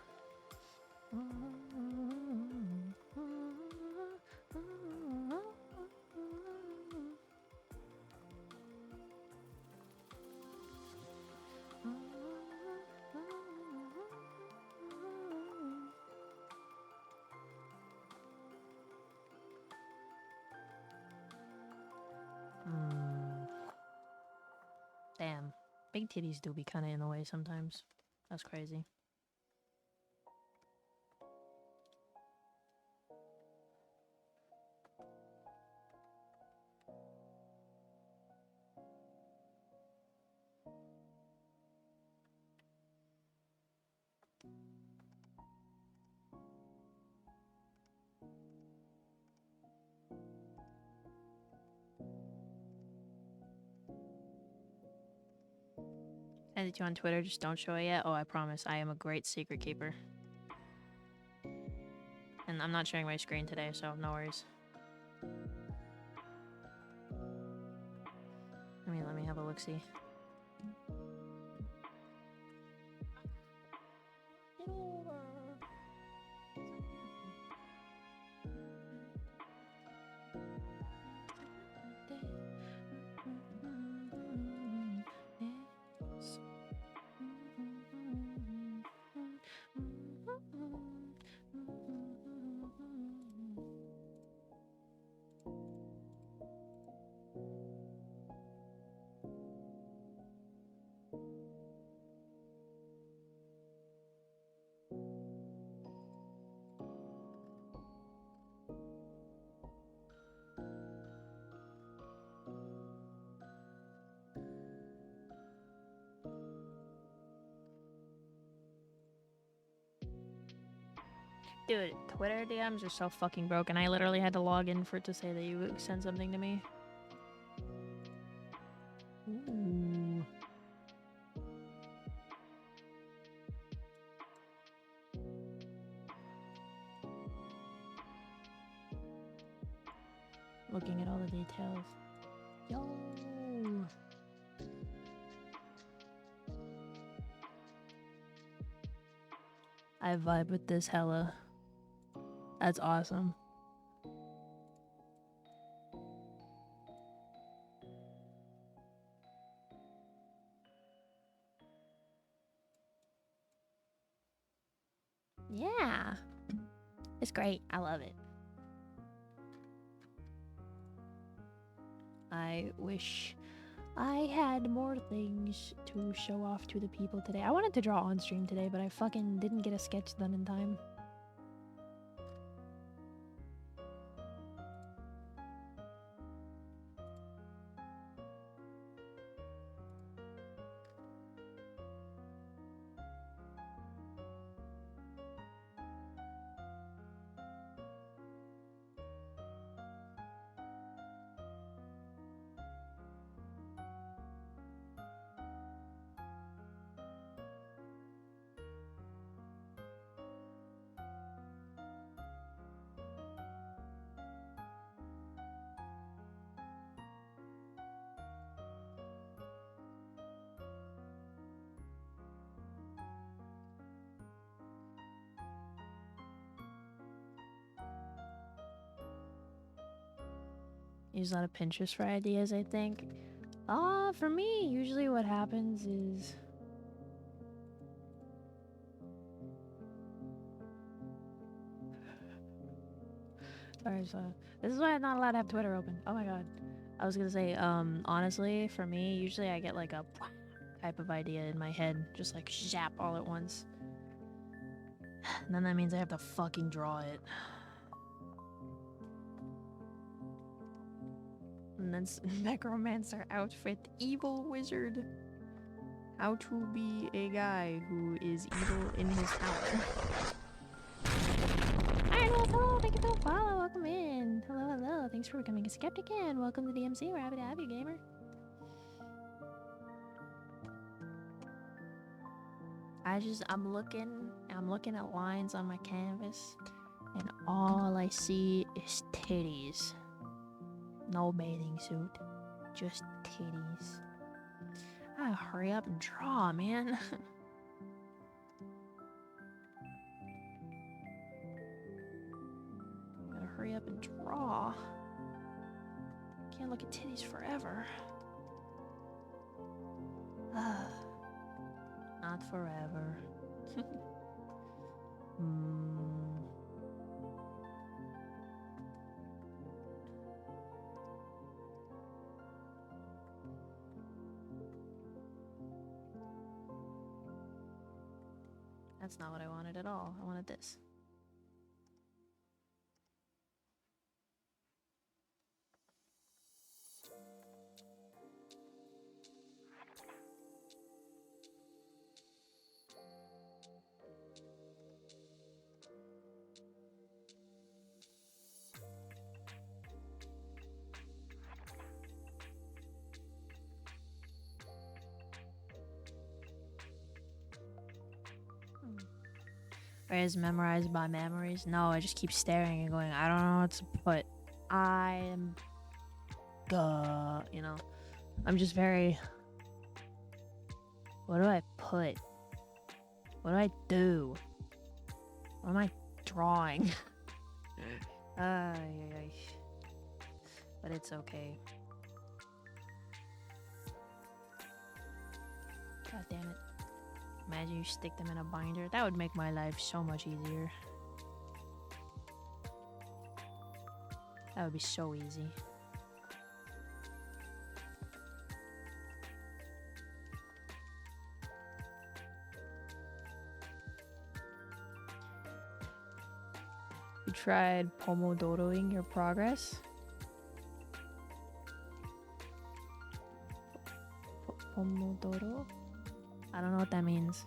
Damn. Big titties do be kind of in the way sometimes. That's crazy. Send it to you on Twitter, just don't show it yet. Oh, I promise, I am a great secret keeper. And I'm not sharing my screen today, so no worries. Let me have a look-see. Dude, Twitter DMs are so fucking broken. I literally had to log in for it to say that you would send something to me. Ooh. Looking at all the details. Yo! I vibe with this hella. That's awesome. Yeah. It's great. I love it. I wish I had more things to show off to the people today. I wanted to draw on stream today, but I fucking didn't get a sketch done in time. Use a lot of Pinterest for ideas, I think. For me, usually what happens is... Sorry, so this is why I'm not allowed to have Twitter open. Oh my god. I was gonna say, honestly, for me, usually I get like a type of idea in my head, just like zap all at once. And then that means I have to fucking draw it. And then necromancer outfit, evil wizard. How to be a guy who is evil in his power. Alright, hello, thank you for the follow, welcome in. Hello, hello, thanks for becoming a skeptic and welcome to DMC, we're happy to have you, gamer. I'm looking at lines on my canvas and all I see is titties. No bathing suit, just titties. Ah, hurry up and draw, man. Gotta hurry up and draw. Can't look at titties forever. Not forever. That's not what I wanted at all. I wanted this. Or is memorized by memories? No, I just keep staring and going, I don't know what to put. I am... you know. I'm just very... What do I put? What do I do? What am I drawing? But it's okay. God damn it. Imagine you stick them in a binder. That would make my life so much easier. That would be so easy. You tried pomodoroing your progress? Pomodoro? I don't know what that means.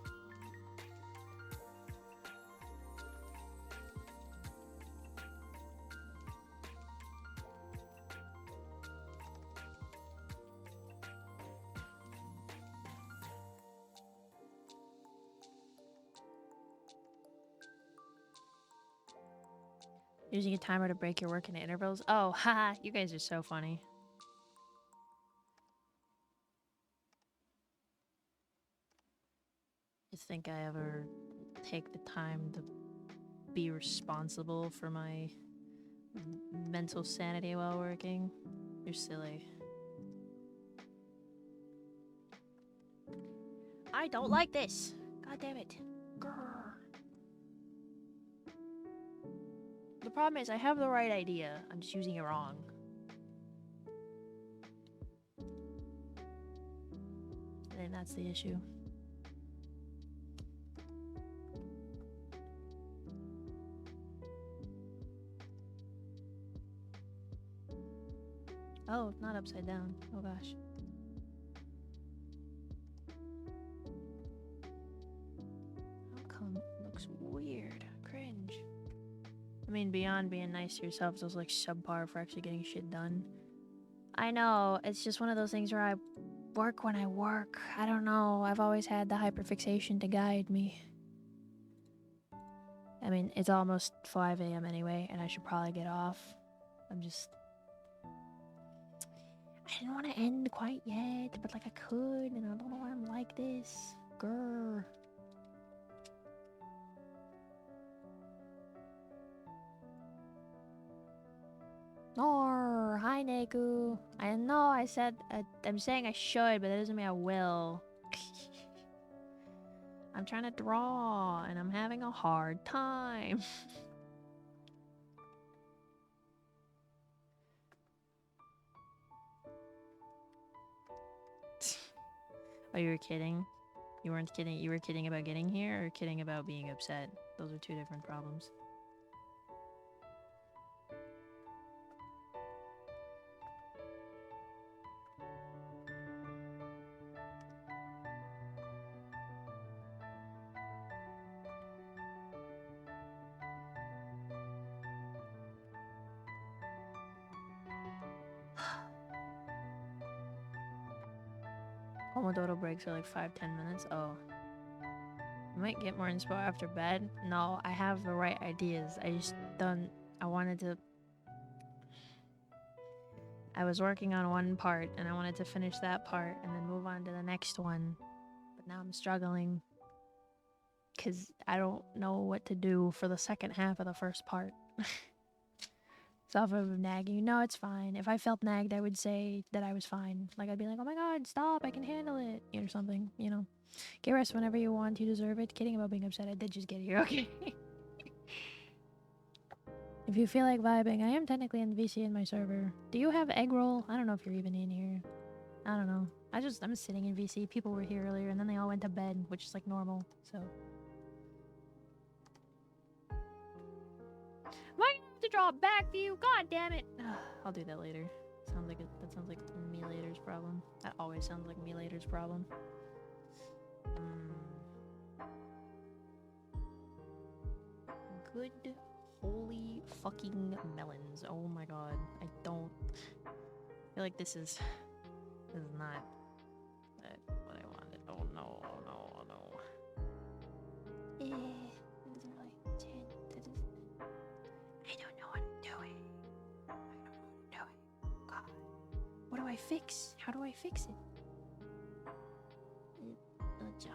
Using a timer to break your work into intervals? Oh, haha, you guys are so funny. You think I ever take the time to be responsible for my mental sanity while working? You're silly. I don't like this. God damn it. Grr. The problem is I have the right idea. I'm just using it wrong. I think that's the issue. Oh, not upside down. Oh gosh. How come it looks weird? Cringe. I mean, beyond being nice to yourself, it's also like subpar for actually getting shit done. I know, it's just one of those things where I work when I work. I don't know, I've always had the hyperfixation to guide me. I mean, it's almost 5 a.m. anyway, and I should probably get off. I'm just... I didn't want to end quite yet, but like I could, and I don't know why I'm like this. Grr. Nor, hi Neiku. I know I said, I'm saying I should, but that doesn't mean I will. I'm trying to draw, and I'm having a hard time. Oh, you were kidding? You weren't kidding? You were kidding about getting here, or kidding about being upset? Those are two different problems. Pomodoro breaks are like 5-10 minutes. Oh. I might get more inspo after bed. No, I have the right ideas. I just don't... I wanted to... I was working on one part, and I wanted to finish that part, and then move on to the next one. But now I'm struggling. Because I don't know what to do for the second half of the first part. So if I'm nagging, no, it's fine. If I felt nagged, I would say that I was fine. Like, I'd be like, oh my god, stop, I can handle it. Or something, you know. Get rest whenever you want, you deserve it. Kidding about being upset, I did just get here, okay? If you feel like vibing, I am technically in VC in my server. Do you have egg roll? I don't know if you're even in here. I don't know. I'm sitting in VC. People were here earlier, and then they all went to bed, which is like normal, so. Am I gonna have to draw a back view? God damn it! I'll do that later. That sounds like me later's problem. That always sounds like me later's problem. Good holy fucking melons. Oh my god. I feel like this is not what I wanted. Oh no, oh no, oh no. It doesn't really I don't know what I'm doing. I don't know what I'm doing. God. What do I fix? How do I fix it? Jaw.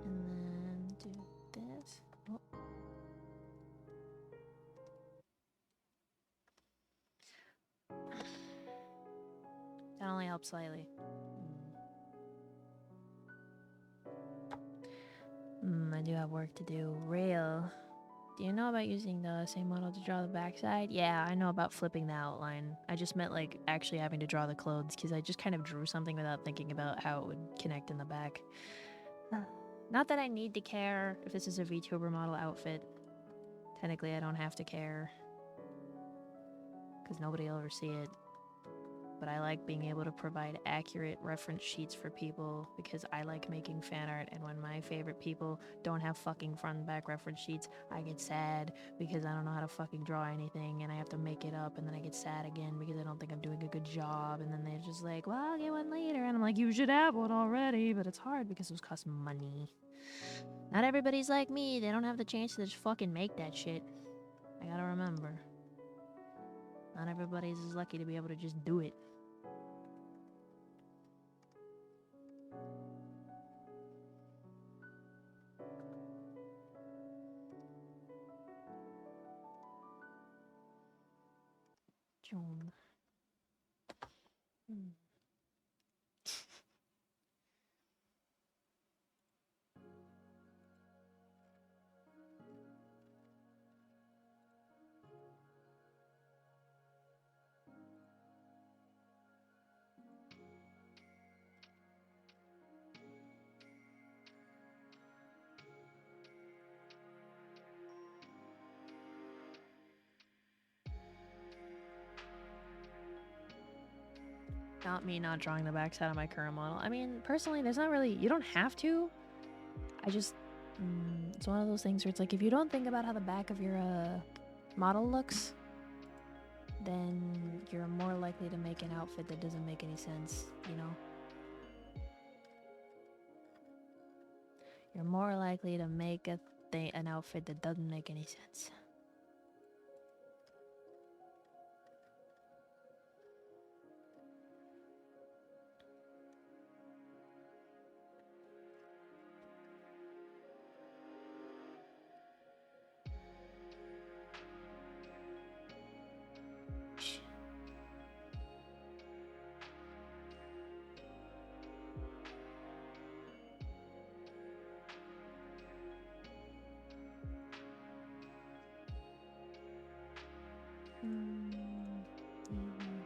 And then do this. Oh. That only helps slightly. I do have work to do. Real. Do you know about using the same model to draw the backside? Yeah, I know about flipping the outline. I just meant like actually having to draw the clothes because I just kind of drew something without thinking about how it would connect in the back. Not that I need to care if this is a VTuber model outfit. Technically, I don't have to care because nobody will ever see it. but I like being able to provide accurate reference sheets for people because I like making fan art, and when my favorite people don't have fucking front and back reference sheets, I get sad because I don't know how to fucking draw anything and I have to make it up, and then I get sad again because I don't think I'm doing a good job, and then they're just like, well, I'll get one later, and I'm like, you should have one already, but it's hard because those cost money. Not everybody's like me, they don't have the chance to just fucking make that shit. I gotta remember. Not everybody's as lucky to be able to just do it. June. Not me not drawing the backside of my current model. I mean, personally, there's not really, you don't have to. I just, it's one of those things where it's like, if you don't think about how the back of your model looks, then you're more likely to make an outfit that doesn't make any sense, you know? You're more likely to make an outfit that doesn't make any sense.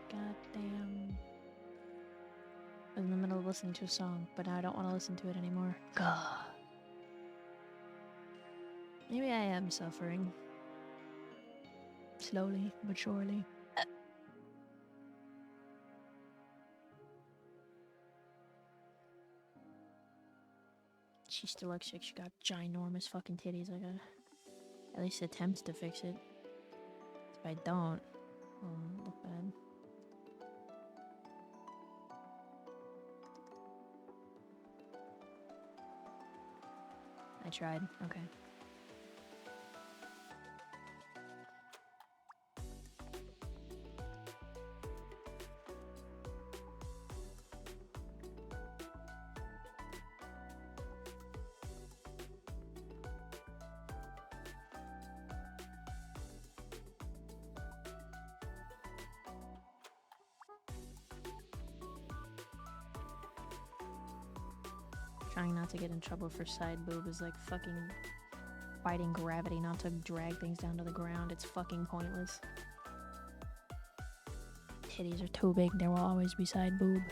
Goddamn. I was in the middle of listening to a song, but now I don't want to listen to it anymore. God. Maybe I am suffering. Slowly but surely. She still looks like she got ginormous fucking titties. I gotta at least attempt to fix it. If I don't, it'll look bad. I tried. Okay. Trying not to get in trouble for side boob is like fucking fighting gravity not to drag things down to the ground. It's fucking pointless. Titties are too big, there will always be side boob.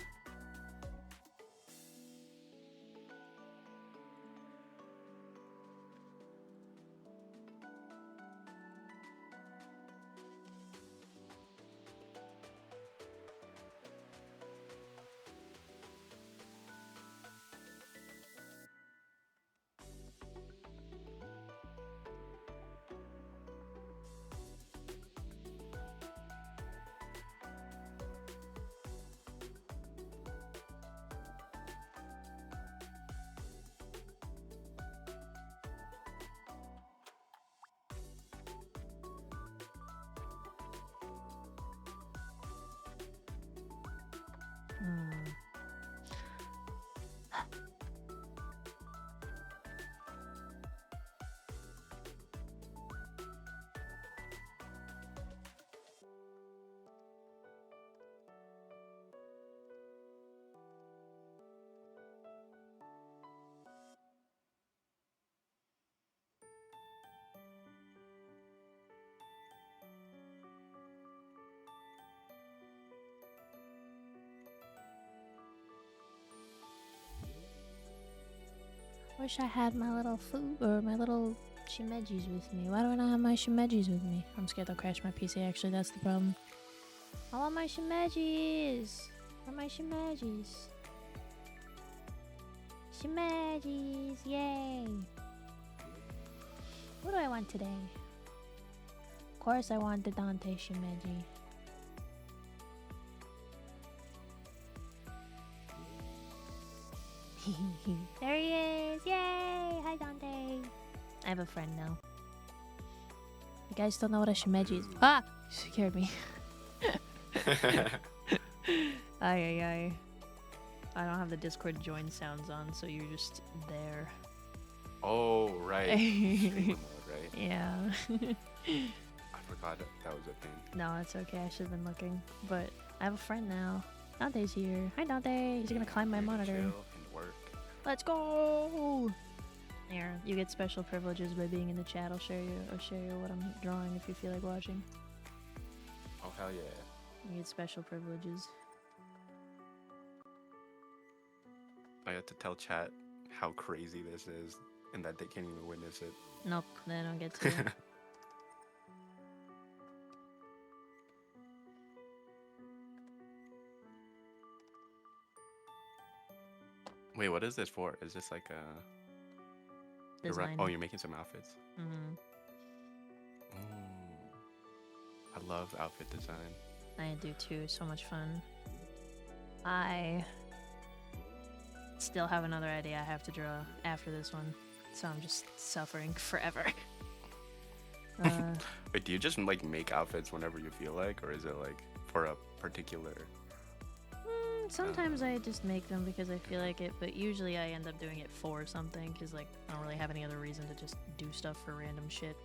Wish I had my little food or my little shimeji's with me. Why do I not have my shimeji's with me? I'm scared they'll crash my PC, actually, that's the problem. I want my shimejis. Where are my shimejis? Shimejis, yay! What do I want today? Of course I want the Dante shimeji. There he is! Yay! Hi Dante! I have a friend now. You guys don't know what a shimeji is. Ah! Scared me. Ay. I don't have the Discord join sounds on, so you're just there. Oh, right. Streamer mode, right? Yeah. I forgot that was a thing. No, it's okay. I should have been looking. But I have a friend now. Dante's here. Hi, Dante. He's gonna climb my monitor. Chill and work. Let's go! Here, you get special privileges by being in the chat. I'll share you what I'm drawing if you feel like watching. Oh, hell yeah. You get special privileges. I had to tell chat how crazy this is and that they can't even witness it. Nope, they don't get to. Wait, what is this for? Is this like a... Design. Oh, you're making some outfits? Mm-hmm. Oh. I love outfit design. I do too. So much fun. I still have another idea I have to draw after this one, so I'm just suffering forever. Wait, do you just like make outfits whenever you feel like, or is it like for a particular... Sometimes I just make them because I feel like it, but usually I end up doing it for something because like I don't really have any other reason to just do stuff for random shit.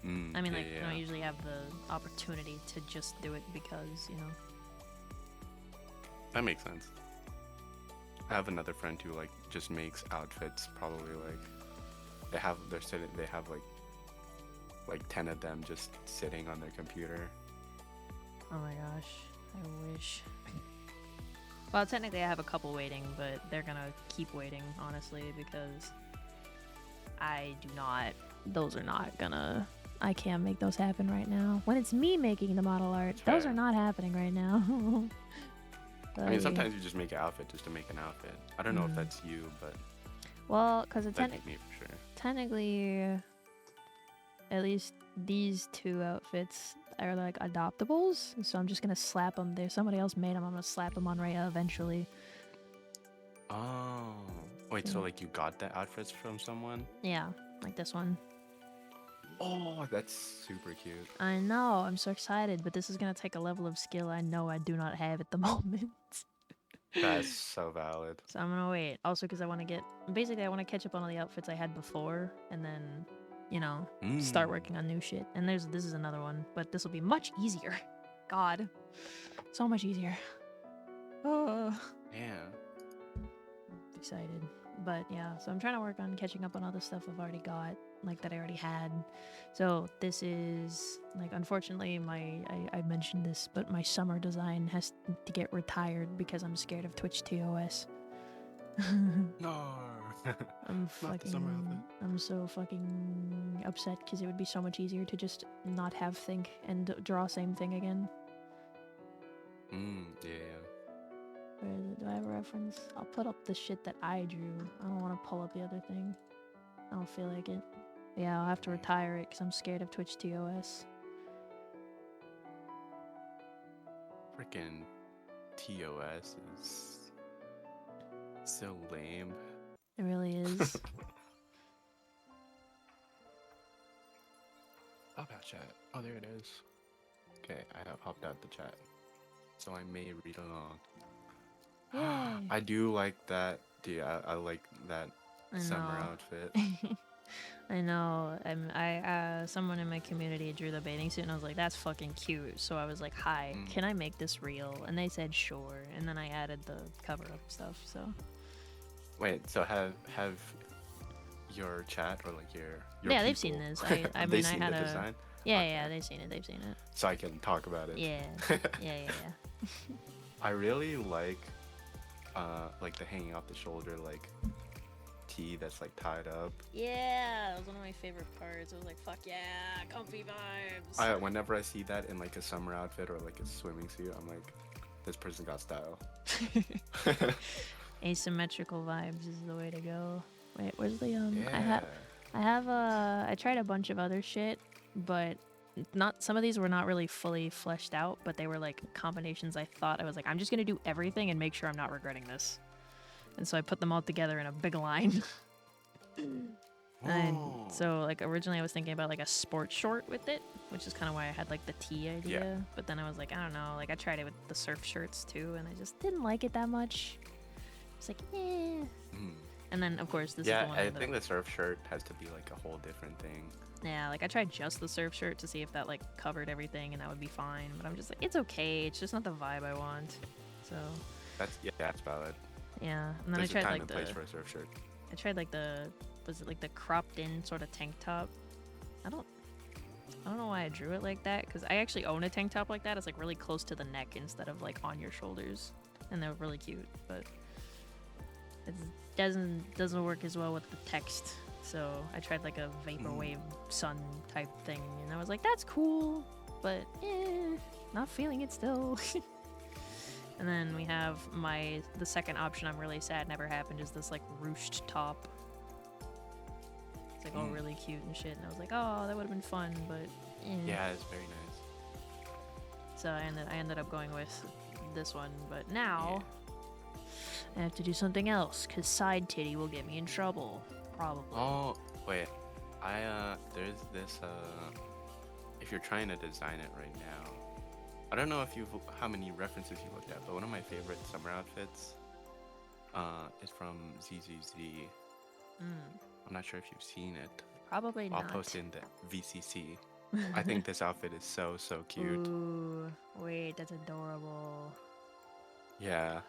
I mean, like, I don't usually have the opportunity to just do it because, you know. That makes sense. I have another friend who like just makes outfits. Probably like they have like 10 of them just sitting on their computer. Oh my gosh, I wish. Well, technically I have a couple waiting, but they're gonna keep waiting, honestly, because those are not gonna, I can't make those happen right now. When it's me making the model art, those are not happening right now. I mean, sometimes you just make an outfit just to make an outfit. I don't know if that's you, but... Well, because me for sure. Technically, at least these two outfits are like adoptables, so I'm just gonna slap them there. Somebody else made them. I'm gonna slap them on Raya eventually. Oh, wait. So like you got the outfits from someone? Yeah, like this one. Oh, that's super cute. I know. I'm so excited, but this is gonna take a level of skill I know I do not have at the moment. That's so valid. So I'm gonna wait. Also, because I want to get I want to catch up on all the outfits I had before, and then, you know, start working on new shit. And this is another one, but this will be much easier. God, so much easier. Oh, yeah. Excited. But yeah, so I'm trying to work on catching up on all the stuff I've already got, like that I already had. So this is like, unfortunately, I mentioned this, but my summer design has to get retired because I'm scared of Twitch TOS. No. I'm so fucking upset because it would be so much easier to just not have think and draw same thing again. Yeah. Where is it? Do I have a reference? I'll put up the shit that I drew. I don't want to pull up the other thing. I don't feel like it. Yeah, I'll have to retire it because I'm scared of Twitch TOS. Freaking TOS is so lame. It really is. How about chat? Oh, there it is. Okay, I have hopped out the chat, so I may read along. Yay. I do like that. I like that summer outfit. I know. Someone in my community drew the bathing suit, and I was like, "That's fucking cute." So I was like, "Hi, can I make this real?" And they said, "Sure." And then I added the cover-up stuff. So. Wait. So have your chat or like your yeah, they've seen this. I mean, I had the a design? yeah, Okay. yeah, they've seen it. They've seen it. So I can talk about it. Yeah, yeah. I really like the hanging off the shoulder, like tee that's like tied up. Yeah, that was one of my favorite parts. It was like, fuck yeah, comfy vibes. Whenever I see that in like a summer outfit or like a swimming suit, I'm like, this person got style. Asymmetrical vibes is the way to go. Wait, where's the Yeah. I tried a bunch of other shit, but some of these were not really fully fleshed out, but they were like combinations I thought. I was like, I'm just gonna do everything and make sure I'm not regretting this. And so I put them all together in a big line. And so like originally I was thinking about like a sports short with it, which is kind of why I had like the tee idea. Yeah. But then I was like, I don't know, like I tried it with the surf shirts too, and I just didn't like it that much. It's like, eh. And then of course this is the one. I think the surf shirt has to be like a whole different thing. Yeah, like I tried just the surf shirt to see if that like covered everything and that would be fine. But I'm just like, it's okay. It's just not the vibe I want. So. That's valid. Yeah, and then There's I tried a time like and place for a surf shirt. I tried like was it like the cropped in sort of tank top? I don't know why I drew it like that, because I actually own a tank top like that. It's like really close to the neck instead of like on your shoulders, and they're really cute. But it doesn't work as well with the text. So I tried like a vaporwave sun type thing, and I was like, that's cool, but not feeling it still. And then we have the second option I'm really sad never happened, is this like ruched top. It's like all really cute and shit, and I was like, oh, that would have been fun, but Yeah, it's very nice. So I ended up going with this one, but now I have to do something else, because side titty will get me in trouble, probably. Oh, wait. There's this, if you're trying to design it right now, I don't know how many references you looked at, but one of my favorite summer outfits is from zzz. I'm not sure if you've seen it. Probably not. I'll post in the VCC. I think this outfit is so cute. Ooh, wait, that's adorable. Yeah.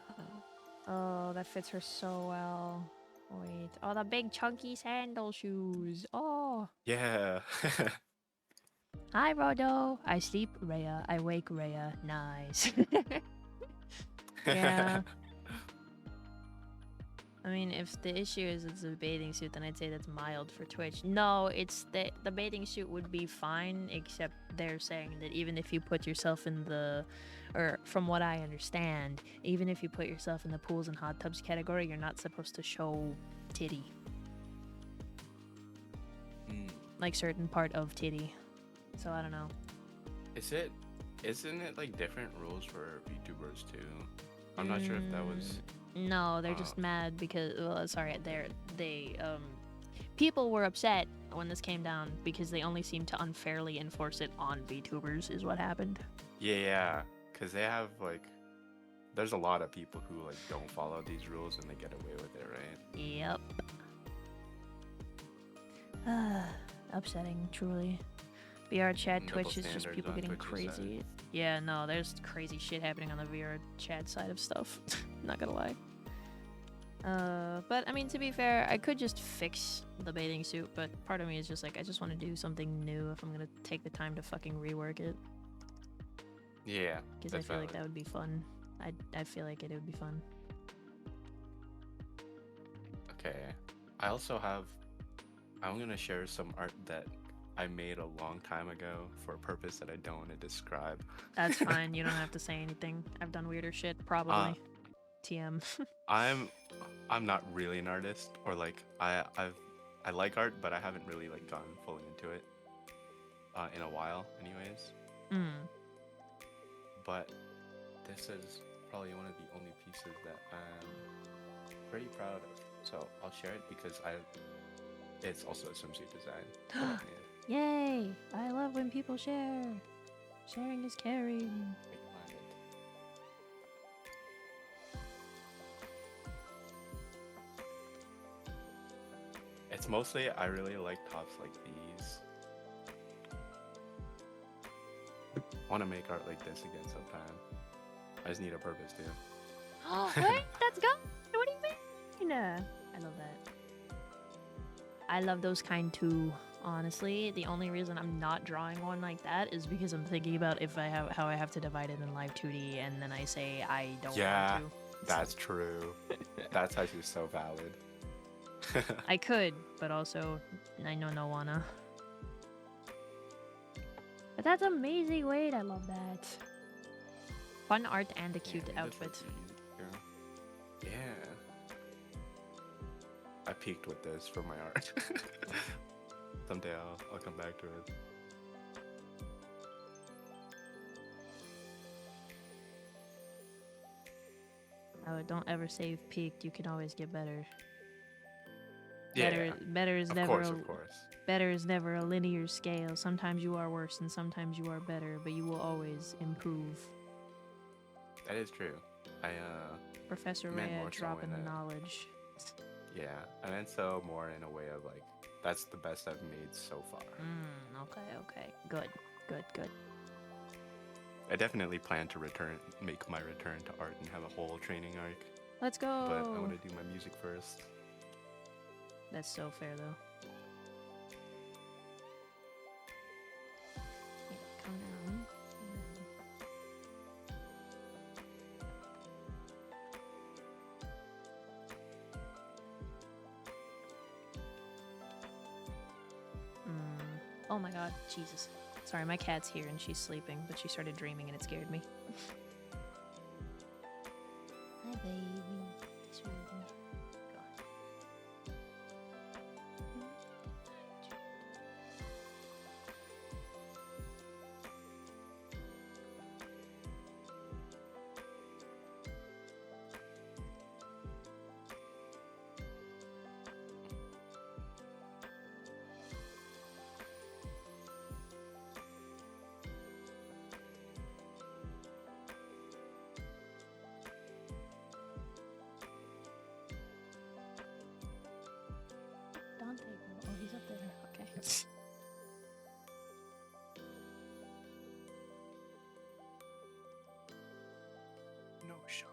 Oh, that fits her so well. Wait, oh, the big chunky sandal shoes. Oh. Yeah. Hi, Rodo. I sleep, Rhea. I wake, Rhea. Nice. Yeah. I mean, if the issue is it's a bathing suit, then I'd say that's mild for Twitch. No, it's the bathing suit would be fine, except they're saying that even if you put yourself in or from what I understand, even if you put yourself in the pools and hot tubs category, you're not supposed to show titty. Like certain part of titty. So I don't know. Isn't it like different rules for VTubers too? I'm not sure if that was. No, they're just mad because people were upset when this came down because they only seemed to unfairly enforce it on VTubers is what happened. Yeah, because they have like, there's a lot of people who like don't follow these rules and they get away with it, right? Yep. Upsetting, truly. VR chat Double Twitch is just standards people on getting Twitch's crazy. side. Yeah, no, there's crazy shit happening on the VR chat side of stuff. Not gonna lie. But I mean, to be fair, I could just fix the bathing suit, but part of me is just like, I just want to do something new if I'm gonna take the time to fucking rework it. Yeah. Because I feel like that would be fun. I feel like it would be fun. Okay. I'm gonna share some art that I made a long time ago for a purpose that I don't want to describe. That's fine. You don't have to say anything. I've done weirder shit, probably. TM. I'm not really an artist, or like I like art, but I haven't really like gone fully into it in a while, anyways. But this is probably one of the only pieces that I'm pretty proud of. So I'll share it because it's also a swimsuit design that I've made. Yay! I love when people share. Sharing is caring. Wait, mind it. It's mostly I really like tops like these. I want to make art like this again sometime. I just need a purpose too. Oh, wait, that's gone. What do you mean? I love that. I love those kind too. Honestly, the only reason I'm not drawing one like that is because I'm thinking about how I have to divide it in live 2D, and then I say I don't want to. That's true. That's actually so valid. I could, but also I know no wanna. But that's amazing. Wait, I love that. Fun art and a cute Yeah, this outfit. looks really good. Yeah. I peaked with this for my art. Someday I'll come back to it. Oh, don't ever say you've peaked. You can always get better. Yeah, Better is of never course, a, of course. better is never a linear scale. Sometimes you are worse and sometimes you are better, but you will always improve. That is true. I Professor meant Rhea more so dropping in the a- knowledge. yeah, I meant so more in a way of like that's the best I've made so far. Okay. Good. I definitely plan to make my return to art and have a whole training arc, Let's go. but I want to do my music first. That's so fair, though. Yeah, come down. Oh my god, Jesus. Sorry, my cat's here and she's sleeping, but she started dreaming and it scared me. Hi, baby. Sweetie. Go. Dante. Oh, he's up there. Okay. No shot.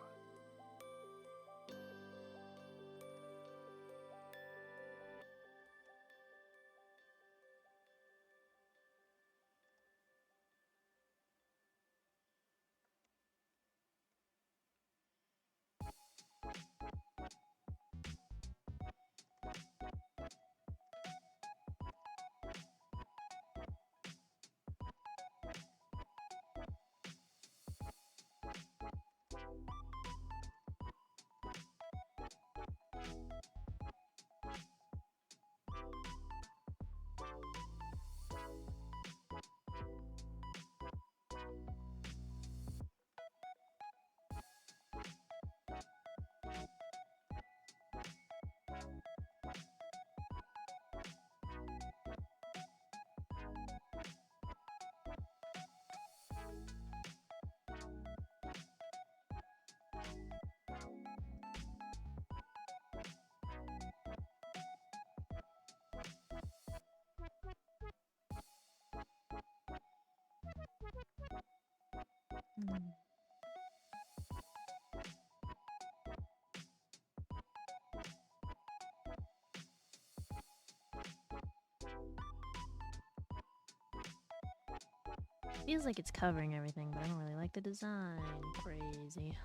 Feels like it's covering everything, but I don't really like the design. Crazy.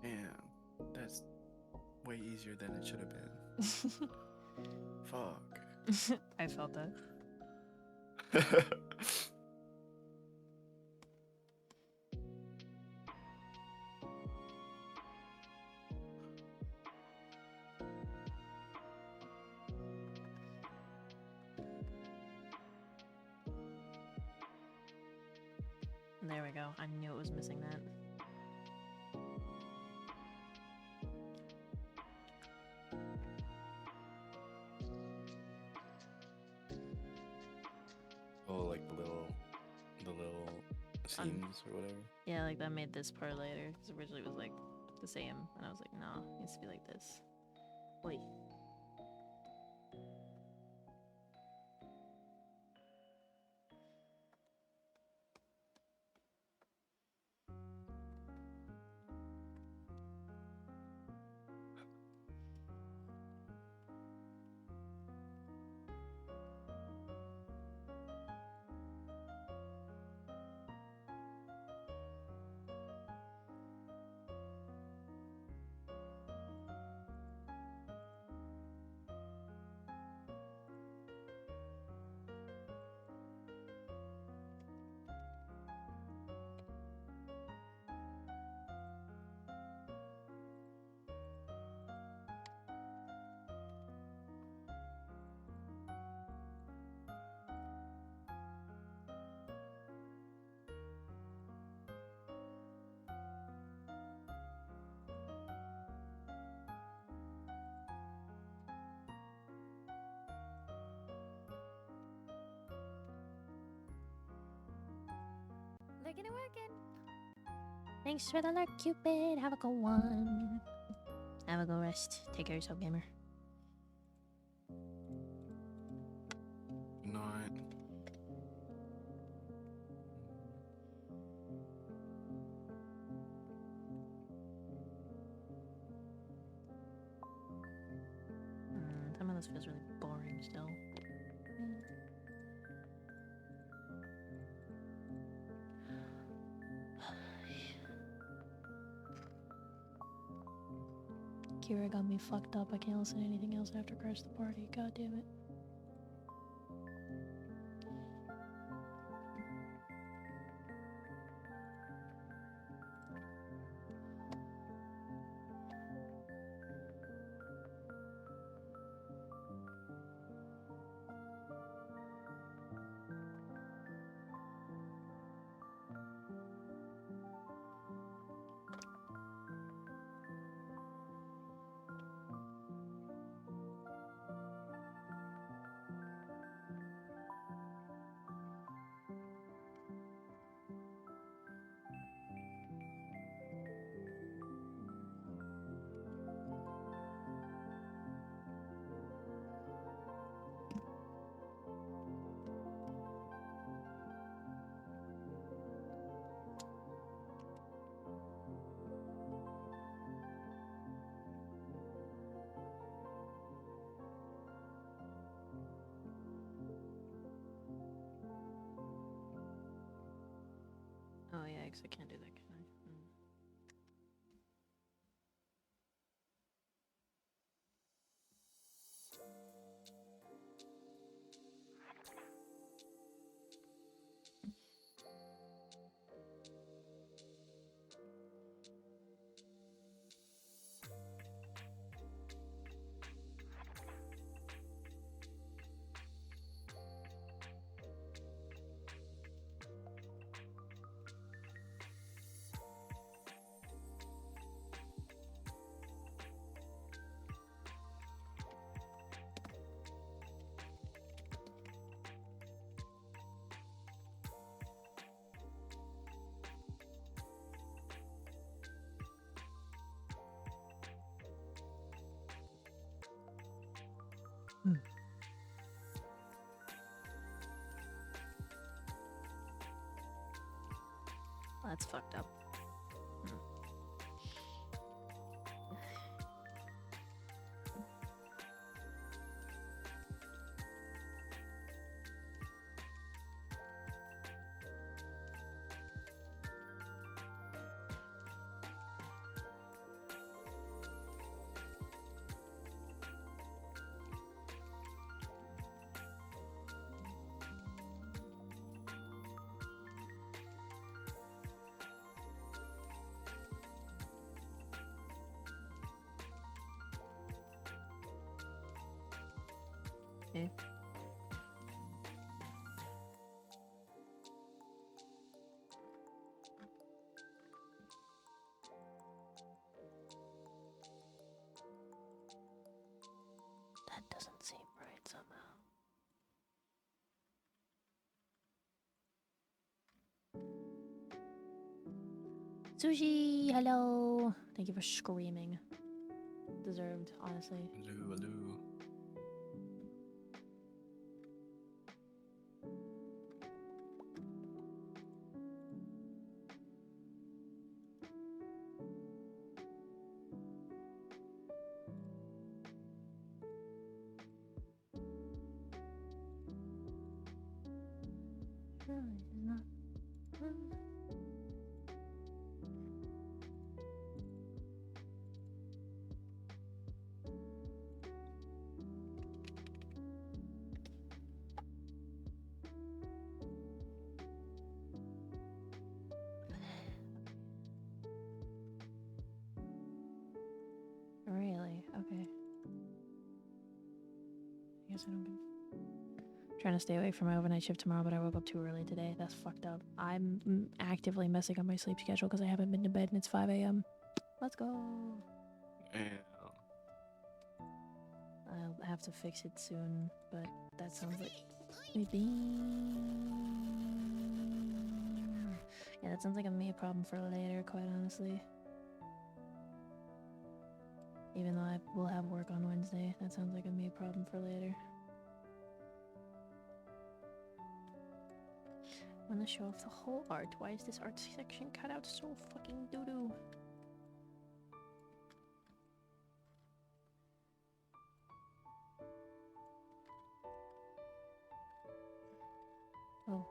Damn, that's way easier than it should have been. Fuck. I felt that. There we go. I knew it was missing that. Oh, like the little seams or whatever. Yeah, like that made this part later. Because originally it was like the same. And I was like, no, it needs to be like this. Wait. Looking at working. Thanks for the lurk, Cupid. Have a good one. Have a good rest. Take care of yourself, gamer. Not. Some of this feels really boring still. Kira got me fucked up. I can't listen to anything else after Crash the Party. God damn it. Oh yeah, 'cause I can't do that, can I? That's fucked up. Okay. That doesn't seem right somehow. Sushi, hello. Thank you for screaming. Deserved, honestly. Hello, hello. Really? Okay. I guess I don't get... Trying to stay away from my overnight shift tomorrow, but I woke up too early today. That's fucked up. I'm actively messing up my sleep schedule because I haven't been to bed and it's 5 a.m. Let's go. Yeah. I'll have to fix it soon, but that sounds like... Maybe... Yeah, that sounds like a problem for later, quite honestly. Even though I will have work on Wednesday, that sounds like a problem for later. I want to show off the whole art. Why is this art section cut out so fucking doo-doo? Oh.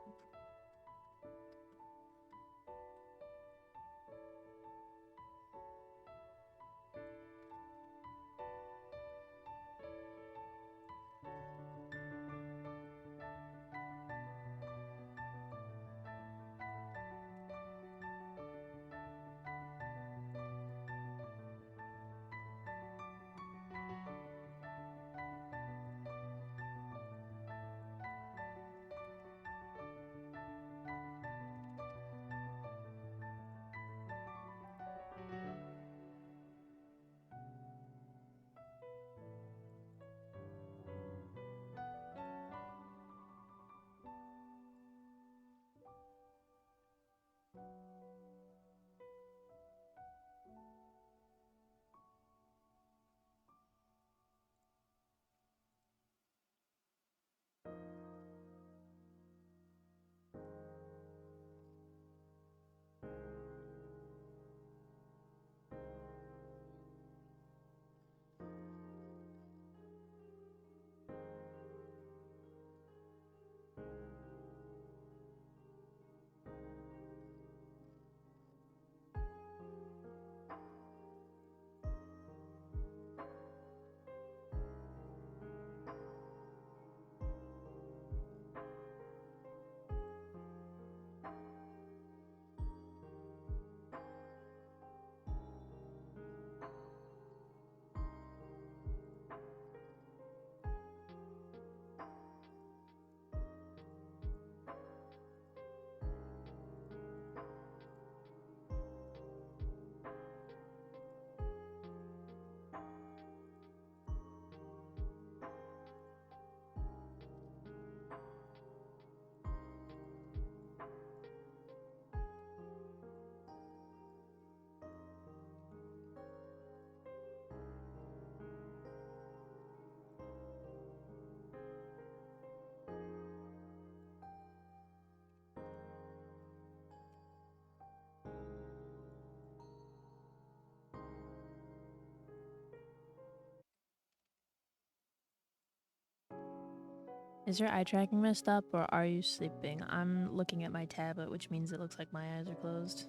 Is your eye tracking messed up or are you sleeping? I'm looking at my tablet, which means it looks like my eyes are closed.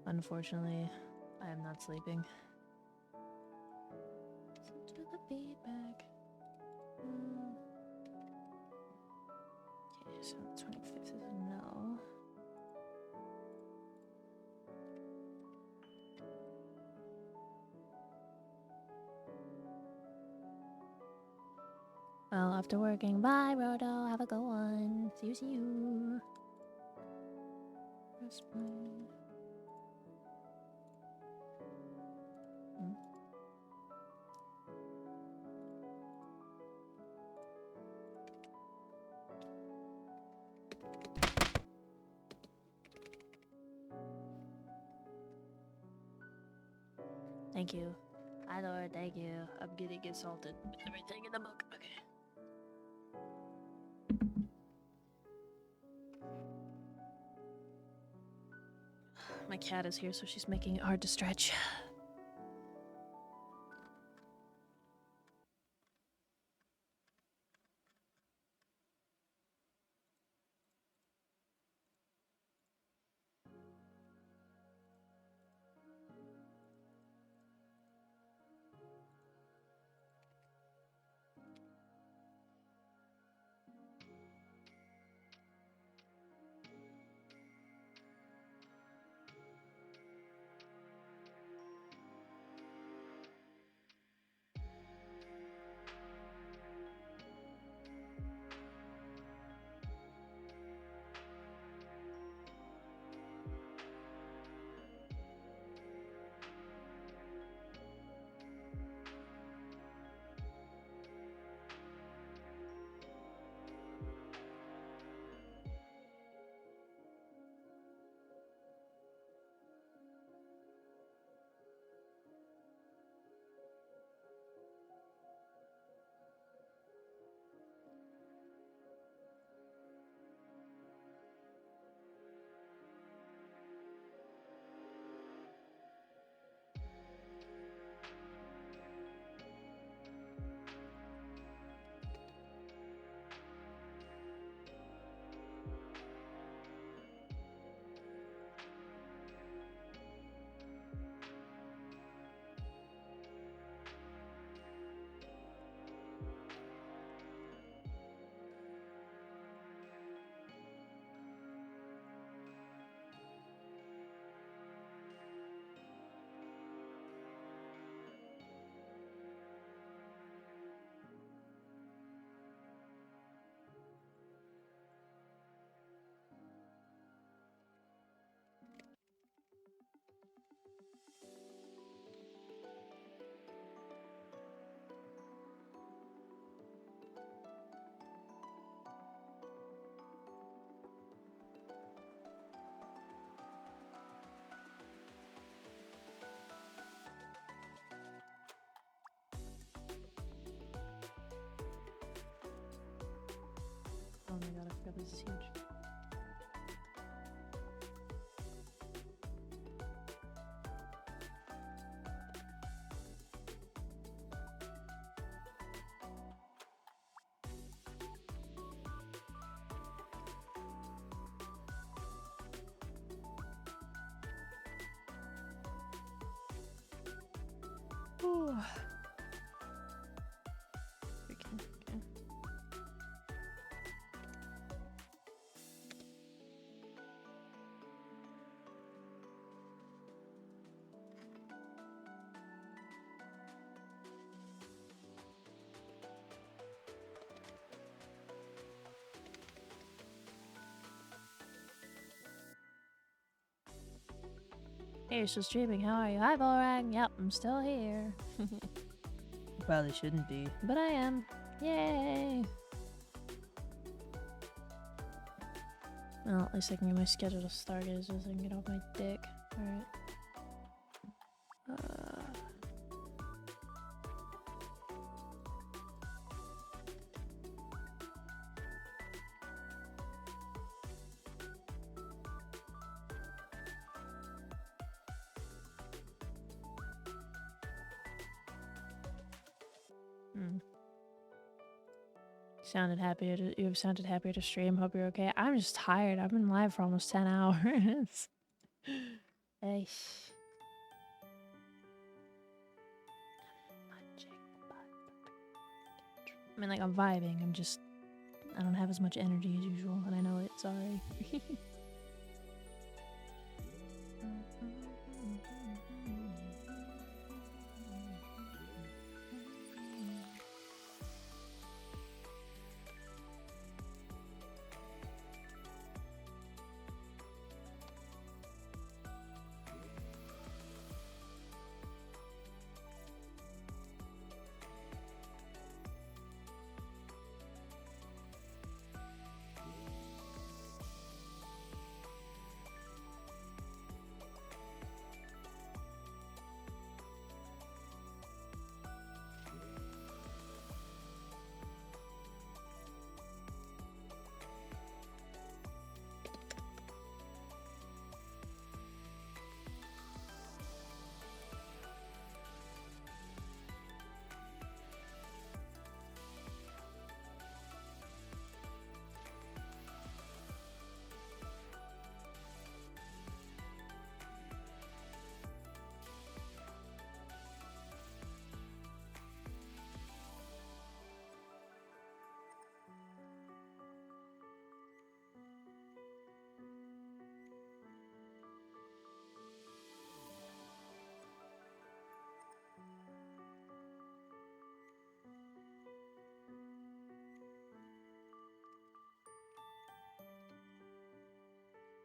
Unfortunately, I am not sleeping. Listen to the feedback. Okay, so the 25th is a no. Well, after working, bye, Roto. Have a good one. See you, see you. Press play. Thank you. Hi, Lord. Thank you. I'm getting insulted with everything in the book. Okay. My cat is here, so she's making it hard to stretch. Oh my god, I forgot this is huge. Ooh. Freaking, okay. Hey, you're still streaming. How are you? Hi, Volrang. Yep, I'm still here. Probably shouldn't be, but I am. Yay! Well, at least I can get my schedule to stargaze so I can get off my dick. Alright. You have sounded happier to stream. Hope you're okay. I'm just tired. I've been live for almost 10 hours. Eish. I mean, like, I'm vibing. I don't have as much energy as usual, and I know it. Sorry.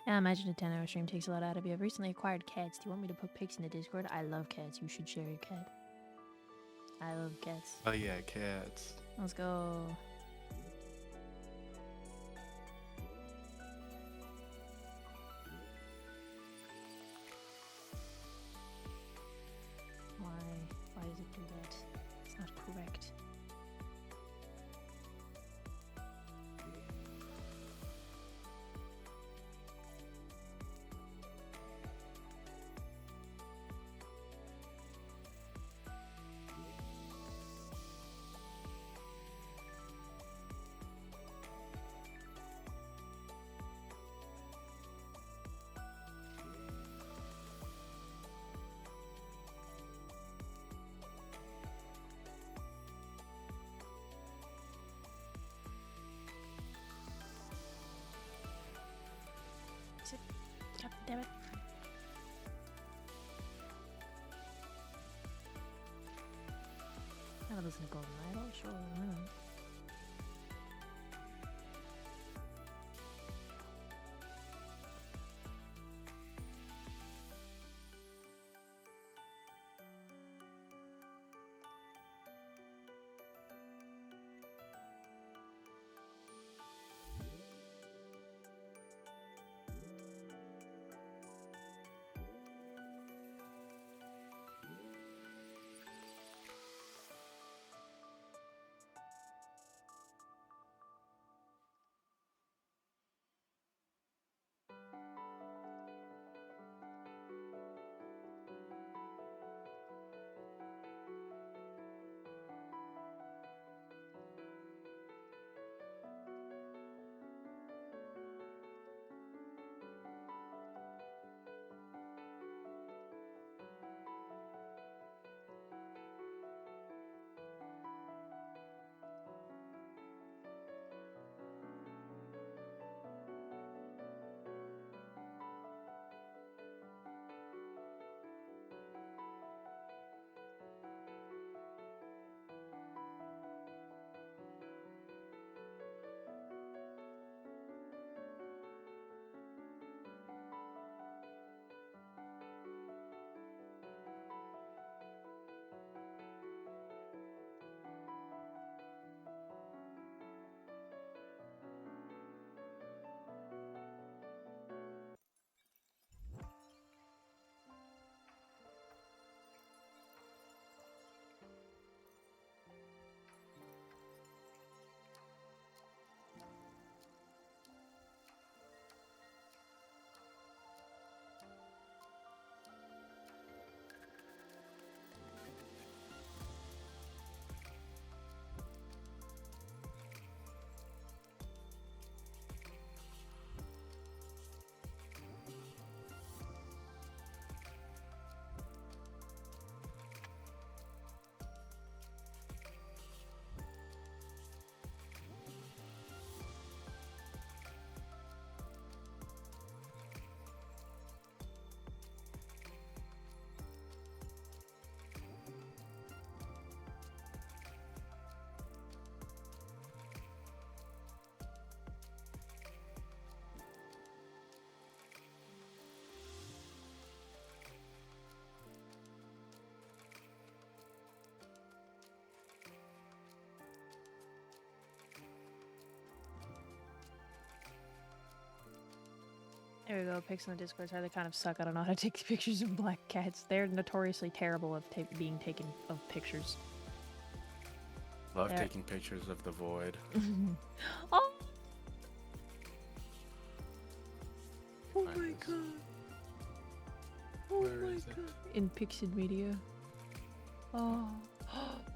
Yeah, I imagine a 10-hour stream takes a lot out of you. I've recently acquired cats. Do you want me to put pics in the Discord? I love cats. You should share your cat. I love cats. Oh yeah, cats. Let's go. Why does it do that? It's not correct. God damn it. I gotta listen to Golden Idol, sure, why not? There we go. Pics on the Discord. Sorry, they kind of suck. I don't know how to take pictures of black cats. They're notoriously terrible of being taken of pictures. Love There. taking pictures of the void. Oh! Oh Where my is it? god. Oh Where my is it? god. In Pixid Media. Oh.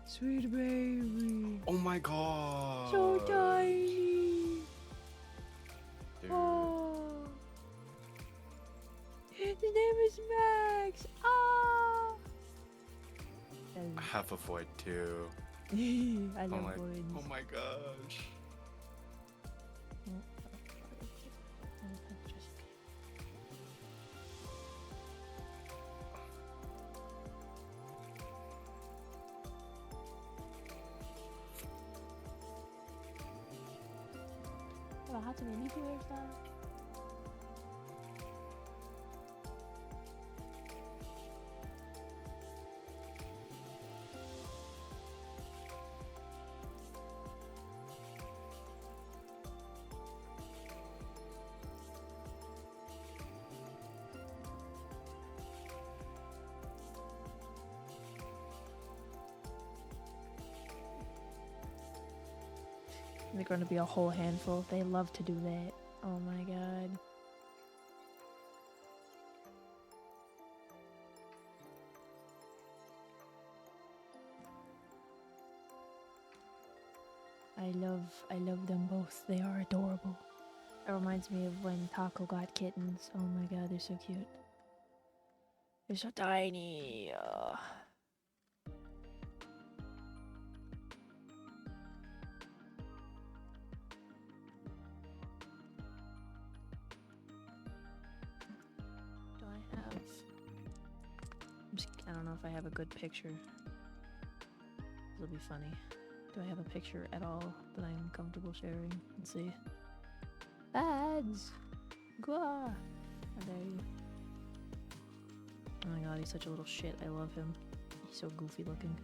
Sweet baby. Oh my god! So tiny. Dude. Oh. His name is Max. Ah. I have a void too. I Oh love my, voids. oh my gosh. Oh, how to make me wear stuff? They're going to be a whole handful. They love to do that. Oh my god. I love them both. They are adorable. It reminds me of when Taco got kittens. Oh my god, they're so cute. They're so tiny. Do I have... I don't know if I have a good picture. It'll be funny. Do I have a picture at all that I'm comfortable sharing? Let's see. Ads! Gah! How dare you? Oh my god, he's such a little shit. I love him. He's so goofy looking.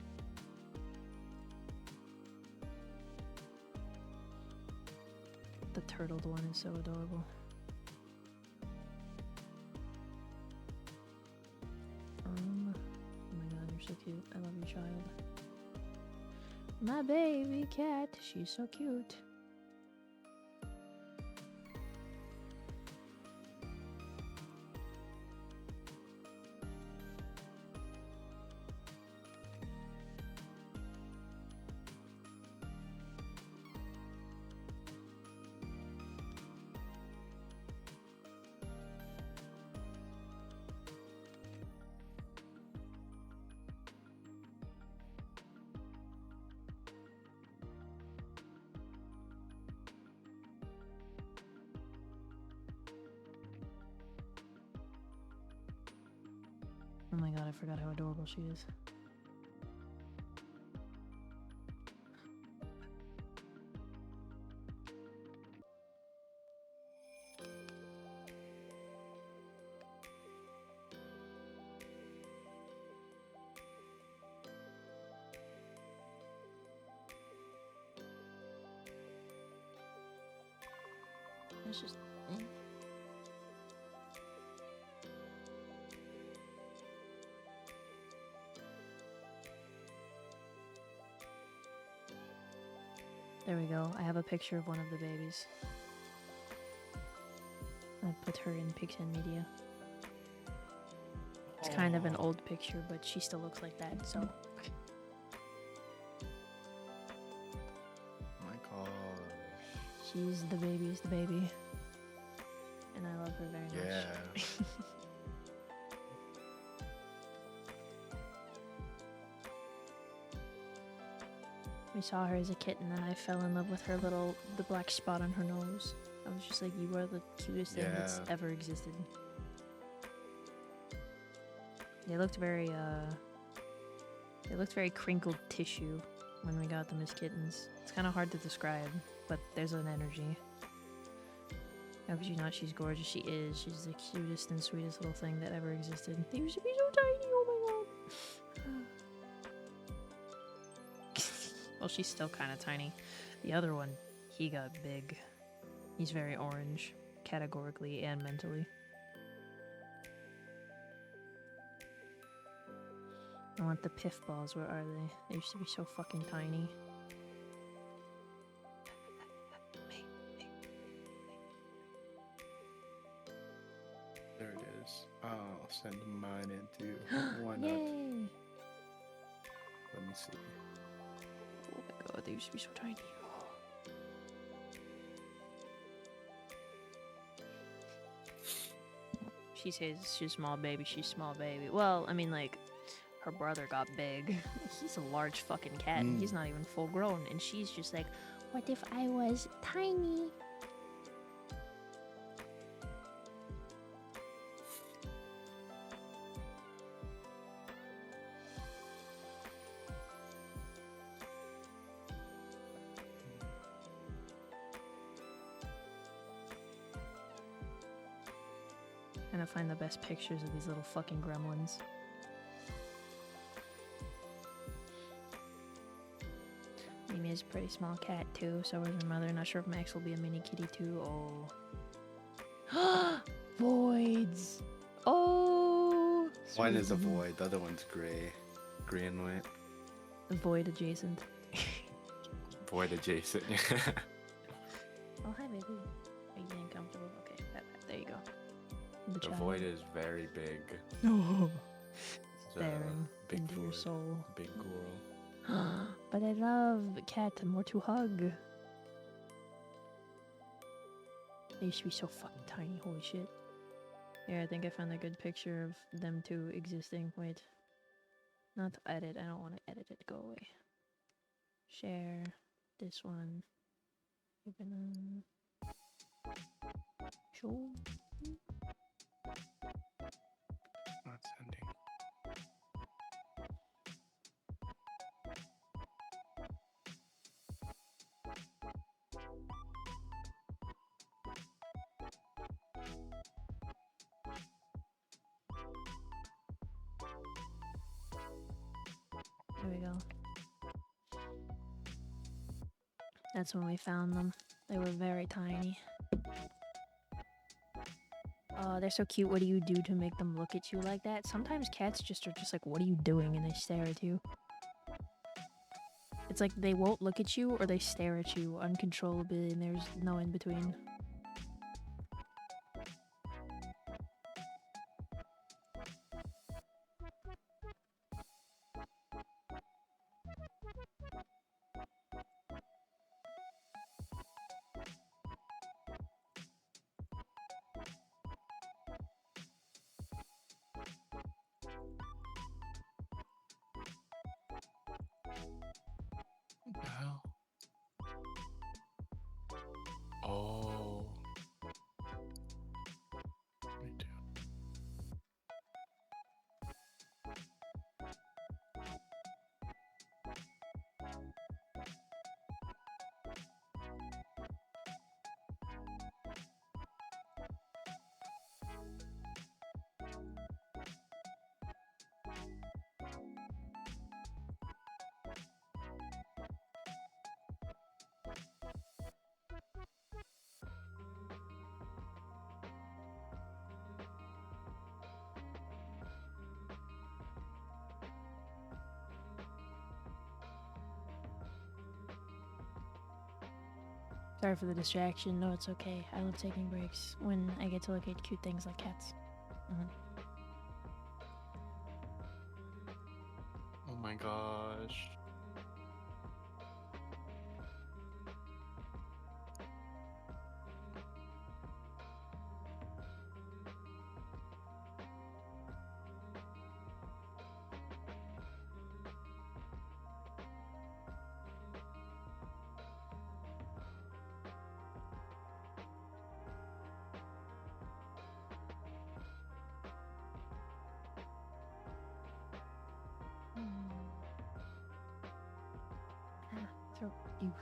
The turtled one is so adorable. Oh my god, you're so cute. I love your child. My baby cat, she's so cute. Oh my god, I forgot how adorable she is. It's just... There we go. I have a picture of one of the babies. I put her in Pigs and Media. It's kind of an old picture, but she still looks like that, so... Oh my god. She's the baby's the baby. And I love her very much. Yeah. We saw her as a kitten and I fell in love with her the black spot on her nose. I was just like, you are the cutest thing that's Yeah. ever existed. They looked very crinkled tissue when we got them as kittens. It's kind of hard to describe, but there's an energy. How could you not? She's gorgeous. She is. She's the cutest and sweetest little thing that ever existed. They used to be so tiny. Oh my god. Well, she's still kind of tiny. The other one, he got big. He's very orange, categorically and mentally. I want the piff balls. Where are they? They used to be so fucking tiny. There it is. I'll send mine in too. Why not? Yay! Let me see. Oh my god, they used to be so tiny. She says she's small baby, she's small baby. Well, I mean, like, her brother got big. He's a large fucking cat, and he's not even full grown. And she's just like, what if I was tiny? Gonna find the best pictures of these little fucking gremlins. Mimi is a pretty small cat too, so is her mother. Not sure if Max will be a mini kitty too. Oh. Voids! Oh! One is a sweet. void, the other one's gray. Gray and white. Void adjacent. Void adjacent. Oh, hi, baby. Are you getting comfortable? Okay, there you go. The child. void is very big. Oh. It's a Staring big into your void, soul. big girl. But I love cat more to hug. They used to be so fucking tiny, holy shit. Yeah, I think I found a good picture of them two existing. Wait. Not to edit, I don't want to edit it, go away. Share this one. Open show. Not sending. There we go. That's when we found them. They were very tiny. Oh, they're so cute. What do you do to make them look at you like that? Sometimes cats just are just like, what are you doing? And they stare at you. It's like they won't look at you or they stare at you uncontrollably and there's no in between. What the hell? Oh. Me too. Sorry for the distraction. No, it's okay. I love taking breaks when I get to look at cute things like cats. Oh my gosh. So cute.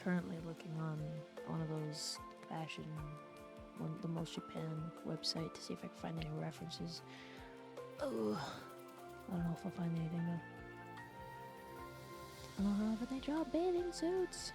currently looking on one of those fashion, the Most Japan website to see if I can find any references. Oh, I don't know if I'll find anything though. I don't know if they draw bathing suits.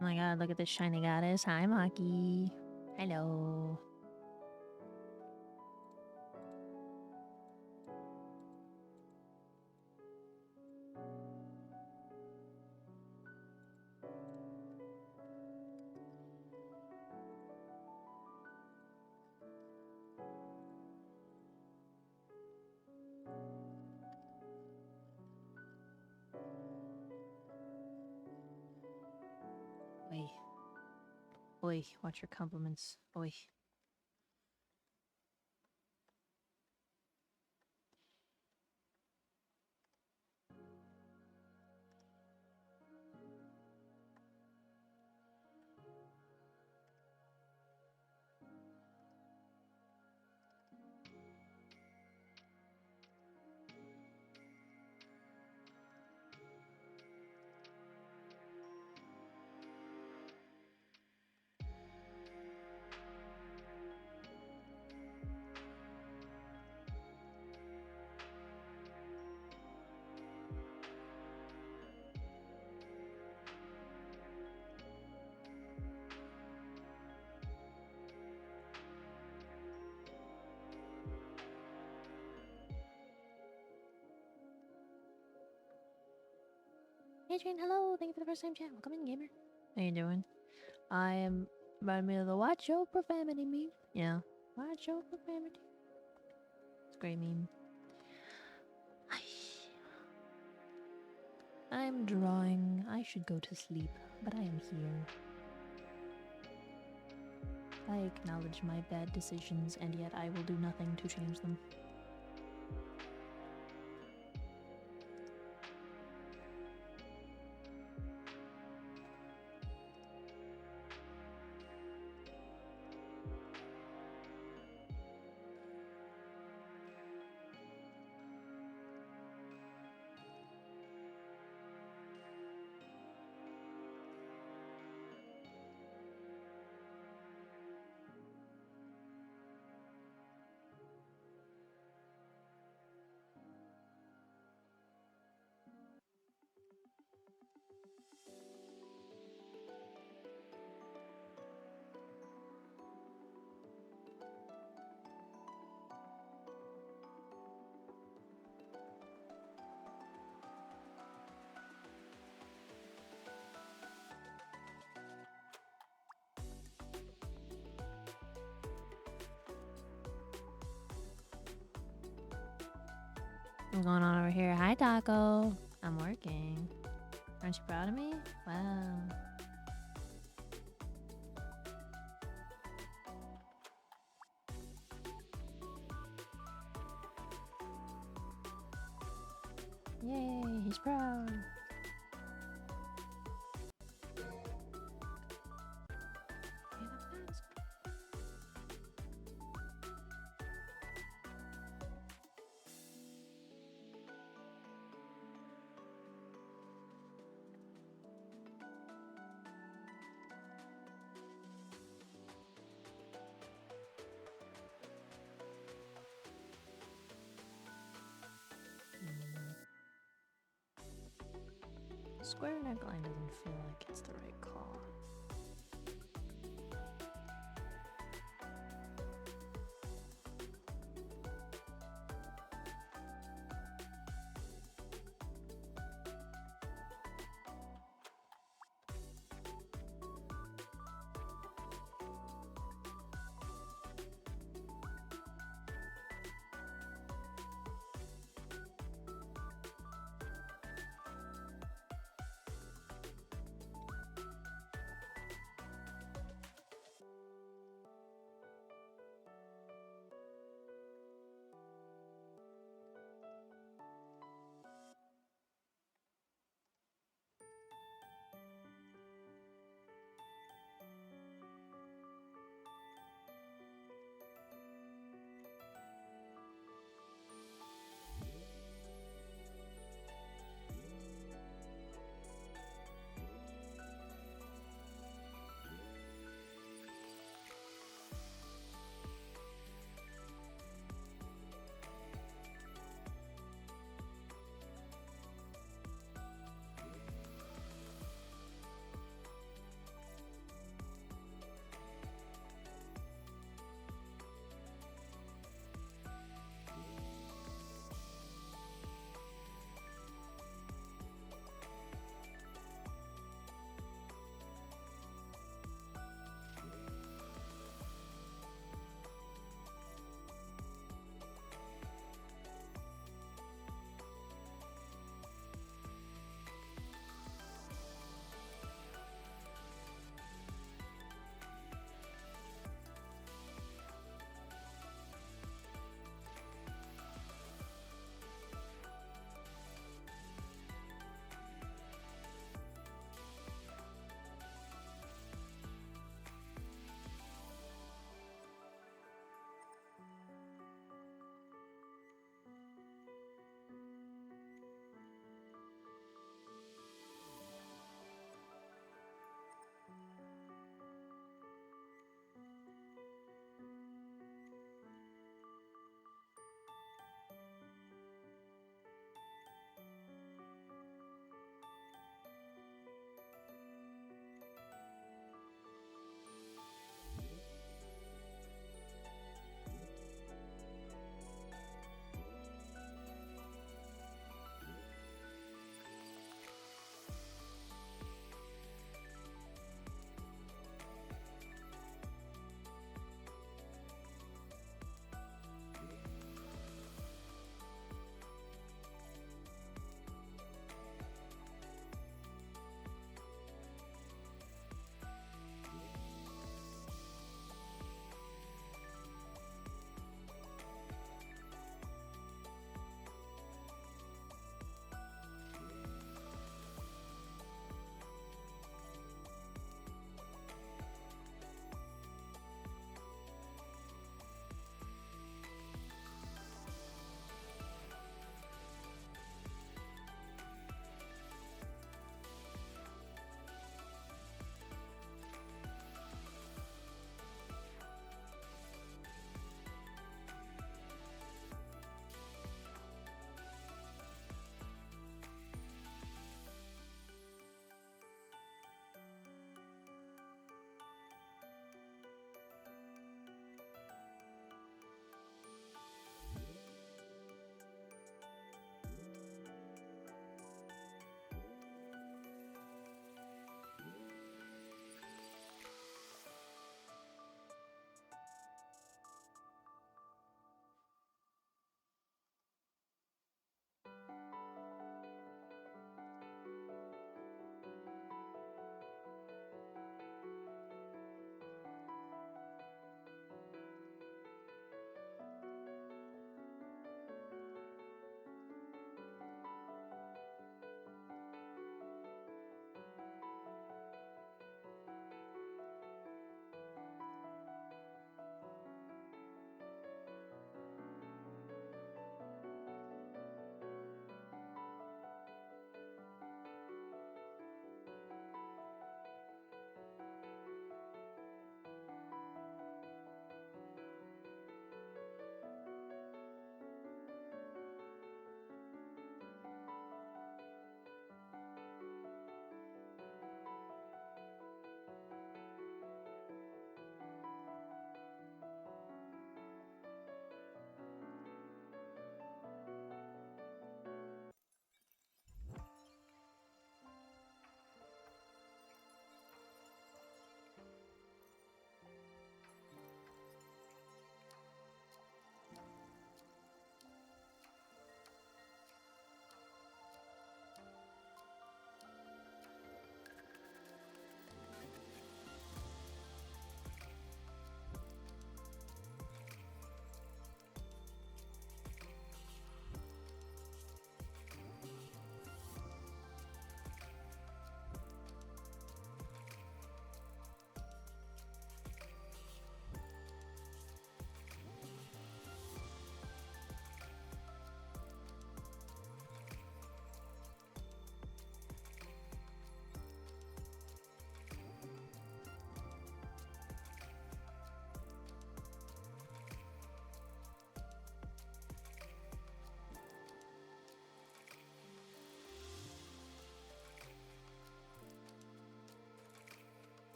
Oh my god, look at this shiny goddess. Hi, Maki. Hello. Oi. Oi, watch your compliments. Oi. Adrian, hello. Thank you for the first time chat. Welcome in, gamer. How you doing? I am by me of the watch your profanity meme. Yeah. Watch your profanity. It's a great meme. I'm drawing. I should go to sleep, but I am here. I acknowledge my bad decisions, and yet I will do nothing to change them. What's going on over here? Hi, Taco. I'm working. Aren't you proud of me? Wow. Yay, he's proud. Square neckline doesn't feel like it's the right call.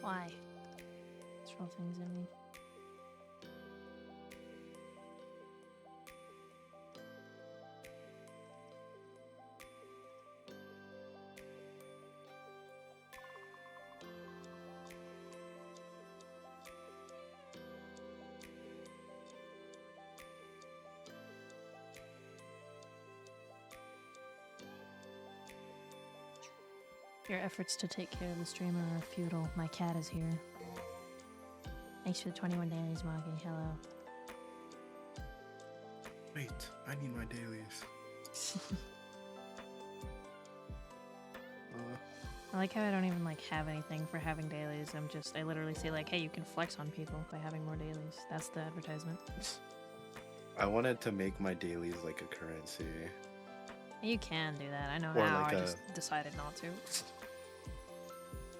Why? Throw things at me. Your efforts to take care of the streamer are futile. My cat is here. Thanks for the 21 dailies, Moggy. Hello. Wait, I need my dailies. I like how I don't even like have anything for having dailies. I literally say like, hey, you can flex on people by having more dailies. That's the advertisement. I wanted to make my dailies like a currency. You can do that. I know Or how. like I a- just decided not to.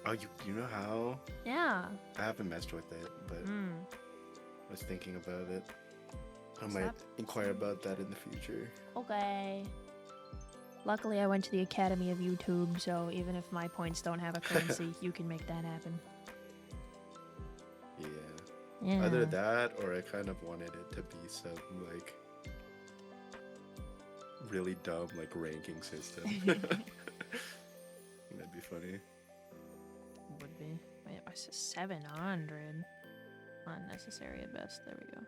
Oh, you know how? Yeah. I haven't messed with it, but Mm. I was thinking about it. I Is might that- inquire about that in the future. Okay. Luckily, I went to the Academy of YouTube, so even if my points don't have a currency, you can make that happen. Yeah. Yeah. Either that, or I kind of wanted it to be some like really dumb like ranking system. That'd be funny. Would be. Wait, I said 700. Unnecessary at best. There we go.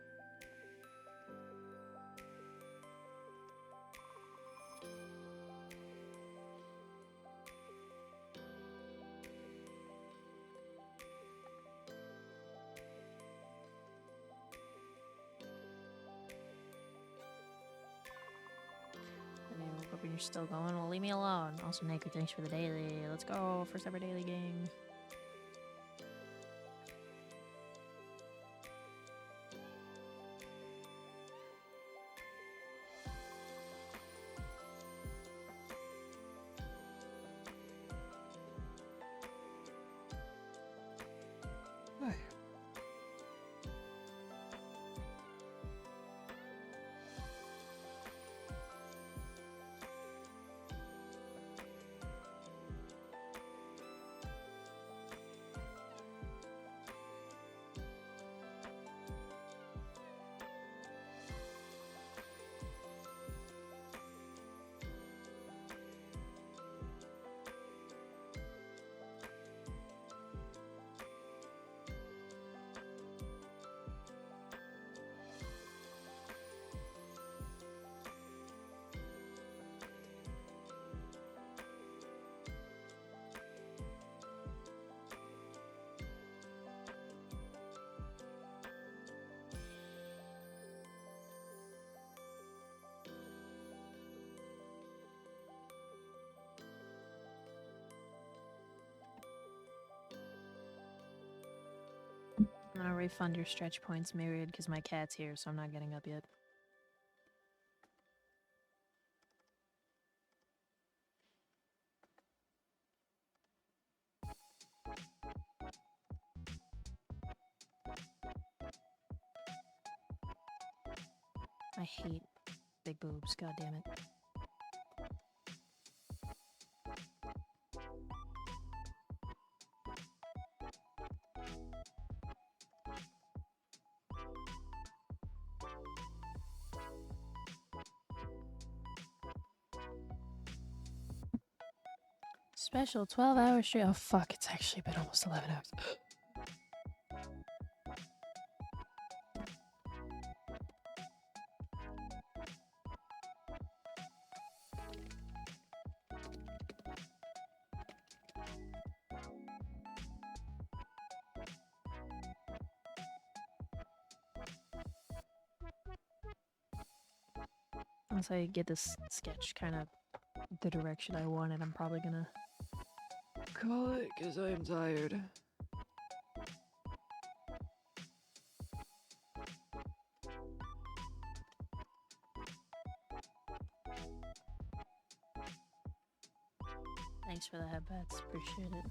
Hoping you're still going. Well, leave me alone. Also, Neiku, thanks for the daily. Let's go. First ever daily game. I'm gonna refund your stretch points, Myriad, because my cat's here, so I'm not getting up yet. I hate big boobs, god damn it. Special 12-hour stream. Oh fuck, it's actually been almost 11 hours. Once I get this sketch kind of the direction I want it, I'm probably gonna call it because I'm tired. Thanks for the headbats, appreciate it.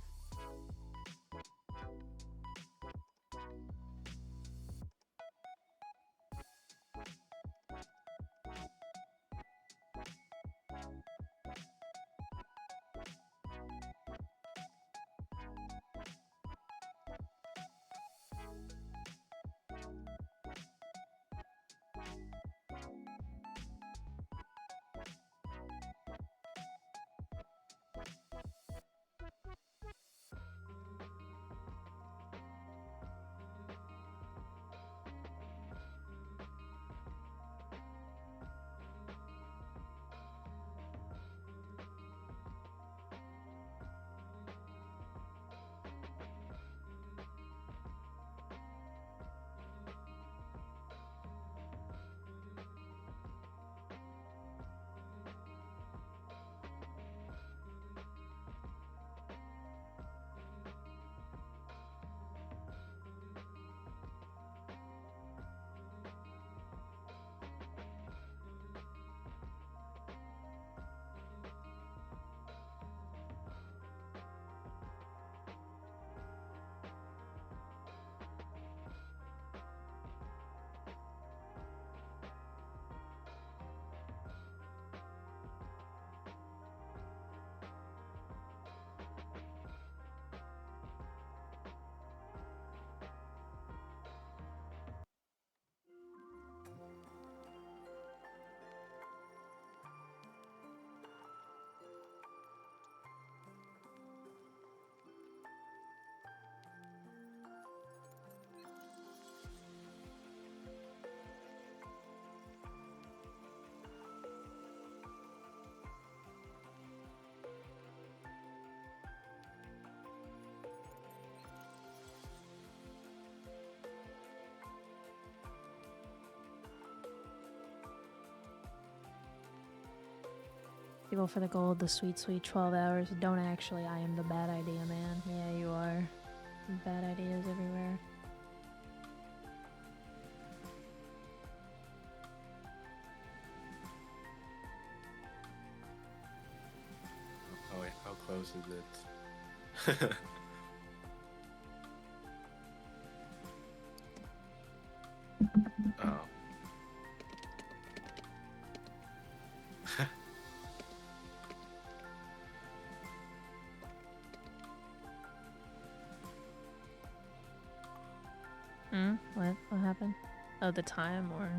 People for the gold, the sweet, sweet 12 hours. Don't actually. I am the bad idea, man. Yeah, you are. Bad ideas everywhere. Oh wait, how close is it? Oh. What? What happened? Oh, the time or...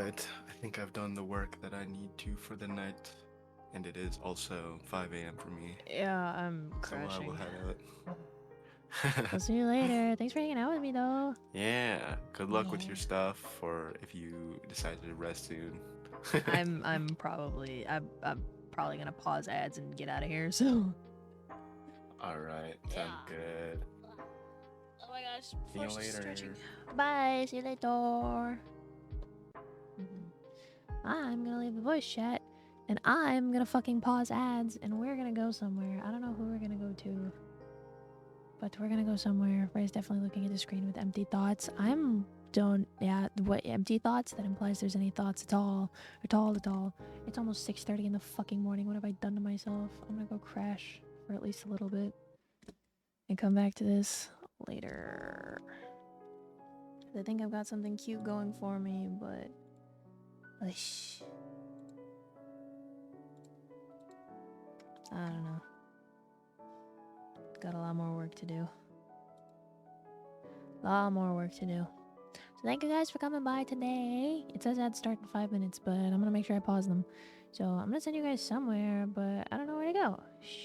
right. I think I've done the work that I need to for the night. And it is also 5 a.m. for me. Yeah, I'm So I will crashing. head out. I'll see you later. Thanks for hanging out with me, though. Yeah. Good luck with Yeah. your stuff, or if you decide to rest soon. I'm probably gonna pause ads and get out of here. So. All right. Sounds good. Oh my gosh. See you later. Bye. See you later. I'm gonna leave the voice chat, and I'm gonna fucking pause ads, and we're gonna go somewhere. I don't know who we're gonna go to, but we're gonna go somewhere. Ray's definitely looking at the screen with empty thoughts. What empty thoughts? That implies there's any thoughts at all. At all. It's almost 6:30 in the fucking morning. What have I done to myself? I'm gonna go crash for at least a little bit and come back to this later. I think I've got something cute going for me, but I don't know. Got a lot more work to do. So thank you guys for coming by today. It says ads start in 5 minutes, but I'm gonna make sure I pause them. So I'm gonna send you guys somewhere, but I don't know where to go.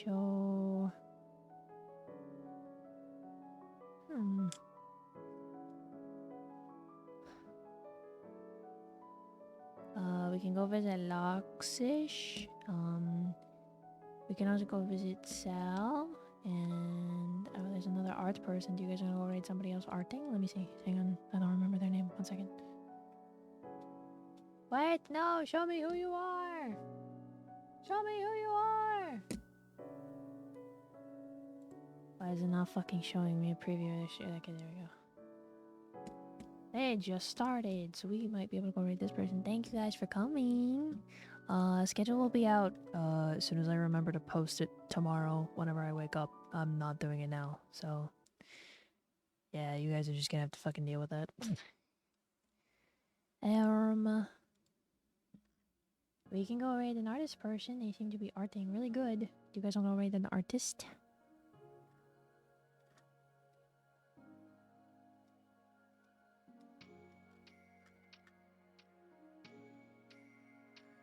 So we can go visit 𝙧𝙧𝙧𝙘𝙧. We can also go visit Sal. And there's another art person. Do you guys want to go read somebody else arting? Let me see. Hang on. I don't remember their name. 1 second. Wait, no. Show me who you are. Show me who you are. Why is it not fucking showing me a preview of this shit? Okay, there we go. They just started, so we might be able to go read this person. Thank you guys for coming. Schedule will be out as soon as I remember to post it tomorrow whenever I wake up. I'm not doing it now, so yeah, you guys are just gonna have to fucking deal with that. We can go raid an artist person. They seem to be arting really good. Do you guys want to go raid an artist?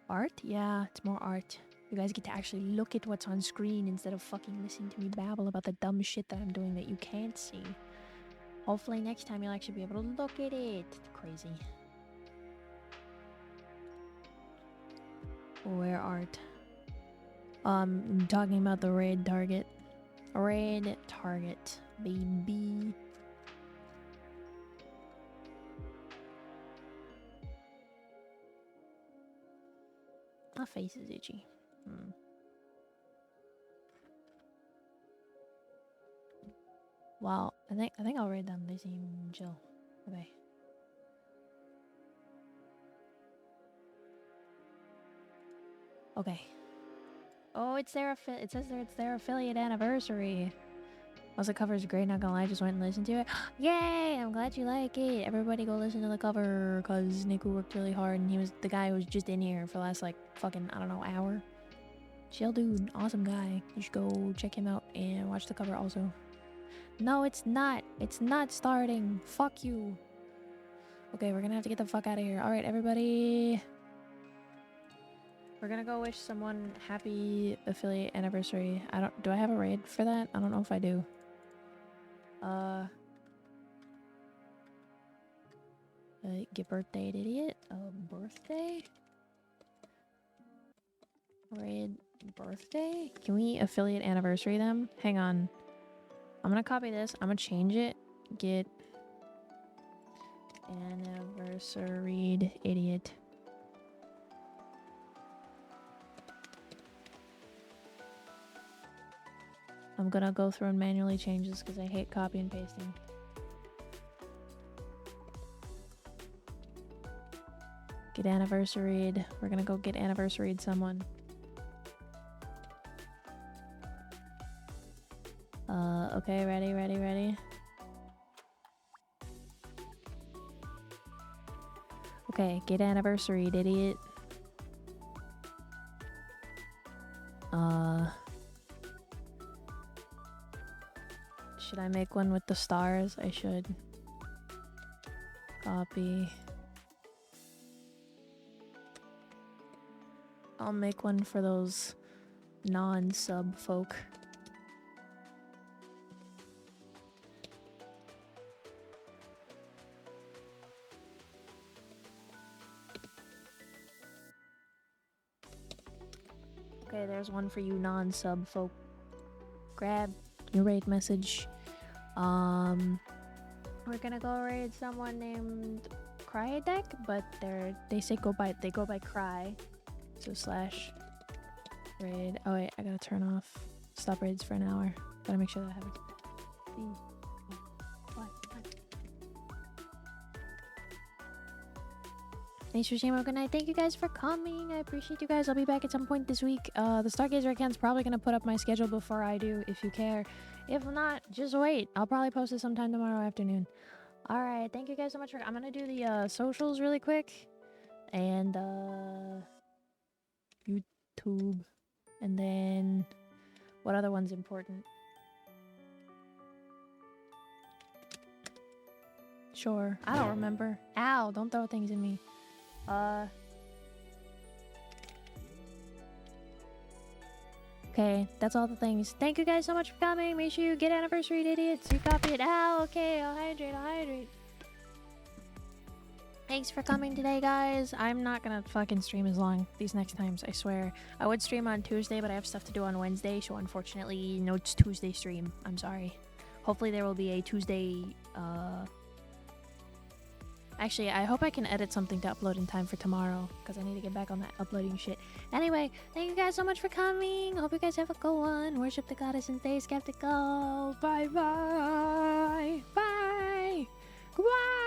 Art? Yeah, it's more art. You guys get to actually look at what's on screen instead of fucking listening to me babble about the dumb shit that I'm doing that you can't see. Hopefully next time you'll actually be able to look at it. It's crazy. Where art? I'm talking about the raid target. Raid target, baby. My face is itchy. Well, I think I'll raid them. They seem chill. Okay. Okay. Oh, it says it's their affiliate anniversary. Also, the cover is great, not gonna lie, just went and listened to it. Yay! I'm glad you like it. Everybody go listen to the cover, cause Neiku worked really hard and he was the guy who was just in here for the last like fucking, I don't know, hour. Chill dude, awesome guy. You should go check him out and watch the cover also. No, it's not. It's not starting. Fuck you. Okay, we're gonna have to get the fuck out of here. Alright, everybody. We're gonna go wish someone happy affiliate anniversary. Do I have a raid for that? I don't know if I do. Get birthday, idiot. Birthday? Raid birthday? Can we affiliate anniversary them? Hang on. I'm gonna copy this. I'm gonna change it. Get anniversaried, idiot. I'm gonna go through and manually change this because I hate copy and pasting. Get anniversaried. We're gonna go get anniversaried someone. Okay, ready. Okay, get anniversaried, idiot. Should I make one with the stars? I should. Copy. I'll make one for those non-sub folk. Okay, there's one for you non-sub folk. Grab your raid message. We're gonna go raid someone named 𝙬𝙧𝙧𝙘, but they go by Cry. So slash raid. Oh wait, I gotta turn off stop raids for an hour. Gotta make sure that I have it. Thanks for streaming. Good night. Thank you guys for coming. I appreciate you guys. I'll be back at some point this week. The Stargazer account's probably gonna put up my schedule before I do, if you care. If not, just wait. I'll probably post it sometime tomorrow afternoon. Alright, thank you guys so much for... I'm gonna do the socials really quick. And YouTube. And then... what other one's important? Sure. I don't remember. Ow, don't throw things at me. Okay, that's all the things. Thank you guys so much for coming. Make sure you get anniversary, idiots. You copy it. Ow, okay, I'll hydrate. Thanks for coming today, guys. I'm not gonna fucking stream as long these next times, I swear. I would stream on Tuesday, but I have stuff to do on Wednesday, so unfortunately, no Tuesday stream. I'm sorry. Hopefully there will be a Tuesday, Actually, I hope I can edit something to upload in time for tomorrow, because I need to get back on that uploading shit. Anyway, thank you guys so much for coming. Hope you guys have a good one. Worship the goddess and stay skeptical. Bye-bye. Bye. Goodbye.